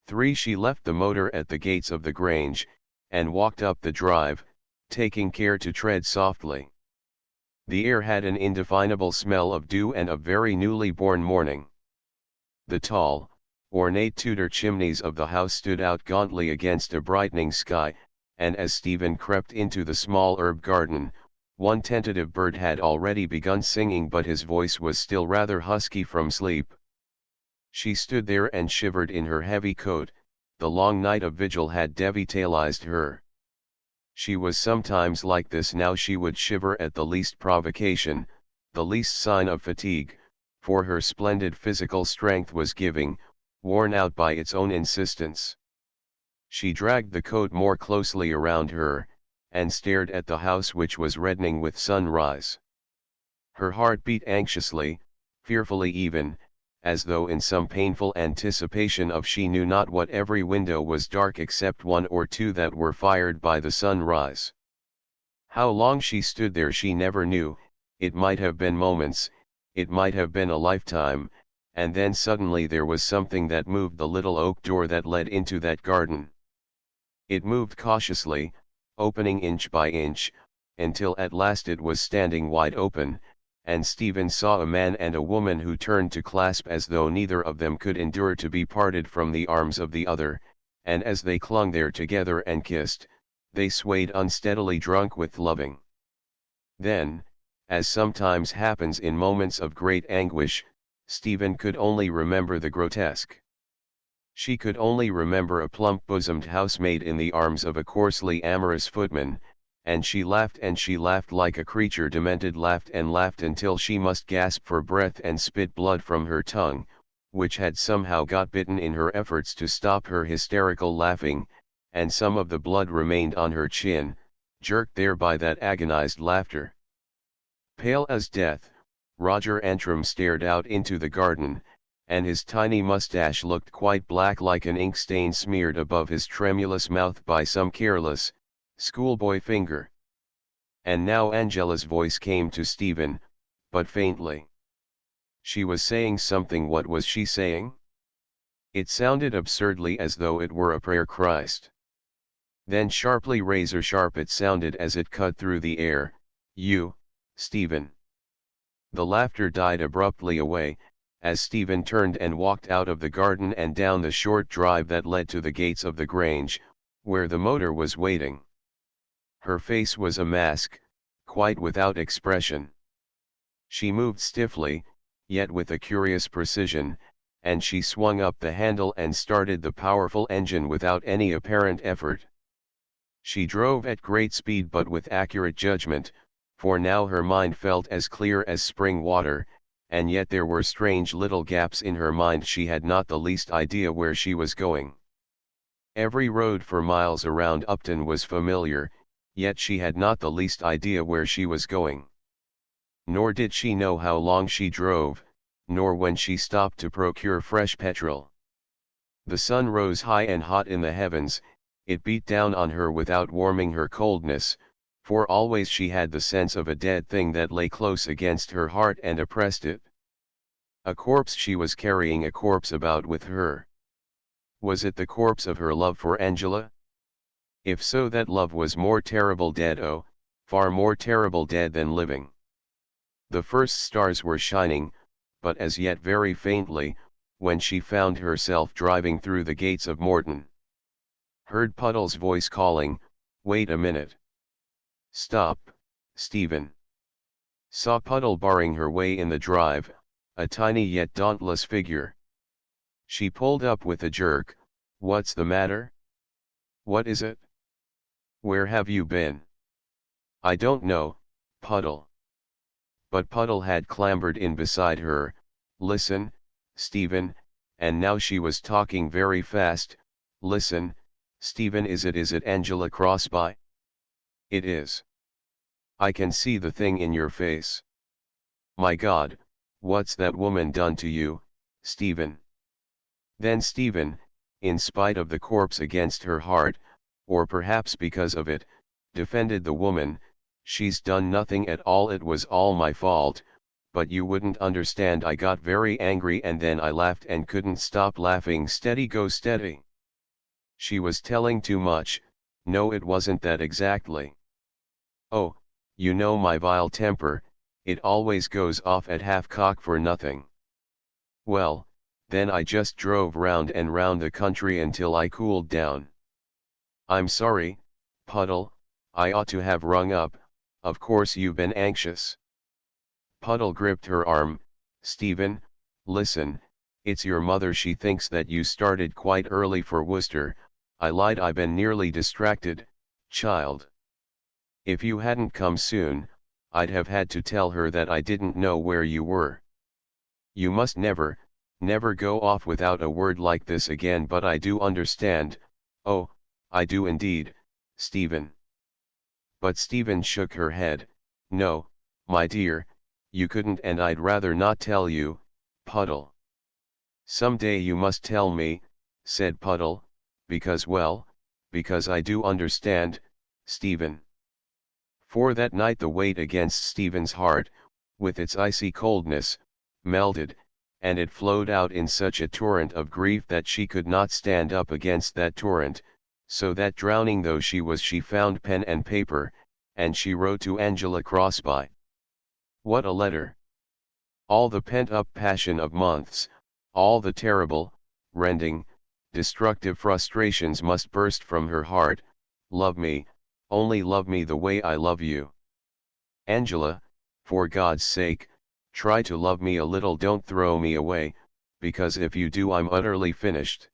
3. She left the motor at the gates of the Grange, and walked up the drive, taking care to tread softly. The air had an indefinable smell of dew and of very newly born morning. The tall, ornate Tudor chimneys of the house stood out gauntly against a brightening sky, and as Stephen crept into the small herb garden, one tentative bird had already begun singing, but his voice was still rather husky from sleep. She stood there and shivered in her heavy coat. The long night of vigil had devitalized her. She was sometimes like this now. She would shiver at the least provocation, the least sign of fatigue, for her splendid physical strength was giving, worn out by its own insistence. She dragged the coat more closely around her, and stared at the house which was reddening with sunrise. Her heart beat anxiously, fearfully even, as though in some painful anticipation of she knew not what. Every window was dark except one or two that were fired by the sunrise. How long she stood there she never knew. It might have been moments, it might have been a lifetime, and then suddenly there was something that moved the little oak door that led into that garden. It moved cautiously, opening inch by inch, until at last it was standing wide open, and Stephen saw a man and a woman who turned to clasp as though neither of them could endure to be parted from the arms of the other, and as they clung there together and kissed, they swayed unsteadily, drunk with loving. Then, as sometimes happens in moments of great anguish, Stephen could only remember the grotesque. She could only remember a plump-bosomed housemaid in the arms of a coarsely amorous footman, and she laughed like a creature demented, laughed and laughed until she must gasp for breath and spit blood from her tongue, which had somehow got bitten in her efforts to stop her hysterical laughing, and some of the blood remained on her chin, jerked there by that agonized laughter. Pale as death, Roger Antrim stared out into the garden, and his tiny mustache looked quite black, like an ink stain smeared above his tremulous mouth by some careless, schoolboy finger. And now Angela's voice came to Stephen, but faintly. She was saying something. What was she saying? It sounded absurdly as though it were a prayer. Christ. Then sharply, razor sharp, it sounded as it cut through the air. You, Stephen. The laughter died abruptly away, as Stephen turned and walked out of the garden and down the short drive that led to the gates of the Grange, where the motor was waiting. Her face was a mask, quite without expression. She moved stiffly, yet with a curious precision, and she swung up the handle and started the powerful engine without any apparent effort. She drove at great speed but with accurate judgment, for now her mind felt as clear as spring water, and yet there were strange little gaps in her mind. She had not the least idea where she was going. Every road for miles around Upton was familiar, yet she had not the least idea where she was going. Nor did she know how long she drove, nor when she stopped to procure fresh petrol. The sun rose high and hot in the heavens. It beat down on her without warming her coldness, for always she had the sense of a dead thing that lay close against her heart and oppressed it. A corpse. She was carrying a corpse about with her. Was it the corpse of her love for Angela? If so, that love was more terrible dead, oh, far more terrible dead than living. The first stars were shining, but as yet very faintly, when she found herself driving through the gates of Morton. Heard Puddle's voice calling, "Wait a minute. Stop, Stephen." Saw Puddle barring her way in the drive, a tiny yet dauntless figure. She pulled up with a jerk. "What's the matter? What is it? Where have you been?" "I don't know, Puddle." But Puddle had clambered in beside her. "Listen, Stephen," and now she was talking very fast. "Listen, Stephen, is it Angela Crosby?" "It is." "I can see the thing in your face." "My God, what's that woman done to you, Stephen?" Then Stephen, in spite of the corpse against her heart, or perhaps because of it, defended the woman. "She's done nothing at all. It was all my fault, but you wouldn't understand. I got very angry and then I laughed and couldn't stop laughing." "Steady, go steady." "She was telling too much." "No, it wasn't that exactly." "Oh, you know my vile temper, it always goes off at half-cock for nothing." "Well, then I just drove round and round the country until I cooled down." "I'm sorry, Puddle, I ought to have rung up. Of course you've been anxious." Puddle gripped her arm. "Stephen, listen, it's your mother. She thinks that you started quite early for Worcester." "I lied. I've been nearly distracted, child. If you hadn't come soon, I'd have had to tell her that I didn't know where you were." "You must never, never go off without a word like this again." "But I do understand." "Oh, I do indeed, Stephen." But Stephen shook her head. "No, my dear, you couldn't, and I'd rather not tell you, Puddle." "Some day you must tell me," said Puddle, because I do understand, Stephen." For that night the weight against Stephen's heart, with its icy coldness, melted, and it flowed out in such a torrent of grief that she could not stand up against that torrent, so that drowning though she was, she found pen and paper, and she wrote to Angela Crosby. What a letter! All the pent-up passion of months, all the terrible, rending, destructive frustrations must burst from her heart. "Love me, only love me the way I love you. Angela, for God's sake, try to love me a little. Don't throw me away, because if you do I'm utterly finished.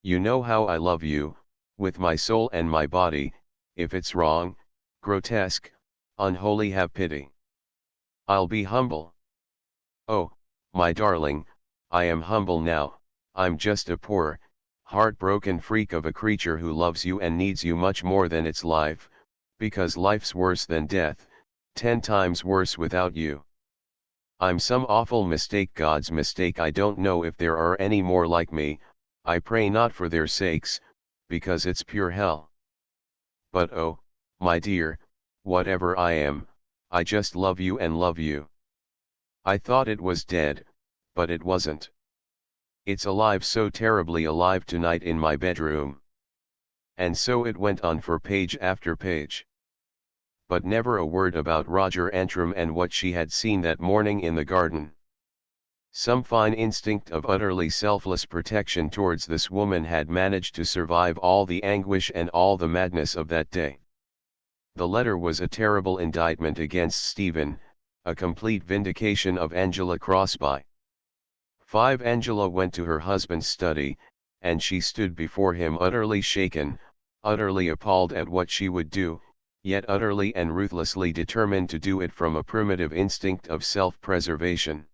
You know how I love you, with my soul and my body. If it's wrong, grotesque, unholy, have pity. I'll be humble. Oh, my darling, I am humble now. I'm just a poor, heartbroken freak of a creature who loves you and needs you much more than its life, because life's worse than death, 10 times worse without you. I'm some awful mistake, God's mistake. I don't know if there are any more like me. I pray not for their sakes, because it's pure hell. But oh, my dear, whatever I am, I just love you and love you. I thought it was dead, but it wasn't. It's alive, so terribly alive tonight in my bedroom." And so it went on for page after page. But never a word about Roger Antrim and what she had seen that morning in the garden. Some fine instinct of utterly selfless protection towards this woman had managed to survive all the anguish and all the madness of that day. The letter was a terrible indictment against Stephen, a complete vindication of Angela Crosby. 5. Angela went to her husband's study, and she stood before him utterly shaken, utterly appalled at what she would do, yet utterly and ruthlessly determined to do it from a primitive instinct of self-preservation.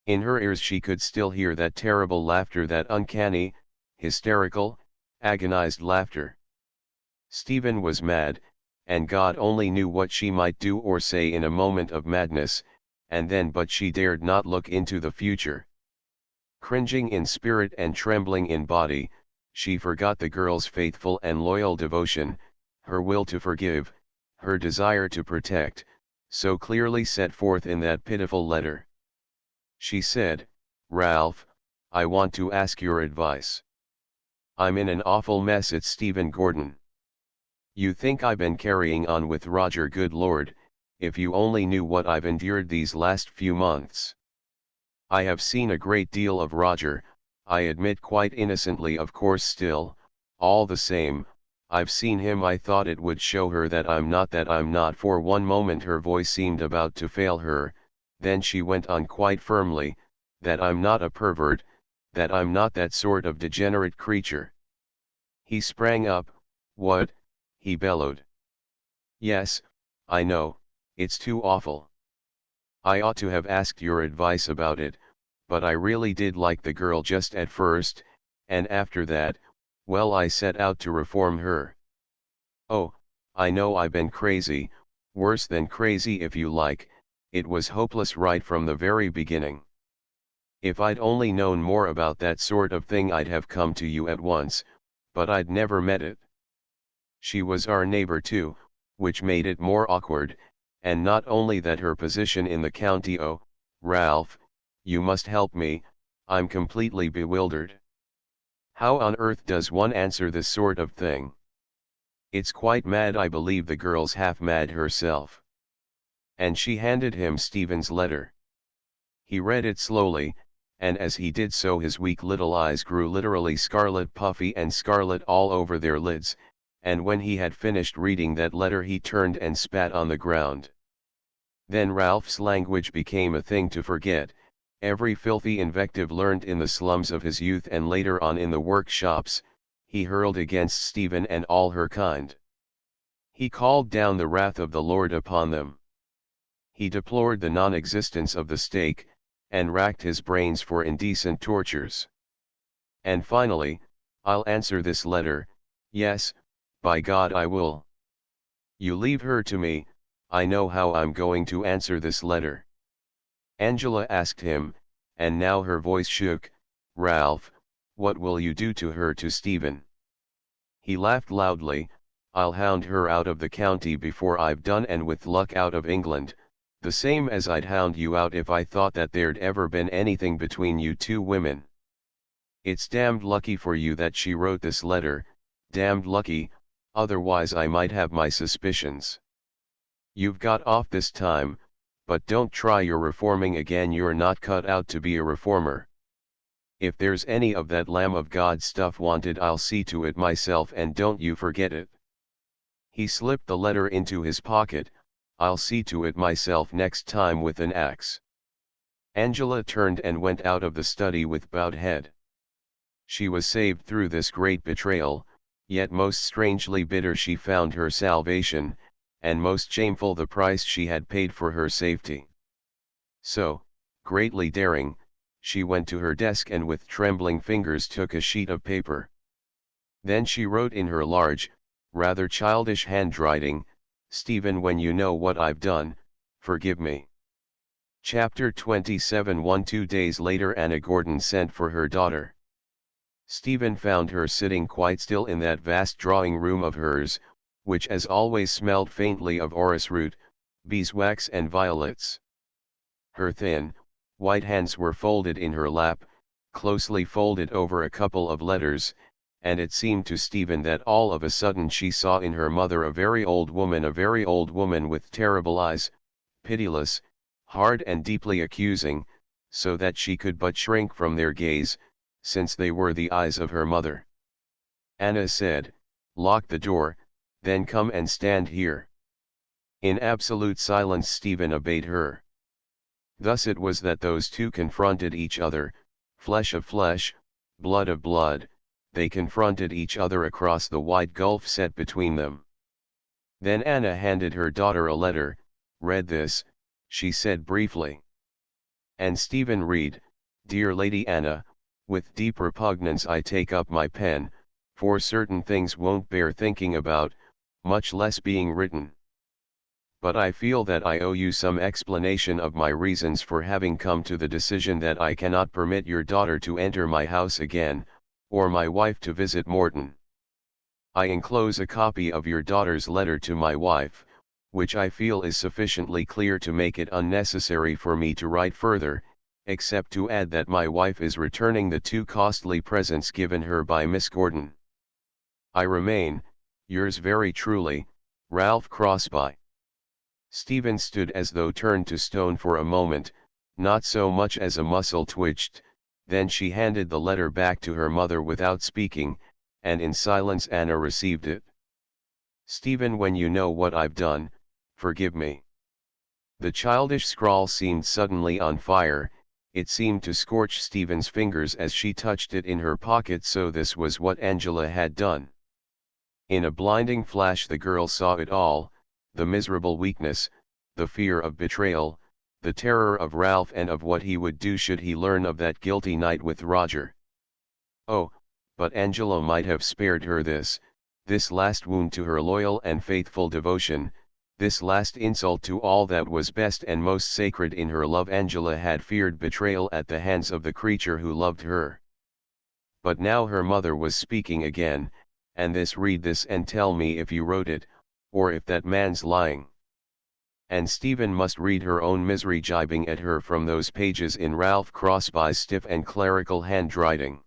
In her ears she could still hear that terrible laughter, that uncanny, hysterical, agonized laughter. Stephen was mad, and God only knew what she might do or say in a moment of madness, and then but she dared not look into the future. Cringing in spirit and trembling in body, she forgot the girl's faithful and loyal devotion, her will to forgive, her desire to protect, so clearly set forth in that pitiful letter. She said, "Ralph, I want to ask your advice. I'm in an awful mess. It's Stephen Gordon. You think I've been carrying on with Roger? Good Lord, if you only knew what I've endured these last few months. I have seen a great deal of Roger, I admit, quite innocently of course. Still, all the same, I've seen him. I thought it would show her that I'm not. For one moment her voice seemed about to fail her, then she went on quite firmly, that I'm not a pervert, that I'm not that sort of degenerate creature." He sprang up. "What?" he bellowed. "Yes, I know, it's too awful. I ought to have asked your advice about it, but I really did like the girl just at first, and after that, well, I set out to reform her. Oh, I know I've been crazy, worse than crazy if you like. It was hopeless right from the very beginning. If I'd only known more about that sort of thing I'd have come to you at once, but I'd never met it. She was our neighbor too, which made it more awkward, and not only that, her position in the county. Oh, Ralph, you must help me, I'm completely bewildered. How on earth does one answer this sort of thing? It's quite mad. I believe the girl's half mad herself." And she handed him Stephen's letter. He read it slowly, and as he did so his weak little eyes grew literally scarlet, puffy and scarlet all over their lids, and when he had finished reading that letter he turned and spat on the ground. Then Ralph's language became a thing to forget, every filthy invective learnt in the slums of his youth and later on in the workshops, he hurled against Stephen and all her kind. He called down the wrath of the Lord upon them. He deplored the non-existence of the stake, and racked his brains for indecent tortures. And finally, "I'll answer this letter, yes, by God I will. You leave her to me, I know how I'm going to answer this letter." Angela asked him, and now her voice shook, "Ralph, what will you do to her, to Stephen?" He laughed loudly. "I'll hound her out of the county before I've done, and with luck out of England, the same as I'd hound you out if I thought that there'd ever been anything between you two women. It's damned lucky for you that she wrote this letter, damned lucky, otherwise I might have my suspicions. You've got off this time, but don't try your reforming again. You're not cut out to be a reformer. If there's any of that Lamb of God stuff wanted, I'll see to it myself, and don't you forget it." He slipped the letter into his pocket. "I'll see to it myself next time," with an axe. Angela turned and went out of the study with bowed head. She was saved through this great betrayal, yet most strangely bitter she found her salvation, and most shameful the price she had paid for her safety. So, greatly daring, she went to her desk and with trembling fingers took a sheet of paper. Then she wrote in her large, rather childish handwriting, "Stephen, when you know what I've done, forgive me." Chapter 27. 2 days later Anna Gordon sent for her daughter. Stephen found her sitting quite still in that vast drawing room of hers, which as always smelled faintly of orris root, beeswax and violets. Her thin, white hands were folded in her lap, closely folded over a couple of letters, and it seemed to Stephen that all of a sudden she saw in her mother a very old woman with terrible eyes, pitiless, hard and deeply accusing, so that she could but shrink from their gaze, since they were the eyes of her mother. Anna said, "Lock the door, then come and stand here." In absolute silence Stephen obeyed her. Thus it was that those two confronted each other, flesh of flesh, blood of blood, they confronted each other across the wide gulf set between them. Then Anna handed her daughter a letter. "Read this," she said briefly. And Stephen read, "Dear Lady Anna, with deep repugnance I take up my pen, for certain things won't bear thinking about, much less being written. But I feel that I owe you some explanation of my reasons for having come to the decision that I cannot permit your daughter to enter my house again, or my wife to visit Morton. I enclose a copy of your daughter's letter to my wife, which I feel is sufficiently clear to make it unnecessary for me to write further, except to add that my wife is returning the 2 costly presents given her by Miss Gordon. I remain, yours very truly, Ralph Crosby." Stephen stood as though turned to stone for a moment, not so much as a muscle twitched. Then she handed the letter back to her mother without speaking, and in silence Anna received it. "Stephen, when you know what I've done, forgive me." The childish scrawl seemed suddenly on fire. It seemed to scorch Stephen's fingers as she touched it in her pocket. So this was what Angela had done. In a blinding flash the girl saw it all, the miserable weakness, the fear of betrayal, the terror of Ralph and of what he would do should he learn of that guilty night with Roger. Oh, but Angela might have spared her this last wound to her loyal and faithful devotion, this last insult to all that was best and most sacred in her love. Angela had feared betrayal at the hands of the creature who loved her. But now her mother was speaking again, and this, "Read this and tell me if you wrote it, or if that man's lying." And Stephen must read her own misery gibing at her from those pages in Ralph Crosby's stiff and clerical handwriting.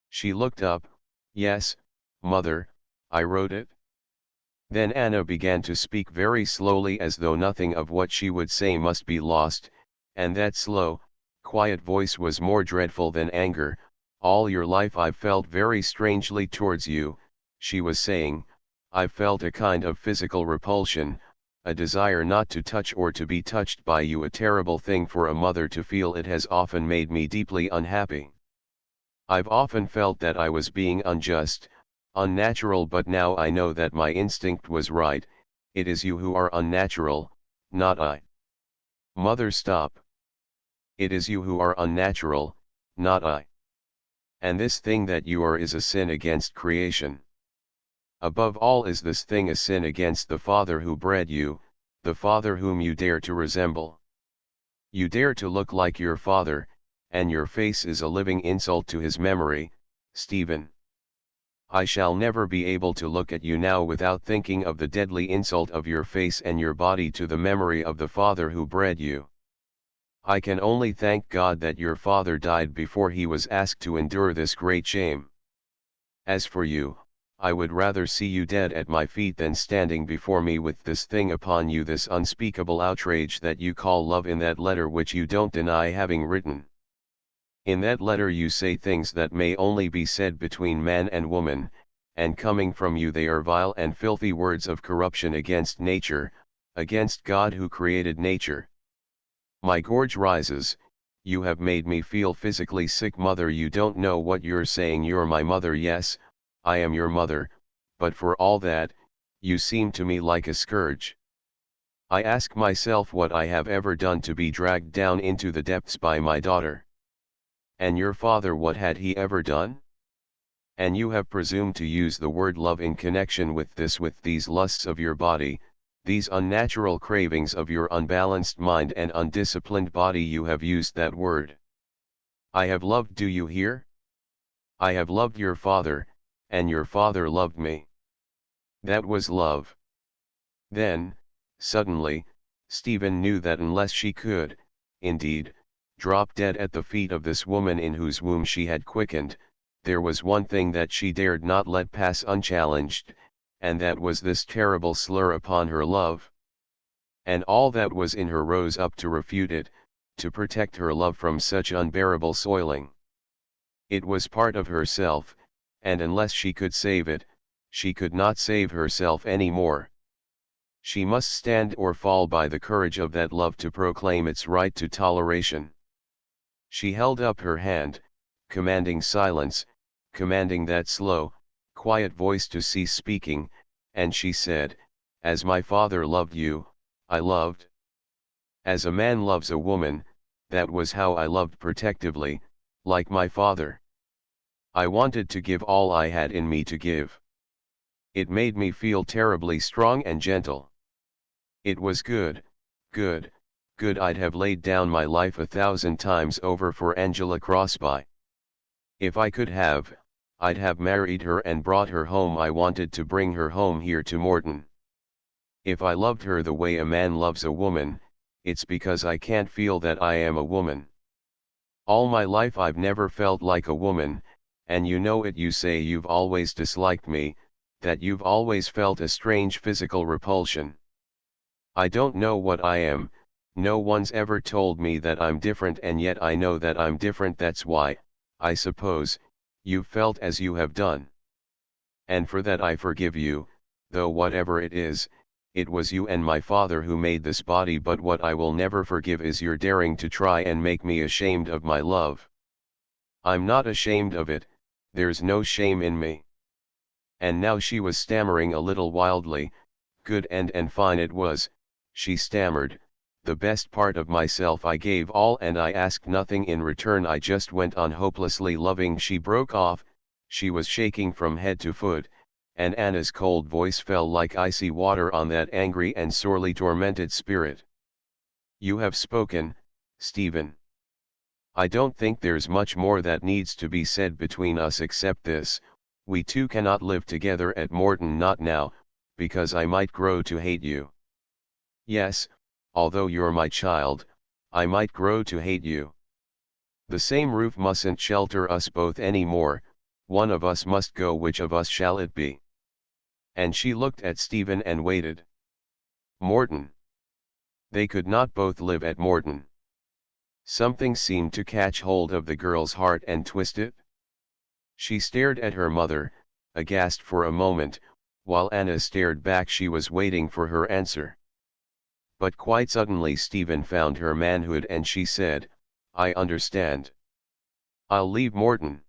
She looked up. "Yes, mother, I wrote it." Then Anna began to speak very slowly as though nothing of what she would say must be lost, and that slow, quiet voice was more dreadful than anger. "All your life I've felt very strangely towards you," she was saying. "I've felt a kind of physical repulsion, a desire not to touch or to be touched by you, a terrible thing for a mother to feel. It has often made me deeply unhappy. I've often felt that I was being unjust, unnatural, but now I know that my instinct was right. It is you who are unnatural, not I." "Mother, stop. It is you who are unnatural, not I. And this thing that you are is a sin against creation. Above all is this thing a sin against the Father who bred you, the Father whom you dare to resemble. You dare to look like your Father, and your face is a living insult to his memory, Stephen. I shall never be able to look at you now without thinking of the deadly insult of your face and your body to the memory of the Father who bred you. I can only thank God that your father died before he was asked to endure this great shame. As for you, I would rather see you dead at my feet than standing before me with this thing upon you, this unspeakable outrage that you call love. In that letter, which you don't deny having written. In that letter you say things that may only be said between man and woman, and coming from you they are vile and filthy words of corruption against nature, against God who created nature. My gorge rises. You have made me feel physically sick. Mother, you don't know what you're saying. You're my mother. Yes, I am your mother, but for all that, you seem to me like a scourge. I ask myself what I have ever done to be dragged down into the depths by my daughter. And your father, what had he ever done? And you have presumed to use the word love in connection with this, with these lusts of your body, these unnatural cravings of your unbalanced mind and undisciplined body. You have used that word. I have loved, do you hear? I have loved your father, and your father loved me. That was love." Then, suddenly, Stephen knew that unless she could, indeed, drop dead at the feet of this woman in whose womb she had quickened, there was one thing that she dared not let pass unchallenged, and that was this terrible slur upon her love. And all that was in her rose up to refute it, to protect her love from such unbearable soiling. It was part of herself, and unless she could save it, she could not save herself any more. She must stand or fall by the courage of that love to proclaim its right to toleration. She held up her hand, commanding silence, commanding that slow, quiet voice to cease speaking, and she said, "As my father loved you, I loved. As a man loves a woman, that was how I loved protectively, like my father. I wanted to give all I had in me to give. It made me feel terribly strong and gentle. It was good, good, good. I'd have laid down my life 1,000 times over for Angela Crosby. If I could have, I'd have married her and brought her home. I wanted to bring her home here to Morton. If I loved her the way a man loves a woman, it's because I can't feel that I am a woman. All my life I've never felt like a woman, and you know it. You say you've always disliked me, that you've always felt a strange physical repulsion. I don't know what I am, no one's ever told me that I'm different, and yet I know that I'm different. That's why, I suppose, you've felt as you have done. And for that I forgive you, though whatever it is, it was you and my father who made this body. But what I will never forgive is your daring to try and make me ashamed of my love. I'm not ashamed of it, there's no shame in me." And now she was stammering a little wildly. "Good and fine it was," she stammered, "the best part of myself. I gave all and I asked nothing in return. I just went on hopelessly loving." She broke off, she was shaking from head to foot, and Anna's cold voice fell like icy water on that angry and sorely tormented spirit. "You have spoken, Stephen. I don't think there's much more that needs to be said between us except this: we two cannot live together at Morton, not now, because I might grow to hate you. Yes, although you're my child, I might grow to hate you. The same roof mustn't shelter us both any more. One of us must go. Which of us shall it be?" And she looked at Stephen and waited. Morton. They could not both live at Morton. Something seemed to catch hold of the girl's heart and twist it. She stared at her mother, aghast for a moment, while Anna stared back. She was waiting for her answer. But quite suddenly Stephen found her manhood and she said, "I understand. I'll leave Morton."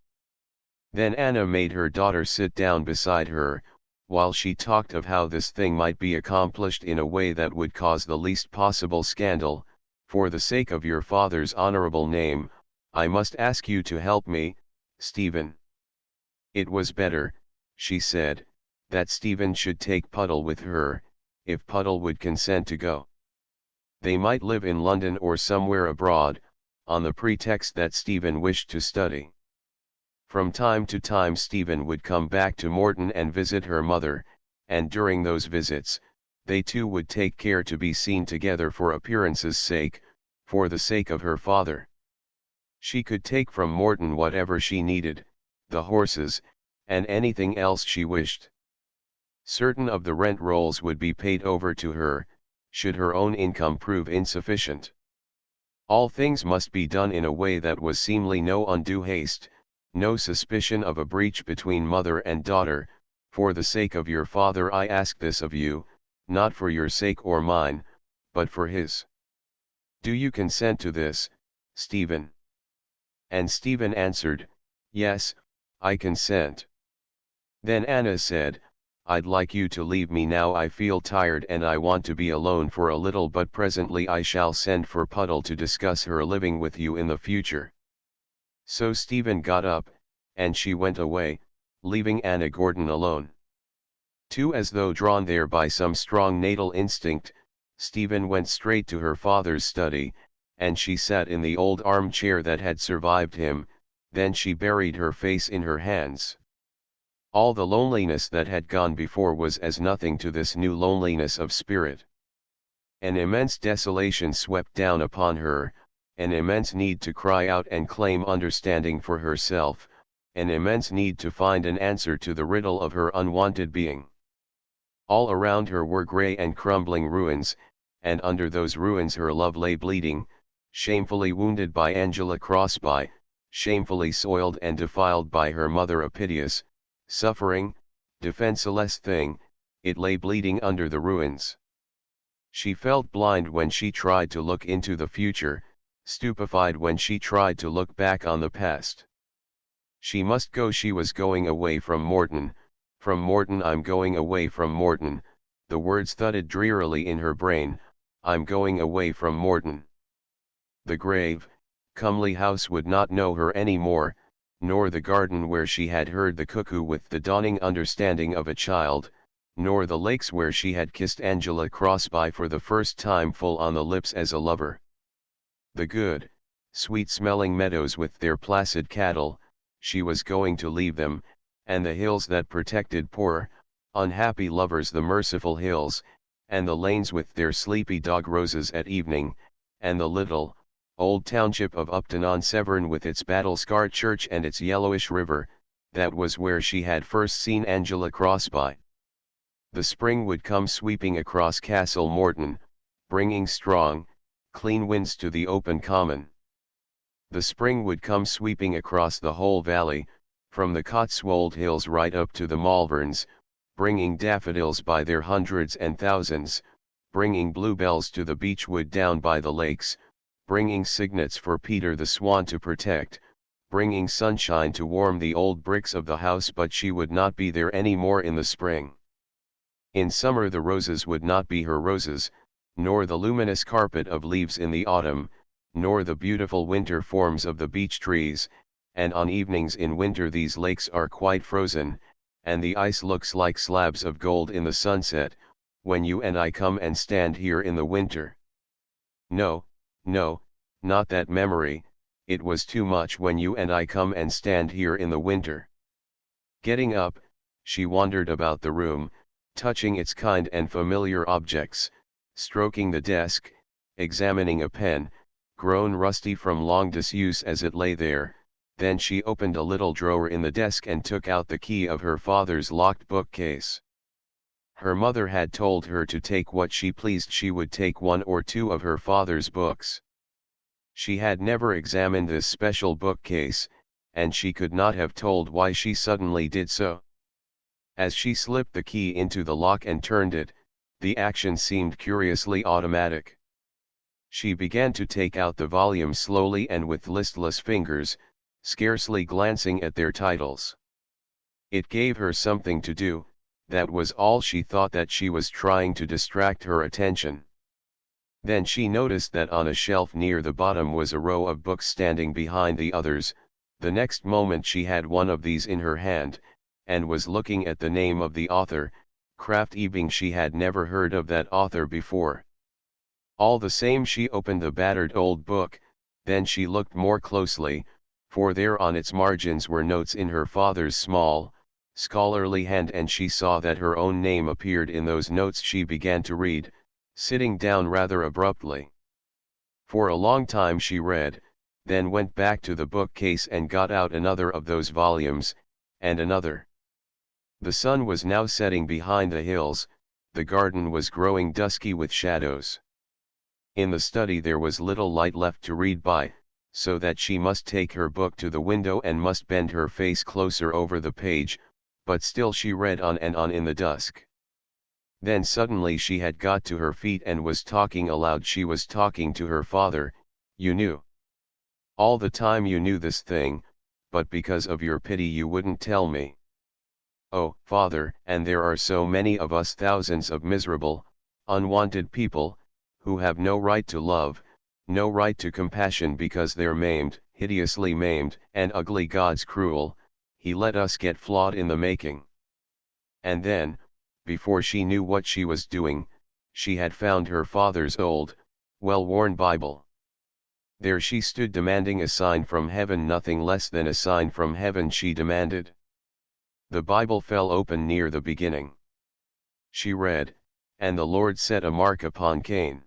Then Anna made her daughter sit down beside her, while she talked of how this thing might be accomplished in a way that would cause the least possible scandal. "For the sake of your father's honorable name, I must ask you to help me, Stephen." It was better, she said, that Stephen should take Puddle with her, if Puddle would consent to go. They might live in London or somewhere abroad, on the pretext that Stephen wished to study. From time to time Stephen would come back to Morton and visit her mother, and during those visits, they two would take care to be seen together for appearance's sake, for the sake of her father. She could take from Morton whatever she needed, the horses, and anything else she wished. Certain of the rent rolls would be paid over to her, should her own income prove insufficient. All things must be done in a way that was seemly. No undue haste, no suspicion of a breach between mother and daughter. "For the sake of your father I ask this of you, not for your sake or mine, but for his. Do you consent to this, Stephen?" And Stephen answered, "Yes, I consent." Then Anna said, "I'd like you to leave me now. I feel tired and I want to be alone for a little, but presently I shall send for Puddle to discuss her living with you in the future." So Stephen got up, and she went away, leaving Anna Gordon alone. Too, as though drawn there by some strong natal instinct, Stephen went straight to her father's study, and she sat in the old armchair that had survived him. Then she buried her face in her hands. All the loneliness that had gone before was as nothing to this new loneliness of spirit. An immense desolation swept down upon her, an immense need to cry out and claim understanding for herself, an immense need to find an answer to the riddle of her unwanted being. All around her were grey and crumbling ruins, and under those ruins her love lay bleeding, shamefully wounded by Angela Crosby, shamefully soiled and defiled by her mother. A piteous, suffering, defenseless thing, it lay bleeding under the ruins. She felt blind when she tried to look into the future, stupefied when she tried to look back on the past. She must go, she was going away from Morton, I'm going away from Morton, the words thudded drearily in her brain, I'm going away from Morton. The grave, comely house would not know her any more, nor the garden where she had heard the cuckoo with the dawning understanding of a child, nor the lakes where she had kissed Angela Crosby for the first time full on the lips as a lover. The good, sweet-smelling meadows with their placid cattle, she was going to leave them, and the hills that protected poor, unhappy lovers, the merciful hills, and the lanes with their sleepy dog roses at evening, and the little, old township of Upton-on-Severn with its battle-scarred church and its yellowish river, that was where she had first seen Angela Crosby. The spring would come sweeping across Castle Morton, bringing strong, clean winds to the open common. The spring would come sweeping across the whole valley, from the Cotswold Hills right up to the Malverns, bringing daffodils by their hundreds and thousands, bringing bluebells to the beechwood down by the lakes, bringing cygnets for Peter the Swan to protect, bringing sunshine to warm the old bricks of the house. But she would not be there any more in the spring. In summer the roses would not be her roses, nor the luminous carpet of leaves in the autumn, nor the beautiful winter forms of the beech trees, and on evenings in winter these lakes are quite frozen, and the ice looks like slabs of gold in the sunset, when you and I come and stand here in the winter. No, no, not that memory, it was too much when you and I come and stand here in the winter. Getting up, she wandered about the room, touching its kind and familiar objects, stroking the desk, examining a pen, grown rusty from long disuse as it lay there. Then she opened a little drawer in the desk and took out the key of her father's locked bookcase. Her mother had told her to take what she pleased. She would take one or two of her father's books. She had never examined this special bookcase, and she could not have told why she suddenly did so. As she slipped the key into the lock and turned it, the action seemed curiously automatic. She began to take out the volumes slowly and with listless fingers, scarcely glancing at their titles. It gave her something to do, that was all. She thought that she was trying to distract her attention. Then she noticed that on a shelf near the bottom was a row of books standing behind the others. The next moment she had one of these in her hand, and was looking at the name of the author, Krafft Ebing. She had never heard of that author before. All the same she opened the battered old book, then she looked more closely, for there on its margins were notes in her father's small, scholarly hand, and she saw that her own name appeared in those notes. She began to read, sitting down rather abruptly. For a long time she read, then went back to the bookcase and got out another of those volumes, and another. The sun was now setting behind the hills, the garden was growing dusky with shadows. In the study there was little light left to read by, so that she must take her book to the window and must bend her face closer over the page, but still she read on and on in the dusk. Then suddenly she had got to her feet and was talking aloud. She was talking to her father. You knew. All the time you knew this thing, but because of your pity you wouldn't tell me. Oh, father, and there are so many of us, thousands of miserable, unwanted people, who have no right to love, no right to compassion, because they're maimed, hideously maimed, and ugly. God's cruel, he let us get flawed in the making. And then, before she knew what she was doing, she had found her father's old, well-worn Bible. There she stood demanding a sign from heaven, nothing less than a sign from heaven she demanded. The Bible fell open near the beginning. She read, and the Lord set a mark upon Cain.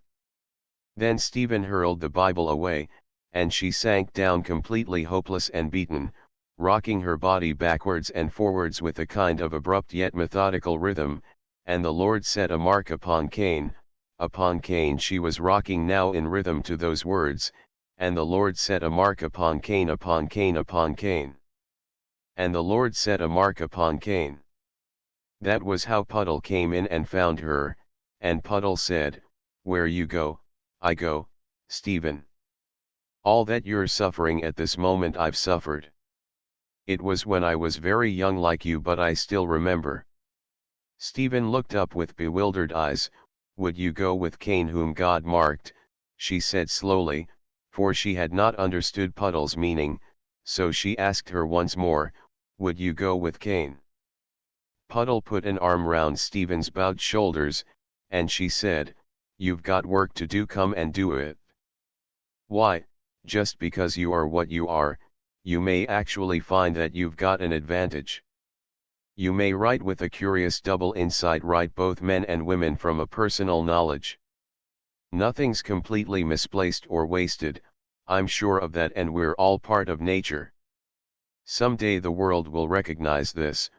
Then Stephen hurled the Bible away, and she sank down completely hopeless and beaten, rocking her body backwards and forwards with a kind of abrupt yet methodical rhythm, and the Lord set a mark upon Cain. Upon Cain she was rocking now in rhythm to those words, and the Lord set a mark upon Cain, upon Cain, upon Cain. And the Lord set a mark upon Cain. That was how Puddle came in and found her, and Puddle said, "Where you go, I go, Stephen." All that you're suffering at this moment I've suffered. It was when I was very young like you, but I still remember. Stephen looked up with bewildered eyes. Would you go with Cain whom God marked? She said slowly, for she had not understood Puddle's meaning, so she asked her once more, would you go with Cain? Puddle put an arm round Stephen's bowed shoulders, and she said, you've got work to do, come and do it. Why, just because you are what you are, you may actually find that you've got an advantage. You may write with a curious double insight, write both men and women from a personal knowledge. Nothing's completely misplaced or wasted, I'm sure of that, and we're all part of nature. Someday the world will recognize this,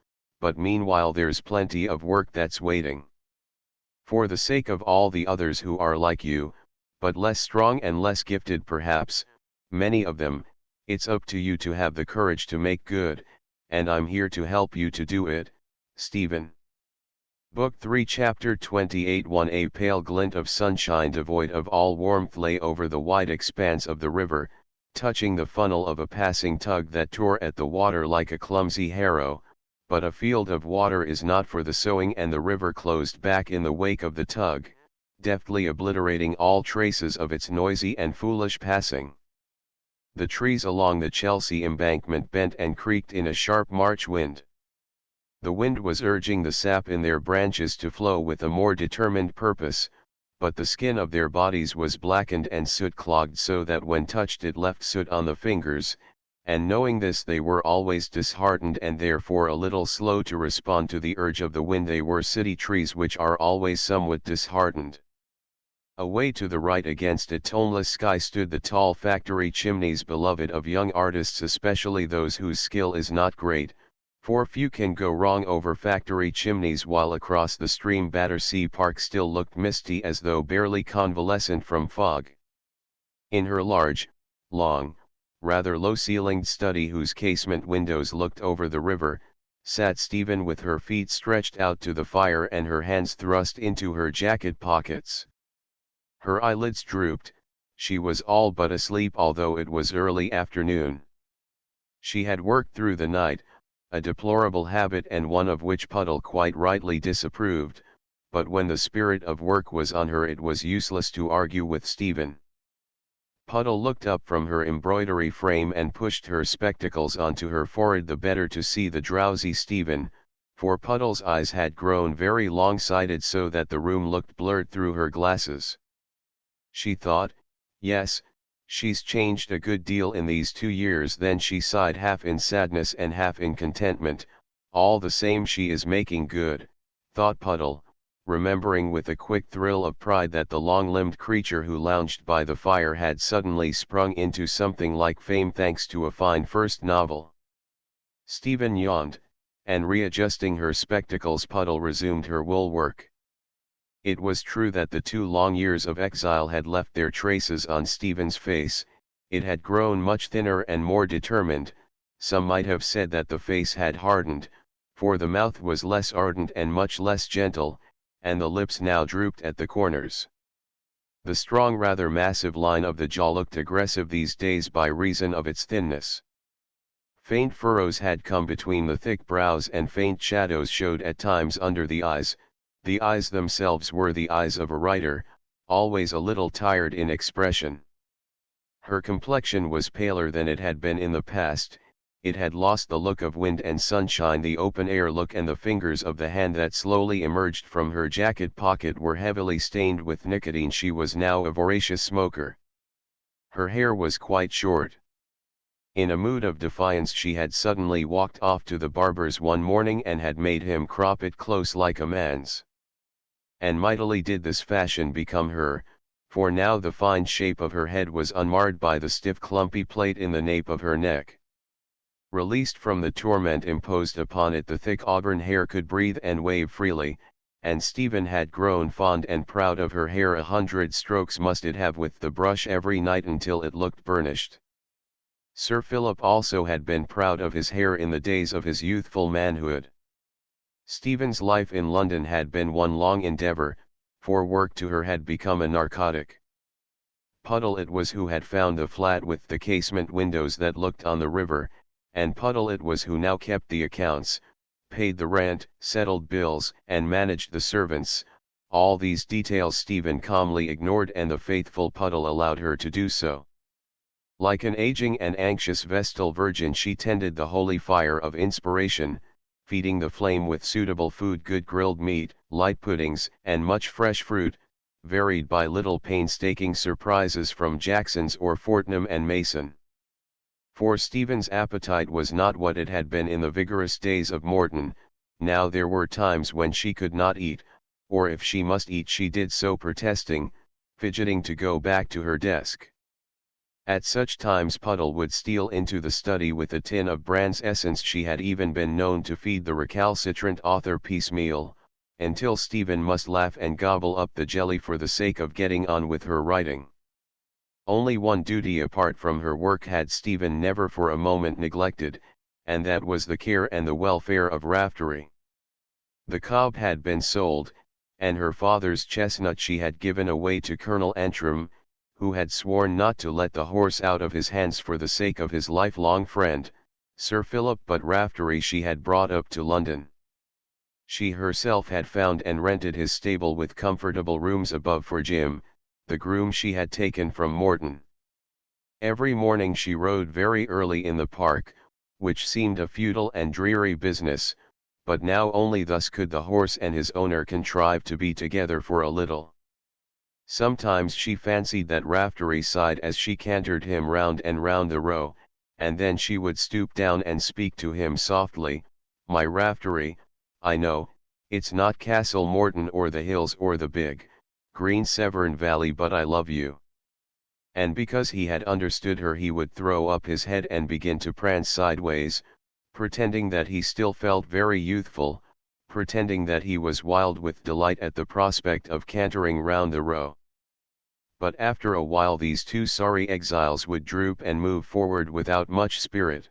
but meanwhile there's plenty of work that's waiting. For the sake of all the others who are like you, but less strong and less gifted perhaps, many of them, it's up to you to have the courage to make good, and I'm here to help you to do it, Stephen. Book 3 Chapter 28 1 A pale glint of sunshine devoid of all warmth lay over the wide expanse of the river, touching the funnel of a passing tug that tore at the water like a clumsy harrow, but a field of water is not for the sowing, and the river closed back in the wake of the tug, deftly obliterating all traces of its noisy and foolish passing. The trees along the Chelsea embankment bent and creaked in a sharp March wind. The wind was urging the sap in their branches to flow with a more determined purpose, but the skin of their bodies was blackened and soot-clogged so that when touched it left soot on the fingers, and knowing this they were always disheartened and therefore a little slow to respond to the urge of the wind. They were city trees which are always somewhat disheartened. Away to the right against a toneless sky stood the tall factory chimneys, beloved of young artists, especially those whose skill is not great, for few can go wrong over factory chimneys, while across the stream Battersea Park still looked misty as though barely convalescent from fog. In her large, long, rather low-ceilinged study whose casement windows looked over the river, sat Stephen with her feet stretched out to the fire and her hands thrust into her jacket pockets. Her eyelids drooped, she was all but asleep although it was early afternoon. She had worked through the night, a deplorable habit and one of which Puddle quite rightly disapproved, but when the spirit of work was on her it was useless to argue with Stephen. Puddle looked up from her embroidery frame and pushed her spectacles onto her forehead the better to see the drowsy Stephen, for Puddle's eyes had grown very long-sighted so that the room looked blurred through her glasses. She thought, yes, she's changed a good deal in these 2 years. Then she sighed, half in sadness and half in contentment. All the same she is making good, thought Puddle, remembering with a quick thrill of pride that the long-limbed creature who lounged by the fire had suddenly sprung into something like fame thanks to a fine first novel. Stephen yawned, and readjusting her spectacles Puddle resumed her wool work. It was true that the 2 long years of exile had left their traces on Stephen's face. It had grown much thinner and more determined. Some might have said that the face had hardened, for the mouth was less ardent and much less gentle, and the lips now drooped at the corners. The strong, rather massive line of the jaw looked aggressive these days by reason of its thinness. Faint furrows had come between the thick brows and faint shadows showed at times under the eyes. The eyes themselves were the eyes of a writer, always a little tired in expression. Her complexion was paler than it had been in the past. It had lost the look of wind and sunshine, the open-air look, and the fingers of the hand that slowly emerged from her jacket pocket were heavily stained with nicotine. She was now a voracious smoker. Her hair was quite short. In a mood of defiance she had suddenly walked off to the barber's one morning and had made him crop it close like a man's. And mightily did this fashion become her, for now the fine shape of her head was unmarred by the stiff clumpy plait in the nape of her neck. Released from the torment imposed upon it, the thick auburn hair could breathe and wave freely, and Stephen had grown fond and proud of her hair. 100 strokes must it have with the brush every night until it looked burnished. Sir Philip also had been proud of his hair in the days of his youthful manhood. Stephen's life in London had been one long endeavour, for work to her had become a narcotic. Puddle it was who had found the flat with the casement windows that looked on the river, and Puddle it was who now kept the accounts, paid the rent, settled bills, and managed the servants. All these details Stephen calmly ignored, and the faithful Puddle allowed her to do so. Like an aging and anxious Vestal Virgin, she tended the holy fire of inspiration, feeding the flame with suitable food, good grilled meat, light puddings, and much fresh fruit, varied by little painstaking surprises from Jackson's or Fortnum and Mason. For Stephen's appetite was not what it had been in the vigorous days of Morton. Now there were times when she could not eat, or if she must eat she did so protesting, fidgeting to go back to her desk. At such times Puddle would steal into the study with a tin of Brand's essence. She had even been known to feed the recalcitrant author piecemeal, until Stephen must laugh and gobble up the jelly for the sake of getting on with her writing. Only one duty apart from her work had Stephen never for a moment neglected, and that was the care and the welfare of Raftery. The cob had been sold, and her father's chestnut she had given away to Colonel Antrim, who had sworn not to let the horse out of his hands for the sake of his lifelong friend, Sir Philip. But Raftery she had brought up to London. She herself had found and rented his stable with comfortable rooms above for Jim, the groom she had taken from Morton. Every morning she rode very early in the park, which seemed a futile and dreary business, but now only thus could the horse and his owner contrive to be together for a little. Sometimes she fancied that Raftery sighed as she cantered him round and round the row, and then she would stoop down and speak to him softly, "My Raftery, I know, it's not Castle Morton or the hills or the big, green Severn Valley, but I love you." And because he had understood her he would throw up his head and begin to prance sideways, pretending that he still felt very youthful, pretending that he was wild with delight at the prospect of cantering round the row. But after a while these two sorry exiles would droop and move forward without much spirit.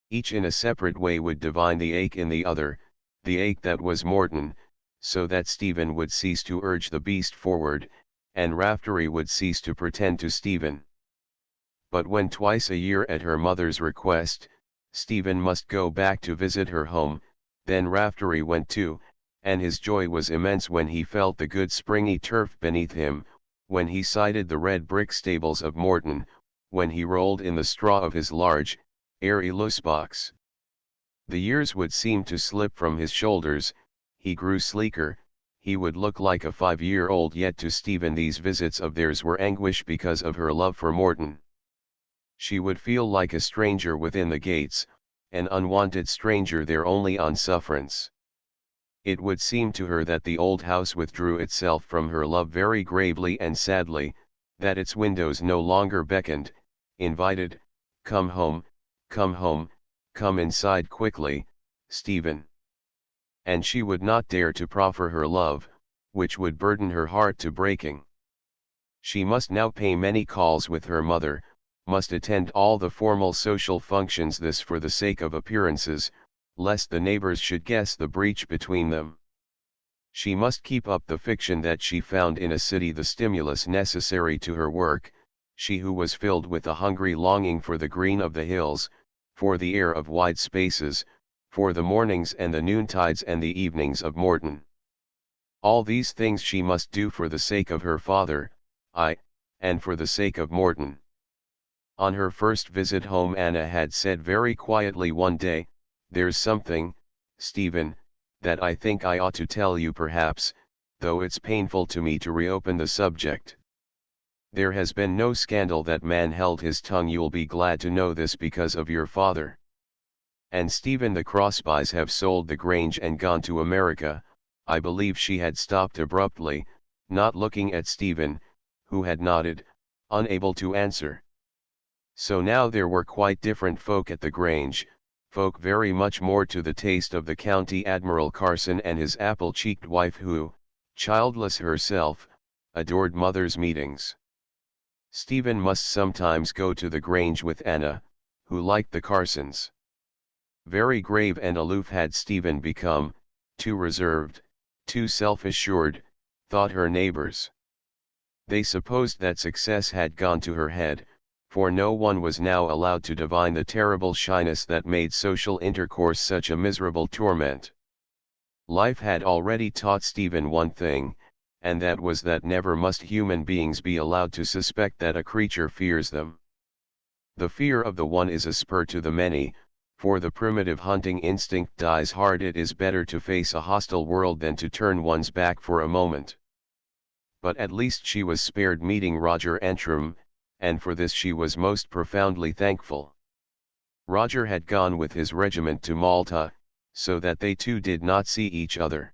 Each in a separate way would divine the ache in the other, the ache that was Morton, so that Stephen would cease to urge the beast forward, and Raftery would cease to pretend to Stephen. But when twice a year at her mother's request, Stephen must go back to visit her home, then Raftery went too, and his joy was immense when he felt the good springy turf beneath him, when he sighted the red brick stables of Morton, when he rolled in the straw of his large, airy loose box. The years would seem to slip from his shoulders, he grew sleeker, he would look like a 5-year-old, yet to Stephen these visits of theirs were anguish because of her love for Morton. She would feel like a stranger within the gates, an unwanted stranger there only on sufferance. It would seem to her that the old house withdrew itself from her love very gravely and sadly, that its windows no longer beckoned, invited, come home, come inside quickly, Stephen." And she would not dare to proffer her love, which would burden her heart to breaking. She must now pay many calls with her mother, must attend all the formal social functions, this for the sake of appearances, lest the neighbors should guess the breach between them. She must keep up the fiction that she found in a city the stimulus necessary to her work, she who was filled with a hungry longing for the green of the hills, for the air of wide spaces, for the mornings and the noontides and the evenings of Morton. All these things she must do for the sake of her father, and for the sake of Morton. On her first visit home Anna had said very quietly one day, "There's something, Stephen, that I think I ought to tell you perhaps, though it's painful to me to reopen the subject. There has been no scandal that man held his tongue. You'll be glad to know this because of your father. And Stephen, the Crosbys have sold the Grange and gone to America." I believe she had stopped abruptly, not looking at Stephen, who had nodded, unable to answer. So now there were quite different folk at the Grange, folk very much more to the taste of the County Admiral Carson and his apple-cheeked wife who, childless herself, adored mothers' meetings. Stephen must sometimes go to the Grange with Anna, who liked the Carsons. Very grave and aloof had Stephen become, too reserved, too self-assured, thought her neighbors. They supposed that success had gone to her head, for no one was now allowed to divine the terrible shyness that made social intercourse such a miserable torment. Life had already taught Stephen one thing, and that was that never must human beings be allowed to suspect that a creature fears them. The fear of the one is a spur to the many, for the primitive hunting instinct dies hard. It is better to face a hostile world than to turn one's back for a moment. But at least she was spared meeting Roger Antrim, and for this she was most profoundly thankful. Roger had gone with his regiment to Malta, so that they two did not see each other.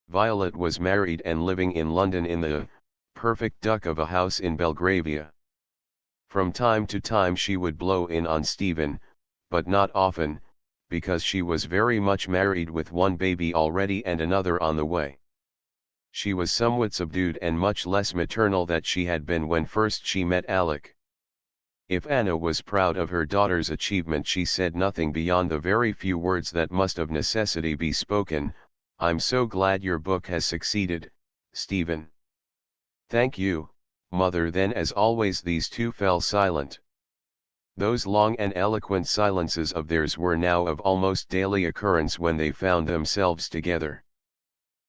Violet was married and living in London in the perfect duck of a house in Belgravia. From time to time she would blow in on Stephen, but not often, because she was very much married with one baby already and another on the way. She was somewhat subdued and much less maternal than she had been when first she met Alec. If Anna was proud of her daughter's achievement, she said nothing beyond the very few words that must of necessity be spoken. "I'm so glad your book has succeeded, Stephen." "Thank you, mother." Then as always these two fell silent. Those long and eloquent silences of theirs were now of almost daily occurrence when they found themselves together.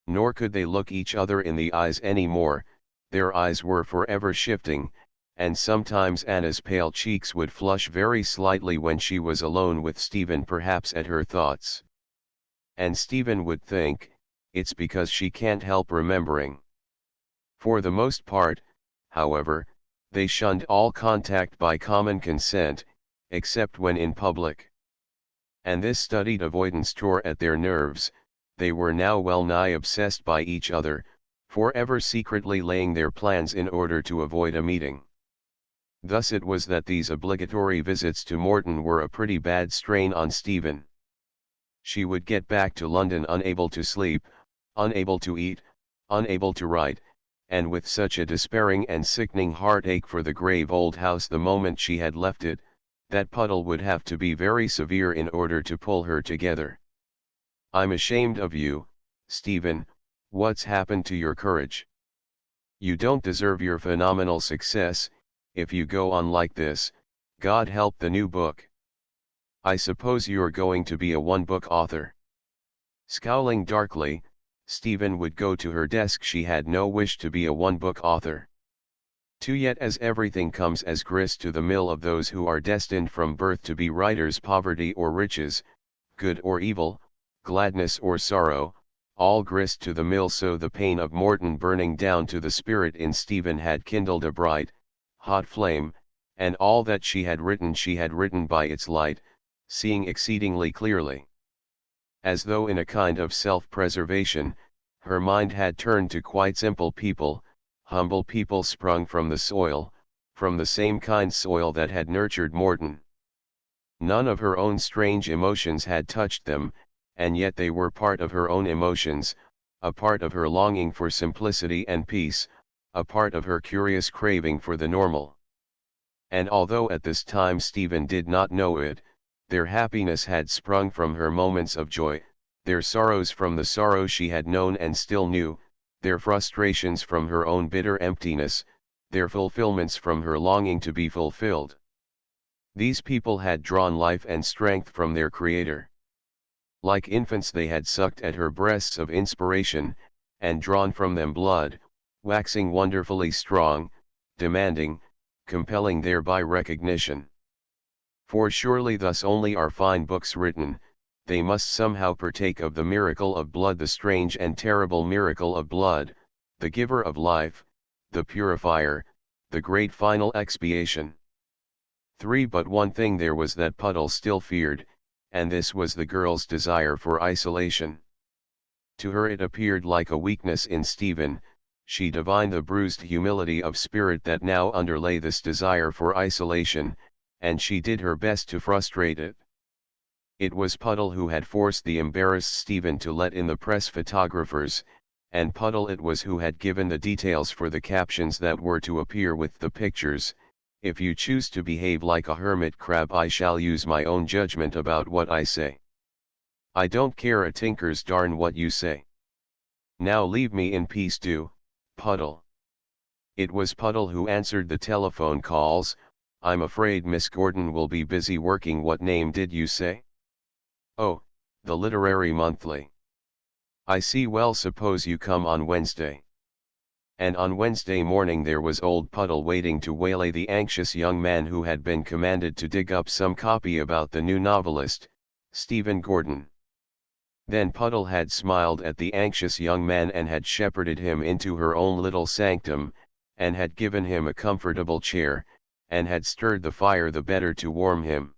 Nor could they look each other in the eyes any more. Their eyes were forever shifting, and sometimes Anna's pale cheeks would flush very slightly when she was alone with Stephen, perhaps at her thoughts. And Stephen would think, "It's because she can't help remembering." For the most part, however, they shunned all contact by common consent, except when in public. And this studied avoidance tore at their nerves. They were now well nigh obsessed by each other, forever secretly laying their plans in order to avoid a meeting. Thus it was that these obligatory visits to Morton were a pretty bad strain on Stephen. She would get back to London unable to sleep, unable to eat, unable to write, and with such a despairing and sickening heartache for the grave old house the moment she had left it, that Puddle would have to be very severe in order to pull her together. "I'm ashamed of you, Stephen. What's happened to your courage? You don't deserve your phenomenal success. If you go on like this, God help the new book. I suppose you're going to be a one-book author." Scowling darkly, Stephen would go to her desk. She had no wish to be a one-book author. Yet as everything comes as grist to the mill of those who are destined from birth to be writers, poverty or riches, good or evil, gladness or sorrow, all grist to the mill. So the pain of Morton burning down to the spirit in Stephen had kindled a bright, hot flame, and all that she had written by its light, seeing exceedingly clearly. As though in a kind of self-preservation, her mind had turned to quite simple people, humble people sprung from the soil, from the same kind soil that had nurtured Morton. None of her own strange emotions had touched them, and yet they were part of her own emotions, a part of her longing for simplicity and peace, a part of her curious craving for the normal. And although at this time Stephen did not know it, their happiness had sprung from her moments of joy, their sorrows from the sorrow she had known and still knew, their frustrations from her own bitter emptiness, their fulfillments from her longing to be fulfilled. These people had drawn life and strength from their Creator. Like infants they had sucked at her breasts of inspiration, and drawn from them blood, waxing wonderfully strong, demanding, compelling thereby recognition. For surely thus only are fine books written. They must somehow partake of the miracle of blood, the strange and terrible miracle of blood, the giver of life, the purifier, the great final expiation. But one thing there was that Puddle still feared, and this was the girl's desire for isolation. To her it appeared like a weakness in Stephen. She divined the bruised humility of spirit that now underlay this desire for isolation, and she did her best to frustrate it. It was Puddle who had forced the embarrassed Stephen to let in the press photographers, and Puddle it was who had given the details for the captions that were to appear with the pictures. "If you choose to behave like a hermit crab, I shall use my own judgment about what I say. I don't care a tinker's darn what you say. Now leave me in peace, do, Puddle." It was Puddle who answered the telephone calls. "I'm afraid Miss Gordon will be busy working." "What name did you say?" "Oh, the Literary Monthly." "I see. Well, suppose you come on Wednesday." And on Wednesday morning there was old Puddle waiting to waylay the anxious young man who had been commanded to dig up some copy about the new novelist, Stephen Gordon. Then Puddle had smiled at the anxious young man and had shepherded him into her own little sanctum, and had given him a comfortable chair, and had stirred the fire the better to warm him.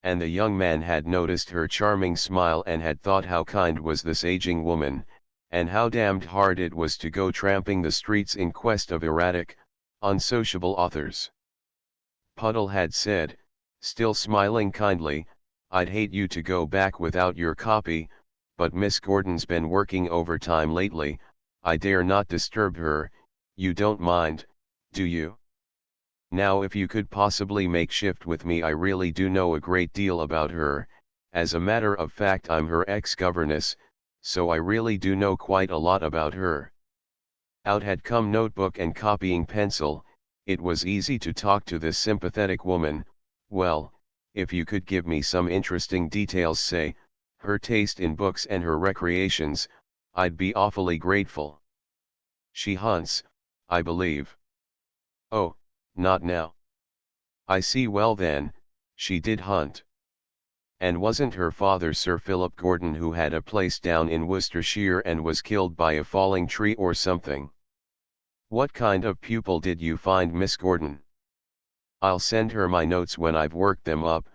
And the young man had noticed her charming smile and had thought how kind was this aging woman, and how damned hard it was to go tramping the streets in quest of erratic, unsociable authors. Puddle had said, still smiling kindly, "I'd hate you to go back without your copy, but Miss Gordon's been working overtime lately. I dare not disturb her. You don't mind, do you? Now if you could possibly make shift with me. I really do know a great deal about her. As a matter of fact, I'm her ex-governess, so I really do know quite a lot about her." Out had come notebook and copying pencil. It was easy to talk to this sympathetic woman. "Well, if you could give me some interesting details, say, her taste in books and her recreations, I'd be awfully grateful." "She hunts, I believe." "Oh, not now." "I see. Well then, she did hunt. And wasn't her father Sir Philip Gordon, who had a place down in Worcestershire and was killed by a falling tree or something? What kind of pupil did you find Miss Gordon?" "I'll send her my notes when I've worked them up,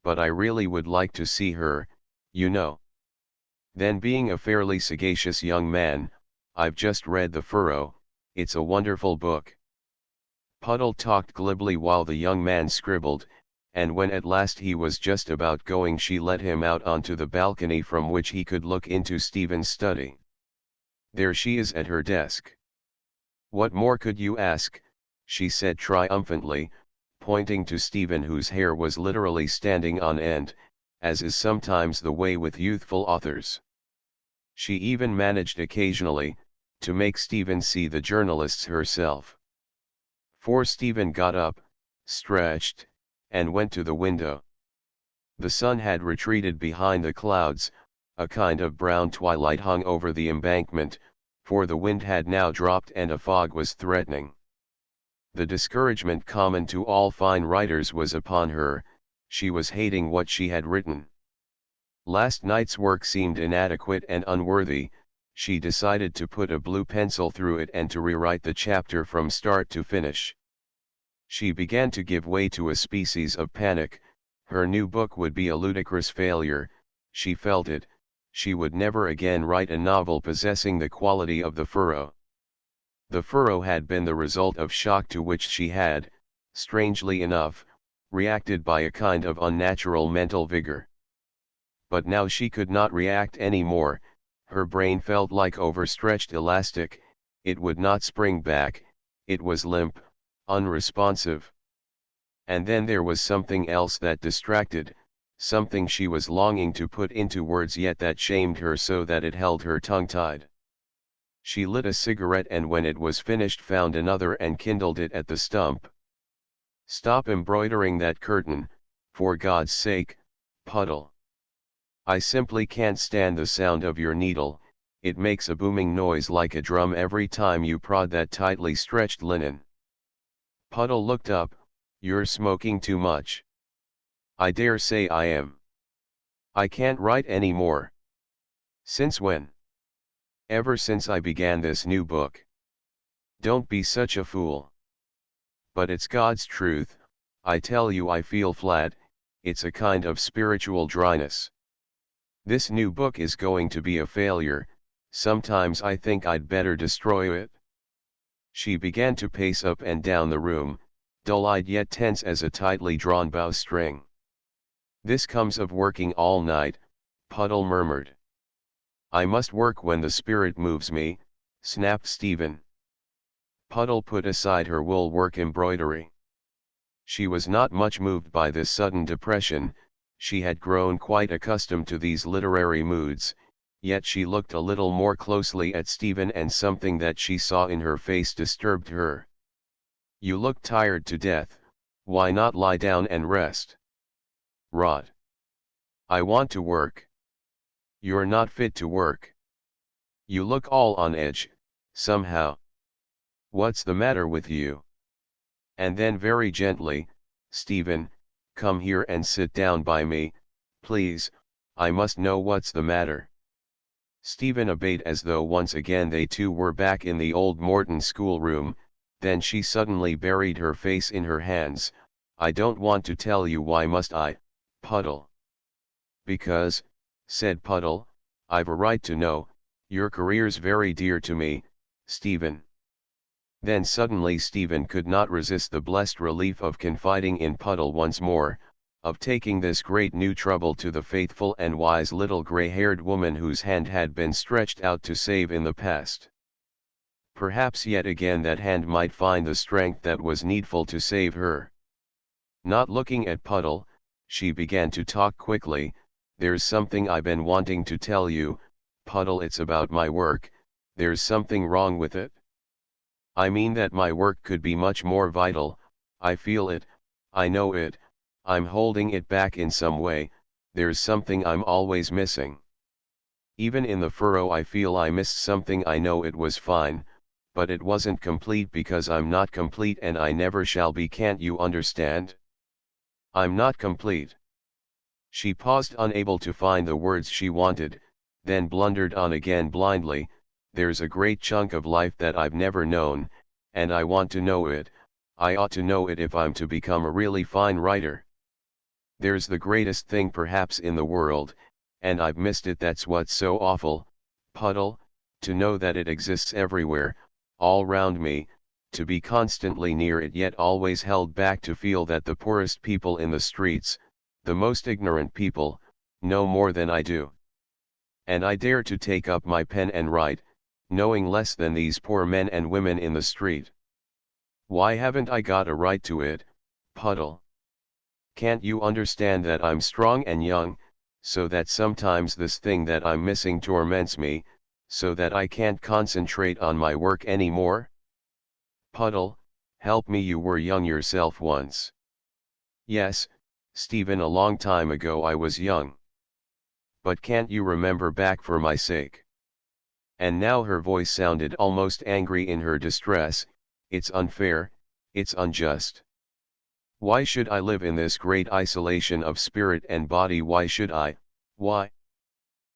but I really would like to see her, you know." Then, being a fairly sagacious young man, "I've just read The Furrow. It's a wonderful book." Puddle talked glibly while the young man scribbled, and when at last he was just about going, she led him out onto the balcony from which he could look into Stephen's study. "There she is at her desk. What more could you ask?" she said triumphantly, pointing to Stephen, whose hair was literally standing on end, as is sometimes the way with youthful authors. She even managed occasionally to make Stephen see the journalists herself. For Stephen got up, stretched, and went to the window. The sun had retreated behind the clouds. A kind of brown twilight hung over the embankment, for the wind had now dropped and a fog was threatening. The discouragement common to all fine writers was upon her. She was hating what she had written. Last night's work seemed inadequate and unworthy. She decided to put a blue pencil through it and to rewrite the chapter from start to finish. She began to give way to a species of panic. Her new book would be a ludicrous failure. She felt it. She would never again write a novel possessing the quality of The Furrow. The Furrow had been the result of shock to which she had, strangely enough, reacted by a kind of unnatural mental vigor. But now she could not react any more. Her brain felt like overstretched elastic. It would not spring back. It was limp, unresponsive. And then there was something else that distracted, something she was longing to put into words, yet that shamed her so that it held her tongue-tied. She lit a cigarette, and when it was finished found another and kindled it at the stump. "Stop embroidering that curtain, for God's sake, Puddle. I simply can't stand the sound of your needle. It makes a booming noise like a drum every time you prod that tightly stretched linen." Puddle looked up. "You're smoking too much." "I dare say I am. I can't write any more." "Since when?" "Ever since I began this new book." "Don't be such a fool." "But it's God's truth. I tell you, I feel flat. It's a kind of spiritual dryness. This new book is going to be a failure. Sometimes I think I'd better destroy it." She began to pace up and down the room, dull-eyed yet tense as a tightly drawn bowstring. "This comes of working all night," Puddle murmured. "I must work when the spirit moves me," snapped Stephen. Puddle put aside her wool work embroidery. She was not much moved by this sudden depression. She had grown quite accustomed to these literary moods, yet she looked a little more closely at Stephen and something that she saw in her face disturbed her. "You look tired to death, why not lie down and rest?" "Rod. I want to work." "You're not fit to work. You look all on edge, somehow. What's the matter with you?" And then very gently, "Stephen, come here and sit down by me, please, I must know what's the matter." Stephen obeyed as though once again they two were back in the old Morton schoolroom. Then she suddenly buried her face in her hands. "I don't want to tell you, why must I, Puddle?" "Because," said Puddle, "I've a right to know, your career's very dear to me, Stephen." Then suddenly Stephen could not resist the blessed relief of confiding in Puddle once more, of taking this great new trouble to the faithful and wise little grey-haired woman whose hand had been stretched out to save in the past. Perhaps yet again that hand might find the strength that was needful to save her. Not looking at Puddle, she began to talk quickly. "There's something I've been wanting to tell you, Puddle. It's about my work. There's something wrong with it. I mean that my work could be much more vital. I feel it, I know it, I'm holding it back in some way. There's something I'm always missing. Even in the furrow I feel I missed something. I know it was fine, but it wasn't complete because I'm not complete and I never shall be. Can't you understand? I'm not complete." She paused, unable to find the words she wanted, then blundered on again blindly. "There's a great chunk of life that I've never known, and I want to know it. I ought to know it if I'm to become a really fine writer. There's the greatest thing perhaps in the world, and I've missed it. That's what's so awful, Puddle, to know that it exists everywhere, all round me, to be constantly near it yet always held back, to feel that the poorest people in the streets, the most ignorant people, know more than I do. And I dare to take up my pen and write, knowing less than these poor men and women in the street. Why haven't I got a right to it, Puddle? Can't you understand that I'm strong and young, so that sometimes this thing that I'm missing torments me, so that I can't concentrate on my work any more? Puddle, help me. You were young yourself once." "Yes, Stephen, a long time ago I was young. But can't you remember back for my sake?" And now her voice sounded almost angry in her distress. "It's unfair, it's unjust. Why should I live in this great isolation of spirit and body? Why should I, why?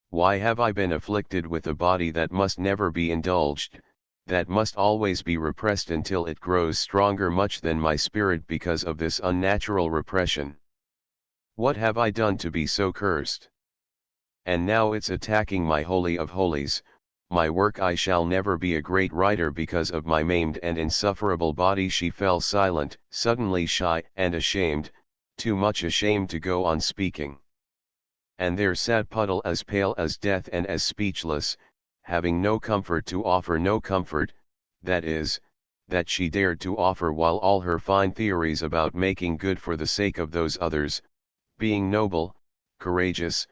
Why have I been afflicted with a body that must never be indulged, that must always be repressed until it grows stronger much than my spirit because of this unnatural repression? What have I done to be so cursed? And now it's attacking my holy of holies, my work. I shall never be a great writer because of my maimed and insufferable body." She fell silent, suddenly shy and ashamed, too much ashamed to go on speaking. And there sat Puddle, as pale as death and as speechless, having no comfort to offer, no comfort, that is, that she dared to offer, while all her fine theories about making good for the sake of those others, being noble, courageous,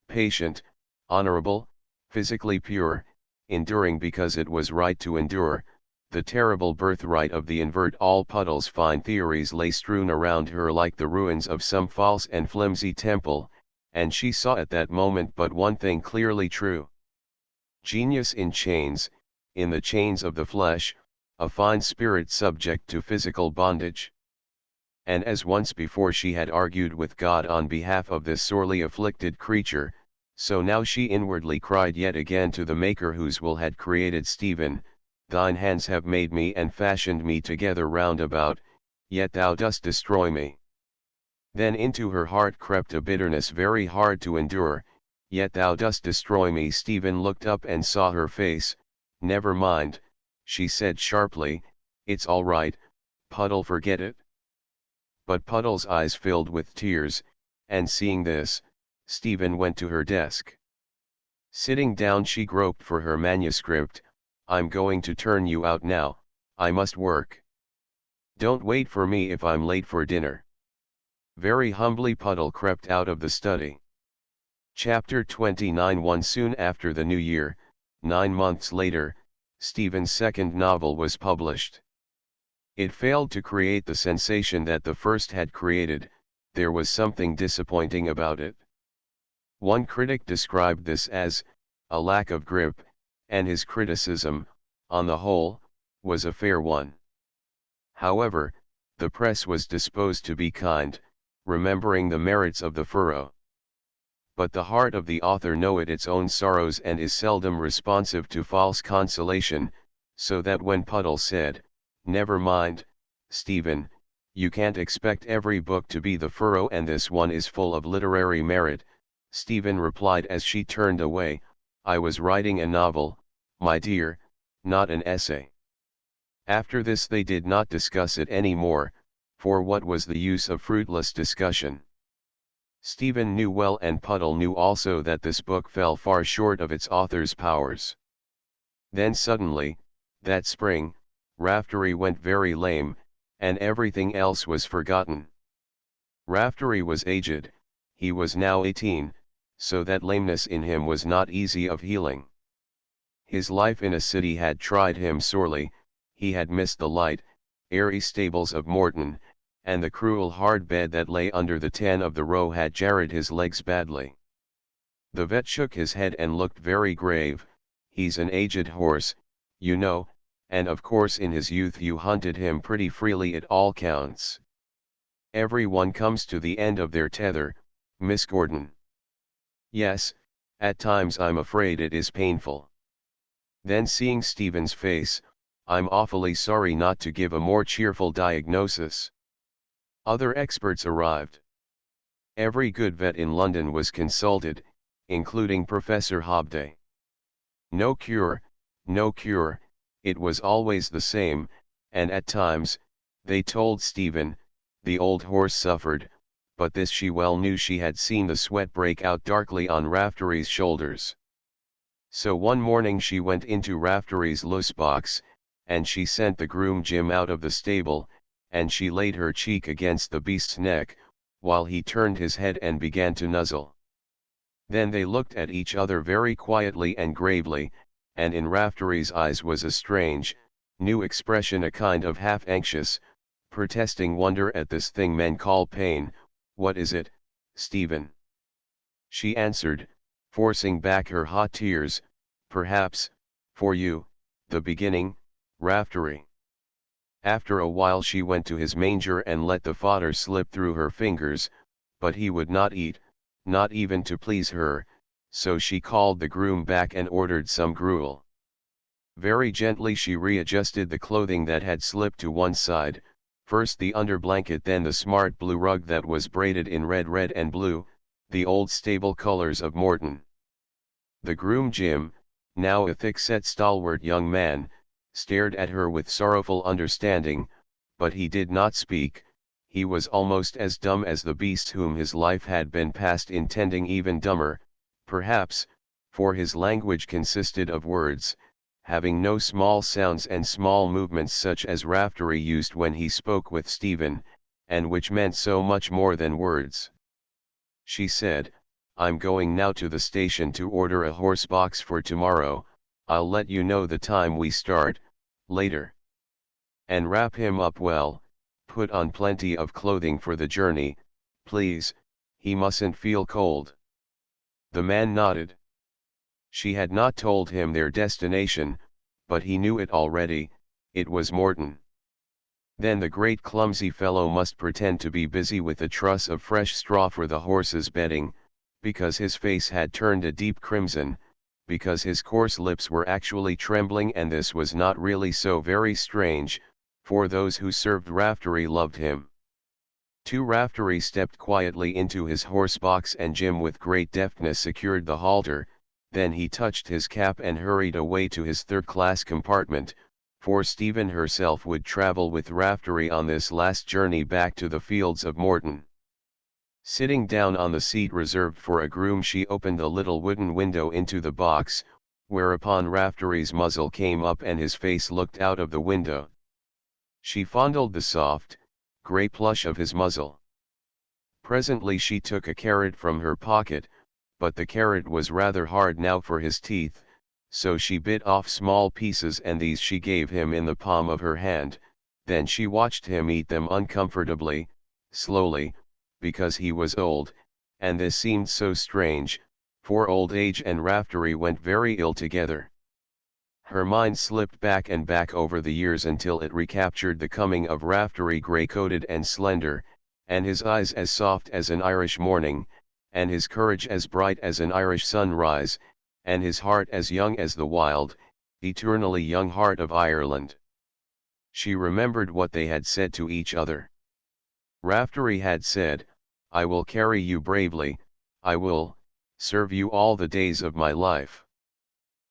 patient, honorable, physically pure, enduring because it was right to endure, the terrible birthright of the invert, all Puddle's fine theories lay strewn around her like the ruins of some false and flimsy temple, and she saw at that moment but one thing clearly true. Genius in chains, in the chains of the flesh, a fine spirit subject to physical bondage. And as once before she had argued with God on behalf of this sorely afflicted creature, so now she inwardly cried yet again to the Maker whose will had created Stephen, "Thine hands have made me and fashioned me together round about, yet thou dost destroy me." Then into her heart crept a bitterness very hard to endure, "Yet thou dost destroy me." Stephen looked up and saw her face. "Never mind," she said sharply, "it's all right, Puddle, forget it." But Puddle's eyes filled with tears, and seeing this, Stephen went to her desk. Sitting down, she groped for her manuscript. "I'm going to turn you out now, I must work. Don't wait for me if I'm late for dinner." Very humbly Puddle crept out of the study. Chapter 29. One soon after the new year, 9 months later, Stephen's second novel was published. It failed to create the sensation that the first had created. There was something disappointing about it. One critic described this as a lack of grip, and his criticism, on the whole, was a fair one. However, the press was disposed to be kind, remembering the merits of the furrow. But the heart of the author knoweth its own sorrows and is seldom responsive to false consolation, so that when Puddle said, "Never mind, Stephen, you can't expect every book to be the furrow and this one is full of literary merit," Stephen replied as she turned away, "I was writing a novel, my dear, not an essay." After this they did not discuss it any more, for what was the use of fruitless discussion? Stephen knew well and Puddle knew also that this book fell far short of its author's powers. Then suddenly, that spring, Raftery went very lame, and everything else was forgotten. Raftery was aged, he was now 18, so that lameness in him was not easy of healing. His life in a city had tried him sorely, he had missed the light, airy stables of Morton, and the cruel hard bed that lay under the tan of the Row had jarred his legs badly. The vet shook his head and looked very grave. "He's an aged horse, you know, and of course in his youth you hunted him pretty freely at all counts. Every one comes to the end of their tether, Miss Gordon." "Yes, at times I'm afraid it is painful." Then seeing Stephen's face, "I'm awfully sorry not to give a more cheerful diagnosis." Other experts arrived. Every good vet in London was consulted, including Professor Hobday. No cure, no cure, it was always the same, and at times, they told Stephen, the old horse suffered, but this she well knew, she had seen the sweat break out darkly on Raftery's shoulders. So one morning she went into Raftery's loose box, and she sent the groom Jim out of the stable, and she laid her cheek against the beast's neck, while he turned his head and began to nuzzle. Then they looked at each other very quietly and gravely, and in Raftery's eyes was a strange, new expression, a kind of half-anxious, protesting wonder at this thing men call pain. "What is it, Stephen?" she answered, forcing back her hot tears. "Perhaps, for you, the beginning, Raftery." After a while she went to his manger and let the fodder slip through her fingers, but he would not eat, not even to please her, so she called the groom back and ordered some gruel. Very gently she readjusted the clothing that had slipped to one side, first the underblanket, then the smart blue rug that was braided in red and blue, the old stable colors of Morton. The groom Jim, now a thick-set stalwart young man, stared at her with sorrowful understanding, but he did not speak. He was almost as dumb as the beast whom his life had been passed in tending, even dumber, perhaps, for his language consisted of words, having no small sounds and small movements such as Raftery used when he spoke with Stephen, and which meant so much more than words. She said, "I'm going now to the station to order a horse box for tomorrow. I'll let you know the time we start, later. And wrap him up well, put on plenty of clothing for the journey, please, he mustn't feel cold." The man nodded. She had not told him their destination, but he knew it already, it was Morton. Then the great clumsy fellow must pretend to be busy with a truss of fresh straw for the horse's bedding, because his face had turned a deep crimson, because his coarse lips were actually trembling, and this was not really so very strange, for those who served Raftery loved him. Raftery stepped quietly into his horse box and Jim with great deftness secured the halter, then he touched his cap and hurried away to his third-class compartment, for Stephen herself would travel with Raftery on this last journey back to the fields of Morton. Sitting down on the seat reserved for a groom, she opened the little wooden window into the box, whereupon Raftery's muzzle came up and his face looked out of the window. She fondled the soft, grey plush of his muzzle. Presently she took a carrot from her pocket, but the carrot was rather hard now for his teeth, so she bit off small pieces and these she gave him in the palm of her hand. Then she watched him eat them uncomfortably, slowly, because he was old, and this seemed so strange, for old age and Raftery went very ill together. Her mind slipped back and back over the years until it recaptured the coming of Raftery grey-coated and slender, and his eyes as soft as an Irish morning, and his courage as bright as an Irish sunrise, and his heart as young as the wild, eternally young heart of Ireland. She remembered what they had said to each other. Raftery had said, "I will carry you bravely, I will serve you all the days of my life."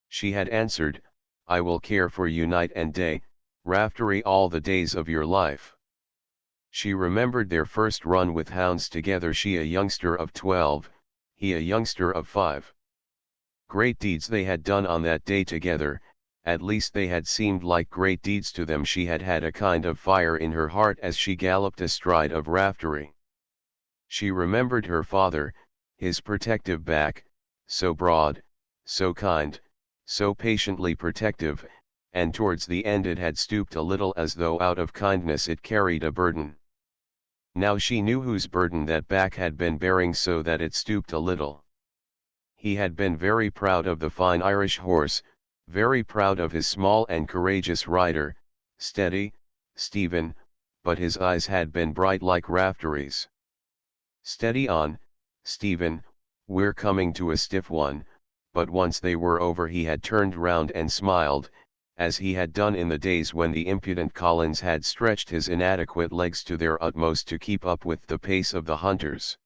She had answered, "I will care for you night and day, Raftery, all the days of your life." She remembered their first run with hounds together, she a youngster of 12, he a youngster of 5. Great deeds they had done on that day together, at least they had seemed like great deeds to them. She had had a kind of fire in her heart as she galloped astride of Raftery. She remembered her father, his protective back, so broad, so kind, so patiently protective, and towards the end it had stooped a little as though out of kindness it carried a burden. Now she knew whose burden that back had been bearing so that it stooped a little. He had been very proud of the fine Irish horse, very proud of his small and courageous rider, steady, Stephen, but his eyes had been bright like Raftery's. "Steady on, Stephen, we're coming to a stiff one," but once they were over he had turned round and smiled, as he had done in the days when the impudent Collins had stretched his inadequate legs to their utmost to keep up with the pace of the hunters.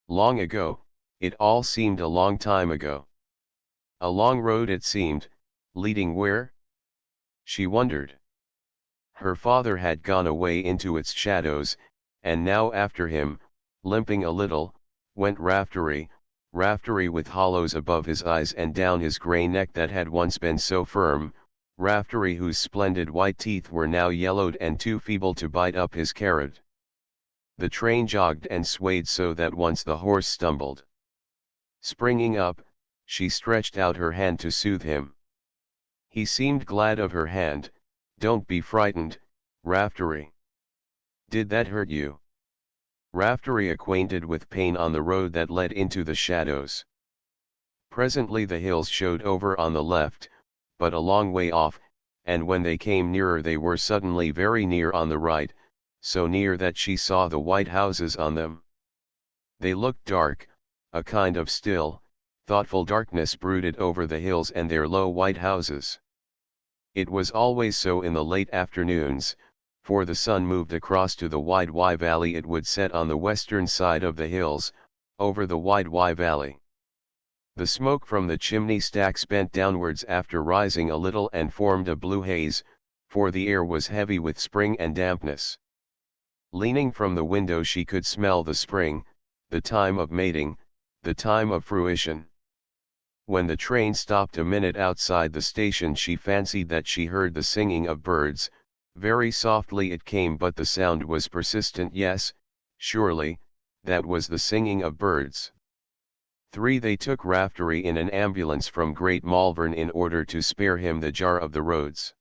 Long ago, it all seemed a long time ago. A long road it seemed, leading where? She wondered. Her father had gone away into its shadows, and now after him, limping a little, went Raftery, Raftery with hollows above his eyes and down his grey neck that had once been so firm, Raftery whose splendid white teeth were now yellowed and too feeble to bite up his carrot. The train jogged and swayed so that once the horse stumbled. Springing up, she stretched out her hand to soothe him. He seemed glad of her hand. "Don't be frightened, Raftery. Did that hurt you?" Raftery acquainted with pain on the road that led into the shadows. Presently the hills showed over on the left, but a long way off, and when they came nearer they were suddenly very near on the right, so near that she saw the white houses on them. They looked dark, a kind of still, thoughtful darkness brooded over the hills and their low white houses. It was always so in the late afternoons, for the sun moved across to the wide Wye Valley. It would set on the western side of the hills, over the wide Wye Valley. The smoke from the chimney stacks bent downwards after rising a little and formed a blue haze, for the air was heavy with spring and dampness. Leaning from the window she could smell the spring, the time of mating, the time of fruition. When the train stopped a minute outside the station she fancied that she heard the singing of birds. Very softly it came, but the sound was persistent. Yes, surely, that was the singing of birds. 3. They took Raftery in an ambulance from Great Malvern in order to spare him the jar of the roads.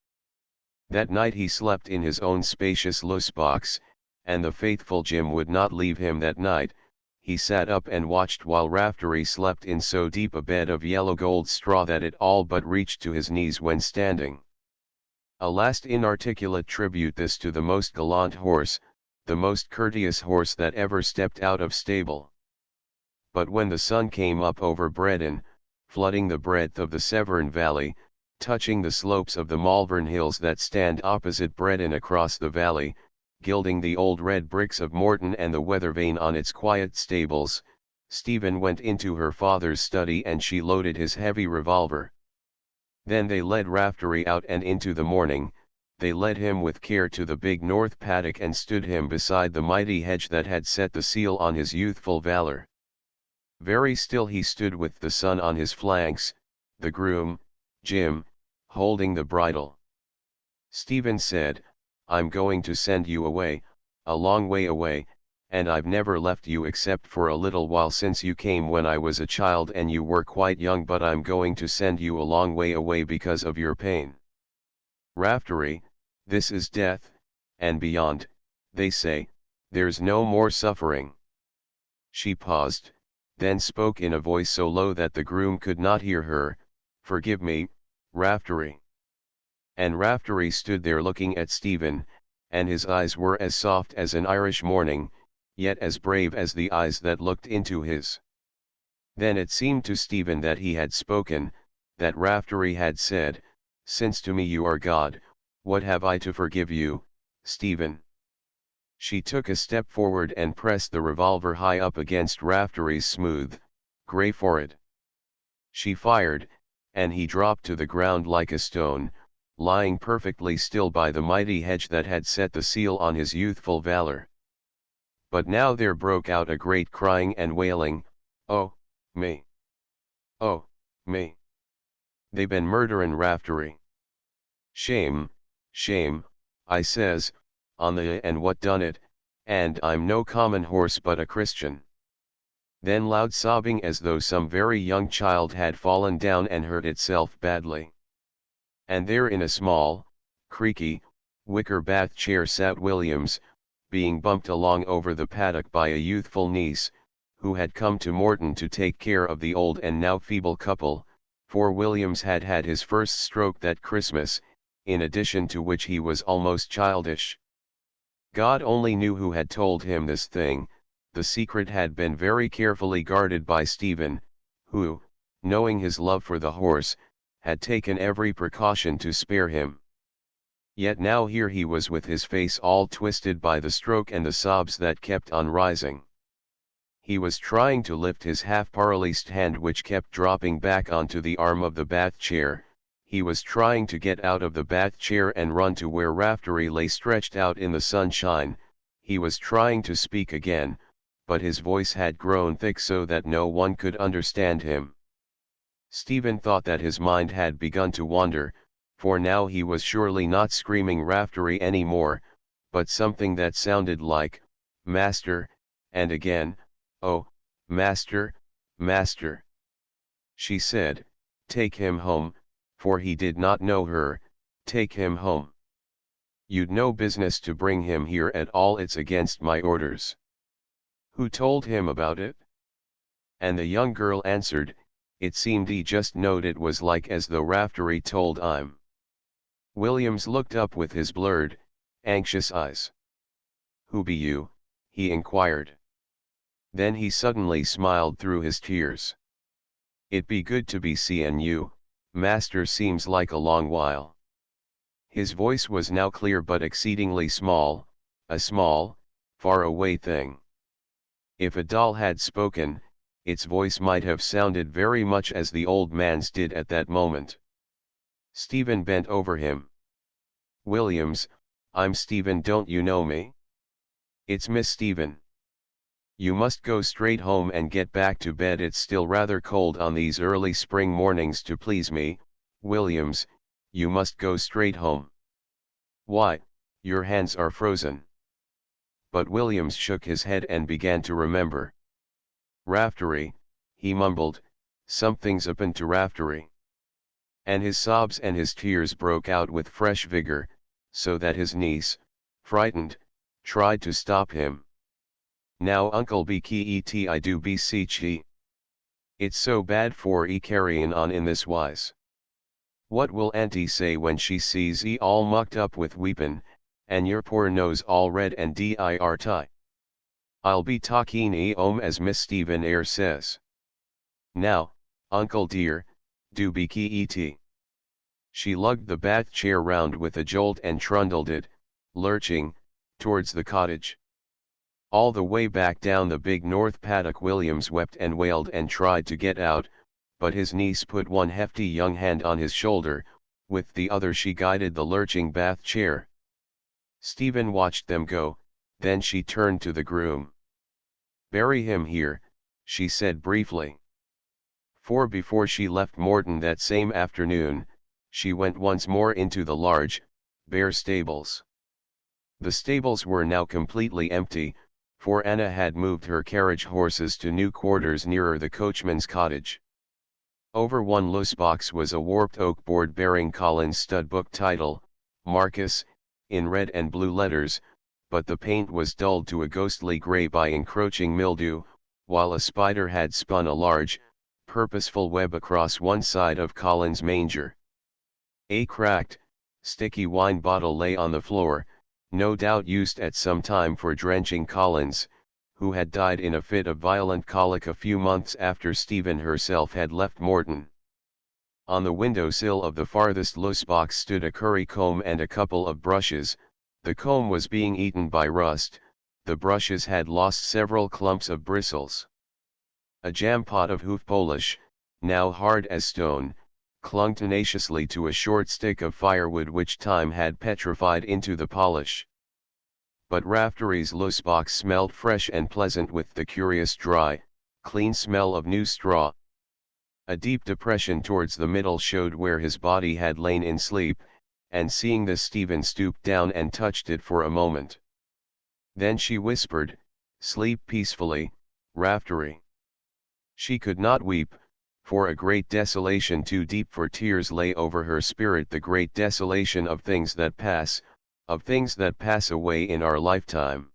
That night he slept in his own spacious loose box, and the faithful Jim would not leave him that night. He sat up and watched while Raftery slept in so deep a bed of yellow gold straw that it all but reached to his knees when standing. A last inarticulate tribute this to the most gallant horse, the most courteous horse that ever stepped out of stable. But when the sun came up over Bredon, flooding the breadth of the Severn Valley, touching the slopes of the Malvern Hills that stand opposite Bredon across the valley, gilding the old red bricks of Morton and the weather vane on its quiet stables, Stephen went into her father's study and she loaded his heavy revolver. Then they led Raftery out, and into the morning, they led him with care to the big north paddock and stood him beside the mighty hedge that had set the seal on his youthful valor. Very still he stood with the sun on his flanks, the groom, Jim, holding the bridle. Stephen said, "I'm going to send you away, a long way away, and I've never left you except for a little while since you came when I was a child and you were quite young, but I'm going to send you a long way away because of your pain. Raftery, this is death, and beyond, they say, there's no more suffering. She paused, then spoke in a voice so low that the groom could not hear her, forgive me, Raftery. And Raftery stood there looking at Stephen, and his eyes were as soft as an Irish morning, yet as brave as the eyes that looked into his. Then it seemed to Stephen that he had spoken, that Raftery had said, since to me you are God, what have I to forgive you, Stephen? She took a step forward and pressed the revolver high up against Raftery's smooth, grey forehead. She fired, and he dropped to the ground like a stone, lying perfectly still by the mighty hedge that had set the seal on his youthful valor. But now there broke out a great crying and wailing, oh, me! Oh, me! They been murderin' Raftery. Shame, shame, I says, on the and what done it, and I'm no common horse but a Christian. Then loud sobbing as though some very young child had fallen down and hurt itself badly. And there in a small, creaky, wicker bath chair sat Williams, being bumped along over the paddock by a youthful niece, who had come to Morton to take care of the old and now feeble couple, for Williams had had his first stroke that Christmas, in addition to which he was almost childish. God only knew who had told him this thing. The secret had been very carefully guarded by Stephen, who, knowing his love for the horse, had taken every precaution to spare him. Yet now here he was with his face all twisted by the stroke and the sobs that kept on rising. He was trying to lift his half-paralyzed hand which kept dropping back onto the arm of the bath chair. He was trying to get out of the bath chair and run to where Raftery lay stretched out in the sunshine. He was trying to speak again, but his voice had grown thick so that no one could understand him. Stephen thought that his mind had begun to wander, for now he was surely not screaming Raftery any more, but something that sounded like, Master, and again, oh, Master, Master. She said, take him home, for he did not know her, take him home. You'd no business to bring him here at all, it's against my orders. Who told him about it? And the young girl answered, it seemed he just knowed it was like as though Raftery told him. Williams looked up with his blurred, anxious eyes. Who be you? He inquired. Then he suddenly smiled through his tears. It be good to be seein' you, Master, seems like a long while. His voice was now clear but exceedingly small, a small, far away thing. If a doll had spoken, its voice might have sounded very much as the old man's did at that moment. Stephen bent over him. Williams, I'm Stephen, don't you know me? It's Miss Stephen. You must go straight home and get back to bed, it's still rather cold on these early spring mornings to please me, Williams, you must go straight home. Why, your hands are frozen. But Williams shook his head and began to remember. Raftery, he mumbled, something's happened to Raftery. And his sobs and his tears broke out with fresh vigor, so that his niece, frightened, tried to stop him. Now uncle be ket I do beseech ye. It's so bad for e carryin' on in this wise. What will auntie say when she sees e all mucked up with weepin', and your poor nose all red and dirt? I'll be talkin' e as Miss Stephen Eyre says. Now, uncle dear, do be ket. She lugged the bath chair round with a jolt and trundled it, lurching, towards the cottage. All the way back down the big north paddock Williams wept and wailed and tried to get out, but his niece put one hefty young hand on his shoulder, with the other she guided the lurching bath chair. Stephen watched them go, then she turned to the groom. Bury him here, she said briefly. For before she left Morton that same afternoon, she went once more into the large, bare stables. The stables were now completely empty, for Anna had moved her carriage horses to new quarters nearer the coachman's cottage. Over one loose box was a warped oak board bearing Collins' studbook title, Marcus, in red and blue letters, but the paint was dulled to a ghostly grey by encroaching mildew, while a spider had spun a large, purposeful web across one side of Collins' manger. A cracked, sticky wine bottle lay on the floor, no doubt used at some time for drenching Collins, who had died in a fit of violent colic a few months after Stephen herself had left Morton. On the window-sill of the farthest loose box stood a curry comb and a couple of brushes. The comb was being eaten by rust, the brushes had lost several clumps of bristles. A jam-pot of hoof polish, now hard as stone, clung tenaciously to a short stick of firewood which time had petrified into the polish. But Raftery's loose box smelled fresh and pleasant with the curious dry, clean smell of new straw. A deep depression towards the middle showed where his body had lain in sleep, and seeing this Stephen stooped down and touched it for a moment. Then she whispered, "Sleep peacefully, Raftery." She could not weep, for a great desolation too deep for tears lay over her spirit, the great desolation of things that pass away in our lifetime.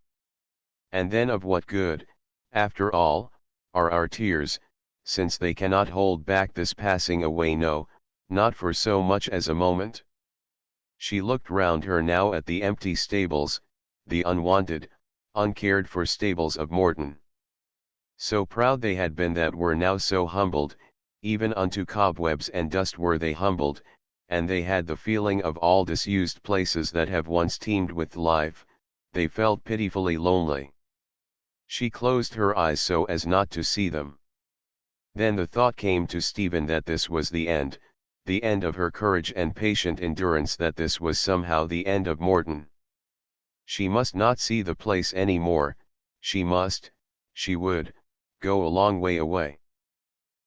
And then of what good, after all, are our tears, since they cannot hold back this passing away, no, not for so much as a moment? She looked round her now at the empty stables, the unwanted, uncared for stables of Morton. So proud they had been that were now so humbled, even unto cobwebs and dust were they humbled, and they had the feeling of all disused places that have once teemed with life. They felt pitifully lonely. She closed her eyes so as not to see them. Then the thought came to Stephen that this was the end of her courage and patient endurance, that this was somehow the end of Morton. She must not see the place any more, she would, go a long way away.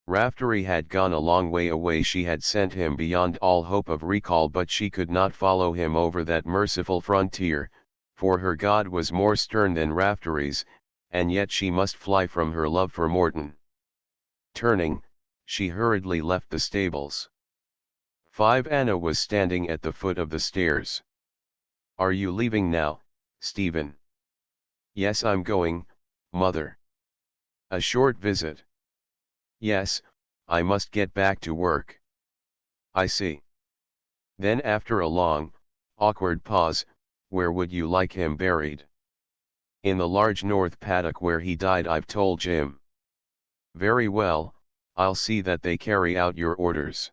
Raftery had gone a long way away, she had sent him beyond all hope of recall, but she could not follow him over that merciful frontier, for her God was more stern than Raftery's, and yet she must fly from her love for Morton. Turning, she hurriedly left the stables. 5 Anna was standing at the foot of the stairs. "Are you leaving now, Stephen?" "Yes, I'm going, mother." "A short visit?" "Yes, I must get back to work." "I see." Then after a long, awkward pause, "Where would you like him buried?" "In the large north paddock where he died, I've told Jim." "Very well, I'll see that they carry out your orders."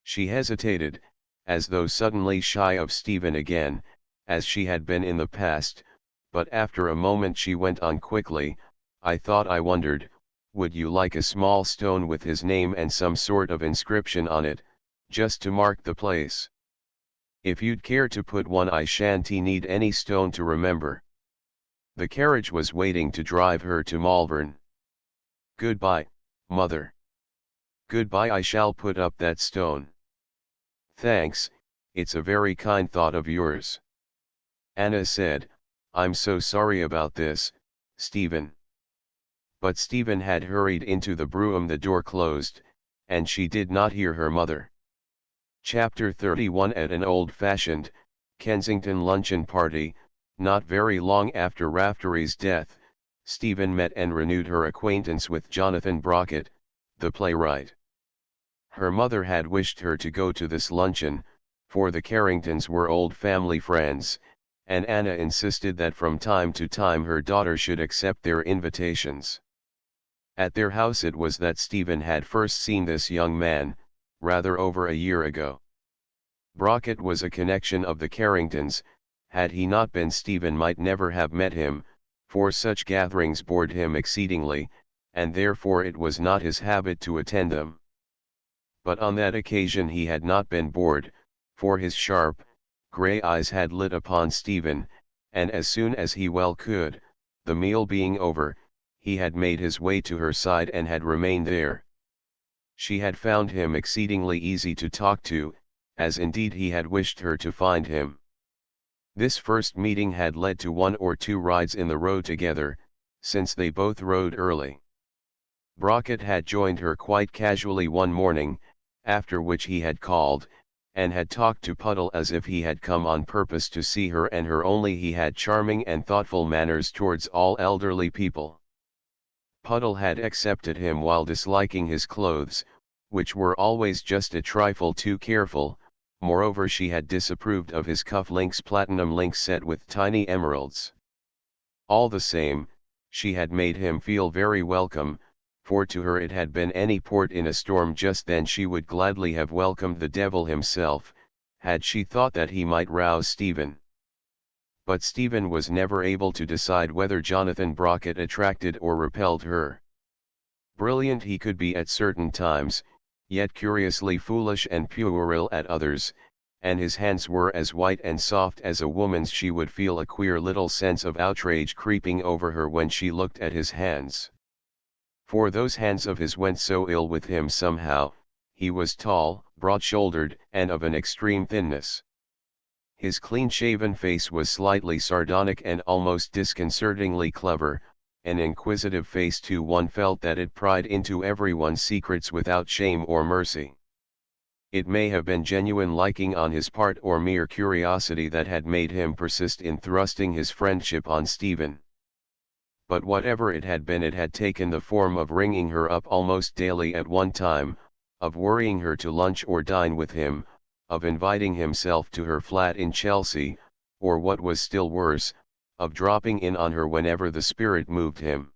She hesitated, as though suddenly shy of Stephen again, as she had been in the past, but after a moment she went on quickly, I wondered, would you like a small stone with his name and some sort of inscription on it, just to mark the place? If you'd care to put one, I shan't need any stone to remember." The carriage was waiting to drive her to Malvern. "Goodbye, mother." "Goodbye, I shall put up that stone." "Thanks, it's a very kind thought of yours." Anna said, "I'm so sorry about this, Stephen." But Stephen had hurried into the brougham, the door closed, and she did not hear her mother. Chapter 31. At an old-fashioned, Kensington luncheon party, not very long after Raftery's death, Stephen met and renewed her acquaintance with Jonathan Brockett, the playwright. Her mother had wished her to go to this luncheon, for the Carringtons were old family friends, and Anna insisted that from time to time her daughter should accept their invitations. At their house it was that Stephen had first seen this young man, rather over a year ago. Brockett was a connection of the Carringtons. Had he not been, Stephen might never have met him, for such gatherings bored him exceedingly, and therefore it was not his habit to attend them. But on that occasion he had not been bored, for his sharp, grey eyes had lit upon Stephen, and as soon as he well could, the meal being over, he had made his way to her side and had remained there. She had found him exceedingly easy to talk to, as indeed he had wished her to find him. This first meeting had led to 1 or 2 rides in the road together, since they both rode early. Brockett had joined her quite casually one morning, after which he had called, and had talked to Puddle as if he had come on purpose to see her and her only. He had charming and thoughtful manners towards all elderly people. Puddle had accepted him while disliking his clothes, which were always just a trifle too careful. Moreover, she had disapproved of his cuff-links platinum links set with tiny emeralds. All the same, she had made him feel very welcome, for to her it had been any port in a storm just then. She would gladly have welcomed the devil himself, had she thought that he might rouse Stephen. But Stephen was never able to decide whether Jonathan Brockett attracted or repelled her. Brilliant he could be at certain times, yet curiously foolish and puerile at others, and his hands were as white and soft as a woman's. She would feel a queer little sense of outrage creeping over her when she looked at his hands. For those hands of his went so ill with him somehow. He was tall, broad-shouldered, and of an extreme thinness. His clean-shaven face was slightly sardonic and almost disconcertingly clever, an inquisitive face too. One felt that it pried into everyone's secrets without shame or mercy. It may have been genuine liking on his part or mere curiosity that had made him persist in thrusting his friendship on Stephen. But whatever it had been, it had taken the form of ringing her up almost daily at one time, of worrying her to lunch or dine with him, of inviting himself to her flat in Chelsea, or what was still worse, of dropping in on her whenever the spirit moved him.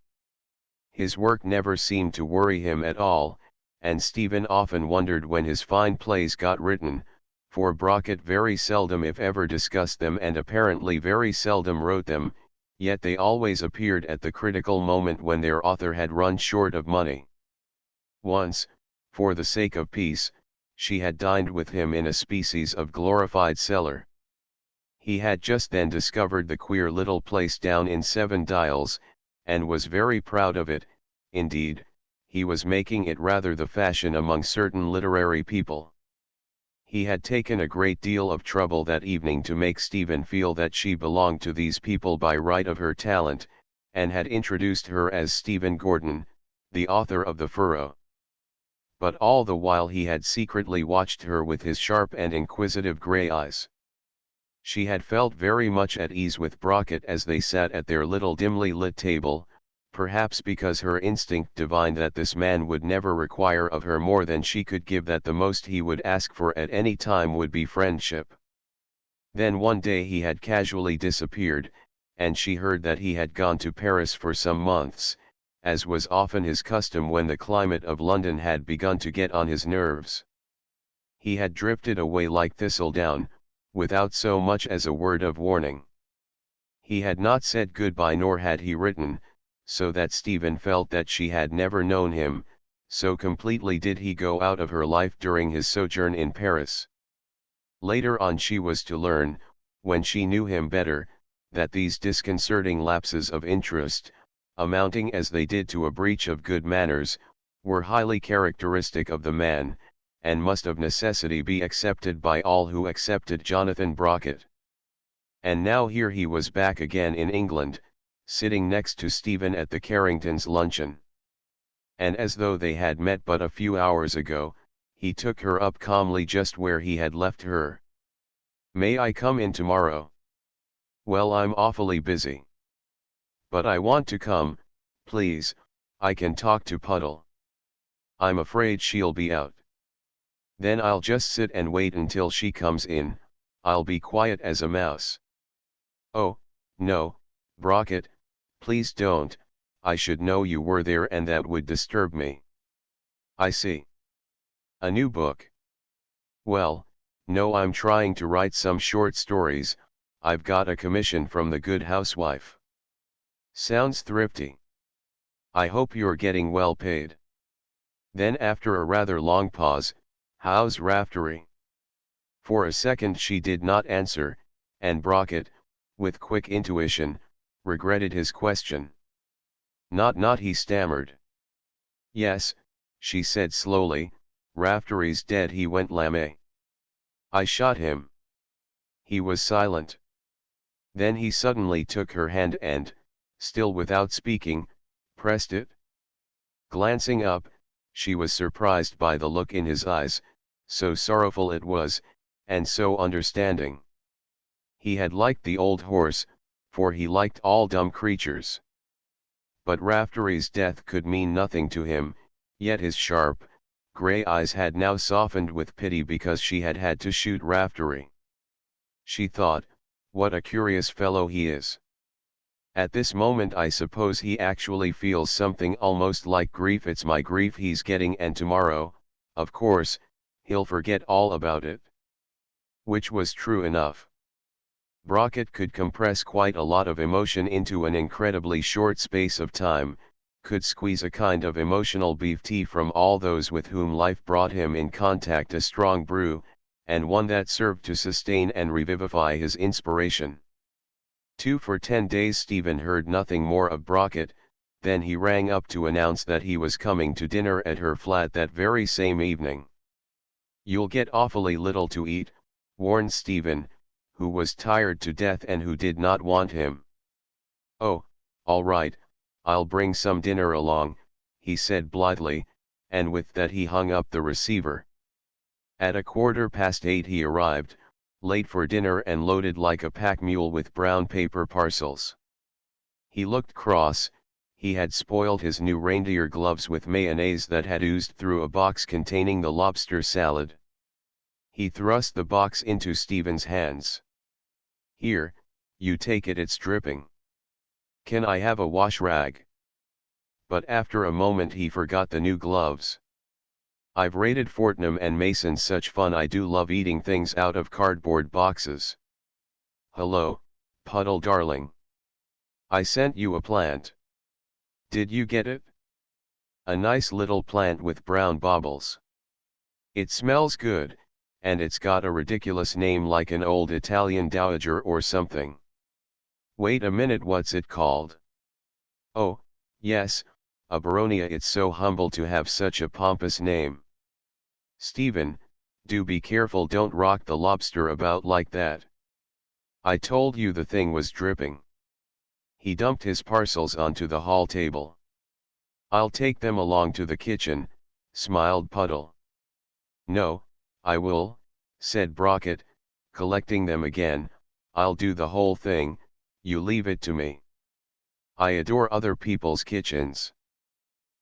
His work never seemed to worry him at all, and Stephen often wondered when his fine plays got written, for Brockett very seldom if ever discussed them and apparently very seldom wrote them, yet they always appeared at the critical moment when their author had run short of money. Once, for the sake of peace, she had dined with him in a species of glorified cellar. He had just then discovered the queer little place down in 7 Dials, and was very proud of it. Indeed, he was making it rather the fashion among certain literary people. He had taken a great deal of trouble that evening to make Stephen feel that she belonged to these people by right of her talent, and had introduced her as Stephen Gordon, the author of The Furrow. But all the while he had secretly watched her with his sharp and inquisitive grey eyes. She had felt very much at ease with Brockett as they sat at their little dimly lit table, perhaps because her instinct divined that this man would never require of her more than she could give, that the most he would ask for at any time would be friendship. Then one day he had casually disappeared, and she heard that he had gone to Paris for some months, as was often his custom when the climate of London had begun to get on his nerves. He had drifted away like thistledown, without so much as a word of warning. He had not said goodbye nor had he written, so that Stephen felt that she had never known him, so completely did he go out of her life during his sojourn in Paris. Later on she was to learn, when she knew him better, that these disconcerting lapses of interest, amounting as they did to a breach of good manners, were highly characteristic of the man, and must of necessity be accepted by all who accepted Jonathan Brockett. And now here he was back again in England, sitting next to Stephen at the Carringtons' luncheon. And as though they had met but a few hours ago, he took her up calmly just where he had left her. "May I come in tomorrow?" "Well, I'm awfully busy. But I want to come, please. I can talk to Puddle." "I'm afraid she'll be out." "Then I'll just sit and wait until she comes in. I'll be quiet as a mouse." "Oh, no, Brockett, please don't. I should know you were there and that would disturb me." "I see. A new book?" "Well, no, I'm trying to write some short stories. I've got a commission from the Good Housewife." "Sounds thrifty. I hope you're getting well paid." Then after a rather long pause, "How's Raftery?" For a second she did not answer, and Brockett, with quick intuition, regretted his question. Not," he stammered. "Yes," she said slowly, "Raftery's dead. He went lame. I shot him." He was silent. Then he suddenly took her hand and, still without speaking, pressed it. Glancing up, she was surprised by the look in his eyes, so sorrowful it was, and so understanding. He had liked the old horse, for he liked all dumb creatures. But Raftery's death could mean nothing to him, yet his sharp, grey eyes had now softened with pity because she had had to shoot Raftery. She thought, what a curious fellow he is. At this moment I suppose he actually feels something almost like grief. It's my grief he's getting, and tomorrow, of course, he'll forget all about it. Which was true enough. Brockett could compress quite a lot of emotion into an incredibly short space of time, could squeeze a kind of emotional beef tea from all those with whom life brought him in contact, a strong brew, and one that served to sustain and revivify his inspiration. For 10 days Stephen heard nothing more of Brockett, then he rang up to announce that he was coming to dinner at her flat that very same evening. "You'll get awfully little to eat," warned Stephen, who was tired to death and who did not want him. "Oh, all right, I'll bring some dinner along," he said blithely, and with that he hung up the receiver. At 8:15 he arrived, late for dinner and loaded like a pack mule with brown paper parcels. He looked cross. He had spoiled his new reindeer gloves with mayonnaise that had oozed through a box containing the lobster salad. He thrust the box into Stephen's hands. "Here, you take it, it's dripping. Can I have a wash rag?" But after a moment he forgot the new gloves. "I've raided Fortnum and Mason, such fun. I do love eating things out of cardboard boxes. Hello, Puddle darling. I sent you a plant. Did you get it? A nice little plant with brown baubles. It smells good, and it's got a ridiculous name like an old Italian dowager or something. Wait a minute, what's it called? Oh, yes, a Baronia. It's so humble to have such a pompous name. Stephen, do be careful, don't rock the lobster about like that. I told you the thing was dripping." He dumped his parcels onto the hall table. "I'll take them along to the kitchen," smiled Puddle. "No, I will," said Brockett, collecting them again. "I'll do the whole thing, you leave it to me. I adore other people's kitchens."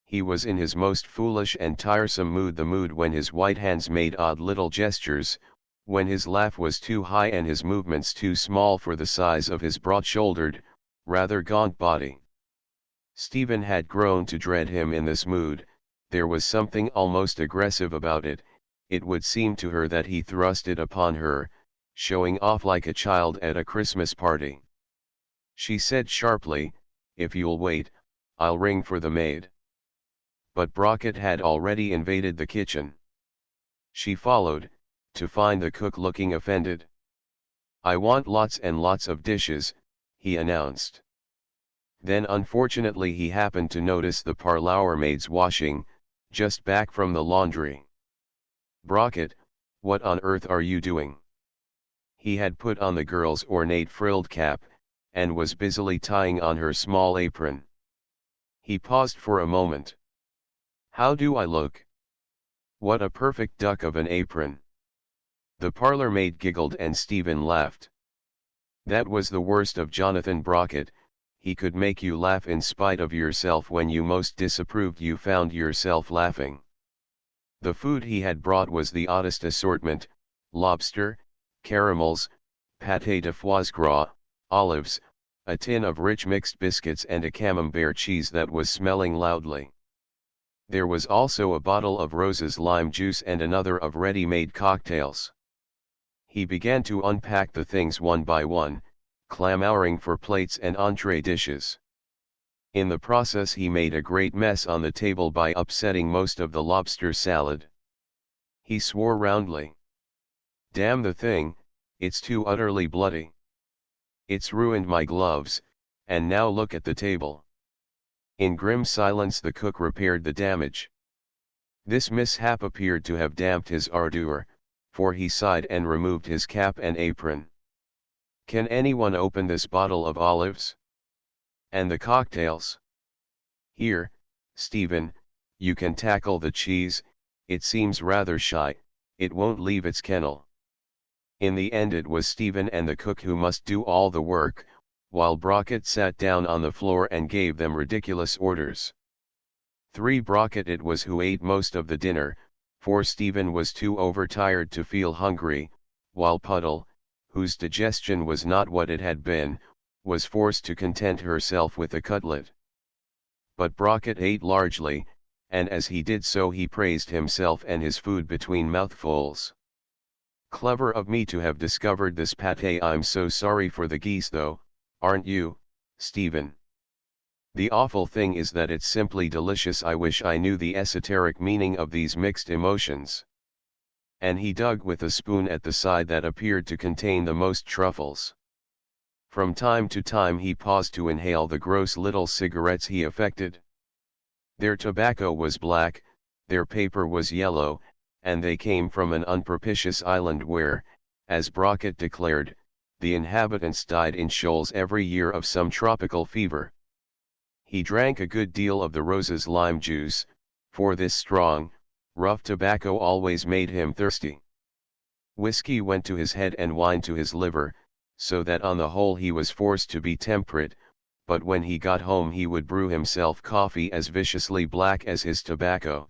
He was in his most foolish and tiresome mood, the mood when his white hands made odd little gestures, when his laugh was too high and his movements too small for the size of his broad-shouldered, rather gaunt body. Stephen had grown to dread him in this mood. There was something almost aggressive about it. It would seem to her that he thrust it upon her, showing off like a child at a Christmas party. She said sharply, "If you'll wait, I'll ring for the maid." But Brockett had already invaded the kitchen. She followed, to find the cook looking offended. "I want lots and lots of dishes," he announced. Then unfortunately he happened to notice the parlour maids washing, just back from the laundry. "Brockett, what on earth are you doing?" He had put on the girl's ornate frilled cap, and was busily tying on her small apron. He paused for a moment. "How do I look? What a perfect duck of an apron." The parlour maid giggled and Stephen laughed. That was the worst of Jonathan Brockett. He could make you laugh in spite of yourself. When you most disapproved you found yourself laughing. The food he had brought was the oddest assortment: lobster, caramels, pâté de foie gras, olives, a tin of rich mixed biscuits and a camembert cheese that was smelling loudly. There was also a bottle of Rose's lime juice and another of ready-made cocktails. He began to unpack the things one by one, clamoring for plates and entree dishes. In the process he made a great mess on the table by upsetting most of the lobster salad. He swore roundly. "Damn the thing, it's too utterly bloody. It's ruined my gloves, and now look at the table." In grim silence the cook repaired the damage. This mishap appeared to have damped his ardor, for he sighed and removed his cap and apron. Can anyone open this bottle of olives? And the cocktails? Here, Stephen, you can tackle the cheese, it seems rather shy, it won't leave its kennel. In the end it was Stephen and the cook who must do all the work, while Brockett sat down on the floor and gave them ridiculous orders. Brockett it was who ate most of the dinner, for Stephen was too overtired to feel hungry, while Puddle, whose digestion was not what it had been, was forced to content herself with a cutlet. But Brockett ate largely, and as he did so he praised himself and his food between mouthfuls. Clever of me to have discovered this pâté. I'm so sorry for the geese though, aren't you, Stephen? The awful thing is that it's simply delicious. I wish I knew the esoteric meaning of these mixed emotions. And he dug with a spoon at the side that appeared to contain the most truffles. From time to time he paused to inhale the gross little cigarettes he affected. Their tobacco was black, their paper was yellow, and they came from an unpropitious island where, as Brockett declared, the inhabitants died in shoals every year of some tropical fever. He drank a good deal of the Rose's lime juice, for this strong, rough tobacco always made him thirsty. Whiskey went to his head and wine to his liver, so that on the whole he was forced to be temperate, but when he got home he would brew himself coffee as viciously black as his tobacco.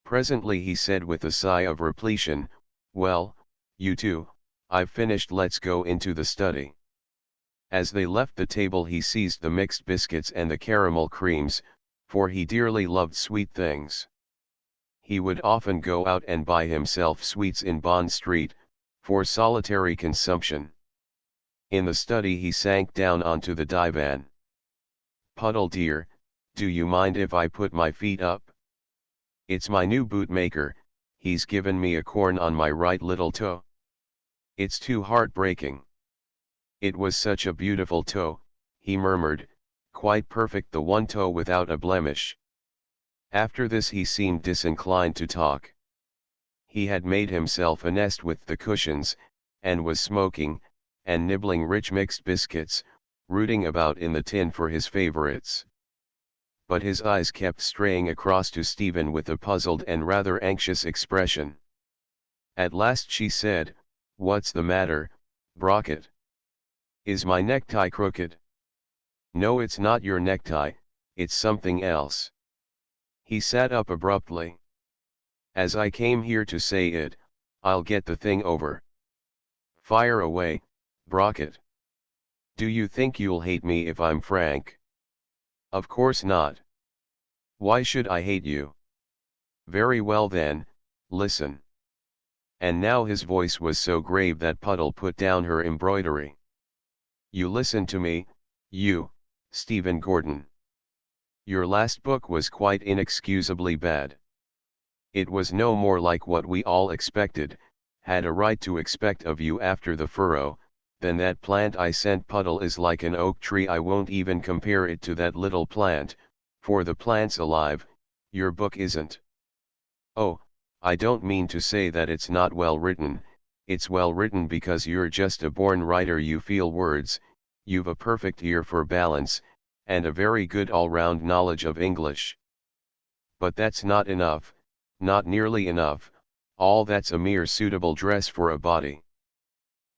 Presently he said with a sigh of repletion, "Well, you two, I've finished, let's go into the study." As they left the table he seized the mixed biscuits and the caramel creams, for he dearly loved sweet things. He would often go out and buy himself sweets in Bond Street, for solitary consumption. In the study he sank down onto the divan. "Puddle dear, do you mind if I put my feet up? It's my new bootmaker, he's given me a corn on my right little toe. It's too heartbreaking." It was such a beautiful toe, he murmured, quite perfect, the one toe without a blemish. After this he seemed disinclined to talk. He had made himself a nest with the cushions, and was smoking, and nibbling rich mixed biscuits, rooting about in the tin for his favorites. But his eyes kept straying across to Stephen with a puzzled and rather anxious expression. At last she said, "What's the matter, Brockett? Is my necktie crooked?" "No, it's not your necktie, it's something else." He sat up abruptly. "As I came here to say it, I'll get the thing over." "Fire away, Brockett. Do you think you'll hate me if I'm frank?" "Of course not. Why should I hate you?" "Very well then, listen." And now his voice was so grave that Puddle put down her embroidery. "You listen to me, you, Stephen Gordon. Your last book was quite inexcusably bad. It was no more like what we all expected, had a right to expect of you after the furrow, than that plant I sent. Puddle is like an oak tree. I won't even compare it to that little plant, for the plant's alive, your book isn't. Oh, I don't mean to say that it's not well written, it's well written because you're just a born writer. You feel words, you've a perfect ear for balance, and a very good all-round knowledge of English. But that's not enough, not nearly enough, all that's a mere suitable dress for a body.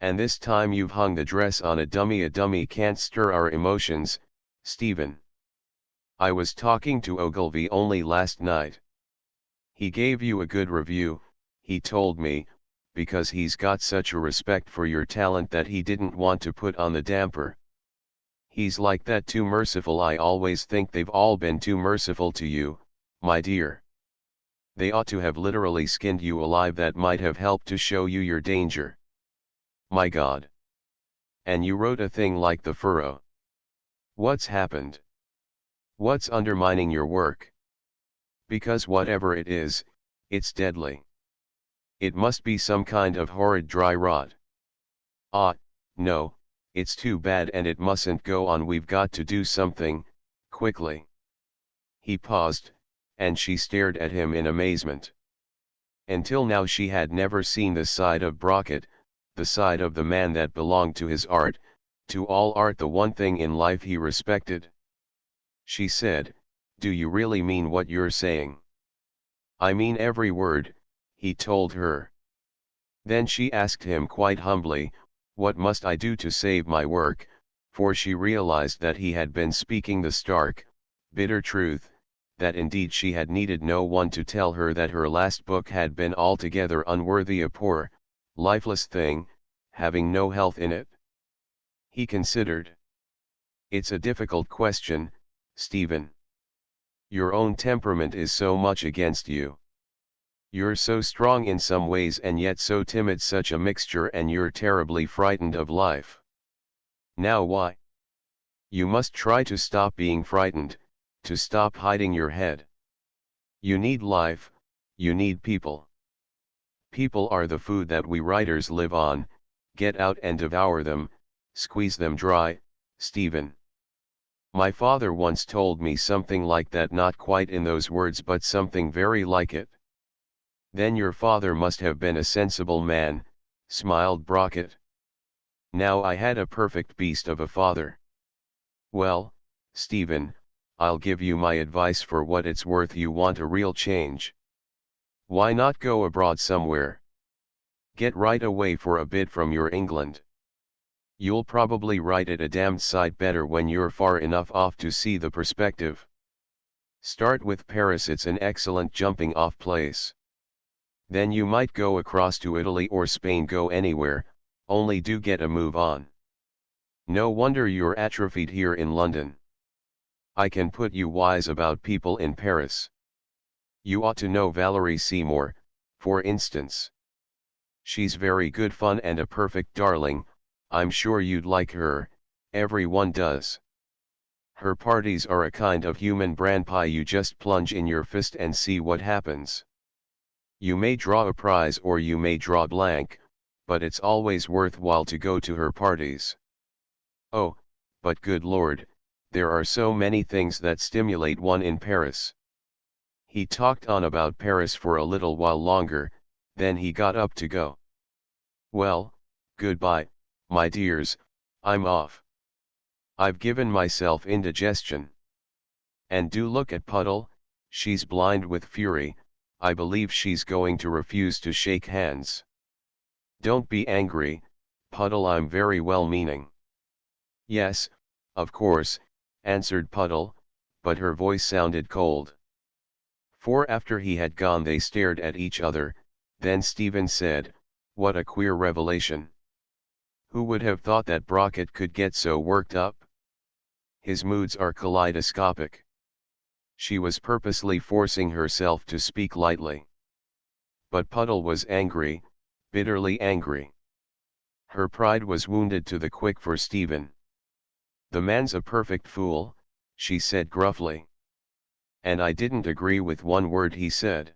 And this time you've hung the dress on a dummy. A dummy can't stir our emotions, Stephen. I was talking to Ogilvy only last night. He gave you a good review, he told me, because he's got such a respect for your talent that he didn't want to put on the damper. He's like that, too merciful. I always think they've all been too merciful to you, my dear. They ought to have literally skinned you alive. That might have helped to show you your danger. My God. And you wrote a thing like The Furrow. What's happened? What's undermining your work? Because whatever it is, it's deadly. It must be some kind of horrid dry rot. Ah, no, it's too bad, and it mustn't go on. We've got to do something, quickly." He paused, and she stared at him in amazement. Until now she had never seen this side of Brockett, the side of the man that belonged to his art, to all art the one thing in life he respected. She said, "Do you really mean what you're saying?" "I mean every word," he told her. Then she asked him quite humbly, "What must I do to save my work?" For she realized that he had been speaking the stark, bitter truth, that indeed she had needed no one to tell her that her last book had been altogether unworthy, a poor, lifeless thing, having no health in it. He considered. "It's a difficult question, Stephen. Your own temperament is so much against you. You're so strong in some ways and yet so timid, such a mixture, and you're terribly frightened of life. Now why? You must try to stop being frightened, to stop hiding your head. You need life, you need people. People are the food that we writers live on. Get out and devour them, squeeze them dry, Stephen." My father once told me something like that, not quite in those words but something very like it. "Then your father must have been a sensible man," smiled Brockett. "Now I had a perfect beast of a father. Well, Stephen, I'll give you my advice for what it's worth. You want a real change. Why not go abroad somewhere? Get right away for a bit from your England. You'll probably write it a damned sight better when you're far enough off to see the perspective. Start with Paris, it's an excellent jumping off place. Then you might go across to Italy or Spain, go anywhere, only do get a move on. No wonder you're atrophied here in London. I can put you wise about people in Paris. You ought to know Valerie Seymour, for instance. She's very good fun and a perfect darling. I'm sure you'd like her, everyone does. Her parties are a kind of human bran pie. You just plunge in your fist and see what happens. You may draw a prize or you may draw blank, but it's always worthwhile to go to her parties. Oh, but good Lord, there are so many things that stimulate one in Paris." He talked on about Paris for a little while longer, then he got up to go. "Well, goodbye, my dears, I'm off. I've given myself indigestion. And do look at Puddle, she's blind with fury. I believe she's going to refuse to shake hands. Don't be angry, Puddle, I'm very well meaning." "Yes, of course," answered Puddle, but her voice sounded cold. For after he had gone they stared at each other, then Stephen said, "What a queer revelation. Who would have thought that Brockett could get so worked up? His moods are kaleidoscopic." She was purposely forcing herself to speak lightly. But Puddle was angry, bitterly angry. Her pride was wounded to the quick for Stephen. "The man's a perfect fool," she said gruffly. "And I didn't agree with one word he said.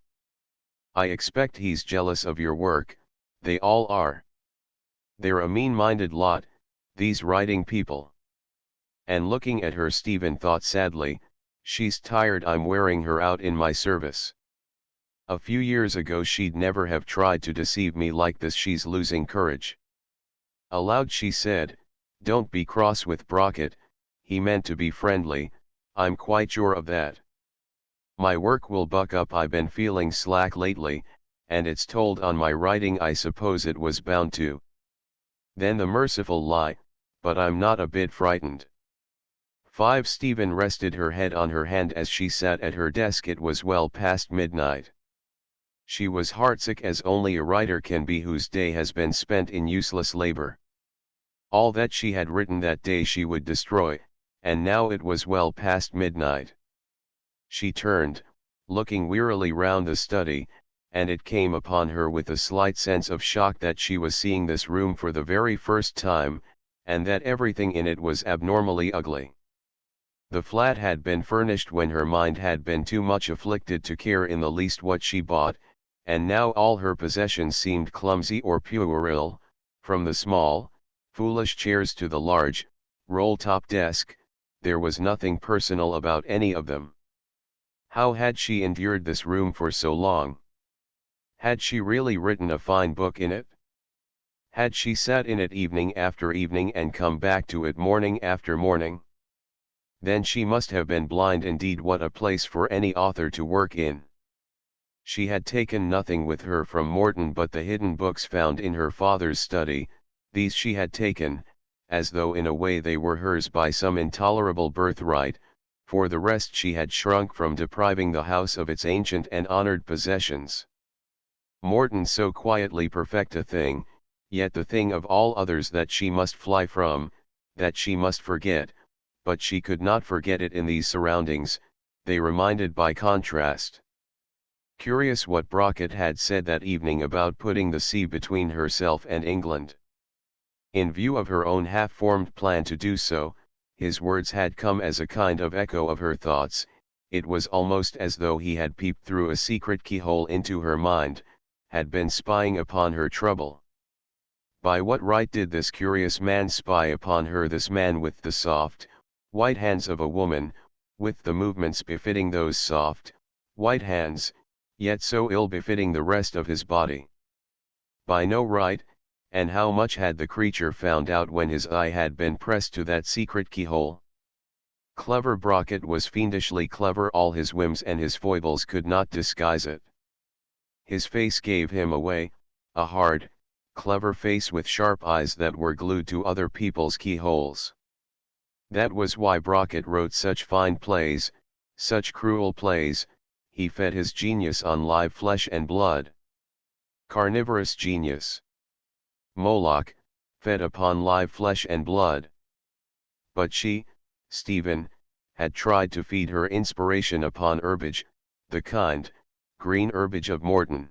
I expect he's jealous of your work, they all are. They're a mean-minded lot, these writing people." And looking at her, Stephen thought sadly, "She's tired. I'm wearing her out in my service. A few years ago she'd never have tried to deceive me like this. She's losing courage." Aloud she said, "Don't be cross with Brockett, he meant to be friendly, I'm quite sure of that. My work will buck up. I've been feeling slack lately, and it's told on my writing. I suppose it was bound to. Then the merciful lie, but I'm not a bit frightened." 5. Stephen rested her head on her hand as she sat at her desk. It was well past midnight. She was heartsick as only a writer can be whose day has been spent in useless labor. All that she had written that day she would destroy, and now it was well past midnight. She turned, looking wearily round the study, and it came upon her with a slight sense of shock that she was seeing this room for the very first time, and that everything in it was abnormally ugly. The flat had been furnished when her mind had been too much afflicted to care in the least what she bought, and now all her possessions seemed clumsy or puerile, from the small, foolish chairs to the large, roll-top desk. There was nothing personal about any of them. How had she endured this room for so long? Had she really written a fine book in it? Had she sat in it evening after evening and come back to it morning after morning? Then she must have been blind indeed. What a place for any author to work in! She had taken nothing with her from Morton but the hidden books found in her father's study. These she had taken, as though in a way they were hers by some intolerable birthright. For the rest she had shrunk from depriving the house of its ancient and honored possessions. Morton so quietly perfect a thing, yet the thing of all others that she must fly from, that she must forget, but she could not forget it in these surroundings, they reminded by contrast. Curious what Brockett had said that evening about putting the sea between herself and England. In view of her own half-formed plan to do so, his words had come as a kind of echo of her thoughts. It was almost as though he had peeped through a secret keyhole into her mind, had been spying upon her trouble. By what right did this curious man spy upon her, this man with the soft, white hands of a woman, with the movements befitting those soft, white hands, yet so ill-befitting the rest of his body? By no right, and how much had the creature found out when his eye had been pressed to that secret keyhole? Clever Brockett was fiendishly clever. All his whims and his foibles could not disguise it. His face gave him away, a hard, clever face with sharp eyes that were glued to other people's keyholes. That was why Brockett wrote such fine plays, such cruel plays. He fed his genius on live flesh and blood. Carnivorous genius. Moloch, fed upon live flesh and blood. But she, Stephen, had tried to feed her inspiration upon herbage, the kind, green herbage of Morton.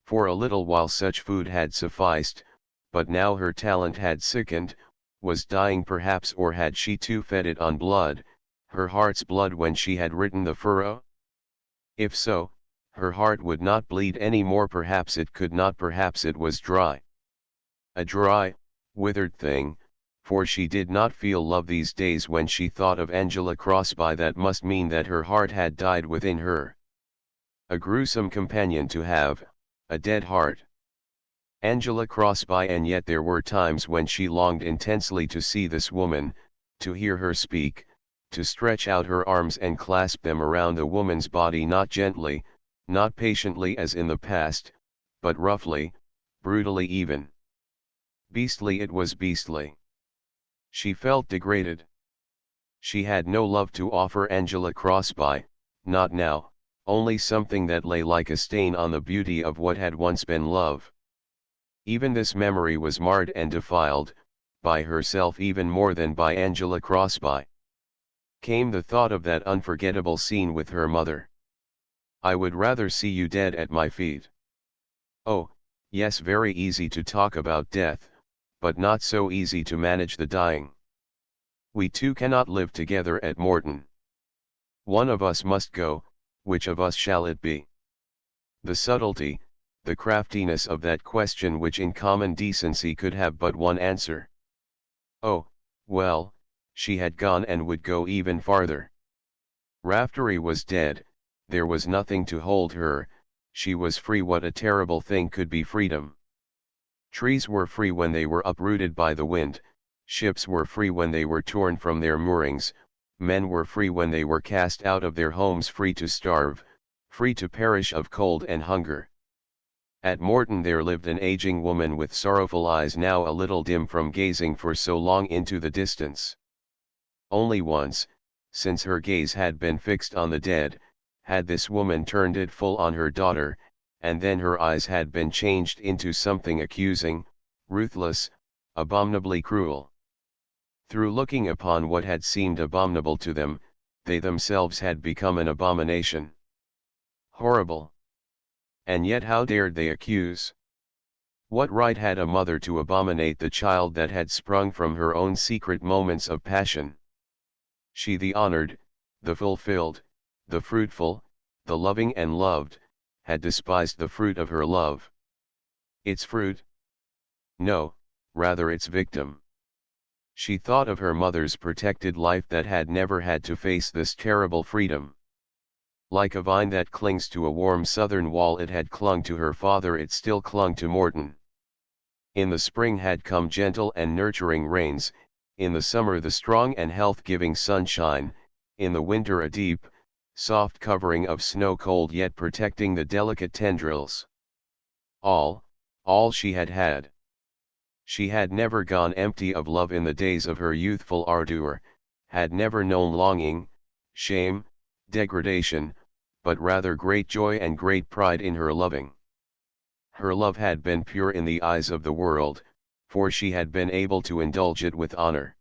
For a little while such food had sufficed, but now her talent had sickened, was dying perhaps, or had she too fed it on blood, her heart's blood, when she had written the furrow? If so, her heart would not bleed any more. Perhaps it could not. Perhaps it was dry. A dry, withered thing, for she did not feel love these days. When she thought of Angela Crosby, that must mean that her heart had died within her. A gruesome companion to have, a dead heart. Angela Crosby. And yet there were times when she longed intensely to see this woman, to hear her speak, to stretch out her arms and clasp them around the woman's body, not gently, not patiently as in the past, but roughly, brutally even. Beastly, it was beastly. She felt degraded. She had no love to offer Angela Crosby, not now, only something that lay like a stain on the beauty of what had once been love. Even this memory was marred and defiled, by herself even more than by Angela Crosby. Came the thought of that unforgettable scene with her mother. "I would rather see you dead at my feet." Oh, yes, very easy to talk about death, but not so easy to manage the dying. We two cannot live together at Morton. One of us must go. Which of us shall it be? The subtlety, the craftiness of that question, which in common decency could have but one answer. Oh, well, she had gone and would go even farther. Raftery was dead, there was nothing to hold her, she was free. What a terrible thing could be freedom! Trees were free when they were uprooted by the wind, ships were free when they were torn from their moorings, men were free when they were cast out of their homes, free to starve, free to perish of cold and hunger. At Morton there lived an aging woman with sorrowful eyes, now a little dim from gazing for so long into the distance. Only once, since her gaze had been fixed on the dead, had this woman turned it full on her daughter, and then her eyes had been changed into something accusing, ruthless, abominably cruel. Through looking upon what had seemed abominable to them, they themselves had become an abomination. Horrible! And yet how dared they accuse? What right had a mother to abominate the child that had sprung from her own secret moments of passion? She, the honored, the fulfilled, the fruitful, the loving and loved, had despised the fruit of her love. Its fruit? No, rather its victim. She thought of her mother's protected life that had never had to face this terrible freedom. Like a vine that clings to a warm southern wall, it had clung to her father, it still clung to Morton. In the spring had come gentle and nurturing rains, in the summer the strong and health-giving sunshine, in the winter a deep, soft covering of snow cold yet protecting the delicate tendrils. All she had had. She had never gone empty of love in the days of her youthful ardor, had never known longing, shame, degradation, but rather great joy and great pride in her loving. Her love had been pure in the eyes of the world, for she had been able to indulge it with honor.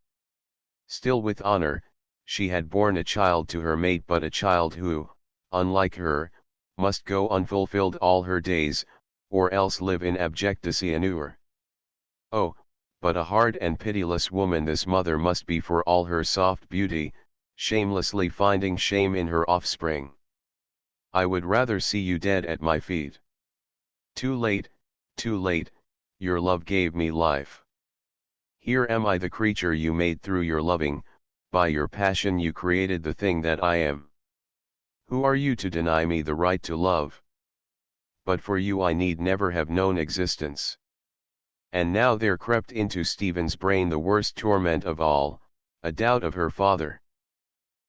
Still with honor, she had borne a child to her mate, but a child who, unlike her, must go unfulfilled all her days, or else live in abject disennure. Oh, but a hard and pitiless woman this mother must be for all her soft beauty, shamelessly finding shame in her offspring. I would rather see you dead at my feet. Too late, your love gave me life. Here am I, the creature you made through your loving, by your passion you created the thing that I am. Who are you to deny me the right to love? But for you I need never have known existence. And now there crept into Stephen's brain the worst torment of all, a doubt of her father.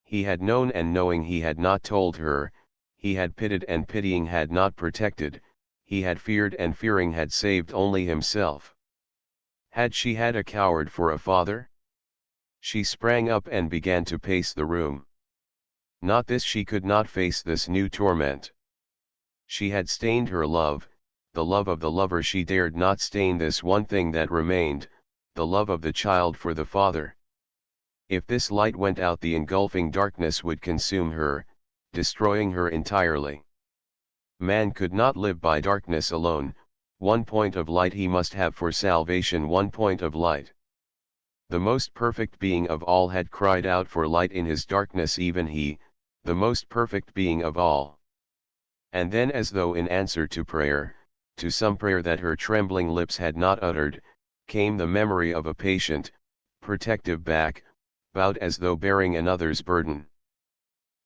He had known, and knowing he had not told her, he had pitied and pitying had not protected, he had feared and fearing had saved only himself. Had she had a coward for a father? She sprang up and began to pace the room. Not this, she could not face this new torment. She had stained her love, the love of the lover. She dared not stain this one thing that remained, the love of the child for the father. If this light went out, the engulfing darkness would consume her, destroying her entirely. Man could not live by darkness alone, one point of light he must have for salvation, one point of light. The most perfect being of all had cried out for light in his darkness, even he, the most perfect being of all. And then, as though in answer to prayer, to some prayer that her trembling lips had not uttered, came the memory of a patient, protective back, bowed as though bearing another's burden.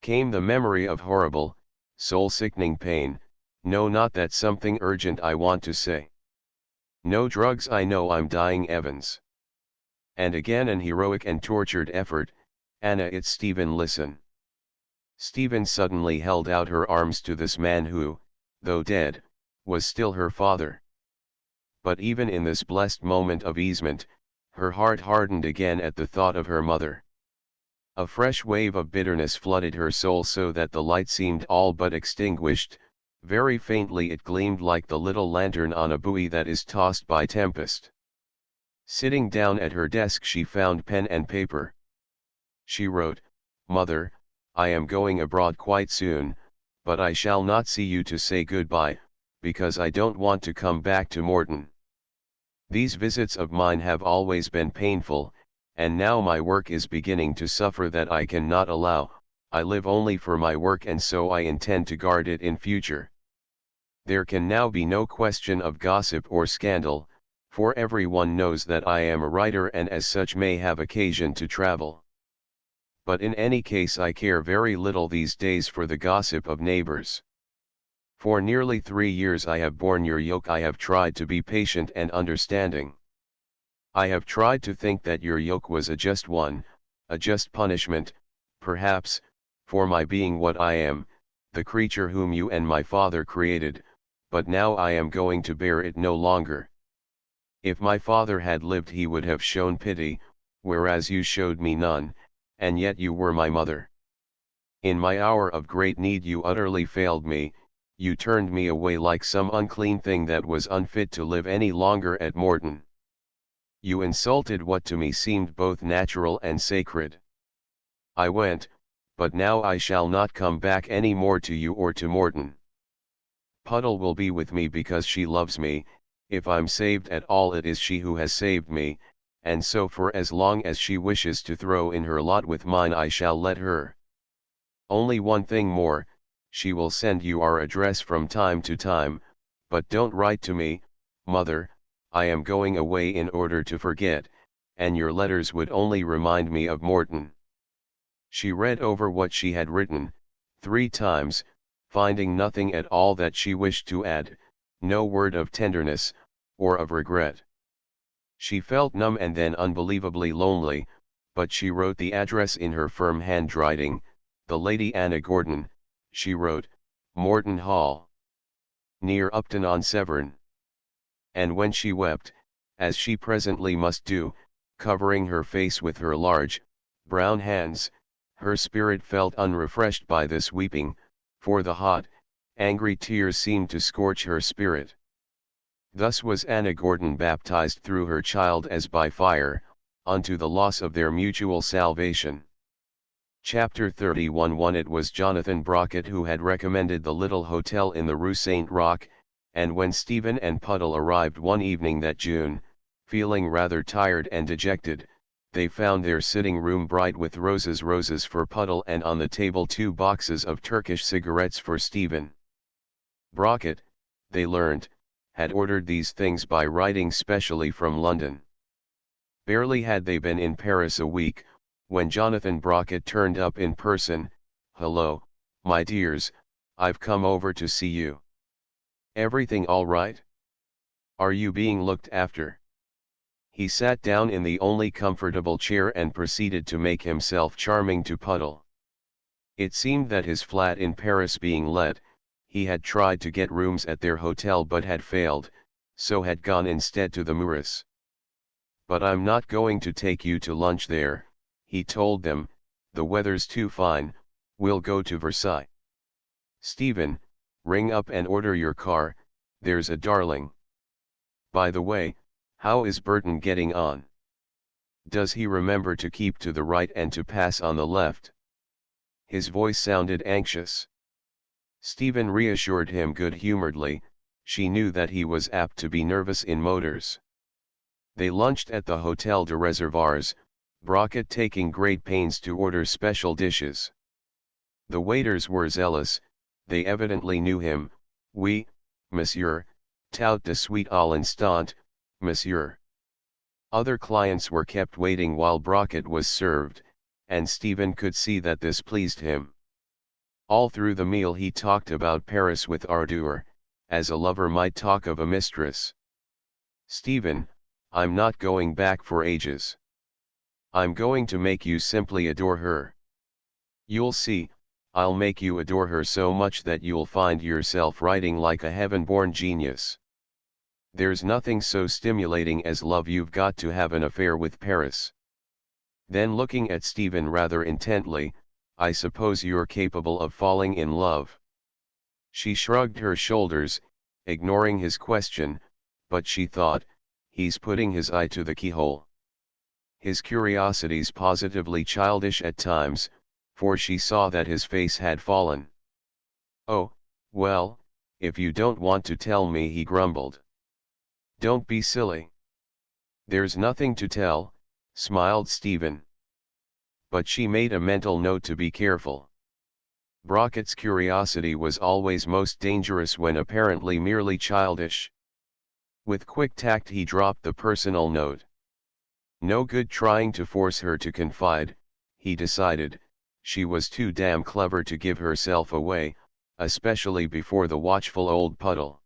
Came the memory of horrible, soul-sickening pain. No, not that something urgent I want to say. No drugs, I know I'm dying, Evans. And again an heroic and tortured effort. Anna, it's Stephen, listen. Stephen suddenly held out her arms to this man who, though dead, was still her father. But even in this blessed moment of easement, her heart hardened again at the thought of her mother. A fresh wave of bitterness flooded her soul so that the light seemed all but extinguished. Very faintly it gleamed like the little lantern on a buoy that is tossed by tempest. Sitting down at her desk, she found pen and paper. She wrote, "Mother, I am going abroad quite soon, but I shall not see you to say goodbye, because I don't want to come back to Morton. These visits of mine have always been painful, and now my work is beginning to suffer that I can not allow. I live only for my work, and so I intend to guard it in future. There can now be no question of gossip or scandal, for everyone knows that I am a writer and as such may have occasion to travel. But in any case I care very little these days for the gossip of neighbors. For nearly 3 years I have borne your yoke. I have tried to be patient and understanding. I have tried to think that your yoke was a just one, a just punishment, perhaps, for my being what I am, the creature whom you and my father created, but now I am going to bear it no longer. If my father had lived he would have shown pity, whereas you showed me none, and yet you were my mother. In my hour of great need you utterly failed me, you turned me away like some unclean thing that was unfit to live any longer at Morton. You insulted what to me seemed both natural and sacred. I went, but now I shall not come back any more to you or to Morton. Puddle will be with me because she loves me. If I'm saved at all it is she who has saved me, and so for as long as she wishes to throw in her lot with mine I shall let her. Only one thing more, she will send you our address from time to time, but don't write to me, Mother, I am going away in order to forget, and your letters would only remind me of Morton." She read over what she had written, 3 times, finding nothing at all that she wished to add, no word of tenderness, or of regret. She felt numb and then unbelievably lonely, but she wrote the address in her firm handwriting. The Lady Anna Gordon, she wrote, Morton Hall, near Upton-on-Severn. And when she wept, as she presently must do, covering her face with her large, brown hands, her spirit felt unrefreshed by this weeping, for the hot, angry tears seemed to scorch her spirit. Thus was Anna Gordon baptized through her child as by fire, unto the loss of their mutual salvation. Chapter 31. It was Jonathan Brockett who had recommended the little hotel in the Rue St. Roch, and when Stephen and Puddle arrived one evening that June, feeling rather tired and dejected, they found their sitting room bright with roses for Puddle and on the table 2 boxes of Turkish cigarettes for Stephen. Brockett, they learned, had ordered these things by writing specially from London. Barely had they been in Paris a week, when Jonathan Brockett turned up in person. "Hello, my dears, I've come over to see you. Everything all right? Are you being looked after?" He sat down in the only comfortable chair and proceeded to make himself charming to Puddle. It seemed that his flat in Paris being let, he had tried to get rooms at their hotel but had failed, so had gone instead to the Meurice. "But I'm not going to take you to lunch there," he told them, "the weather's too fine, we'll go to Versailles. Stephen, ring up and order your car, there's a darling. By the way, how is Burton getting on? Does he remember to keep to the right and to pass on the left?" His voice sounded anxious. Stephen reassured him good-humoredly. She knew that he was apt to be nervous in motors. They lunched at the Hotel de Reservoirs, Brockett taking great pains to order special dishes. The waiters were zealous, they evidently knew him. "Oui, monsieur, tout de suite à l'instant, monsieur." Other clients were kept waiting while Brockett was served, and Stephen could see that this pleased him. All through the meal he talked about Paris with ardor, as a lover might talk of a mistress. "Stephen, I'm not going back for ages. I'm going to make you simply adore her. You'll see, I'll make you adore her so much that you'll find yourself writing like a heaven-born genius. There's nothing so stimulating as love. You've got to have an affair with Paris." Then looking at Stephen rather intently, "I suppose you're capable of falling in love?" She shrugged her shoulders, ignoring his question, but she thought, he's putting his eye to the keyhole. His curiosity's positively childish at times, for she saw that his face had fallen. "Oh, well, if you don't want to tell me," he grumbled. "Don't be silly." "There's nothing to tell," smiled Stephen. But she made a mental note to be careful. Brockett's curiosity was always most dangerous when apparently merely childish. With quick tact he dropped the personal note. No good trying to force her to confide, he decided. She was too damn clever to give herself away, especially before the watchful old Puddle.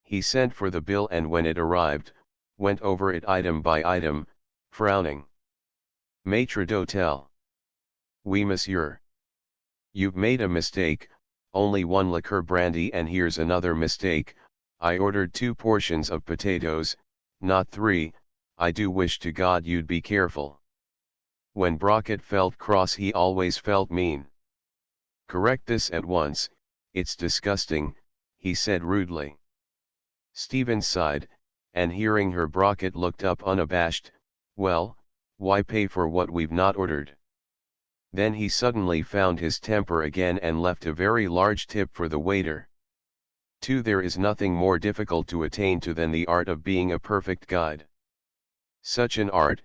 He sent for the bill and when it arrived, went over it item by item, frowning. "Maître d'hôtel." "Oui, monsieur." "You've made a mistake, only 1 liqueur brandy, and here's another mistake. I ordered 2 portions of potatoes, not 3, I do wish to God you'd be careful." When Brockett felt cross he always felt mean. "Correct this at once, it's disgusting," he said rudely. Stephen sighed, and hearing her Brockett looked up unabashed. "Well, why pay for what we've not ordered?" Then he suddenly found his temper again and left a very large tip for the waiter. There is nothing more difficult to attain to than the art of being a perfect guide. Such an art,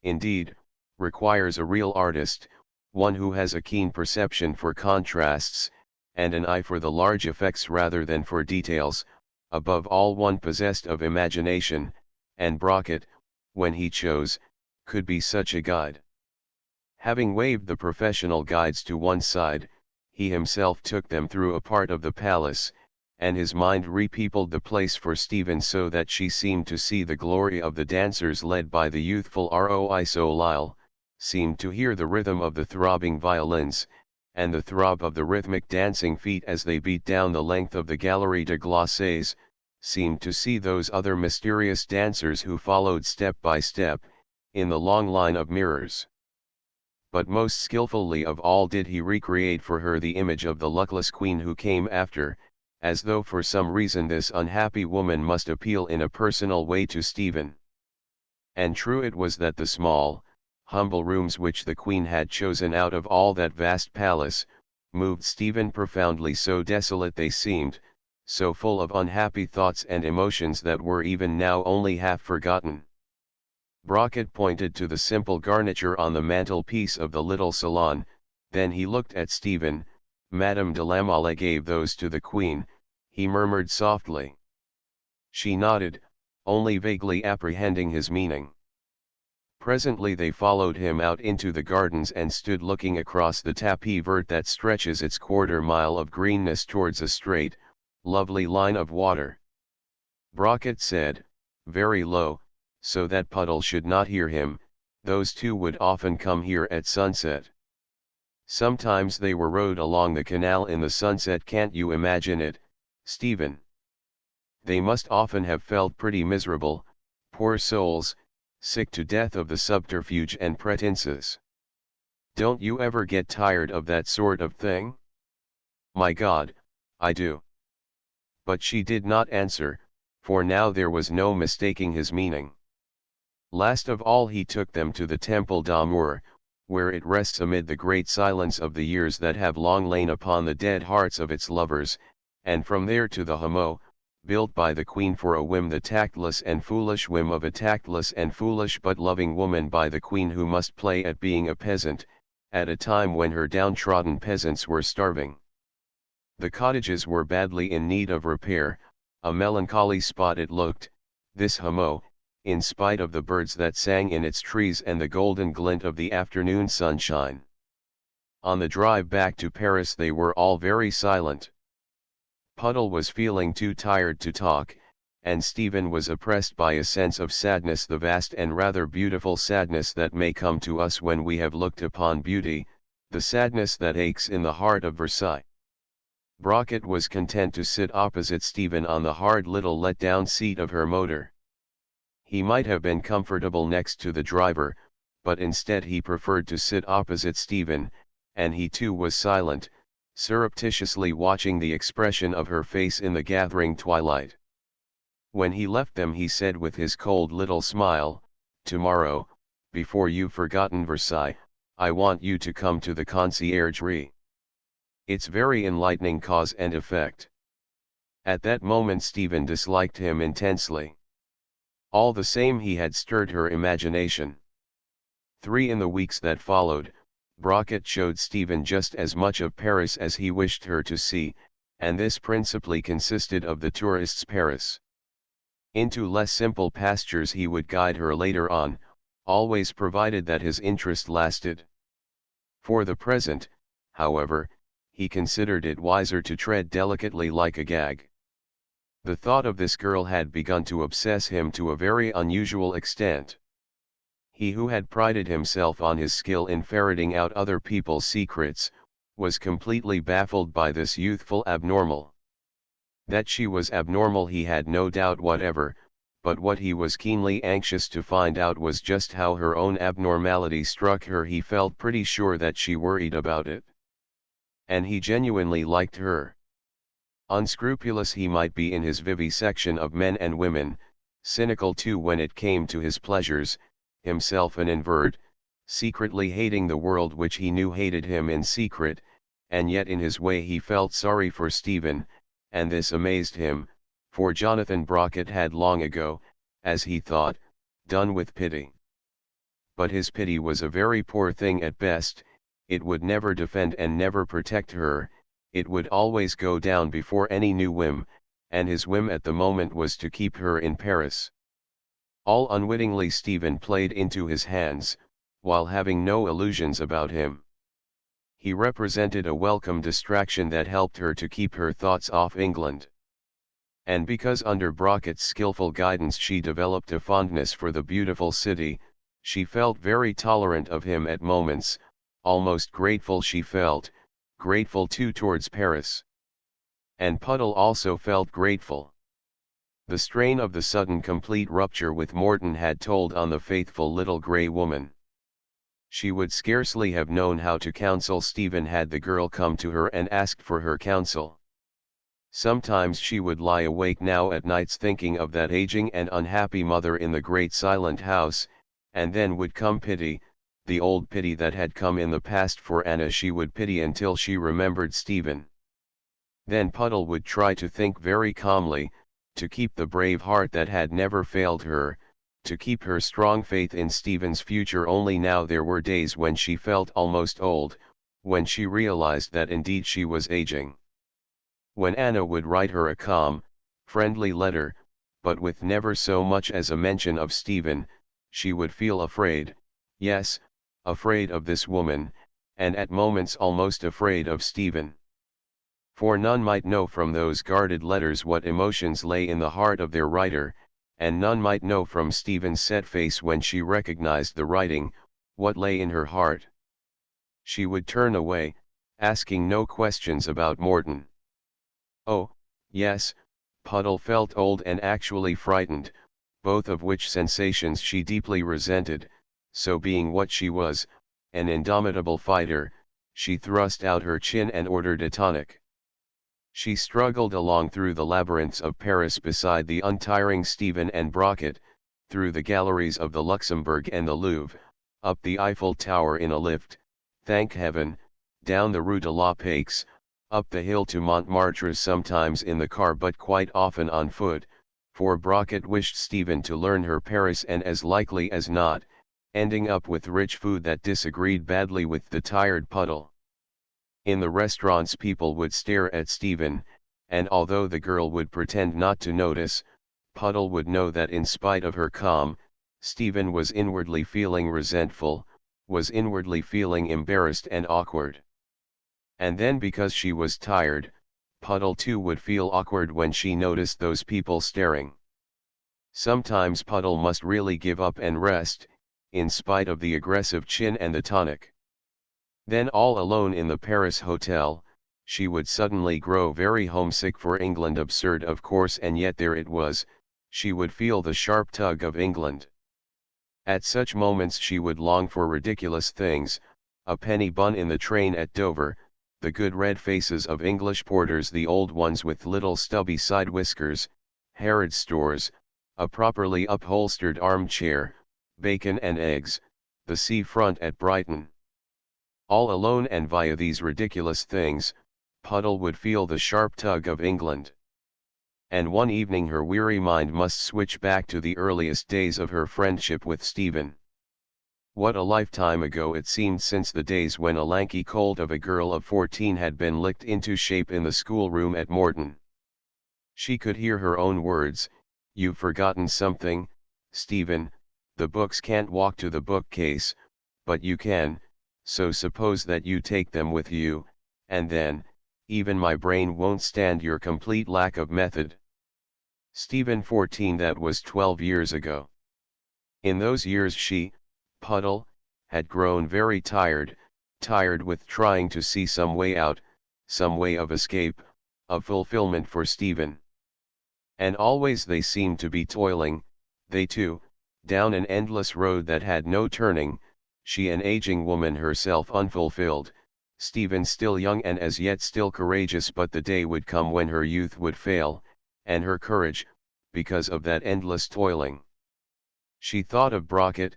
indeed, requires a real artist, one who has a keen perception for contrasts, and an eye for the large effects rather than for details, above all one possessed of imagination, and Brockett, when he chose, could be such a guide. Having waved the professional guides to one side, he himself took them through a part of the palace, and his mind repeopled the place for Stephen so that she seemed to see the glory of the dancers led by the youthful Roi Solile, seemed to hear the rhythm of the throbbing violins, and the throb of the rhythmic dancing feet as they beat down the length of the Galerie de Glaces, seemed to see those other mysterious dancers who followed step by step, in the long line of mirrors. But most skillfully of all did he recreate for her the image of the luckless queen who came after, as though for some reason this unhappy woman must appeal in a personal way to Stephen. And true it was that the small, humble rooms which the queen had chosen out of all that vast palace, moved Stephen profoundly, so desolate they seemed, so full of unhappy thoughts and emotions that were even now only half forgotten. Brockett pointed to the simple garniture on the mantelpiece of the little salon, then he looked at Stephen. Madame de la Mole gave those to the queen, he murmured softly. She nodded, only vaguely apprehending his meaning. Presently they followed him out into the gardens and stood looking across the tapis vert that stretches its quarter-mile of greenness towards a straight, lovely line of water. Brockett said, very low, so that Puddle should not hear him, those two would often come here at sunset. Sometimes they were rowed along the canal in the sunset. Can't you imagine it, Stephen? They must often have felt pretty miserable, poor souls, sick to death of the subterfuge and pretenses. Don't you ever get tired of that sort of thing? My God, I do. But she did not answer, for now there was no mistaking his meaning. Last of all he took them to the Temple d'Amour, where it rests amid the great silence of the years that have long lain upon the dead hearts of its lovers, and from there to the Hameau, built by the queen for a whim, the tactless and foolish whim of a tactless and foolish but loving woman by the queen, who must play at being a peasant, at a time when her downtrodden peasants were starving. The cottages were badly in need of repair, a melancholy spot it looked, this Hameau, in spite of the birds that sang in its trees and the golden glint of the afternoon sunshine. On the drive back to Paris they were all very silent. Puddle was feeling too tired to talk, and Stephen was oppressed by a sense of sadness, the vast and rather beautiful sadness that may come to us when we have looked upon beauty, the sadness that aches in the heart of Versailles. Brockett was content to sit opposite Stephen on the hard little let-down seat of her motor. He might have been comfortable next to the driver, but instead he preferred to sit opposite Stephen, and he too was silent, surreptitiously watching the expression of her face in the gathering twilight. When he left them he said with his cold little smile, "Tomorrow, before you've forgotten Versailles, I want you to come to the conciergerie. It's very enlightening, cause and effect." At that moment Stephen disliked him intensely. All the same he had stirred her imagination. 3 in the weeks that followed, Brockett showed Stephen just as much of Paris as he wished her to see, and this principally consisted of the tourist's Paris. Into less simple pastures he would guide her later on, always provided that his interest lasted. For the present, however, he considered it wiser to tread delicately like a gag. The thought of this girl had begun to obsess him to a very unusual extent. He who had prided himself on his skill in ferreting out other people's secrets, was completely baffled by this youthful abnormal. That she was abnormal he had no doubt whatever, but what he was keenly anxious to find out was just how her own abnormality struck her. He felt pretty sure that she worried about it. And he genuinely liked her. Unscrupulous he might be in his vivisection of men and women, cynical too when it came to his pleasures, himself an invert, secretly hating the world which he knew hated him in secret, and yet in his way he felt sorry for Stephen, and this amazed him, for Jonathan Brockett had long ago, as he thought, done with pity. But his pity was a very poor thing at best, it would never defend and never protect her, it would always go down before any new whim, and his whim at the moment was to keep her in Paris. All unwittingly Stephen played into his hands, while having no illusions about him. He represented a welcome distraction that helped her to keep her thoughts off England. And because under Brocket's skillful guidance she developed a fondness for the beautiful city, she felt very tolerant of him at moments, almost grateful she felt, grateful too towards Paris. And Puddle also felt grateful. The strain of the sudden complete rupture with Morton had told on the faithful little grey woman. She would scarcely have known how to counsel Stephen had the girl come to her and asked for her counsel. Sometimes she would lie awake now at nights thinking of that aging and unhappy mother in the great silent house, and then would come pity, the old pity that had come in the past for Anna she would pity until she remembered Stephen. Then Puddle would try to think very calmly, to keep the brave heart that had never failed her, to keep her strong faith in Stephen's future. Only now there were days when she felt almost old, when she realized that indeed she was aging. When Anna would write her a calm, friendly letter, but with never so much as a mention of Stephen, she would feel afraid, yes, afraid of this woman, and at moments almost afraid of Stephen. For none might know from those guarded letters what emotions lay in the heart of their writer, and none might know from Stephen's set face when she recognized the writing, what lay in her heart. She would turn away, asking no questions about Morton. Oh, yes, Puddle felt old and actually frightened, both of which sensations she deeply resented, so being what she was, an indomitable fighter, she thrust out her chin and ordered a tonic. She struggled along through the labyrinths of Paris beside the untiring Stephen and Brockett, through the galleries of the Luxembourg and the Louvre, up the Eiffel Tower in a lift, thank heaven, down the Rue de la Paix, up the hill to Montmartre, sometimes in the car but quite often on foot, for Brockett wished Stephen to learn her Paris, and as likely as not, ending up with rich food that disagreed badly with the tired Puddle. In the restaurants people would stare at Stephen, and although the girl would pretend not to notice, Puddle would know that in spite of her calm, Stephen was inwardly feeling resentful, was inwardly feeling embarrassed and awkward. And then because she was tired, Puddle too would feel awkward when she noticed those people staring. Sometimes Puddle must really give up and rest, in spite of the aggressive chin and the tonic. Then all alone in the Paris hotel, she would suddenly grow very homesick for England. Absurd of course, and yet there it was, she would feel the sharp tug of England. At such moments she would long for ridiculous things, a penny bun in the train at Dover, the good red faces of English porters, the old ones with little stubby side whiskers, Harrods stores, a properly upholstered armchair, bacon and eggs, the sea front at Brighton. All alone and via these ridiculous things, Puddle would feel the sharp tug of England. And one evening her weary mind must switch back to the earliest days of her friendship with Stephen. What a lifetime ago it seemed since the days when a lanky colt of a girl of 14 had been licked into shape in the schoolroom at Morton. She could hear her own words, "You've forgotten something, Stephen, the books can't walk to the bookcase, but you can, so suppose that you take them with you, and then, even my brain won't stand your complete lack of method." Stephen 14, that was 12 years ago. In those years she, Puddle, had grown very tired, tired with trying to see some way out, some way of escape, of fulfillment for Stephen. And always they seemed to be toiling, they two, down an endless road that had no turning, she an aging woman herself unfulfilled, Stephen still young and as yet still courageous, but the day would come when her youth would fail, and her courage, because of that endless toiling. She thought of Brockett,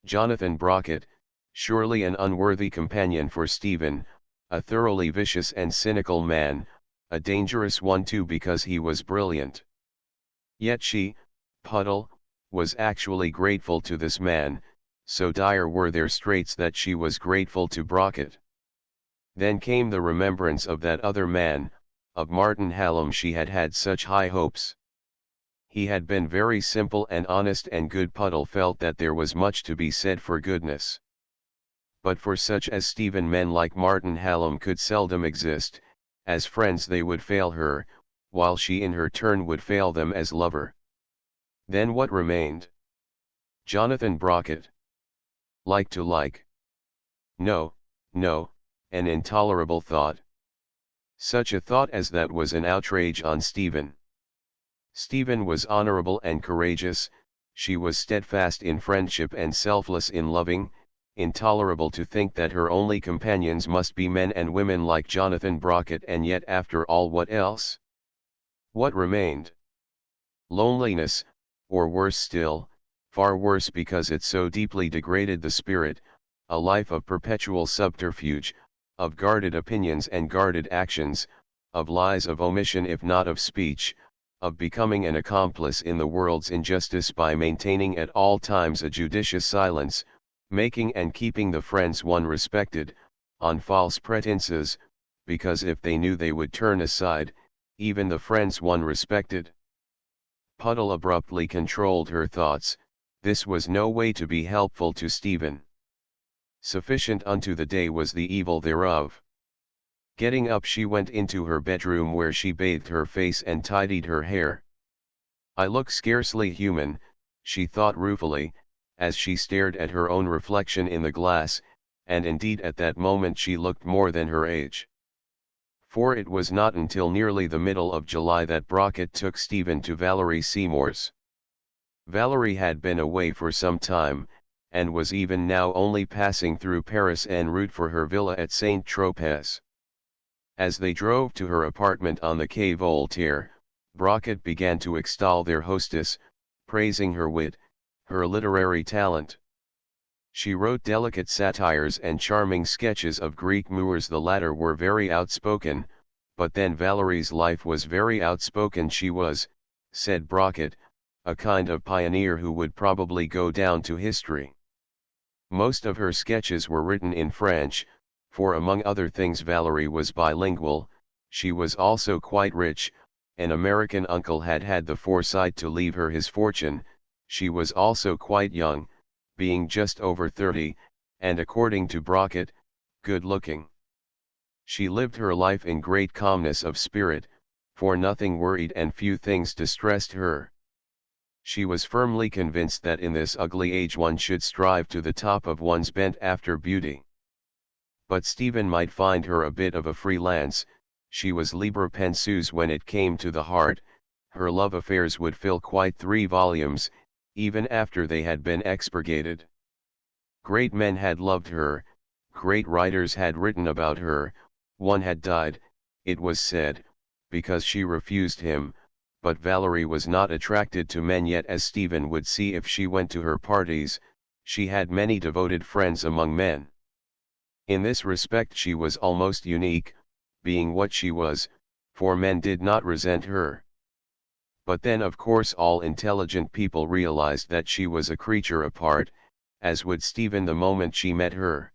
Jonathan Brockett, surely an unworthy companion for Stephen, a thoroughly vicious and cynical man, a dangerous one too because he was brilliant. Yet she, Puddle, was actually grateful to this man, so dire were their straits that she was grateful to Brockett. Then came the remembrance of that other man, of Martin Hallam. She had had such high hopes. He had been very simple and honest and good. Puddle felt that there was much to be said for goodness. But for such as Stephen, men like Martin Hallam could seldom exist, as friends they would fail her, while she in her turn would fail them as lover. Then what remained? Jonathan Brockett. Like to like. No, no, an intolerable thought. Such a thought as that was an outrage on Stephen. Stephen was honorable and courageous, she was steadfast in friendship and selfless in loving. Intolerable to think that her only companions must be men and women like Jonathan Brockett, and yet after all, what else? What remained? Loneliness, or worse still, far worse because it so deeply degraded the spirit, a life of perpetual subterfuge, of guarded opinions and guarded actions, of lies, of omission if not of speech, of becoming an accomplice in the world's injustice by maintaining at all times a judicious silence, making and keeping the friends one respected, on false pretenses, because if they knew they would turn aside, even the friends one respected. Puddle abruptly controlled her thoughts. This was no way to be helpful to Stephen. Sufficient unto the day was the evil thereof. Getting up, she went into her bedroom, where she bathed her face and tidied her hair. I look scarcely human, she thought ruefully, as she stared at her own reflection in the glass, and indeed at that moment she looked more than her age. For it was not until nearly the middle of July that Brockett took Stephen to Valerie Seymour's. Valerie had been away for some time, and was even now only passing through Paris en route for her villa at Saint-Tropez. As they drove to her apartment on the Quai Voltaire, Brockett began to extol their hostess, praising her wit, her literary talent. She wrote delicate satires and charming sketches of Greek moors. The latter were very outspoken, but then Valerie's life was very outspoken. She was, said Brockett, a kind of pioneer who would probably go down to history. Most of her sketches were written in French, for among other things Valerie was bilingual. She was also quite rich. An American uncle had had the foresight to leave her his fortune. She was also quite young, being just over 30, and according to Brockett, good-looking. She lived her life in great calmness of spirit, for nothing worried and few things distressed her. She was firmly convinced that in this ugly age one should strive to the top of one's bent after beauty. But Stephen might find her a bit of a freelance. She was libre penseuse when it came to the heart. Her love affairs would fill quite 3 volumes, even after they had been expurgated. Great men had loved her, great writers had written about her. One had died, it was said, because she refused him, but Valerie was not attracted to men yet, as Stephen would see if she went to her parties. She had many devoted friends among men. In this respect she was almost unique, being what she was, for men did not resent her. But then of course all intelligent people realized that she was a creature apart, as would Stephen the moment she met her.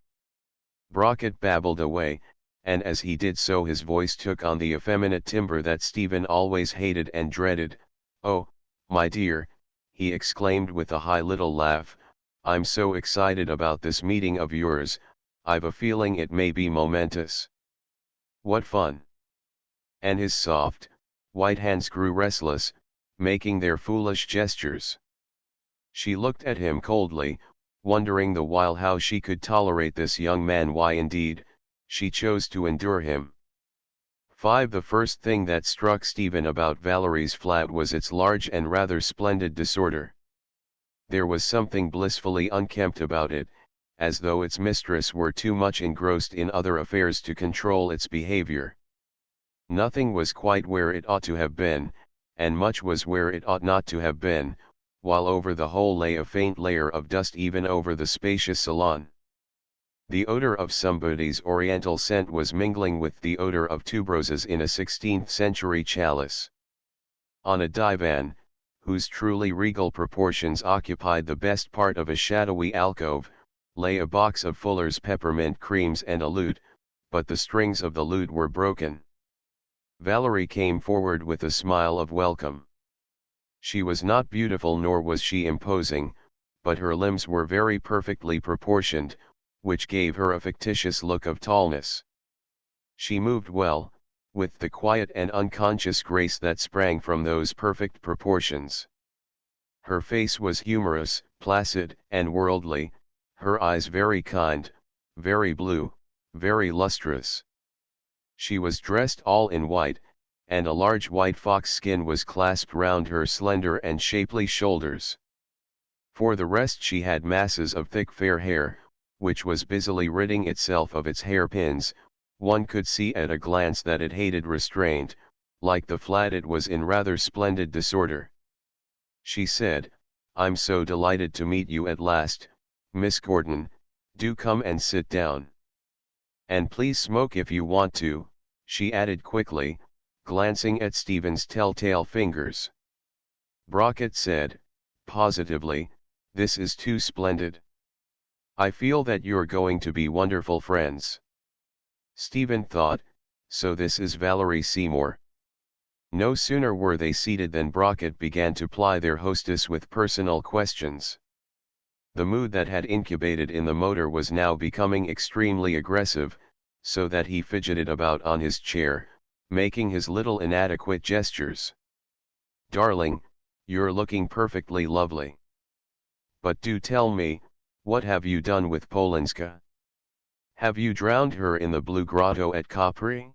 Brockett babbled away, and as he did so his voice took on the effeminate timbre that Stephen always hated and dreaded. "Oh, my dear," he exclaimed with a high little laugh, "I'm so excited about this meeting of yours, I've a feeling it may be momentous. What fun!" And his soft, white hands grew restless, making their foolish gestures. She looked at him coldly, wondering the while how she could tolerate this young man. Why indeed, she chose to endure him. 5. The first thing that struck Stephen about Valerie's flat was its large and rather splendid disorder. There was something blissfully unkempt about it, as though its mistress were too much engrossed in other affairs to control its behavior. Nothing was quite where it ought to have been, and much was where it ought not to have been, while over the whole lay a faint layer of dust, even over the spacious salon. The odor of somebody's oriental scent was mingling with the odor of tuberoses in a 16th-century chalice. On a divan, whose truly regal proportions occupied the best part of a shadowy alcove, lay a box of Fuller's peppermint creams and a lute, but the strings of the lute were broken. Valerie came forward with a smile of welcome. She was not beautiful nor was she imposing, but her limbs were very perfectly proportioned, which gave her a fictitious look of tallness. She moved well, with the quiet and unconscious grace that sprang from those perfect proportions. Her face was humorous, placid, and worldly, her eyes very kind, very blue, very lustrous. She was dressed all in white, and a large white fox skin was clasped round her slender and shapely shoulders. For the rest she had masses of thick fair hair, which was busily ridding itself of its hairpins. One could see at a glance that it hated restraint, like the flat it was in rather splendid disorder. She said, "I'm so delighted to meet you at last, Miss Gordon, do come and sit down. And please smoke if you want to," she added quickly, glancing at Stephen's telltale fingers. Brockett said, positively, "This is too splendid. I feel that you're going to be wonderful friends." Stephen thought, so this is Valerie Seymour. No sooner were they seated than Brockett began to ply their hostess with personal questions. The mood that had incubated in the motor was now becoming extremely aggressive, so that he fidgeted about on his chair, making his little inadequate gestures. "Darling, you're looking perfectly lovely. But do tell me, what have you done with Polinska? Have you drowned her in the Blue Grotto at Capri?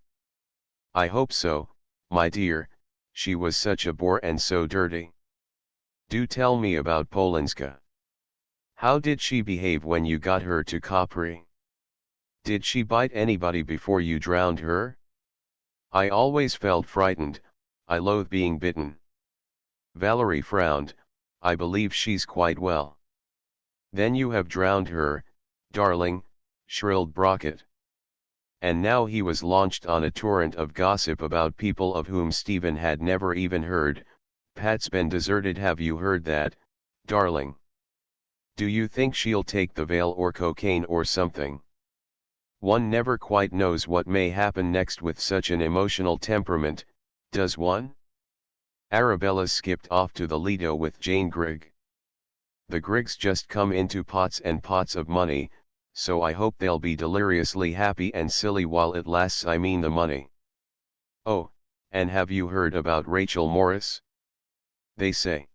I hope so, my dear, she was such a bore and so dirty. Do tell me about Polinska. How did she behave when you got her to Capri? Did she bite anybody before you drowned her? I always felt frightened, I loathe being bitten." Valerie frowned. "I believe she's quite well." "Then you have drowned her, darling," shrilled Brockett. And now he was launched on a torrent of gossip about people of whom Stephen had never even heard. "Pat's been deserted, have you heard that, darling? Do you think she'll take the veil or cocaine or something? One never quite knows what may happen next with such an emotional temperament, does one?" Arabella skipped off to the Lido with Jane Grigg. "The Griggs just come into pots and pots of money, so I hope they'll be deliriously happy and silly while it lasts, I mean the money. Oh, and have you heard about Rachel Morris? They say."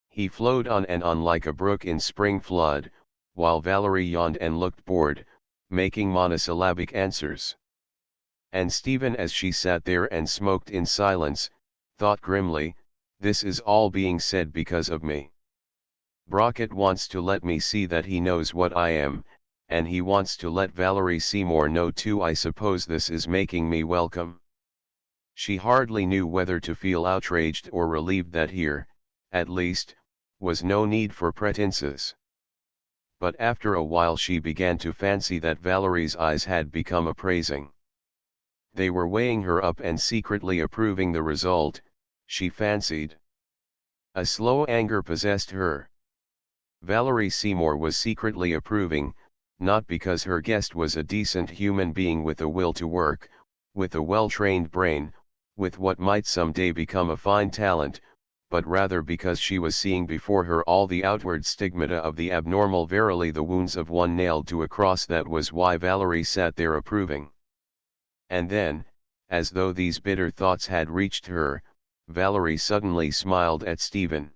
He flowed on and on like a brook in spring flood, while Valerie yawned and looked bored, making monosyllabic answers. And Stephen, as she sat there and smoked in silence, thought grimly, "This is all being said because of me. Brockett wants to let me see that he knows what I am, and he wants to let Valerie Seymour know too. I suppose this is making me welcome." She hardly knew whether to feel outraged or relieved that here, at least, was no need for pretenses. But after a while she began to fancy that Valerie's eyes had become appraising. They were weighing her up and secretly approving the result, she fancied. A slow anger possessed her. Valerie Seymour was secretly approving, not because her guest was a decent human being with a will to work, with a well-trained brain, with what might someday become a fine talent, but rather because she was seeing before her all the outward stigmata of the abnormal, verily the wounds of one nailed to a cross. That was why Valerie sat there approving. And then, as though these bitter thoughts had reached her, Valerie suddenly smiled at Stephen.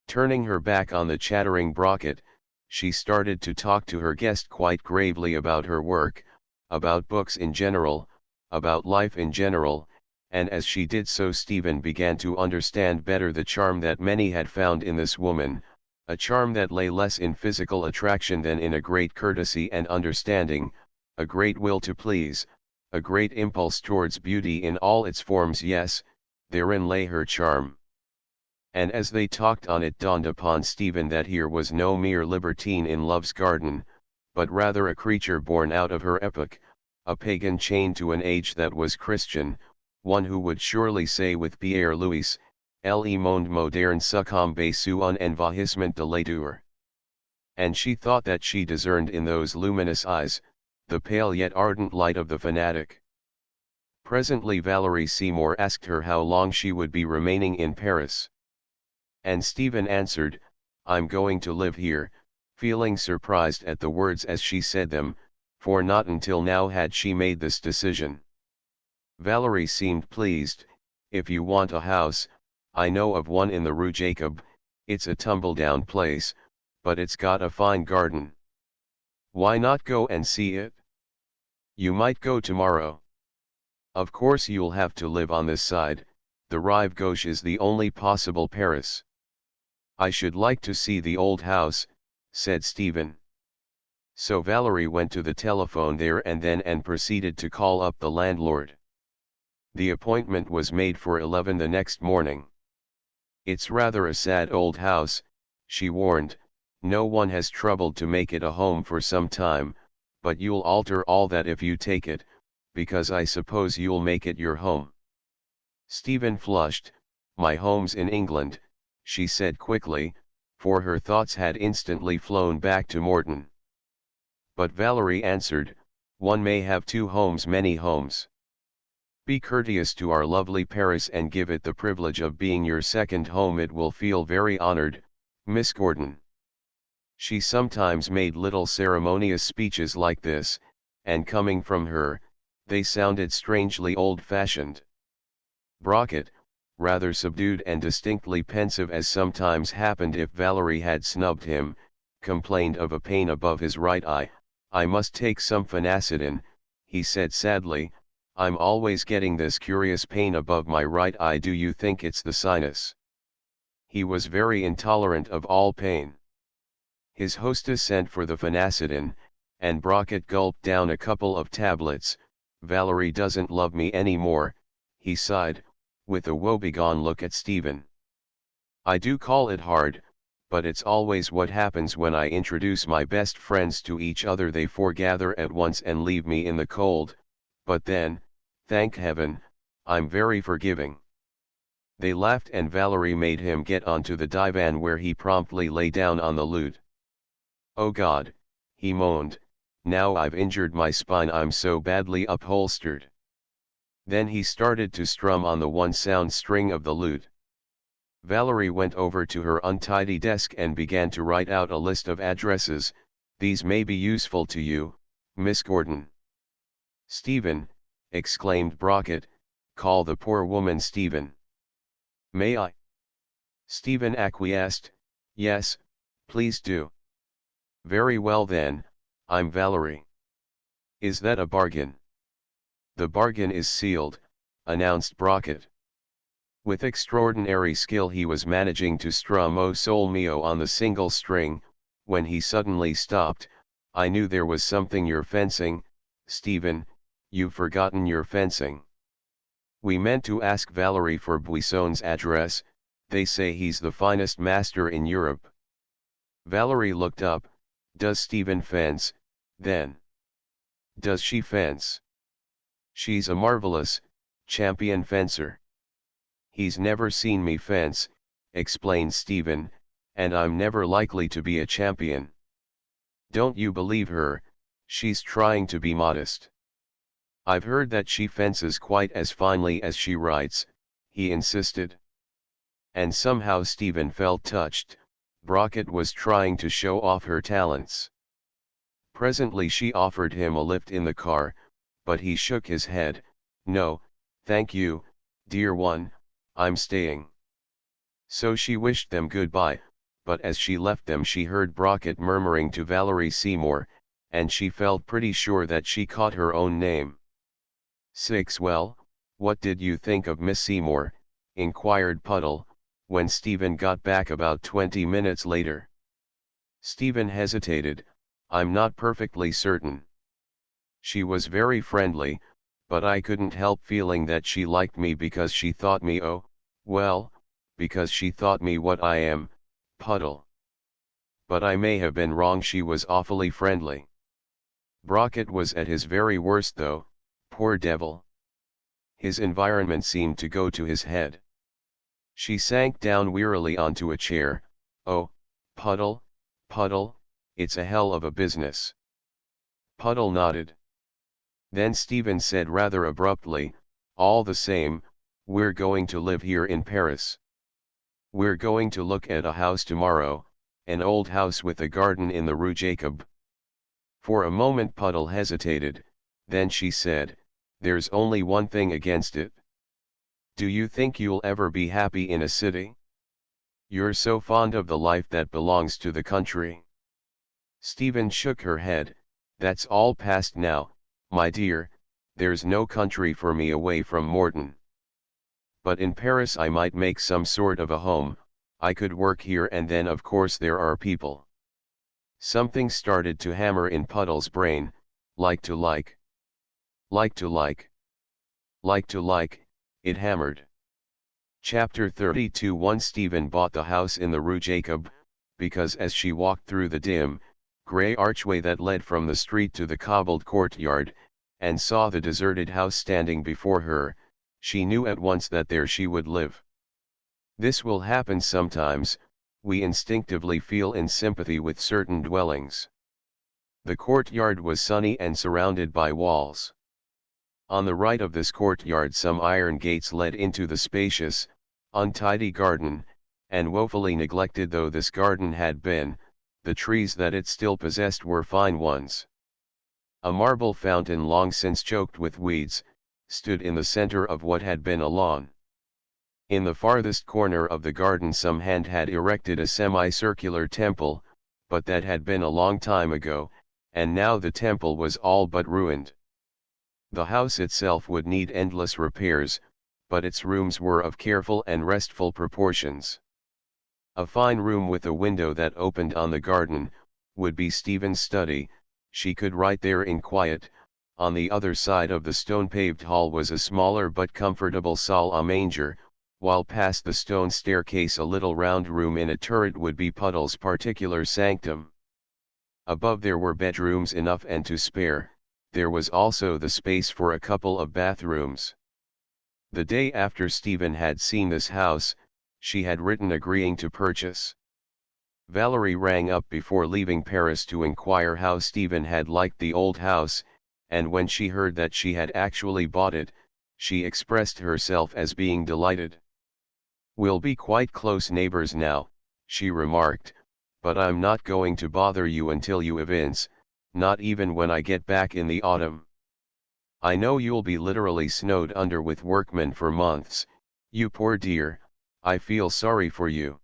Turning her back on the chattering Brockett, she started to talk to her guest quite gravely about her work, about books in general, about life in general, and as she did so Stephen began to understand better the charm that many had found in this woman, a charm that lay less in physical attraction than in a great courtesy and understanding, a great will to please, a great impulse towards beauty in all its forms. Yes, therein lay her charm. And as they talked on it dawned upon Stephen that here was no mere libertine in love's garden, but rather a creature born out of her epoch, a pagan chained to an age that was Christian, one who would surely say with Pierre Louis, "Le monde moderne succombe sous un envahissement de laideur." And she thought that she discerned in those luminous eyes, the pale yet ardent light of the fanatic. Presently Valerie Seymour asked her how long she would be remaining in Paris. And Stephen answered, "I'm going to live here," feeling surprised at the words as she said them, for not until now had she made this decision. Valerie seemed pleased. If you want a house, I know of one in the Rue Jacob. It's a tumble-down place, but it's got a fine garden. Why not go and see it? You might go tomorrow. Of course you'll have to live on this side, the Rive Gauche is the only possible Paris. I should like to see the old house, said Stephen. So Valerie went to the telephone there and proceeded to call up the landlord. The appointment was made for 11 the next morning. It's rather a sad old house, she warned, no one has troubled to make it a home for some time, but you'll alter all that if you take it, because I suppose you'll make it your home. Stephen flushed. My home's in England, she said quickly, for her thoughts had instantly flown back to Morton. But Valerie answered, one may have two homes, many homes. Be courteous to our lovely Paris and give it the privilege of being your second home. It will feel very honored, Miss Gordon. She sometimes made little ceremonious speeches like this, and coming from her, they sounded strangely old-fashioned. Brockett, rather subdued and distinctly pensive as sometimes happened if Valerie had snubbed him, complained of a pain above his right eye. I must take some phenacetin, he said sadly, I'm always getting this curious pain above my right eye. Do you think it's the sinus? He was very intolerant of all pain. His hostess sent for the phenacetin, and Brockett gulped down a couple of tablets. Valerie doesn't love me any more, he sighed, with a woebegone look at Stephen. I do call it hard, but it's always what happens when I introduce my best friends to each other. They foregather at once and leave me in the cold, but then, thank heaven, I'm very forgiving. They laughed and Valerie made him get onto the divan where he promptly lay down on the loot. Oh God, he moaned, now I've injured my spine, I'm so badly upholstered. Then he started to strum on the one sound string of the lute. Valerie went over to her untidy desk and began to write out a list of addresses. These may be useful to you, Miss Gordon. Stephen, exclaimed Brockett, call the poor woman Stephen. May I? Stephen acquiesced, yes, please do. Very well then, I'm Valerie. Is that a bargain? The bargain is sealed, announced Brockett. With extraordinary skill he was managing to strum O Sol Mio on the single string, when he suddenly stopped. I knew there was something. You're fencing, Stephen, you've forgotten your fencing. We meant to ask Valerie for Buisson's address, they say he's the finest master in Europe. Valerie looked up. Does Stephen fence, then? Does she fence? She's a marvelous, champion fencer. He's never seen me fence, explained Stephen, and I'm never likely to be a champion. Don't you believe her, she's trying to be modest. I've heard that she fences quite as finely as she writes, he insisted. And somehow Stephen felt touched. Brockett was trying to show off her talents. Presently she offered him a lift in the car, but he shook his head. No, thank you, dear one, I'm staying. So she wished them goodbye, but as she left them she heard Brockett murmuring to Valerie Seymour, and she felt pretty sure that she caught her own name. Well, what did you think of Miss Seymour? Inquired Puddle, when Stephen got back about 20 minutes later. Stephen hesitated. I'm not perfectly certain. She was very friendly, but I couldn't help feeling that she liked me because she thought me because she thought me what I am, Puddle. But I may have been wrong. She was awfully friendly. Brockett was at his very worst though, poor devil. His environment seemed to go to his head. She sank down wearily onto a chair. Oh, Puddle, it's a hell of a business. Puddle nodded. Then Stephen said rather abruptly, all the same, we're going to live here in Paris. We're going to look at a house tomorrow, an old house with a garden in the Rue Jacob. For a moment Puddle hesitated, then she said, there's only one thing against it. Do you think you'll ever be happy in a city? You're so fond of the life that belongs to the country. Stephen shook her head. That's all past now, my dear, there's no country for me away from Morton. But in Paris I might make some sort of a home, I could work here, and then of course there are people. Something started to hammer in Puddle's brain, like to like. Like to like. Like to like, it hammered. Chapter 32. 1. Stephen bought the house in the Rue Jacob, because as she walked through the dim, grey archway that led from the street to the cobbled courtyard, and saw the deserted house standing before her, she knew at once that there she would live. This will happen sometimes, we instinctively feel in sympathy with certain dwellings. The courtyard was sunny and surrounded by walls. On the right of this courtyard some iron gates led into the spacious, untidy garden, and woefully neglected though this garden had been, the trees that it still possessed were fine ones. A marble fountain long since choked with weeds, stood in the center of what had been a lawn. In the farthest corner of the garden some hand had erected a semicircular temple, but that had been a long time ago, and now the temple was all but ruined. The house itself would need endless repairs, but its rooms were of careful and restful proportions. A fine room with a window that opened on the garden, would be Stephen's study. She could write there in quiet. On the other side of the stone-paved hall was a smaller but comfortable salle à manger, while past the stone staircase a little round room in a turret would be Puddle's particular sanctum. Above there were bedrooms enough and to spare, there was also the space for a couple of bathrooms. The day after Stephen had seen this house, she had written agreeing to purchase. Valerie rang up before leaving Paris to inquire how Stephen had liked the old house, and when she heard that she had actually bought it, she expressed herself as being delighted. "We'll be quite close neighbors now," she remarked, "but I'm not going to bother you until you evince, not even when I get back in the autumn. I know you'll be literally snowed under with workmen for months, you poor dear, I feel sorry for you.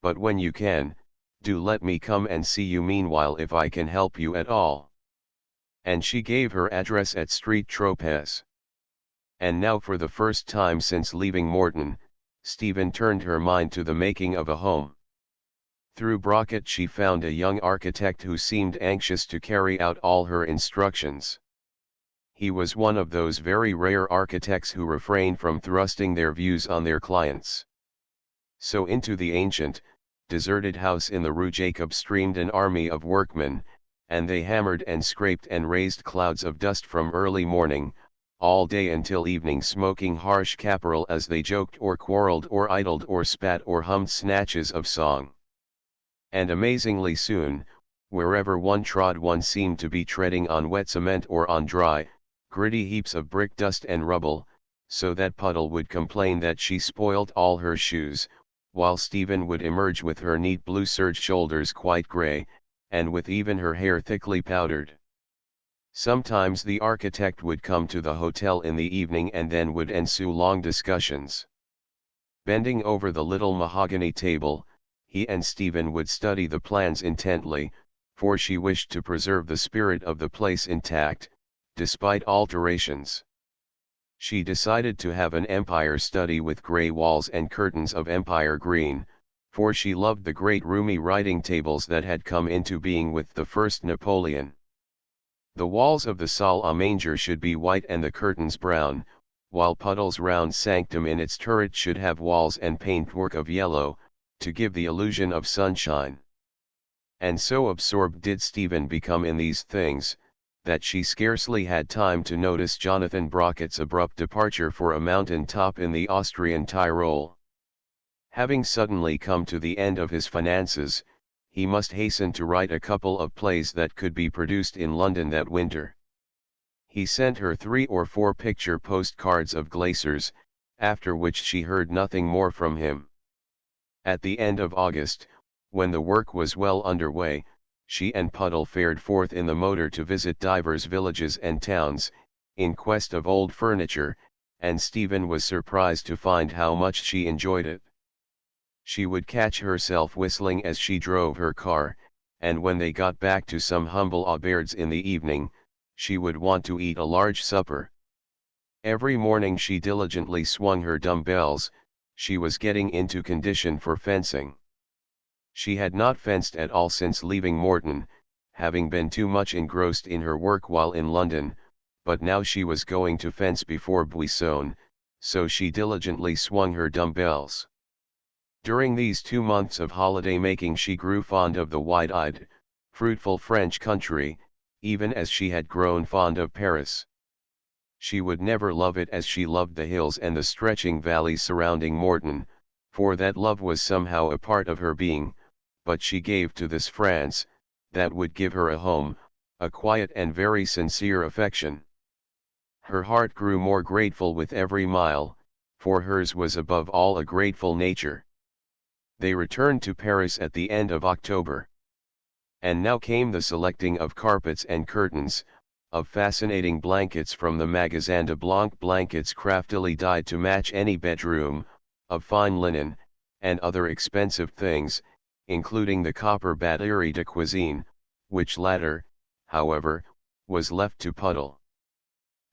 But when you can, do let me come and see you meanwhile if I can help you at all." And she gave her address at Street Tropez. And now for the first time since leaving Morton, Stephen turned her mind to the making of a home. Through Brockett she found a young architect who seemed anxious to carry out all her instructions. He was one of those very rare architects who refrain from thrusting their views on their clients. So into the ancient, deserted house in the Rue Jacob streamed an army of workmen, and they hammered and scraped and raised clouds of dust from early morning, all day until evening, smoking harsh caporal as they joked or quarreled or idled or spat or hummed snatches of song. And amazingly soon, wherever one trod one seemed to be treading on wet cement or on dry, gritty heaps of brick dust and rubble, so that Puddle would complain that she spoilt all her shoes, while Stephen would emerge with her neat blue serge shoulders quite grey, and with even her hair thickly powdered. Sometimes the architect would come to the hotel in the evening, and then would ensue long discussions. Bending over the little mahogany table, he and Stephen would study the plans intently, for she wished to preserve the spirit of the place intact, despite alterations. She decided to have an Empire study with grey walls and curtains of Empire green, for she loved the great roomy writing tables that had come into being with the first Napoleon. The walls of the salle à manger should be white and the curtains brown, while Puddle's round sanctum in its turret should have walls and paintwork of yellow, to give the illusion of sunshine. And so absorbed did Stephen become in these things, that she scarcely had time to notice Jonathan Brockett's abrupt departure for a mountain top in the Austrian Tyrol. Having suddenly come to the end of his finances, he must hasten to write a couple of plays that could be produced in London that winter. He sent her 3 or 4 picture postcards of glaciers, after which she heard nothing more from him. At the end of August, when the work was well under way, she and Puddle fared forth in the motor to visit divers villages and towns, in quest of old furniture, and Stephen was surprised to find how much she enjoyed it. She would catch herself whistling as she drove her car, and when they got back to some humble auberges in the evening, she would want to eat a large supper. Every morning she diligently swung her dumbbells. She was getting into condition for fencing. She had not fenced at all since leaving Morton, having been too much engrossed in her work while in London, but now she was going to fence before Buisson, so she diligently swung her dumbbells. During these 2 months of holiday making she grew fond of the wide-eyed, fruitful French country, even as she had grown fond of Paris. She would never love it as she loved the hills and the stretching valleys surrounding Morton, for that love was somehow a part of her being, but she gave to this France, that would give her a home, a quiet and very sincere affection. Her heart grew more grateful with every mile, for hers was above all a grateful nature. They returned to Paris at the end of October. And now came the selecting of carpets and curtains, of fascinating blankets from the Magasin de Blanc, blankets craftily dyed to match any bedroom, of fine linen, and other expensive things, including the copper batterie de cuisine, which latter, however, was left to Puddle.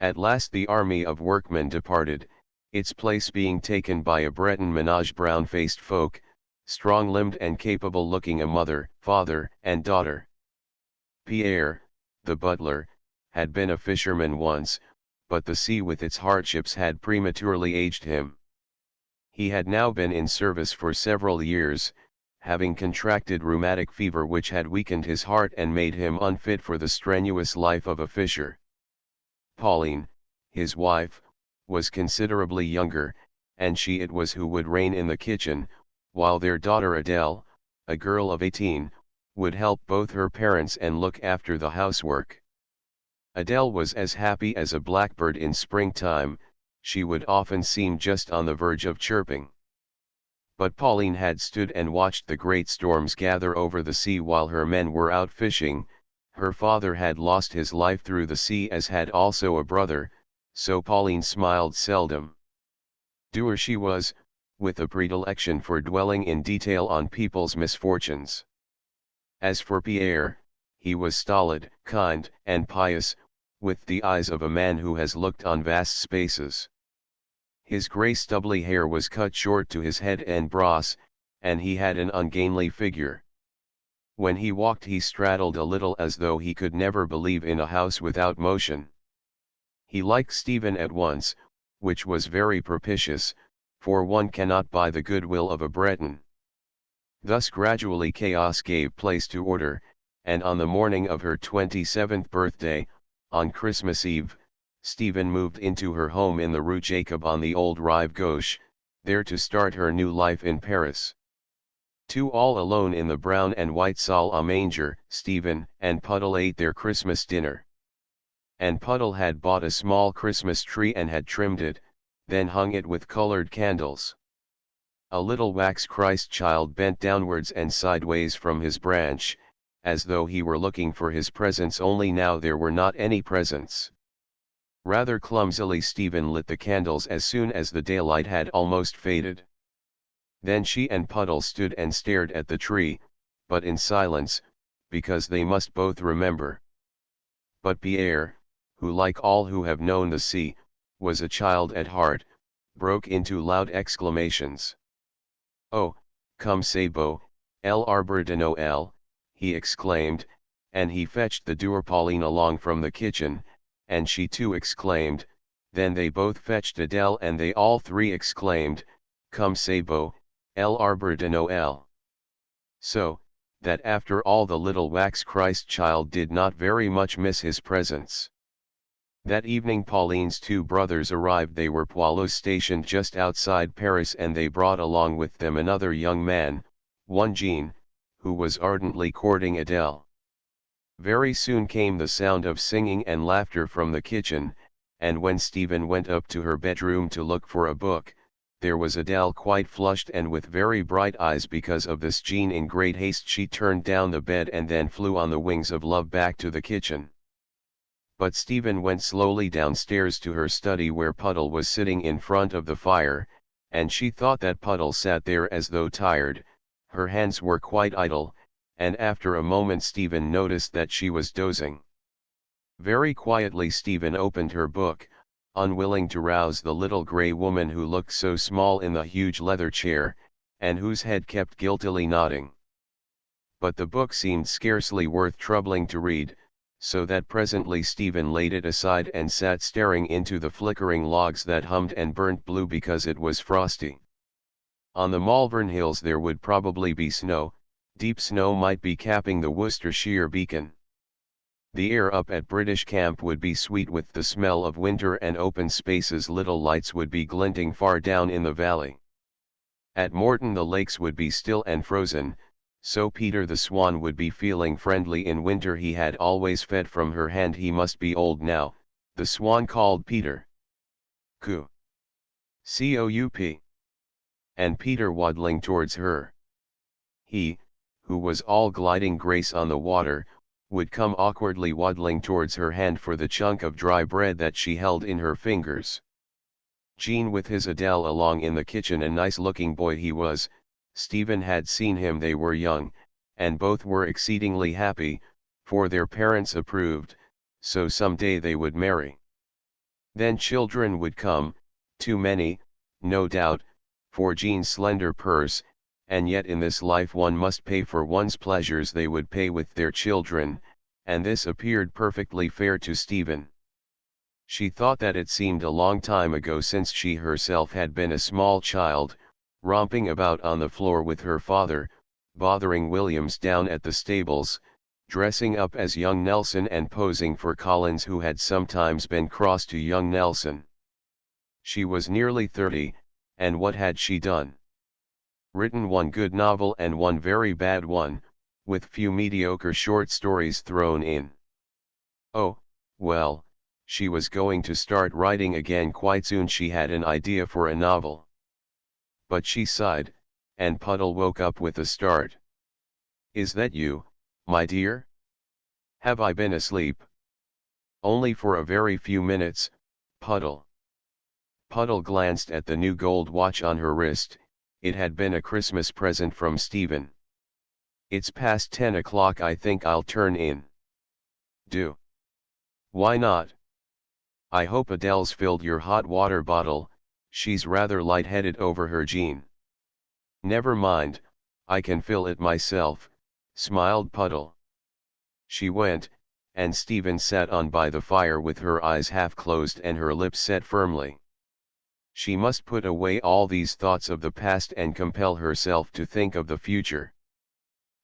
At last the army of workmen departed, its place being taken by a Breton menage, brown-faced folk, strong-limbed and capable-looking, a mother, father, and daughter. Pierre, the butler, had been a fisherman once, but the sea with its hardships had prematurely aged him. He had now been in service for several years, having contracted rheumatic fever which had weakened his heart and made him unfit for the strenuous life of a fisher. Pauline, his wife, was considerably younger, and she it was who would reign in the kitchen, while their daughter Adele, a girl of 18, would help both her parents and look after the housework. Adele was as happy as a blackbird in springtime, she would often seem just on the verge of chirping. But Pauline had stood and watched the great storms gather over the sea while her men were out fishing. Her father had lost his life through the sea, as had also a brother, so Pauline smiled seldom. Doer she was, with a predilection for dwelling in detail on people's misfortunes. As for Pierre, he was stolid, kind, and pious, with the eyes of a man who has looked on vast spaces. His grey stubbly hair was cut short to his head and brows, and he had an ungainly figure. When he walked he straddled a little as though he could never believe in a house without motion. He liked Stephen at once, which was very propitious, for one cannot buy the goodwill of a Breton. Thus gradually chaos gave place to order, and on the morning of her 27th birthday, on Christmas Eve, Stephen moved into her home in the Rue Jacob on the old Rive Gauche, there to start her new life in Paris. Two all alone in the brown and white salle à manger, Stephen and Puddle ate their Christmas dinner. And Puddle had bought a small Christmas tree and had trimmed it, then hung it with colored candles. A little wax Christ child bent downwards and sideways from his branch, as though he were looking for his presents, only now there were not any presents. Rather clumsily Stephen lit the candles as soon as the daylight had almost faded. Then she and Puddle stood and stared at the tree, but in silence, because they must both remember. But Pierre, who like all who have known the sea, was a child at heart, broke into loud exclamations. "Oh, comme c'est beau, l'arbre de Noël," he exclaimed, and he fetched the dour Pauline along from the kitchen, and she too exclaimed. Then they both fetched Adele and they all three exclaimed, "Comme c'est beau, l'arbre de Noël." So, that after all the little wax Christ child did not very much miss his presence. That evening Pauline's two brothers arrived. They were poilus stationed just outside Paris, and they brought along with them another young man, one Jean, who was ardently courting Adele. Very soon came the sound of singing and laughter from the kitchen, and when Stephen went up to her bedroom to look for a book, there was Adele quite flushed and with very bright eyes. Because of this, Jean in great haste she turned down the bed and then flew on the wings of love back to the kitchen. But Stephen went slowly downstairs to her study where Puddle was sitting in front of the fire, and she thought that Puddle sat there as though tired, her hands were quite idle, and after a moment Stephen noticed that she was dozing. Very quietly Stephen opened her book, unwilling to rouse the little grey woman who looked so small in the huge leather chair, and whose head kept guiltily nodding. But the book seemed scarcely worth troubling to read, so that presently Stephen laid it aside and sat staring into the flickering logs that hummed and burnt blue because it was frosty. On the Malvern Hills there would probably be snow, deep snow might be capping the Worcestershire beacon. The air up at British camp would be sweet with the smell of winter, and open spaces little lights would be glinting far down in the valley. At Morton the lakes would be still and frozen, so Peter the Swan would be feeling friendly in winter. He had always fed from her hand. He must be old now. The Swan called Peter. Coo. Coup. And Peter waddling towards her. He, who was all gliding grace on the water, would come awkwardly waddling towards her hand for the chunk of dry bread that she held in her fingers. Jean with his Adele along in the kitchen, a nice-looking boy he was. Stephen had seen him. They were young, and both were exceedingly happy, for their parents approved, so some day they would marry. Then children would come, too many, no doubt, for Jean's slender purse, and yet in this life one must pay for one's pleasures. They would pay with their children, and this appeared perfectly fair to Stephen. She thought that it seemed a long time ago since she herself had been a small child, romping about on the floor with her father, bothering Williams down at the stables, dressing up as young Nelson and posing for Collins, who had sometimes been cross to young Nelson. She was nearly 30, and what had she done? Written one good novel and one very bad one, with few mediocre short stories thrown in. Oh, well, she was going to start writing again quite soon. She had an idea for a novel. But she sighed, and Puddle woke up with a start. "Is that you, my dear? Have I been asleep?" "Only for a very few minutes, Puddle." Puddle glanced at the new gold watch on her wrist. It had been a Christmas present from Stephen. "It's past 10 o'clock. I think I'll turn in." "Do." "Why not?" "I hope Adele's filled your hot water bottle. She's rather light-headed over her Jean." "Never mind, I can fill it myself," smiled Puddle. She went, and Stephen sat on by the fire with her eyes half closed and her lips set firmly. She must put away all these thoughts of the past and compel herself to think of the future.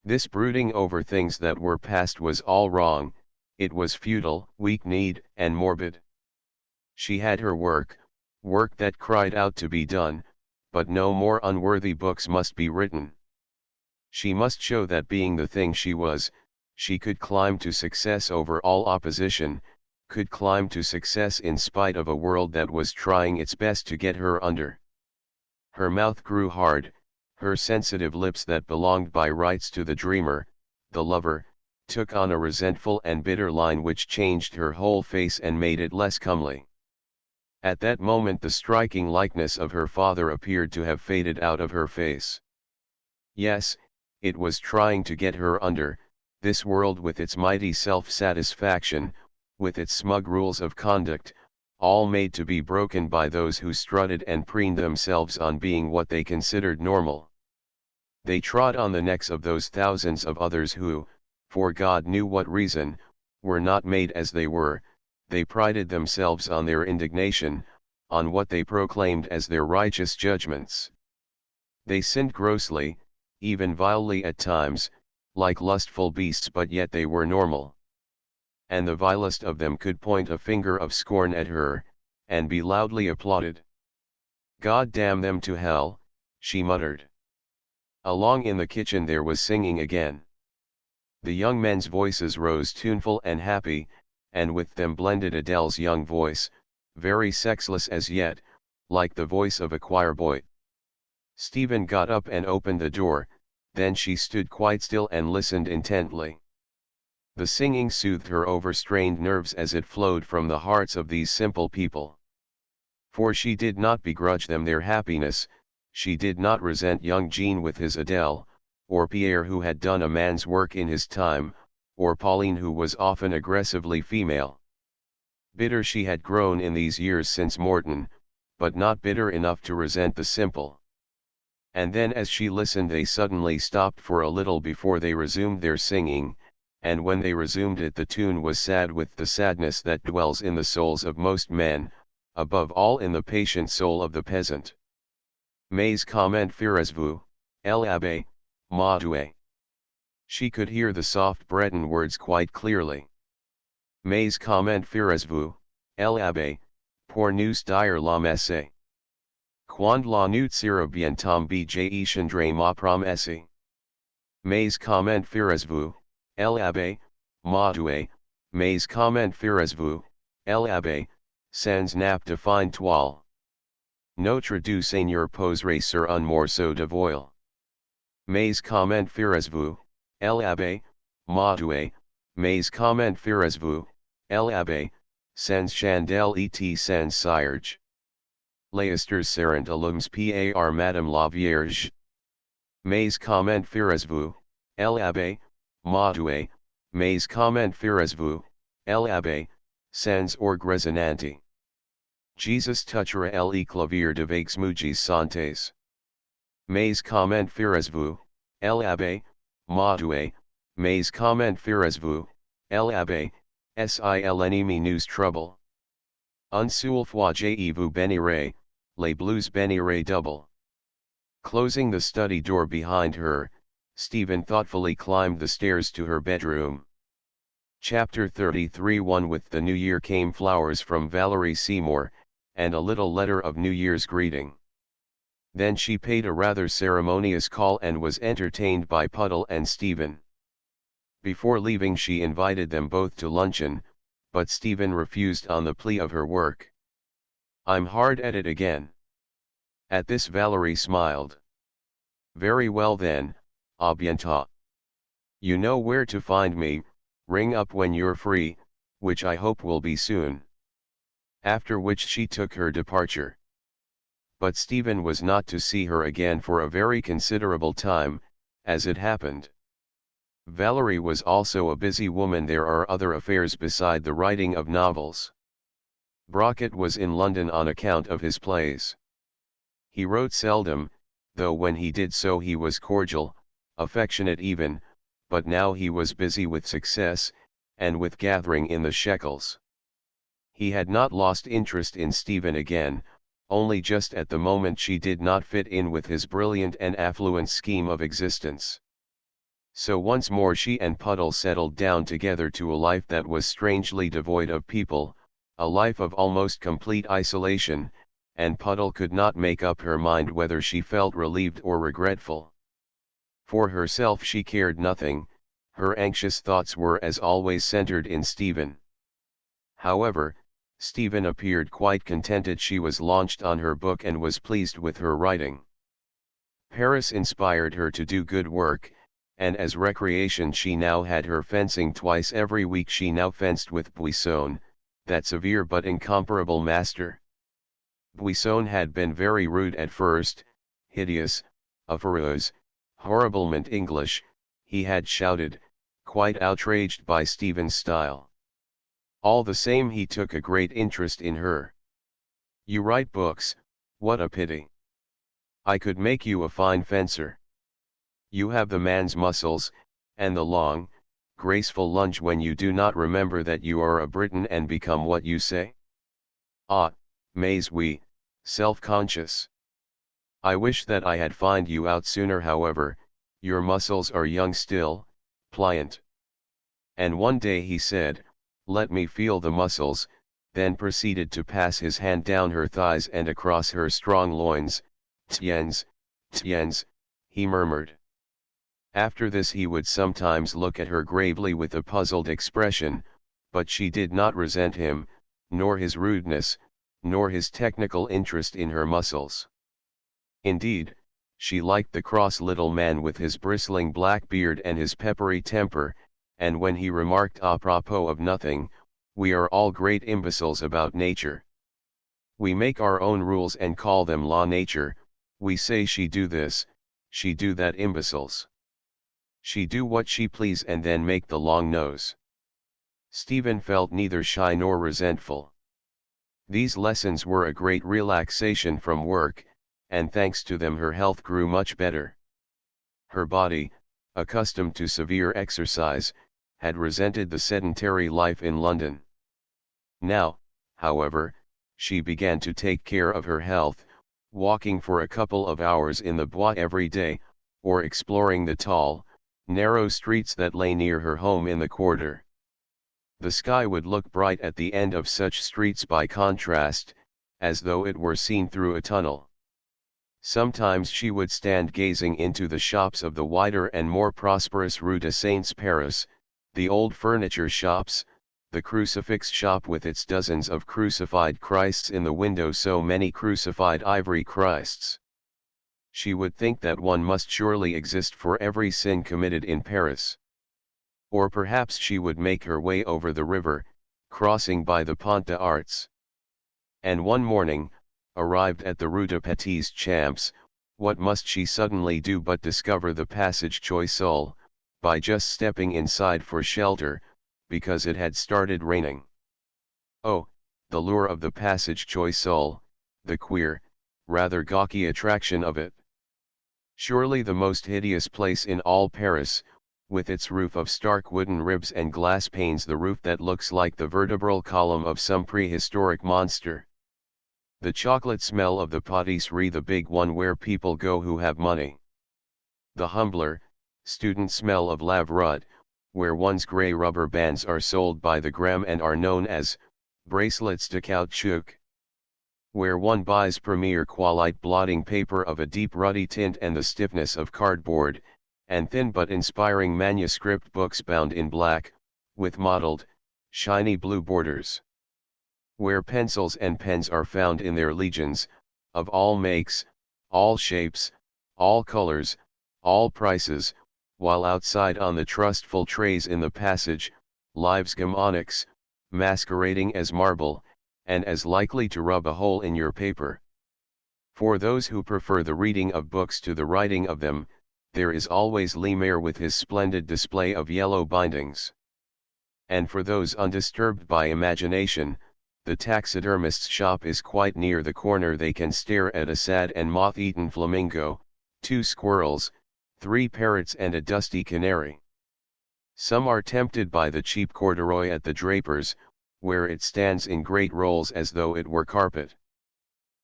This brooding over things that were past was all wrong. It was futile, weak-kneed, and morbid. She had her work that cried out to be done, but no more unworthy books must be written. She must show that being the thing she was, she could climb to success over all opposition, could climb to success in spite of a world that was trying its best to get her under. Her mouth grew hard, her sensitive lips that belonged by rights to the dreamer, the lover, took on a resentful and bitter line which changed her whole face and made it less comely. At that moment the striking likeness of her father appeared to have faded out of her face. Yes, it was trying to get her under, this world with its mighty self-satisfaction, with its smug rules of conduct, all made to be broken by those who strutted and preened themselves on being what they considered normal. They trod on the necks of those thousands of others who, for God knew what reason, were not made as they were. They prided themselves on their indignation, on what they proclaimed as their righteous judgments. They sinned grossly, even vilely at times, like lustful beasts, but yet they were normal. And the vilest of them could point a finger of scorn at her, and be loudly applauded. "God damn them to hell," she muttered. Along in the kitchen there was singing again. The young men's voices rose tuneful and happy, and with them blended Adele's young voice, very sexless as yet, like the voice of a choir boy. Stephen got up and opened the door, then she stood quite still and listened intently. The singing soothed her overstrained nerves as it flowed from the hearts of these simple people. For she did not begrudge them their happiness, she did not resent young Jean with his Adele, or Pierre who had done a man's work in his time, or Pauline who was often aggressively female. Bitter she had grown in these years since Morton, but not bitter enough to resent the simple. And then as she listened they suddenly stopped for a little before they resumed their singing, and when they resumed it the tune was sad with the sadness that dwells in the souls of most men, above all in the patient soul of the peasant. Mais comment ferez-vous, l'abbe, ma douce? She could hear the soft Breton words quite clearly. Mais comment ferez-vous, l'abbe, pour nous dire la messe? Quand la nuit sera bien tombée je chanterai ma promesse. Mais comment ferez-vous, l'abbe, ma douce? Mais comment ferez-vous, l'abbe, sans nappe de fine toile? Notre du Seigneur poserait sur un morceau de voile. Mais comment ferez-vous, l'abbe, ma douce? Mais comment ferez-vous, l'abbe, sans chandelle et sans cierge? Leicester serent allums par Madame la Vierge. Mais comment ferez-vous, l'abbe, ma douce? Mais comment ferez-vous, l'abbe, sans orgue résonante? Jesus touchera le clavier de vos muges santes. Mais comment ferez-vous, l'abbe, ma douce? Mais comment ferez-vous, l'abbe, si l'ennemi nous trouble? Un seul fois je vous bénirai, les blues bénirai double. Closing the study door behind her, Stephen thoughtfully climbed the stairs to her bedroom. Chapter 33. One with the new year came flowers from Valerie Seymour, and a little letter of New Year's greeting. Then she paid a rather ceremonious call and was entertained by Puddle and Stephen. Before leaving she invited them both to luncheon, but Stephen refused on the plea of her work. I'm hard at it again. At this Valerie smiled. Very well then, à bientôt. You know where to find me, ring up when you're free, which I hope will be soon. After which she took her departure. But Stephen was not to see her again for a very considerable time, as it happened. Valerie was also a busy woman. There are other affairs beside the writing of novels. Brockett was in London on account of his plays. He wrote seldom, though when he did so he was cordial, affectionate even, but now he was busy with success, and with gathering in the shekels. He had not lost interest in Stephen again, only just at the moment she did not fit in with his brilliant and affluent scheme of existence. So once more she and Puddle settled down together to a life that was strangely devoid of people, a life of almost complete isolation, and Puddle could not make up her mind whether she felt relieved or regretful. For herself she cared nothing, her anxious thoughts were as always centered in Stephen. However, Stephen appeared quite contented. She was launched on her book and was pleased with her writing. Paris inspired her to do good work, and as recreation she now had her fencing twice every week. She now fenced with Buisson, that severe but incomparable master. Buisson had been very rude at first, hideous, affreux, horriblement English, he had shouted, quite outraged by Stephen's style. All the same he took a great interest in her. You write books, what a pity. I could make you a fine fencer. You have the man's muscles, and the long, graceful lunge when you do not remember that you are a Briton and become what you say. Ah, mais oui, self-conscious. I wish that I had found you out sooner. However, your muscles are young still, pliant. And one day he said, let me feel the muscles, then proceeded to pass his hand down her thighs and across her strong loins. Tiens, tiens, he murmured. After this he would sometimes look at her gravely with a puzzled expression, but she did not resent him, nor his rudeness, nor his technical interest in her muscles. Indeed, she liked the cross little man with his bristling black beard and his peppery temper, and when he remarked à propos of nothing, we are all great imbeciles about nature. We make our own rules and call them law nature, we say she do this, she do that, imbeciles. She do what she please and then make the long nose. Stephen felt neither shy nor resentful. These lessons were a great relaxation from work, and thanks to them her health grew much better. Her body, accustomed to severe exercise, had resented the sedentary life in London. Now, however, she began to take care of her health, walking for a couple of hours in the Bois every day, or exploring the tall, narrow streets that lay near her home in the quarter. The sky would look bright at the end of such streets by contrast, as though it were seen through a tunnel. Sometimes she would stand gazing into the shops of the wider and more prosperous Rue de Saints-Paris, the old furniture shops, the crucifix shop with its dozens of crucified Christs in the window, so many crucified ivory Christs. She would think that one must surely exist for every sin committed in Paris. Or perhaps she would make her way over the river, crossing by the Pont des Arts. And one morning, arrived at the Rue de Petits Champs, what must she suddenly do but discover the passage Choiseul, by just stepping inside for shelter, because it had started raining. Oh, the lure of the passage Choiseul, the queer, rather gawky attraction of it. Surely the most hideous place in all Paris, with its roof of stark wooden ribs and glass panes, the roof that looks like the vertebral column of some prehistoric monster. The chocolate smell of the patisserie, the big one where people go who have money. The humbler, student smell of Lavrut, where one's grey rubber bands are sold by the gram and are known as bracelets de caoutchouc. Where one buys premier qualite blotting paper of a deep ruddy tint and the stiffness of cardboard, and thin but inspiring manuscript books bound in black, with mottled, shiny blue borders. Where pencils and pens are found in their legions, of all makes, all shapes, all colors, all prices, while outside on the trustful trays in the passage, live onyx, masquerading as marble, and as likely to rub a hole in your paper. For those who prefer the reading of books to the writing of them, there is always Lemaire with his splendid display of yellow bindings. And for those undisturbed by imagination, the taxidermist's shop is quite near the corner. They can stare at a sad and moth-eaten flamingo, 2 squirrels, 3 parrots and a dusty canary. Some are tempted by the cheap corduroy at the draper's, where it stands in great rolls as though it were carpet.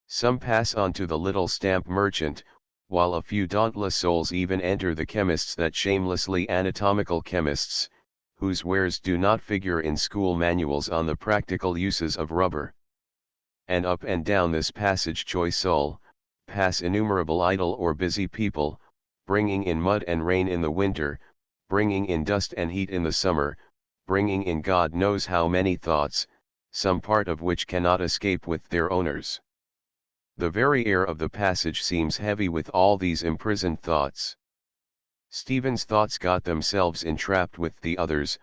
Some pass on to the little stamp merchant, while a few dauntless souls even enter the chemist's, that shamelessly anatomical chemists, whose wares do not figure in school manuals on the practical uses of rubber. And up and down this passage Choiseul, pass innumerable idle or busy people, bringing in mud and rain in the winter, bringing in dust and heat in the summer, bringing in God knows how many thoughts, some part of which cannot escape with their owners. The very air of the passage seems heavy with all these imprisoned thoughts. Stephen's thoughts got themselves entrapped with the others,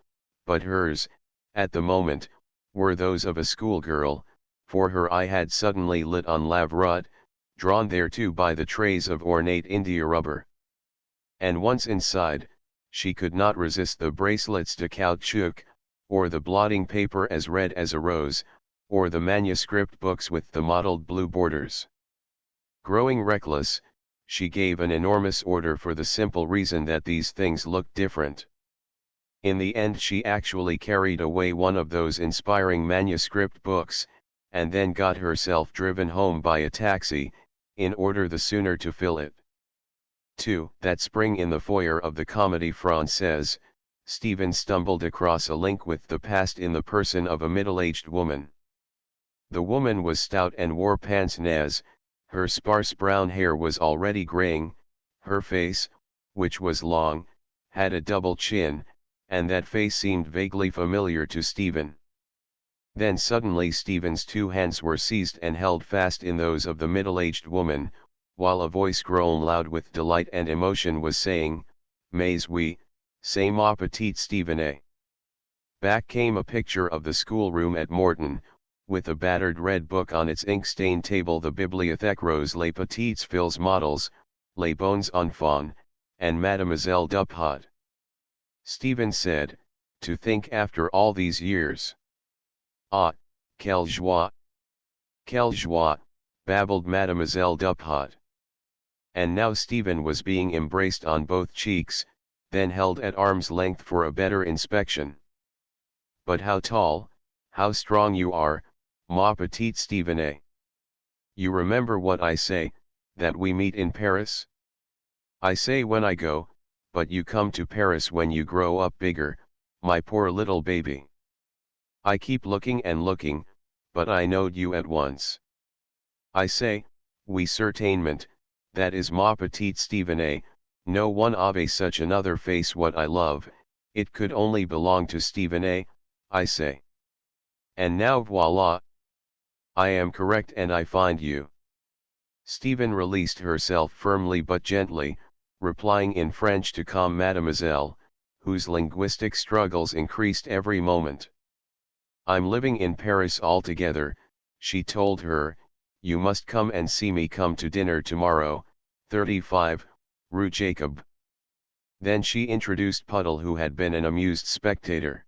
but hers, at the moment, were those of a schoolgirl, for her eye had suddenly lit on Lavrut, drawn thereto by the trays of ornate India rubber. And once inside, she could not resist the bracelets de caoutchouc, or the blotting paper as red as a rose, or the manuscript books with the mottled blue borders. Growing reckless, she gave an enormous order for the simple reason that these things looked different. In the end she actually carried away one of those inspiring manuscript books, and then got herself driven home by a taxi, in order the sooner to fill it. 2. That spring in the foyer of the Comédie Française, Stephen stumbled across a link with the past in the person of a middle-aged woman. The woman was stout and wore pince-nez, her sparse brown hair was already graying, her face, which was long, had a double chin, and that face seemed vaguely familiar to Stephen. Then suddenly Stephen's 2 hands were seized and held fast in those of the middle-aged woman, while a voice grown loud with delight and emotion was saying, "Mais oui, C'est ma petite Stephen. Back came a picture of the schoolroom at Morton, with a battered red book on its ink-stained table. The bibliothèque rose les petites filles models, les bons enfants, and Mademoiselle Duphot. Stephen said, to think after all these years. Ah, quelle joie! Quelle joie, babbled Mademoiselle Duphot. And now Stephen was being embraced on both cheeks, then held at arm's length for a better inspection. But how tall, how strong you are, ma petite Stephen. You remember what I say, that we meet in Paris? I say when I go, but you come to Paris when you grow up bigger, my poor little baby. I keep looking and looking, but I knowed you at once. I say, oui certainement, that is ma petite Stephen. No one avait such another face. What I love, it could only belong to Stephen, I say. And now voila! I am correct and I find you. Stephen released herself firmly but gently, replying in French to calm Mademoiselle, whose linguistic struggles increased every moment. I'm living in Paris altogether, she told her. You must come and see me. Come to dinner tomorrow, 35, Rue Jacob. Then she introduced Puddle, who had been an amused spectator.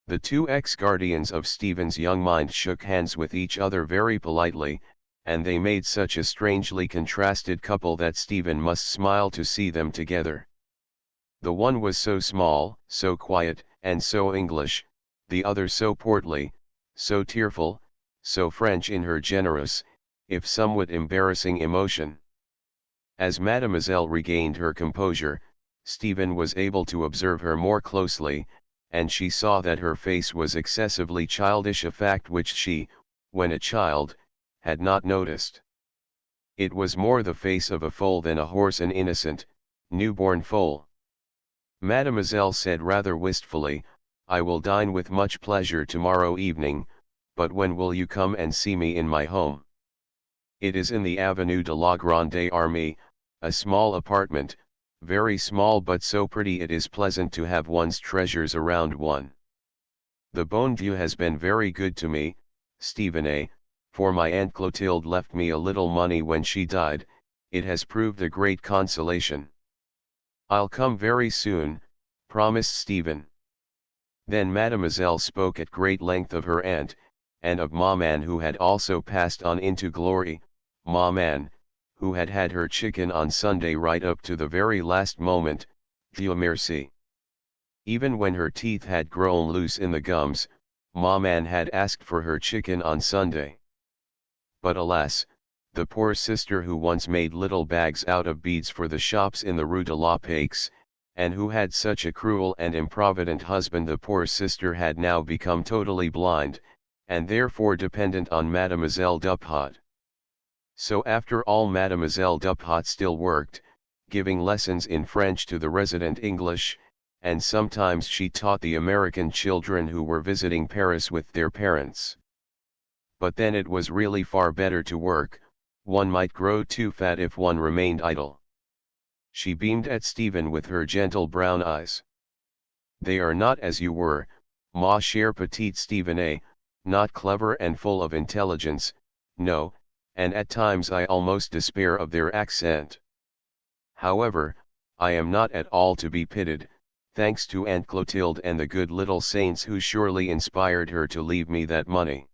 The two ex-guardians of Stephen's young mind shook hands with each other very politely, and they made such a strangely contrasted couple that Stephen must smile to see them together. The one was so small, so quiet, and so English, the other so portly, so tearful, so French in her generous, if somewhat embarrassing emotion. As Mademoiselle regained her composure, Stephen was able to observe her more closely, and she saw that her face was excessively childish, a fact which she, when a child, had not noticed. It was more the face of a foal than a horse, an innocent, newborn foal. Mademoiselle said rather wistfully, I will dine with much pleasure tomorrow evening, but when will you come and see me in my home? It is in the Avenue de la Grande Armée, a small apartment, very small but so pretty it is pleasant to have one's treasures around one. The bon Dieu has been very good to me, Stephen, for my Aunt Clotilde left me a little money when she died. It has proved a great consolation. I'll come very soon, promised Stephen. Then Mademoiselle spoke at great length of her aunt, and of Maman, who had also passed on into glory, Maman, who had had her chicken on Sunday right up to the very last moment, Dieu merci. Even when her teeth had grown loose in the gums, Maman had asked for her chicken on Sunday. But alas, the poor sister who once made little bags out of beads for the shops in the Rue de la Paix, and who had such a cruel and improvident husband, the poor sister had now become totally blind, and therefore dependent on Mademoiselle Duphot. So after all, Mademoiselle Duphot still worked, giving lessons in French to the resident English, and sometimes she taught the American children who were visiting Paris with their parents. But then it was really far better to work. One might grow too fat if one remained idle. She beamed at Stephen with her gentle brown eyes. They are not as you were, ma chère petite Stephen, not clever and full of intelligence, no, and at times I almost despair of their accent. However, I am not at all to be pitied, thanks to Aunt Clotilde and the good little saints who surely inspired her to leave me that money.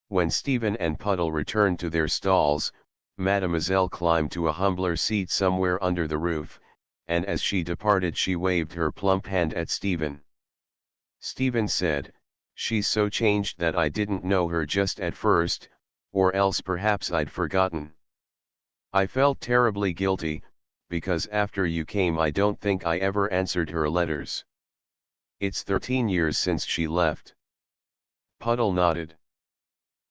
When Stephen and Puddle returned to their stalls, Mademoiselle climbed to a humbler seat somewhere under the roof, and as she departed she waved her plump hand at Stephen. Stephen said, she's so changed that I didn't know her just at first, or else perhaps I'd forgotten. I felt terribly guilty, because after you came I don't think I ever answered her letters. It's 13 years since she left. Puddle nodded.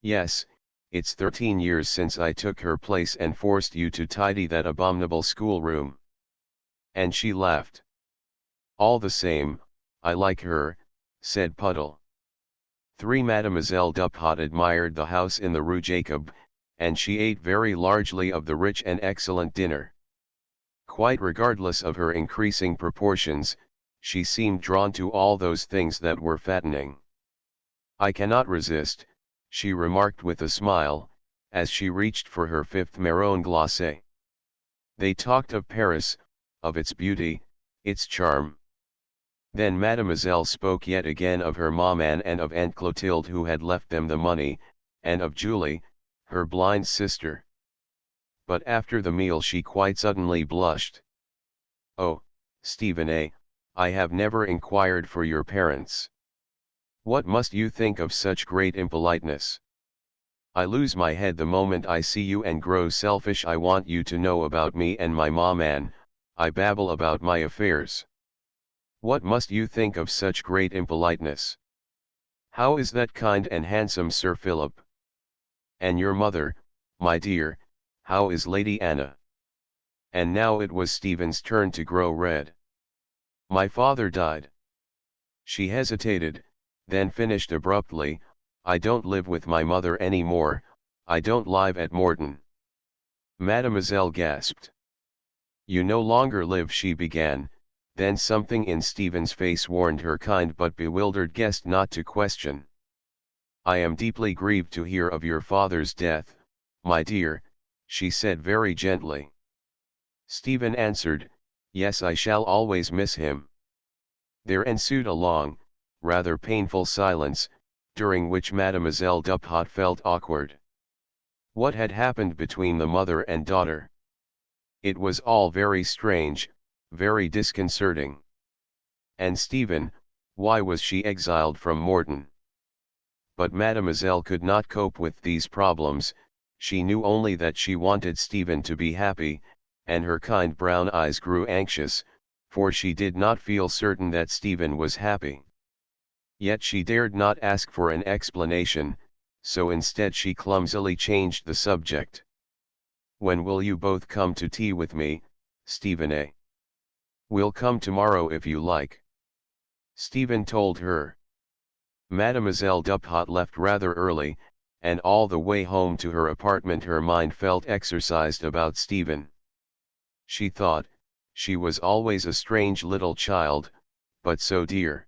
Yes, it's 13 years since I took her place and forced you to tidy that abominable schoolroom. And she laughed. All the same, I like her, said Puddle. 3 Mademoiselle Duphot admired the house in the Rue Jacob, and she ate very largely of the rich and excellent dinner. Quite regardless of her increasing proportions, she seemed drawn to all those things that were fattening. "I cannot resist," she remarked with a smile, as she reached for her fifth marron glacé. They talked of Paris, of its beauty, its charm. Then Mademoiselle spoke yet again of her maman and of Aunt Clotilde who had left them the money, and of Julie, her blind sister. But after the meal she quite suddenly blushed. "Oh, Stephen, I have never inquired for your parents. What must you think of such great impoliteness? I lose my head the moment I see you and grow selfish. I want you to know about me and my maman. I babble about my affairs. What must you think of such great impoliteness? How is that kind and handsome Sir Philip? And your mother, my dear, how is Lady Anna?" And now it was Stephen's turn to grow red. "My father died." She hesitated, then finished abruptly, "I don't live with my mother any more, I don't live at Morton." Mademoiselle gasped. "You no longer live," she began, then something in Stephen's face warned her kind but bewildered guest not to question. "I am deeply grieved to hear of your father's death, my dear," she said very gently. Stephen answered, "Yes, I shall always miss him." There ensued a long, rather painful silence, during which Mademoiselle Duphat felt awkward. What had happened between the mother and daughter? It was all very strange, very disconcerting. And Stephen, why was she exiled from Morton? But Mademoiselle could not cope with these problems. She knew only that she wanted Stephen to be happy, and her kind brown eyes grew anxious, for she did not feel certain that Stephen was happy. Yet she dared not ask for an explanation, so instead she clumsily changed the subject. "When will you both come to tea with me, Stephen? "We'll come tomorrow if you like," Stephen told her. Mademoiselle Duphat left rather early, and all the way home to her apartment her mind felt exercised about Stephen. She thought, she was always a strange little child, but so dear.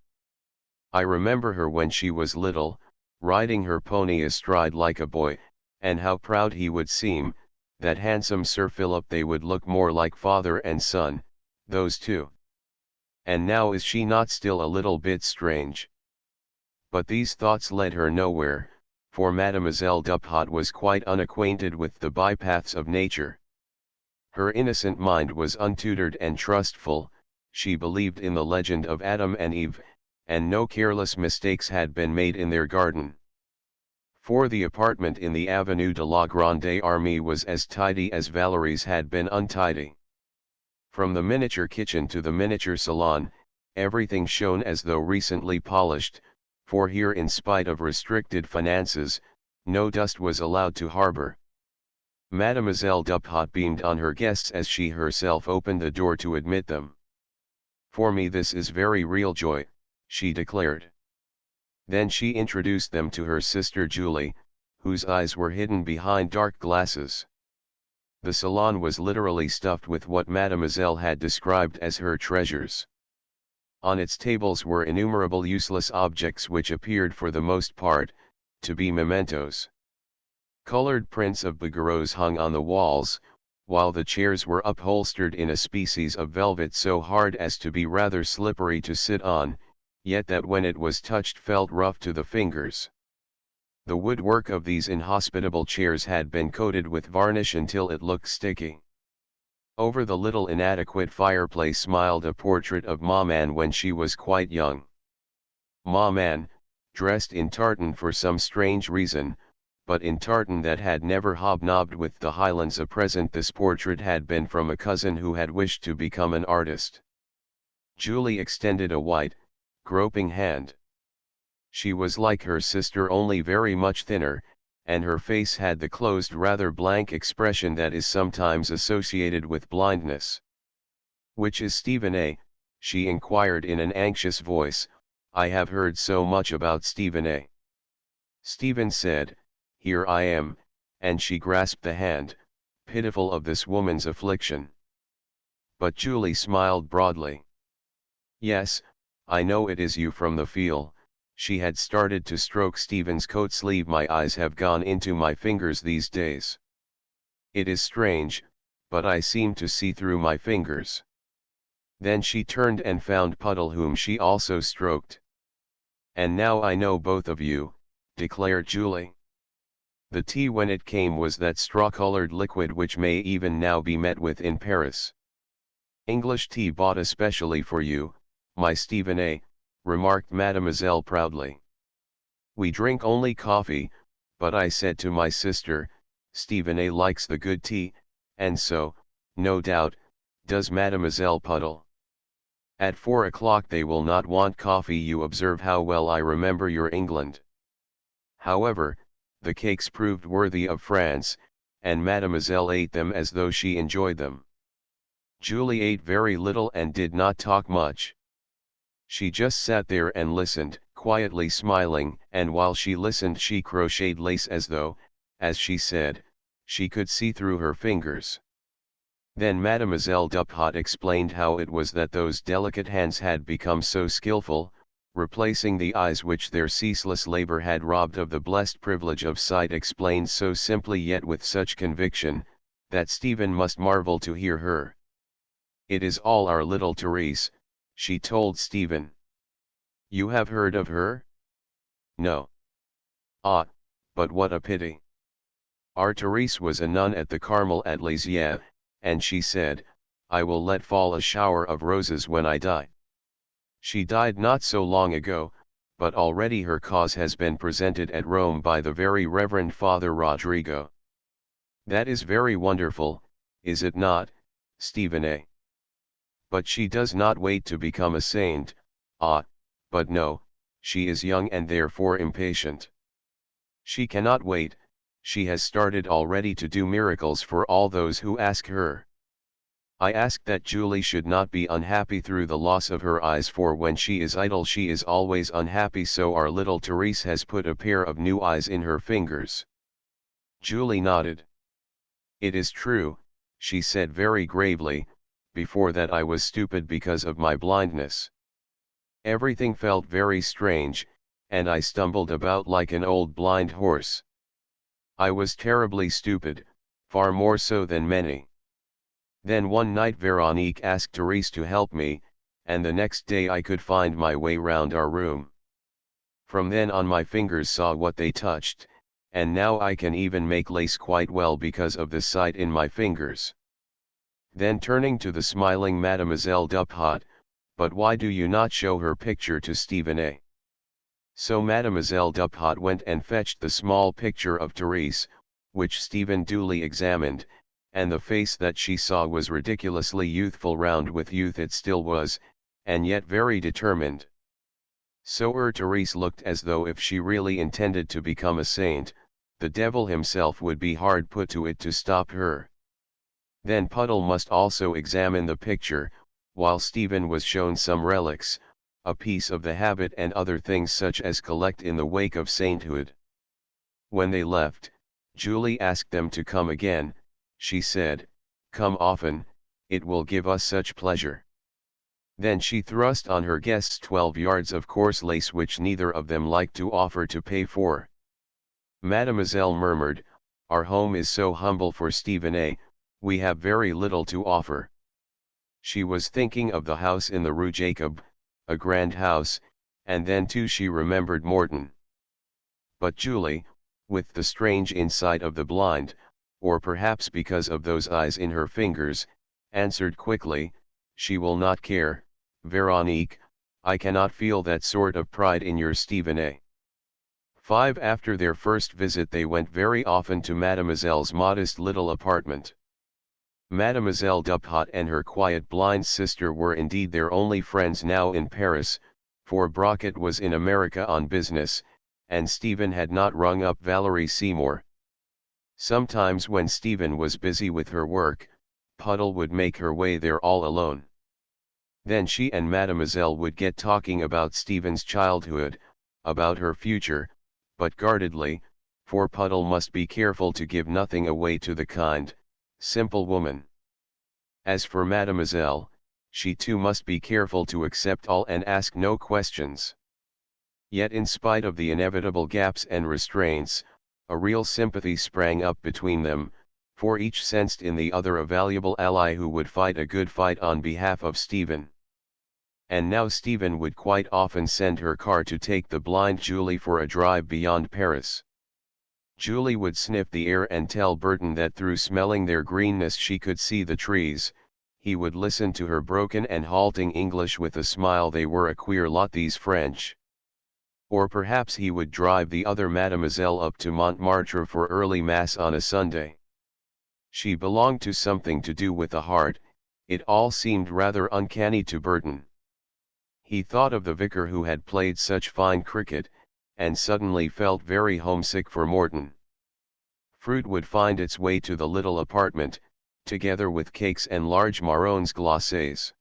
I remember her when she was little, riding her pony astride like a boy, and how proud he would seem, that handsome Sir Philip. They would look more like father and son, those two. And now is she not still a little bit strange? But these thoughts led her nowhere, for Mademoiselle Duphat was quite unacquainted with the bypaths of nature. Her innocent mind was untutored and trustful, she believed in the legend of Adam and Eve, and no careless mistakes had been made in their garden. For the apartment in the Avenue de la Grande Armée was as tidy as Valerie's had been untidy. From the miniature kitchen to the miniature salon, everything shone as though recently polished, for here, in spite of restricted finances, no dust was allowed to harbor. Mademoiselle Duphat beamed on her guests as she herself opened the door to admit them. "For me this is very real joy," she declared. Then she introduced them to her sister Julie, whose eyes were hidden behind dark glasses. The salon was literally stuffed with what Mademoiselle had described as her treasures. On its tables were innumerable useless objects which appeared for the most part to be mementos. Colored prints of bigarreaux hung on the walls, while the chairs were upholstered in a species of velvet so hard as to be rather slippery to sit on, yet that when it was touched felt rough to the fingers. The woodwork of these inhospitable chairs had been coated with varnish until it looked sticky. Over the little inadequate fireplace smiled a portrait of Maman when she was quite young. Maman, dressed in tartan for some strange reason, but in tartan that had never hobnobbed with the Highlands. A present this portrait had been from a cousin who had wished to become an artist. Julie extended a white, groping hand. She was like her sister, only very much thinner, and her face had the closed, rather blank expression that is sometimes associated with blindness. "Which is Stephen? She inquired in an anxious voice. "I have heard so much about Stephen." Stephen said, "Here I am," and she grasped the hand, pitiful of this woman's affliction. But Julie smiled broadly. Yes, I know it is you from the feel. She had started to stroke Stephen's coat sleeve. My eyes have gone into my fingers these days. It is strange, but I seem to see through my fingers. Then she turned and found Puddle, whom she also stroked. And now I know both of you, declared Julie. The tea when it came was that straw-colored liquid which may even now be met with in Paris. English tea bought especially for you, my Stephen A., remarked Mademoiselle proudly. We drink only coffee, but I said to my sister, Stephen A. likes the good tea, and so, no doubt, does Mademoiselle Puddle. At 4 o'clock they will not want coffee. You observe how well I remember your England. However, the cakes proved worthy of France, and Mademoiselle ate them as though she enjoyed them. Julie ate very little and did not talk much. She just sat there and listened, quietly smiling, and while she listened she crocheted lace as though, as she said, she could see through her fingers. Then Mademoiselle Duphat explained how it was that those delicate hands had become so skillful, replacing the eyes which their ceaseless labor had robbed of the blessed privilege of sight, explained so simply yet with such conviction, that Stephen must marvel to hear her. It is all our little Therese, she told Stephen. You have heard of her? No. Ah, but what a pity. Our Therese was a nun at the Carmel at Lisieux, and she said, I will let fall a shower of roses when I die. She died not so long ago, but already her cause has been presented at Rome by the very Reverend Father Rodrigo. That is very wonderful, is it not, Stephen A.? But she does not wait to become a saint, but no, she is young and therefore impatient. She cannot wait, she has started already to do miracles for all those who ask her. I ask that Julie should not be unhappy through the loss of her eyes, for when she is idle she is always unhappy, so our little Therese has put a pair of new eyes in her fingers. Julie nodded. It is true, she said very gravely, before that I was stupid because of my blindness. Everything felt very strange, and I stumbled about like an old blind horse. I was terribly stupid, far more so than many. Then one night Veronique asked Therese to help me, and the next day I could find my way round our room. From then on my fingers saw what they touched, and now I can even make lace quite well because of the sight in my fingers. Then turning to the smiling Mademoiselle Duphat, but why do you not show her picture to Stephen A.? So Mademoiselle Duphat went and fetched the small picture of Therese, which Stephen duly examined, and the face that she saw was ridiculously youthful. Round with youth it still was, and yet very determined. So Therese looked as though if she really intended to become a saint, the devil himself would be hard put to it to stop her. Then Puddle must also examine the picture, while Stephen was shown some relics, a piece of the habit and other things such as collect in the wake of sainthood. When they left, Julie asked them to come again. She said, come often, it will give us such pleasure. Then she thrust on her guests 12 yards of coarse lace which neither of them liked to offer to pay for. Mademoiselle murmured, our home is so humble for Stephen A., we have very little to offer. She was thinking of the house in the Rue Jacob, a grand house, and then too she remembered Morton. But Julie, with the strange insight of the blind, or perhaps because of those eyes in her fingers, answered quickly, she will not care, Veronique, I cannot feel that sort of pride in your Stephen A. 5. After their first visit they went very often to Mademoiselle's modest little apartment. Mademoiselle Duphat and her quiet blind sister were indeed their only friends now in Paris, for Brockett was in America on business, and Stephen had not rung up Valerie Seymour. Sometimes when Stephen was busy with her work, Puddle would make her way there all alone. Then she and Mademoiselle would get talking about Stephen's childhood, about her future, but guardedly, for Puddle must be careful to give nothing away to the kind, simple woman. As for Mademoiselle, she too must be careful to accept all and ask no questions. Yet in spite of the inevitable gaps and restraints, a real sympathy sprang up between them, for each sensed in the other a valuable ally who would fight a good fight on behalf of Stephen. And now Stephen would quite often send her car to take the blind Julie for a drive beyond Paris. Julie would sniff the air and tell Burton that through smelling their greenness she could see the trees. He would listen to her broken and halting English with a smile. They were a queer lot, these French. Or perhaps he would drive the other mademoiselle up to Montmartre for early mass on a Sunday. She belonged to something to do with the heart. It all seemed rather uncanny to Burton. He thought of the vicar who had played such fine cricket, and suddenly felt very homesick for Morton. Fruit would find its way to the little apartment, together with cakes and large marrons glacés.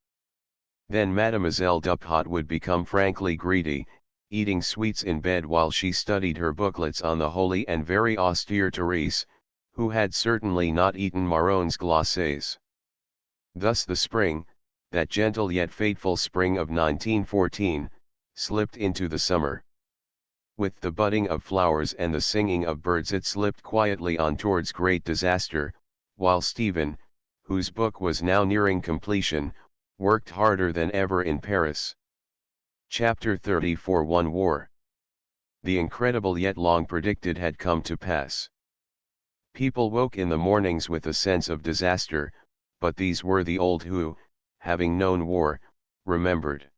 Then Mademoiselle Duphot would become frankly greedy, eating sweets in bed while she studied her booklets on the holy and very austere Therese, who had certainly not eaten marrons glacés. Thus the spring, that gentle yet fateful spring of 1914, slipped into the summer. With the budding of flowers and the singing of birds it slipped quietly on towards great disaster, while Stephen, whose book was now nearing completion, worked harder than ever in Paris. Chapter 34 One War. The incredible yet long predicted had come to pass. People woke in the mornings with a sense of disaster, but these were the old who, having known war, remembered.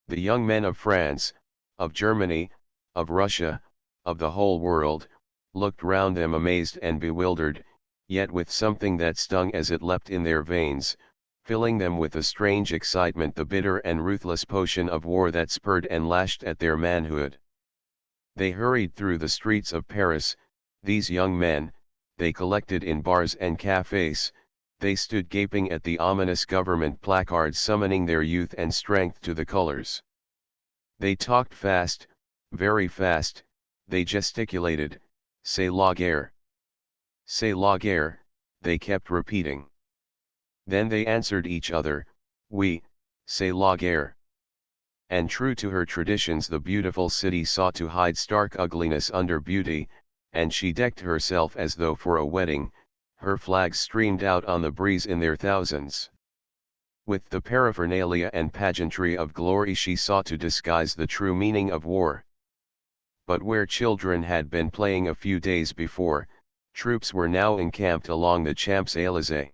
The young men of France, of Germany, of Russia, of the whole world, looked round them amazed and bewildered, yet with something that stung as it leapt in their veins, filling them with a strange excitement, the bitter and ruthless potion of war that spurred and lashed at their manhood. They hurried through the streets of Paris, these young men, they collected in bars and cafes, they stood gaping at the ominous government placards summoning their youth and strength to the colors. They talked fast, very fast, they gesticulated, "C'est la guerre. C'est la guerre," they kept repeating. Then they answered each other, "Oui, c'est la guerre." And true to her traditions the beautiful city sought to hide stark ugliness under beauty, and she decked herself as though for a wedding, her flags streamed out on the breeze in their thousands. With the paraphernalia and pageantry of glory she sought to disguise the true meaning of war. But where children had been playing a few days before, troops were now encamped along the Champs-Élysées.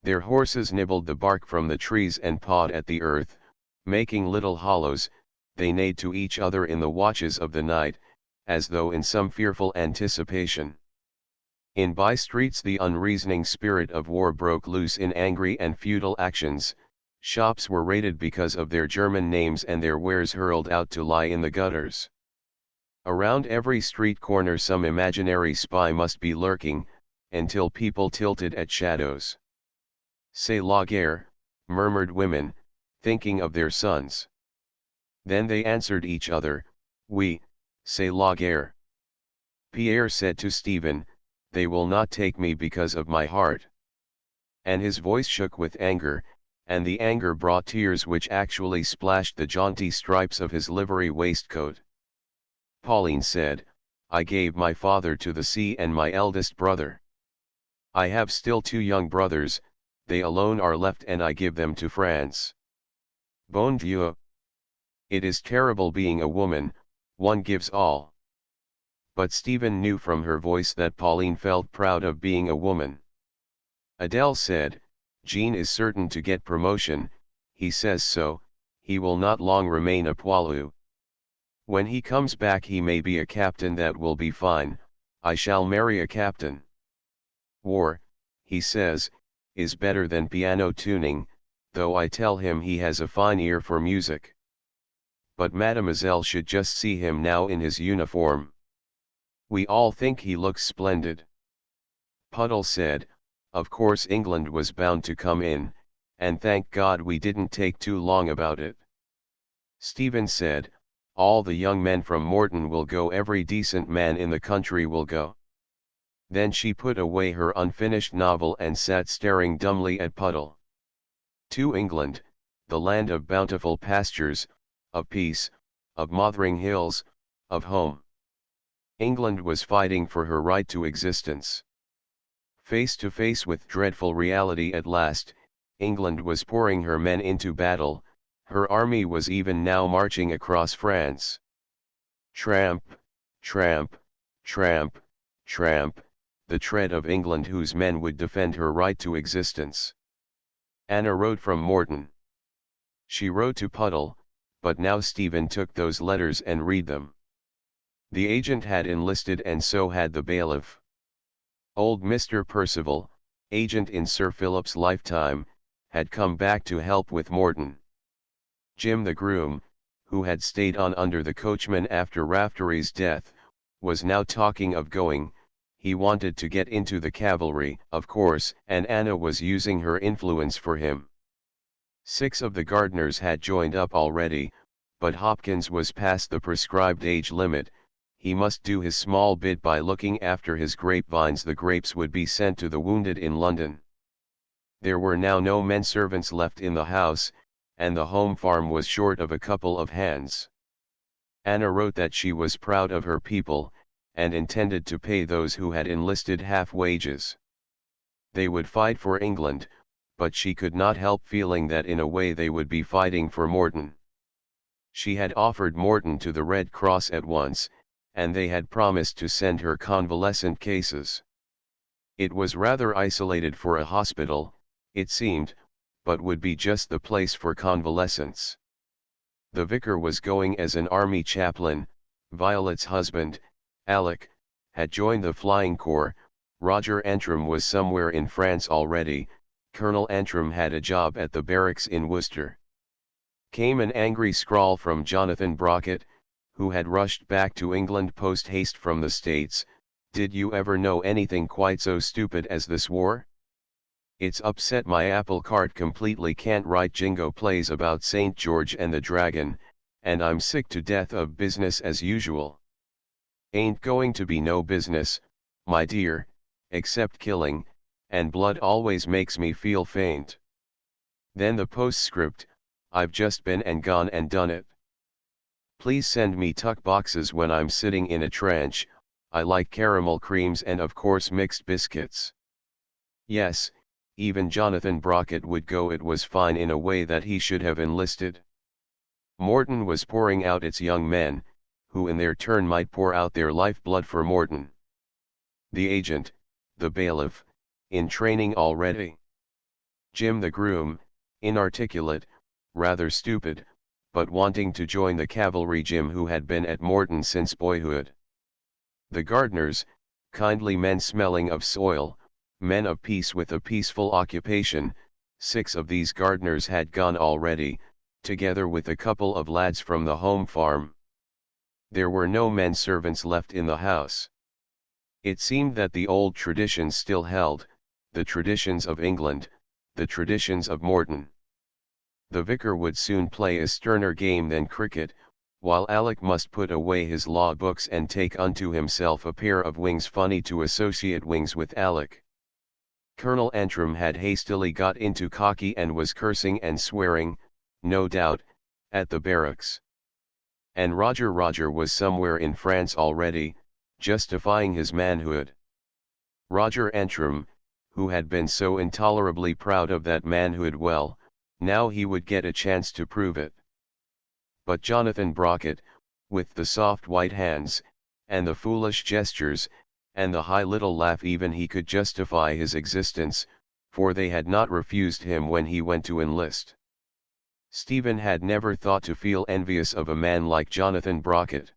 Their horses nibbled the bark from the trees and pawed at the earth, making little hollows. They neighed to each other in the watches of the night, as though in some fearful anticipation. In by-streets the unreasoning spirit of war broke loose in angry and futile actions. Shops were raided because of their German names and their wares hurled out to lie in the gutters. Around every street corner some imaginary spy must be lurking, until people tilted at shadows. "C'est la guerre," murmured women, thinking of their sons. Then they answered each other, "Oui, c'est la guerre." Pierre said to Stephen, "They will not take me because of my heart." And his voice shook with anger, and the anger brought tears which actually splashed the jaunty stripes of his livery waistcoat. Pauline said, "I gave my father to the sea and my eldest brother. I have still 2 young brothers, they alone are left and I give them to France. Bon Dieu! It is terrible being a woman, one gives all." But Stephen knew from her voice that Pauline felt proud of being a woman. Adele said, "Jean is certain to get promotion, he says so, he will not long remain a poilu. When he comes back he may be a captain, that will be fine, I shall marry a captain. War, he says, is better than piano tuning, though I tell him he has a fine ear for music. But Mademoiselle should just see him now in his uniform. We all think he looks splendid." Puddle said, "Of course England was bound to come in, and thank God we didn't take too long about it." Stephen said, "All the young men from Morton will go, every decent man in the country will go." Then she put away her unfinished novel and sat staring dumbly at Puddle. To England, the land of bountiful pastures, of peace, of mothering hills, of home. England was fighting for her right to existence. Face to face with dreadful reality at last, England was pouring her men into battle, her army was even now marching across France. Tramp, tramp, tramp, tramp, the tread of England whose men would defend her right to existence. Anna wrote from Morton. She wrote to Puddle, but now Stephen took those letters and read them. The agent had enlisted and so had the bailiff. Old Mr. Percival, agent in Sir Philip's lifetime, had come back to help with Morton. Jim the groom, who had stayed on under the coachman after Raftery's death, was now talking of going. He wanted to get into the cavalry, of course, and Anna was using her influence for him. 6 of the gardeners had joined up already, but Hopkins was past the prescribed age limit. He must do his small bit by looking after his grapevines. The grapes would be sent to the wounded in London. There were now no men servants left in the house, and the home farm was short of a couple of hands. Anna wrote that she was proud of her people, and intended to pay those who had enlisted half wages. They would fight for England, but she could not help feeling that in a way they would be fighting for Morton. She had offered Morton to the Red Cross at once, and they had promised to send her convalescent cases. It was rather isolated for a hospital, it seemed, but would be just the place for convalescents. The vicar was going as an army chaplain. Violet's husband, Alec, had joined the Flying Corps. Roger Antrim was somewhere in France already. Colonel Antrim had a job at the barracks in Worcester. Came an angry scrawl from Jonathan Brockett, who had rushed back to England post-haste from the States. Did you ever know anything quite so stupid as this war? It's upset my apple cart completely. Can't write jingo plays about St. George and the Dragon, and I'm sick to death of business as usual. Ain't going to be no business, my dear, except killing, and blood always makes me feel faint. Then the postscript, I've just been and gone and done it. Please send me tuck boxes when I'm sitting in a trench. I like caramel creams and of course mixed biscuits. Yes, even Jonathan Brockett would go. It was fine in a way that he should have enlisted. Morton was pouring out its young men, who in their turn might pour out their lifeblood for Morton. The agent, the bailiff, in training already. Jim the groom, inarticulate, rather stupid, but wanting to join the cavalry. Jim who had been at Morton since boyhood. The gardeners, kindly men smelling of soil, men of peace with a peaceful occupation. 6 of these gardeners had gone already, together with a couple of lads from the home farm. There were no men servants left in the house. It seemed that the old traditions still held, the traditions of England, the traditions of Morton. The vicar would soon play a sterner game than cricket, while Alec must put away his law books and take unto himself a pair of wings. Funny to associate wings with Alec. Colonel Antrim had hastily got into khaki and was cursing and swearing, no doubt, at the barracks. And Roger was somewhere in France already, justifying his manhood. Roger Antrim, who had been so intolerably proud of that manhood, well, now he would get a chance to prove it. But Jonathan Brockett, with the soft white hands, and the foolish gestures, and the high little laugh, even he could justify his existence, for they had not refused him when he went to enlist. Stephen had never thought to feel envious of a man like Jonathan Brockett.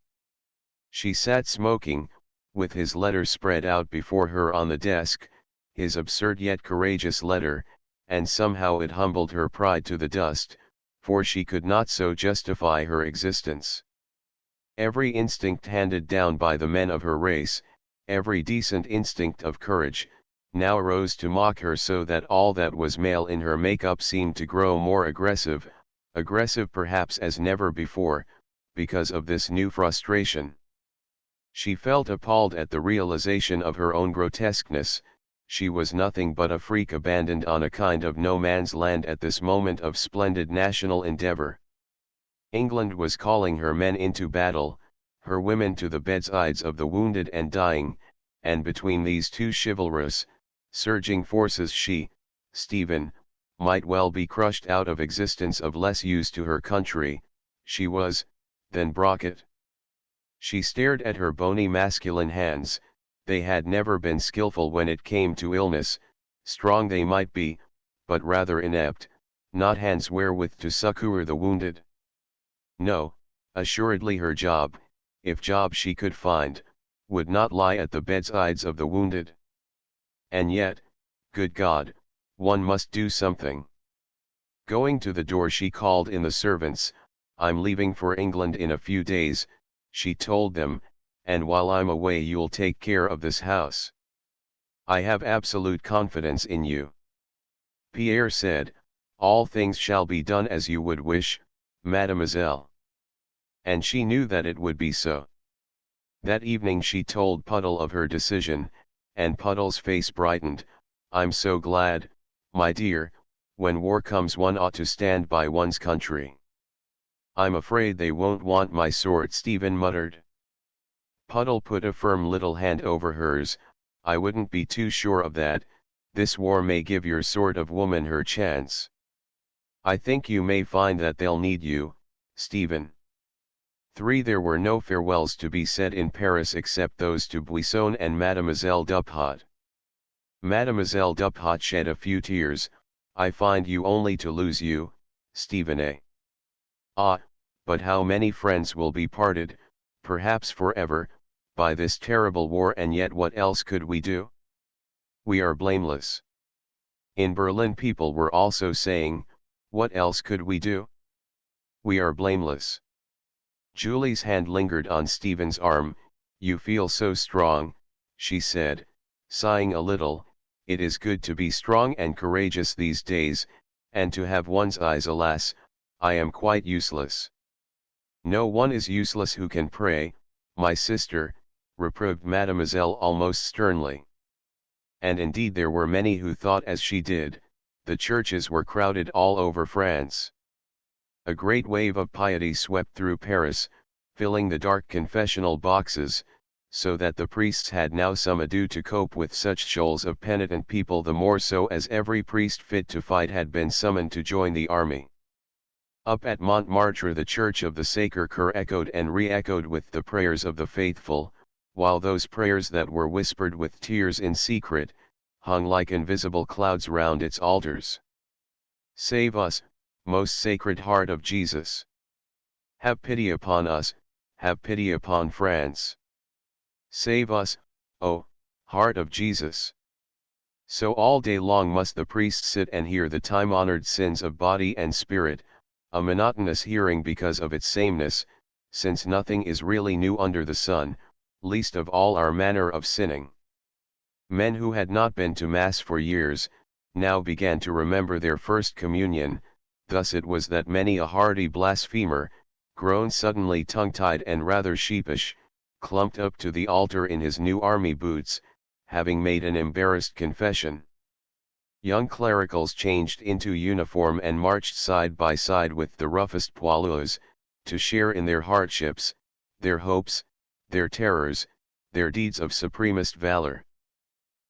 She sat smoking, with his letter spread out before her on the desk, his absurd yet courageous letter, and somehow it humbled her pride to the dust, for she could not so justify her existence. Every instinct handed down by the men of her race, every decent instinct of courage, now rose to mock her, so that all that was male in her make-up seemed to grow more aggressive perhaps as never before, because of this new frustration. She felt appalled at the realization of her own grotesqueness. she was nothing but a freak abandoned on a kind of no man's land at this moment of splendid national endeavor. England was calling her men into battle, her women to the bedsides of the wounded and dying, and between these two chivalrous, surging forces she, Stephen, might well be crushed out of existence of less use to her country, she was, than Brocket. She stared at her bony masculine hands. They had never been skillful when it came to illness, strong they might be, but rather inept, not hands wherewith to succor the wounded. No, assuredly her job, if job she could find, would not lie at the bedsides of the wounded. And yet, good God, one must do something. Going to the door she called in the servants. I'm leaving for England in a few days, she told them, and while I'm away you'll take care of this house. I have absolute confidence in you. Pierre said, all things shall be done as you would wish, mademoiselle. And she knew that it would be so. That evening she told Puddle of her decision, and Puddle's face brightened. I'm so glad, my dear, when war comes one ought to stand by one's country. I'm afraid they won't want my sort, Stephen muttered. Puddle put a firm little hand over hers. I wouldn't be too sure of that, this war may give your sort of woman her chance. I think you may find that they'll need you, Stephen. 3. There were no farewells to be said in Paris except those to Buisson and Mademoiselle Duphat. Mademoiselle Duphat shed a few tears. I find you only to lose you, Stephen A. Ah, but how many friends will be parted, perhaps forever, by this terrible war, and yet what else could we do? We are blameless. In Berlin people were also saying, what else could we do? We are blameless. Julie's hand lingered on Stephen's arm. You feel so strong, she said, sighing a little. It is good to be strong and courageous these days, and to have one's eyes. Alas, I am quite useless. No one is useless who can pray, my sister, reproved Mademoiselle almost sternly. And indeed there were many who thought as she did. The churches were crowded all over France. A great wave of piety swept through Paris, filling the dark confessional boxes, so that the priests had now some ado to cope with such shoals of penitent people, the more so as every priest fit to fight had been summoned to join the army. Up at Montmartre the church of the Sacré-Cœur echoed and re-echoed with the prayers of the faithful, while those prayers that were whispered with tears in secret, hung like invisible clouds round its altars. Save us, most sacred heart of Jesus. Have pity upon us, have pity upon France. Save us, O, heart of Jesus. So all day long must the priest sit and hear the time-honored sins of body and spirit, a monotonous hearing because of its sameness, since nothing is really new under the sun, least of all our manner of sinning. Men who had not been to Mass for years, now began to remember their first communion. Thus it was that many a hardy blasphemer, grown suddenly tongue-tied and rather sheepish, clumped up to the altar in his new army boots, having made an embarrassed confession. Young clericals changed into uniform and marched side by side with the roughest poilus, to share in their hardships, their hopes, their terrors, their deeds of supremest valor.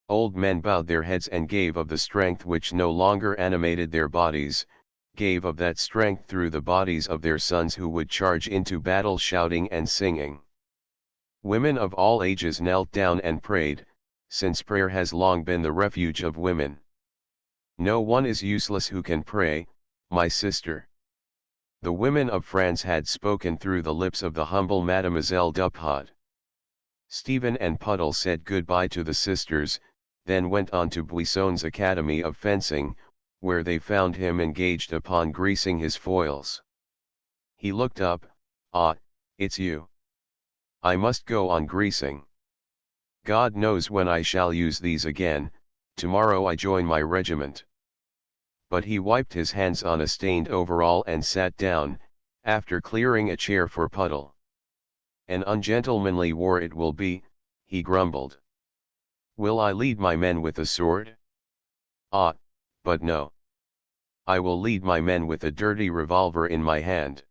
Old men bowed their heads and gave of the strength which no longer animated their bodies, gave of that strength through the bodies of their sons who would charge into battle shouting and singing. Women of all ages knelt down and prayed, since prayer has long been the refuge of women. No one is useless who can pray, my sister. The women of France had spoken through the lips of the humble Mademoiselle Duphat. Stephen and Puddle said goodbye to the sisters, then went on to Buisson's Academy of Fencing, where they found him engaged upon greasing his foils. He looked up. Ah, it's you. I must go on greasing. God knows when I shall use these again. Tomorrow I join my regiment. But he wiped his hands on a stained overall and sat down, after clearing a chair for Puddle. An ungentlemanly war it will be, he grumbled. Will I lead my men with a sword? Ah, but no. I will lead my men with a dirty revolver in my hand.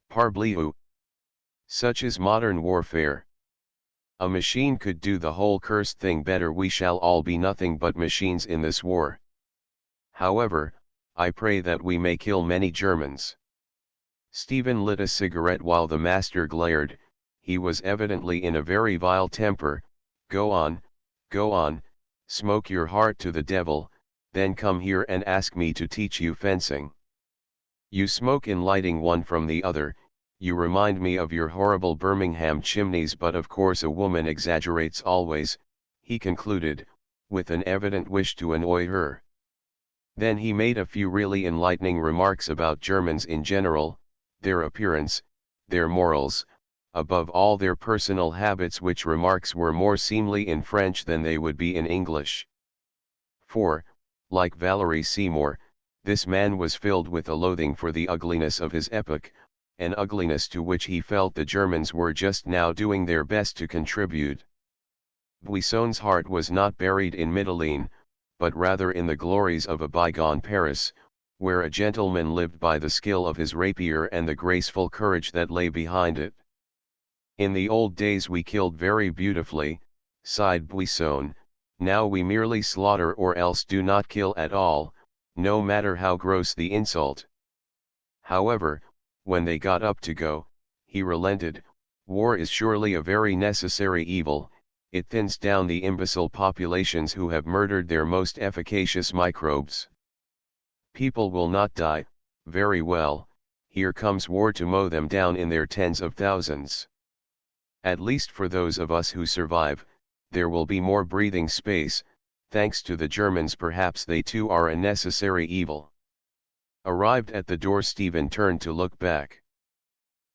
Parbleu! Such is modern warfare. A machine could do the whole cursed thing better. We shall all be nothing but machines in this war. However, I pray that we may kill many Germans. Stephen lit a cigarette while the master glared. He was evidently in a very vile temper. Go on, smoke your heart to the devil, then come here and ask me to teach you fencing. You smoke in lighting one from the other. You remind me of your horrible Birmingham chimneys, but of course a woman exaggerates always, he concluded, with an evident wish to annoy her. Then he made a few really enlightening remarks about Germans in general, their appearance, their morals, above all their personal habits, which remarks were more seemly in French than they would be in English. For, like Valerie Seymour, this man was filled with a loathing for the ugliness of his epoch, an ugliness to which he felt the Germans were just now doing their best to contribute. Buisson's heart was not buried in Mytilene, but rather in the glories of a bygone Paris, where a gentleman lived by the skill of his rapier and the graceful courage that lay behind it. In the old days we killed very beautifully, sighed Buisson. Now we merely slaughter or else do not kill at all, no matter how gross the insult. However, when they got up to go, he relented. War is surely a very necessary evil. It thins down the imbecile populations who have murdered their most efficacious microbes. People will not die. Very well, here comes war to mow them down in their tens of thousands. At least for those of us who survive, there will be more breathing space. Thanks to the Germans, perhaps they too are a necessary evil. Arrived at the door, Stephen turned to look back.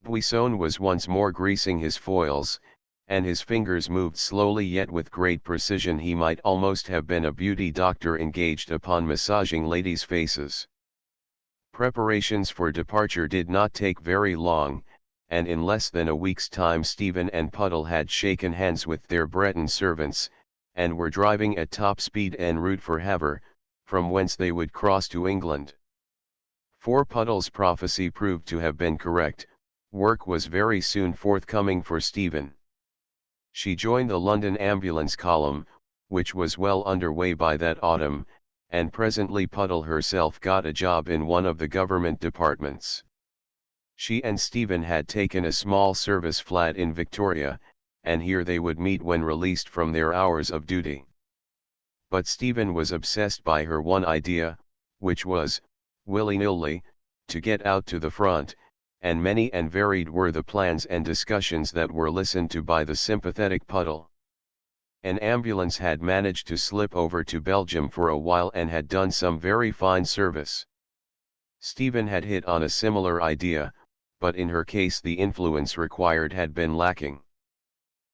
Buisson was once more greasing his foils, and his fingers moved slowly yet with great precision. He might almost have been a beauty doctor engaged upon massaging ladies' faces. Preparations for departure did not take very long, and in less than a week's time Stephen and Puddle had shaken hands with their Breton servants, and were driving at top speed en route for Havre, from whence they would cross to England. For Puddle's prophecy proved to have been correct. Work was very soon forthcoming for Stephen. She joined the London ambulance column, which was well underway by that autumn, and presently Puddle herself got a job in one of the government departments. She and Stephen had taken a small service flat in Victoria, and here they would meet when released from their hours of duty. But Stephen was obsessed by her one idea, which was, willy-nilly, to get out to the front, and many and varied were the plans and discussions that were listened to by the sympathetic Puddle. An ambulance had managed to slip over to Belgium for a while and had done some very fine service. Stephen had hit on a similar idea, but in her case the influence required had been lacking.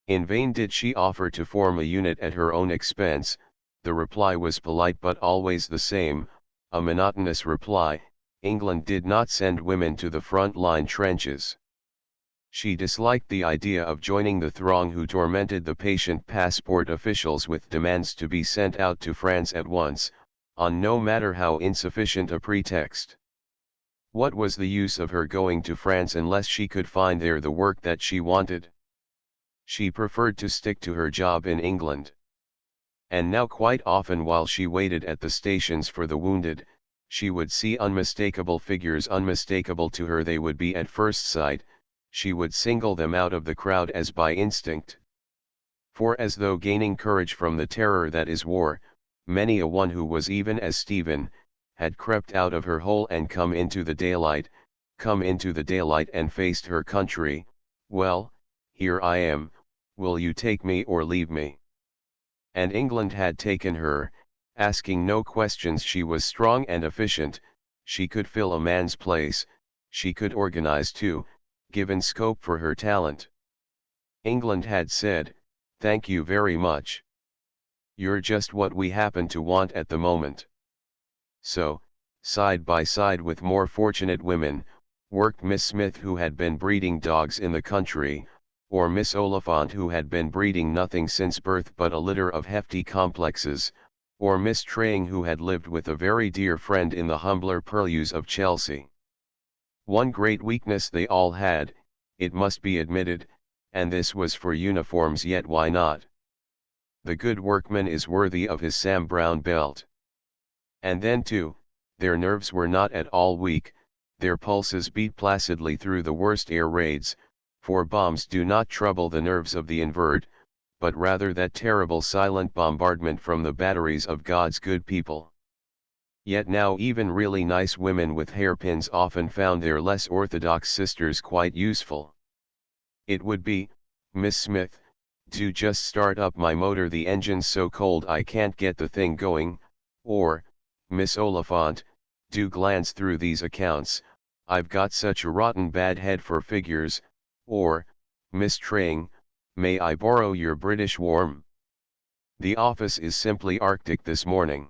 In vain did she offer to form a unit at her own expense. The reply was polite but always the same, a monotonous reply: England did not send women to the front line trenches. She disliked the idea of joining the throng who tormented the patient passport officials with demands to be sent out to France at once, on no matter how insufficient a pretext. What was the use of her going to France unless she could find there the work that she wanted? She preferred to stick to her job in England. And now quite often while she waited at the stations for the wounded, she would see unmistakable figures, unmistakable to her they would be at first sight. She would single them out of the crowd as by instinct. For as though gaining courage from the terror that is war, many a one who was even as Stephen, had crept out of her hole and come into the daylight and faced her country. Well, here I am, will you take me or leave me? And England had taken her, asking no questions. She was strong and efficient, she could fill a man's place, she could organize too, given scope for her talent. England had said, thank you very much. You're just what we happen to want at the moment. So, side by side with more fortunate women, worked Miss Smith, who had been breeding dogs in the country, or Miss Oliphant who had been breeding nothing since birth but a litter of hefty complexes, or Miss Traying who had lived with a very dear friend in the humbler purlieus of Chelsea. One great weakness they all had, it must be admitted, and this was for uniforms. Yet why not? The good workman is worthy of his Sam Brown belt. And then too, their nerves were not at all weak, their pulses beat placidly through the worst air raids, for bombs do not trouble the nerves of the invert, but rather that terrible silent bombardment from the batteries of God's good people. Yet now even really nice women with hairpins often found their less orthodox sisters quite useful. It would be, "Miss Smith, do just start up my motor, the engine's so cold I can't get the thing going," or, "Miss Oliphant, do glance through these accounts, I've got such a rotten bad head for figures," or, "Miss Traying, may I borrow your British warm? The office is simply Arctic this morning."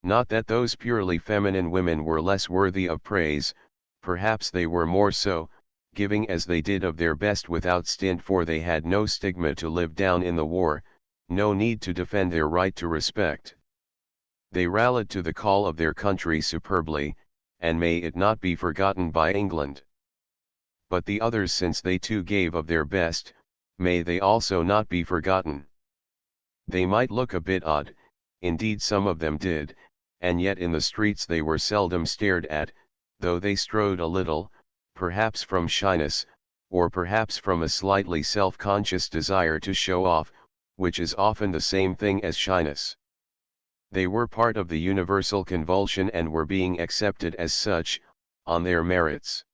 Not that those purely feminine women were less worthy of praise, perhaps they were more so, giving as they did of their best without stint, for they had no stigma to live down in the war, no need to defend their right to respect. They rallied to the call of their country superbly, and may it not be forgotten by England. But the others, since they too gave of their best, may they also not be forgotten. They might look a bit odd, indeed some of them did, and yet in the streets they were seldom stared at, though they strode a little, perhaps from shyness, or perhaps from a slightly self-conscious desire to show off, which is often the same thing as shyness. They were part of the universal convulsion and were being accepted as such, on their merits.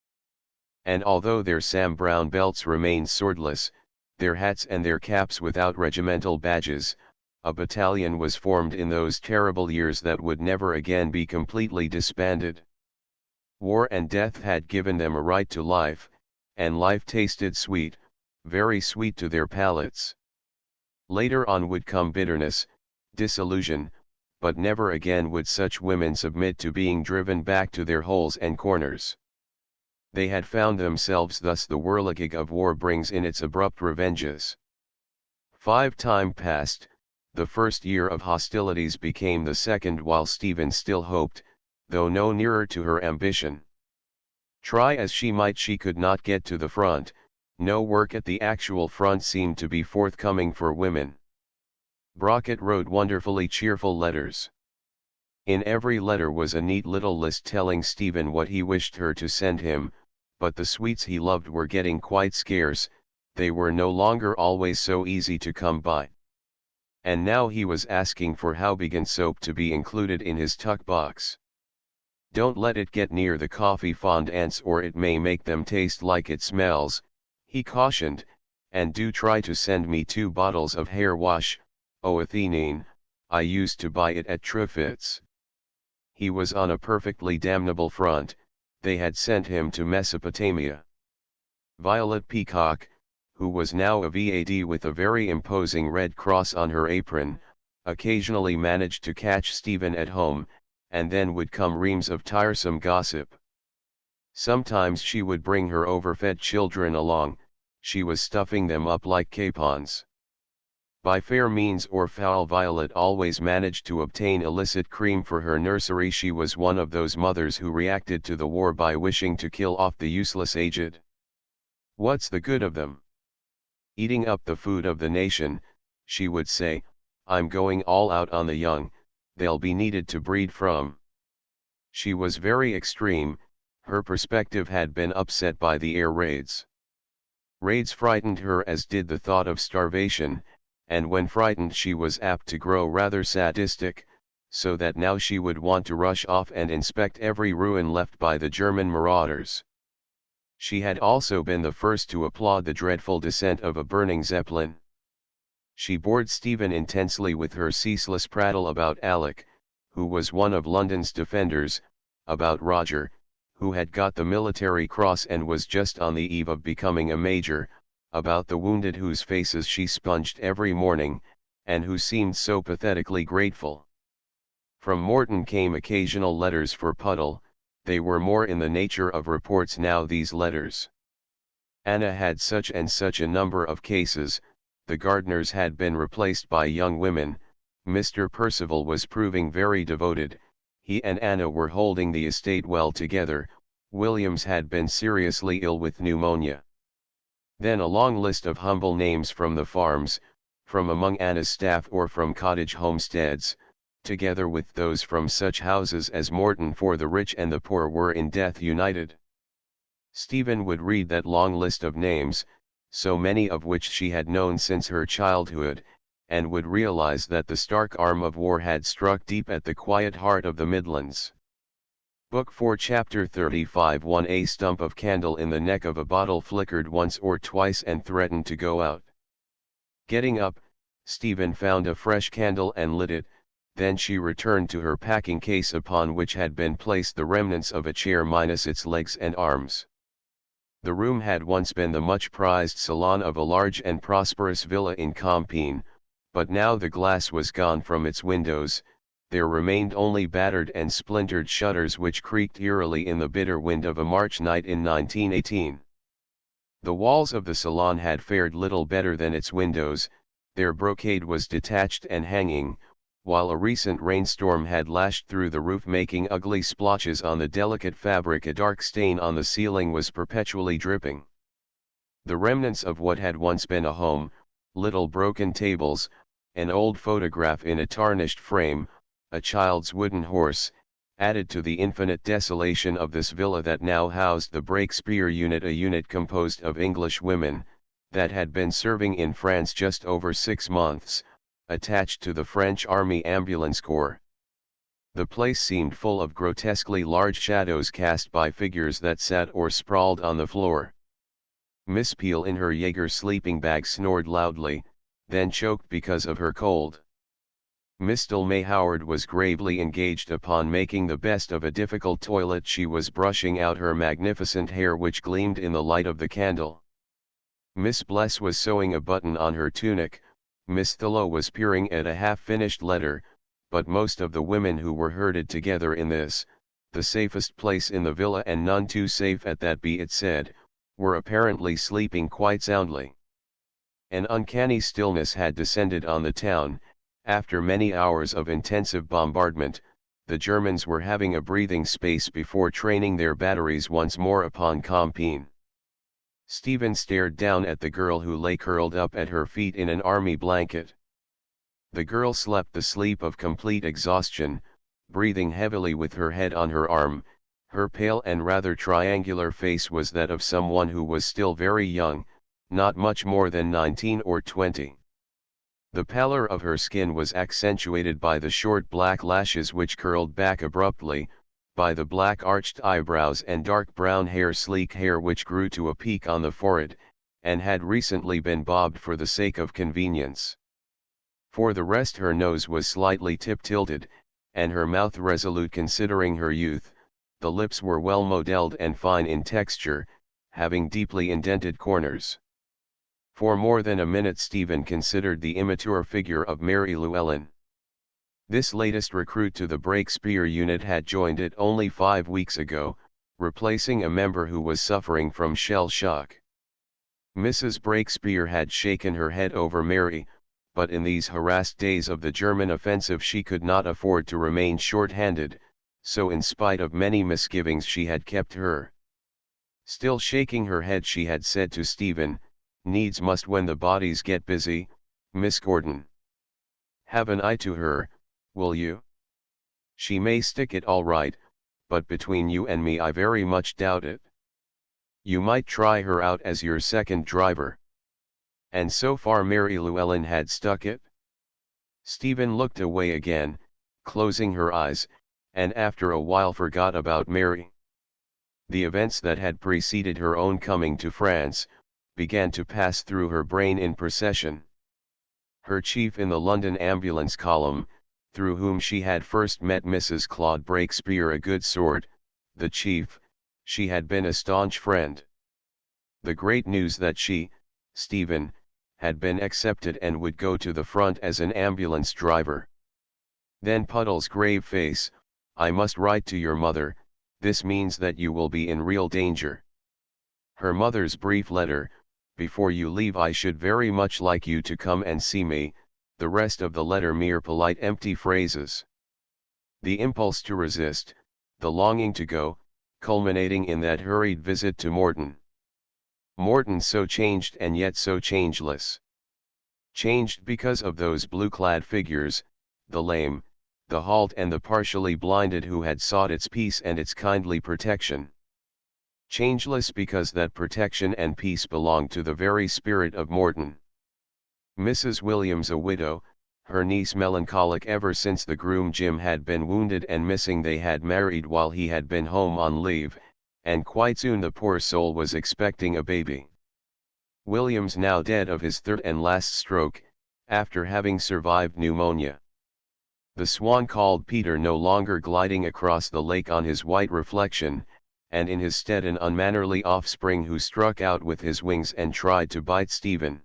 And although their Sam Brown belts remained swordless, their hats and their caps without regimental badges, a battalion was formed in those terrible years that would never again be completely disbanded. War and death had given them a right to life, and life tasted sweet, very sweet to their palates. Later on would come bitterness, disillusion, but never again would such women submit to being driven back to their holes and corners. They had found themselves thus. The whirligig of war brings in its abrupt revenges. 5 time passed, the first year of hostilities became the second, while Stephen still hoped, though no nearer to her ambition. Try as she might, she could not get to the front. No work at the actual front seemed to be forthcoming for women. Brockett wrote wonderfully cheerful letters. In every letter was a neat little list telling Stephen what he wished her to send him, but the sweets he loved were getting quite scarce, they were no longer always so easy to come by. And now he was asking for Haubegan soap to be included in his tuck box. "Don't let it get near the coffee fondants or it may make them taste like it smells," he cautioned, "and do try to send me 2 bottles of hair wash, Oethenine, I used to buy it at Truffit's." He was on a perfectly damnable front, they had sent him to Mesopotamia. Violet Peacock, who was now a VAD with a very imposing red cross on her apron, occasionally managed to catch Stephen at home, and then would come reams of tiresome gossip. Sometimes she would bring her overfed children along, she was stuffing them up like capons. By fair means or foul Violet always managed to obtain illicit cream for her nursery. She was one of those mothers who reacted to the war by wishing to kill off the useless aged. "What's the good of them? Eating up the food of the nation," she would say, "I'm going all out on the young, they'll be needed to breed from." She was very extreme, her perspective had been upset by the air raids. Raids frightened her as did the thought of starvation, and when frightened she was apt to grow rather sadistic, so that now she would want to rush off and inspect every ruin left by the German marauders. She had also been the first to applaud the dreadful descent of a burning Zeppelin. She bored Stephen intensely with her ceaseless prattle about Alec, who was one of London's defenders, about Roger, who had got the Military Cross and was just on the eve of becoming a major, about the wounded whose faces she sponged every morning, and who seemed so pathetically grateful. From Morton came occasional letters for Puddle, they were more in the nature of reports now, these letters. Anna had such and such a number of cases, the gardeners had been replaced by young women, Mr. Percival was proving very devoted, he and Anna were holding the estate well together, Williams had been seriously ill with pneumonia. Then a long list of humble names from the farms, from among Anna's staff or from cottage homesteads, together with those from such houses as Morton for the rich and the poor were in death united. Stephen would read that long list of names, so many of which she had known since her childhood, and would realize that the stark arm of war had struck deep at the quiet heart of the Midlands. Book 4 Chapter 35 1 A stump of candle in the neck of a bottle flickered once or twice and threatened to go out. Getting up, Stephen found a fresh candle and lit it, then she returned to her packing case upon which had been placed the remnants of a chair minus its legs and arms. The room had once been the much-prized salon of a large and prosperous villa in Compiègne, but now the glass was gone from its windows, there remained only battered and splintered shutters which creaked eerily in the bitter wind of a March night in 1918. The walls of the salon had fared little better than its windows, their brocade was detached and hanging, while a recent rainstorm had lashed through the roof making ugly splotches on the delicate fabric. A dark stain on the ceiling was perpetually dripping. The remnants of what had once been a home, little broken tables, an old photograph in a tarnished frame, a child's wooden horse, added to the infinite desolation of this villa that now housed the Breakspear unit, a unit composed of English women, that had been serving in France just over 6 months, attached to the French Army Ambulance Corps. The place seemed full of grotesquely large shadows cast by figures that sat or sprawled on the floor. Miss Peel in her Jaeger sleeping bag snored loudly, then choked because of her cold. Miss May Howard was gravely engaged upon making the best of a difficult toilet. She was brushing out her magnificent hair which gleamed in the light of the candle. Miss Bless was sewing a button on her tunic, Miss Thillow was peering at a half-finished letter, but most of the women who were herded together in this, the safest place in the villa and none too safe at that be it said, were apparently sleeping quite soundly. An uncanny stillness had descended on the town, after many hours of intensive bombardment, the Germans were having a breathing space before training their batteries once more upon Compiègne. Stephen stared down at the girl who lay curled up at her feet in an army blanket. The girl slept the sleep of complete exhaustion, breathing heavily with her head on her arm. Her pale and rather triangular face was that of someone who was still very young, not much more than 19 or 20. The pallor of her skin was accentuated by the short black lashes which curled back abruptly, by the black arched eyebrows and dark brown hair, sleek hair which grew to a peak on the forehead, and had recently been bobbed for the sake of convenience. For the rest her nose was slightly tip-tilted, and her mouth resolute considering her youth, the lips were well modelled and fine in texture, having deeply indented corners. For more than a minute Stephen considered the immature figure of Mary Llewellyn. This latest recruit to the Breakspear unit had joined it only 5 weeks ago, replacing a member who was suffering from shell shock. Mrs. Breakspear had shaken her head over Mary, but in these harassed days of the German offensive she could not afford to remain short-handed, so in spite of many misgivings she had kept her. Still shaking her head she had said to Stephen, "Needs must when the bodies get busy, Miss Gordon. Have an eye to her, will you? She may stick it all right, but between you and me I very much doubt it. You might try her out as your second driver." And so far Mary Llewellyn had stuck it. Stephen looked away again, closing her eyes, and after a while forgot about Mary. The events that had preceded her own coming to France, began to pass through her brain in procession. Her chief in the London ambulance column, through whom she had first met Mrs. Claude Breakspear, a good sort, the chief, she had been a staunch friend. The great news that she, Stephen, had been accepted and would go to the front as an ambulance driver. Then Puddle's grave face, "I must write to your mother, this means that you will be in real danger." Her mother's brief letter: "Before you leave I should very much like you to come and see me," the rest of the letter mere polite empty phrases. The impulse to resist, the longing to go, culminating in that hurried visit to Morton. Morton so changed and yet so changeless. Changed because of those blue-clad figures, the lame, the halt and the partially blinded who had sought its peace and its kindly protection. Changeless because that protection and peace belonged to the very spirit of Morton. Mrs. Williams a widow, her niece melancholic ever since the groom Jim had been wounded and missing. They had married while he had been home on leave, and quite soon the poor soul was expecting a baby. Williams now dead of his third and last stroke, after having survived pneumonia. The Swan called Peter no longer gliding across the lake on his white reflection, and in his stead an unmannerly offspring who struck out with his wings and tried to bite Stephen.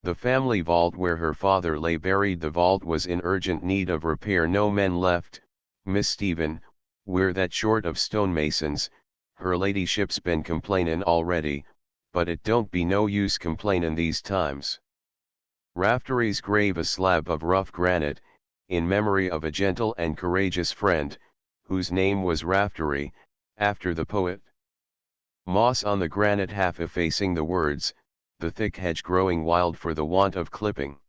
The family vault where her father lay buried, the vault was in urgent need of repair. No men left, Miss Stephen, we're that short of stonemasons. Her ladyship's been complainin' already, but it don't be no use complainin' these times. Raftery's grave a slab of rough granite, in memory of a gentle and courageous friend, whose name was Raftery, after the poet. Moss on the granite half effacing the words, the thick hedge growing wild for the want of clipping.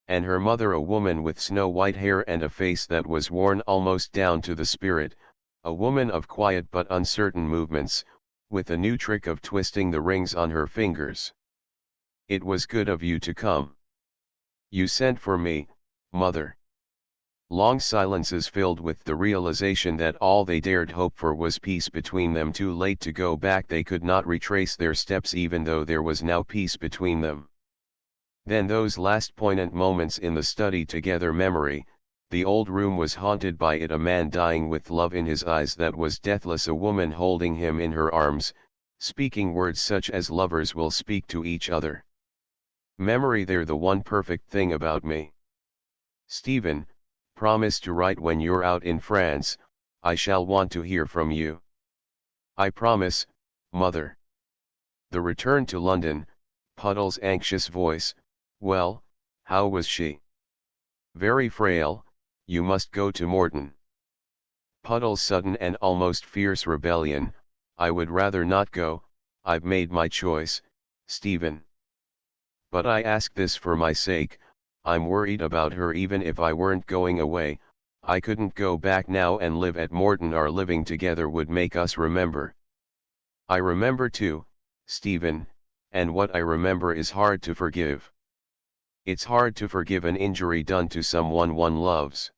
And her mother a woman with snow-white hair and a face that was worn almost down to the spirit, a woman of quiet but uncertain movements, with a new trick of twisting the rings on her fingers. "It was good of you to come. You sent for me, mother." Long silences filled with the realization that all they dared hope for was peace between them. Too late to go back, they could not retrace their steps even though there was now peace between them. Then those last poignant moments in the study together. Memory, the old room was haunted by it, a man dying with love in his eyes that was deathless, a woman holding him in her arms, speaking words such as lovers will speak to each other. Memory, they're the one perfect thing about me. Stephen, promise to write when you're out in France. I shall want to hear from you. I promise, mother. The return to London, Puddle's anxious voice. Well, how was she? Very frail. You must go to Morton. Puddle's sudden and almost fierce rebellion. I would rather not go. I've made my choice, Stephen. But I ask this for my sake. I'm worried about her. Even if I weren't going away, I couldn't go back now and live at Morton. Our living together would make us remember. I remember too, Stephen, and what I remember is hard to forgive. It's hard to forgive an injury done to someone one loves.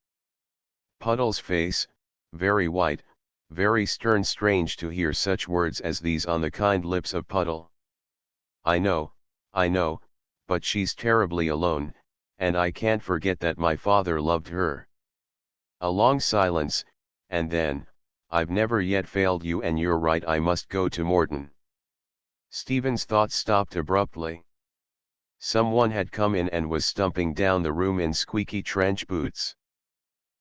Puddle's face, very white, very stern. Strange to hear such words as these on the kind lips of Puddle. I know, but she's terribly alone, and I can't forget that my father loved her. A long silence, and then, I've never yet failed you, and you're right, I must go to Morton. Stephen's thoughts stopped abruptly. Someone had come in and was stumping down the room in squeaky trench boots.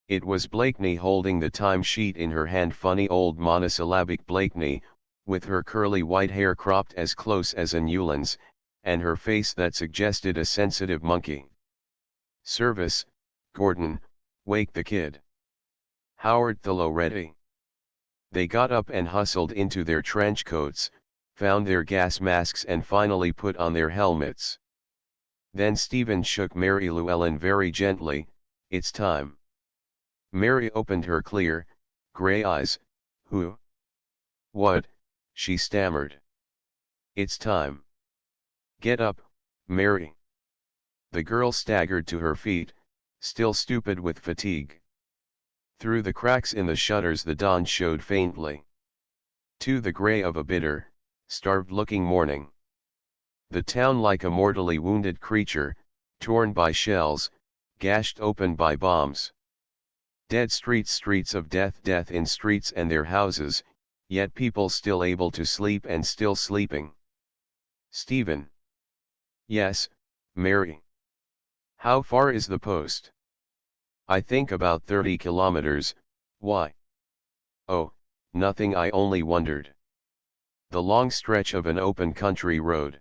It was Blakeney, holding the time-sheet in her hand, funny old monosyllabic Blakeney, with her curly white hair cropped as close as a Newland's, and her face that suggested a sensitive monkey. Service, Gordon, wake the kid. Howard Thillow ready. They got up and hustled into their trench coats, found their gas masks and finally put on their helmets. Then Stephen shook Mary Llewellyn very gently. It's time. Mary opened her clear, grey eyes. Who? What? She stammered. It's time. Get up, Mary. The girl staggered to her feet, still stupid with fatigue. Through the cracks in the shutters the dawn showed faintly. To the grey of a bitter, starved-looking morning. The town like a mortally wounded creature, torn by shells, gashed open by bombs. Dead streets, streets of death, death in streets and their houses, yet people still able to sleep and still sleeping. Stephen. Yes, Mary. How far is the post? I think about 30 kilometers. Why? Oh, nothing, I only wondered. The long stretch of an open country road.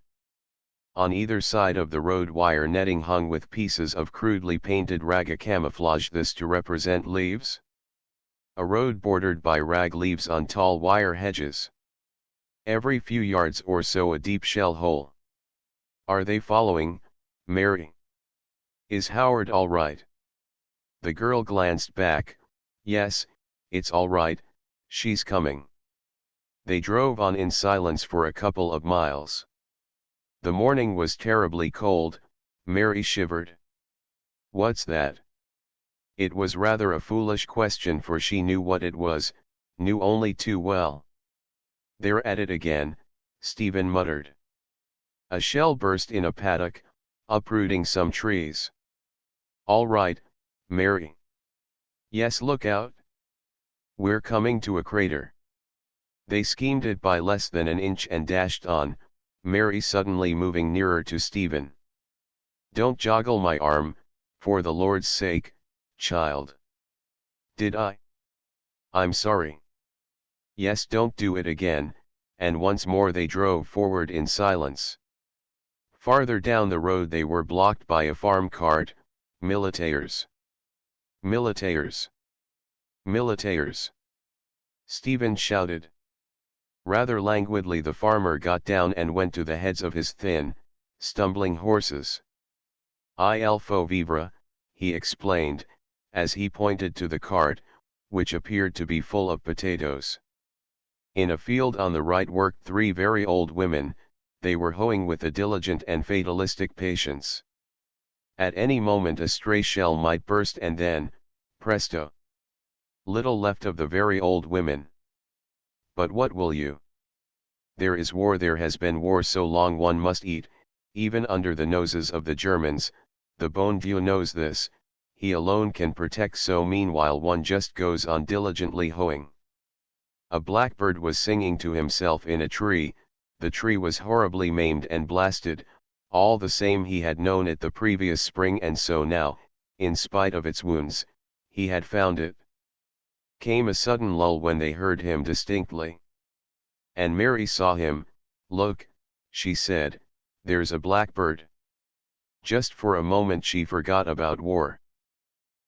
On either side of the road wire netting hung with pieces of crudely painted raga camouflage, this to represent leaves. A road bordered by rag leaves on tall wire hedges. Every few yards or so a deep shell hole. Are they following, Mary? Is Howard all right? The girl glanced back. Yes, it's all right, she's coming. They drove on in silence for a couple of miles. The morning was terribly cold. Mary shivered. What's that? It was rather a foolish question, for she knew what it was, knew only too well. They're at it again, Stephen muttered. A shell burst in a paddock, uprooting some trees. All right, Mary. Yes, look out. We're coming to a crater. They schemed it by less than an inch and dashed on, Mary suddenly moving nearer to Stephen. Don't joggle my arm, for the Lord's sake, child. Did I? I'm sorry. Yes, don't do it again, and once more they drove forward in silence. Farther down the road they were blocked by a farm cart. Militaires. Militaires. Militaires. Stephen shouted. Rather languidly the farmer got down and went to the heads of his thin, stumbling horses. Il faut vivre, he explained, as he pointed to the cart, which appeared to be full of potatoes. In a field on the right worked three very old women. They were hoeing with a diligent and fatalistic patience. At any moment a stray shell might burst, and then, presto! Little left of the very old women. But what will you? There is war, there has been war so long one must eat, even under the noses of the Germans. The bon Dieu knows this, he alone can protect, so meanwhile one just goes on diligently hoeing. A blackbird was singing to himself in a tree. The tree was horribly maimed and blasted, all the same he had known it the previous spring, and so now, in spite of its wounds, he had found it. Came a sudden lull when they heard him distinctly. And Mary saw him. Look, she said, there's a blackbird. Just for a moment she forgot about war.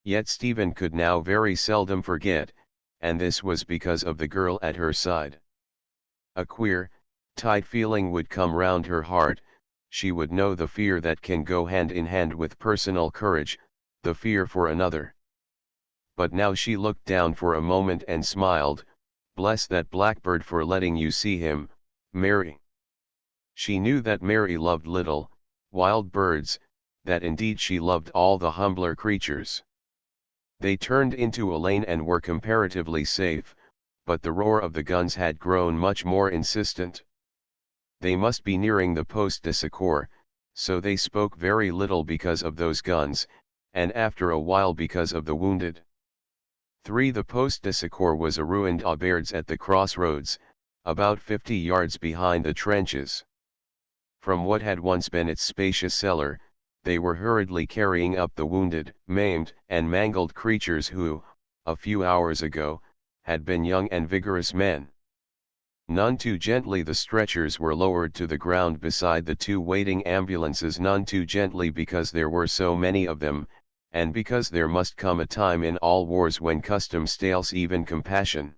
Yet Stephen could now very seldom forget, and this was because of the girl at her side. A queer, tight feeling would come round her heart. She would know the fear that can go hand in hand with personal courage, the fear for another. But now she looked down for a moment and smiled. Bless that blackbird for letting you see him, Mary. She knew that Mary loved little, wild birds, that indeed she loved all the humbler creatures. They turned into a lane and were comparatively safe, but the roar of the guns had grown much more insistent. They must be nearing the poste de secours, so they spoke very little because of those guns, and after a while because of the wounded. 3. The poste de secours was a ruined auberge at the crossroads, about 50 yards behind the trenches. From what had once been its spacious cellar, they were hurriedly carrying up the wounded, maimed, and mangled creatures who, a few hours ago, had been young and vigorous men. None too gently the stretchers were lowered to the ground beside the two waiting ambulances, none too gently because there were so many of them, and because there must come a time in all wars when custom stales even compassion.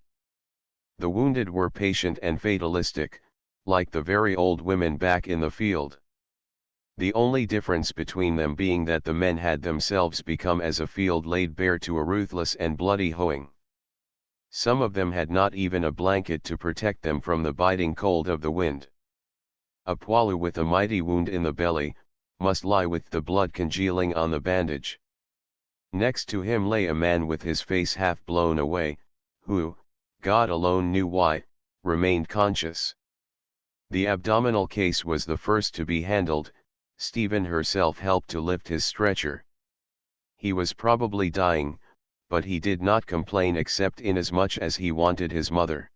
The wounded were patient and fatalistic, like the very old women back in the field. The only difference between them being that the men had themselves become as a field laid bare to a ruthless and bloody hoeing. Some of them had not even a blanket to protect them from the biting cold of the wind. A poilu with a mighty wound in the belly, must lie with the blood congealing on the bandage. Next to him lay a man with his face half blown away, who, God alone knew why, remained conscious. The abdominal case was the first to be handled. Stephen herself helped to lift his stretcher. He was probably dying, but he did not complain except inasmuch as he wanted his mother.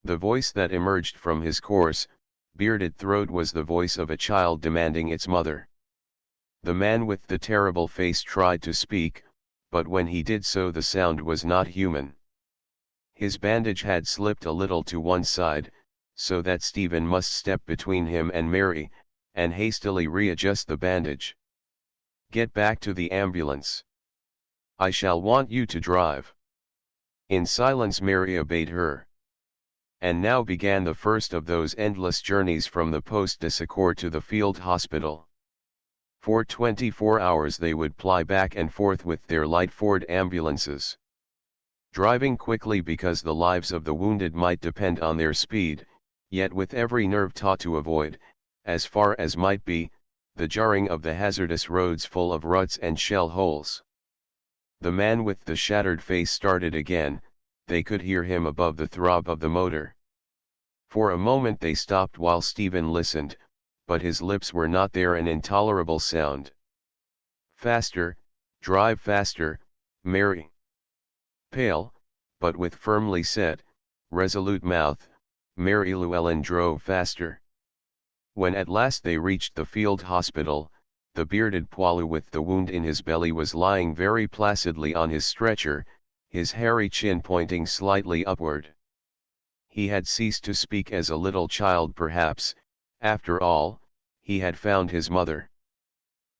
The voice that emerged from his coarse, bearded throat was the voice of a child demanding its mother. The man with the terrible face tried to speak, but when he did so the sound was not human. His bandage had slipped a little to one side, so that Stephen must step between him and Mary, and hastily readjust the bandage. "Get back to the ambulance. I shall want you to drive." In silence Mary obeyed her. And now began the first of those endless journeys from the poste de secours to the field hospital. For 24 hours they would ply back and forth with their light Ford ambulances. Driving quickly because the lives of the wounded might depend on their speed, yet with every nerve taut to avoid, as far as might be, the jarring of the hazardous roads full of ruts and shell holes. The man with the shattered face started again, they could hear him above the throb of the motor. For a moment they stopped while Stephen listened, but his lips were not there, an intolerable sound. "Faster, drive faster, Mary." Pale, but with firmly set, resolute mouth, Mary Llewellyn drove faster. When at last they reached the field hospital, the bearded poilu with the wound in his belly was lying very placidly on his stretcher, his hairy chin pointing slightly upward. He had ceased to speak as a little child perhaps. After all, he had found his mother.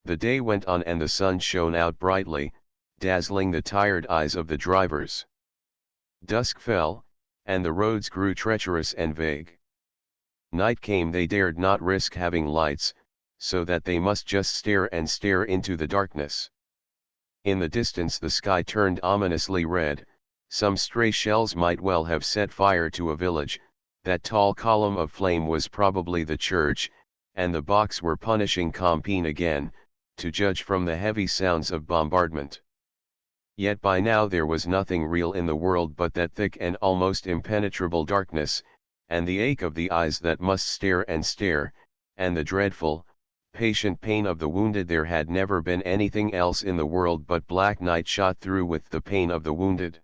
The day went on and the sun shone out brightly, dazzling the tired eyes of the drivers. Dusk fell, and the roads grew treacherous and vague. Night came, they dared not risk having lights, so that they must just stare and stare into the darkness. In the distance the sky turned ominously red, some stray shells might well have set fire to a village, that tall column of flame was probably the church, and the Boks were punishing Compiègne again, to judge from the heavy sounds of bombardment. Yet by now there was nothing real in the world but that thick and almost impenetrable darkness, and the ache of the eyes that must stare and stare, and the dreadful, patient pain of the wounded. There had never been anything else in the world but black night shot through with the pain of the wounded.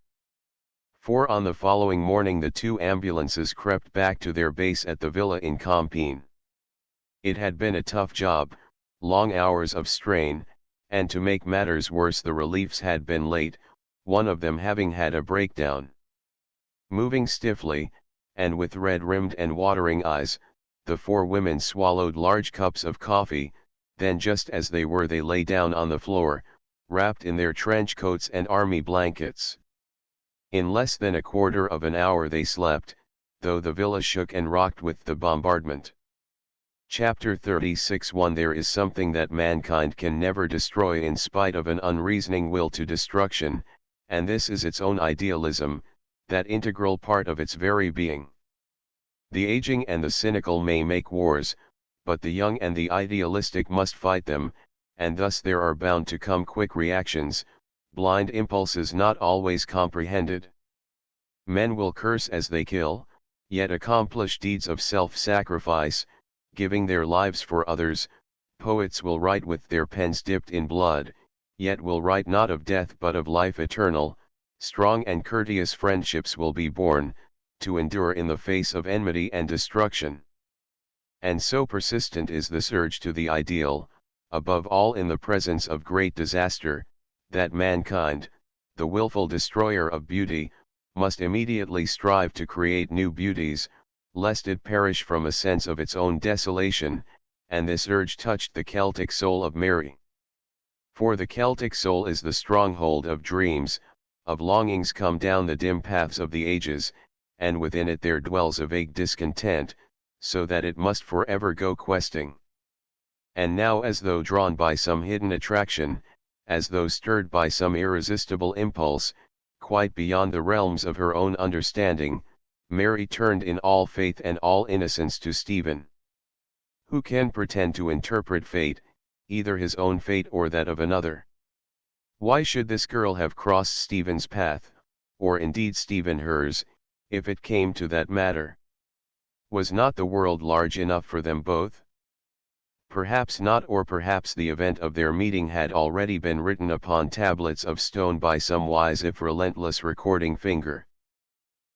For on the following morning the two ambulances crept back to their base at the villa in Compiègne. It had been a tough job, long hours of strain, and to make matters worse the reliefs had been late, one of them having had a breakdown. Moving stiffly, and with red-rimmed and watering eyes, the four women swallowed large cups of coffee, then just as they were they lay down on the floor, wrapped in their trench coats and army blankets. In less than a quarter of an hour they slept, though the villa shook and rocked with the bombardment. Chapter 36. 1. There is something that mankind can never destroy in spite of an unreasoning will to destruction, and this is its own idealism, that integral part of its very being. The aging and the cynical may make wars, but the young and the idealistic must fight them, and thus there are bound to come quick reactions, blind impulses not always comprehended. Men will curse as they kill, yet accomplish deeds of self-sacrifice, giving their lives for others. Poets will write with their pens dipped in blood, yet will write not of death but of life eternal. Strong and courteous friendships will be born, to endure in the face of enmity and destruction. And so persistent is the surge to the ideal, above all in the presence of great disaster, that mankind, the willful destroyer of beauty, must immediately strive to create new beauties, lest it perish from a sense of its own desolation, and this urge touched the Celtic soul of Mary. For the Celtic soul is the stronghold of dreams, of longings come down the dim paths of the ages, and within it there dwells a vague discontent, so that it must forever go questing. And now, as though drawn by some hidden attraction, as though stirred by some irresistible impulse, quite beyond the realms of her own understanding, Mary turned in all faith and all innocence to Stephen. Who can pretend to interpret fate, either his own fate or that of another? Why should this girl have crossed Stephen's path, or indeed Stephen hers, if it came to that matter? Was not the world large enough for them both? Perhaps not, or perhaps the event of their meeting had already been written upon tablets of stone by some wise if relentless recording finger.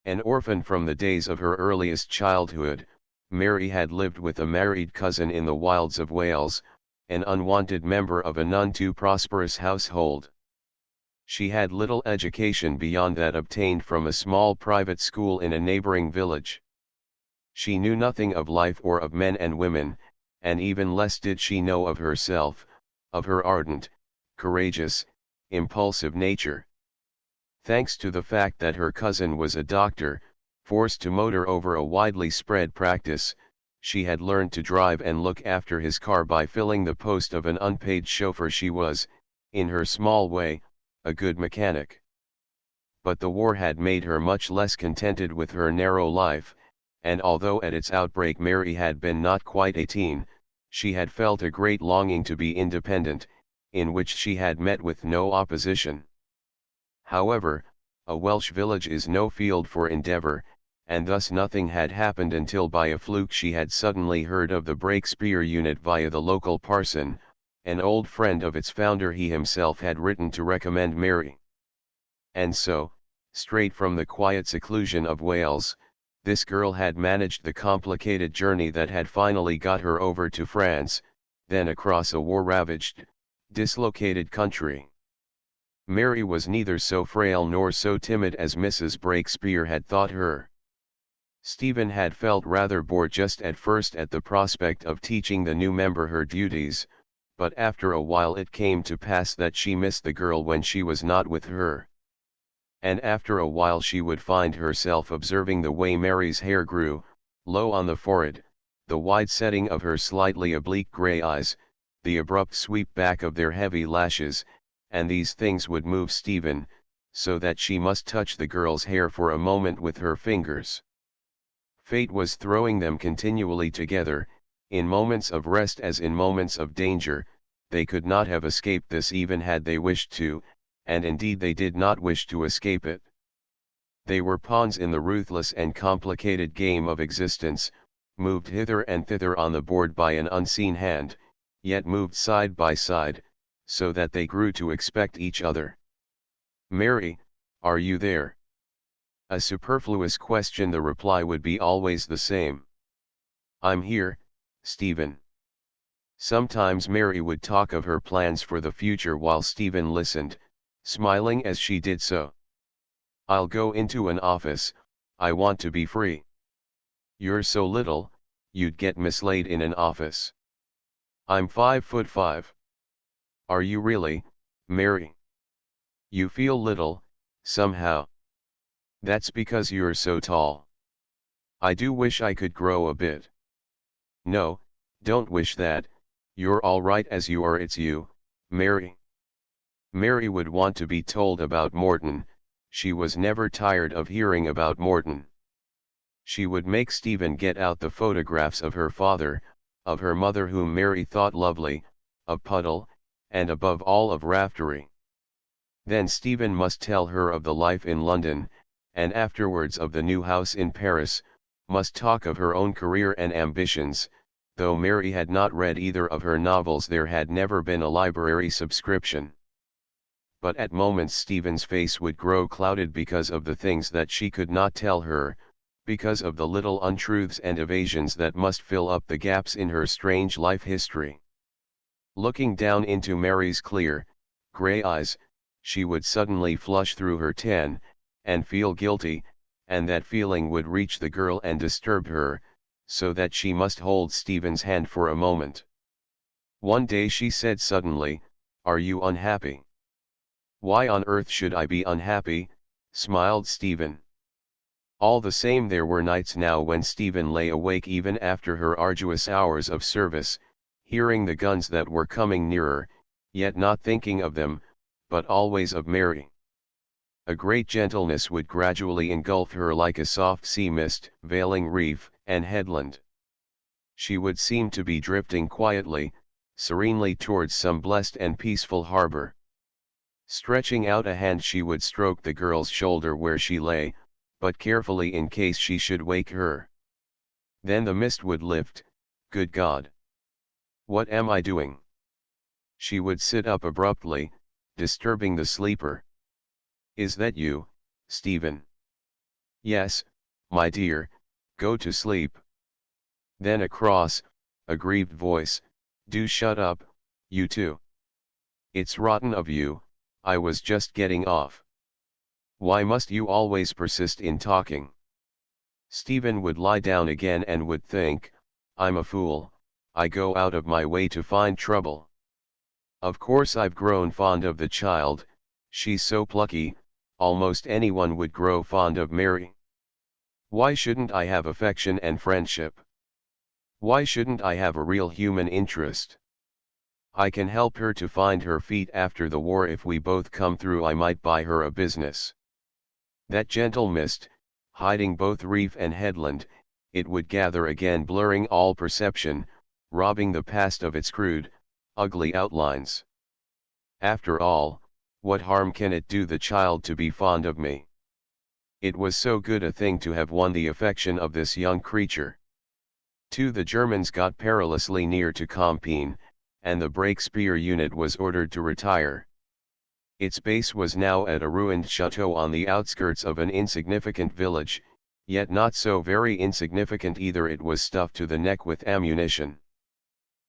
An orphan from the days of her earliest childhood, Mary had lived with a married cousin in the wilds of Wales, an unwanted member of a none too prosperous household. She had little education beyond that obtained from a small private school in a neighboring village. She knew nothing of life or of men and women, and even less did she know of herself, of her ardent, courageous, impulsive nature. Thanks to the fact that her cousin was a doctor, forced to motor over a widely spread practice, she had learned to drive and look after his car by filling the post of an unpaid chauffeur. She was, in her small way, a good mechanic. But the war had made her much less contented with her narrow life, and although at its outbreak Mary had been not quite 18, she had felt a great longing to be independent, in which she had met with no opposition. However, a Welsh village is no field for endeavour, and thus nothing had happened until by a fluke she had suddenly heard of the Breakspear unit via the local parson, an old friend of its founder. He himself had written to recommend Mary. And so, straight from the quiet seclusion of Wales, this girl had managed the complicated journey that had finally got her over to France, then across a war-ravaged, dislocated country. Mary was neither so frail nor so timid as Mrs. Breakspear had thought her. Stephen had felt rather bored just at first at the prospect of teaching the new member her duties, but after a while it came to pass that she missed the girl when she was not with her. And after a while she would find herself observing the way Mary's hair grew, low on the forehead, the wide setting of her slightly oblique grey eyes, the abrupt sweep back of their heavy lashes, and these things would move Stephen, so that she must touch the girl's hair for a moment with her fingers. Fate was throwing them continually together, in moments of rest as in moments of danger. They could not have escaped this even had they wished to, and indeed they did not wish to escape it. They were pawns in the ruthless and complicated game of existence, moved hither and thither on the board by an unseen hand, yet moved side by side, so that they grew to expect each other. "Mary, are you there?" A superfluous question, the reply would be always the same. "I'm here, Stephen." Sometimes Mary would talk of her plans for the future while Stephen listened, smiling as she did so. "I'll go into an office, I want to be free." "You're so little, you'd get mislaid in an office." "I'm 5'5". "Are you really, Mary?" "You feel little, somehow." "That's because you're so tall." "I do wish I could grow a bit." "No, don't wish that, you're all right as you are. It's you, Mary." Mary would want to be told about Morton. She was never tired of hearing about Morton. She would make Stephen get out the photographs of her father, of her mother whom Mary thought lovely, of Puddle, and above all of Raftery. Then Stephen must tell her of the life in London, and afterwards of the new house in Paris, must talk of her own career and ambitions. Though Mary had not read either of her novels, there had never been a library subscription. But at moments Stephen's face would grow clouded because of the things that she could not tell her, because of the little untruths and evasions that must fill up the gaps in her strange life history. Looking down into Mary's clear, grey eyes, she would suddenly flush through her tan, and feel guilty, and that feeling would reach the girl and disturb her, so that she must hold Stephen's hand for a moment. One day she said suddenly, "Are you unhappy?" "Why on earth should I be unhappy?" smiled Stephen. All the same, there were nights now when Stephen lay awake even after her arduous hours of service, hearing the guns that were coming nearer, yet not thinking of them, but always of Mary. A great gentleness would gradually engulf her like a soft sea mist, veiling reef and headland. She would seem to be drifting quietly, serenely towards some blessed and peaceful harbor. Stretching out a hand, she would stroke the girl's shoulder where she lay, but carefully in case she should wake her. Then the mist would lift. Good God! What am I doing? She would sit up abruptly, disturbing the sleeper. "Is that you, Stephen?" "Yes, my dear, go to sleep." Then a cross, aggrieved voice, "Do shut up, you two. It's rotten of you, I was just getting off. Why must you always persist in talking?" Stephen would lie down again and would think, I'm a fool, I go out of my way to find trouble. Of course I've grown fond of the child, she's so plucky, almost anyone would grow fond of Mary. Why shouldn't I have affection and friendship? Why shouldn't I have a real human interest? I can help her to find her feet after the war. If we both come through, I might buy her a business. That gentle mist, hiding both reef and headland, it would gather again, blurring all perception, robbing the past of its crude, ugly outlines. After all, what harm can it do the child to be fond of me? It was so good a thing to have won the affection of this young creature. The Germans got perilously near to Compiègne, and the Breakspear unit was ordered to retire. Its base was now at a ruined chateau on the outskirts of an insignificant village, yet not so very insignificant either. It was stuffed to the neck with ammunition.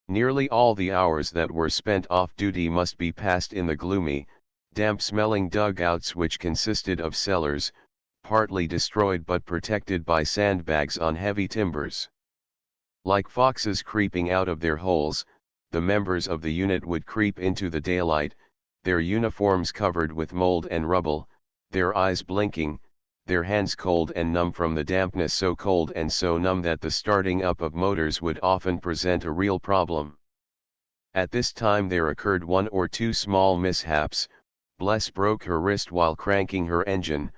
Nearly all the hours that were spent off duty must be passed in the gloomy, damp-smelling dugouts, which consisted of cellars, partly destroyed but protected by sandbags on heavy timbers. Like foxes creeping out of their holes, the members of the unit would creep into the daylight, their uniforms covered with mold and rubble, their eyes blinking, their hands cold and numb from the dampness, so cold and so numb that the starting up of motors would often present a real problem. At this time there occurred one or two small mishaps. Bless broke her wrist while cranking her engine.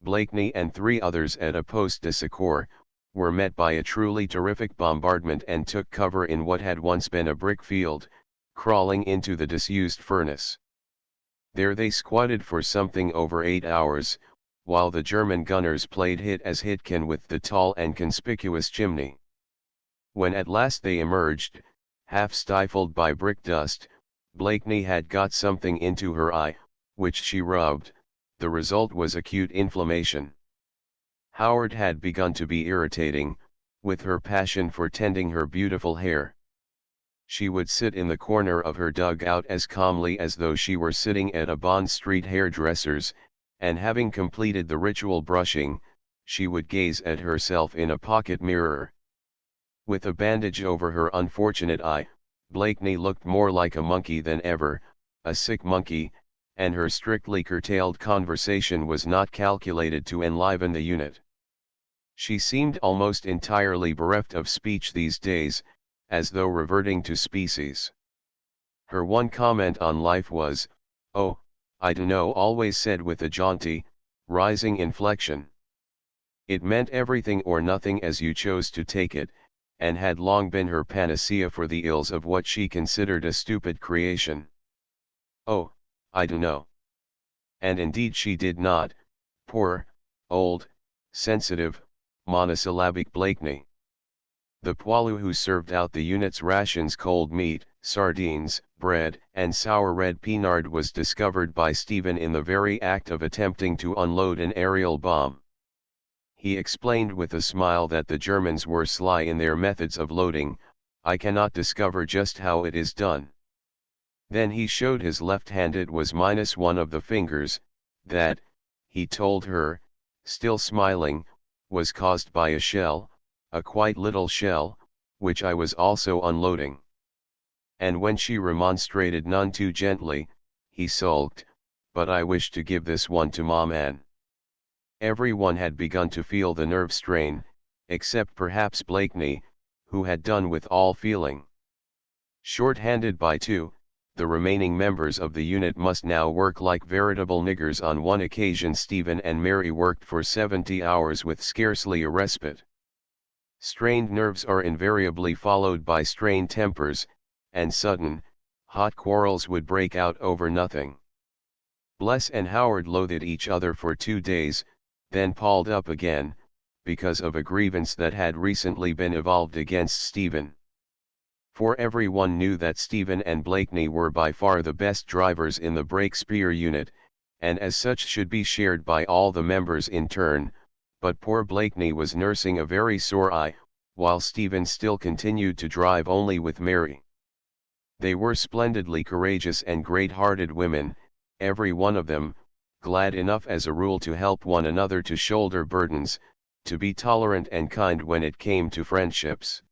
Blakeney and 3 others at a poste de secours were met by a truly terrific bombardment and took cover in what had once been a brick field, crawling into the disused furnace. There they squatted for something over 8 hours, while the German gunners played hit as hit can with the tall and conspicuous chimney. When at last they emerged, half stifled by brick dust, Blakeney had got something into her eye, which she rubbed. The result was acute inflammation. Howard had begun to be irritating, with her passion for tending her beautiful hair. She would sit in the corner of her dugout as calmly as though she were sitting at a Bond Street hairdresser's, and having completed the ritual brushing, she would gaze at herself in a pocket mirror. With a bandage over her unfortunate eye, Blakeney looked more like a monkey than ever, a sick monkey, and her strictly curtailed conversation was not calculated to enliven the unit. She seemed almost entirely bereft of speech these days, as though reverting to species. Her one comment on life was, "Oh, I dunno," always said with a jaunty, rising inflection. It meant everything or nothing as you chose to take it, and had long been her panacea for the ills of what she considered a stupid creation. "Oh, I dunno." And indeed she did not, poor, old, sensitive, monosyllabic Blakeney. The poilu who served out the unit's rations, cold meat, sardines, bread, and sour red pinard, was discovered by Stephen in the very act of attempting to unload an aerial bomb. He explained with a smile that the Germans were sly in their methods of loading. "I cannot discover just how it is done." Then he showed his left hand. It was minus one of the fingers. That, he told her, still smiling, was caused by a shell, a quite little shell, which I was also unloading. And when she remonstrated none too gently, he sulked, "But I wish to give this one to Mom Ann." Everyone had begun to feel the nerve strain, except perhaps Blakeney, who had done with all feeling. Short-handed by 2, the remaining members of the unit must now work like veritable niggers. On one occasion Stephen and Mary worked for 70 hours with scarcely a respite. Strained nerves are invariably followed by strained tempers, and sudden, hot quarrels would break out over nothing. Bless and Howard loathed each other for 2 days, then palled up again, because of a grievance that had recently been evolved against Stephen. For everyone knew that Stephen and Blakeney were by far the best drivers in the Breakspear unit, and as such should be shared by all the members in turn, but poor Blakeney was nursing a very sore eye, while Stephen still continued to drive only with Mary. They were splendidly courageous and great-hearted women, every one of them, glad enough as a rule to help one another to shoulder burdens, to be tolerant and kind when it came to friendships.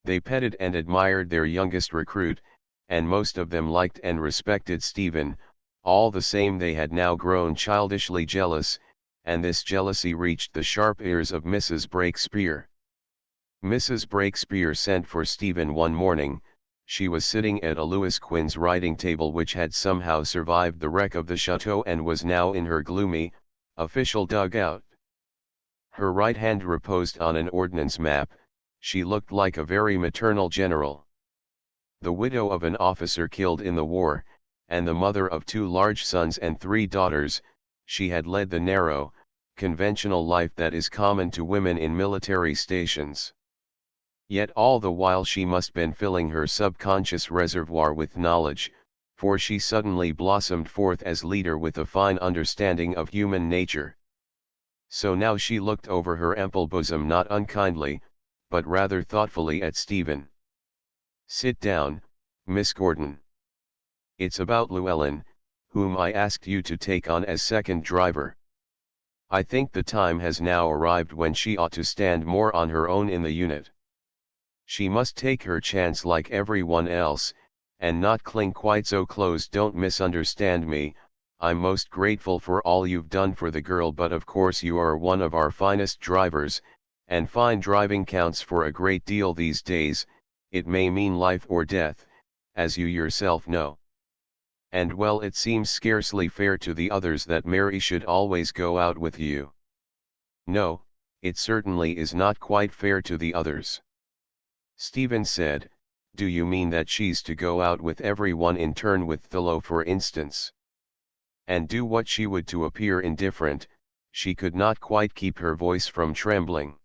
They petted and admired their youngest recruit, and most of them liked and respected Stephen. All the same, they had now grown childishly jealous, and this jealousy reached the sharp ears of Mrs. Breakspear. Mrs. Breakspear sent for Stephen one morning. She was sitting at a Lewis Quinn's writing table which had somehow survived the wreck of the chateau and was now in her gloomy, official dugout. Her right hand reposed on an ordnance map. She looked like a very maternal general. The widow of an officer killed in the war, and the mother of 2 large sons and 3 daughters, she had led the narrow, conventional life that is common to women in military stations. Yet all the while she must been filling her subconscious reservoir with knowledge, for she suddenly blossomed forth as leader with a fine understanding of human nature. So now she looked over her ample bosom not unkindly, but rather thoughtfully at Stephen. "Sit down, Miss Gordon. It's about Llewellyn, whom I asked you to take on as second driver. I think the time has now arrived when she ought to stand more on her own in the unit. She must take her chance like everyone else, and not cling quite so close. Don't misunderstand me, I'm most grateful for all you've done for the girl, but of course you are one of our finest drivers, and fine driving counts for a great deal these days. It may mean life or death, as you yourself know. And well, it seems scarcely fair to the others that Mary should always go out with you." "No, it certainly is not quite fair to the others." Stephen said. "Do you mean that she's to go out with everyone in turn, with Thurlow for instance? And do what she would to appear indifferent?" She could not quite keep her voice from trembling.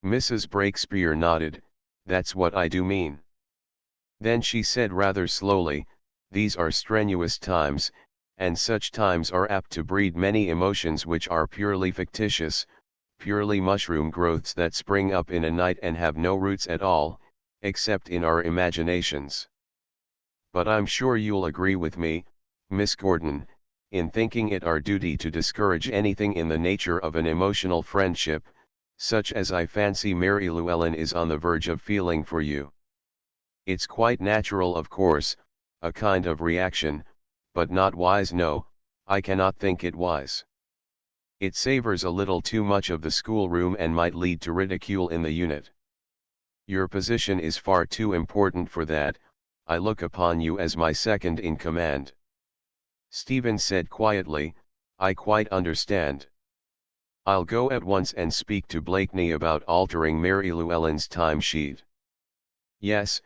Mrs. Breakspear nodded. "That's what I do mean." Then she said rather slowly, "These are strenuous times, and such times are apt to breed many emotions which are purely fictitious, purely mushroom growths that spring up in a night and have no roots at all, except in our imaginations. But I'm sure you'll agree with me, Miss Gordon, in thinking it our duty to discourage anything in the nature of an emotional friendship, such as I fancy Mary Llewellyn is on the verge of feeling for you. It's quite natural, of course, a kind of reaction, but not wise. No, I cannot think it wise. It savors a little too much of the schoolroom and might lead to ridicule in the unit. Your position is far too important for that. I look upon you as my second in command." Stephen said quietly, "I quite understand. I'll go at once and speak to Blakeney about altering Mary Llewellyn's time-sheet." "Yes,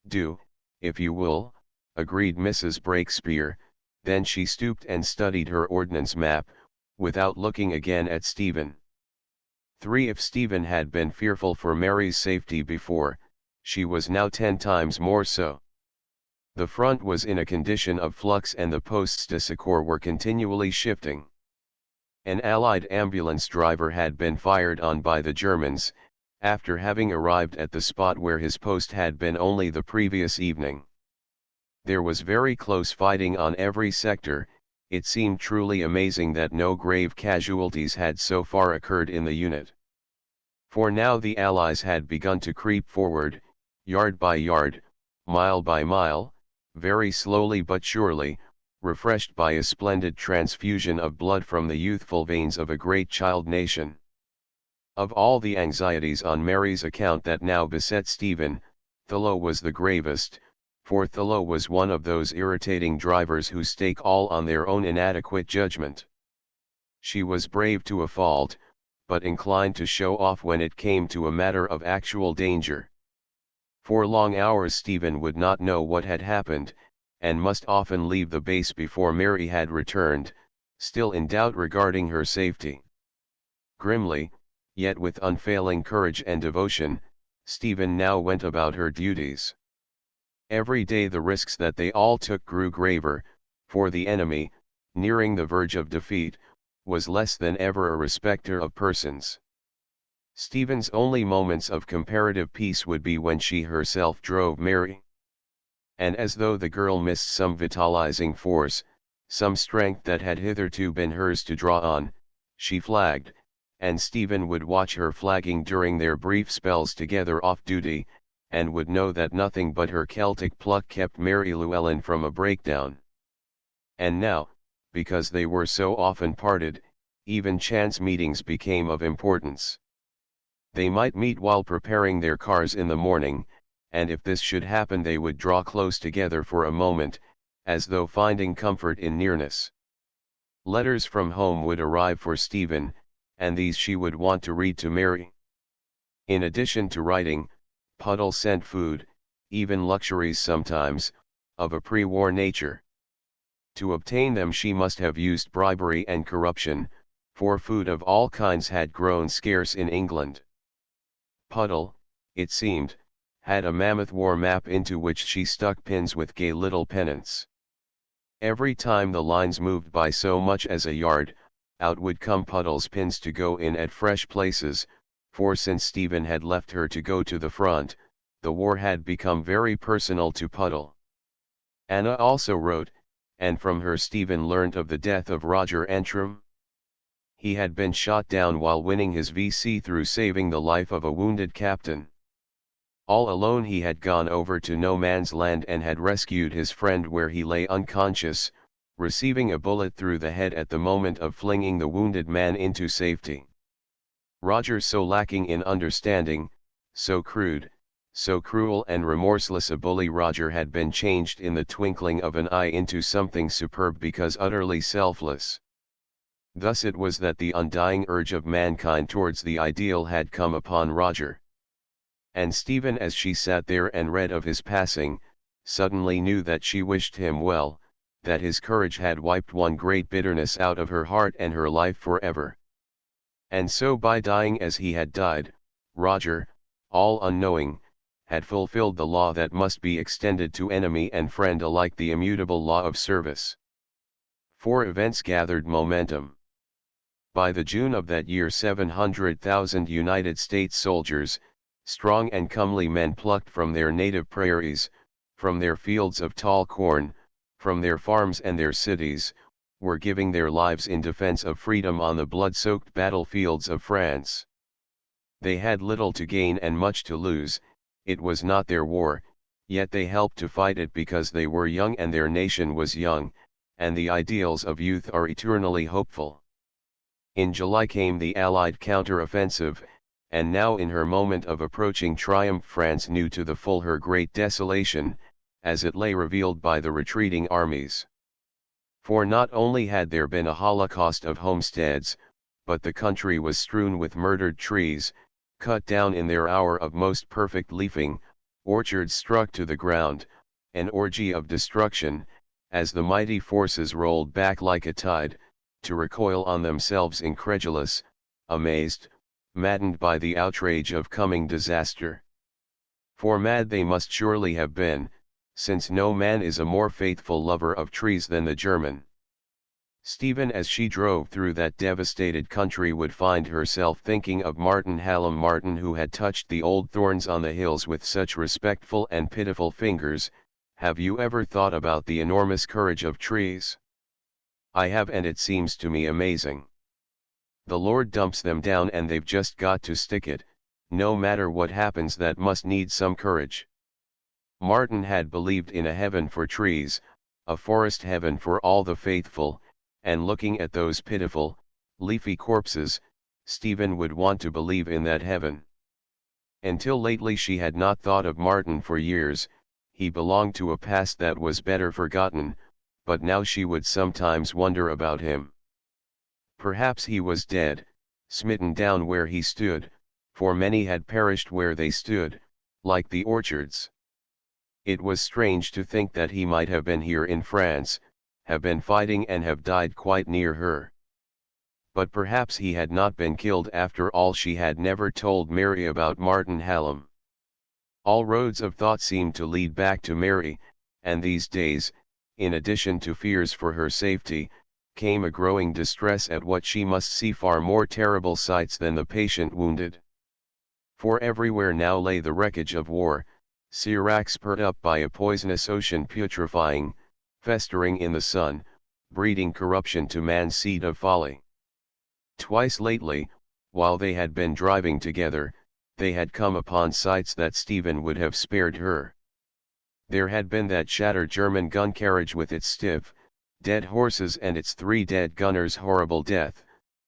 do, if you will," agreed Mrs. Breakspear. Then she stooped and studied her ordnance map, without looking again at Stephen. If Stephen had been fearful for Mary's safety before, she was now 10 times more so. The front was in a condition of flux and the posts de secours were continually shifting. An Allied ambulance driver had been fired on by the Germans, after having arrived at the spot where his post had been only the previous evening. There was very close fighting on every sector. It seemed truly amazing that no grave casualties had so far occurred in the unit. For now the Allies had begun to creep forward, yard by yard, mile by mile, very slowly but surely, refreshed by a splendid transfusion of blood from the youthful veins of a great child nation. Of all the anxieties on Mary's account that now beset Stephen, Thurlow was the gravest, for Thurlow was one of those irritating drivers who stake all on their own inadequate judgment. She was brave to a fault, but inclined to show off when it came to a matter of actual danger. For long hours Stephen would not know what had happened, and must often leave the base before Mary had returned, still in doubt regarding her safety. Grimly, yet with unfailing courage and devotion, Stephen now went about her duties. Every day the risks that they all took grew graver, for the enemy, nearing the verge of defeat, was less than ever a respecter of persons. Stephen's only moments of comparative peace would be when she herself drove Mary. And as though the girl missed some vitalizing force, some strength that had hitherto been hers to draw on, she flagged, and Stephen would watch her flagging during their brief spells together off duty, and would know that nothing but her Celtic pluck kept Mary Llewellyn from a breakdown. And now, because they were so often parted, even chance meetings became of importance. They might meet while preparing their cars in the morning, and if this should happen they would draw close together for a moment, as though finding comfort in nearness. Letters from home would arrive for Stephen, and these she would want to read to Mary. In addition to writing, Puddle sent food, even luxuries sometimes, of a pre-war nature. To obtain them she must have used bribery and corruption, for food of all kinds had grown scarce in England. Puddle, it seemed, had a mammoth war map into which she stuck pins with gay little pennants. Every time the lines moved by so much as a yard, out would come Puddle's pins to go in at fresh places, for since Stephen had left her to go to the front, the war had become very personal to Puddle. Anna also wrote, and from her Stephen learnt of the death of Roger Antrim. He had been shot down while winning his VC through saving the life of a wounded captain. All alone he had gone over to no man's land and had rescued his friend where he lay unconscious, receiving a bullet through the head at the moment of flinging the wounded man into safety. Roger, so lacking in understanding, so crude, so cruel and remorseless a bully, Roger had been changed in the twinkling of an eye into something superb because utterly selfless. Thus it was that the undying urge of mankind towards the ideal had come upon Roger. And Stephen, as she sat there and read of his passing, suddenly knew that she wished him well, that his courage had wiped one great bitterness out of her heart and her life forever. And so by dying as he had died, Roger, all unknowing, had fulfilled the law that must be extended to enemy and friend alike, the immutable law of service. For events gathered momentum. By the June of that year 700,000 United States soldiers, strong and comely men plucked from their native prairies, from their fields of tall corn, from their farms and their cities, were giving their lives in defense of freedom on the blood-soaked battlefields of France. They had little to gain and much to lose. It was not their war, yet they helped to fight it because they were young and their nation was young, and the ideals of youth are eternally hopeful. In July came the Allied counter-offensive, and now in her moment of approaching triumph France knew to the full her great desolation, as it lay revealed by the retreating armies. For not only had there been a holocaust of homesteads, but the country was strewn with murdered trees, cut down in their hour of most perfect leafing, orchards struck to the ground, an orgy of destruction, as the mighty forces rolled back like a tide, to recoil on themselves incredulous, amazed, maddened by the outrage of coming disaster. For mad they must surely have been, since no man is a more faithful lover of trees than the German. Stephen, as she drove through that devastated country, would find herself thinking of Martin Hallam, Martin who had touched the old thorns on the hills with such respectful and pitiful fingers. Have you ever thought about the enormous courage of trees? I have, and it seems to me amazing. The Lord dumps them down and they've just got to stick it, no matter what happens. That must need some courage. Martin had believed in a heaven for trees, a forest heaven for all the faithful, and looking at those pitiful, leafy corpses, Stephen would want to believe in that heaven. Until lately she had not thought of Martin for years. He belonged to a past that was better forgotten, but now she would sometimes wonder about him. Perhaps he was dead, smitten down where he stood, for many had perished where they stood, like the orchards. It was strange to think that he might have been here in France, have been fighting and have died quite near her. But perhaps he had not been killed after all. She had never told Mary about Martin Hallam. All roads of thought seemed to lead back to Mary, and these days, in addition to fears for her safety, came a growing distress at what she must see far more terrible sights than the patient wounded. For everywhere now lay the wreckage of war, Syrac spurred up by a poisonous ocean, putrefying, festering in the sun, breeding corruption to man's seed of folly. Twice lately, While they had been driving together, they had come upon sights that Stephen would have spared her. There had been that shattered German gun carriage with its stiff, dead horses and its 3 dead gunners' horrible death.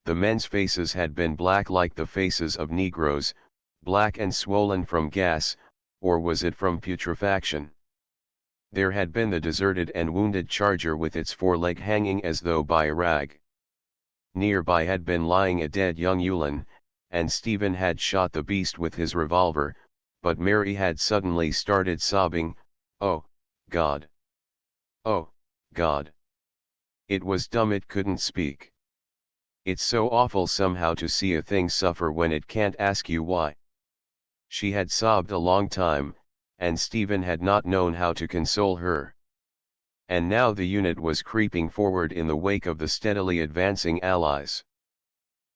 The men's faces had been black like the faces of Negroes, black and swollen from gas, or was it from putrefaction? There had been the deserted and wounded charger with its foreleg hanging as though by a rag. Nearby had been lying a dead young Ulan, and Stephen had shot the beast with his revolver, but Mary had suddenly started sobbing, "Oh, God! Oh, God!" It was dumb, it couldn't speak. It's so awful somehow to see a thing suffer when it can't ask you why. She had sobbed a long time, and Stephen had not known how to console her. And now the unit was creeping forward in the wake of the steadily advancing Allies.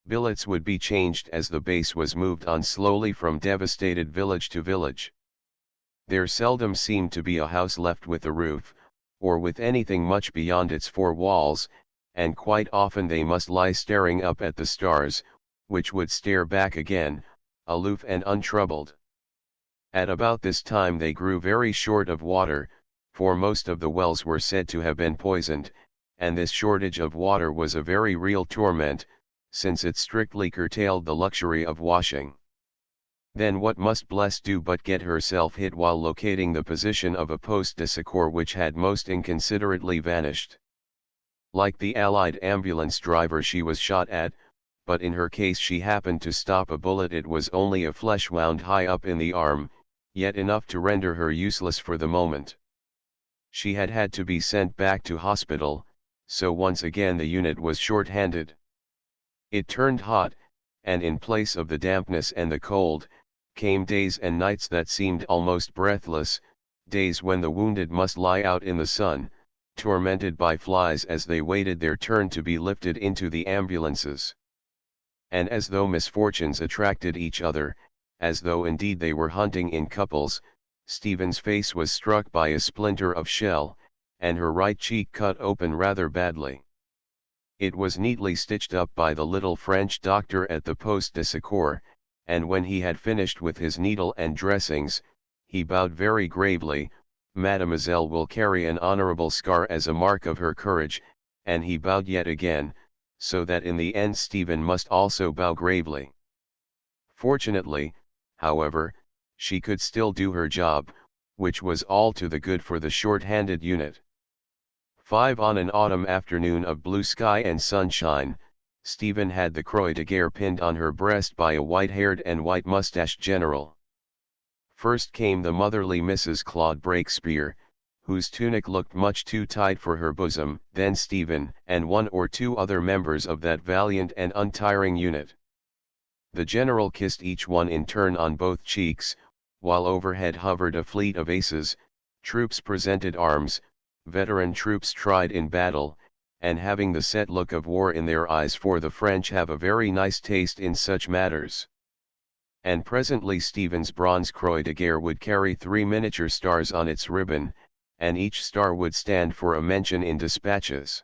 Billets would be changed as the base was moved on slowly from devastated village to village. There seldom seemed to be a house left with a roof, or with anything much beyond its 4 walls, and quite often they must lie staring up at the stars, which would stare back again, aloof and untroubled. At about this time they grew very short of water, for most of the wells were said to have been poisoned, and this shortage of water was a very real torment, since it strictly curtailed the luxury of washing. Then what must Bless do but get herself hit while locating the position of a poste de secours which had most inconsiderately vanished. Like the Allied ambulance driver she was shot at, but in her case she happened to stop a bullet. It was only a flesh wound high up in the arm, yet enough to render her useless for the moment. She had had to be sent back to hospital, so once again the unit was short-handed. It turned hot, and in place of the dampness and the cold, came days and nights that seemed almost breathless, days when the wounded must lie out in the sun, tormented by flies as they waited their turn to be lifted into the ambulances. And as though misfortunes attracted each other, as though indeed they were hunting in couples, Stephen's face was struck by a splinter of shell, and her right cheek cut open rather badly. It was neatly stitched up by the little French doctor at the poste de secours, and when he had finished with his needle and dressings, he bowed very gravely. "Mademoiselle will carry an honorable scar as a mark of her courage," and he bowed yet again, so that in the end Stephen must also bow gravely. Fortunately, however, she could still do her job, which was all to the good for the short-handed unit. 5 On an autumn afternoon of blue sky and sunshine, Stephen had the Croix de Guerre pinned on her breast by a white-haired and white-mustached general. First came the motherly Mrs. Claude Breakspear, whose tunic looked much too tight for her bosom, then Stephen and 1 or 2 other members of that valiant and untiring unit. The general kissed each one in turn on both cheeks, while overhead hovered a fleet of aces. Troops presented arms, veteran troops tried in battle, and having the set look of war in their eyes, for the French have a very nice taste in such matters. And presently Stephen's bronze Croix de Guerre would carry 3 miniature stars on its ribbon, and each star would stand for a mention in dispatches.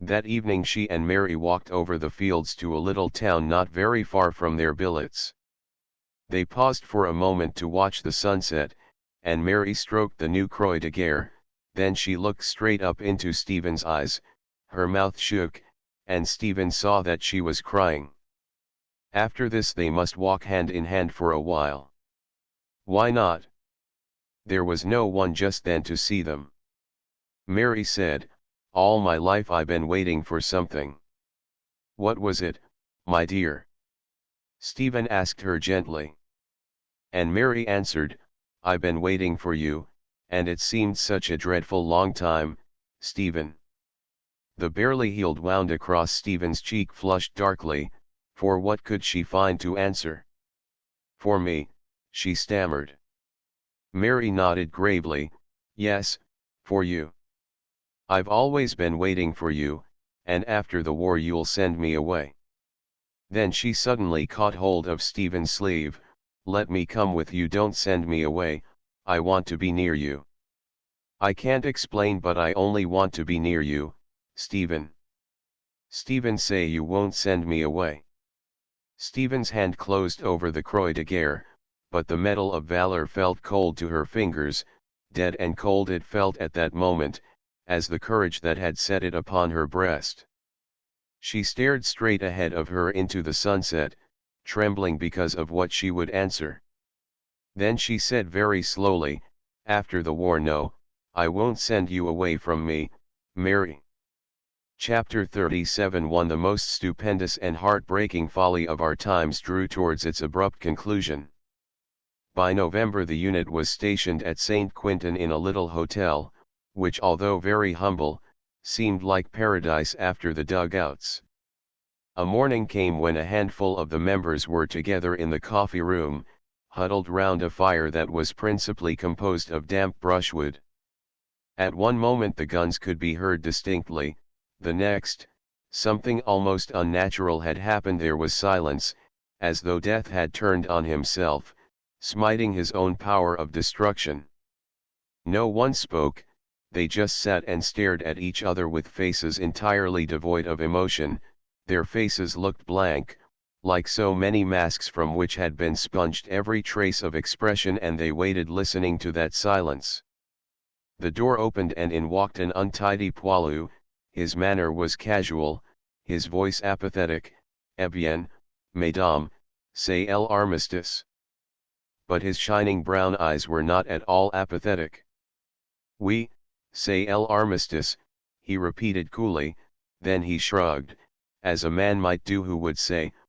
That evening she and Mary walked over the fields to a little town not very far from their billets. They paused for a moment to watch the sunset, and Mary stroked the new Croix de Guerre. Then she looked straight up into Stephen's eyes, her mouth shook, and Stephen saw that she was crying. After this they must walk hand in hand for a while. Why not? There was no one just then to see them. Mary said, "All my life I've been waiting for something." "What was it, my dear?" Stephen asked her gently. And Mary answered, "I've been waiting for you, and it seemed such a dreadful long time, Stephen." The barely healed wound across Stephen's cheek flushed darkly, for what could she find to answer? "For me," she stammered. Mary nodded gravely, "Yes, for you. I've always been waiting for you, and after the war you'll send me away." Then she suddenly caught hold of Stephen's sleeve. "Let me come with you, don't send me away, I want to be near you. I can't explain, but I only want to be near you, Stephen." "Stephen, say you won't send me away." Stephen's hand closed over the Croix de Guerre, but the metal of valor felt cold to her fingers, dead and cold it felt at that moment, as the courage that had set it upon her breast. She stared straight ahead of her into the sunset, trembling because of what she would answer. Then she said very slowly, "After the war, no, I won't send you away from me, Mary." Chapter 37. The most stupendous and heartbreaking folly of our times drew towards its abrupt conclusion. By November the unit was stationed at St. Quentin in a little hotel, which although very humble, seemed like paradise after the dugouts. A morning came when a handful of the members were together in the coffee room, huddled round a fire that was principally composed of damp brushwood. At one moment the guns could be heard distinctly, the next, something almost unnatural had happened. There was silence, as though death had turned on himself, smiting his own power of destruction. No one spoke, they just sat and stared at each other with faces entirely devoid of emotion. Their faces looked blank, like so many masks from which had been sponged every trace of expression, and they waited listening to that silence. The door opened and in walked an untidy poilu. His manner was casual, his voice apathetic. "Eh bien, mesdames, c'est l'armistice." But his shining brown eyes were not at all apathetic. "Oui, c'est l'armistice," he repeated coolly, then he shrugged, as a man might do who would say,